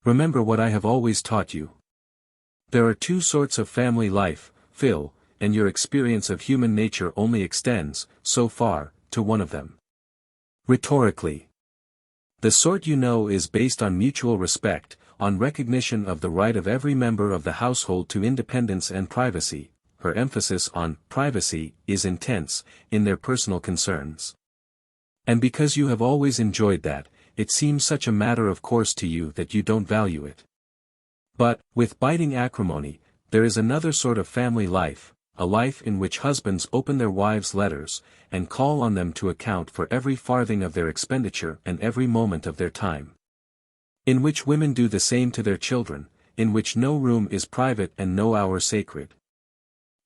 Remember what I have always taught you. There are two sorts of family life, Phil, and your experience of human nature only extends, so far, to one of them. Rhetorically. The sort you know is based on mutual respect, on recognition of the right of every member of the household to independence and privacy. Her emphasis on privacy is intense, in their personal concerns. And because you have always enjoyed that, it seems such a matter of course to you that you don't value it. But, with biting acrimony, there is another sort of family life, a life in which husbands open their wives' letters, and call on them to account for every farthing of their expenditure and every moment of their time. In which women do the same to their children, in which no room is private and no hour sacred.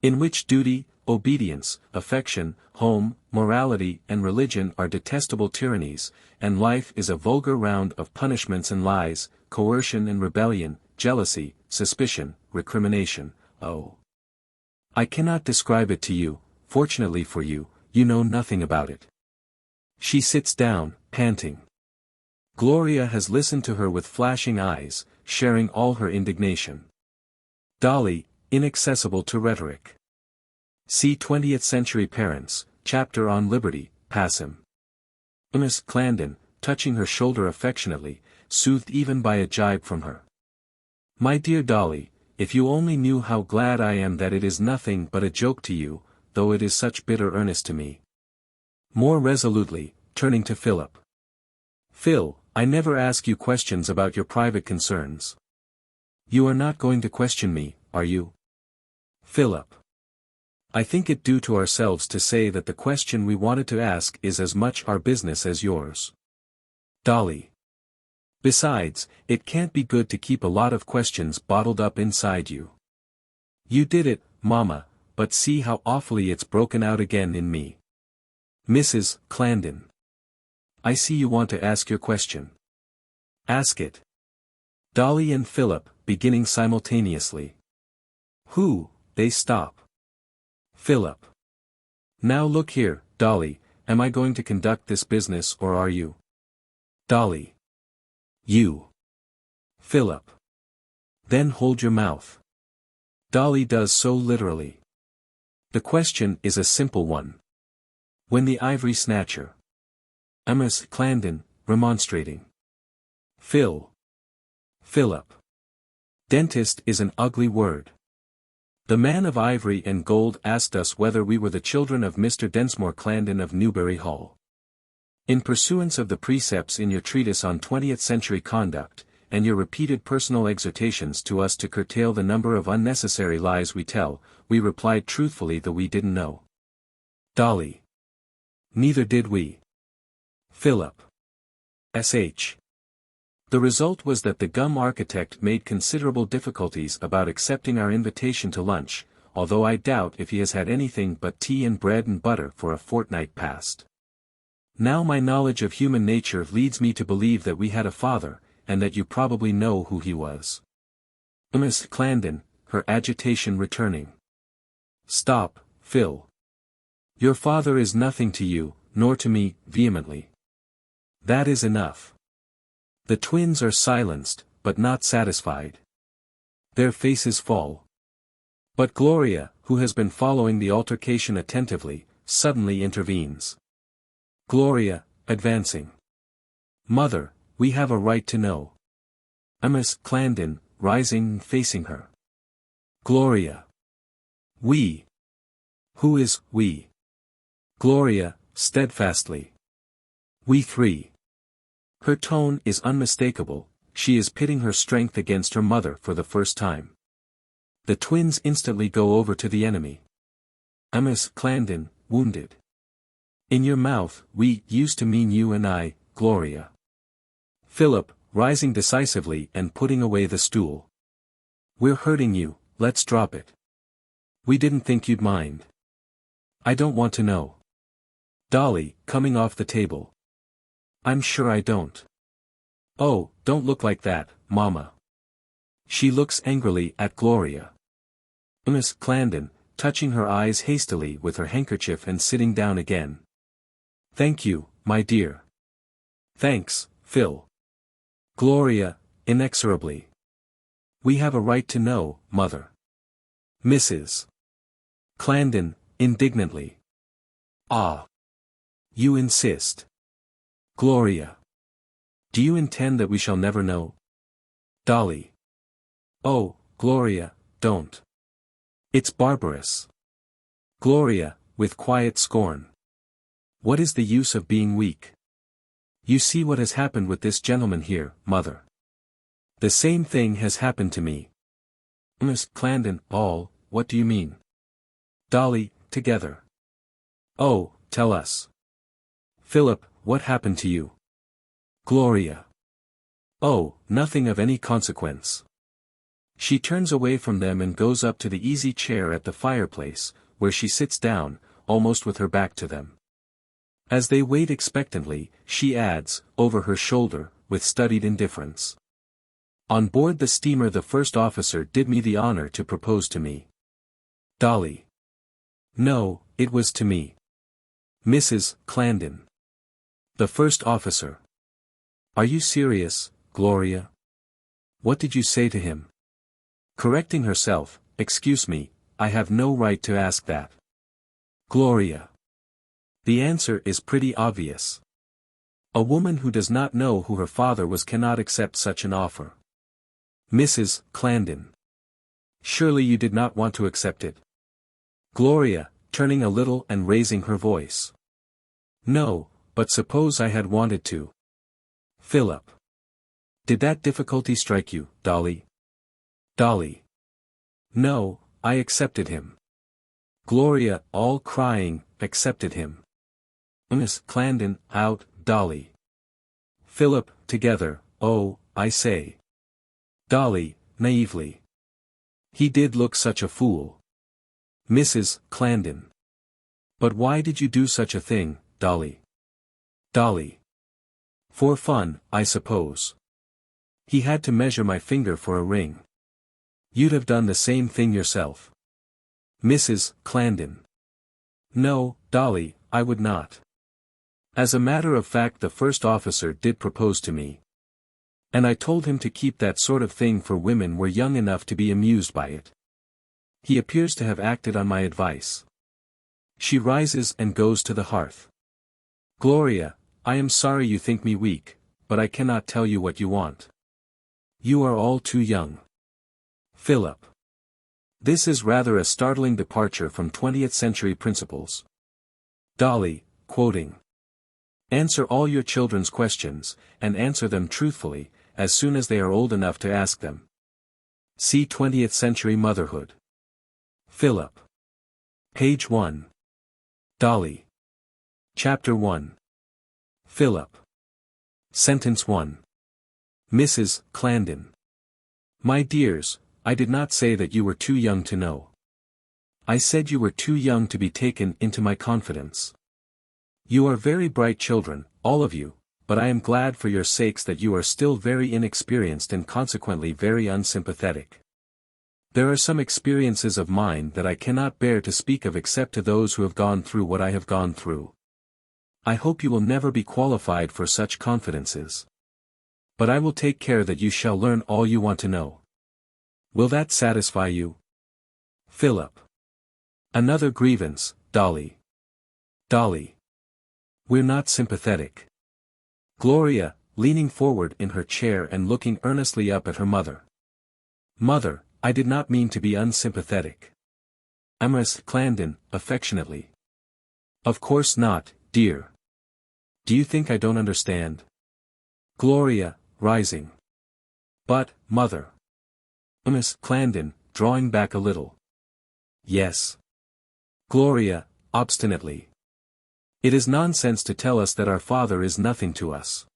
In which duty, obedience, affection, home, morality and religion are detestable tyrannies, and life is a vulgar round of punishments and lies, coercion and rebellion, jealousy, suspicion, recrimination. Oh, I cannot describe it to you. Fortunately for you, you know nothing about it. She sits down, panting. Gloria has listened to her with flashing eyes, sharing all her indignation. Dolly, inaccessible to rhetoric. See 20th Century Parents, chapter on Liberty, pass him. Miss Clarendon, touching her shoulder affectionately, soothed even by a jibe from her. My dear Dolly, if you only knew how glad I am that it is nothing but a joke to you, though it is such bitter earnest to me. More resolutely, turning to Philip. Phil, I never ask you questions about your private concerns. You are not going to question me, are you? Philip. I think it due to ourselves to say that the question we wanted to ask is as much our business as yours. Dolly. Besides, it can't be good to keep a lot of questions bottled up inside you. You did it, Mama, but see how awfully it's broken out again in me. Mrs. Clarendon. I see you want to ask your question. Ask it. Dolly and Philip, beginning simultaneously. Who, they stop. Philip. Now look here, Dolly, am I going to conduct this business or are you? Dolly. You. Philip. Then hold your mouth. Dolly does so literally. The question is a simple one. When the ivory snatcher. Amos Clarendon, remonstrating. Philip. Dentist is an ugly word. The man of ivory and gold asked us whether we were the children of Mr. Densmore Clarendon of Newbury Hall. In pursuance of the precepts in your treatise on 20th century conduct, and your repeated personal exhortations to us to curtail the number of unnecessary lies we tell, we replied truthfully that we didn't know. Dolly. Neither did we. Philip. Sh. The result was that the gum architect made considerable difficulties about accepting our invitation to lunch, although I doubt if he has had anything but tea and bread and butter for a fortnight past. Now my knowledge of human nature leads me to believe that we had a father, and that you probably know who he was. Miss Clarendon, her agitation returning. Stop, Phil. Your father is nothing to you, nor to me, vehemently. That is enough. The twins are silenced, but not satisfied. Their faces fall. But Gloria, who has been following the altercation attentively, suddenly intervenes. Gloria, advancing. Mother, we have a right to know. Amos Clarendon, rising and facing her. Gloria. We. Who is we? Gloria, steadfastly. We three. Her tone is unmistakable, she is pitting her strength against her mother for the first time. The twins instantly go over to the enemy. Amos Clarendon, wounded. In your mouth, we used to mean you and I, Gloria. Philip, rising decisively and putting away the stool. We're hurting you, let's drop it. We didn't think you'd mind. I don't want to know. Dolly, coming off the table. I'm sure I don't. Oh, don't look like that, Mama. She looks angrily at Gloria. Miss Clarendon, touching her eyes hastily with her handkerchief and sitting down again. Thank you, my dear. Thanks, Phil. Gloria, inexorably. We have a right to know, Mother. Mrs. Clarendon, indignantly. Ah. You insist. Gloria. Do you intend that we shall never know? Dolly. Oh, Gloria, don't. It's barbarous. Gloria, with quiet scorn. What is the use of being weak? You see what has happened with this gentleman here, Mother. The same thing has happened to me. Miss Clarendon, all, what do you mean? Dolly, together. Oh, tell us. Philip, what happened to you? Gloria. Oh, nothing of any consequence. She turns away from them and goes up to the easy chair at the fireplace, where she sits down, almost with her back to them. As they wait expectantly, she adds, over her shoulder, with studied indifference. On board the steamer the first officer did me the honor to propose to me. Dolly. No, it was to me. Mrs. Clarendon. The first officer. Are you serious, Gloria? What did you say to him? Correcting herself, excuse me, I have no right to ask that. Gloria. The answer is pretty obvious. A woman who does not know who her father was cannot accept such an offer. Mrs. Clarendon. Surely you did not want to accept it. Gloria, turning a little and raising her voice. No, but suppose I had wanted to. Philip. Did that difficulty strike you, Dolly? Dolly. No, I accepted him. Gloria, all crying, accepted him. Miss Clarendon, out, Dolly. Philip, together, oh, I say. Dolly, naively. He did look such a fool. Mrs. Clarendon. But why did you do such a thing, Dolly? Dolly. For fun, I suppose. He had to measure my finger for a ring. You'd have done the same thing yourself. Mrs. Clandon. No, Dolly, I would not. As a matter of fact, the first officer did propose to me. And I told him to keep that sort of thing for women were young enough to be amused by it. He appears to have acted on my advice. She rises and goes to the hearth. Gloria, I am sorry you think me weak, but I cannot tell you what you want. You are all too young. Philip. This is rather a startling departure from 20th century principles. Dolly, quoting. Answer all your children's questions, and answer them truthfully, as soon as they are old enough to ask them. See 20th century motherhood. Philip. Page 1. Dolly. Chapter 1. Philip. Sentence 1. Mrs. Clandon. My dears, I did not say that you were too young to know. I said you were too young to be taken into my confidence. You are very bright children, all of you, but I am glad for your sakes that you are still very inexperienced and consequently very unsympathetic. There are some experiences of mine that I cannot bear to speak of except to those who have gone through what I have gone through. I hope you will never be qualified for such confidences. But I will take care that you shall learn all you want to know. Will that satisfy you? Philip. Another grievance, Dolly. Dolly. We're not sympathetic. Gloria, leaning forward in her chair and looking earnestly up at her mother. Mother, I did not mean to be unsympathetic. Mrs. Clandon, affectionately. Of course not, dear. Do you think I don't understand? Gloria, rising. But, mother. Mrs. Clandon, drawing back a little. Yes. Gloria, obstinately. It is nonsense to tell us that our father is nothing to us.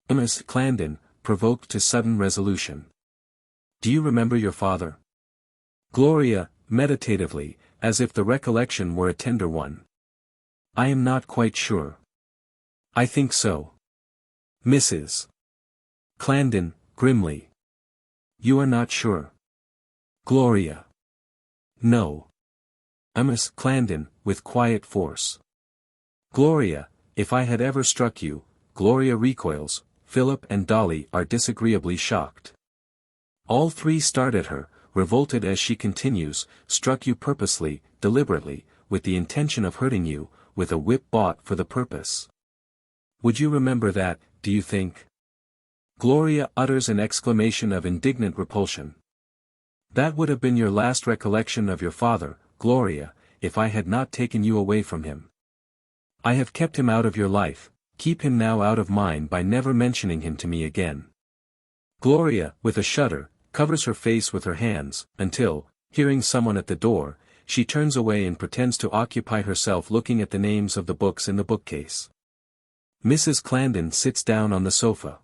Mrs. Clandon, provoked to sudden resolution. Do you remember your father? Gloria, meditatively, as if the recollection were a tender one. I am not quite sure. I think so. Mrs. Clandon, grimly. You are not sure. Gloria. No. Mrs. Clandon, with quiet force. Gloria, if I had ever struck you, Gloria recoils, Philip and Dolly are disagreeably shocked. All three start at her, revolted as she continues, struck you purposely, deliberately, with the intention of hurting you, with a whip bought for the purpose. Would you remember that, do you think? Gloria utters an exclamation of indignant repulsion. That would have been your last recollection of your father, Gloria, if I had not taken you away from him. I have kept him out of your life, keep him now out of mine by never mentioning him to me again. Gloria, with a shudder, covers her face with her hands, until, hearing someone at the door, she turns away and pretends to occupy herself looking at the names of the books in the bookcase. Mrs. Clandon sits down on the sofa.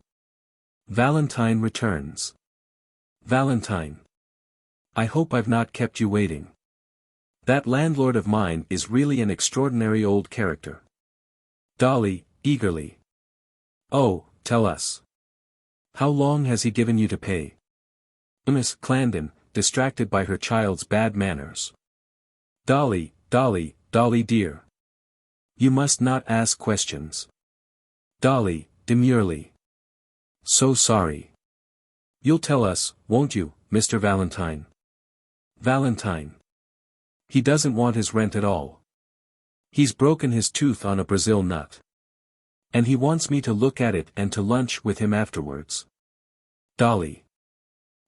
Valentine returns. Valentine. I hope I've not kept you waiting. That landlord of mine is really an extraordinary old character. Dolly, eagerly. Oh, tell us. How long has he given you to pay? Mrs. Clandon, distracted by her child's bad manners. Dolly, Dolly, Dolly dear. You must not ask questions. Dolly, demurely. So sorry. You'll tell us, won't you, Mr. Valentine? Valentine. He doesn't want his rent at all. He's broken his tooth on a Brazil nut. And he wants me to look at it and to lunch with him afterwards. Dolly.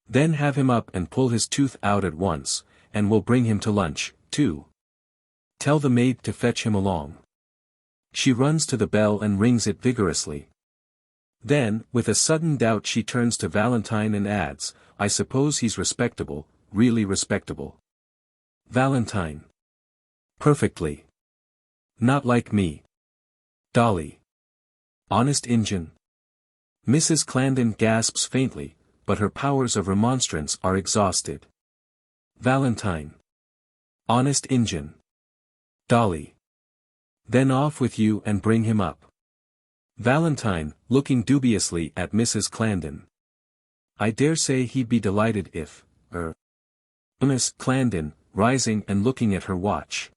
Then have him up and pull his tooth out at once, and we'll bring him to lunch, too. Tell the maid to fetch him along. She runs to the bell and rings it vigorously. Then, with a sudden doubt she turns to Valentine and adds, I suppose he's respectable, really respectable. Valentine. Perfectly. Not like me. Dolly. Honest Injun. Mrs. Clandon gasps faintly, but her powers of remonstrance are exhausted. Valentine. Honest Injun. Dolly. Then off with you and bring him up. Valentine, looking dubiously at Mrs. Clandon. I dare say he'd be delighted if, Miss Clandon, rising and looking at her watch.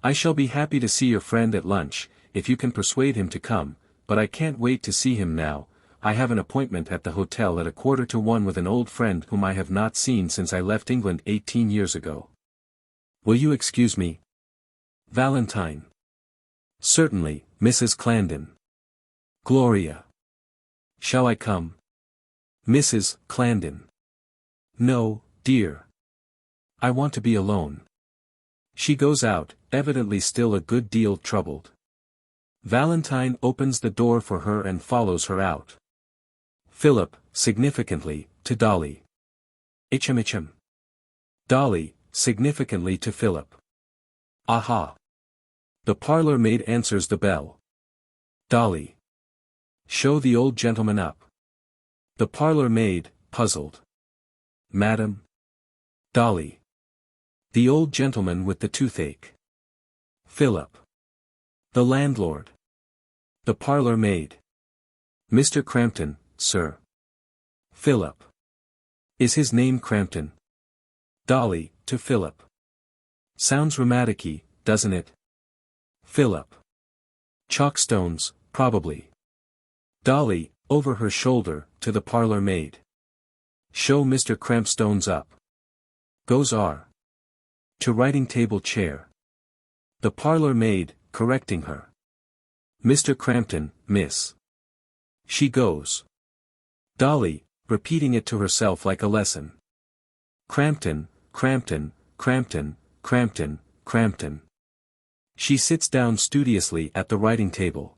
I shall be happy to see your friend at lunch, if you can persuade him to come, but I can't wait to see him now. I have an appointment at the hotel at 1:45 with an old friend whom I have not seen since I left England 18 years ago. Will you excuse me? Valentine. Certainly, Mrs. Clandon. Gloria. Shall I come? Mrs. Clandon. No, dear. I want to be alone. She goes out, evidently still a good deal troubled. Valentine opens the door for her and follows her out. Philip, significantly, to Dolly. Ichem. Dolly, significantly to Philip. Aha. The parlour maid answers the bell. Dolly. Show the old gentleman up. The parlour maid, puzzled. Madam. Dolly. The old gentleman with the toothache. Philip. The landlord. The parlour maid. Mr. Crampton, sir. Philip. Is his name Crampton? Dolly, to Philip. Sounds rheumaticy, doesn't it? Philip. Chalkstones, probably. Dolly, over her shoulder, to the parlour maid. Show Mr. Crampstones up. Goes R. To writing table chair. The parlour maid, correcting her. Mr. Crampton, miss. She goes. Dolly, repeating it to herself like a lesson. Crampton, Crampton, Crampton, Crampton, Crampton. She sits down studiously at the writing table.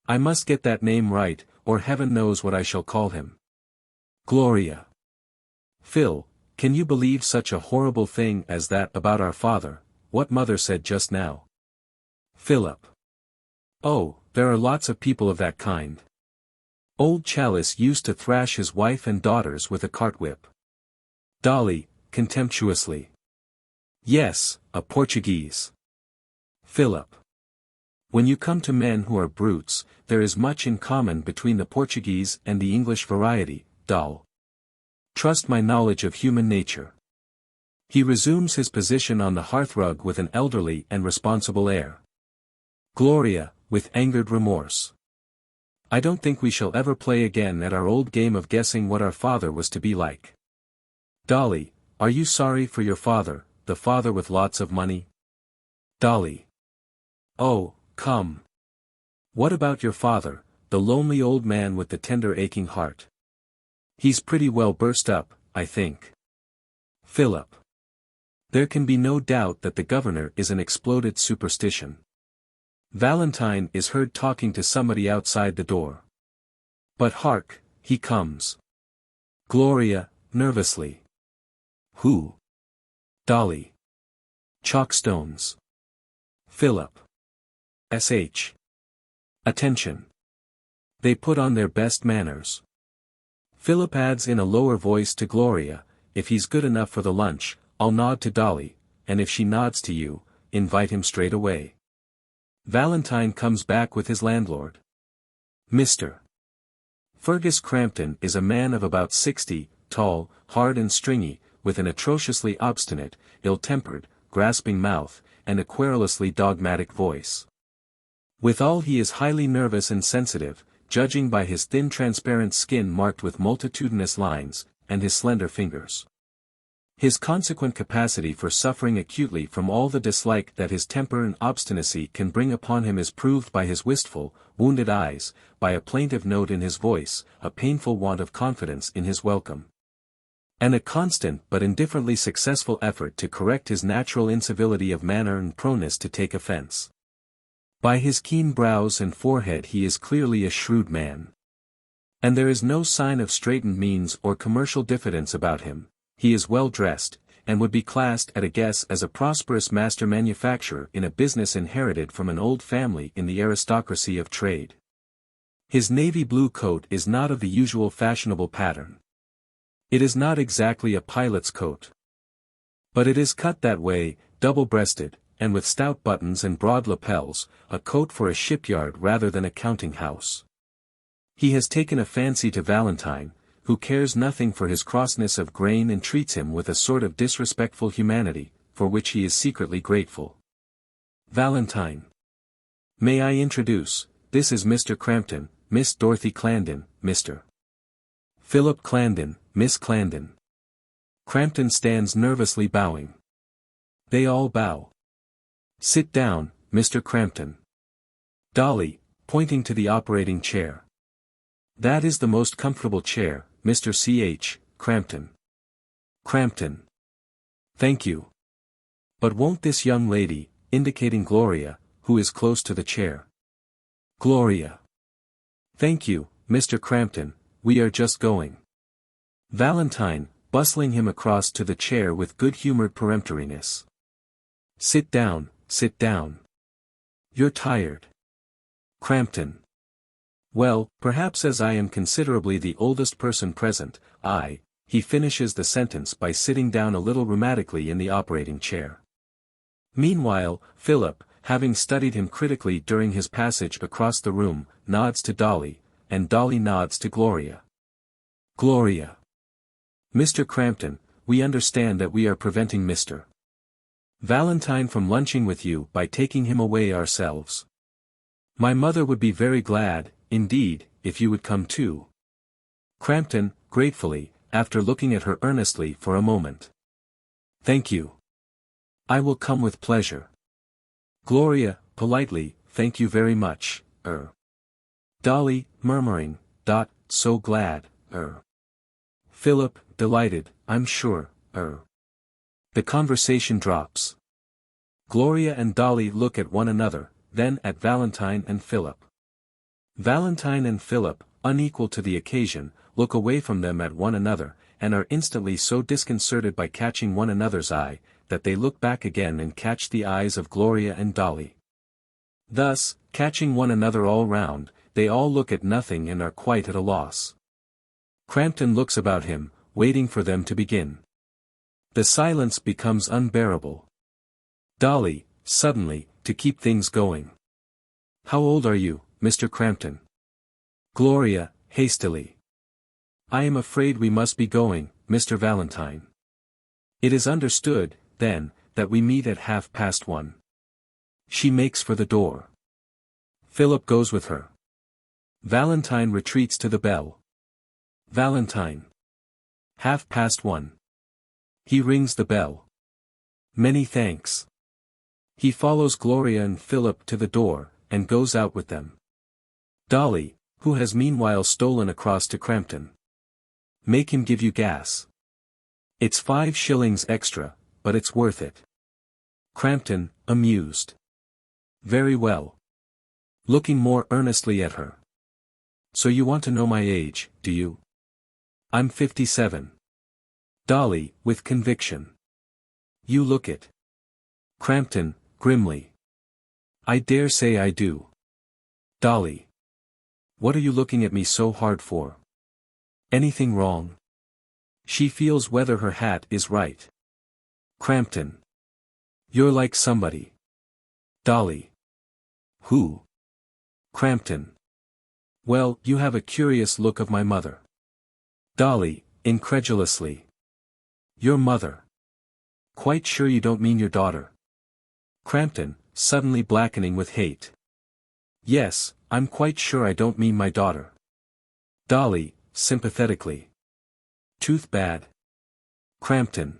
I must get that name right, or heaven knows what I shall call him. Gloria. Phil, can you believe such a horrible thing as that about our father, what mother said just now? Philip. Oh, there are lots of people of that kind. Old Chalice used to thrash his wife and daughters with a cart-whip. Dolly, contemptuously. Yes, a Portuguese. Philip. When you come to men who are brutes, there is much in common between the Portuguese and the English variety, Doll. Trust my knowledge of human nature. He resumes his position on the hearthrug with an elderly and responsible air. Gloria, with angered remorse. I don't think we shall ever play again at our old game of guessing what our father was to be like. Dolly, are you sorry for your father, the father with lots of money? Dolly. Oh, come. What about your father, the lonely old man with the tender aching heart? He's pretty well burst up, I think. Philip. There can be no doubt that the governor is an exploded superstition. Valentine is heard talking to somebody outside the door. But hark, he comes. Gloria, nervously. Who? Dolly. Chalkstones. Philip. Sh. Attention. They put on their best manners. Philip adds in a lower voice to Gloria, if he's good enough for the lunch, I'll nod to Dolly, and if she nods to you, invite him straight away. Valentine comes back with his landlord. Mr. Fergus Crampton is a man of about 60, tall, hard and stringy, with an atrociously obstinate, ill-tempered, grasping mouth, and a querulously dogmatic voice. Withal he is highly nervous and sensitive, judging by his thin transparent skin marked with multitudinous lines, and his slender fingers. His consequent capacity for suffering acutely from all the dislike that his temper and obstinacy can bring upon him is proved by his wistful, wounded eyes, by a plaintive note in his voice, a painful want of confidence in his welcome, and a constant but indifferently successful effort to correct his natural incivility of manner and proneness to take offense. By his keen brows and forehead he is clearly a shrewd man. And there is no sign of straitened means or commercial diffidence about him. He is well dressed, and would be classed at a guess as a prosperous master manufacturer in a business inherited from an old family in the aristocracy of trade. His navy blue coat is not of the usual fashionable pattern. It is not exactly a pilot's coat. But it is cut that way, double-breasted, and with stout buttons and broad lapels, a coat for a shipyard rather than a counting house. He has taken a fancy to Valentine, who cares nothing for his crossness of grain and treats him with a sort of disrespectful humanity, for which he is secretly grateful. Valentine. May I introduce, this is Mr. Crampton, Miss Dorothy Clandon, Mr. Philip Clandon, Miss Clandon. Crampton stands nervously bowing. They all bow. Sit down, Mr. Crampton. Dolly, pointing to the operating chair. That is the most comfortable chair, Mr. C.H. Crampton. Crampton. Thank you. But won't this young lady, indicating Gloria, who is close to the chair. Gloria. Thank you, Mr. Crampton, we are just going. Valentine, bustling him across to the chair with good-humored peremptoriness. Sit down, sit down. You're tired. Crampton. Well, perhaps as I am considerably the oldest person present, he finishes the sentence by sitting down a little rheumatically in the operating chair. Meanwhile, Philip, having studied him critically during his passage across the room, nods to Dolly, and Dolly nods to Gloria. Gloria. Mr. Crampton, we understand that we are preventing Mr. Valentine from lunching with you by taking him away ourselves. My mother would be very glad, indeed, if you would come too. Crampton, gratefully, after looking at her earnestly for a moment. Thank you. I will come with pleasure. Gloria, politely, thank you very much, Dolly, murmuring, so glad, Philip, delighted, I'm sure, The conversation drops. Gloria and Dolly look at one another, then at Valentine and Philip. Valentine and Philip, unequal to the occasion, look away from them at one another, and are instantly so disconcerted by catching one another's eye, that they look back again and catch the eyes of Gloria and Dolly. Thus, catching one another all round, they all look at nothing and are quite at a loss. Crampton looks about him, waiting for them to begin. The silence becomes unbearable. Dolly, suddenly, to keep things going. How old are you, Mr. Crampton? Gloria, hastily. I am afraid we must be going, Mr. Valentine. It is understood, then, that we meet at 1:30. She makes for the door. Philip goes with her. Valentine retreats to the bell. Valentine. 1:30. He rings the bell. Many thanks. He follows Gloria and Philip to the door, and goes out with them. Dolly, who has meanwhile stolen across to Crampton. Make him give you gas. It's 5 shillings extra, but it's worth it. Crampton, amused. Very well. Looking more earnestly at her. So you want to know my age, do you? I'm 57. Dolly, with conviction. You look it. Crampton, grimly. I dare say I do. Dolly. What are you looking at me so hard for? Anything wrong? She feels whether her hat is right. Crampton. You're like somebody. Dolly. Who? Crampton. Well, you have a curious look of my mother. Dolly, incredulously. Your mother. Quite sure you don't mean your daughter? Crampton, suddenly blackening with hate. Yes, I'm quite sure I don't mean my daughter. Dolly, sympathetically. Tooth bad? Crampton.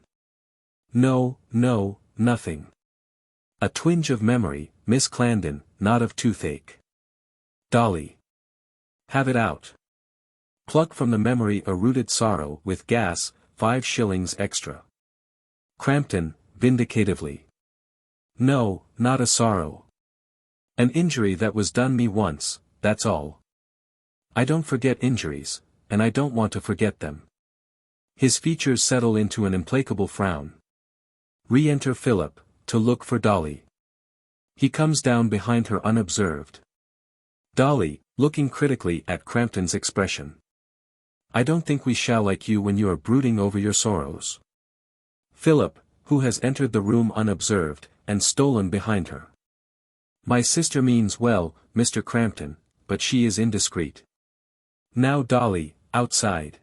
No, nothing. A twinge of memory, Miss Clandon, not of toothache. Dolly. Have it out. Pluck from the memory a rooted sorrow with gas, 5 shillings extra. Crampton, vindicatively. No, not a sorrow. An injury that was done me once, that's all. I don't forget injuries, and I don't want to forget them. His features settle into an implacable frown. Re-enter Philip, to look for Dolly. He comes down behind her unobserved. Dolly, looking critically at Crampton's expression. I don't think we shall like you when you are brooding over your sorrows. Philip, who has entered the room unobserved, and stolen behind her. My sister means well, Mr. Crampton, but she is indiscreet. Now Dolly, outside.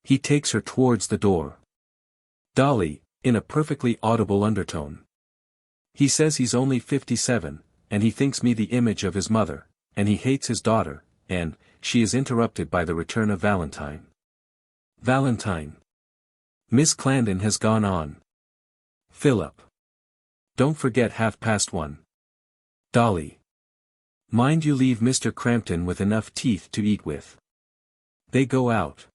He takes her towards the door. Dolly, in a perfectly audible undertone. He says he's only 57, and he thinks me the image of his mother, and he hates his daughter, and, she is interrupted by the return of Valentine. Valentine. Miss Clandon has gone on. Philip. Don't forget 1:30. Dolly. Mind you leave Mr. Crampton with enough teeth to eat with. They go out.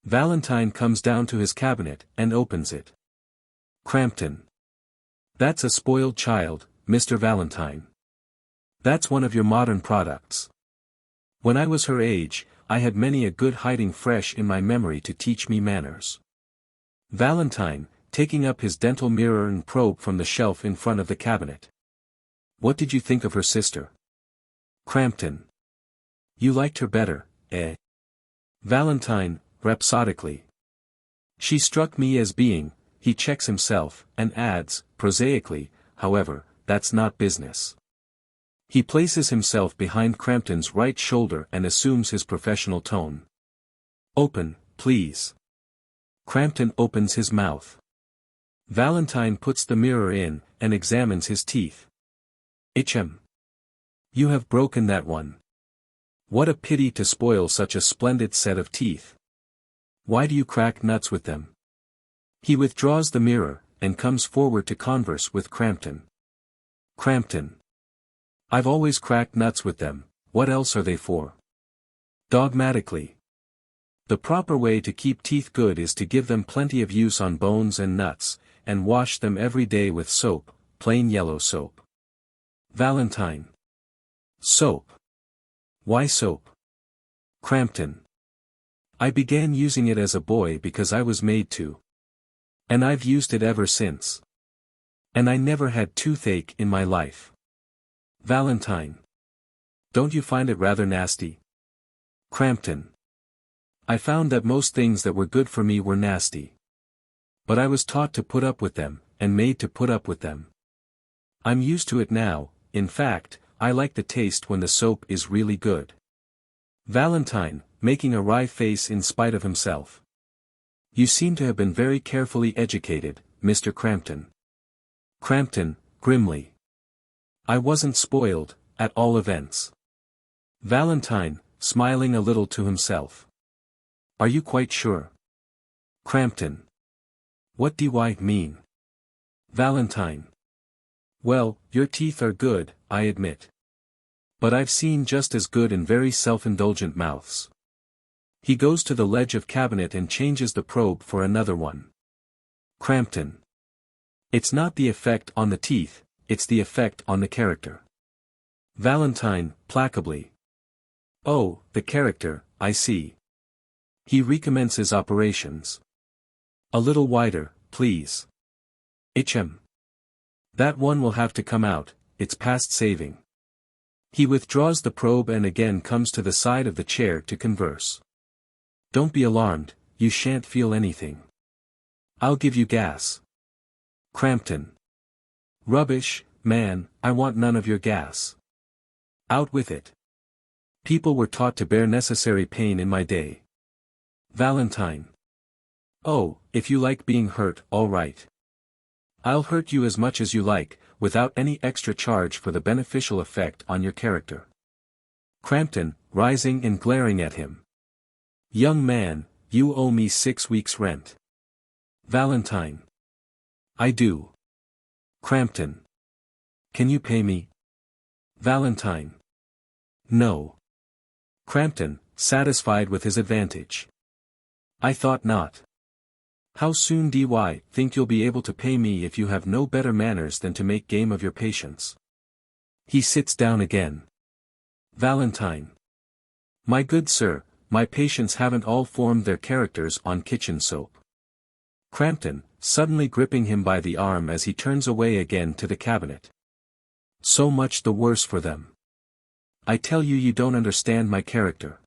Valentine comes down to his cabinet and opens it. Crampton. That's a spoiled child, Mr. Valentine. That's one of your modern products. When I was her age, I had many a good hiding fresh in my memory to teach me manners. Valentine, taking up his dental mirror and probe from the shelf in front of the cabinet. What did you think of her sister? Crampton. You liked her better, eh? Valentine, rhapsodically. She struck me as being, he checks himself, and adds, prosaically, however, that's not business. He places himself behind Crampton's right shoulder and assumes his professional tone. Open, please. Crampton opens his mouth. Valentine puts the mirror in, and examines his teeth. Ichem. You have broken that one. What a pity to spoil such a splendid set of teeth. Why do you crack nuts with them? He withdraws the mirror, and comes forward to converse with Crampton. Crampton. I've always cracked nuts with them, what else are they for? Dogmatically. The proper way to keep teeth good is to give them plenty of use on bones and nuts, and wash them every day with soap, plain yellow soap. Valentine. Soap. Why soap? Crampton. I began using it as a boy because I was made to. And I've used it ever since. And I never had toothache in my life. Valentine. Don't you find it rather nasty? Crampton. I found that most things that were good for me were nasty. But I was taught to put up with them, and made to put up with them. I'm used to it now, in fact, I like the taste when the soap is really good. Valentine, making a wry face in spite of himself. You seem to have been very carefully educated, Mr. Crampton. Crampton, grimly. I wasn't spoiled, at all events. Valentine, smiling a little to himself. Are you quite sure? Crampton. What do I mean? Valentine. Well, your teeth are good, I admit. But I've seen just as good and very self-indulgent mouths. He goes to the ledge of cabinet and changes the probe for another one. Crampton. It's not the effect on the teeth, it's the effect on the character. Valentine, placably. Oh, the character, I see. He recommences operations. A little wider, please. Ichem. That one will have to come out, it's past saving. He withdraws the probe and again comes to the side of the chair to converse. Don't be alarmed, you shan't feel anything. I'll give you gas. Crampton. Rubbish, man, I want none of your gas. Out with it. People were taught to bear necessary pain in my day. Valentine. Oh, if you like being hurt, all right. I'll hurt you as much as you like, without any extra charge for the beneficial effect on your character. Crampton, rising and glaring at him. Young man, you owe me 6 weeks' rent. Valentine. I do. Crampton. Can you pay me? Valentine. No. Crampton, satisfied with his advantage. I thought not. How soon do you think you'll be able to pay me if you have no better manners than to make game of your patience? He sits down again. Valentine. My good sir, my patients haven't all formed their characters on kitchen soap. Crampton, suddenly gripping him by the arm as he turns away again to the cabinet. So much the worse for them. I tell you, you don't understand my character.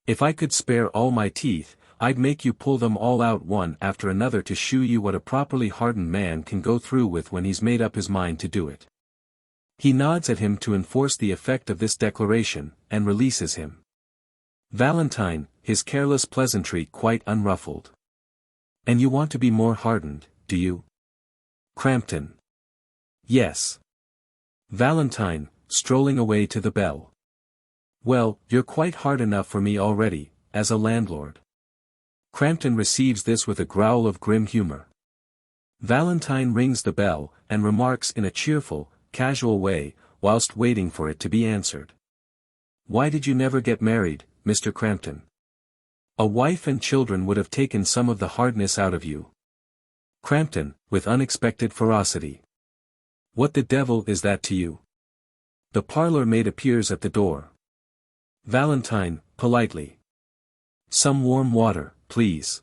If I could spare all my teeth, I'd make you pull them all out one after another to shew you what a properly hardened man can go through with when he's made up his mind to do it. He nods at him to enforce the effect of this declaration, and releases him. Valentine, his careless pleasantry quite unruffled. And you want to be more hardened, do you? Crampton. Yes. Valentine, strolling away to the bell. Well, you're quite hard enough for me already, as a landlord. Crampton receives this with a growl of grim humor. Valentine rings the bell, and remarks in a cheerful, casual way, whilst waiting for it to be answered. Why did you never get married, Mr. Crampton? A wife and children would have taken some of the hardness out of you. Crampton, with unexpected ferocity. What the devil is that to you? The parlour maid appears at the door. Valentine, politely. Some warm water, please.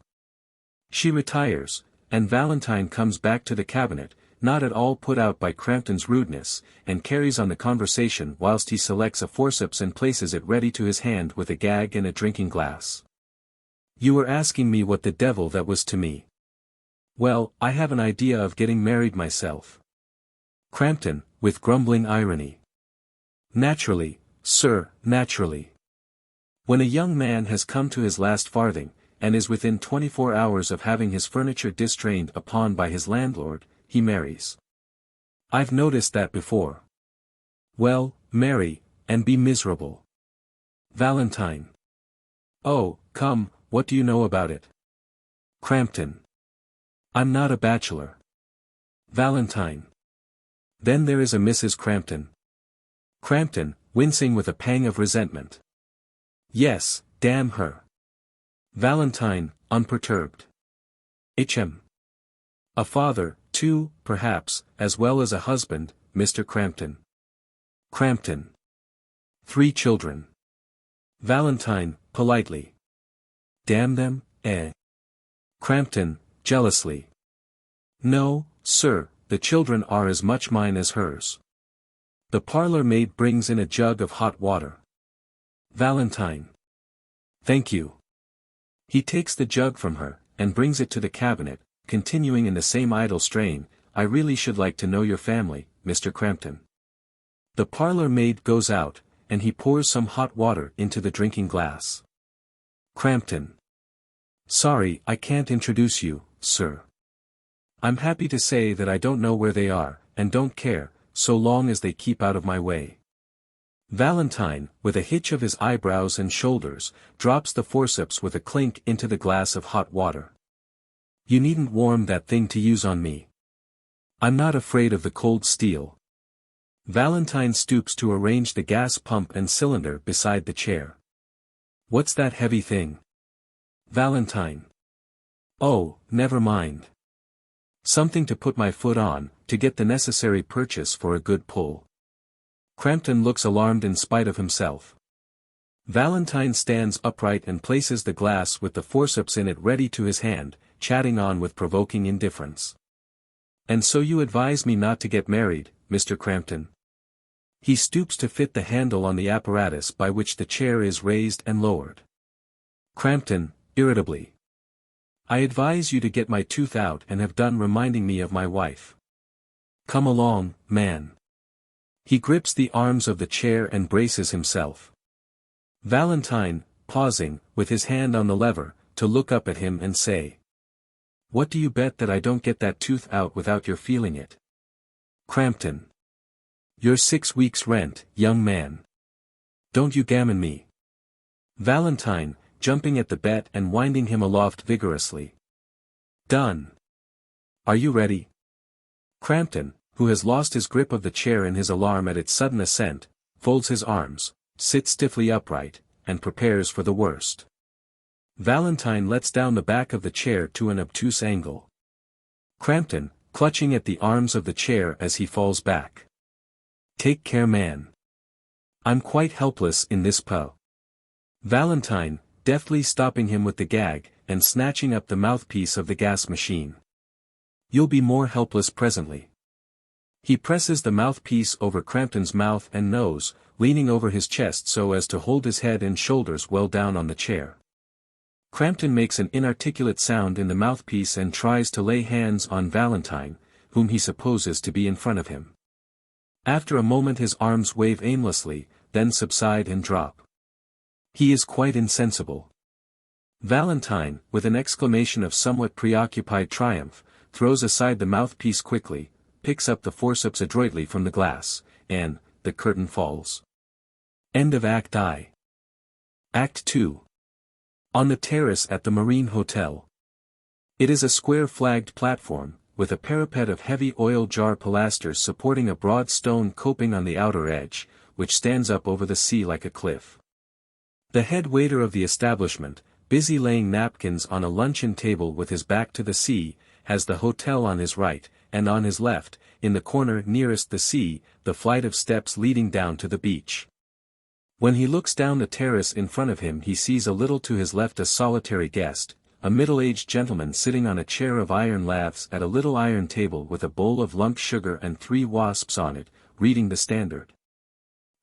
She retires, and Valentine comes back to the cabinet, not at all put out by Crampton's rudeness, and carries on the conversation whilst he selects a forceps and places it ready to his hand with a gag and a drinking glass. You were asking me what the devil that was to me. Well, I have an idea of getting married myself. Crampton, with grumbling irony. Naturally, sir, naturally. When a young man has come to his last farthing, and is within 24 hours of having his furniture distrained upon by his landlord, he marries. I've noticed that before. Well, marry, and be miserable. Valentine. Oh, come, what do you know about it? Crampton. I'm not a bachelor. Valentine. Then there is a Mrs. Crampton. Crampton, wincing with a pang of resentment. Yes, damn her. Valentine, unperturbed. H.M. A father, too, perhaps, as well as a husband, Mr. Crampton. Crampton. 3 children. Valentine, politely. Damn them, eh? Crampton, jealously. No, sir, the children are as much mine as hers. The parlour maid brings in a jug of hot water. Valentine. Thank you. He takes the jug from her, and brings it to the cabinet, continuing in the same idle strain, I really should like to know your family, Mr. Crampton. The parlour maid goes out, and he pours some hot water into the drinking glass. Crampton. Sorry, I can't introduce you, sir. I'm happy to say that I don't know where they are, and don't care, so long as they keep out of my way. Valentine, with a hitch of his eyebrows and shoulders, drops the forceps with a clink into the glass of hot water. You needn't warm that thing to use on me. I'm not afraid of the cold steel. Valentine stoops to arrange the gas pump and cylinder beside the chair. What's that heavy thing? Valentine. Oh, never mind. Something to put my foot on, to get the necessary purchase for a good pull. Crampton looks alarmed in spite of himself. Valentine stands upright and places the glass with the forceps in it ready to his hand, chatting on with provoking indifference. And so you advise me not to get married, Mr. Crampton? He stoops to fit the handle on the apparatus by which the chair is raised and lowered. Crampton, irritably. I advise you to get my tooth out and have done reminding me of my wife. Come along, man. He grips the arms of the chair and braces himself. Valentine, pausing, with his hand on the lever, to look up at him and say. What do you bet that I don't get that tooth out without your feeling it? Crampton. Your 6 weeks' rent, young man. Don't you gammon me. Valentine, jumping at the bet and winding him aloft vigorously. Done. Are you ready? Crampton, who has lost his grip of the chair in his alarm at its sudden ascent, folds his arms, sits stiffly upright, and prepares for the worst. Valentine lets down the back of the chair to an obtuse angle. Crampton, clutching at the arms of the chair as he falls back. Take care, man. I'm quite helpless in this pull. Valentine, deftly stopping him with the gag, and snatching up the mouthpiece of the gas machine. You'll be more helpless presently. He presses the mouthpiece over Crampton's mouth and nose, leaning over his chest so as to hold his head and shoulders well down on the chair. Crampton makes an inarticulate sound in the mouthpiece and tries to lay hands on Valentine, whom he supposes to be in front of him. After a moment his arms wave aimlessly, then subside and drop. He is quite insensible. Valentine, with an exclamation of somewhat preoccupied triumph, throws aside the mouthpiece quickly, picks up the forceps adroitly from the glass, and, the curtain falls. End of Act I. Act II. On the terrace at the Marine Hotel. It is a square flagged platform, with a parapet of heavy oil jar pilasters supporting a broad stone coping on the outer edge, which stands up over the sea like a cliff. The head waiter of the establishment, busy laying napkins on a luncheon table with his back to the sea, has the hotel on his right, and on his left, in the corner nearest the sea, the flight of steps leading down to the beach. When he looks down the terrace in front of him he sees a little to his left a solitary guest, a middle-aged gentleman sitting on a chair of iron laths at a little iron table with a bowl of lump sugar and 3 wasps on it, reading the Standard.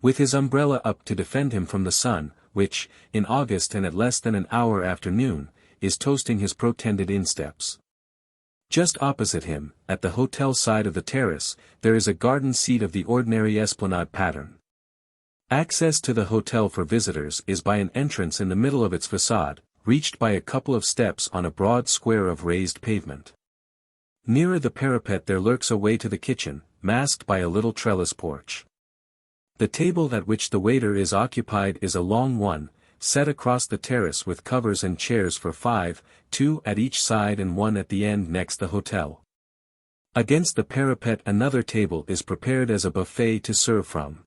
With his umbrella up to defend him from the sun, which, in August and at less than an hour after noon, is toasting his protended insteps. Just opposite him, at the hotel side of the terrace, there is a garden seat of the ordinary esplanade pattern. Access to the hotel for visitors is by an entrance in the middle of its facade, reached by a couple of steps on a broad square of raised pavement. Nearer the parapet there lurks a way to the kitchen, masked by a little trellis porch. The table at which the waiter is occupied is a long one, set across the terrace with covers and chairs for 5, 2 at each side and 1 at the end next the hotel. Against the parapet another table is prepared as a buffet to serve from.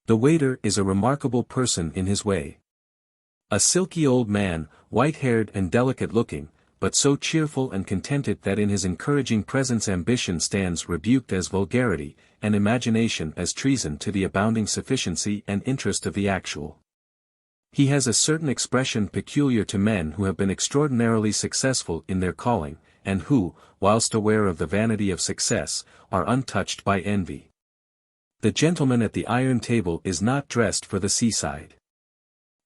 The waiter is a remarkable person in his way. A silky old man, white-haired and delicate-looking, but so cheerful and contented that in his encouraging presence ambition stands rebuked as vulgarity, and imagination as treason to the abounding sufficiency and interest of the actual. He has a certain expression peculiar to men who have been extraordinarily successful in their calling, and who, whilst aware of the vanity of success, are untouched by envy. The gentleman at the iron table is not dressed for the seaside.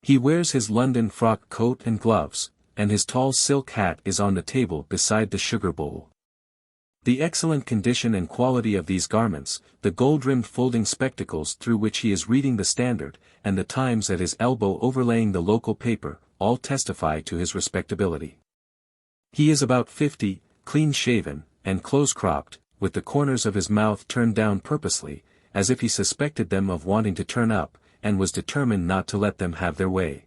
He wears his London frock coat and gloves, and his tall silk hat is on the table beside the sugar bowl. The excellent condition and quality of these garments, the gold-rimmed folding spectacles through which he is reading the Standard, and the Times at his elbow overlaying the local paper, all testify to his respectability. He is about 50, clean-shaven, and close-cropped, with the corners of his mouth turned down purposely, as if he suspected them of wanting to turn up, and was determined not to let them have their way.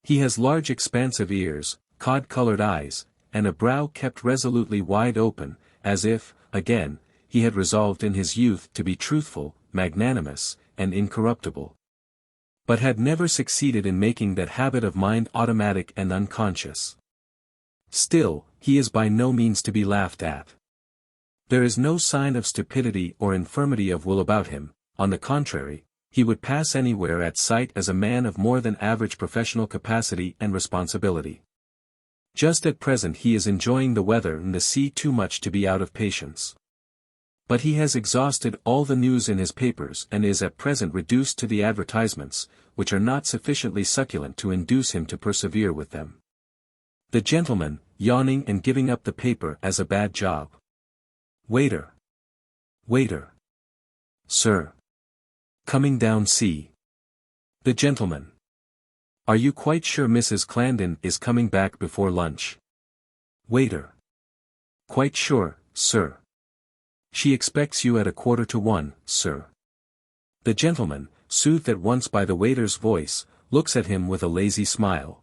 He has large expansive ears, cod-colored eyes, and a brow kept resolutely wide open, as if, again, he had resolved in his youth to be truthful, magnanimous, and incorruptible. But had never succeeded in making that habit of mind automatic and unconscious. Still, he is by no means to be laughed at. There is no sign of stupidity or infirmity of will about him, on the contrary, he would pass anywhere at sight as a man of more than average professional capacity and responsibility. Just at present he is enjoying the weather and the sea too much to be out of patience. But he has exhausted all the news in his papers and is at present reduced to the advertisements, which are not sufficiently succulent to induce him to persevere with them. The gentleman, yawning and giving up the paper as a bad job. Waiter. Waiter. Sir. Coming down see. The gentleman. Are you quite sure Mrs. Clandon is coming back before lunch? Waiter. Quite sure, sir. She expects you at 1:45, sir. The gentleman, soothed at once by the waiter's voice, looks at him with a lazy smile.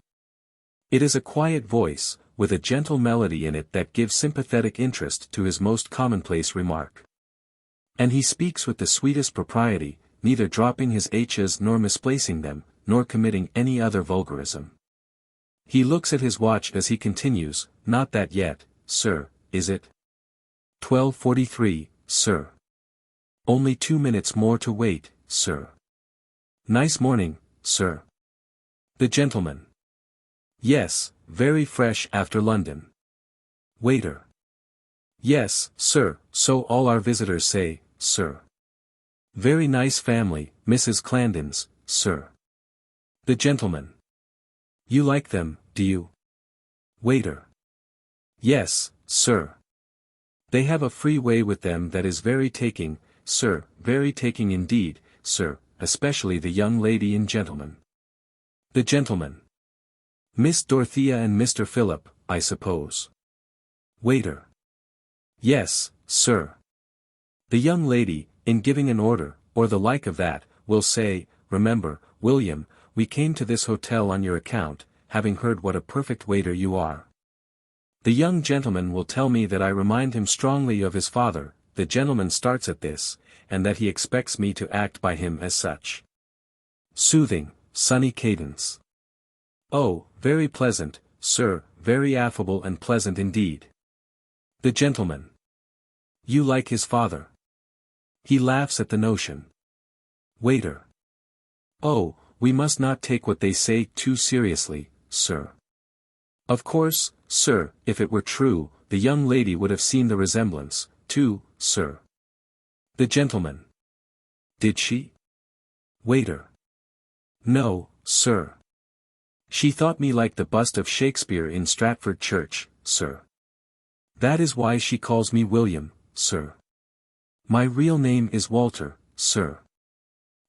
It is a quiet voice, with a gentle melody in it that gives sympathetic interest to his most commonplace remark. And he speaks with the sweetest propriety, neither dropping his h's nor misplacing them, nor committing any other vulgarism. He looks at his watch as he continues, not that yet, sir, is it? 12:43, sir. Only 2 minutes more to wait, sir. Nice morning, sir. The gentleman. Yes, very fresh after London. Waiter. Yes, sir, so all our visitors say, sir. Very nice family, Mrs. Clandon's, sir. The gentleman. You like them, do you? Waiter. Yes, sir. They have a free way with them that is very taking, sir, very taking indeed, sir, especially the young lady and gentleman. The gentleman. Miss Dorothea and Mr. Philip, I suppose. Waiter. Yes, sir. The young lady, in giving an order, or the like of that, will say, remember, William, we came to this hotel on your account, having heard what a perfect waiter you are. The young gentleman will tell me that I remind him strongly of his father, the gentleman starts at this, and that he expects me to act by him as such. Soothing, sunny cadence. Oh, very pleasant, sir, very affable and pleasant indeed. The gentleman. You like his father? He laughs at the notion. Waiter. Oh, we must not take what they say too seriously, sir. Of course, sir, if it were true, the young lady would have seen the resemblance, too, sir. The gentleman. Did she? Waiter. No, sir. She thought me like the bust of Shakespeare in Stratford Church, sir. That is why she calls me William, sir. My real name is Walter, sir.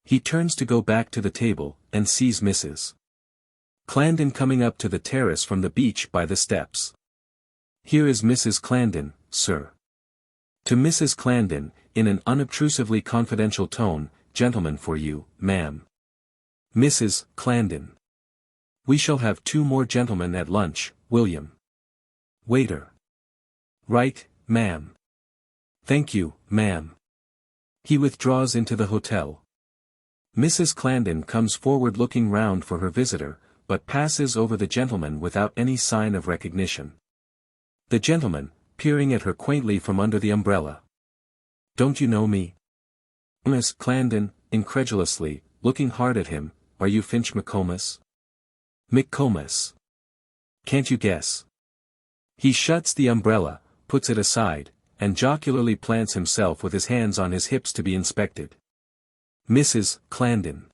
He turns to go back to the table, and sees Mrs. Clarendon coming up to the terrace from the beach by the steps. Here is Mrs. Clarendon, sir. To Mrs. Clarendon, in an unobtrusively confidential tone, gentleman for you, ma'am. Mrs. Clarendon. We shall have 2 more gentlemen at lunch, William. Waiter. Right, ma'am. Thank you, ma'am. He withdraws into the hotel. Mrs. Clarendon comes forward looking round for her visitor, but passes over the gentleman without any sign of recognition. The gentleman, peering at her quaintly from under the umbrella. Don't you know me? Miss Clarendon, incredulously, looking hard at him, are you Finch McComas? McComas. Can't you guess? He shuts the umbrella, puts it aside, and jocularly plants himself with his hands on his hips to be inspected. Mrs. Clarendon.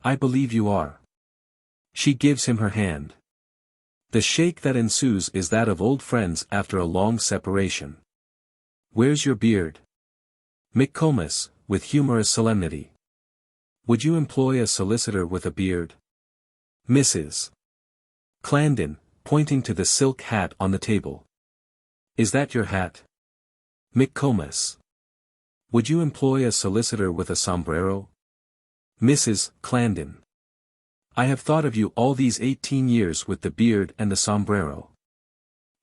I believe you are. She gives him her hand. The shake that ensues is that of old friends after a long separation. Where's your beard? McComas, with humorous solemnity. Would you employ a solicitor with a beard? Mrs. Clarendon, pointing to the silk hat on the table. Is that your hat? McComas. Would you employ a solicitor with a sombrero? Mrs. Clarendon. I have thought of you all these 18 years with the beard and the sombrero.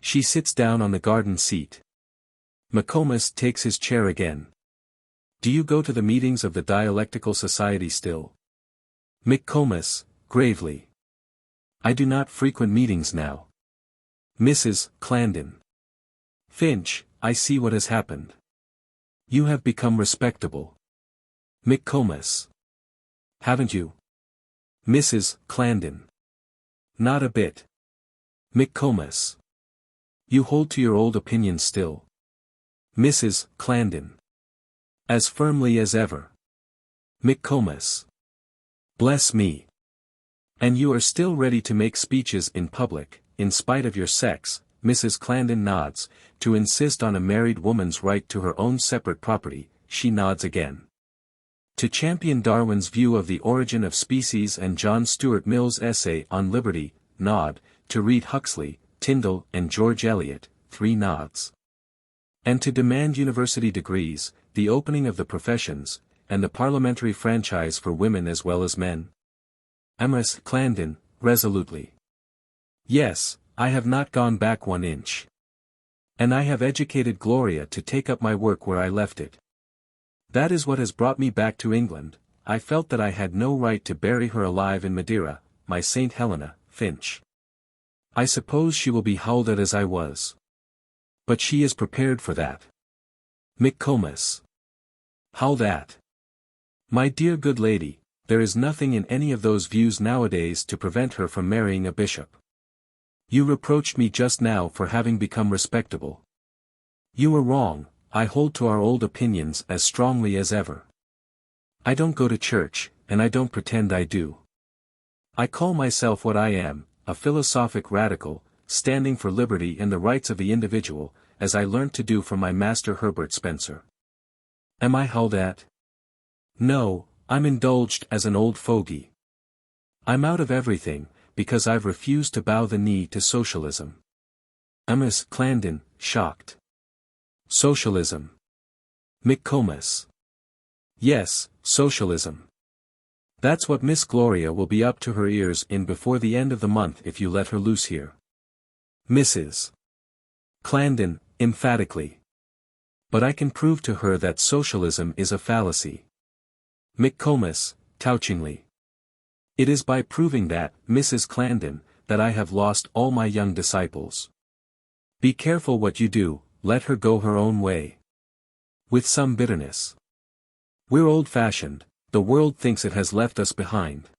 She sits down on the garden seat. McComas takes his chair again. Do you go to the meetings of the Dialectical Society still? McComas, gravely. I do not frequent meetings now. Mrs. Clarendon. Finch, I see what has happened. You have become respectable. McComas. Haven't you? Mrs. Clarendon. Not a bit. McComas. You hold to your old opinions still. Mrs. Clarendon. As firmly as ever. McComas. Bless me. And you are still ready to make speeches in public, in spite of your sex, Mrs. Clarendon nods, to insist on a married woman's right to her own separate property, she nods again. To champion Darwin's view of the origin of species and John Stuart Mill's essay on liberty, nod, to read Huxley, Tyndall and George Eliot, 3 nods. And to demand university degrees, the opening of the professions, and the parliamentary franchise for women as well as men. Mrs. Clarendon, resolutely. Yes, I have not gone back 1 inch. And I have educated Gloria to take up my work where I left it. That is what has brought me back to England. I felt that I had no right to bury her alive in Madeira, my St. Helena, Finch. I suppose she will be howled at as I was. But she is prepared for that. McComas. Howled at? My dear good lady, there is nothing in any of those views nowadays to prevent her from marrying a bishop. You reproached me just now for having become respectable. You were wrong, I hold to our old opinions as strongly as ever. I don't go to church, and I don't pretend I do. I call myself what I am, a philosophic radical, standing for liberty and the rights of the individual, as I learnt to do from my master Herbert Spencer. Am I howled at? No, I'm indulged as an old fogey. I'm out of everything, because I've refused to bow the knee to socialism. Miss Clarendon, shocked. Socialism. McComas. Yes, socialism. That's what Miss Gloria will be up to her ears in before the end of the month if you let her loose here. Mrs. Clarendon, emphatically. But I can prove to her that socialism is a fallacy. McComas, touchingly. It is by proving that, Mrs. Clarendon, that I have lost all my young disciples. Be careful what you do, let her go her own way. With some bitterness. We're old-fashioned, the world thinks it has left us behind.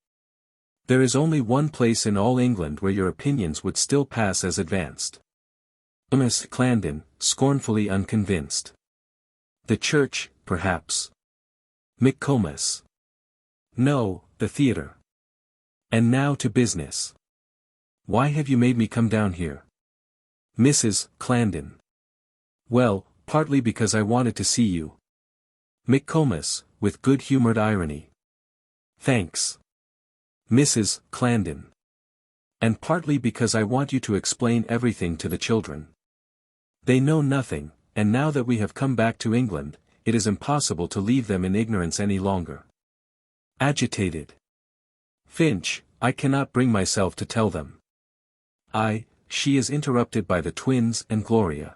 There is only one place in all England where your opinions would still pass as advanced. Miss Clarendon, scornfully unconvinced. The church, perhaps. McComas. No, the theatre. And now to business. Why have you made me come down here? Mrs. Clarendon. Well, partly because I wanted to see you. McComas, with good-humoured irony. Thanks. Mrs. Clarendon. And partly because I want you to explain everything to the children. They know nothing, and now that we have come back to England, it is impossible to leave them in ignorance any longer. Agitated. Finch, I cannot bring myself to tell them. She is interrupted by the twins and Gloria.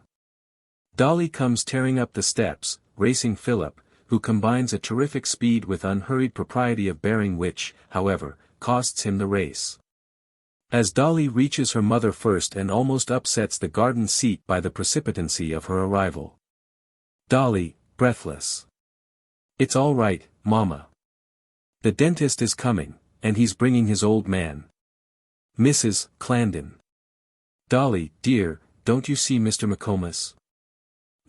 Dolly comes tearing up the steps, racing Philip, who combines a terrific speed with unhurried propriety of bearing which, however, costs him the race. As Dolly reaches her mother first and almost upsets the garden seat by the precipitancy of her arrival. Dolly, breathless. It's all right, Mama. The dentist is coming, and he's bringing his old man. Mrs. Clarendon. Dolly, dear, don't you see Mr. McComas?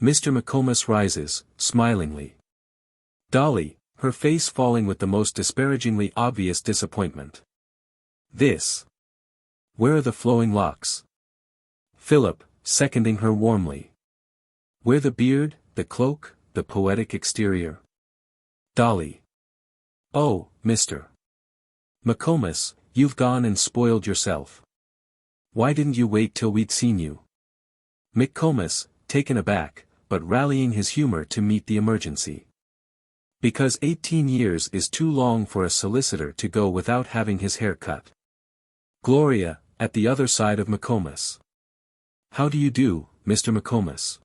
Mr. McComas rises, smilingly. Dolly, her face falling with the most disparagingly obvious disappointment. This. Where are the flowing locks? Philip, seconding her warmly. Where the beard, the cloak, the poetic exterior? Dolly. Oh, Mr. McComas, you've gone and spoiled yourself. Why didn't you wait till we'd seen you? McComas, taken aback, but rallying his humor to meet the emergency. Because 18 years is too long for a solicitor to go without having his hair cut. Gloria, at the other side of McComas. How do you do, Mr. McComas?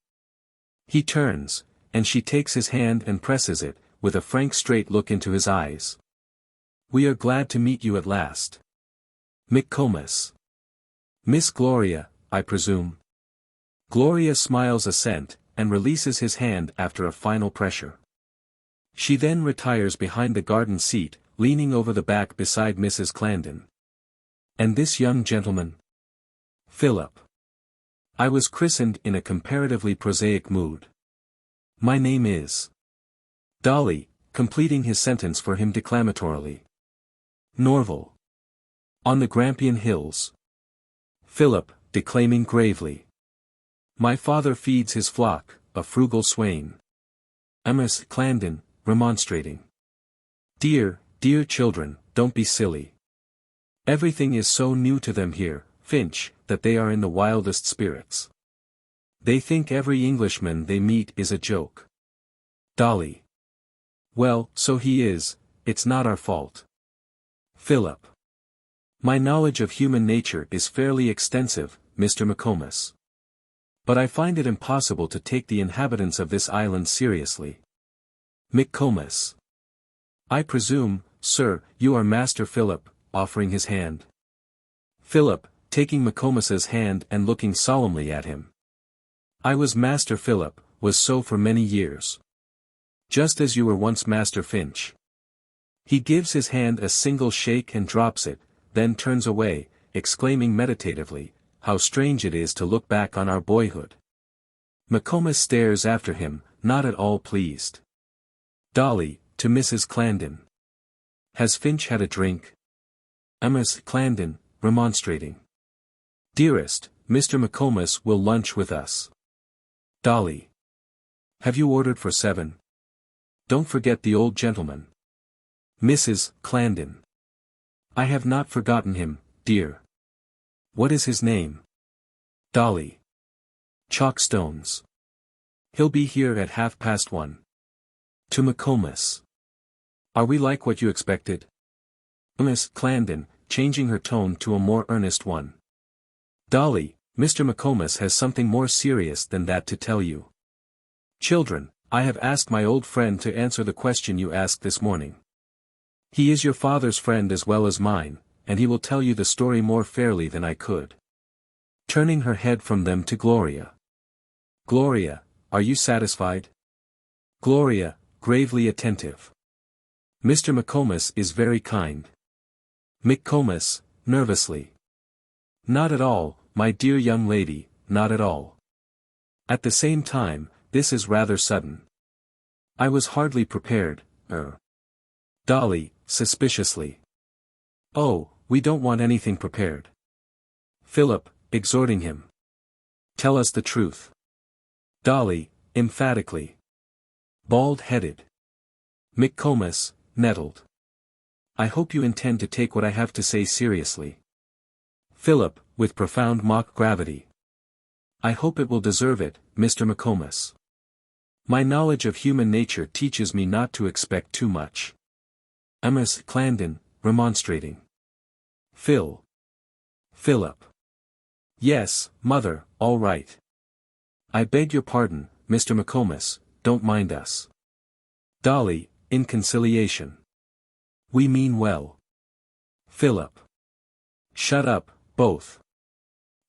He turns, and she takes his hand and presses it, with a frank straight look into his eyes. We are glad to meet you at last. McComas. Miss Gloria, I presume. Gloria smiles assent, and releases his hand after a final pressure. She then retires behind the garden seat, leaning over the back beside Mrs. Clarendon. And this young gentleman? Philip. I was christened in a comparatively prosaic mood. My name is. Dolly, completing his sentence for him declamatorily. Norval. On the Grampian Hills. Philip, declaiming gravely. My father feeds his flock, a frugal swain. Miss Clarendon, remonstrating. Dear, dear children, don't be silly. Everything is so new to them here, Finch, that they are in the wildest spirits. They think every Englishman they meet is a joke. Dolly. Well, so he is, it's not our fault. Philip. My knowledge of human nature is fairly extensive, Mr. McComas. But I find it impossible to take the inhabitants of this island seriously. McComas. I presume, sir, you are Master Philip, offering his hand. Philip, taking McComas's hand and looking solemnly at him. I was Master Philip, was so for many years. Just as you were once Master Finch. He gives his hand a single shake and drops it, then turns away, exclaiming meditatively, how strange it is to look back on our boyhood. McComas stares after him, not at all pleased. Dolly, to Mrs. Clarendon. Has Finch had a drink? Miss Clarendon, remonstrating. Dearest, Mr. McComas will lunch with us. Dolly. Have you ordered for 7? Don't forget the old gentleman. Mrs. Clarendon. I have not forgotten him, dear. What is his name? Dolly. Chalkstones. He'll be here at 1:30. To McComas. Are we like what you expected? Miss Clandon, changing her tone to a more earnest one. Dolly, Mr. McComas has something more serious than that to tell you. Children, I have asked my old friend to answer the question you asked this morning. He is your father's friend as well as mine, and he will tell you the story more fairly than I could. Turning her head from them to Gloria. Gloria, are you satisfied? Gloria, gravely attentive. Mr. McComas is very kind. McComas, nervously. Not at all, my dear young lady, not at all. At the same time, this is rather sudden. I was hardly prepared, Dolly, suspiciously. Oh, we don't want anything prepared. Philip, exhorting him. Tell us the truth. Dolly, emphatically. Bald-headed. McComas, nettled. I hope you intend to take what I have to say seriously. Philip, with profound mock gravity. I hope it will deserve it, Mr. McComas. My knowledge of human nature teaches me not to expect too much. Miss Clandon, remonstrating. Philip. Yes, mother, all right. I beg your pardon, Mr. McComas, don't mind us. Dolly, in conciliation. We mean well. Philip. Shut up, both.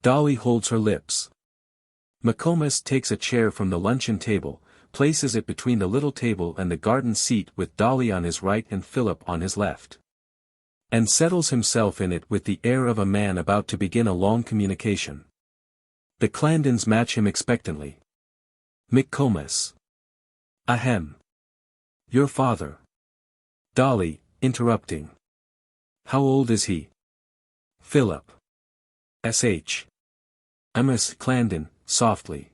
Dolly holds her lips. McComas takes a chair from the luncheon table, places it between the little table and the garden seat with Dolly on his right and Philip on his left. And settles himself in it with the air of a man about to begin a long communication. The Clandons match him expectantly. McComas. Ahem. Your father. Dolly, interrupting. How old is he? Philip. S.H. Miss Clandon, softly.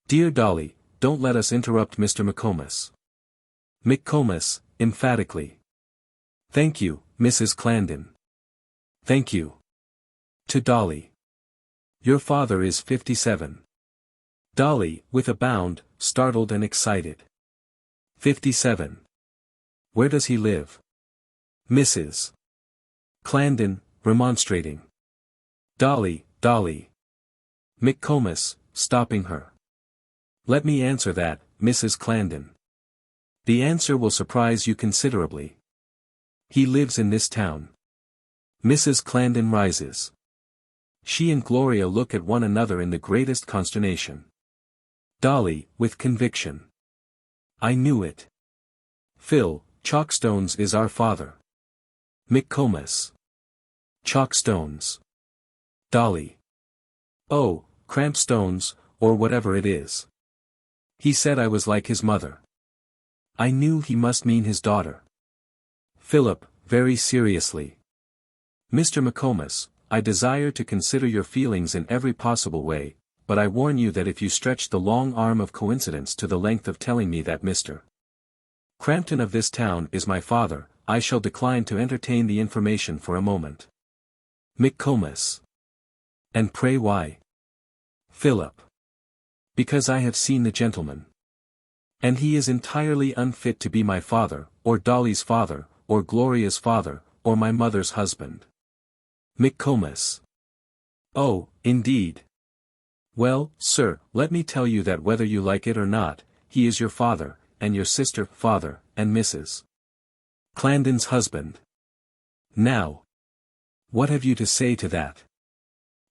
Dear Dolly, don't let us interrupt Mr. McComas. McComas, emphatically. Thank you, Mrs. Clandon. Thank you. To Dolly. Your father is 57. Dolly, with a bound, startled and excited. 57. Where does he live? Mrs. Clandon, remonstrating. Dolly. McComas, stopping her. Let me answer that, Mrs. Clandon. The answer will surprise you considerably. He lives in this town. Mrs. Clandon rises. She and Gloria look at one another in the greatest consternation. Dolly, with conviction. I knew it. Phil, Chalkstones is our father. McComas. Chalkstones. Dolly. Oh, Crampstones, or whatever it is. He said I was like his mother. I knew he must mean his daughter. Philip, very seriously. Mr. McComas, I desire to consider your feelings in every possible way, but I warn you that if you stretch the long arm of coincidence to the length of telling me that Mr. Crampton of this town is my father, I shall decline to entertain the information for a moment. McComas. And pray why? Philip. Because I have seen the gentleman. And he is entirely unfit to be my father, or Dolly's father, or Gloria's father, or my mother's husband. McComas. Oh, indeed. Well, sir, let me tell you that whether you like it or not, he is your father, and your sister, father, and Mrs. Clandon's husband. Now. What have you to say to that?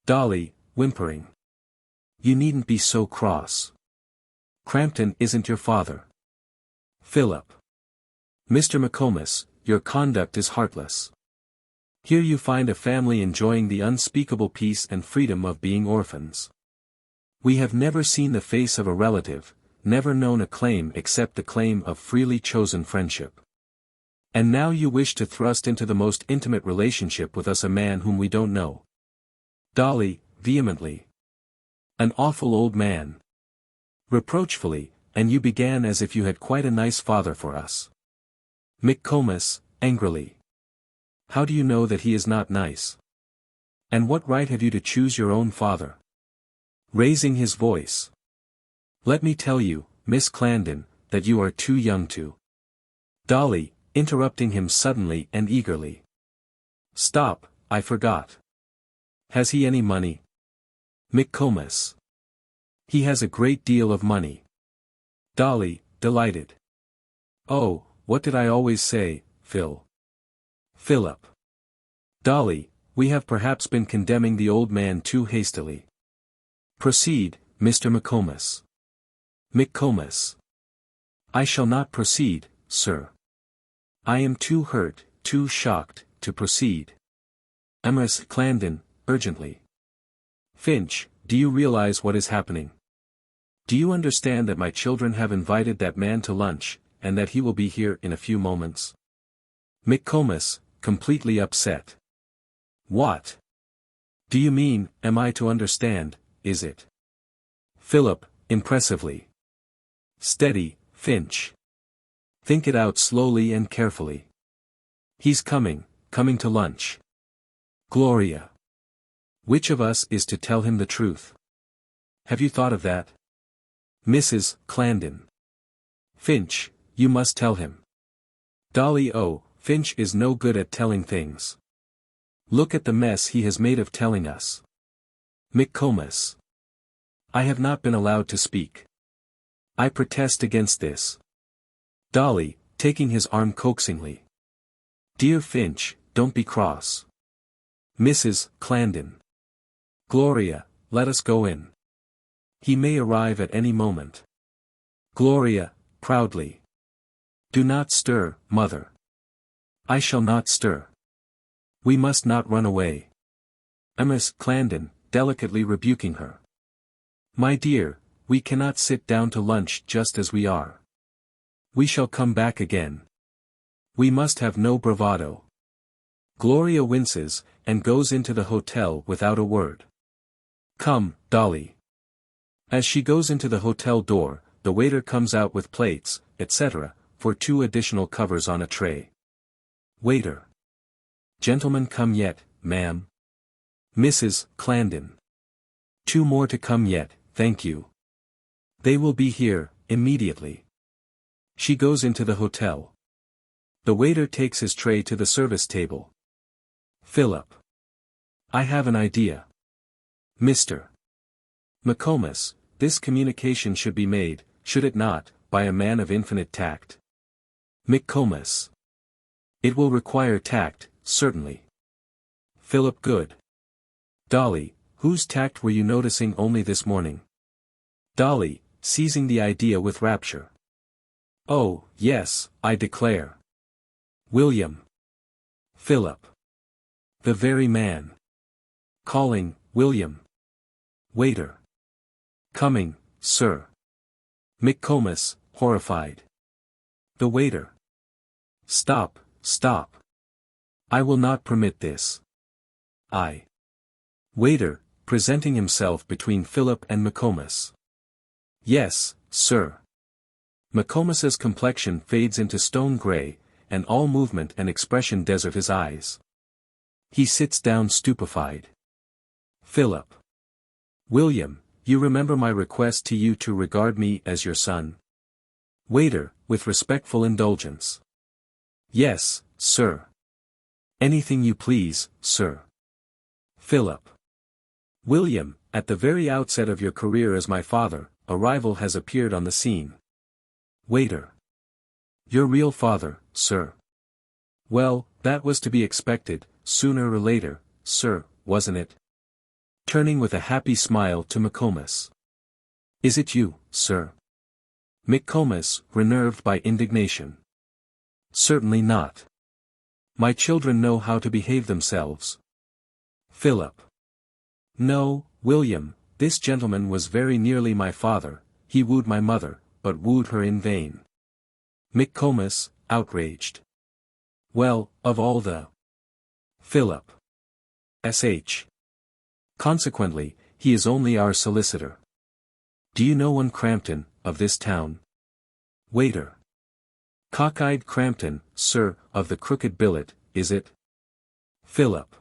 Dolly, whimpering. You needn't be so cross. Crampton isn't your father. Philip. Mr. McComas, your conduct is heartless. Here you find a family enjoying the unspeakable peace and freedom of being orphans. We have never seen the face of a relative, never known a claim except the claim of freely chosen friendship. And now you wish to thrust into the most intimate relationship with us a man whom we don't know. Dolly, vehemently. An awful old man. Reproachfully, and you began as if you had quite a nice father for us. McComas, angrily. How do you know that he is not nice? And what right have you to choose your own father? Raising his voice. Let me tell you, Miss Clarendon, that you are too young to. Dolly, interrupting him suddenly and eagerly. Stop, I forgot. Has he any money? McComas. He has a great deal of money. Dolly, delighted. Oh, what did I always say, Phil? Philip. Dolly, we have perhaps been condemning the old man too hastily. Proceed, Mr. McComas. McComas. I shall not proceed, sir. I am too hurt, too shocked, to proceed. Miss Clarendon, urgently. Finch, do you realize what is happening? Do you understand that my children have invited that man to lunch, and that he will be here in a few moments? McComas, completely upset. What? Do you mean, am I to understand, is it? Philip, impressively. Steady, Finch. Think it out slowly and carefully. He's coming to lunch. Gloria. Which of us is to tell him the truth? Have you thought of that? Mrs. Clarendon. Finch, you must tell him. Dolly. Oh, Finch is no good at telling things. Look at the mess he has made of telling us. McComas. I have not been allowed to speak. I protest against this. Dolly, taking his arm coaxingly. Dear Finch, don't be cross. Mrs. Clarendon. Gloria, let us go in. He may arrive at any moment. Gloria, proudly. Do not stir, mother. I shall not stir. We must not run away. Miss Clarendon, delicately rebuking her. My dear, we cannot sit down to lunch just as we are. We shall come back again. We must have no bravado. Gloria winces, and goes into the hotel without a word. Come, Dolly. As she goes into the hotel door, the waiter comes out with plates, etc., for 2 additional covers on a tray. Waiter. Gentlemen come yet, ma'am. Mrs. Clarendon. 2 more to come yet, thank you. They will be here, immediately. She goes into the hotel. The waiter takes his tray to the service table. Philip. I have an idea. Mr. McComas, this communication should be made, should it not, by a man of infinite tact? McComas. It will require tact, certainly. Philip. Good. Dolly, whose tact were you noticing only this morning? Dolly, seizing the idea with rapture. Oh, yes, I declare. William. Philip. The very man. Calling, William. Waiter. Coming, sir. McComas, horrified. The waiter. Stop, stop. I will not permit this. Waiter, presenting himself between Philip and McComas. Yes, sir. McComas's complexion fades into stone grey, and all movement and expression desert his eyes. He sits down stupefied. Philip. William, you remember my request to you to regard me as your son? Waiter, with respectful indulgence. Yes, sir. Anything you please, sir. Philip. William, at the very outset of your career as my father, a rival has appeared on the scene. Waiter. Your real father, sir. Well, that was to be expected, sooner or later, sir, wasn't it? Turning with a happy smile to McComas. Is it you, sir? McComas, unnerved by indignation. Certainly not. My children know how to behave themselves. Philip. No, William, this gentleman was very nearly my father, he wooed my mother, but wooed her in vain. McComas, outraged. Well, of all the... Philip. S.H. Consequently, he is only our solicitor. Do you know one Crampton, of this town? Waiter. Cockeyed Crampton, sir, of the crooked billet, is it? Philip.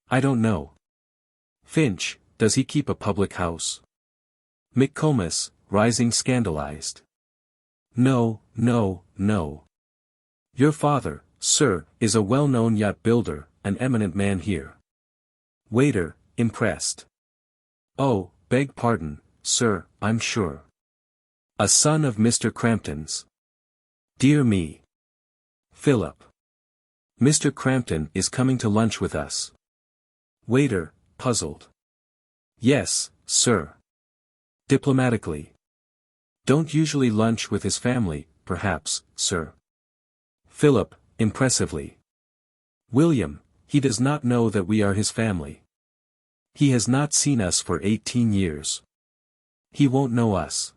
I don't know. Finch, does he keep a public house? McComas, rising scandalized. No, no, no. Your father, sir, is a well-known yacht builder, an eminent man here. Waiter, impressed. Oh, beg pardon, sir, I'm sure. A son of Mr. Crampton's. Dear me. Philip. Mr. Crampton is coming to lunch with us. Waiter, puzzled. Yes, sir. Diplomatically. Don't usually lunch with his family, perhaps, sir. Philip, impressively. William, he does not know that we are his family. He has not seen us for 18 years. He won't know us.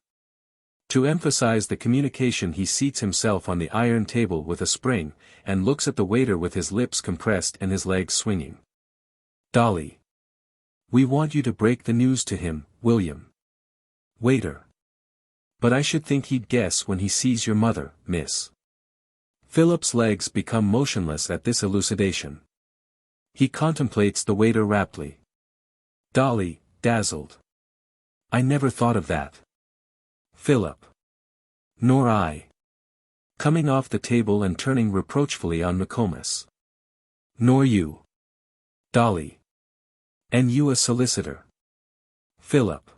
To emphasize the communication, he seats himself on the iron table with a spring, and looks at the waiter with his lips compressed and his legs swinging. Dolly. We want you to break the news to him, William. Waiter. But I should think he'd guess when he sees your mother, miss. Philip's legs become motionless at this elucidation. He contemplates the waiter raptly. Dolly, dazzled. I never thought of that. Philip. Nor I. Coming off the table and turning reproachfully on McComas. Nor you. Dolly. And you a solicitor. Philip.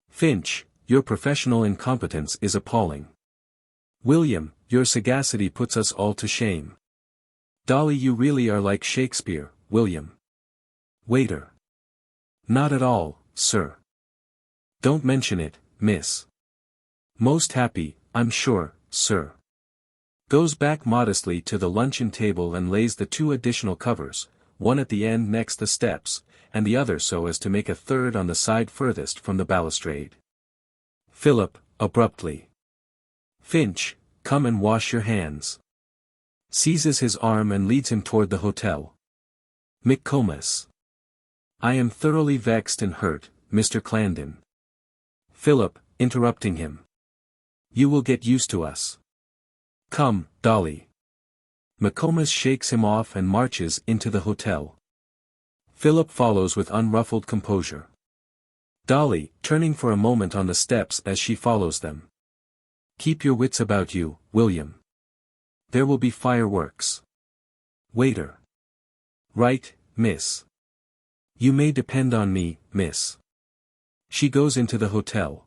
Finch, your professional incompetence is appalling. William, your sagacity puts us all to shame. Dolly, you really are like Shakespeare, William. Waiter. Not at all, sir. Don't mention it, miss. Most happy, I'm sure, sir. Goes back modestly to the luncheon table and lays the 2 additional covers, one at the end next the steps, and the other so as to make a third on the side furthest from the balustrade. Philip, abruptly. Finch, come and wash your hands. Seizes his arm and leads him toward the hotel. McComas. I am thoroughly vexed and hurt, Mr. Clandon. Philip, interrupting him. You will get used to us. Come, Dolly. McComas shakes him off and marches into the hotel. Philip follows with unruffled composure. Dolly, turning for a moment on the steps as she follows them. Keep your wits about you, William. There will be fireworks. Waiter. Right, miss. You may depend on me, miss. She goes into the hotel.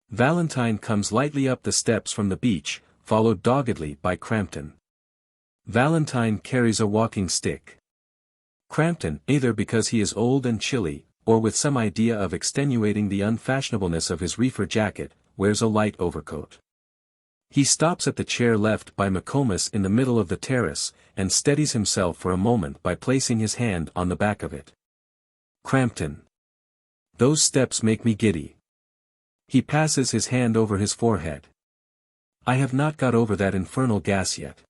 Valentine comes lightly up the steps from the beach, followed doggedly by Crampton. Valentine carries a walking stick. Crampton, either because he is old and chilly, or with some idea of extenuating the unfashionableness of his reefer jacket, wears a light overcoat. He stops at the chair left by McComas in the middle of the terrace, and steadies himself for a moment by placing his hand on the back of it. Crampton. Those steps make me giddy. He passes his hand over his forehead. I have not got over that infernal gas yet.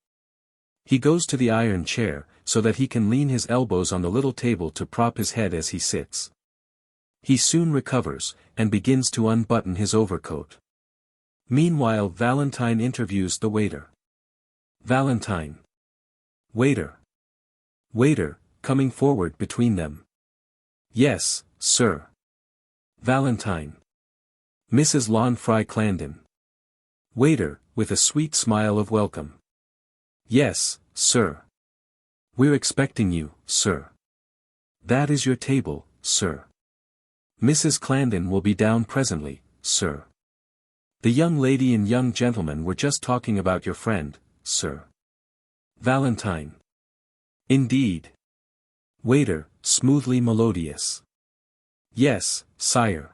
He goes to the iron chair, so that he can lean his elbows on the little table to prop his head as he sits. He soon recovers, and begins to unbutton his overcoat. Meanwhile Valentine interviews the waiter. Valentine. Waiter. Waiter, coming forward between them. Yes, sir. Valentine. Mrs. Lawnfry Clandon. Waiter, with a sweet smile of welcome. Yes, sir. We're expecting you, sir. That is your table, sir. Mrs. Clandon will be down presently, sir. The young lady and young gentleman were just talking about your friend, sir. Valentine. Indeed. Waiter, smoothly melodious. Yes, sire.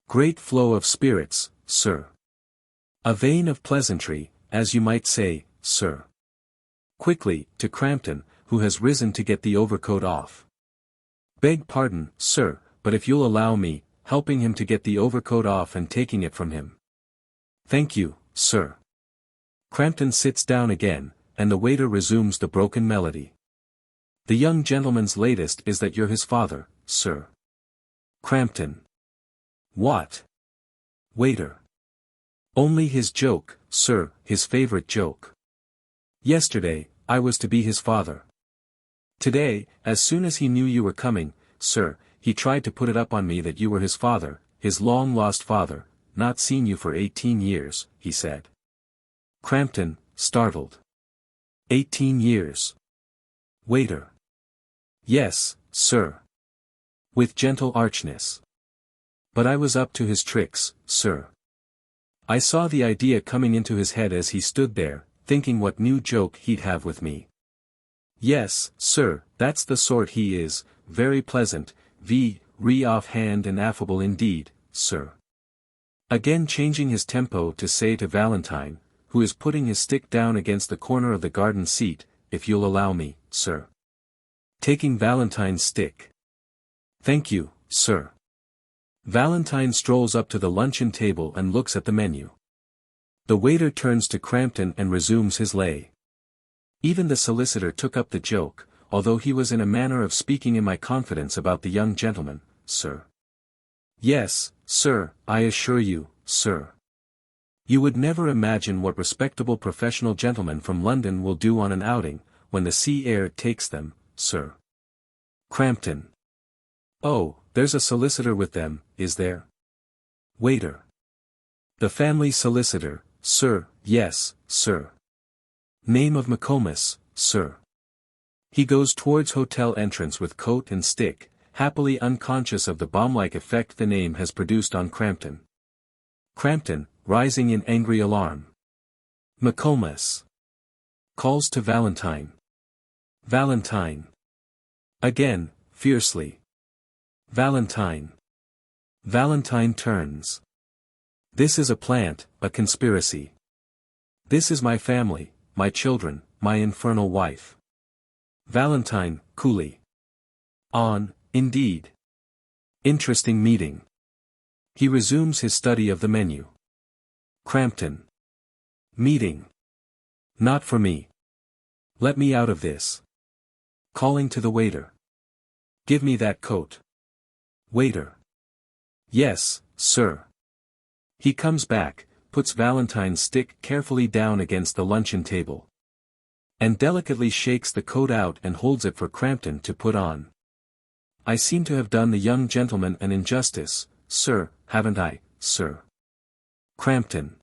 Great flow of spirits, sir. A vein of pleasantry, as you might say, sir. Quickly, to Crampton, who has risen to get the overcoat off. Beg pardon, sir, but if you'll allow me, helping him to get the overcoat off and taking it from him. Thank you, sir. Crampton sits down again, and the waiter resumes the broken melody. The young gentleman's latest is that you're his father, sir. Crampton. What? Waiter. Only his joke, sir, his favorite joke. Yesterday, I was to be his father. Today, as soon as he knew you were coming, sir, he tried to put it up on me that you were his father, his long-lost father, not seen you for 18 years, he said. Crampton, startled. 18 years. Waiter. Yes, sir. With gentle archness. But I was up to his tricks, sir. I saw the idea coming into his head as he stood there, thinking what new joke he'd have with me. Yes, sir, that's the sort he is, very pleasant, off-hand and affable indeed, sir. Again changing his tempo to say to Valentine, who is putting his stick down against the corner of the garden seat, if you'll allow me, sir. Taking Valentine's stick. Thank you, sir. Valentine strolls up to the luncheon table and looks at the menu. The waiter turns to Crampton and resumes his lay. Even the solicitor took up the joke, although he was in a manner of speaking in my confidence about the young gentleman, sir. Yes, sir, I assure you, sir. You would never imagine what respectable professional gentlemen from London will do on an outing, when the sea air takes them, sir. Crampton. Oh, there's a solicitor with them, is there? Waiter. The family solicitor, sir, yes, sir. Name of McComas, sir. He goes towards hotel entrance with coat and stick, happily unconscious of the bomb-like effect the name has produced on Crampton. Crampton, rising in angry alarm. McComas. Calls to Valentine. Valentine. Again, fiercely. Valentine. Valentine turns. This is a plant, a conspiracy. This is my family, my children, my infernal wife. Valentine, coolly. On, indeed. Interesting meeting. He resumes his study of the menu. Crampton. Meeting. Not for me. Let me out of this. Calling to the waiter. Give me that coat. Waiter. Yes, sir. He comes back, puts Valentine's stick carefully down against the luncheon table. And delicately shakes the coat out and holds it for Crampton to put on. I seem to have done the young gentleman an injustice, sir, haven't I, sir? Crampton.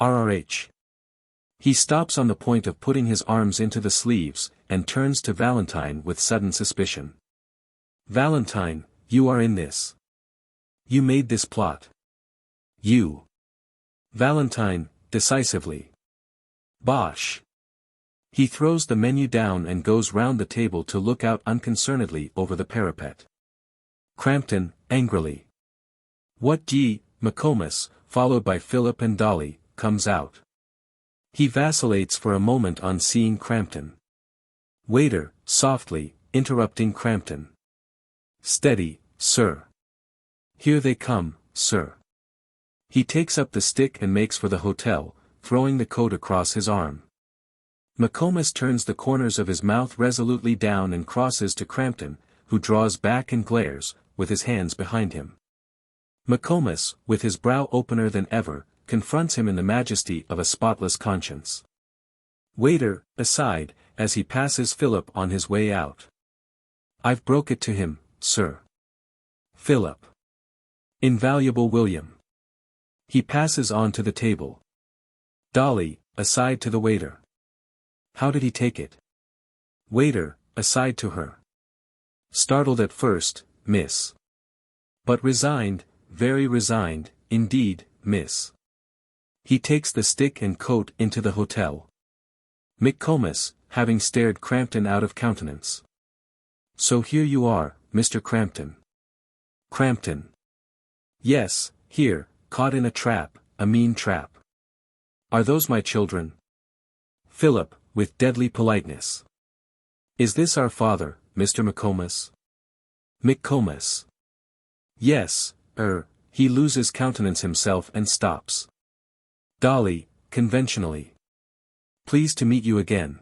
RRH. He stops on the point of putting his arms into the sleeves, and turns to Valentine with sudden suspicion. Valentine, you are in this. You made this plot. You. Valentine, decisively. Bosh. He throws the menu down and goes round the table to look out unconcernedly over the parapet. Crampton, angrily. What d'ye, McComas, followed by Philip and Dolly, comes out. He vacillates for a moment on seeing Crampton. Waiter, softly, interrupting Crampton. Steady, sir. Here they come, sir. He takes up the stick and makes for the hotel, throwing the coat across his arm. McComas turns the corners of his mouth resolutely down and crosses to Crampton, who draws back and glares, with his hands behind him. McComas, with his brow opener than ever, confronts him in the majesty of a spotless conscience. Waiter, aside, as he passes Philip on his way out. I've broke it to him, sir. Philip. Invaluable William. He passes on to the table. Dolly, aside to the waiter. How did he take it? Waiter, aside to her. Startled at first, miss. But resigned, very resigned, indeed, miss. He takes the stick and coat into the hotel. McComas, having stared Crampton out of countenance. So here you are, Mr. Crampton. Crampton. Yes, here, caught in a trap, a mean trap. Are those my children? Philip, with deadly politeness. Is this our father, Mr. McComas? McComas. Yes, he loses countenance himself and stops. Dolly, conventionally. Pleased to meet you again.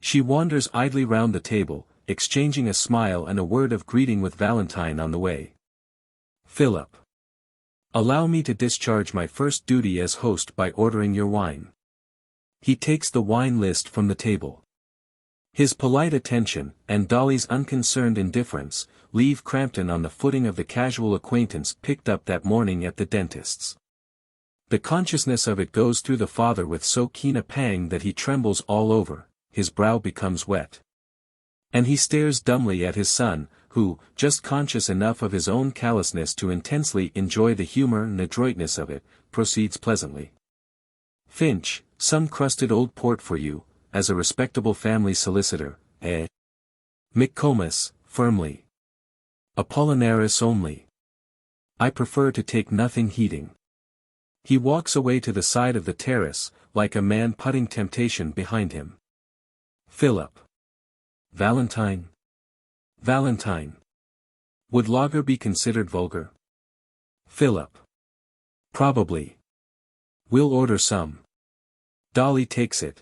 She wanders idly round the table, exchanging a smile and a word of greeting with Valentine on the way. Philip. Allow me to discharge my first duty as host by ordering your wine. He takes the wine list from the table. His polite attention, and Dolly's unconcerned indifference, leave Crampton on the footing of the casual acquaintance picked up that morning at the dentist's. The consciousness of it goes through the father with so keen a pang that he trembles all over, his brow becomes wet. And he stares dumbly at his son, who, just conscious enough of his own callousness to intensely enjoy the humor and adroitness of it, proceeds pleasantly. "Finch, some crusted old port for you, as a respectable family solicitor, eh?" McComas, firmly. "Apollinaris only. I prefer to take nothing heating." He walks away to the side of the terrace, like a man putting temptation behind him. Philip. Valentine. Valentine. Would lager be considered vulgar? Philip. Probably. We'll order some. Dolly takes it.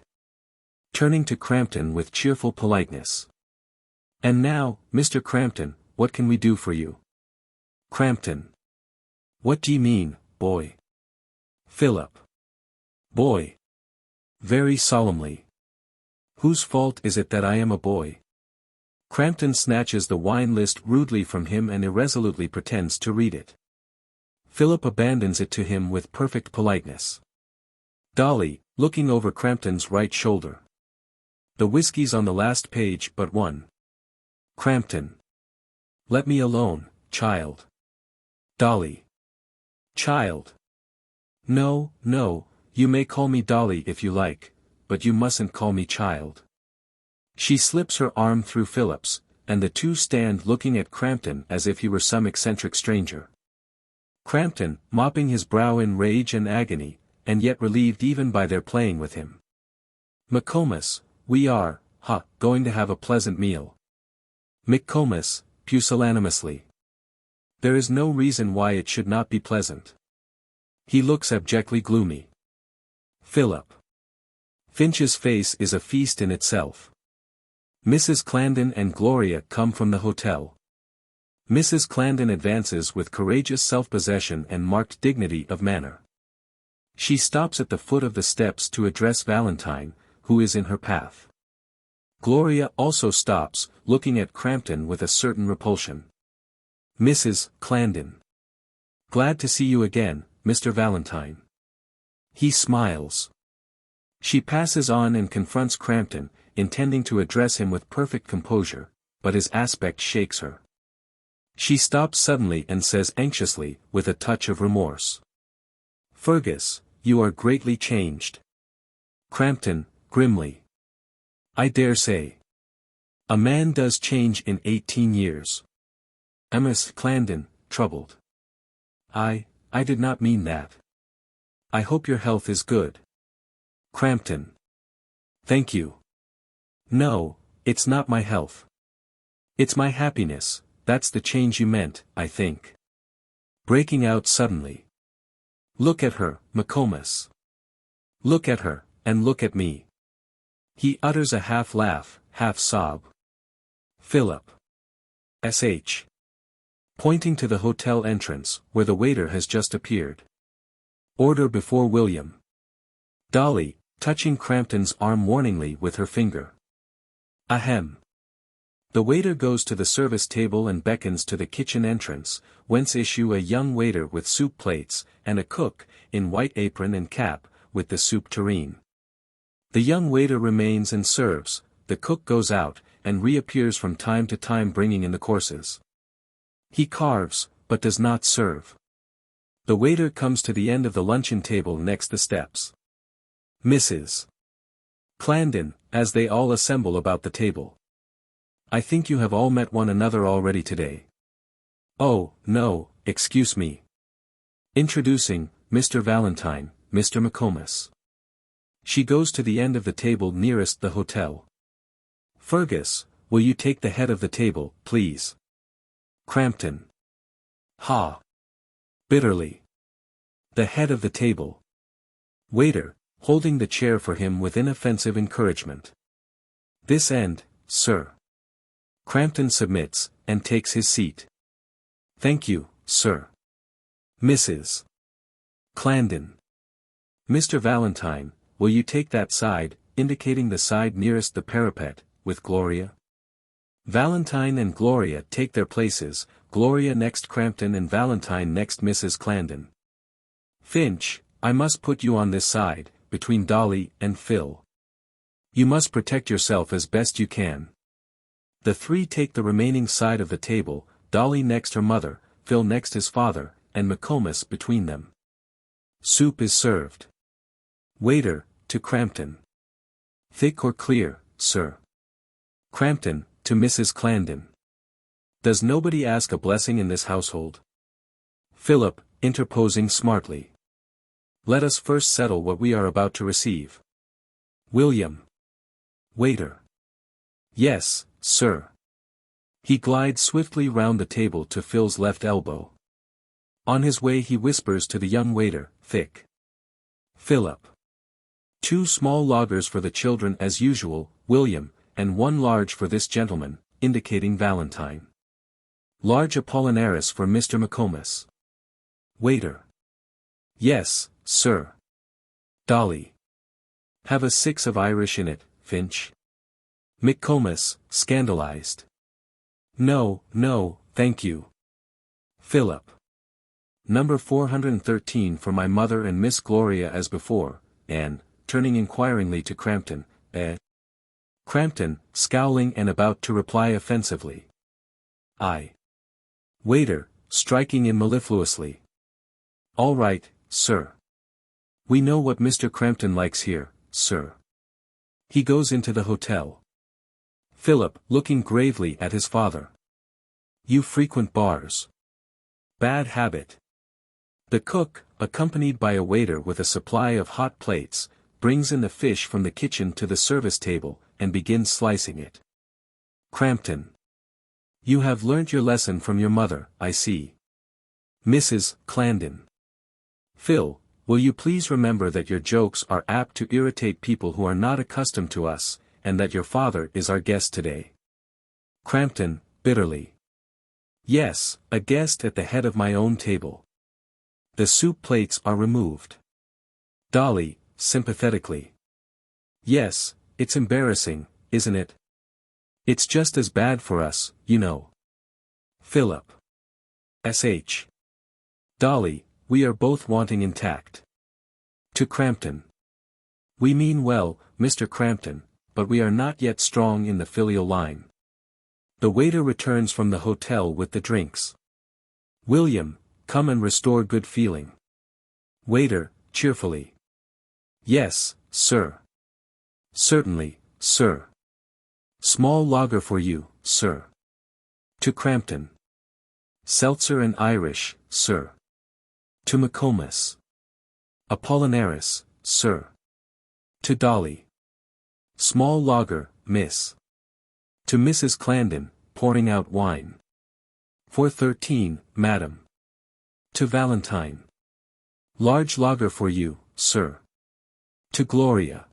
Turning to Crampton with cheerful politeness. "And now, Mr. Crampton, what can we do for you?" Crampton. "What d'ye mean, boy?" Philip. "Boy." Very solemnly. "Whose fault is it that I am a boy?" Crampton snatches the wine list rudely from him and irresolutely pretends to read it. Philip abandons it to him with perfect politeness. Dolly, looking over Crampton's right shoulder. "The whiskey's on the last page but one." Crampton. "Let me alone, child." Dolly. "Child. No, no, you may call me Dolly if you like, but you mustn't call me child." She slips her arm through Philip's, and the two stand looking at Crampton as if he were some eccentric stranger. Crampton, mopping his brow in rage and agony, and yet relieved even by their playing with him. "McComas, we are, going to have a pleasant meal." McComas, pusillanimously. "There is no reason why it should not be pleasant." He looks abjectly gloomy. Philip. Finch's face is a feast in itself. Mrs. Clandon and Gloria come from the hotel. Mrs. Clandon advances with courageous self-possession and marked dignity of manner. She stops at the foot of the steps to address Valentine, who is in her path. Gloria also stops, looking at Crampton with a certain repulsion. Mrs. Clandon. "Glad to see you again, Mr. Valentine." He smiles. She passes on and confronts Crampton, intending to address him with perfect composure, but his aspect shakes her. She stops suddenly and says anxiously, with a touch of remorse. "Fergus, you are greatly changed." Crampton, grimly. "I dare say. A man does change in 18 years. Miss Clandon, troubled. I did not mean that. I hope your health is good." Crampton. "Thank you. No, it's not my health. It's my happiness, that's the change you meant, I think." Breaking out suddenly. "Look at her, McComas. Look at her, and look at me." He utters a half laugh, half sob. Philip. S.H. Pointing to the hotel entrance, where the waiter has just appeared. "Order before William." Dolly, touching Crampton's arm warningly with her finger. "Ahem." The waiter goes to the service table and beckons to the kitchen entrance, whence issue a young waiter with soup plates, and a cook, in white apron and cap, with the soup tureen. The young waiter remains and serves, the cook goes out, and reappears from time to time bringing in the courses. He carves, but does not serve. The waiter comes to the end of the luncheon table next the steps. Mrs. Clandon, as they all assemble about the table. "I think you have all met one another already today." "Oh, no, excuse me. Introducing, Mr. Valentine, Mr. McComas." She goes to the end of the table nearest the hotel. "Fergus, will you take the head of the table, please?" Crampton. "Ha!" Bitterly. "The head of the table." Waiter, holding the chair for him with inoffensive encouragement. "This end, sir." Crampton submits, and takes his seat. "Thank you, sir." Mrs. Clandon. "Mr. Valentine, will you take that side," indicating the side nearest the parapet, with Gloria. Valentine and Gloria take their places, Gloria next Crampton and Valentine next Mrs. Clarendon. Finch, I must put you on this side, between Dolly and Phil. You must protect yourself as best you can. The three take the remaining side of the table, Dolly next her mother, Phil next his father, and McComas between them. Soup is served. Waiter, to Crampton. Thick or clear, sir? Crampton, to Mrs. Clarendon. Does nobody ask a blessing in this household? Philip, interposing smartly. Let us first settle what we are about to receive. William. Waiter. Yes, sir. He glides swiftly round the table to Phil's left elbow. On his way he whispers to the young waiter, thick. Philip. 2 small lagers for the children as usual, William, and 1 large for this gentleman, indicating Valentine. Large Apollinaris for Mr. McComas. Waiter. Yes, sir. Dolly. Have a 6 of Irish in it, Finch. McComas, scandalized. No, no, thank you. Philip. Number 413 for my mother and Miss Gloria as before, and, turning inquiringly to Crampton, Crampton, scowling and about to reply offensively. Aye. Waiter, striking in mellifluously. All right, sir. We know what Mr. Crampton likes here, sir. He goes into the hotel. Philip, looking gravely at his father. You frequent bars. Bad habit. The cook, accompanied by a waiter with a supply of hot plates, brings in the fish from the kitchen to the service table, and begins slicing it. Crampton. You have learnt your lesson from your mother, I see. Mrs. Clarendon. Phil, will you please remember that your jokes are apt to irritate people who are not accustomed to us, and that your father is our guest today. Crampton, bitterly. Yes, a guest at the head of my own table. The soup plates are removed. Dolly, sympathetically. Yes, it's embarrassing, isn't it? It's just as bad for us, you know. Philip. S.H. Dolly, we are both wanting in tact. To Crampton. We mean well, Mr. Crampton, but we are not yet strong in the filial line. The waiter returns from the hotel with the drinks. William, come and restore good feeling. Waiter, cheerfully. Yes, sir. Certainly, sir. Small lager for you, sir. To Crampton. Seltzer and Irish, sir. To McComas. Apollinaris, sir. To Dolly. Small lager, miss. To Mrs. Clarendon, pouring out wine. 413, madam. To Valentine. Large lager for you, sir. To Gloria.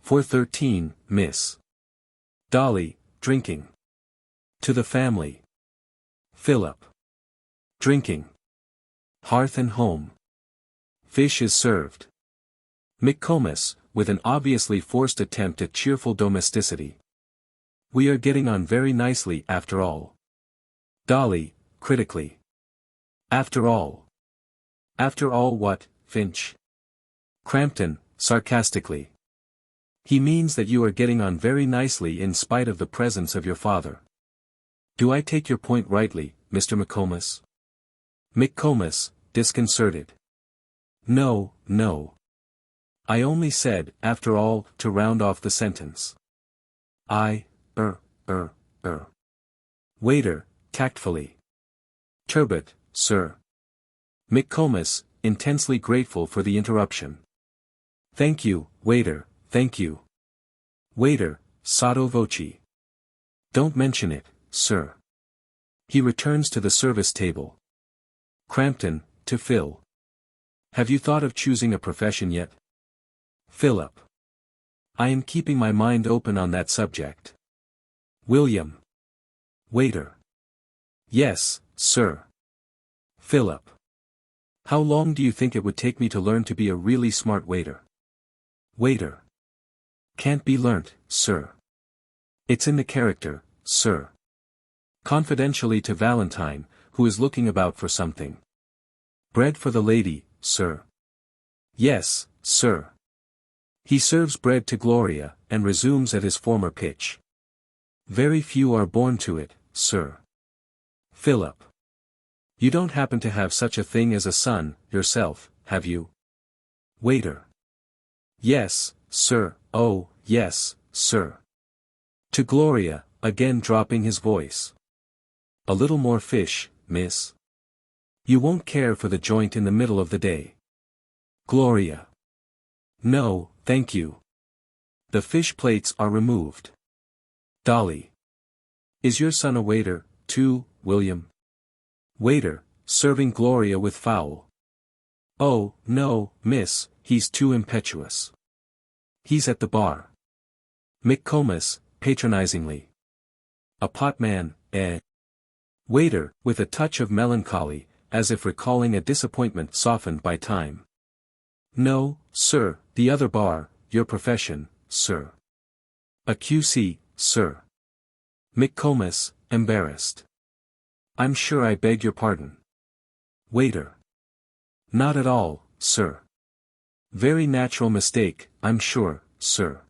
413, miss. Dolly, drinking. To the family. Philip. Drinking. Hearth and home. Fish is served. McComas, with an obviously forced attempt at cheerful domesticity. We are getting on very nicely after all. Dolly, critically. After all. After all what, Finch? Crampton, sarcastically. He means that you are getting on very nicely in spite of the presence of your father. Do I take your point rightly, Mr. McComas? McComas, disconcerted. No, no. I only said, after all, to round off the sentence. Waiter, tactfully. Turbot, sir. McComas, intensely grateful for the interruption. Thank you, waiter, thank you. Waiter, sotto voce. Don't mention it, sir. He returns to the service table. Crampton, to Phil. Have you thought of choosing a profession yet? Philip. I am keeping my mind open on that subject. William. Waiter. Yes, sir. Philip. How long do you think it would take me to learn to be a really smart waiter? Waiter. Can't be learnt, sir. It's in the character, sir. Confidentially to Valentine, who is looking about for something. Bread for the lady, sir. Yes, sir. He serves bread to Gloria, and resumes at his former pitch. Very few are born to it, sir. Philip. You don't happen to have such a thing as a son, yourself, have you? Waiter. Yes, sir, oh, yes, sir. To Gloria, again dropping his voice. A little more fish, miss. You won't care for the joint in the middle of the day. Gloria. No, thank you. The fish plates are removed. Dolly. Is your son a waiter, too, William? Waiter, serving Gloria with fowl. Oh, no, miss, he's too impetuous. He's at the bar. McComas, patronizingly. A potman, eh? Waiter, with a touch of melancholy, as if recalling a disappointment softened by time. No, sir, the other bar, your profession, sir. A QC, sir. McComas, embarrassed. I'm sure I beg your pardon. Waiter. Not at all, sir. Very natural mistake, I'm sure, sir.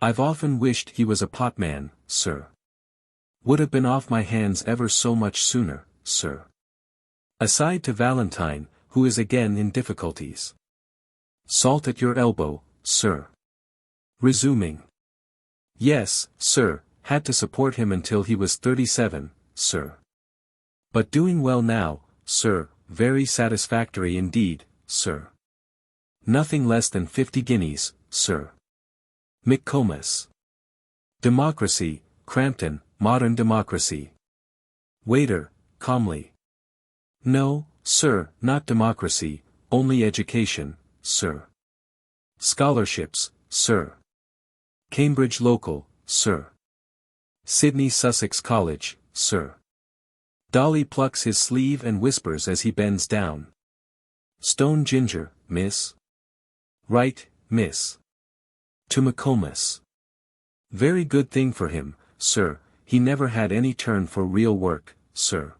I've often wished he was a potman, sir. Would have been off my hands ever so much sooner, sir. Aside to Valentine, who is again in difficulties. Salt at your elbow, sir. Resuming. Yes, sir, had to support him until he was 37, sir. But doing well now, sir, very satisfactory indeed, sir. Nothing less than 50 guineas, sir. McComas. Democracy, Crampton, modern democracy. Waiter, calmly. No, sir, not democracy, only education, sir. Scholarships, sir. Cambridge Local, sir. Sydney Sussex College, sir. Dolly plucks his sleeve and whispers as he bends down. Stone Ginger, miss? Right, miss. To McComas. Very good thing for him, sir, he never had any turn for real work, sir.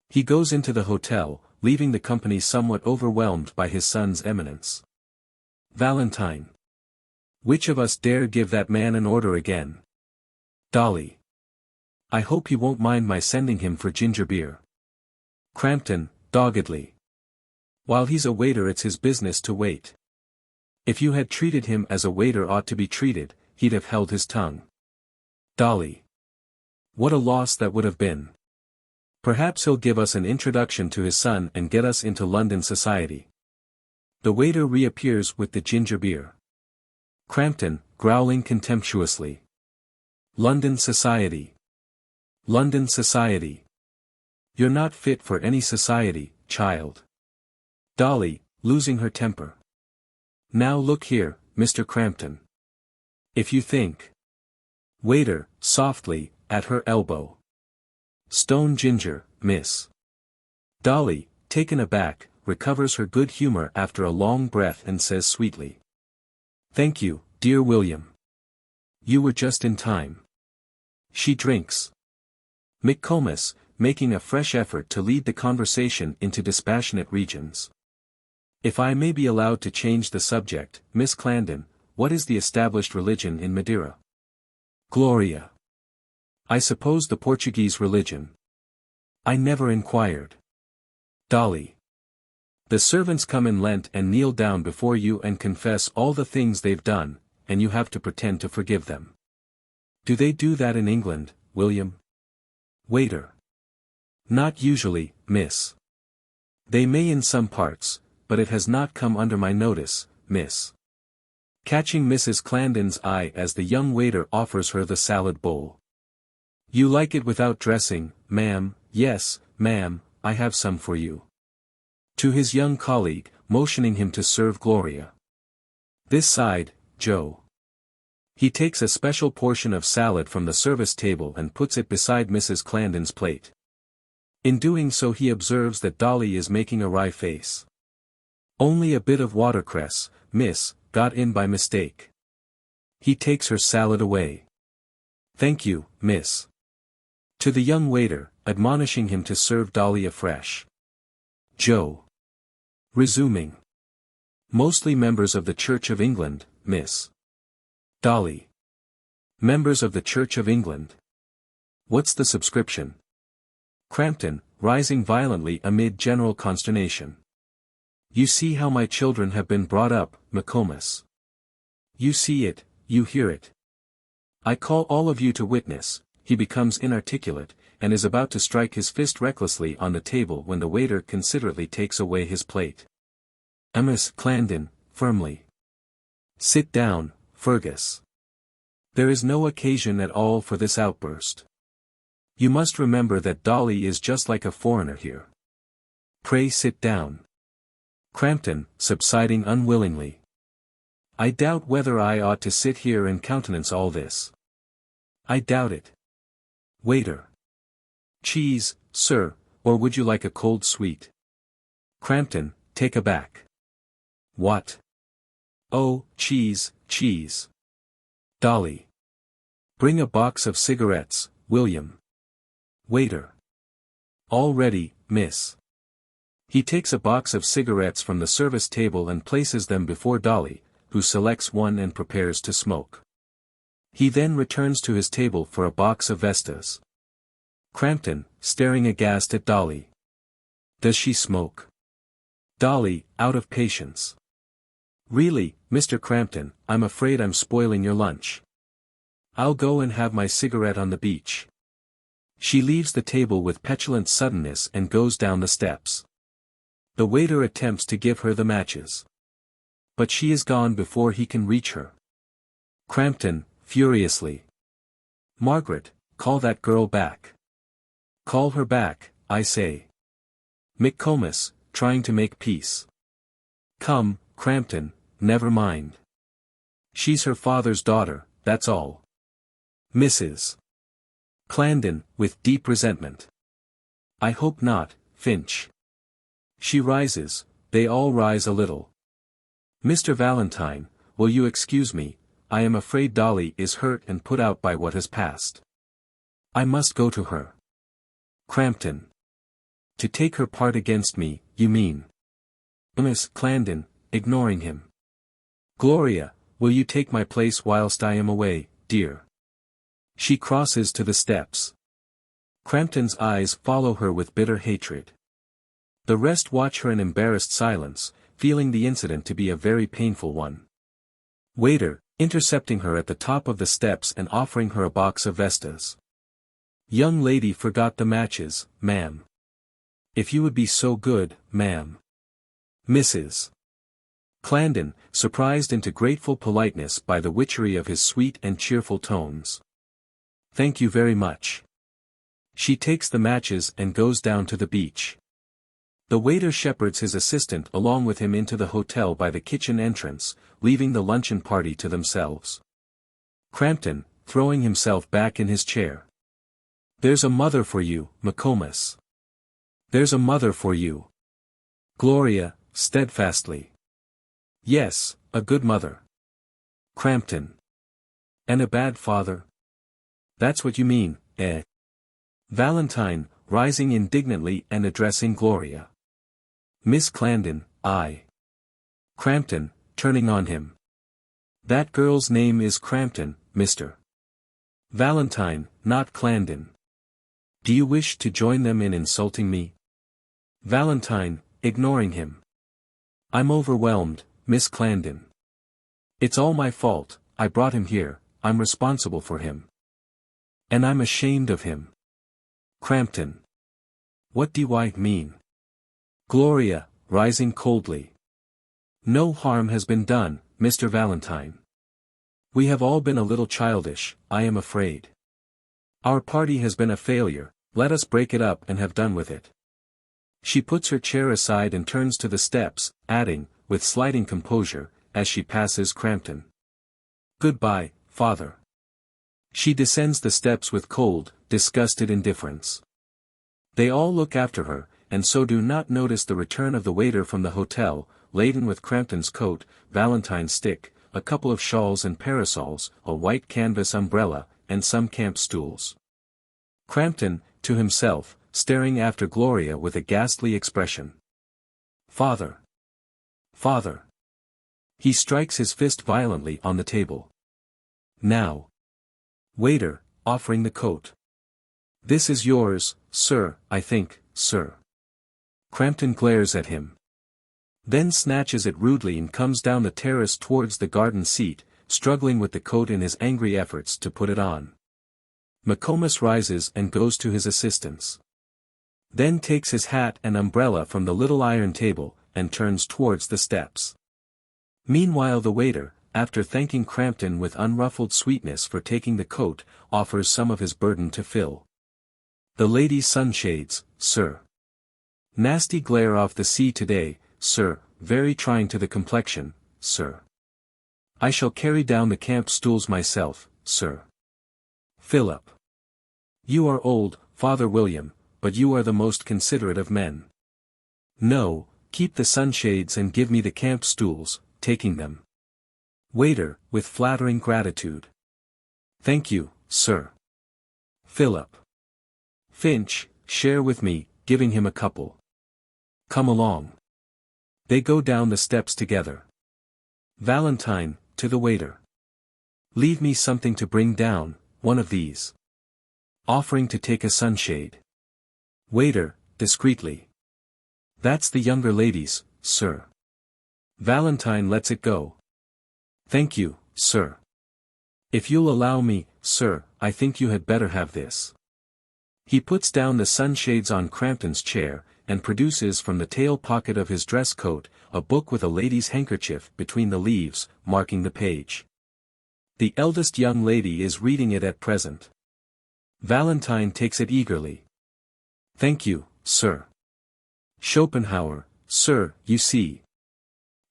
He goes into the hotel, leaving the company somewhat overwhelmed by his son's eminence. Valentine. Which of us dare give that man an order again? Dolly. I hope he won't mind my sending him for ginger beer. Crampton, doggedly. While he's a waiter it's his business to wait. If you had treated him as a waiter ought to be treated, he'd have held his tongue. Dolly. What a loss that would have been. Perhaps he'll give us an introduction to his son and get us into London society. The waiter reappears with the ginger beer. Crampton, growling contemptuously. London society. London society. You're not fit for any society, child. Dolly, losing her temper. Now look here, Mr. Crampton. If you think. Waiter, softly, at her elbow. Stone Ginger, miss. Dolly, taken aback, recovers her good humor after a long breath and says sweetly. Thank you, dear William. You were just in time. She drinks. McComas, making a fresh effort to lead the conversation into dispassionate regions. If I may be allowed to change the subject, Miss Clandon, what is the established religion in Madeira? Gloria. I suppose the Portuguese religion. I never inquired. Dolly. The servants come in Lent and kneel down before you and confess all the things they've done, and you have to pretend to forgive them. Do they do that in England, William? Waiter. Not usually, miss. They may in some parts, but it has not come under my notice, miss. Catching Mrs. Clandon's eye as the young waiter offers her the salad bowl. You like it without dressing, ma'am? Yes, ma'am, I have some for you. To his young colleague, motioning him to serve Gloria. This side, Joe. He takes a special portion of salad from the service table and puts it beside Mrs. Clandon's plate. In doing so he observes that Dolly is making a wry face. Only a bit of watercress, miss, got in by mistake. He takes her salad away. Thank you, miss. To the young waiter, admonishing him to serve Dolly afresh. Joe. Resuming. Mostly members of the Church of England, miss. Dolly. Members of the Church of England. What's the subscription? Crampton, rising violently amid general consternation. You see how my children have been brought up, McComas. You see it, you hear it. I call all of you to witness. He becomes inarticulate, and is about to strike his fist recklessly on the table when the waiter considerately takes away his plate. Miss Clandon, firmly. Sit down, Fergus. There is no occasion at all for this outburst. You must remember that Dolly is just like a foreigner here. Pray sit down. Crampton, subsiding unwillingly. I doubt whether I ought to sit here and countenance all this. I doubt it. Waiter. Cheese, sir, or would you like a cold sweet? Crampton, take aback. What? Oh, cheese, cheese. Dolly. Bring a box of cigarettes, William. Waiter. All ready, miss. He takes a box of cigarettes from the service table and places them before Dolly, who selects one and prepares to smoke. He then returns to his table for a box of Vestas. Crampton, staring aghast at Dolly. Does she smoke? Dolly, out of patience. Really, Mr. Crampton, I'm afraid I'm spoiling your lunch. I'll go and have my cigarette on the beach. She leaves the table with petulant suddenness and goes down the steps. The waiter attempts to give her the matches. But she is gone before he can reach her. Crampton, furiously. Margaret, call that girl back. Call her back, I say. McComas, trying to make peace. Come, Crampton, never mind. She's her father's daughter, that's all. Mrs. Clandon, with deep resentment. I hope not, Finch. She rises, they all rise a little. Mr. Valentine, will you excuse me? I am afraid Dolly is hurt and put out by what has passed. I must go to her. Crampton. To take her part against me, you mean? Miss Clandon, ignoring him. Gloria, will you take my place whilst I am away, dear? She crosses to the steps. Crampton's eyes follow her with bitter hatred. The rest watch her in embarrassed silence, feeling the incident to be a very painful one. Waiter, intercepting her at the top of the steps and offering her a box of Vestas. Young lady forgot the matches, ma'am. If you would be so good, ma'am. Mrs. Clandon, surprised into grateful politeness by the witchery of his sweet and cheerful tones. Thank you very much. She takes the matches and goes down to the beach. The waiter shepherds his assistant along with him into the hotel by the kitchen entrance, leaving the luncheon party to themselves. Crampton, throwing himself back in his chair. There's a mother for you, McComas. There's a mother for you. Gloria, steadfastly. Yes, a good mother. Crampton. And a bad father? That's what you mean, eh? Valentine, rising indignantly and addressing Gloria. Miss Clandon, I. Crampton, turning on him. That girl's name is Crampton, Mr. Valentine, not Clandon. Do you wish to join them in insulting me? Valentine, ignoring him. I'm overwhelmed, Miss Clandon. It's all my fault, I brought him here, I'm responsible for him. And I'm ashamed of him. Crampton. What do I mean? Gloria, rising coldly. No harm has been done, Mr. Valentine. We have all been a little childish, I am afraid. Our party has been a failure, let us break it up and have done with it. She puts her chair aside and turns to the steps, adding, with sliding composure, as she passes Crampton. Goodbye, father. She descends the steps with cold, disgusted indifference. They all look after her, and so do not notice the return of the waiter from the hotel, laden with Crampton's coat, Valentine's stick, a couple of shawls and parasols, a white canvas umbrella, and some camp stools. Crampton, to himself, staring after Gloria with a ghastly expression. Father! Father! He strikes his fist violently on the table. Now! Waiter, offering the coat. This is yours, sir, I think, sir. Crampton glares at him. Then snatches it rudely and comes down the terrace towards the garden seat, struggling with the coat in his angry efforts to put it on. McComas rises and goes to his assistance. Then takes his hat and umbrella from the little iron table, and turns towards the steps. Meanwhile the waiter, after thanking Crampton with unruffled sweetness for taking the coat, offers some of his burden to fill. The lady's sunshades, sir. Nasty glare off the sea today, sir, very trying to the complexion, sir. I shall carry down the camp stools myself, sir. Philip. You are old, Father William, but you are the most considerate of men. No, keep the sunshades and give me the camp stools, taking them. Waiter, with flattering gratitude. Thank you, sir. Philip. Finch, share with me, giving him a couple. Come along. They go down the steps together. Valentine, to the waiter. Leave me something to bring down, one of these. Offering to take a sunshade. Waiter, discreetly. That's the younger lady's, sir. Valentine lets it go. Thank you, sir. If you'll allow me, sir, I think you had better have this. He puts down the sunshades on Crampton's chair, and produces from the tail pocket of his dress coat, a book with a lady's handkerchief between the leaves, marking the page. The eldest young lady is reading it at present. Valentine takes it eagerly. Thank you, sir. Schopenhauer, sir, you see.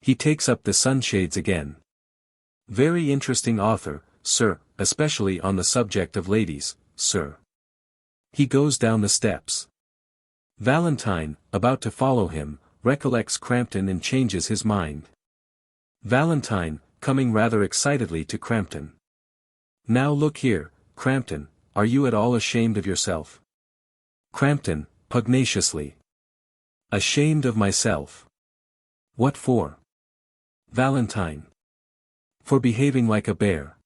He takes up the sunshades again. Very interesting author, sir, especially on the subject of ladies, sir. He goes down the steps. Valentine, about to follow him, recollects Crampton and changes his mind. Valentine, coming rather excitedly to Crampton. Now look here, Crampton, are you at all ashamed of yourself? Crampton, pugnaciously. Ashamed of myself. What for? Valentine. For behaving like a bear.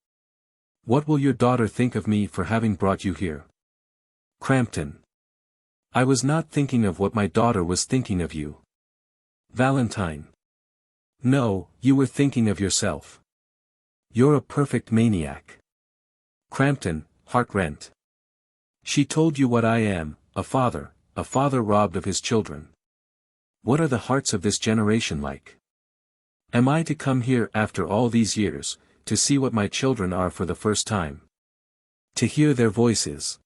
What will your daughter think of me for having brought you here? Crampton. I was not thinking of what my daughter was thinking of you. Valentine. No, you were thinking of yourself. You're a perfect maniac. Crampton, heart-rent. She told you what I am, a father robbed of his children. What are the hearts of this generation like? Am I to come here after all these years, to see what my children are for the first time? To hear their voices?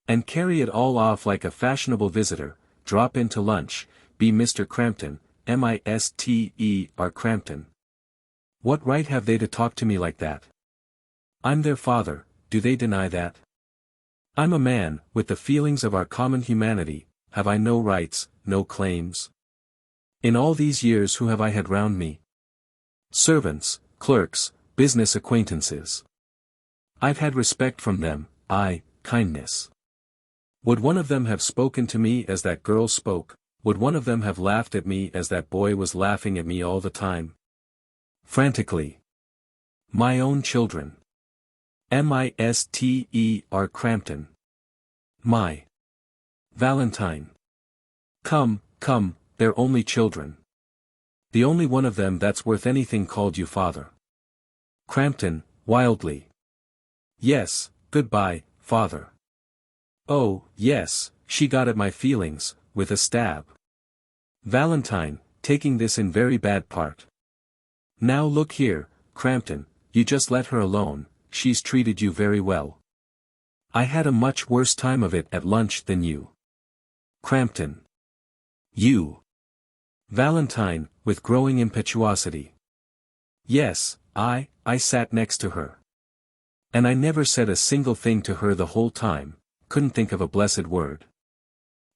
And carry it all off like a fashionable visitor, drop in to lunch, be Mr. Crampton, Mr. Crampton. What right have they to talk to me like that? I'm their father, do they deny that? I'm a man, with the feelings of our common humanity, have I no rights, no claims? In all these years who have I had round me? Servants, clerks, business acquaintances. I've had respect from them, kindness. Would one of them have spoken to me as that girl spoke, would one of them have laughed at me as that boy was laughing at me all the time? Frantically. My own children. Mr. Crampton. My. Valentine. Come, they're only children. The only one of them that's worth anything called you father. Crampton, wildly. Yes, goodbye, father. Oh, yes, she got at my feelings, with a stab. Valentine, taking this in very bad part. Now look here, Crampton, you just let her alone, she's treated you very well. I had a much worse time of it at lunch than you. Crampton. You. Valentine, with growing impetuosity. Yes, I sat next to her. And I never said a single thing to her the whole time, couldn't think of a blessed word.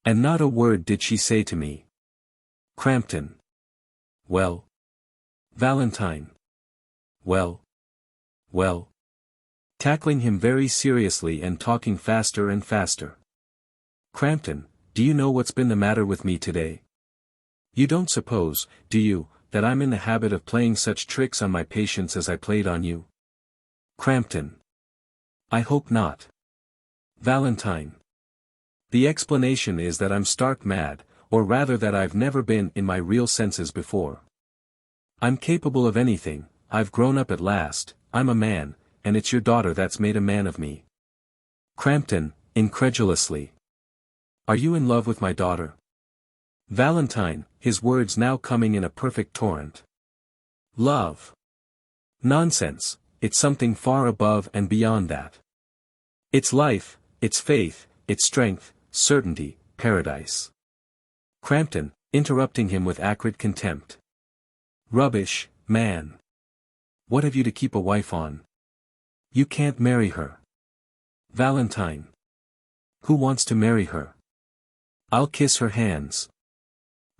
And not a word did she say to me. Crampton. Well. Valentine. Well. tackling him very seriously and talking faster and faster. Crampton, do you know what's been the matter with me today? You don't suppose, do you, that I'm in the habit of playing such tricks on my patients as I played on you? Crampton. I hope not. Valentine. The explanation is that I'm stark mad, or rather that I've never been in my real senses before. I'm capable of anything, I've grown up at last, I'm a man, and it's your daughter that's made a man of me. Crampton, incredulously. Are you in love with my daughter? Valentine, his words now coming in a perfect torrent. Love. Nonsense, it's something far above and beyond that. It's life, it's faith, it's strength, certainty, paradise. Crampton, interrupting him with acrid contempt. Rubbish, man. What have you to keep a wife on? You can't marry her. Valentine. Who wants to marry her? I'll kiss her hands.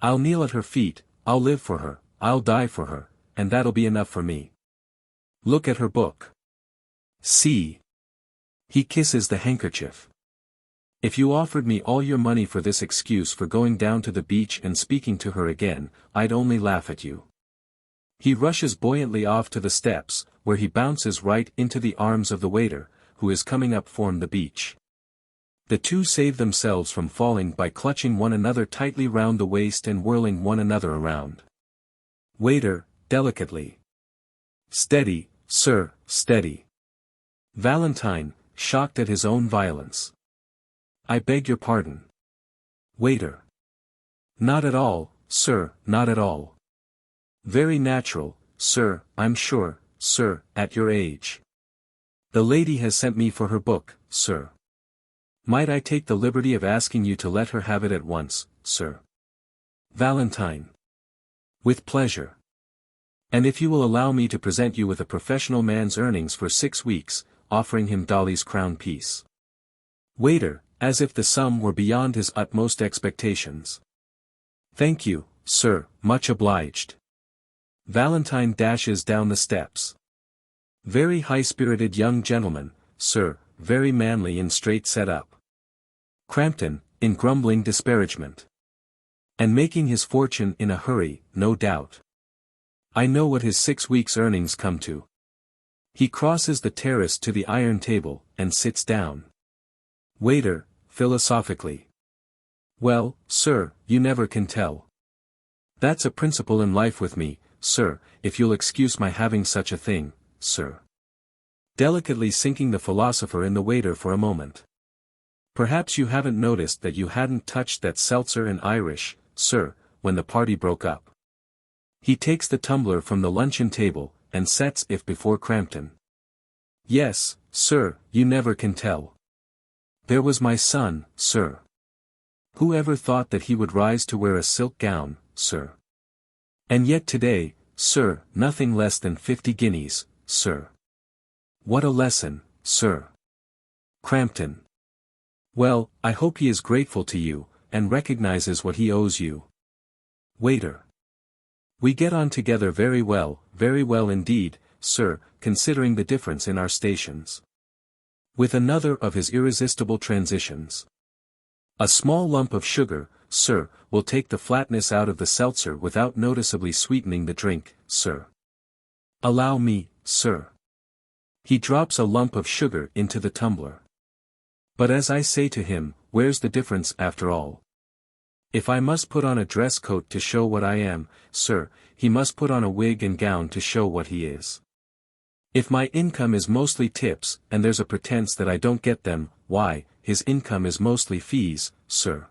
I'll kneel at her feet, I'll live for her, I'll die for her, and that'll be enough for me. Look at her book. See. He kisses the handkerchief. If you offered me all your money for this excuse for going down to the beach and speaking to her again, I'd only laugh at you. He rushes buoyantly off to the steps, where he bounces right into the arms of the waiter, who is coming up from the beach. The two save themselves from falling by clutching one another tightly round the waist and whirling one another around. Waiter, delicately. Steady, sir, steady. Valentine, shocked at his own violence. I beg your pardon. Waiter. Not at all, sir, not at all. Very natural, sir, I'm sure, sir, at your age. The lady has sent me for her book, sir. Might I take the liberty of asking you to let her have it at once, sir? Valentine. With pleasure. And if you will allow me to present you with a professional man's earnings for 6 weeks, offering him Dolly's crown piece. Waiter, as if the sum were beyond his utmost expectations. Thank you, sir, much obliged. Valentine dashes down the steps. Very high-spirited young gentleman, sir, very manly and straight set up. Crampton, in grumbling disparagement. And making his fortune in a hurry, no doubt. I know what his 6 weeks' earnings come to. He crosses the terrace to the iron table, and sits down. Waiter, philosophically. Well, sir, you never can tell. That's a principle in life with me, sir, if you'll excuse my having such a thing, sir. Delicately sinking the philosopher in the waiter for a moment. Perhaps you haven't noticed that you hadn't touched that seltzer and Irish, sir, when the party broke up. He takes the tumbler from the luncheon table, and sets it before Crampton. Yes, sir, you never can tell. There was my son, sir. Who ever thought that he would rise to wear a silk gown, sir? And yet today, sir, nothing less than 50 guineas, sir. What a lesson, sir. Crampton. Well, I hope he is grateful to you, and recognizes what he owes you. Waiter. We get on together very well indeed, sir, considering the difference in our stations. With another of his irresistible transitions. A small lump of sugar, sir, will take the flatness out of the seltzer without noticeably sweetening the drink, sir. Allow me, sir. He drops a lump of sugar into the tumbler. But as I say to him, where's the difference after all? If I must put on a dress coat to show what I am, sir, he must put on a wig and gown to show what he is. If my income is mostly tips, and there's a pretense that I don't get them, why, his income is mostly fees, sir.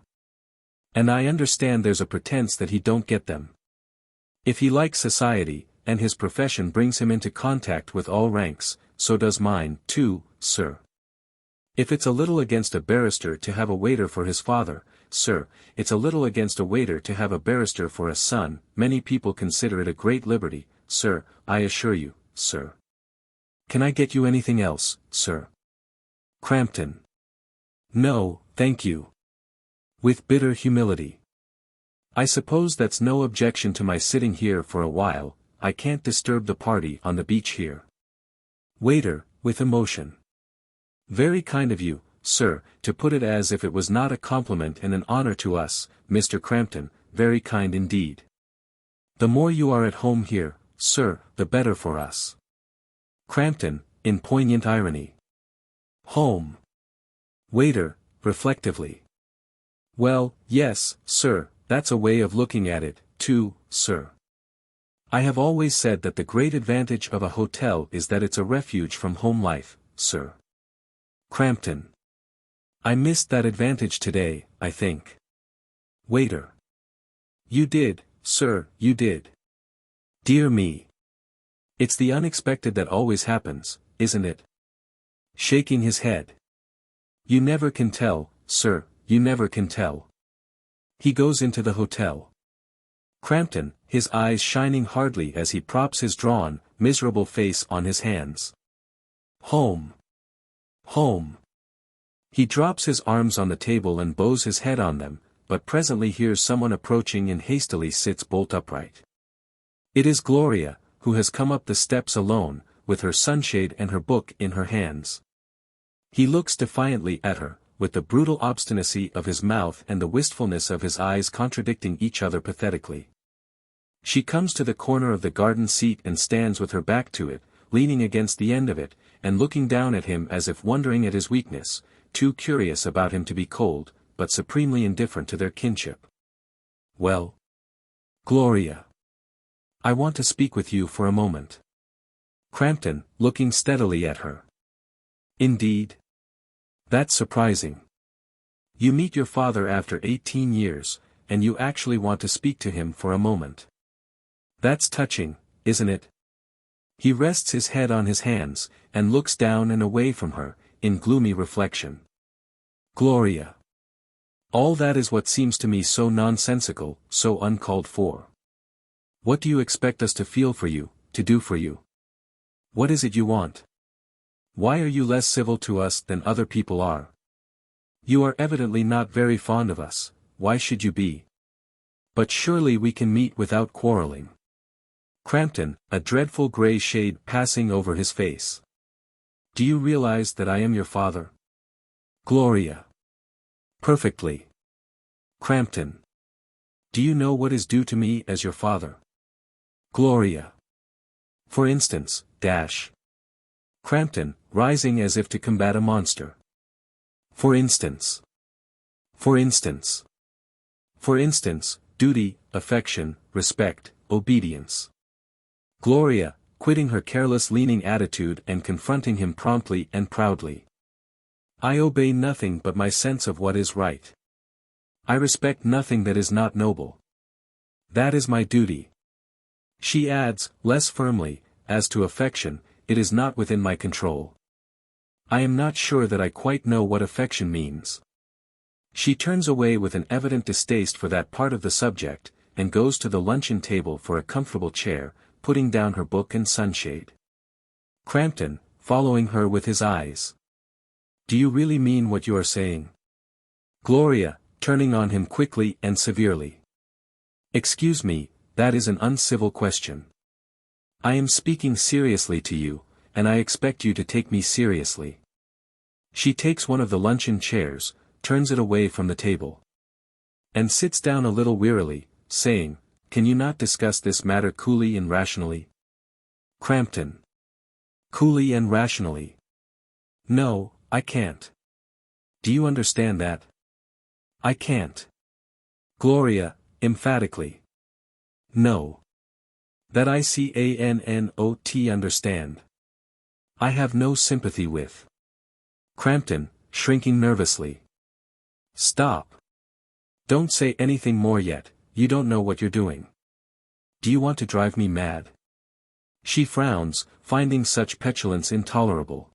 And I understand there's a pretense that he don't get them. If he likes society, and his profession brings him into contact with all ranks, so does mine, too, sir. If it's a little against a barrister to have a waiter for his father, sir, it's a little against a waiter to have a barrister for a son, many people consider it a great liberty, sir, I assure you, sir. Can I get you anything else, sir? Crampton. No, thank you. With bitter humility. I suppose that's no objection to my sitting here for a while, I can't disturb the party on the beach here. Waiter, with emotion. Very kind of you, sir, to put it as if it was not a compliment and an honor to us, Mr. Crampton, very kind indeed. The more you are at home here, sir, the better for us. Crampton, in poignant irony. Home. Waiter, reflectively. Well, yes, sir, that's a way of looking at it, too, sir. I have always said that the great advantage of a hotel is that it's a refuge from home life, sir. Crampton. I missed that advantage today, I think. Waiter. You did, sir, you did. Dear me. It's the unexpected that always happens, isn't it? Shaking his head. You never can tell, sir, you never can tell. He goes into the hotel. Crampton, his eyes shining hardly as he props his drawn, miserable face on his hands. Home. Home. He drops his arms on the table and bows his head on them, but presently hears someone approaching and hastily sits bolt upright. It is Gloria, who has come up the steps alone, with her sunshade and her book in her hands. He looks defiantly at her, with the brutal obstinacy of his mouth and the wistfulness of his eyes contradicting each other pathetically. She comes to the corner of the garden seat and stands with her back to it, leaning against the end of it, and looking down at him as if wondering at his weakness, too curious about him to be cold, but supremely indifferent to their kinship. Well? Gloria. I want to speak with you for a moment. Crampton, looking steadily at her. Indeed? That's surprising. You meet your father after 18 years, and you actually want to speak to him for a moment. That's touching, isn't it? He rests his head on his hands, and looks down and away from her, in gloomy reflection. Gloria. All that is what seems to me so nonsensical, so uncalled for. What do you expect us to feel for you, to do for you? What is it you want? Why are you less civil to us than other people are? You are evidently not very fond of us, why should you be? But surely we can meet without quarreling. Crampton, a dreadful grey shade passing over his face. Do you realize that I am your father? Gloria. Perfectly. Crampton. Do you know what is due to me as your father? Gloria. For instance, dash. Crampton, rising as if to combat a monster. For instance. For instance. For instance, duty, affection, respect, obedience. Gloria, quitting her careless leaning attitude and confronting him promptly and proudly. I obey nothing but my sense of what is right. I respect nothing that is not noble. That is my duty. She adds, less firmly, as to affection, it is not within my control. I am not sure that I quite know what affection means. She turns away with an evident distaste for that part of the subject, and goes to the luncheon table for a comfortable chair, putting down her book and sunshade. Crampton, following her with his eyes. Do you really mean what you are saying? Gloria, turning on him quickly and severely. Excuse me, that is an uncivil question. I am speaking seriously to you, and I expect you to take me seriously. She takes one of the luncheon chairs, turns it away from the table, and sits down a little wearily, saying, Can you not discuss this matter coolly and rationally? Crampton. Coolly and rationally. No, I can't. Do you understand that? I can't. Gloria, emphatically. No. That I cannot understand. I have no sympathy with. Crampton, shrinking nervously. Stop. Don't say anything more yet, you don't know what you're doing. Do you want to drive me mad? She frowns, finding such petulance intolerable.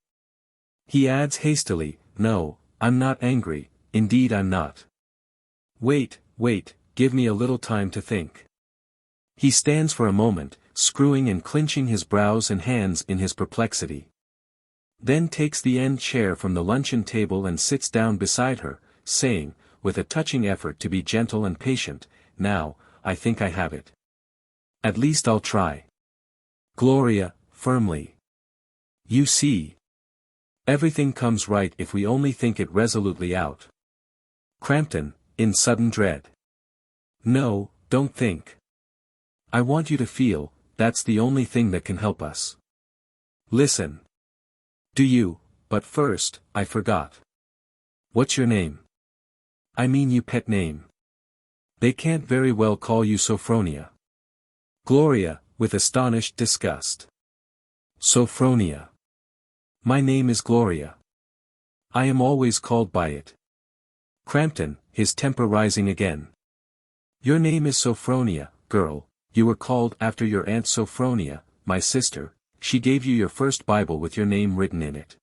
He adds hastily, No, I'm not angry, indeed I'm not. Wait, give me a little time to think. He stands for a moment, screwing and clinching his brows and hands in his perplexity. Then takes the end chair from the luncheon table and sits down beside her, saying, with a touching effort to be gentle and patient, Now, I think I have it. At least I'll try. Gloria, firmly. You see. Everything comes right if we only think it resolutely out. Crampton, in sudden dread. No, don't think. I want you to feel, that's the only thing that can help us. Listen. Do you, but first, I forgot. What's your name? I mean you pet name. They can't very well call you Sophronia. Gloria, with astonished disgust. Sophronia. My name is Gloria. I am always called by it. Crampton, his temper rising again. Your name is Sophronia, girl, you were called after your Aunt Sophronia, my sister, she gave you your first Bible with your name written in it.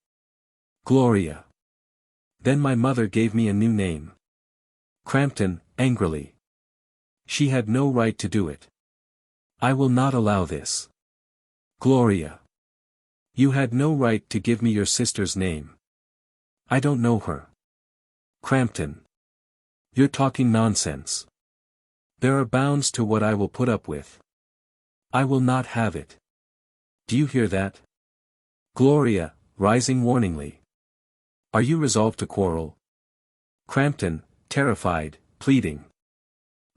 Gloria. Then my mother gave me a new name. Crampton, angrily. She had no right to do it. I will not allow this. Gloria. You had no right to give me your sister's name. I don't know her. Crampton. You're talking nonsense. There are bounds to what I will put up with. I will not have it. Do you hear that? Gloria, rising warningly. Are you resolved to quarrel? Crampton, terrified, pleading.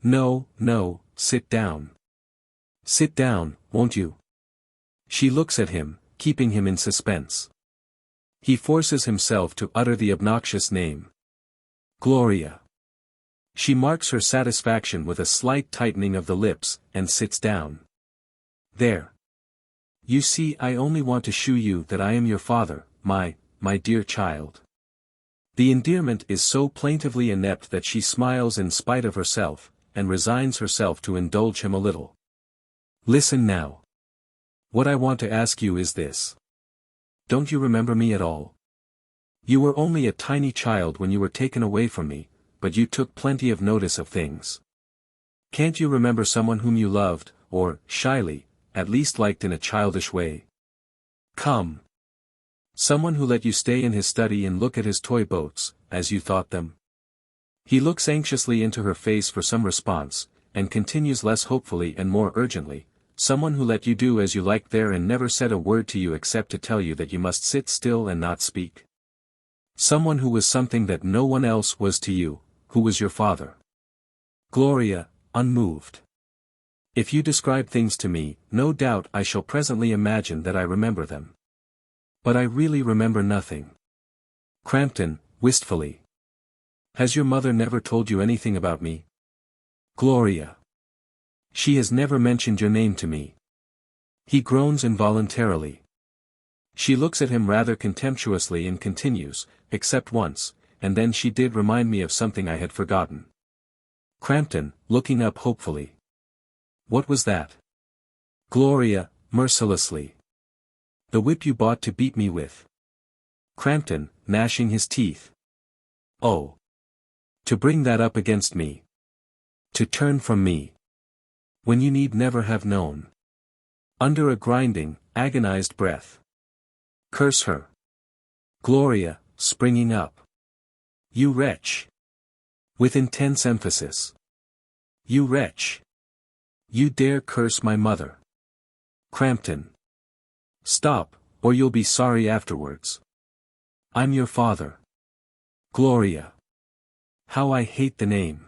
No, no, sit down. Sit down, won't you? She looks at him, keeping him in suspense. He forces himself to utter the obnoxious name. Gloria. She marks her satisfaction with a slight tightening of the lips, and sits down. There. You see, I only want to shew you that I am your father, my dear child. The endearment is so plaintively inept that she smiles in spite of herself, and resigns herself to indulge him a little. Listen now. What I want to ask you is this. Don't you remember me at all? You were only a tiny child when you were taken away from me, but you took plenty of notice of things. Can't you remember someone whom you loved, or, shyly, at least liked in a childish way? Come. Someone who let you stay in his study and look at his toy boats, as you thought them? He looks anxiously into her face for some response, and continues less hopefully and more urgently, someone who let you do as you liked there and never said a word to you except to tell you that you must sit still and not speak. Someone who was something that no one else was to you, who was your father. Gloria, unmoved. If you describe things to me, no doubt I shall presently imagine that I remember them. But I really remember nothing. Crampton, wistfully. Has your mother never told you anything about me? Gloria. She has never mentioned your name to me. He groans involuntarily. She looks at him rather contemptuously and continues, except once, and then she did remind me of something I had forgotten. Crampton, looking up hopefully. What was that? Gloria, mercilessly. The whip you bought to beat me with. Crampton, gnashing his teeth. Oh. To bring that up against me. To turn from me. When you need never have known. Under a grinding, agonized breath. Curse her. Gloria, springing up. You wretch. With intense emphasis. You wretch. You dare curse my mother. Crampton. Stop, or you'll be sorry afterwards. I'm your father. Gloria. How I hate the name.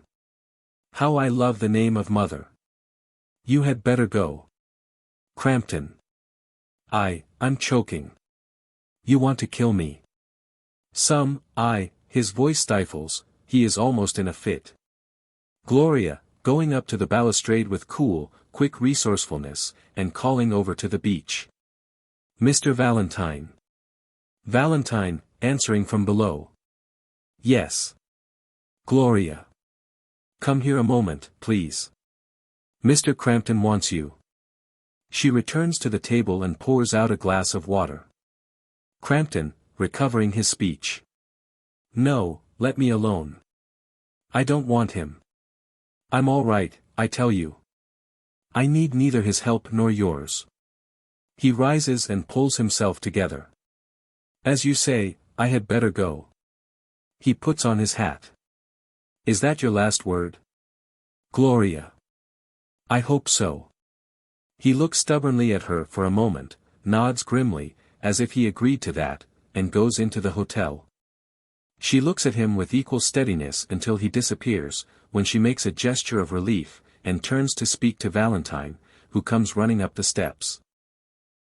How I love the name of mother. You had better go. Crampton. I'm choking. You want to kill me. His voice stifles, he is almost in a fit. Gloria, going up to the balustrade with cool, quick resourcefulness, and calling over to the beach. Mr. Valentine. Valentine, answering from below. Yes. Gloria. Come here a moment, please. Mr. Crampton wants you. She returns to the table and pours out a glass of water. Crampton, recovering his speech. No, let me alone. I don't want him. I'm all right, I tell you. I need neither his help nor yours. He rises and pulls himself together. As you say, I had better go. He puts on his hat. Is that your last word? Gloria. I hope so. He looks stubbornly at her for a moment, nods grimly, as if he agreed to that, and goes into the hotel. She looks at him with equal steadiness until he disappears, when she makes a gesture of relief, and turns to speak to Valentine, who comes running up the steps.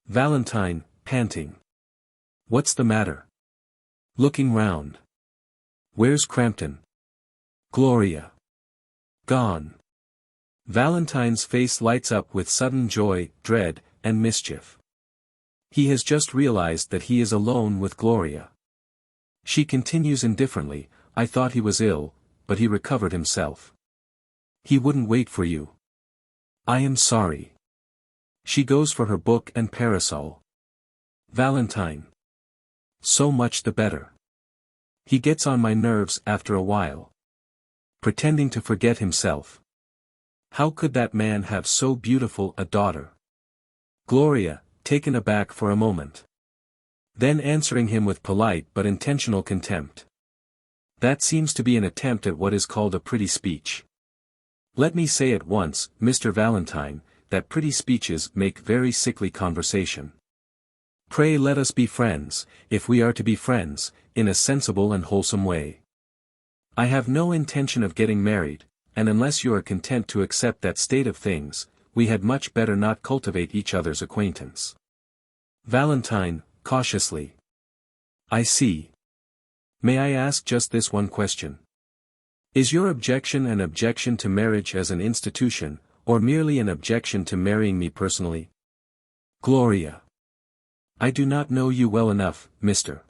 Valentine, panting. What's the matter? Looking round. Where's Crampton? Gloria. Gone. Valentine's face lights up with sudden joy, dread, and mischief. He has just realized that he is alone with Gloria. She continues indifferently, I thought he was ill, but he recovered himself. He wouldn't wait for you. I am sorry. She goes for her book and parasol. Valentine. So much the better. He gets on my nerves after a while. Pretending to forget himself. How could that man have so beautiful a daughter? Gloria, taken aback for a moment. Then answering him with polite but intentional contempt. That seems to be an attempt at what is called a pretty speech. Let me say at once, Mr. Valentine, that pretty speeches make very sickly conversation. Pray let us be friends, if we are to be friends, in a sensible and wholesome way. I have no intention of getting married, and unless you are content to accept that state of things, we had much better not cultivate each other's acquaintance. Valentine, cautiously. I see. May I ask just this one question? Is your objection an objection to marriage as an institution, or merely an objection to marrying me personally? Gloria. I do not know you well enough, Mr.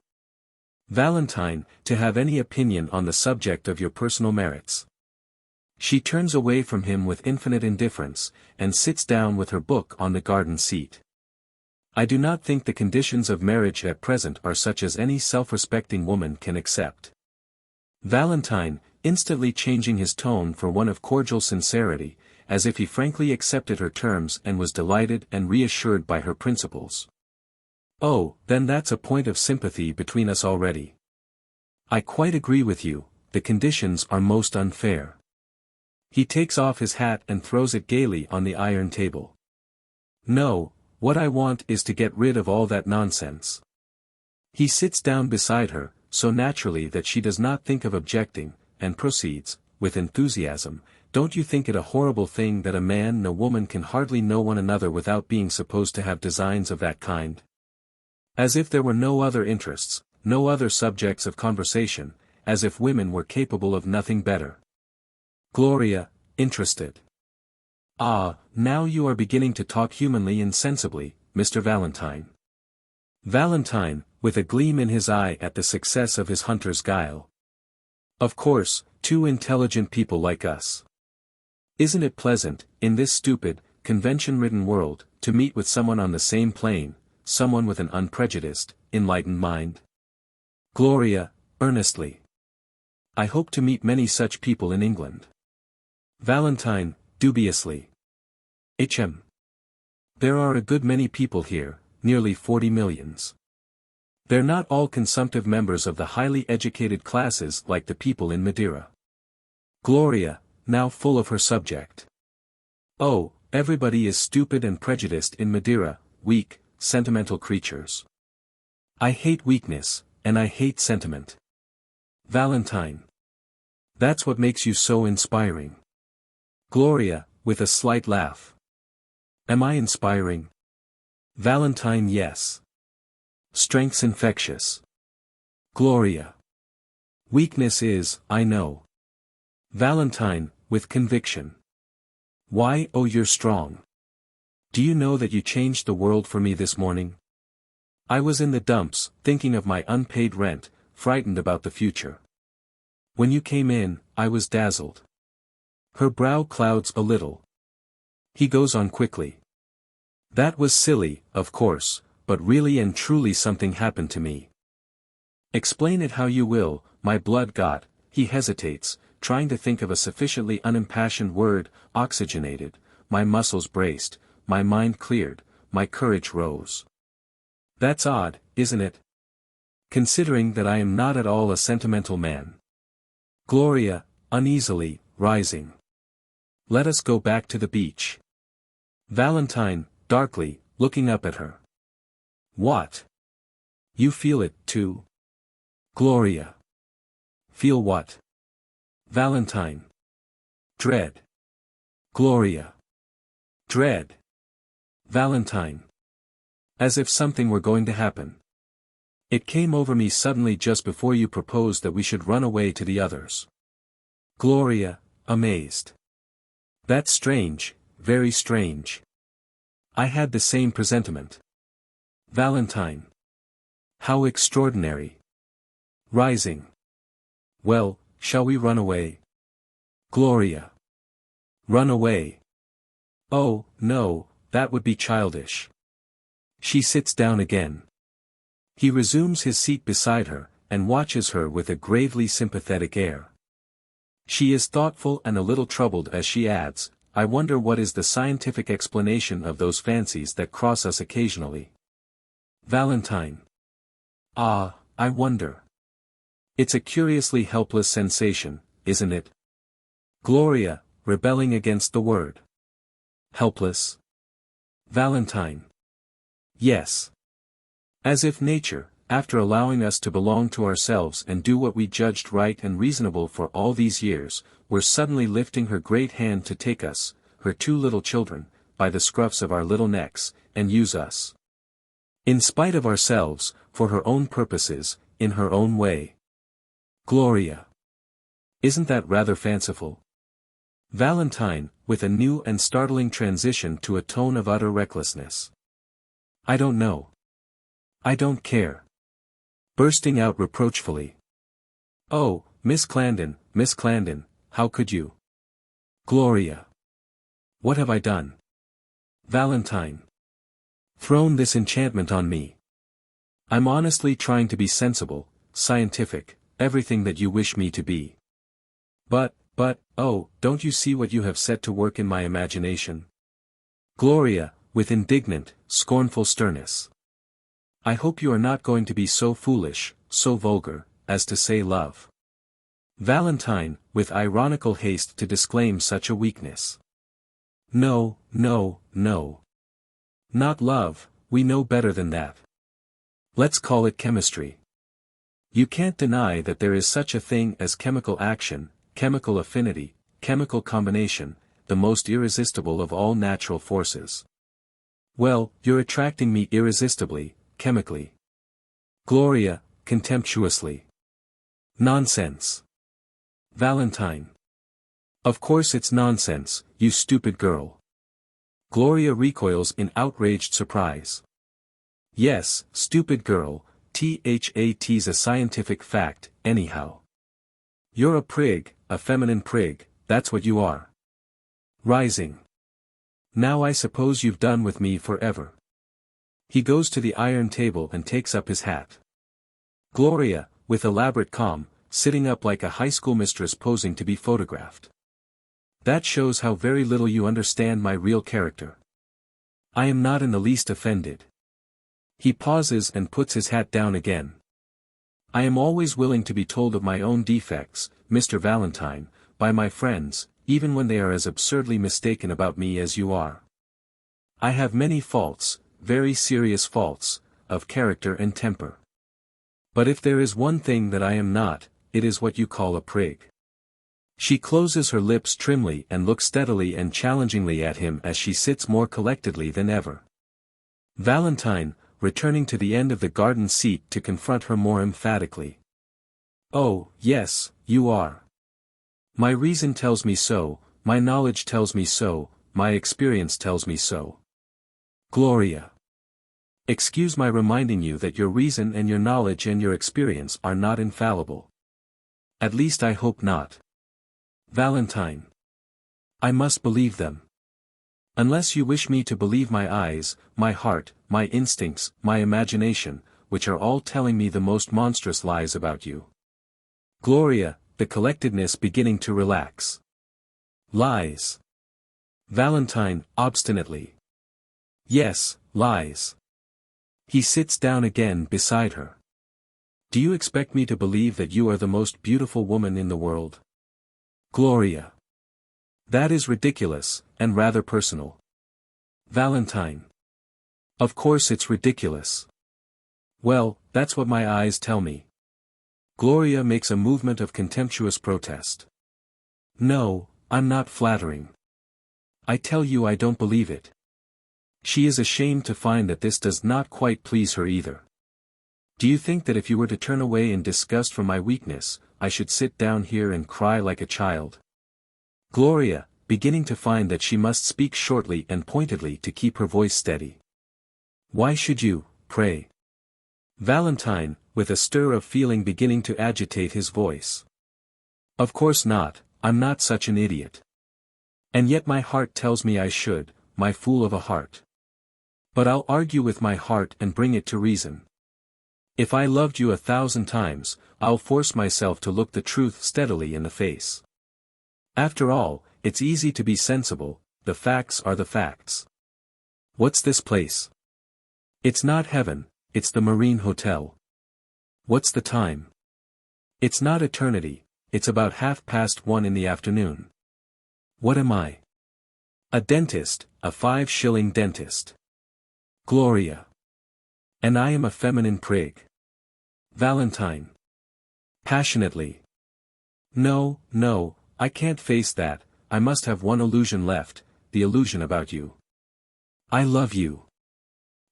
Valentine, to have any opinion on the subject of your personal merits. She turns away from him with infinite indifference, and sits down with her book on the garden seat. I do not think the conditions of marriage at present are such as any self-respecting woman can accept. Valentine, instantly changing his tone for one of cordial sincerity, as if he frankly accepted her terms and was delighted and reassured by her principles. Oh, then that's a point of sympathy between us already. I quite agree with you, the conditions are most unfair. He takes off his hat and throws it gaily on the iron table. No, what I want is to get rid of all that nonsense. He sits down beside her, so naturally that she does not think of objecting, and proceeds, with enthusiasm, don't you think it a horrible thing that a man and a woman can hardly know one another without being supposed to have designs of that kind? As if there were no other interests, no other subjects of conversation, as if women were capable of nothing better. Gloria, interested. Ah, now you are beginning to talk humanly and sensibly, Mr. Valentine. Valentine, with a gleam in his eye at the success of his hunter's guile. Of course, two intelligent people like us. Isn't it pleasant, in this stupid, convention-ridden world, to meet with someone on the same plane, someone with an unprejudiced, enlightened mind? Gloria, earnestly. I hope to meet many such people in England. Valentine, dubiously. There are a good many people here, nearly 40 millions. They're not all consumptive members of the highly educated classes like the people in Madeira. Gloria, now full of her subject. Oh, everybody is stupid and prejudiced in Madeira, weak, sentimental creatures. I hate weakness, and I hate sentiment. Valentine. That's what makes you so inspiring. Gloria, with a slight laugh. Am I inspiring? Valentine, yes. Strength's infectious. Gloria. Weakness is, I know. Valentine, with conviction. Why, oh, you're strong. Do you know that you changed the world for me this morning? I was in the dumps, thinking of my unpaid rent, frightened about the future. When you came in, I was dazzled. Her brow clouds a little. He goes on quickly. That was silly, of course, but really and truly something happened to me. Explain it how you will, my blood got, he hesitates, trying to think of a sufficiently unimpassioned word, oxygenated, my muscles braced, my mind cleared, my courage rose. That's odd, isn't it? Considering that I am not at all a sentimental man. Gloria, uneasily, rising. Let us go back to the beach. Valentine, darkly, looking up at her. What? You feel it, too? Gloria. Feel what? Valentine. Dread. Gloria. Dread. Valentine. As if something were going to happen. It came over me suddenly just before you proposed that we should run away to the others. Gloria, amazed. That's strange, very strange. I had the same presentiment. Valentine. How extraordinary. Rising. Well, shall we run away? Gloria. Run away. Oh, no, that would be childish. She sits down again. He resumes his seat beside her, and watches her with a gravely sympathetic air. She is thoughtful and a little troubled as she adds, I wonder what is the scientific explanation of those fancies that cross us occasionally. Valentine. Ah, I wonder. It's a curiously helpless sensation, isn't it? Gloria, rebelling against the word. Helpless? Valentine. Yes. As if nature, after allowing us to belong to ourselves and do what we judged right and reasonable for all these years, were suddenly lifting her great hand to take us, her two little children, by the scruffs of our little necks, and use us. In spite of ourselves, for her own purposes, in her own way. Gloria. Isn't that rather fanciful? Valentine, with a new and startling transition to a tone of utter recklessness. I don't know. I don't care. Bursting out reproachfully. Oh, Miss Clarendon, how could you? Gloria. What have I done? Valentine. Thrown this enchantment on me. I'm honestly trying to be sensible, scientific, everything that you wish me to be. But, oh, don't you see what you have set to work in my imagination? Gloria, with indignant, scornful sternness. I hope you are not going to be so foolish, so vulgar, as to say love. Valentine, with ironical haste to disclaim such a weakness. No. Not love, we know better than that. Let's call it chemistry. You can't deny that there is such a thing as chemical action, chemical affinity, chemical combination, the most irresistible of all natural forces. Well, you're attracting me irresistibly, chemically. Gloria, contemptuously. Nonsense. Valentine. Of course it's nonsense, you stupid girl. Gloria recoils in outraged surprise. Yes, stupid girl, THAT's a scientific fact, anyhow. You're a prig, a feminine prig, that's what you are. Rising. Now I suppose you've done with me forever. He goes to the iron table and takes up his hat. Gloria, with elaborate calm, sitting up like a high school mistress posing to be photographed. That shows how very little you understand my real character. I am not in the least offended. He pauses and puts his hat down again. I am always willing to be told of my own defects, Mr. Valentine, by my friends, even when they are as absurdly mistaken about me as you are. I have many faults, very serious faults, of character and temper. But if there is one thing that I am not, it is what you call a prig. She closes her lips trimly and looks steadily and challengingly at him as she sits more collectedly than ever. Valentine, returning to the end of the garden seat to confront her more emphatically. Oh, yes, you are. My reason tells me so, my knowledge tells me so, my experience tells me so. Gloria. Excuse my reminding you that your reason and your knowledge and your experience are not infallible. At least I hope not. Valentine. I must believe them. Unless you wish me to believe my eyes, my heart, my instincts, my imagination, which are all telling me the most monstrous lies about you. Gloria, the collectedness beginning to relax. Lies. Valentine, obstinately. Yes, lies. He sits down again beside her. Do you expect me to believe that you are the most beautiful woman in the world? Gloria. That is ridiculous, and rather personal. Valentine. Of course it's ridiculous. Well, that's what my eyes tell me. Gloria makes a movement of contemptuous protest. No, I'm not flattering. I tell you I don't believe it. She is ashamed to find that this does not quite please her either. Do you think that if you were to turn away in disgust from my weakness, I should sit down here and cry like a child? Gloria, beginning to find that she must speak shortly and pointedly to keep her voice steady. Why should you, pray? Valentine, with a stir of feeling beginning to agitate his voice. Of course not, I'm not such an idiot. And yet my heart tells me I should, my fool of a heart. But I'll argue with my heart and bring it to reason. If I loved you 1,000 times, I'll force myself to look the truth steadily in the face. After all, it's easy to be sensible, the facts are the facts. What's this place? It's not heaven, it's the Marine Hotel. What's the time? It's not eternity, it's about 1:30 in the afternoon. What am I? A dentist, a 5-shilling dentist. Gloria. And I am a feminine prig. Valentine. Passionately. No, no, I can't face that, I must have one illusion left, the illusion about you. I love you.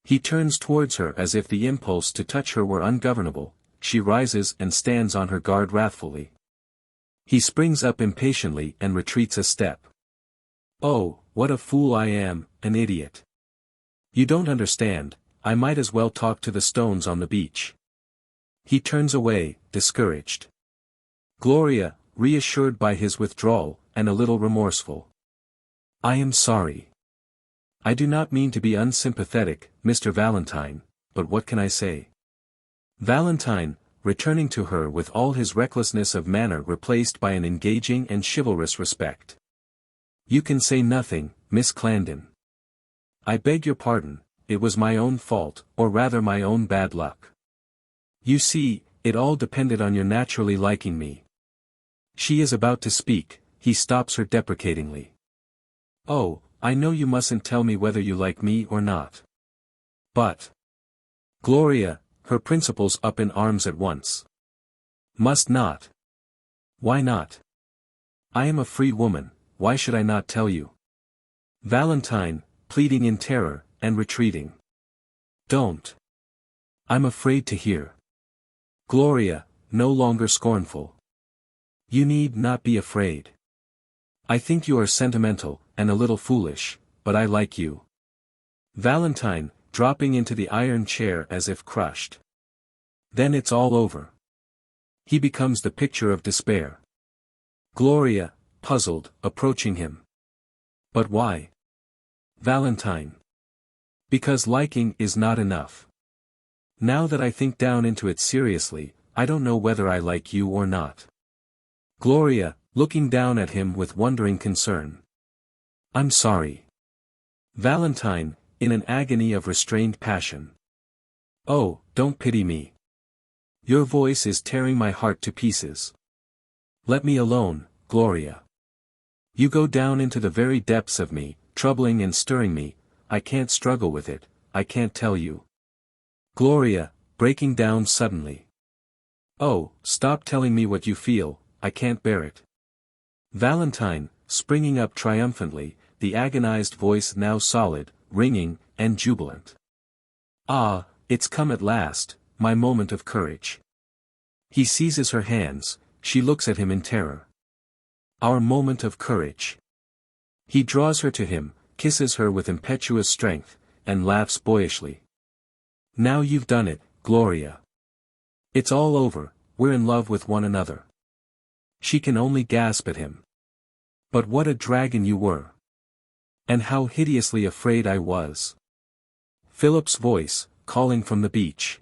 He turns towards her as if the impulse to touch her were ungovernable, she rises and stands on her guard wrathfully. He springs up impatiently and retreats a step. Oh, what a fool I am, an idiot. You don't understand, I might as well talk to the stones on the beach. He turns away, discouraged. Gloria, reassured by his withdrawal, and a little remorseful. I am sorry. I do not mean to be unsympathetic, Mr. Valentine, but what can I say? Valentine, returning to her with all his recklessness of manner replaced by an engaging and chivalrous respect. You can say nothing, Miss Clandon. I beg your pardon, it was my own fault, or rather my own bad luck. You see, it all depended on your naturally liking me. She is about to speak, he stops her deprecatingly. Oh, I know you mustn't tell me whether you like me or not. But. Gloria, her principles up in arms at once. Must not. Why not? I am a free woman, why should I not tell you? Valentine, pleading in terror, and retreating. Don't. I'm afraid to hear. Gloria, no longer scornful. You need not be afraid. I think you are sentimental, and a little foolish, but I like you. Valentine, dropping into the iron chair as if crushed. Then it's all over. He becomes the picture of despair. Gloria, puzzled, approaching him. But why? Valentine. Because liking is not enough. Now that I think down into it seriously, I don't know whether I like you or not. Gloria, looking down at him with wondering concern. I'm sorry. Valentine, in an agony of restrained passion. Oh, don't pity me. Your voice is tearing my heart to pieces. Let me alone, Gloria. You go down into the very depths of me, troubling and stirring me, I can't struggle with it, I can't tell you. Gloria, breaking down suddenly. Oh, stop telling me what you feel, I can't bear it. Valentine, springing up triumphantly, the agonized voice now solid, ringing, and jubilant. Ah, it's come at last, my moment of courage. He seizes her hands, she looks at him in terror. Our moment of courage. He draws her to him, kisses her with impetuous strength, and laughs boyishly. Now you've done it, Gloria. It's all over, we're in love with one another. She can only gasp at him. But what a dragon you were. And how hideously afraid I was. Philip's voice, calling from the beach.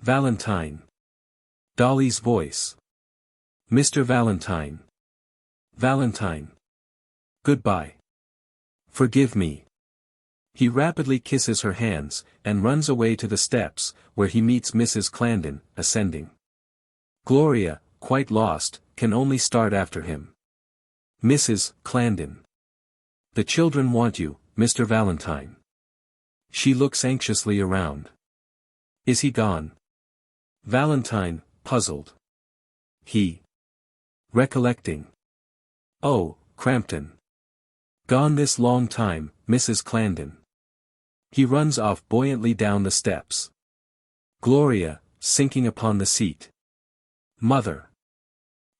Valentine. Dolly's voice. Mr. Valentine. Valentine. Goodbye. Forgive me. He rapidly kisses her hands, and runs away to the steps, where he meets Mrs. Clandon, ascending. Gloria, quite lost, can only start after him. Mrs. Clandon. The children want you, Mr. Valentine. She looks anxiously around. Is he gone? Valentine, puzzled. He. Recollecting. Oh, Crampton. Gone this long time, Mrs. Clarendon. He runs off buoyantly down the steps. Gloria, sinking upon the seat. Mother.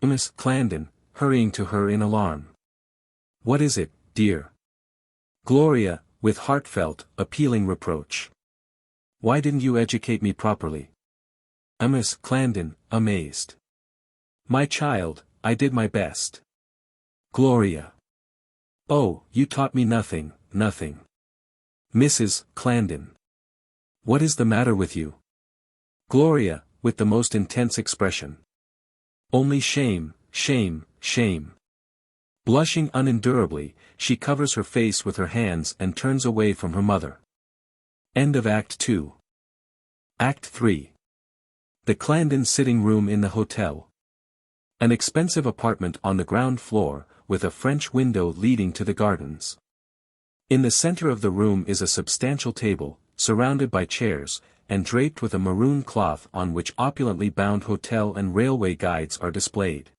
Miss Clarendon, hurrying to her in alarm. What is it, dear? Gloria, with heartfelt, appealing reproach. Why didn't you educate me properly? Miss Clarendon, amazed. My child, I did my best. Gloria. Oh, you taught me nothing, nothing. Mrs. Clarendon. What is the matter with you? Gloria, with the most intense expression. Only shame, shame, shame. Blushing unendurably, she covers her face with her hands and turns away from her mother. End of Act 2. Act 3. The Clarendon sitting room in the hotel. An expensive apartment on the ground floor, with a French window leading to the gardens. In the center of the room is a substantial table, surrounded by chairs, and draped with a maroon cloth on which opulently bound hotel and railway guides are displayed.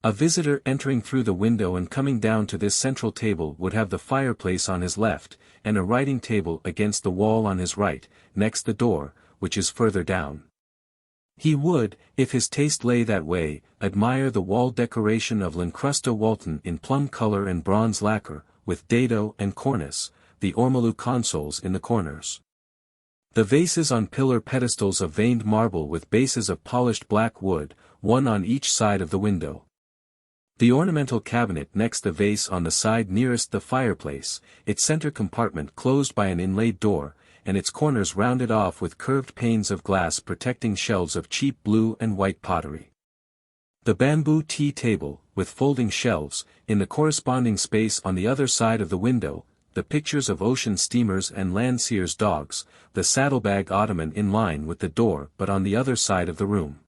A visitor entering through the window and coming down to this central table would have the fireplace on his left, and a writing table against the wall on his right, next the door, which is further down. He would, if his taste lay that way, admire the wall decoration of L'Incrusta Walton in plum color and bronze lacquer, with dado and cornice, the ormolu consoles in the corners. The vases on pillar pedestals of veined marble with bases of polished black wood, one on each side of the window. The ornamental cabinet next the vase on the side nearest the fireplace, its center compartment closed by an inlaid door, and its corners rounded off with curved panes of glass protecting shelves of cheap blue and white pottery. The bamboo tea table, with folding shelves, in the corresponding space on the other side of the window, the pictures of ocean steamers and Landseer's dogs, the saddlebag ottoman in line with the door but on the other side of the room.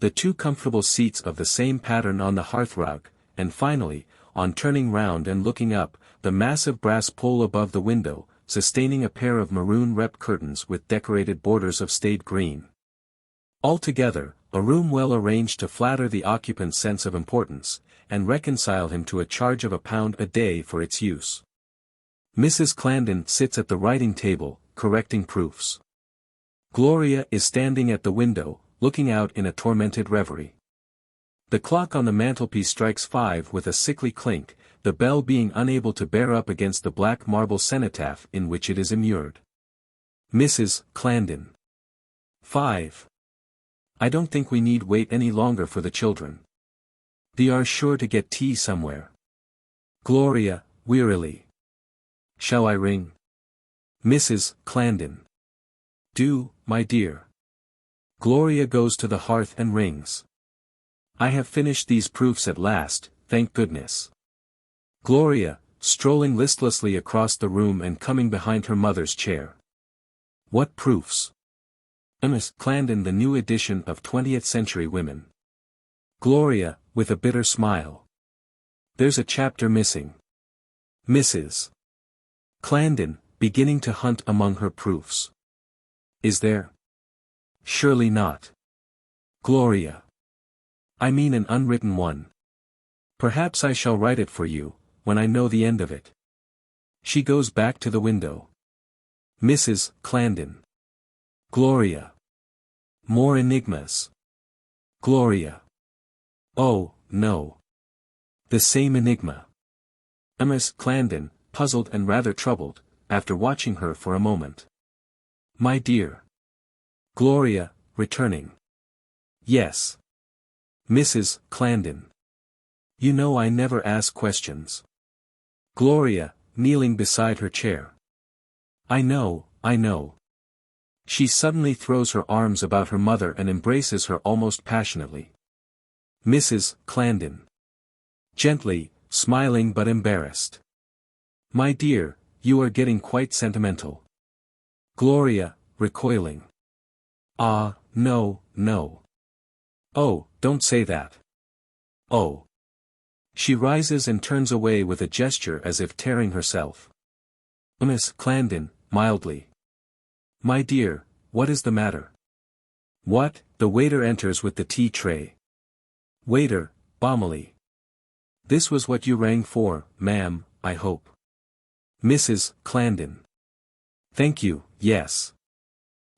The two comfortable seats of the same pattern on the hearthrug, and finally, on turning round and looking up, the massive brass pole above the window, sustaining a pair of maroon rep curtains with decorated borders of staid green. Altogether, a room well arranged to flatter the occupant's sense of importance, and reconcile him to a charge of £1 a day for its use. Mrs. Clarendon sits at the writing table, correcting proofs. Gloria is standing at the window, looking out in a tormented reverie. The clock on the mantelpiece strikes 5 with a sickly clink, the bell being unable to bear up against the black marble cenotaph in which it is immured. Mrs. Clarendon. 5. I don't think we need wait any longer for the children. They are sure to get tea somewhere. Gloria, wearily. Shall I ring? Mrs. Clarendon. Do, my dear. Gloria goes to the hearth and rings. I have finished these proofs at last, thank goodness. Gloria, strolling listlessly across the room and coming behind her mother's chair. What proofs? Miss Clarendon, the new edition of 20th Century Women. Gloria, with a bitter smile. There's a chapter missing. Mrs. Clarendon, beginning to hunt among her proofs. Is there? Surely not. Gloria. I mean an unwritten one. Perhaps I shall write it for you, when I know the end of it. She goes back to the window. Mrs. Clarendon. Gloria. More enigmas. Gloria. Oh, no. The same enigma. Miss Clarendon, puzzled and rather troubled, after watching her for a moment. My dear. Gloria, returning. Yes. Mrs. Clarendon. You know I never ask questions. Gloria, kneeling beside her chair. I know, I know. She suddenly throws her arms about her mother and embraces her almost passionately. Mrs. Clarendon. Gently, smiling but embarrassed. My dear, you are getting quite sentimental. Gloria, recoiling. Ah, no, no. Oh, don't say that. Oh. She rises and turns away with a gesture as if tearing herself. Miss Clarendon, mildly. My dear, what is the matter? What? The waiter enters with the tea tray. Waiter, Bomily. This was what you rang for, ma'am, I hope. Mrs. Clandon. Thank you, yes.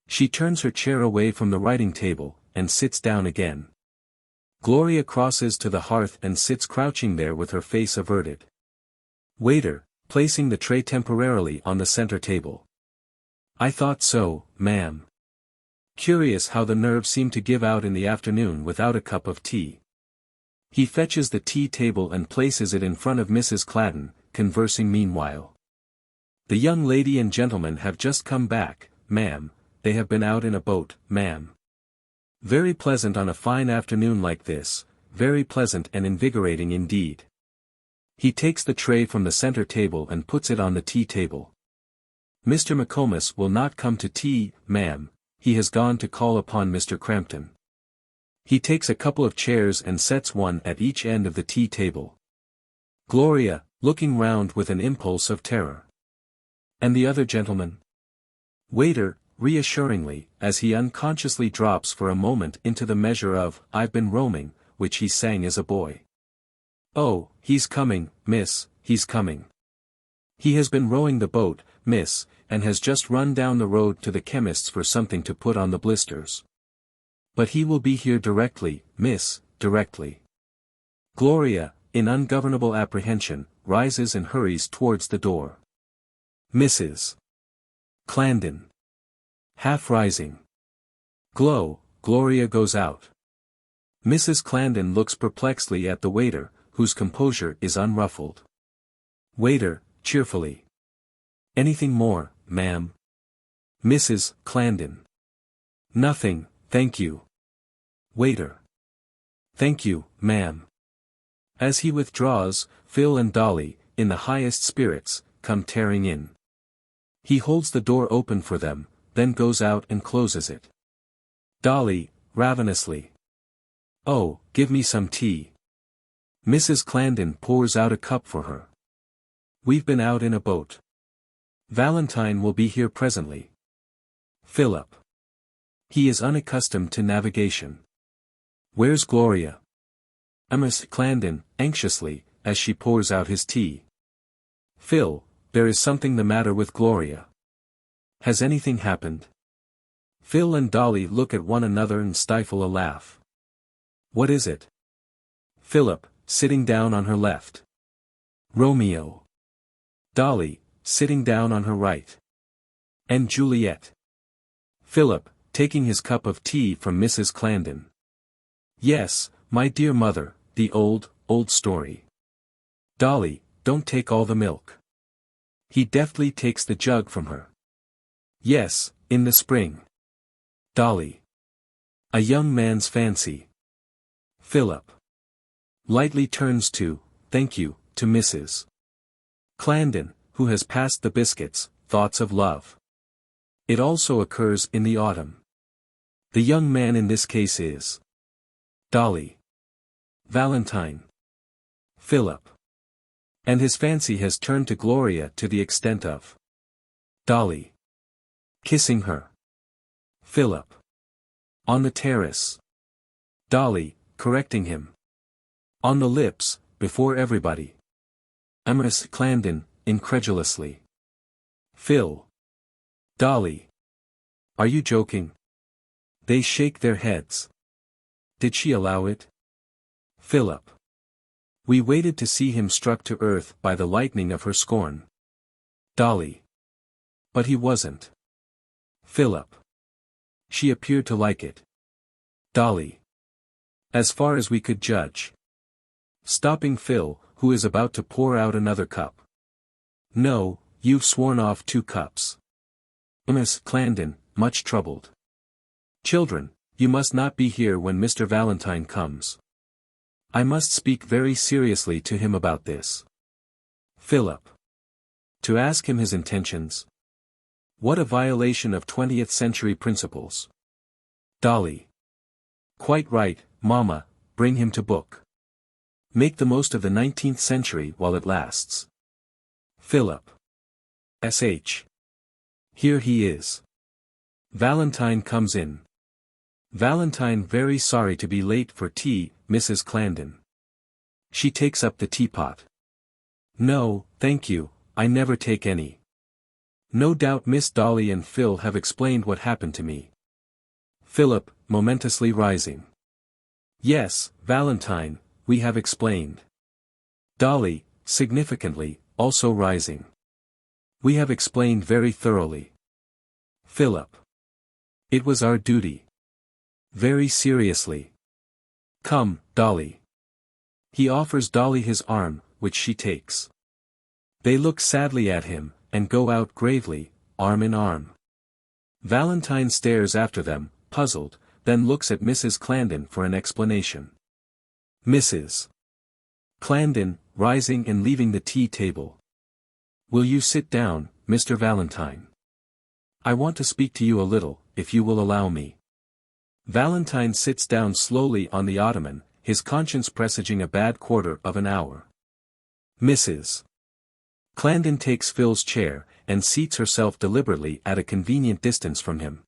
She turns her chair away from the writing table, and sits down again. Gloria crosses to the hearth and sits crouching there with her face averted. Waiter, placing the tray temporarily on the center table. I thought so, ma'am. Curious how the nerves seem to give out in the afternoon without a cup of tea. He fetches the tea table and places it in front of Mrs. Clandon, conversing meanwhile. The young lady and gentleman have just come back, ma'am, they have been out in a boat, ma'am. Very pleasant on a fine afternoon like this, very pleasant and invigorating indeed. He takes the tray from the center table and puts it on the tea table. Mr. McComas will not come to tea, ma'am, he has gone to call upon Mr. Crampton. He takes a couple of chairs and sets one at each end of the tea table. Gloria, looking round with an impulse of terror. And the other gentleman? Waiter, reassuringly, as he unconsciously drops for a moment into the measure of I've been roaming, which he sang as a boy. Oh, he's coming, miss, he's coming. He has been rowing the boat, miss, and has just run down the road to the chemist's for something to put on the blisters. But he will be here directly, miss, directly. Gloria, in ungovernable apprehension, rises and hurries towards the door. Mrs. Clandon. Half rising. Gloria goes out. Mrs. Clandon looks perplexedly at the waiter, whose composure is unruffled. Waiter, cheerfully. Anything more, ma'am? Mrs. Clandon. Nothing, thank you. Waiter. Thank you, ma'am. As he withdraws, Phil and Dolly, in the highest spirits, come tearing in. He holds the door open for them, then goes out and closes it. Dolly, ravenously. Oh, give me some tea. Mrs. Clandon pours out a cup for her. We've been out in a boat. Valentine will be here presently. Philip. He is unaccustomed to navigation. Where's Gloria? Mrs. Clandon, anxiously, as she pours out his tea. Phil, there is something the matter with Gloria. Has anything happened? Phil and Dolly look at one another and stifle a laugh. What is it? Philip, sitting down on her left. Romeo. Dolly, sitting down on her right. And Juliet. Philip, taking his cup of tea from Mrs. Clandon. Yes, my dear mother, the old story. Dolly, don't take all the milk. He deftly takes the jug from her. Yes, in the spring. Dolly. A young man's fancy. Philip. Lightly turns to, thank you, to Mrs. Clandon, who has passed the biscuits, thoughts of love. It also occurs in the autumn. The young man in this case is Dolly. Valentine. Philip. And his fancy has turned to Gloria to the extent of Dolly. Kissing her. Philip. On the terrace. Dolly, correcting him. On the lips, before everybody. Mrs. Clandon, incredulously. Phil. Dolly. Are you joking? They shake their heads. Did she allow it? Philip. We waited to see him struck to earth by the lightning of her scorn. Dolly. But he wasn't. Philip. She appeared to like it. Dolly. As far as we could judge. Stopping Phil, who is about to pour out another cup. No, you've sworn off 2 cups. Mrs. Clandon, much troubled. Children, you must not be here when Mr. Valentine comes. I must speak very seriously to him about this. Philip. To ask him his intentions. What a violation of 20th century principles. Dolly. Quite right, Mama, bring him to book. Make the most of the 19th century while it lasts. Philip. Sh. Here he is. Valentine comes in. Valentine very sorry to be late for tea, Mrs. Clandon. She takes up the teapot. No, thank you, I never take any. No doubt Miss Dolly and Phil have explained what happened to me. Philip, momentously rising. Yes, Valentine, we have explained. Dolly, significantly, also rising. We have explained very thoroughly. Philip. It was our duty. Very seriously. Come, Dolly. He offers Dolly his arm, which she takes. They look sadly at him, and go out gravely, arm in arm. Valentine stares after them, puzzled, then looks at Mrs. Clandon for an explanation. Mrs. Clandon, rising and leaving the tea table. Will you sit down, Mr. Valentine? I want to speak to you a little, if you will allow me. Valentine sits down slowly on the ottoman, his conscience presaging a bad quarter of an hour. Mrs. Clandon takes Phil's chair, and seats herself deliberately at a convenient distance from him.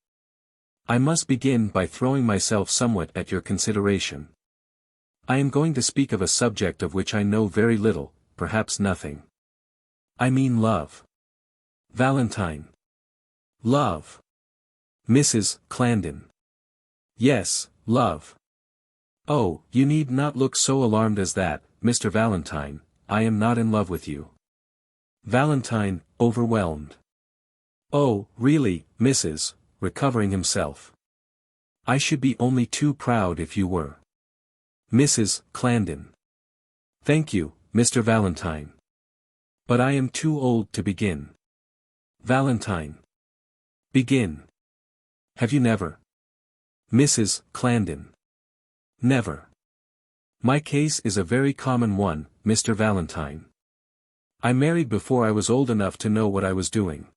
I must begin by throwing myself somewhat at your consideration. I am going to speak of a subject of which I know very little, perhaps nothing. I mean love. Valentine. Love. Mrs. Clandon. Yes, love. Oh, you need not look so alarmed as that, Mr. Valentine, I am not in love with you. Valentine, overwhelmed. Oh, really, Mrs., recovering himself. I should be only too proud if you were. Mrs. Clandon. Thank you, Mr. Valentine. But I am too old to begin. Valentine. Begin. Have you never? Mrs. Clandon. Never. My case is a very common one, Mr. Valentine. I married before I was old enough to know what I was doing.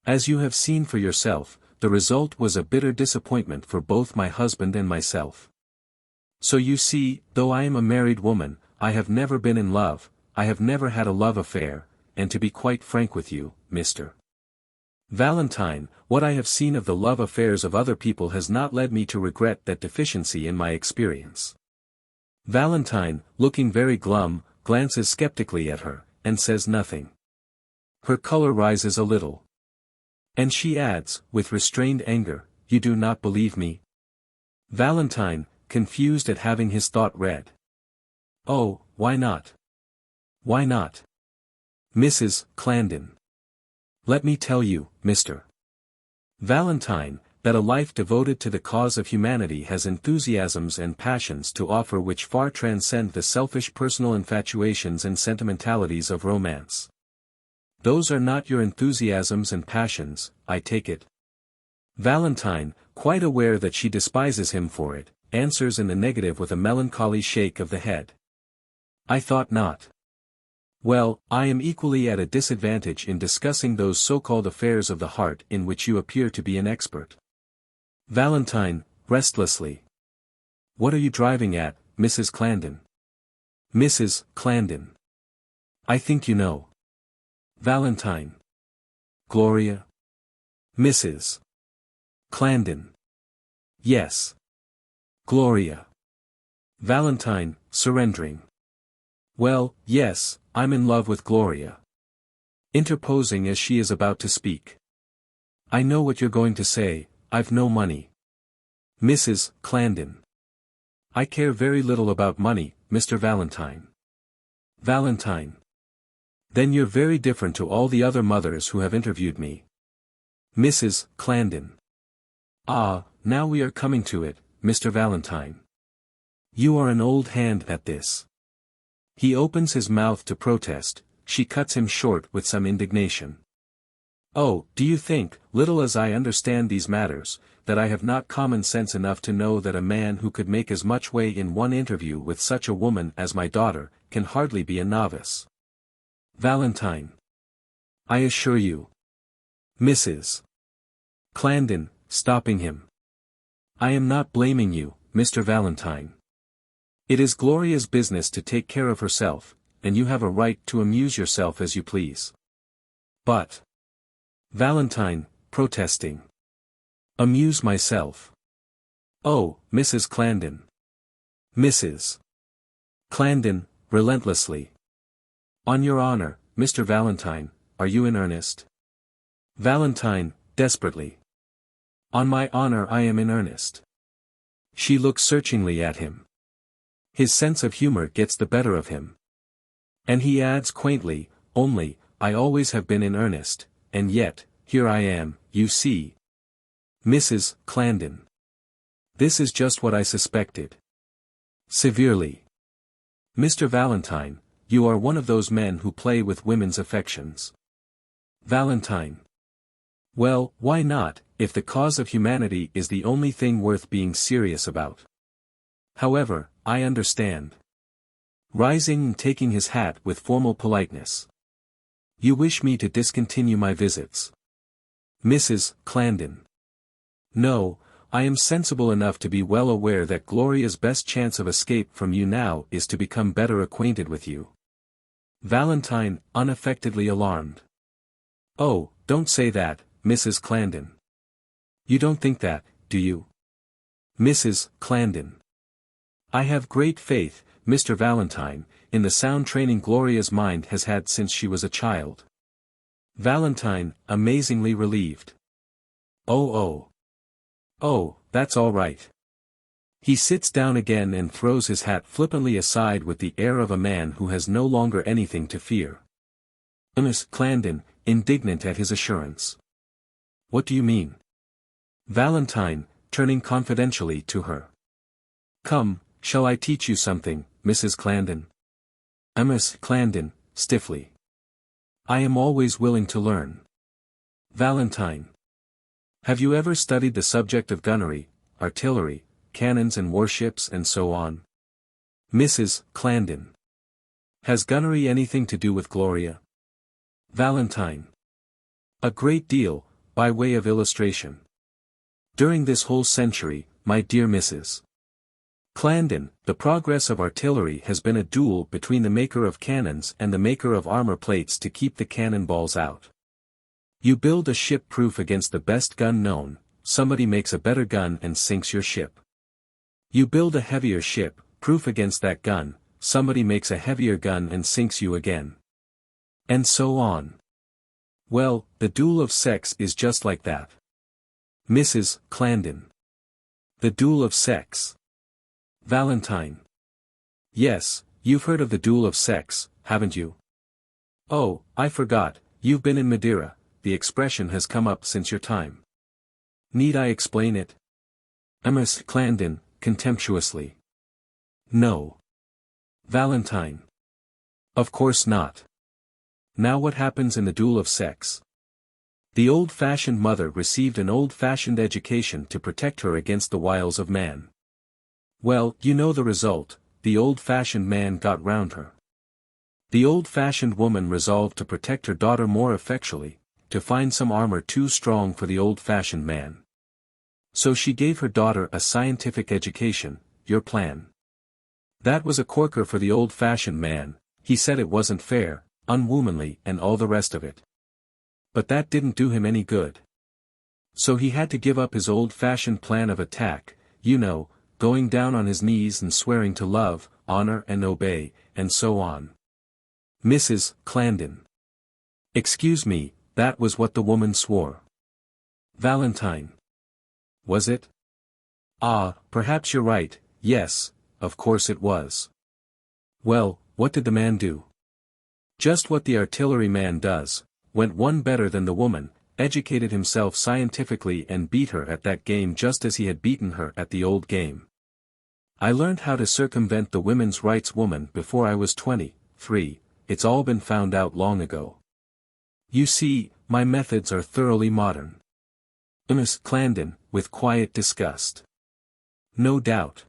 As you have seen for yourself, the result was a bitter disappointment for both my husband and myself. So you see, though I am a married woman, I have never been in love, I have never had a love affair, and to be quite frank with you, Mr. Valentine, what I have seen of the love affairs of other people has not led me to regret that deficiency in my experience. Valentine, looking very glum, glances skeptically at her, and says nothing. Her color rises a little. And she adds, with restrained anger, you do not believe me? Valentine, confused at having his thought read. Oh, why not? Why not? Mrs. Clandon. Let me tell you, Mr. Valentine, that a life devoted to the cause of humanity has enthusiasms and passions to offer which far transcend the selfish personal infatuations and sentimentalities of romance. Those are not your enthusiasms and passions, I take it. Valentine, quite aware that she despises him for it, answers in the negative with a melancholy shake of the head. I thought not. Well, I am equally at a disadvantage in discussing those so-called affairs of the heart in which you appear to be an expert. Valentine, restlessly. What are you driving at, Mrs. Clandon? Mrs. Clandon. I think you know. Valentine. Gloria. Mrs. Clandon. Yes. Gloria. Valentine, surrendering. Well, yes, I'm in love with Gloria. Interposing as she is about to speak. I know what you're going to say, I've no money. Mrs. Clandon. I care very little about money, Mr. Valentine. Valentine. Then you're very different to all the other mothers who have interviewed me. Mrs. Clandon. Ah, now we are coming to it, Mr. Valentine. You are an old hand at this. He opens his mouth to protest, she cuts him short with some indignation. Oh, do you think, little as I understand these matters, that I have not common sense enough to know that a man who could make as much way in one interview with such a woman as my daughter, can hardly be a novice? Valentine. I assure you. Mrs. Clandon, stopping him. I am not blaming you, Mr. Valentine. It is Gloria's business to take care of herself, and you have a right to amuse yourself as you please. But. Valentine, protesting. Amuse myself. Oh, Mrs. Clarendon. Mrs. Clarendon, relentlessly. On your honor, Mr. Valentine, are you in earnest? Valentine, desperately. On my honor I am in earnest. She looks searchingly at him. His sense of humor gets the better of him. And he adds quaintly, only, I always have been in earnest, and yet, here I am, you see. Mrs. Clarendon. This is just what I suspected. Severely. Mr. Valentine, you are one of those men who play with women's affections. Valentine. Well, why not, if the cause of humanity is the only thing worth being serious about? However, I understand. Rising and taking his hat with formal politeness. You wish me to discontinue my visits. Mrs. Clarendon. No, I am sensible enough to be well aware that Gloria's best chance of escape from you now is to become better acquainted with you. Valentine, unaffectedly alarmed. Oh, don't say that, Mrs. Clarendon. You don't think that, do you? Mrs. Clarendon. I have great faith, Mr. Valentine, in the sound training Gloria's mind has had since she was a child. Valentine, amazingly relieved. Oh oh. Oh, that's all right. He sits down again and throws his hat flippantly aside with the air of a man who has no longer anything to fear. Miss Clarendon, indignant at his assurance. What do you mean? Valentine, turning confidentially to her. Come, shall I teach you something, Mrs. Clarendon? Miss Clarendon, stiffly. I am always willing to learn. Valentine. Have you ever studied the subject of gunnery, artillery, cannons and warships and so on? Mrs. Clarendon. Has gunnery anything to do with Gloria? Valentine. A great deal, by way of illustration. During this whole century, my dear Mrs. Clarendon, the progress of artillery has been a duel between the maker of cannons and the maker of armor plates to keep the cannon balls out. You build a ship proof against the best gun known, somebody makes a better gun and sinks your ship. You build a heavier ship, proof against that gun, somebody makes a heavier gun and sinks you again. And so on. Well, the duel of sex is just like that. Mrs. Clarendon. The duel of sex. Valentine. Yes, you've heard of the duel of sex, haven't you? Oh, I forgot, you've been in Madeira, the expression has come up since your time. Need I explain it? Miss Clarendon, contemptuously. No. Valentine. Of course not. Now what happens in the duel of sex? The old-fashioned mother received an old-fashioned education to protect her against the wiles of man. Well, you know the result, the old-fashioned man got round her. The old-fashioned woman resolved to protect her daughter more effectually, to find some armor too strong for the old-fashioned man. So she gave her daughter a scientific education, your plan. That was a corker for the old-fashioned man, he said it wasn't fair, unwomanly and all the rest of it. But that didn't do him any good. So he had to give up his old-fashioned plan of attack, you know, going down on his knees and swearing to love, honor and obey, and so on. Mrs. Clarendon. Excuse me, that was what the woman swore. Valentine. Was it? Ah, perhaps you're right, yes, of course it was. Well, what did the man do? Just what the artillery man does, went one better than the woman, educated himself scientifically and beat her at that game just as he had beaten her at the old game. I learned how to circumvent the women's rights woman before I was 23, it's all been found out long ago. You see, my methods are thoroughly modern. Miss Clarendon, with quiet disgust. No doubt.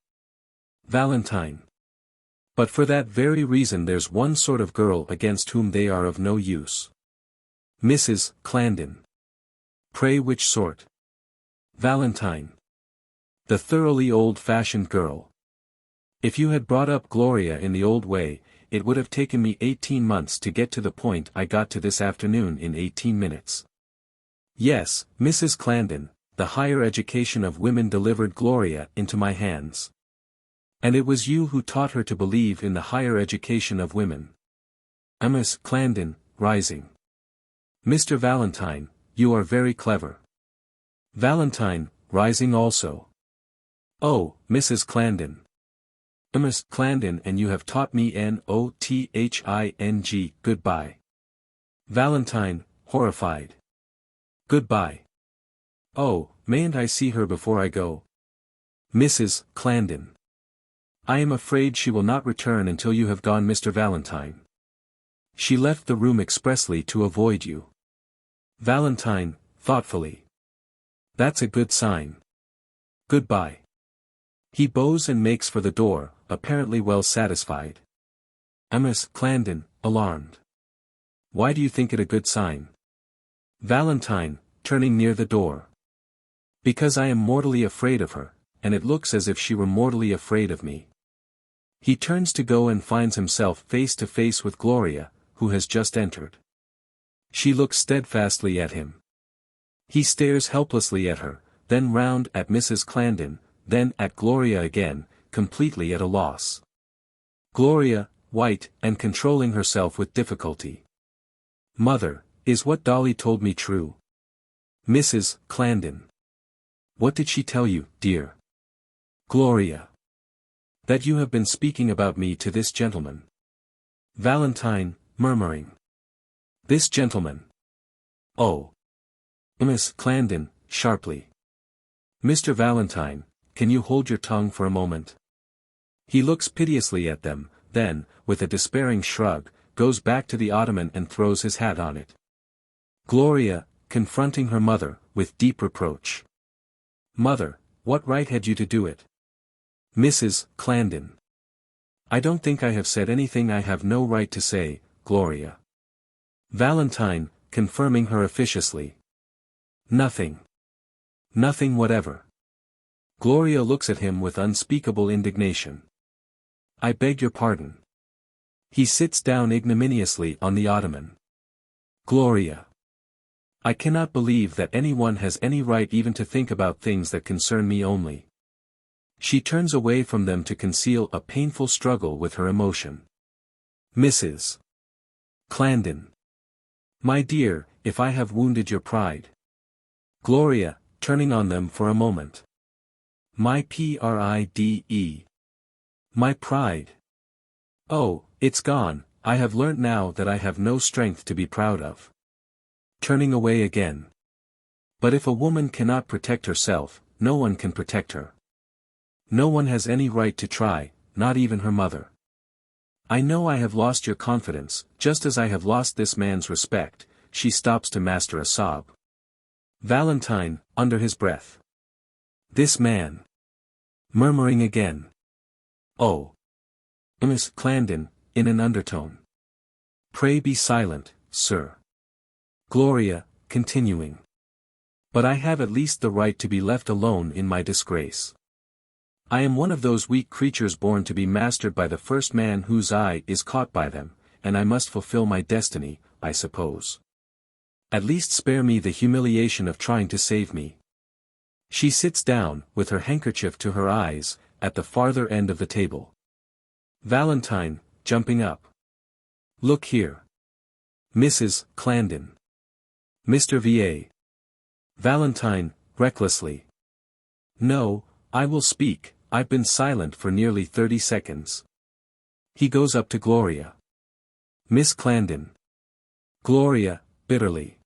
Valentine. But for that very reason there's one sort of girl against whom they are of no use. Mrs. Clarendon. Pray which sort? Valentine. The thoroughly old-fashioned girl. If you had brought up Gloria in the old way, it would have taken me 18 months to get to the point I got to this afternoon in 18 minutes. Yes, Mrs. Clarendon, the higher education of women delivered Gloria into my hands. And it was you who taught her to believe in the higher education of women. Miss Clarendon, rising. Mr. Valentine, you are very clever. Valentine, rising also. Oh, Mrs. Clarendon. Miss Clarendon, and you have taught me nothing, goodbye. Valentine, horrified. Goodbye. Oh, mayn't I see her before I go? Mrs. Clarendon. I am afraid she will not return until you have gone, Mr. Valentine. She left the room expressly to avoid you. Valentine, thoughtfully. That's a good sign. Goodbye. He bows and makes for the door, apparently well satisfied. Miss Clarendon, alarmed. Why do you think it a good sign? Valentine, turning near the door. Because I am mortally afraid of her, and it looks as if she were mortally afraid of me. He turns to go and finds himself face to face with Gloria, who has just entered. She looks steadfastly at him. He stares helplessly at her, then round at Mrs. Clarendon, then at Gloria again, completely at a loss. Gloria, white, and controlling herself with difficulty. Mother, is what Dolly told me true? Mrs. Clarendon. What did she tell you, dear? Gloria. That you have been speaking about me to this gentleman. Valentine, murmuring. This gentleman. Oh. Miss Clarendon, sharply. Mr. Valentine, can you hold your tongue for a moment? He looks piteously at them, then, with a despairing shrug, goes back to the ottoman and throws his hat on it. Gloria, confronting her mother, with deep reproach. Mother, what right had you to do it? Mrs. Clarendon. I don't think I have said anything I have no right to say, Gloria. Valentine, confirming her officiously. Nothing. Nothing whatever. Gloria looks at him with unspeakable indignation. I beg your pardon. He sits down ignominiously on the ottoman. Gloria. I cannot believe that anyone has any right even to think about things that concern me only. She turns away from them to conceal a painful struggle with her emotion. Mrs. Clarendon. My dear, if I have wounded your pride. Gloria, turning on them for a moment. My pride. My pride. Oh, it's gone, I have learnt now that I have no strength to be proud of. Turning away again. But if a woman cannot protect herself, no one can protect her. No one has any right to try, not even her mother. I know I have lost your confidence, just as I have lost this man's respect. She stops to master a sob. Valentine, under his breath. This man. Murmuring again. Oh. Miss Clarendon, in an undertone. Pray be silent, sir. Gloria, continuing. But I have at least the right to be left alone in my disgrace. I am one of those weak creatures born to be mastered by the first man whose eye is caught by them, and I must fulfill my destiny, I suppose. At least spare me the humiliation of trying to save me. She sits down, with her handkerchief to her eyes, at the farther end of the table. Valentine, jumping up. Look here. Mrs. Clarendon. Mr. Va. Valentine, recklessly. No, I will speak, I've been silent for nearly 30 seconds. He goes up to Gloria. Miss Clarendon. Gloria, bitterly.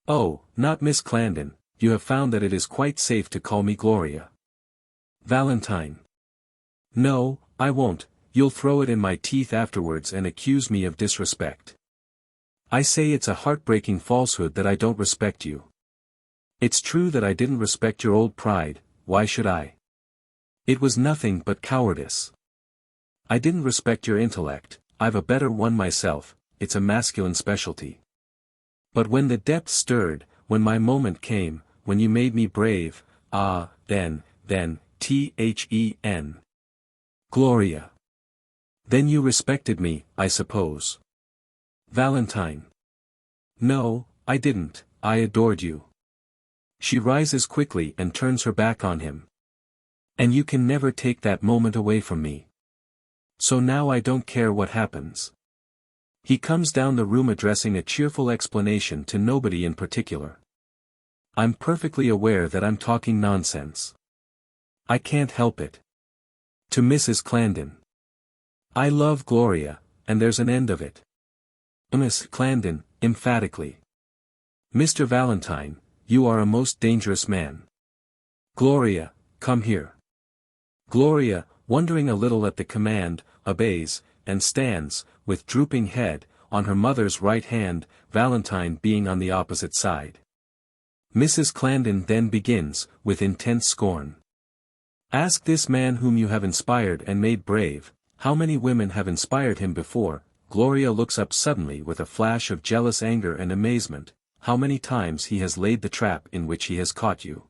Oh, not Miss Clarendon, you have found that it is quite safe to call me Gloria. Valentine. No, I won't, you'll throw it in my teeth afterwards and accuse me of disrespect. I say it's a heartbreaking falsehood that I don't respect you. It's true that I didn't respect your old pride, why should I? It was nothing but cowardice. I didn't respect your intellect, I've a better one myself, it's a masculine specialty. But when the depths stirred, when my moment came, when you made me brave, then, Then. Gloria. Then you respected me, I suppose. Valentine. No, I didn't, I adored you. She rises quickly and turns her back on him. And you can never take that moment away from me. So now I don't care what happens. He comes down the room addressing a cheerful explanation to nobody in particular. I'm perfectly aware that I'm talking nonsense. I can't help it. To Mrs. Clarendon. I love Gloria, and there's an end of it. Miss Clarendon, emphatically. Mr. Valentine, you are a most dangerous man. Gloria, come here. Gloria, wondering a little at the command, obeys, and stands, with drooping head, on her mother's right hand, Valentine being on the opposite side. Mrs. Clarendon then begins, with intense scorn. Ask this man whom you have inspired and made brave, how many women have inspired him before. Gloria looks up suddenly with a flash of jealous anger and amazement. How many times he has laid the trap in which he has caught you.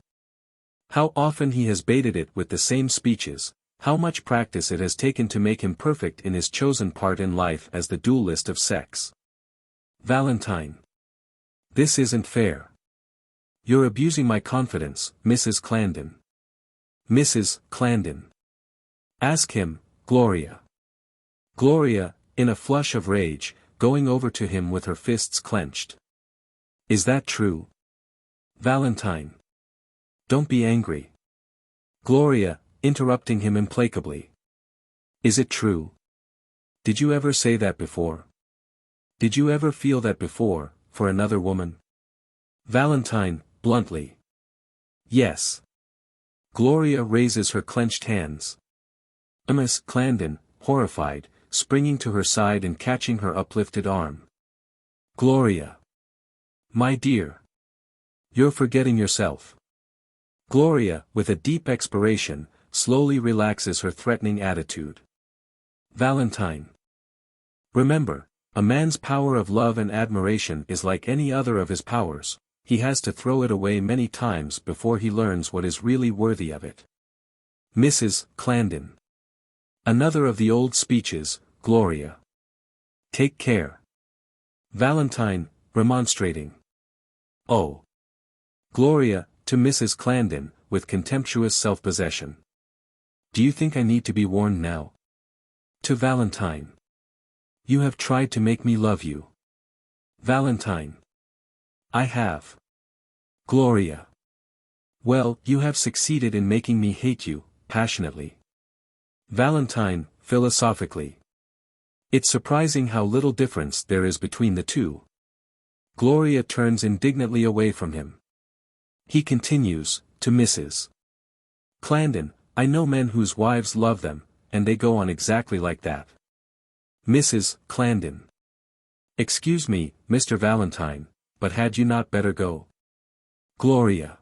How often he has baited it with the same speeches, how much practice it has taken to make him perfect in his chosen part in life as the duelist of sex. Valentine. This isn't fair. You're abusing my confidence, Mrs. Clarendon. Mrs. Clarendon. Ask him, Gloria. Gloria, in a flush of rage, going over to him with her fists clenched. Is that true? Valentine. Don't be angry. Gloria, interrupting him implacably. Is it true? Did you ever say that before? Did you ever feel that before, for another woman? Valentine, bluntly. Yes. Gloria raises her clenched hands. Miss Clarendon, horrified, springing to her side and catching her uplifted arm. Gloria. My dear. You're forgetting yourself. Gloria, with a deep expiration, slowly relaxes her threatening attitude. Valentine. Remember, a man's power of love and admiration is like any other of his powers, he has to throw it away many times before he learns what is really worthy of it. Mrs. Clarendon. Another of the old speeches, Gloria. Take care. Valentine, remonstrating. Oh. Gloria, to Mrs. Clarendon, with contemptuous self-possession. Do you think I need to be warned now? To Valentine. You have tried to make me love you. Valentine. I have. Gloria. Well, you have succeeded in making me hate you, passionately. Valentine, philosophically. It's surprising how little difference there is between the two. Gloria turns indignantly away from him. He continues, to Mrs. Clarendon, I know men whose wives love them, and they go on exactly like that. Mrs. Clarendon. Excuse me, Mr. Valentine, but had you not better go? Gloria.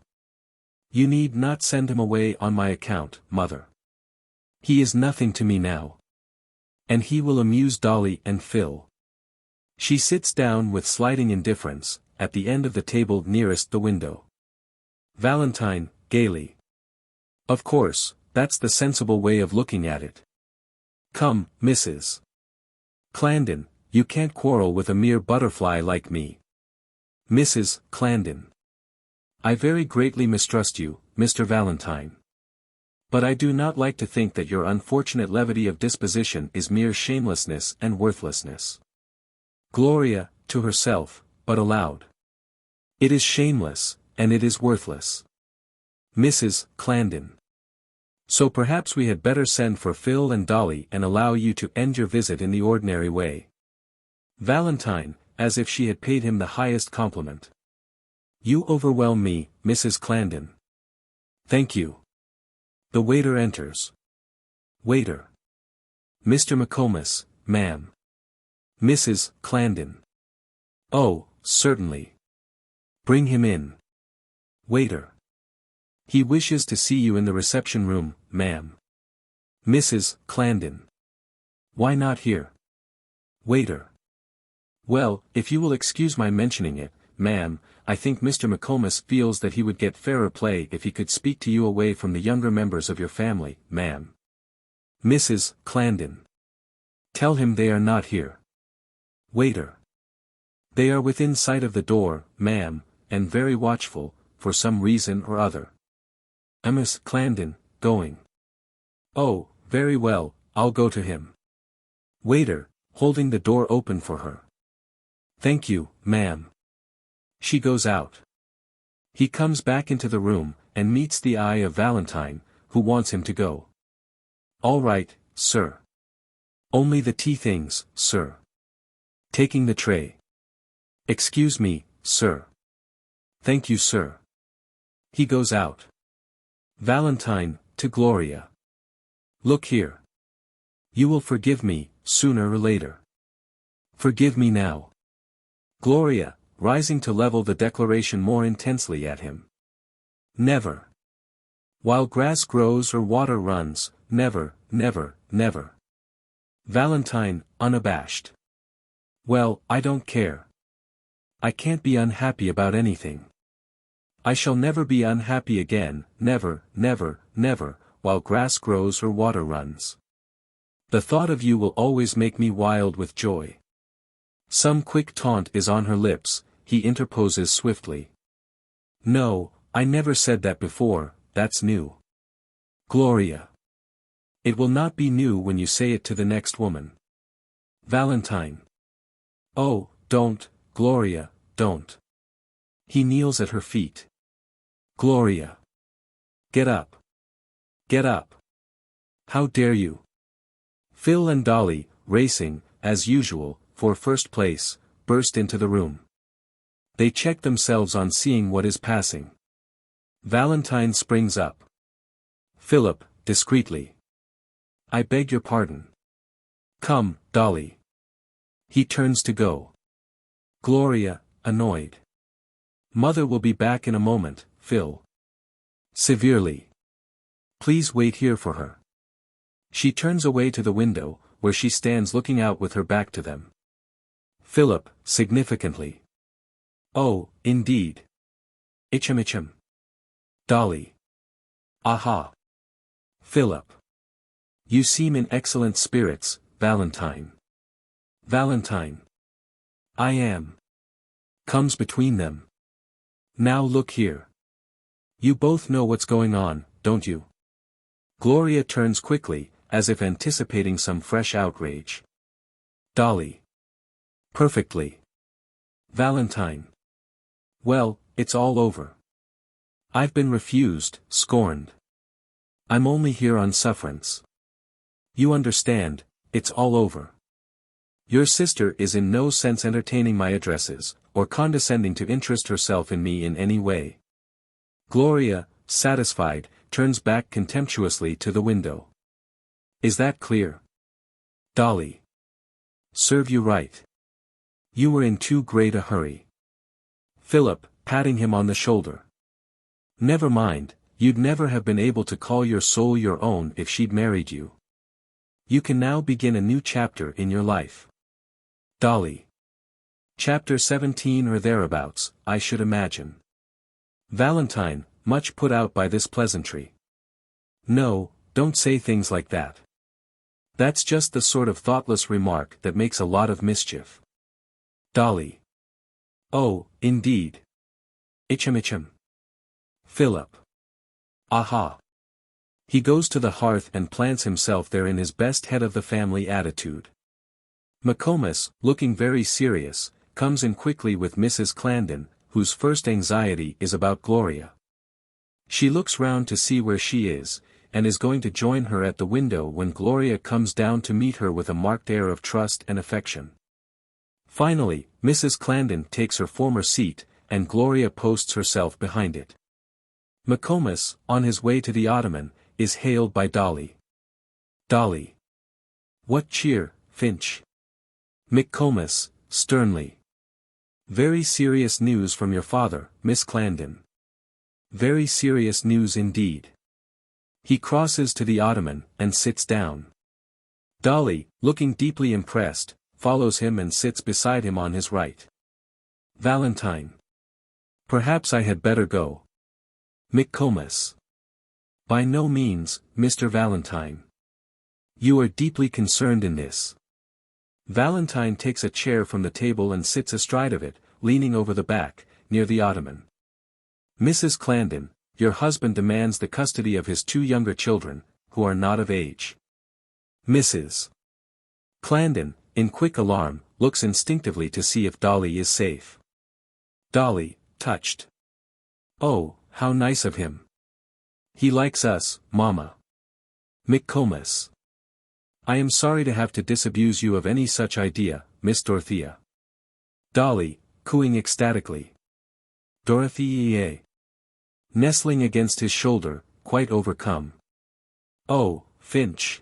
You need not send him away on my account, mother. He is nothing to me now. And he will amuse Dolly and Phil. She sits down with sliding indifference, at the end of the table nearest the window. Valentine, gaily. Of course, that's the sensible way of looking at it. Come, Mrs. Clarendon, you can't quarrel with a mere butterfly like me. Mrs. Clarendon. I very greatly mistrust you, Mr. Valentine. But I do not like to think that your unfortunate levity of disposition is mere shamelessness and worthlessness. Gloria, to herself, but aloud. It is shameless, and it is worthless. Mrs. Clarendon. So perhaps we had better send for Phil and Dolly and allow you to end your visit in the ordinary way. Valentine, as if she had paid him the highest compliment. You overwhelm me, Mrs. Clarendon. Thank you. The waiter enters. Waiter. Mr. McComas, ma'am. Mrs. Clarendon. Oh, certainly. Bring him in. Waiter. He wishes to see you in the reception room, ma'am. Mrs. Clarendon. Why not here? Waiter. Well, if you will excuse my mentioning it, ma'am, I think Mr. McComas feels that he would get fairer play if he could speak to you away from the younger members of your family, ma'am. Mrs. Clarendon. Tell him they are not here. Waiter. They are within sight of the door, ma'am, and very watchful, for some reason or other. Miss Clandon, going. Oh, very well, I'll go to him. Waiter, holding the door open for her. Thank you, ma'am. She goes out. He comes back into the room, and meets the eye of Valentine, who wants him to go. All right, sir. Only the tea things, sir. Taking the tray. Excuse me, sir. Thank you, sir. He goes out. Valentine, to Gloria. Look here. You will forgive me, sooner or later. Forgive me now. Gloria, rising to level the declaration more intensely at him. Never. While grass grows or water runs, never, never, never. Valentine, unabashed. Well, I don't care. I can't be unhappy about anything. I shall never be unhappy again, never, never, never, while grass grows or water runs. The thought of you will always make me wild with joy. Some quick taunt is on her lips, he interposes swiftly. No, I never said that before, that's new. Gloria. It will not be new when you say it to the next woman. Valentine. Oh, don't, Gloria, don't. He kneels at her feet. Gloria. Get up. Get up. How dare you? Phil and Dolly, racing, as usual, for first place, burst into the room. They check themselves on seeing what is passing. Valentine springs up. Philip, discreetly. I beg your pardon. Come, Dolly. He turns to go. Gloria, annoyed. Mother will be back in a moment, Phil. Severely. Please wait here for her. She turns away to the window, where she stands looking out with her back to them. Philip, significantly. Oh, indeed. Ichem. Dolly. Aha. Philip. You seem in excellent spirits, Valentine. Valentine. I am. Comes between them. Now look here. You both know what's going on, don't you? Gloria turns quickly, as if anticipating some fresh outrage. Dolly. Perfectly. Valentine. Well, it's all over. I've been refused, scorned. I'm only here on sufferance. You understand, it's all over. Your sister is in no sense entertaining my addresses, or condescending to interest herself in me in any way. Gloria, satisfied, turns back contemptuously to the window. Is that clear? Dolly. Serve you right. You were in too great a hurry. Philip, patting him on the shoulder. Never mind, you'd never have been able to call your soul your own if she'd married you. You can now begin a new chapter in your life. Dolly. Chapter 17 or thereabouts, I should imagine. Valentine, much put out by this pleasantry. No, don't say things like that. That's just the sort of thoughtless remark that makes a lot of mischief. Dolly. Oh, indeed. Ichem. Philip. Aha. He goes to the hearth and plants himself there in his best head of the family attitude. McComas, looking very serious, comes in quickly with Mrs. Clandon, whose first anxiety is about Gloria. She looks round to see where she is, and is going to join her at the window when Gloria comes down to meet her with a marked air of trust and affection. Finally, Mrs. Clandon takes her former seat, and Gloria posts herself behind it. McComas, on his way to the ottoman, is hailed by Dolly. Dolly. What cheer, Finch? McComas, sternly. Very serious news from your father, Miss Clandon. Very serious news indeed. He crosses to the ottoman, and sits down. Dolly, looking deeply impressed, follows him and sits beside him on his right. Valentine. Perhaps I had better go. McComas. By no means, Mr. Valentine. You are deeply concerned in this. Valentine takes a chair from the table and sits astride of it, leaning over the back, near the ottoman. Mrs. Clarendon, your husband demands the custody of his 2 younger children, who are not of age. Mrs. Clarendon, in quick alarm, looks instinctively to see if Dolly is safe. Dolly, touched. Oh, how nice of him. He likes us, Mama. McComas. I am sorry to have to disabuse you of any such idea, Miss Dorothea. Dolly, cooing ecstatically. Dorothea. Nestling against his shoulder, quite overcome. Oh, Finch.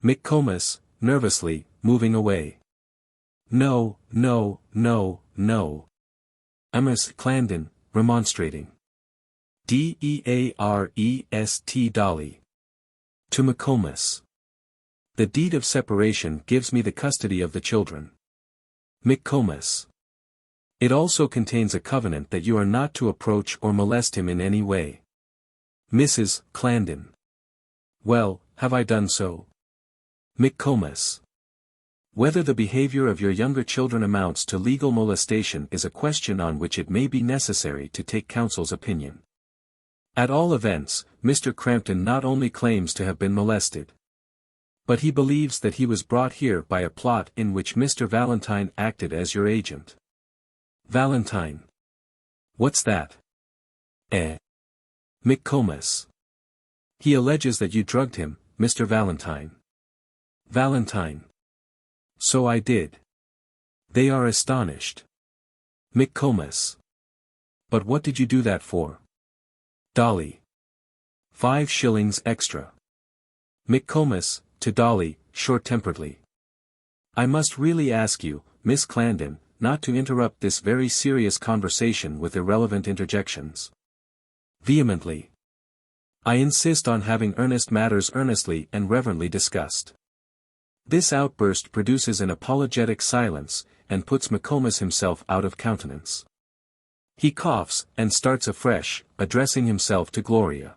McComas, nervously, moving away. No, no, no, no. Miss Clarendon, remonstrating. Dearest Dolly. To McComas. The deed of separation gives me the custody of the children. McComas. It also contains a covenant that you are not to approach or molest him in any way. Mrs. Clarendon. Well, have I done so? McComas. Whether the behavior of your younger children amounts to legal molestation is a question on which it may be necessary to take counsel's opinion. At all events, Mr. Crampton not only claims to have been molested, but he believes that he was brought here by a plot in which Mr. Valentine acted as your agent. Valentine. What's that? McComas. He alleges that you drugged him, Mr. Valentine. Valentine. So I did. They are astonished. McComas. But what did you do that for? Dolly. 5 shillings extra. McComas, to Dolly, short-temperedly. I must really ask you, Miss Clarendon, not to interrupt this very serious conversation with irrelevant interjections. Vehemently. I insist on having earnest matters earnestly and reverently discussed. This outburst produces an apologetic silence, and puts McComas himself out of countenance. He coughs, and starts afresh, addressing himself to Gloria.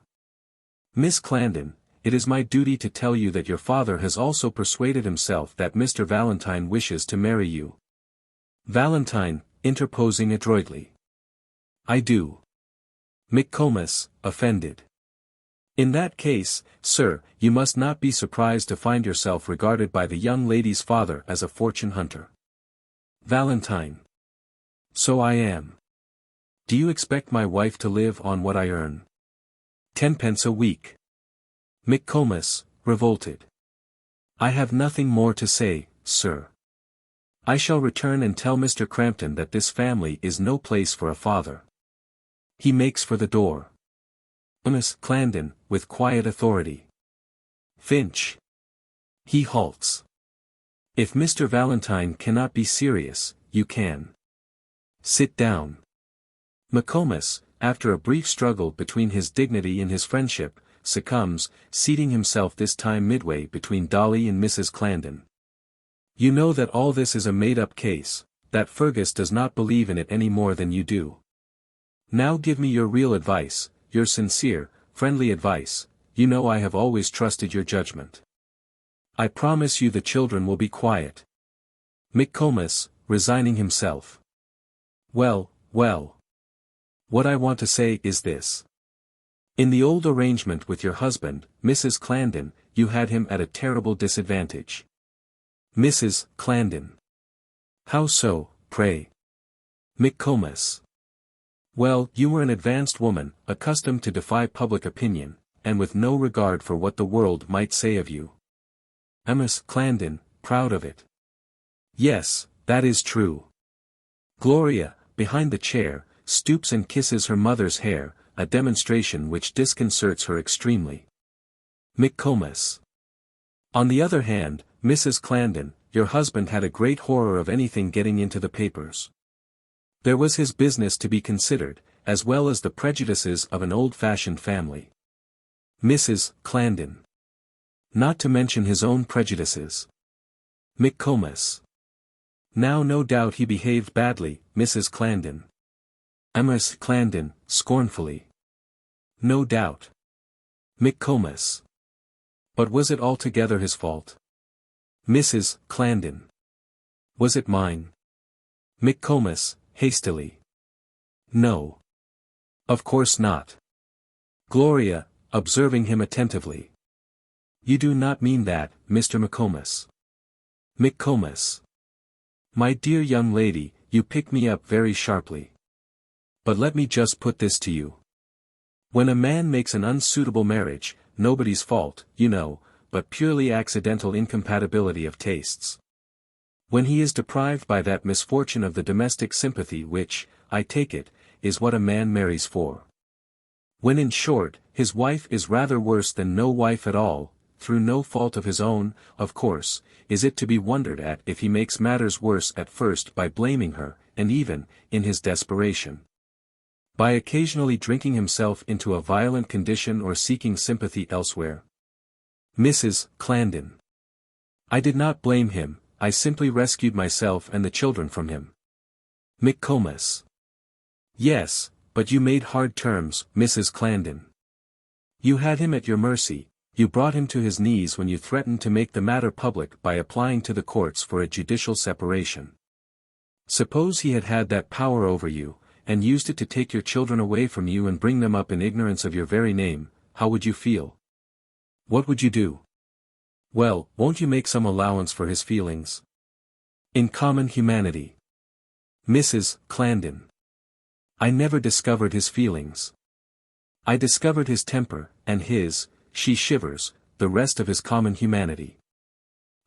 Miss Clarendon, it is my duty to tell you that your father has also persuaded himself that Mr. Valentine wishes to marry you. Valentine, interposing adroitly. I do. McComas, offended. In that case, sir, you must not be surprised to find yourself regarded by the young lady's father as a fortune hunter. Valentine. So I am. Do you expect my wife to live on what I earn? 10 pence a week. McComas, revolted. I have nothing more to say, sir. I shall return and tell Mr. Crampton that this family is no place for a father. He makes for the door. Miss Clarendon, with quiet authority. Finch. He halts. If Mr. Valentine cannot be serious, you can. Sit down. McComas, after a brief struggle between his dignity and his friendship, succumbs, seating himself this time midway between Dolly and Mrs. Clarendon. You know that all this is a made-up case, that Fergus does not believe in it any more than you do. Now give me your real advice, your sincere, friendly advice. You know I have always trusted your judgment. I promise you the children will be quiet. McComas, resigning himself. Well, well. What I want to say is this. In the old arrangement with your husband, Mrs. Clarendon, you had him at a terrible disadvantage. Mrs. Clarendon. How so, pray? McComas. Well, you were an advanced woman, accustomed to defy public opinion, and with no regard for what the world might say of you. Miss Clarendon, proud of it. Yes, that is true. Gloria, behind the chair, stoops and kisses her mother's hair, a demonstration which disconcerts her extremely. McComas. On the other hand, Mrs. Clarendon, your husband had a great horror of anything getting into the papers. There was his business to be considered, as well as the prejudices of an old-fashioned family. Mrs. Clarendon. Not to mention his own prejudices. McComas. Now no doubt he behaved badly, Mrs. Clarendon. Miss Clarendon, scornfully. No doubt. McComas. But was it altogether his fault? Mrs. Clarendon. Was it mine? McComas, hastily. No. Of course not. Gloria, observing him attentively. You do not mean that, Mr. McComas. McComas. My dear young lady, you pick me up very sharply. But let me just put this to you. When a man makes an unsuitable marriage, nobody's fault, you know, but purely accidental incompatibility of tastes. When he is deprived by that misfortune of the domestic sympathy which, I take it, is what a man marries for. When in short, his wife is rather worse than no wife at all, through no fault of his own, of course, is it to be wondered at if he makes matters worse at first by blaming her, and even, in his desperation, by occasionally drinking himself into a violent condition or seeking sympathy elsewhere? Mrs. Clarendon. I did not blame him, I simply rescued myself and the children from him. McComas. Yes, but you made hard terms, Mrs. Clarendon. You had him at your mercy, you brought him to his knees when you threatened to make the matter public by applying to the courts for a judicial separation. Suppose he had had that power over you, and used it to take your children away from you and bring them up in ignorance of your very name, how would you feel? What would you do? Well, won't you make some allowance for his feelings? In common humanity. Mrs. Clarendon. I never discovered his feelings. I discovered his temper, and his, she shivers, the rest of his common humanity.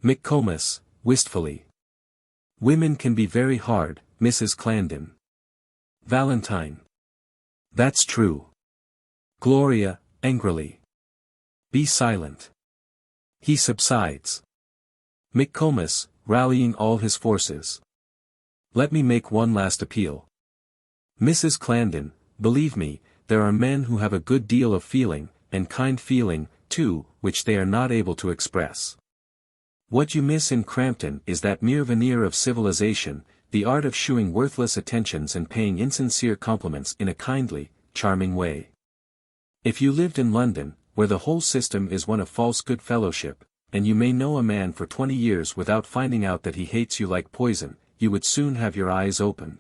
McComas, wistfully. Women can be very hard, Mrs. Clarendon. Valentine. That's true. Gloria, angrily. Be silent. He subsides. McComas, rallying all his forces. Let me make one last appeal. Mrs. Clarendon, believe me, there are men who have a good deal of feeling, and kind feeling, too, which they are not able to express. What you miss in Crampton is that mere veneer of civilization, the art of shewing worthless attentions and paying insincere compliments in a kindly, charming way. If you lived in London, where the whole system is one of false good fellowship, and you may know a man for 20 years without finding out that he hates you like poison, you would soon have your eyes opened.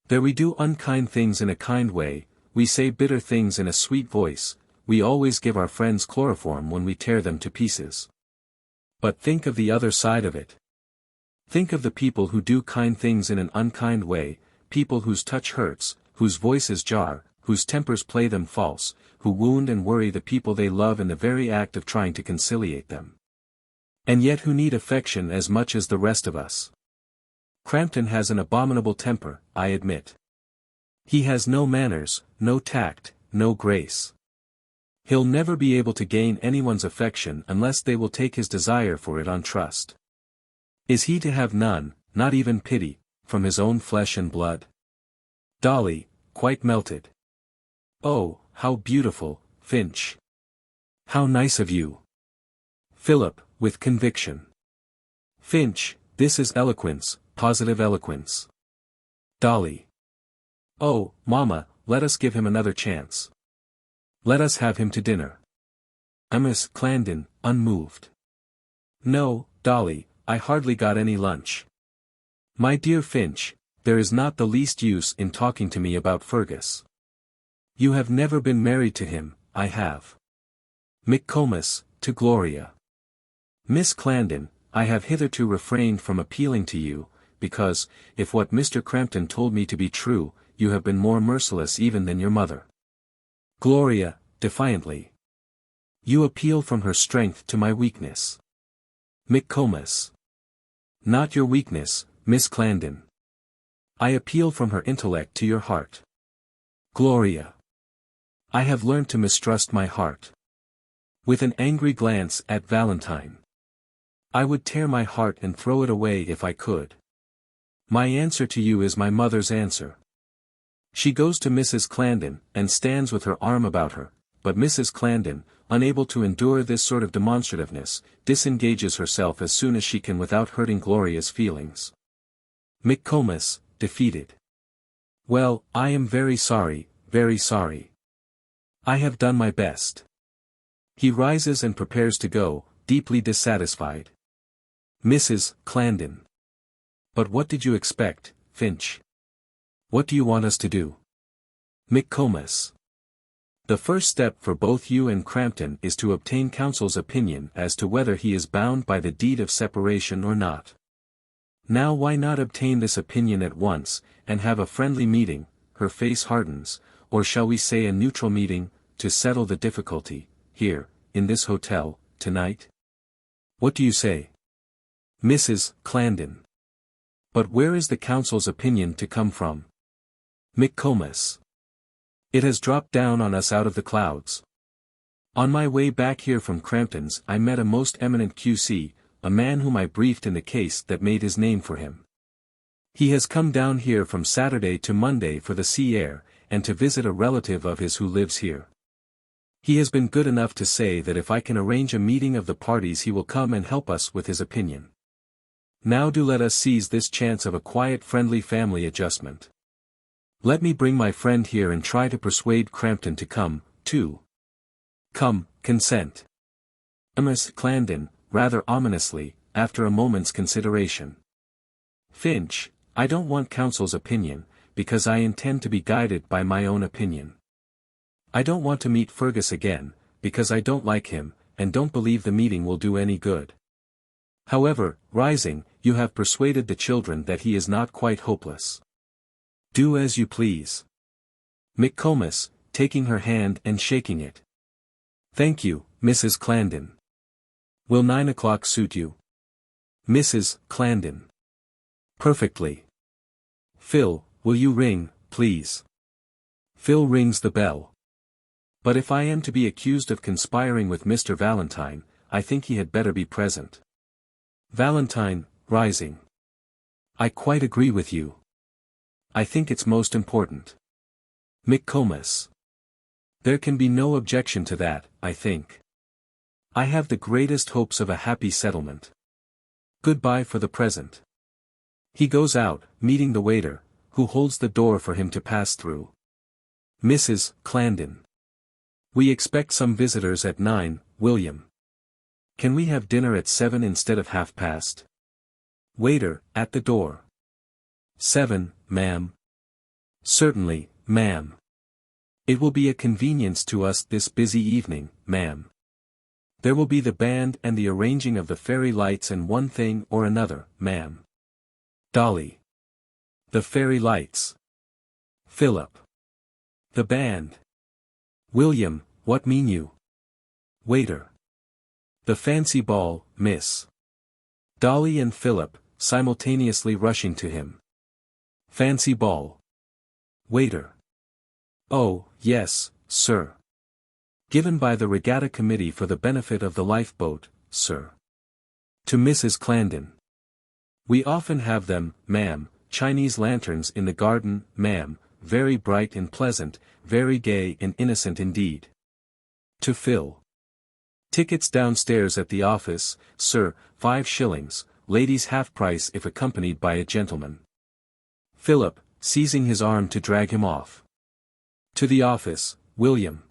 There we do unkind things in a kind way, we say bitter things in a sweet voice, we always give our friends chloroform when we tear them to pieces. But think of the other side of it. Think of the people who do kind things in an unkind way, people whose touch hurts, whose voices jar, whose tempers play them false, who wound and worry the people they love in the very act of trying to conciliate them. And yet who need affection as much as the rest of us. Crampton has an abominable temper, I admit. He has no manners, no tact, no grace. He'll never be able to gain anyone's affection unless they will take his desire for it on trust. Is he to have none, not even pity, from his own flesh and blood? Dolly, quite melted. Oh, how beautiful, Finch. How nice of you. Philip, with conviction. Finch, this is eloquence, positive eloquence. Dolly. Oh, Mamma, let us give him another chance. Let us have him to dinner. Miss Clarendon, unmoved. No, Dolly, I hardly got any lunch. My dear Finch, there is not the least use in talking to me about Fergus. You have never been married to him, I have. McComas, to Gloria. Miss Clarendon, I have hitherto refrained from appealing to you, because, if what Mr. Crampton told me to be true, you have been more merciless even than your mother. Gloria, defiantly. You appeal from her strength to my weakness. McComas. Not your weakness, Miss Clarendon. I appeal from her intellect to your heart. Gloria. I have learned to mistrust my heart. With an angry glance at Valentine. I would tear my heart and throw it away if I could. My answer to you is my mother's answer. She goes to Mrs. Clarendon, and stands with her arm about her, but Mrs. Clarendon, unable to endure this sort of demonstrativeness, disengages herself as soon as she can without hurting Gloria's feelings. McComas, defeated. Well, I am very sorry, very sorry. I have done my best. He rises and prepares to go, deeply dissatisfied. Mrs. Clarendon. But what did you expect, Finch? What do you want us to do? McComas. The first step for both you and Crampton is to obtain counsel's opinion as to whether he is bound by the deed of separation or not. Now why not obtain this opinion at once, and have a friendly meeting, her face hardens, or shall we say a neutral meeting, to settle the difficulty, here, in this hotel, tonight? What do you say? Mrs. Clarendon. But where is the counsel's opinion to come from? McComas. It has dropped down on us out of the clouds. On my way back here from Crampton's I met a most eminent QC, a man whom I briefed in the case that made his name for him. He has come down here from Saturday to Monday for the sea air, and to visit a relative of his who lives here. He has been good enough to say that if I can arrange a meeting of the parties he will come and help us with his opinion. Now do let us seize this chance of a quiet friendly family adjustment. Let me bring my friend here and try to persuade Crampton to come, too. Come, consent. Miss Clarendon, rather ominously, after a moment's consideration. Finch, I don't want counsel's opinion, because I intend to be guided by my own opinion. I don't want to meet Fergus again, because I don't like him, and don't believe the meeting will do any good. However, rising, you have persuaded the children that he is not quite hopeless. Do as you please. McComas, taking her hand and shaking it. Thank you, Mrs. Clarendon. Will 9 o'clock suit you? Mrs. Clarendon. Perfectly. Phil, will you ring, please? Phil rings the bell. But if I am to be accused of conspiring with Mr. Valentine, I think he had better be present. Valentine, rising. I quite agree with you. I think it's most important. McComas. There can be no objection to that, I think. I have the greatest hopes of a happy settlement. Goodbye for the present. He goes out, meeting the waiter, who holds the door for him to pass through. Mrs. Clarendon. We expect some visitors at 9, William. Can we have dinner at 7 instead of past? Waiter, at the door. 7, ma'am. Certainly, ma'am. It will be a convenience to us this busy evening, ma'am. There will be the band and the arranging of the fairy lights and one thing or another, ma'am. Dolly. The fairy lights. Philip. The band. William, what mean you? Waiter. The fancy ball, miss. Dolly and Philip, simultaneously rushing to him. Fancy ball. Waiter. Oh, yes, sir. Given by the Regatta Committee for the benefit of the lifeboat, sir. To Mrs. Clarendon. We often have them, ma'am, Chinese lanterns in the garden, ma'am, very bright and pleasant, very gay and innocent indeed. To Phil. Tickets downstairs at the office, sir, 5 shillings, ladies half price if accompanied by a gentleman. Philip, seizing his arm to drag him off. To the office, William.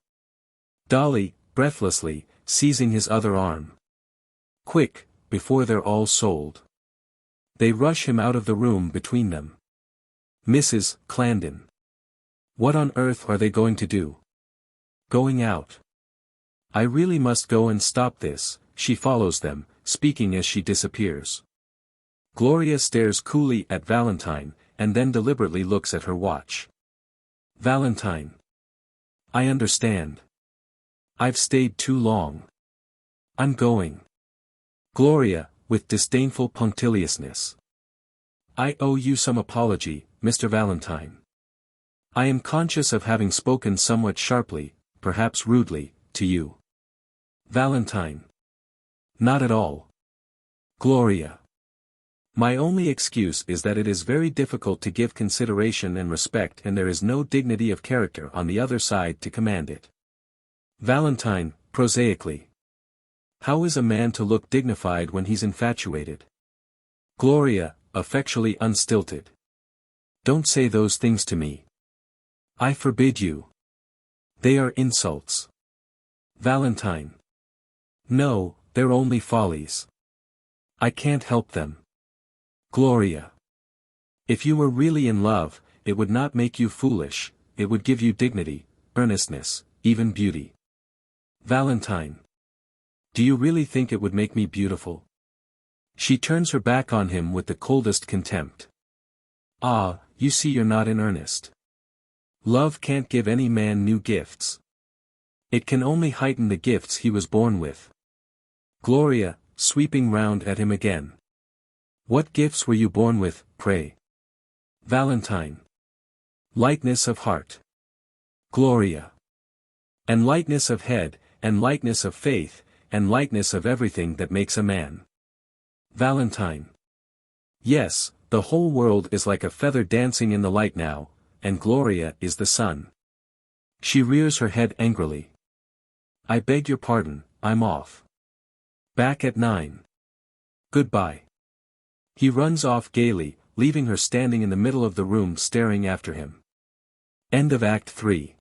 Dolly, breathlessly, seizing his other arm. Quick, before they're all sold. They rush him out of the room between them. Mrs. Clarendon. What on earth are they going to do? Going out. I really must go and stop this, she follows them, speaking as she disappears. Gloria stares coolly at Valentine, and then deliberately looks at her watch. Valentine. I understand. I've stayed too long. I'm going. Gloria, with disdainful punctiliousness. I owe you some apology, Mr. Valentine. I am conscious of having spoken somewhat sharply, perhaps rudely, to you. Valentine. Not at all. Gloria. My only excuse is that it is very difficult to give consideration and respect and there is no dignity of character on the other side to command it. Valentine, prosaically. How is a man to look dignified when he's infatuated? Gloria, effectually unstilted. Don't say those things to me. I forbid you. They are insults. Valentine. No, they're only follies. I can't help them. Gloria. If you were really in love, it would not make you foolish, it would give you dignity, earnestness, even beauty. Valentine. Do you really think it would make me beautiful? She turns her back on him with the coldest contempt. Ah, you see you're not in earnest. Love can't give any man new gifts. It can only heighten the gifts he was born with. Gloria, sweeping round at him again. What gifts were you born with, pray? Valentine. Lightness of heart. Gloria. And lightness of head, and lightness of faith, and lightness of everything that makes a man. Valentine. Yes, the whole world is like a feather dancing in the light now, and Gloria is the sun. She rears her head angrily. I beg your pardon, I'm off. Back at 9. Goodbye. He runs off gaily, leaving her standing in the middle of the room staring after him. End of Act 3.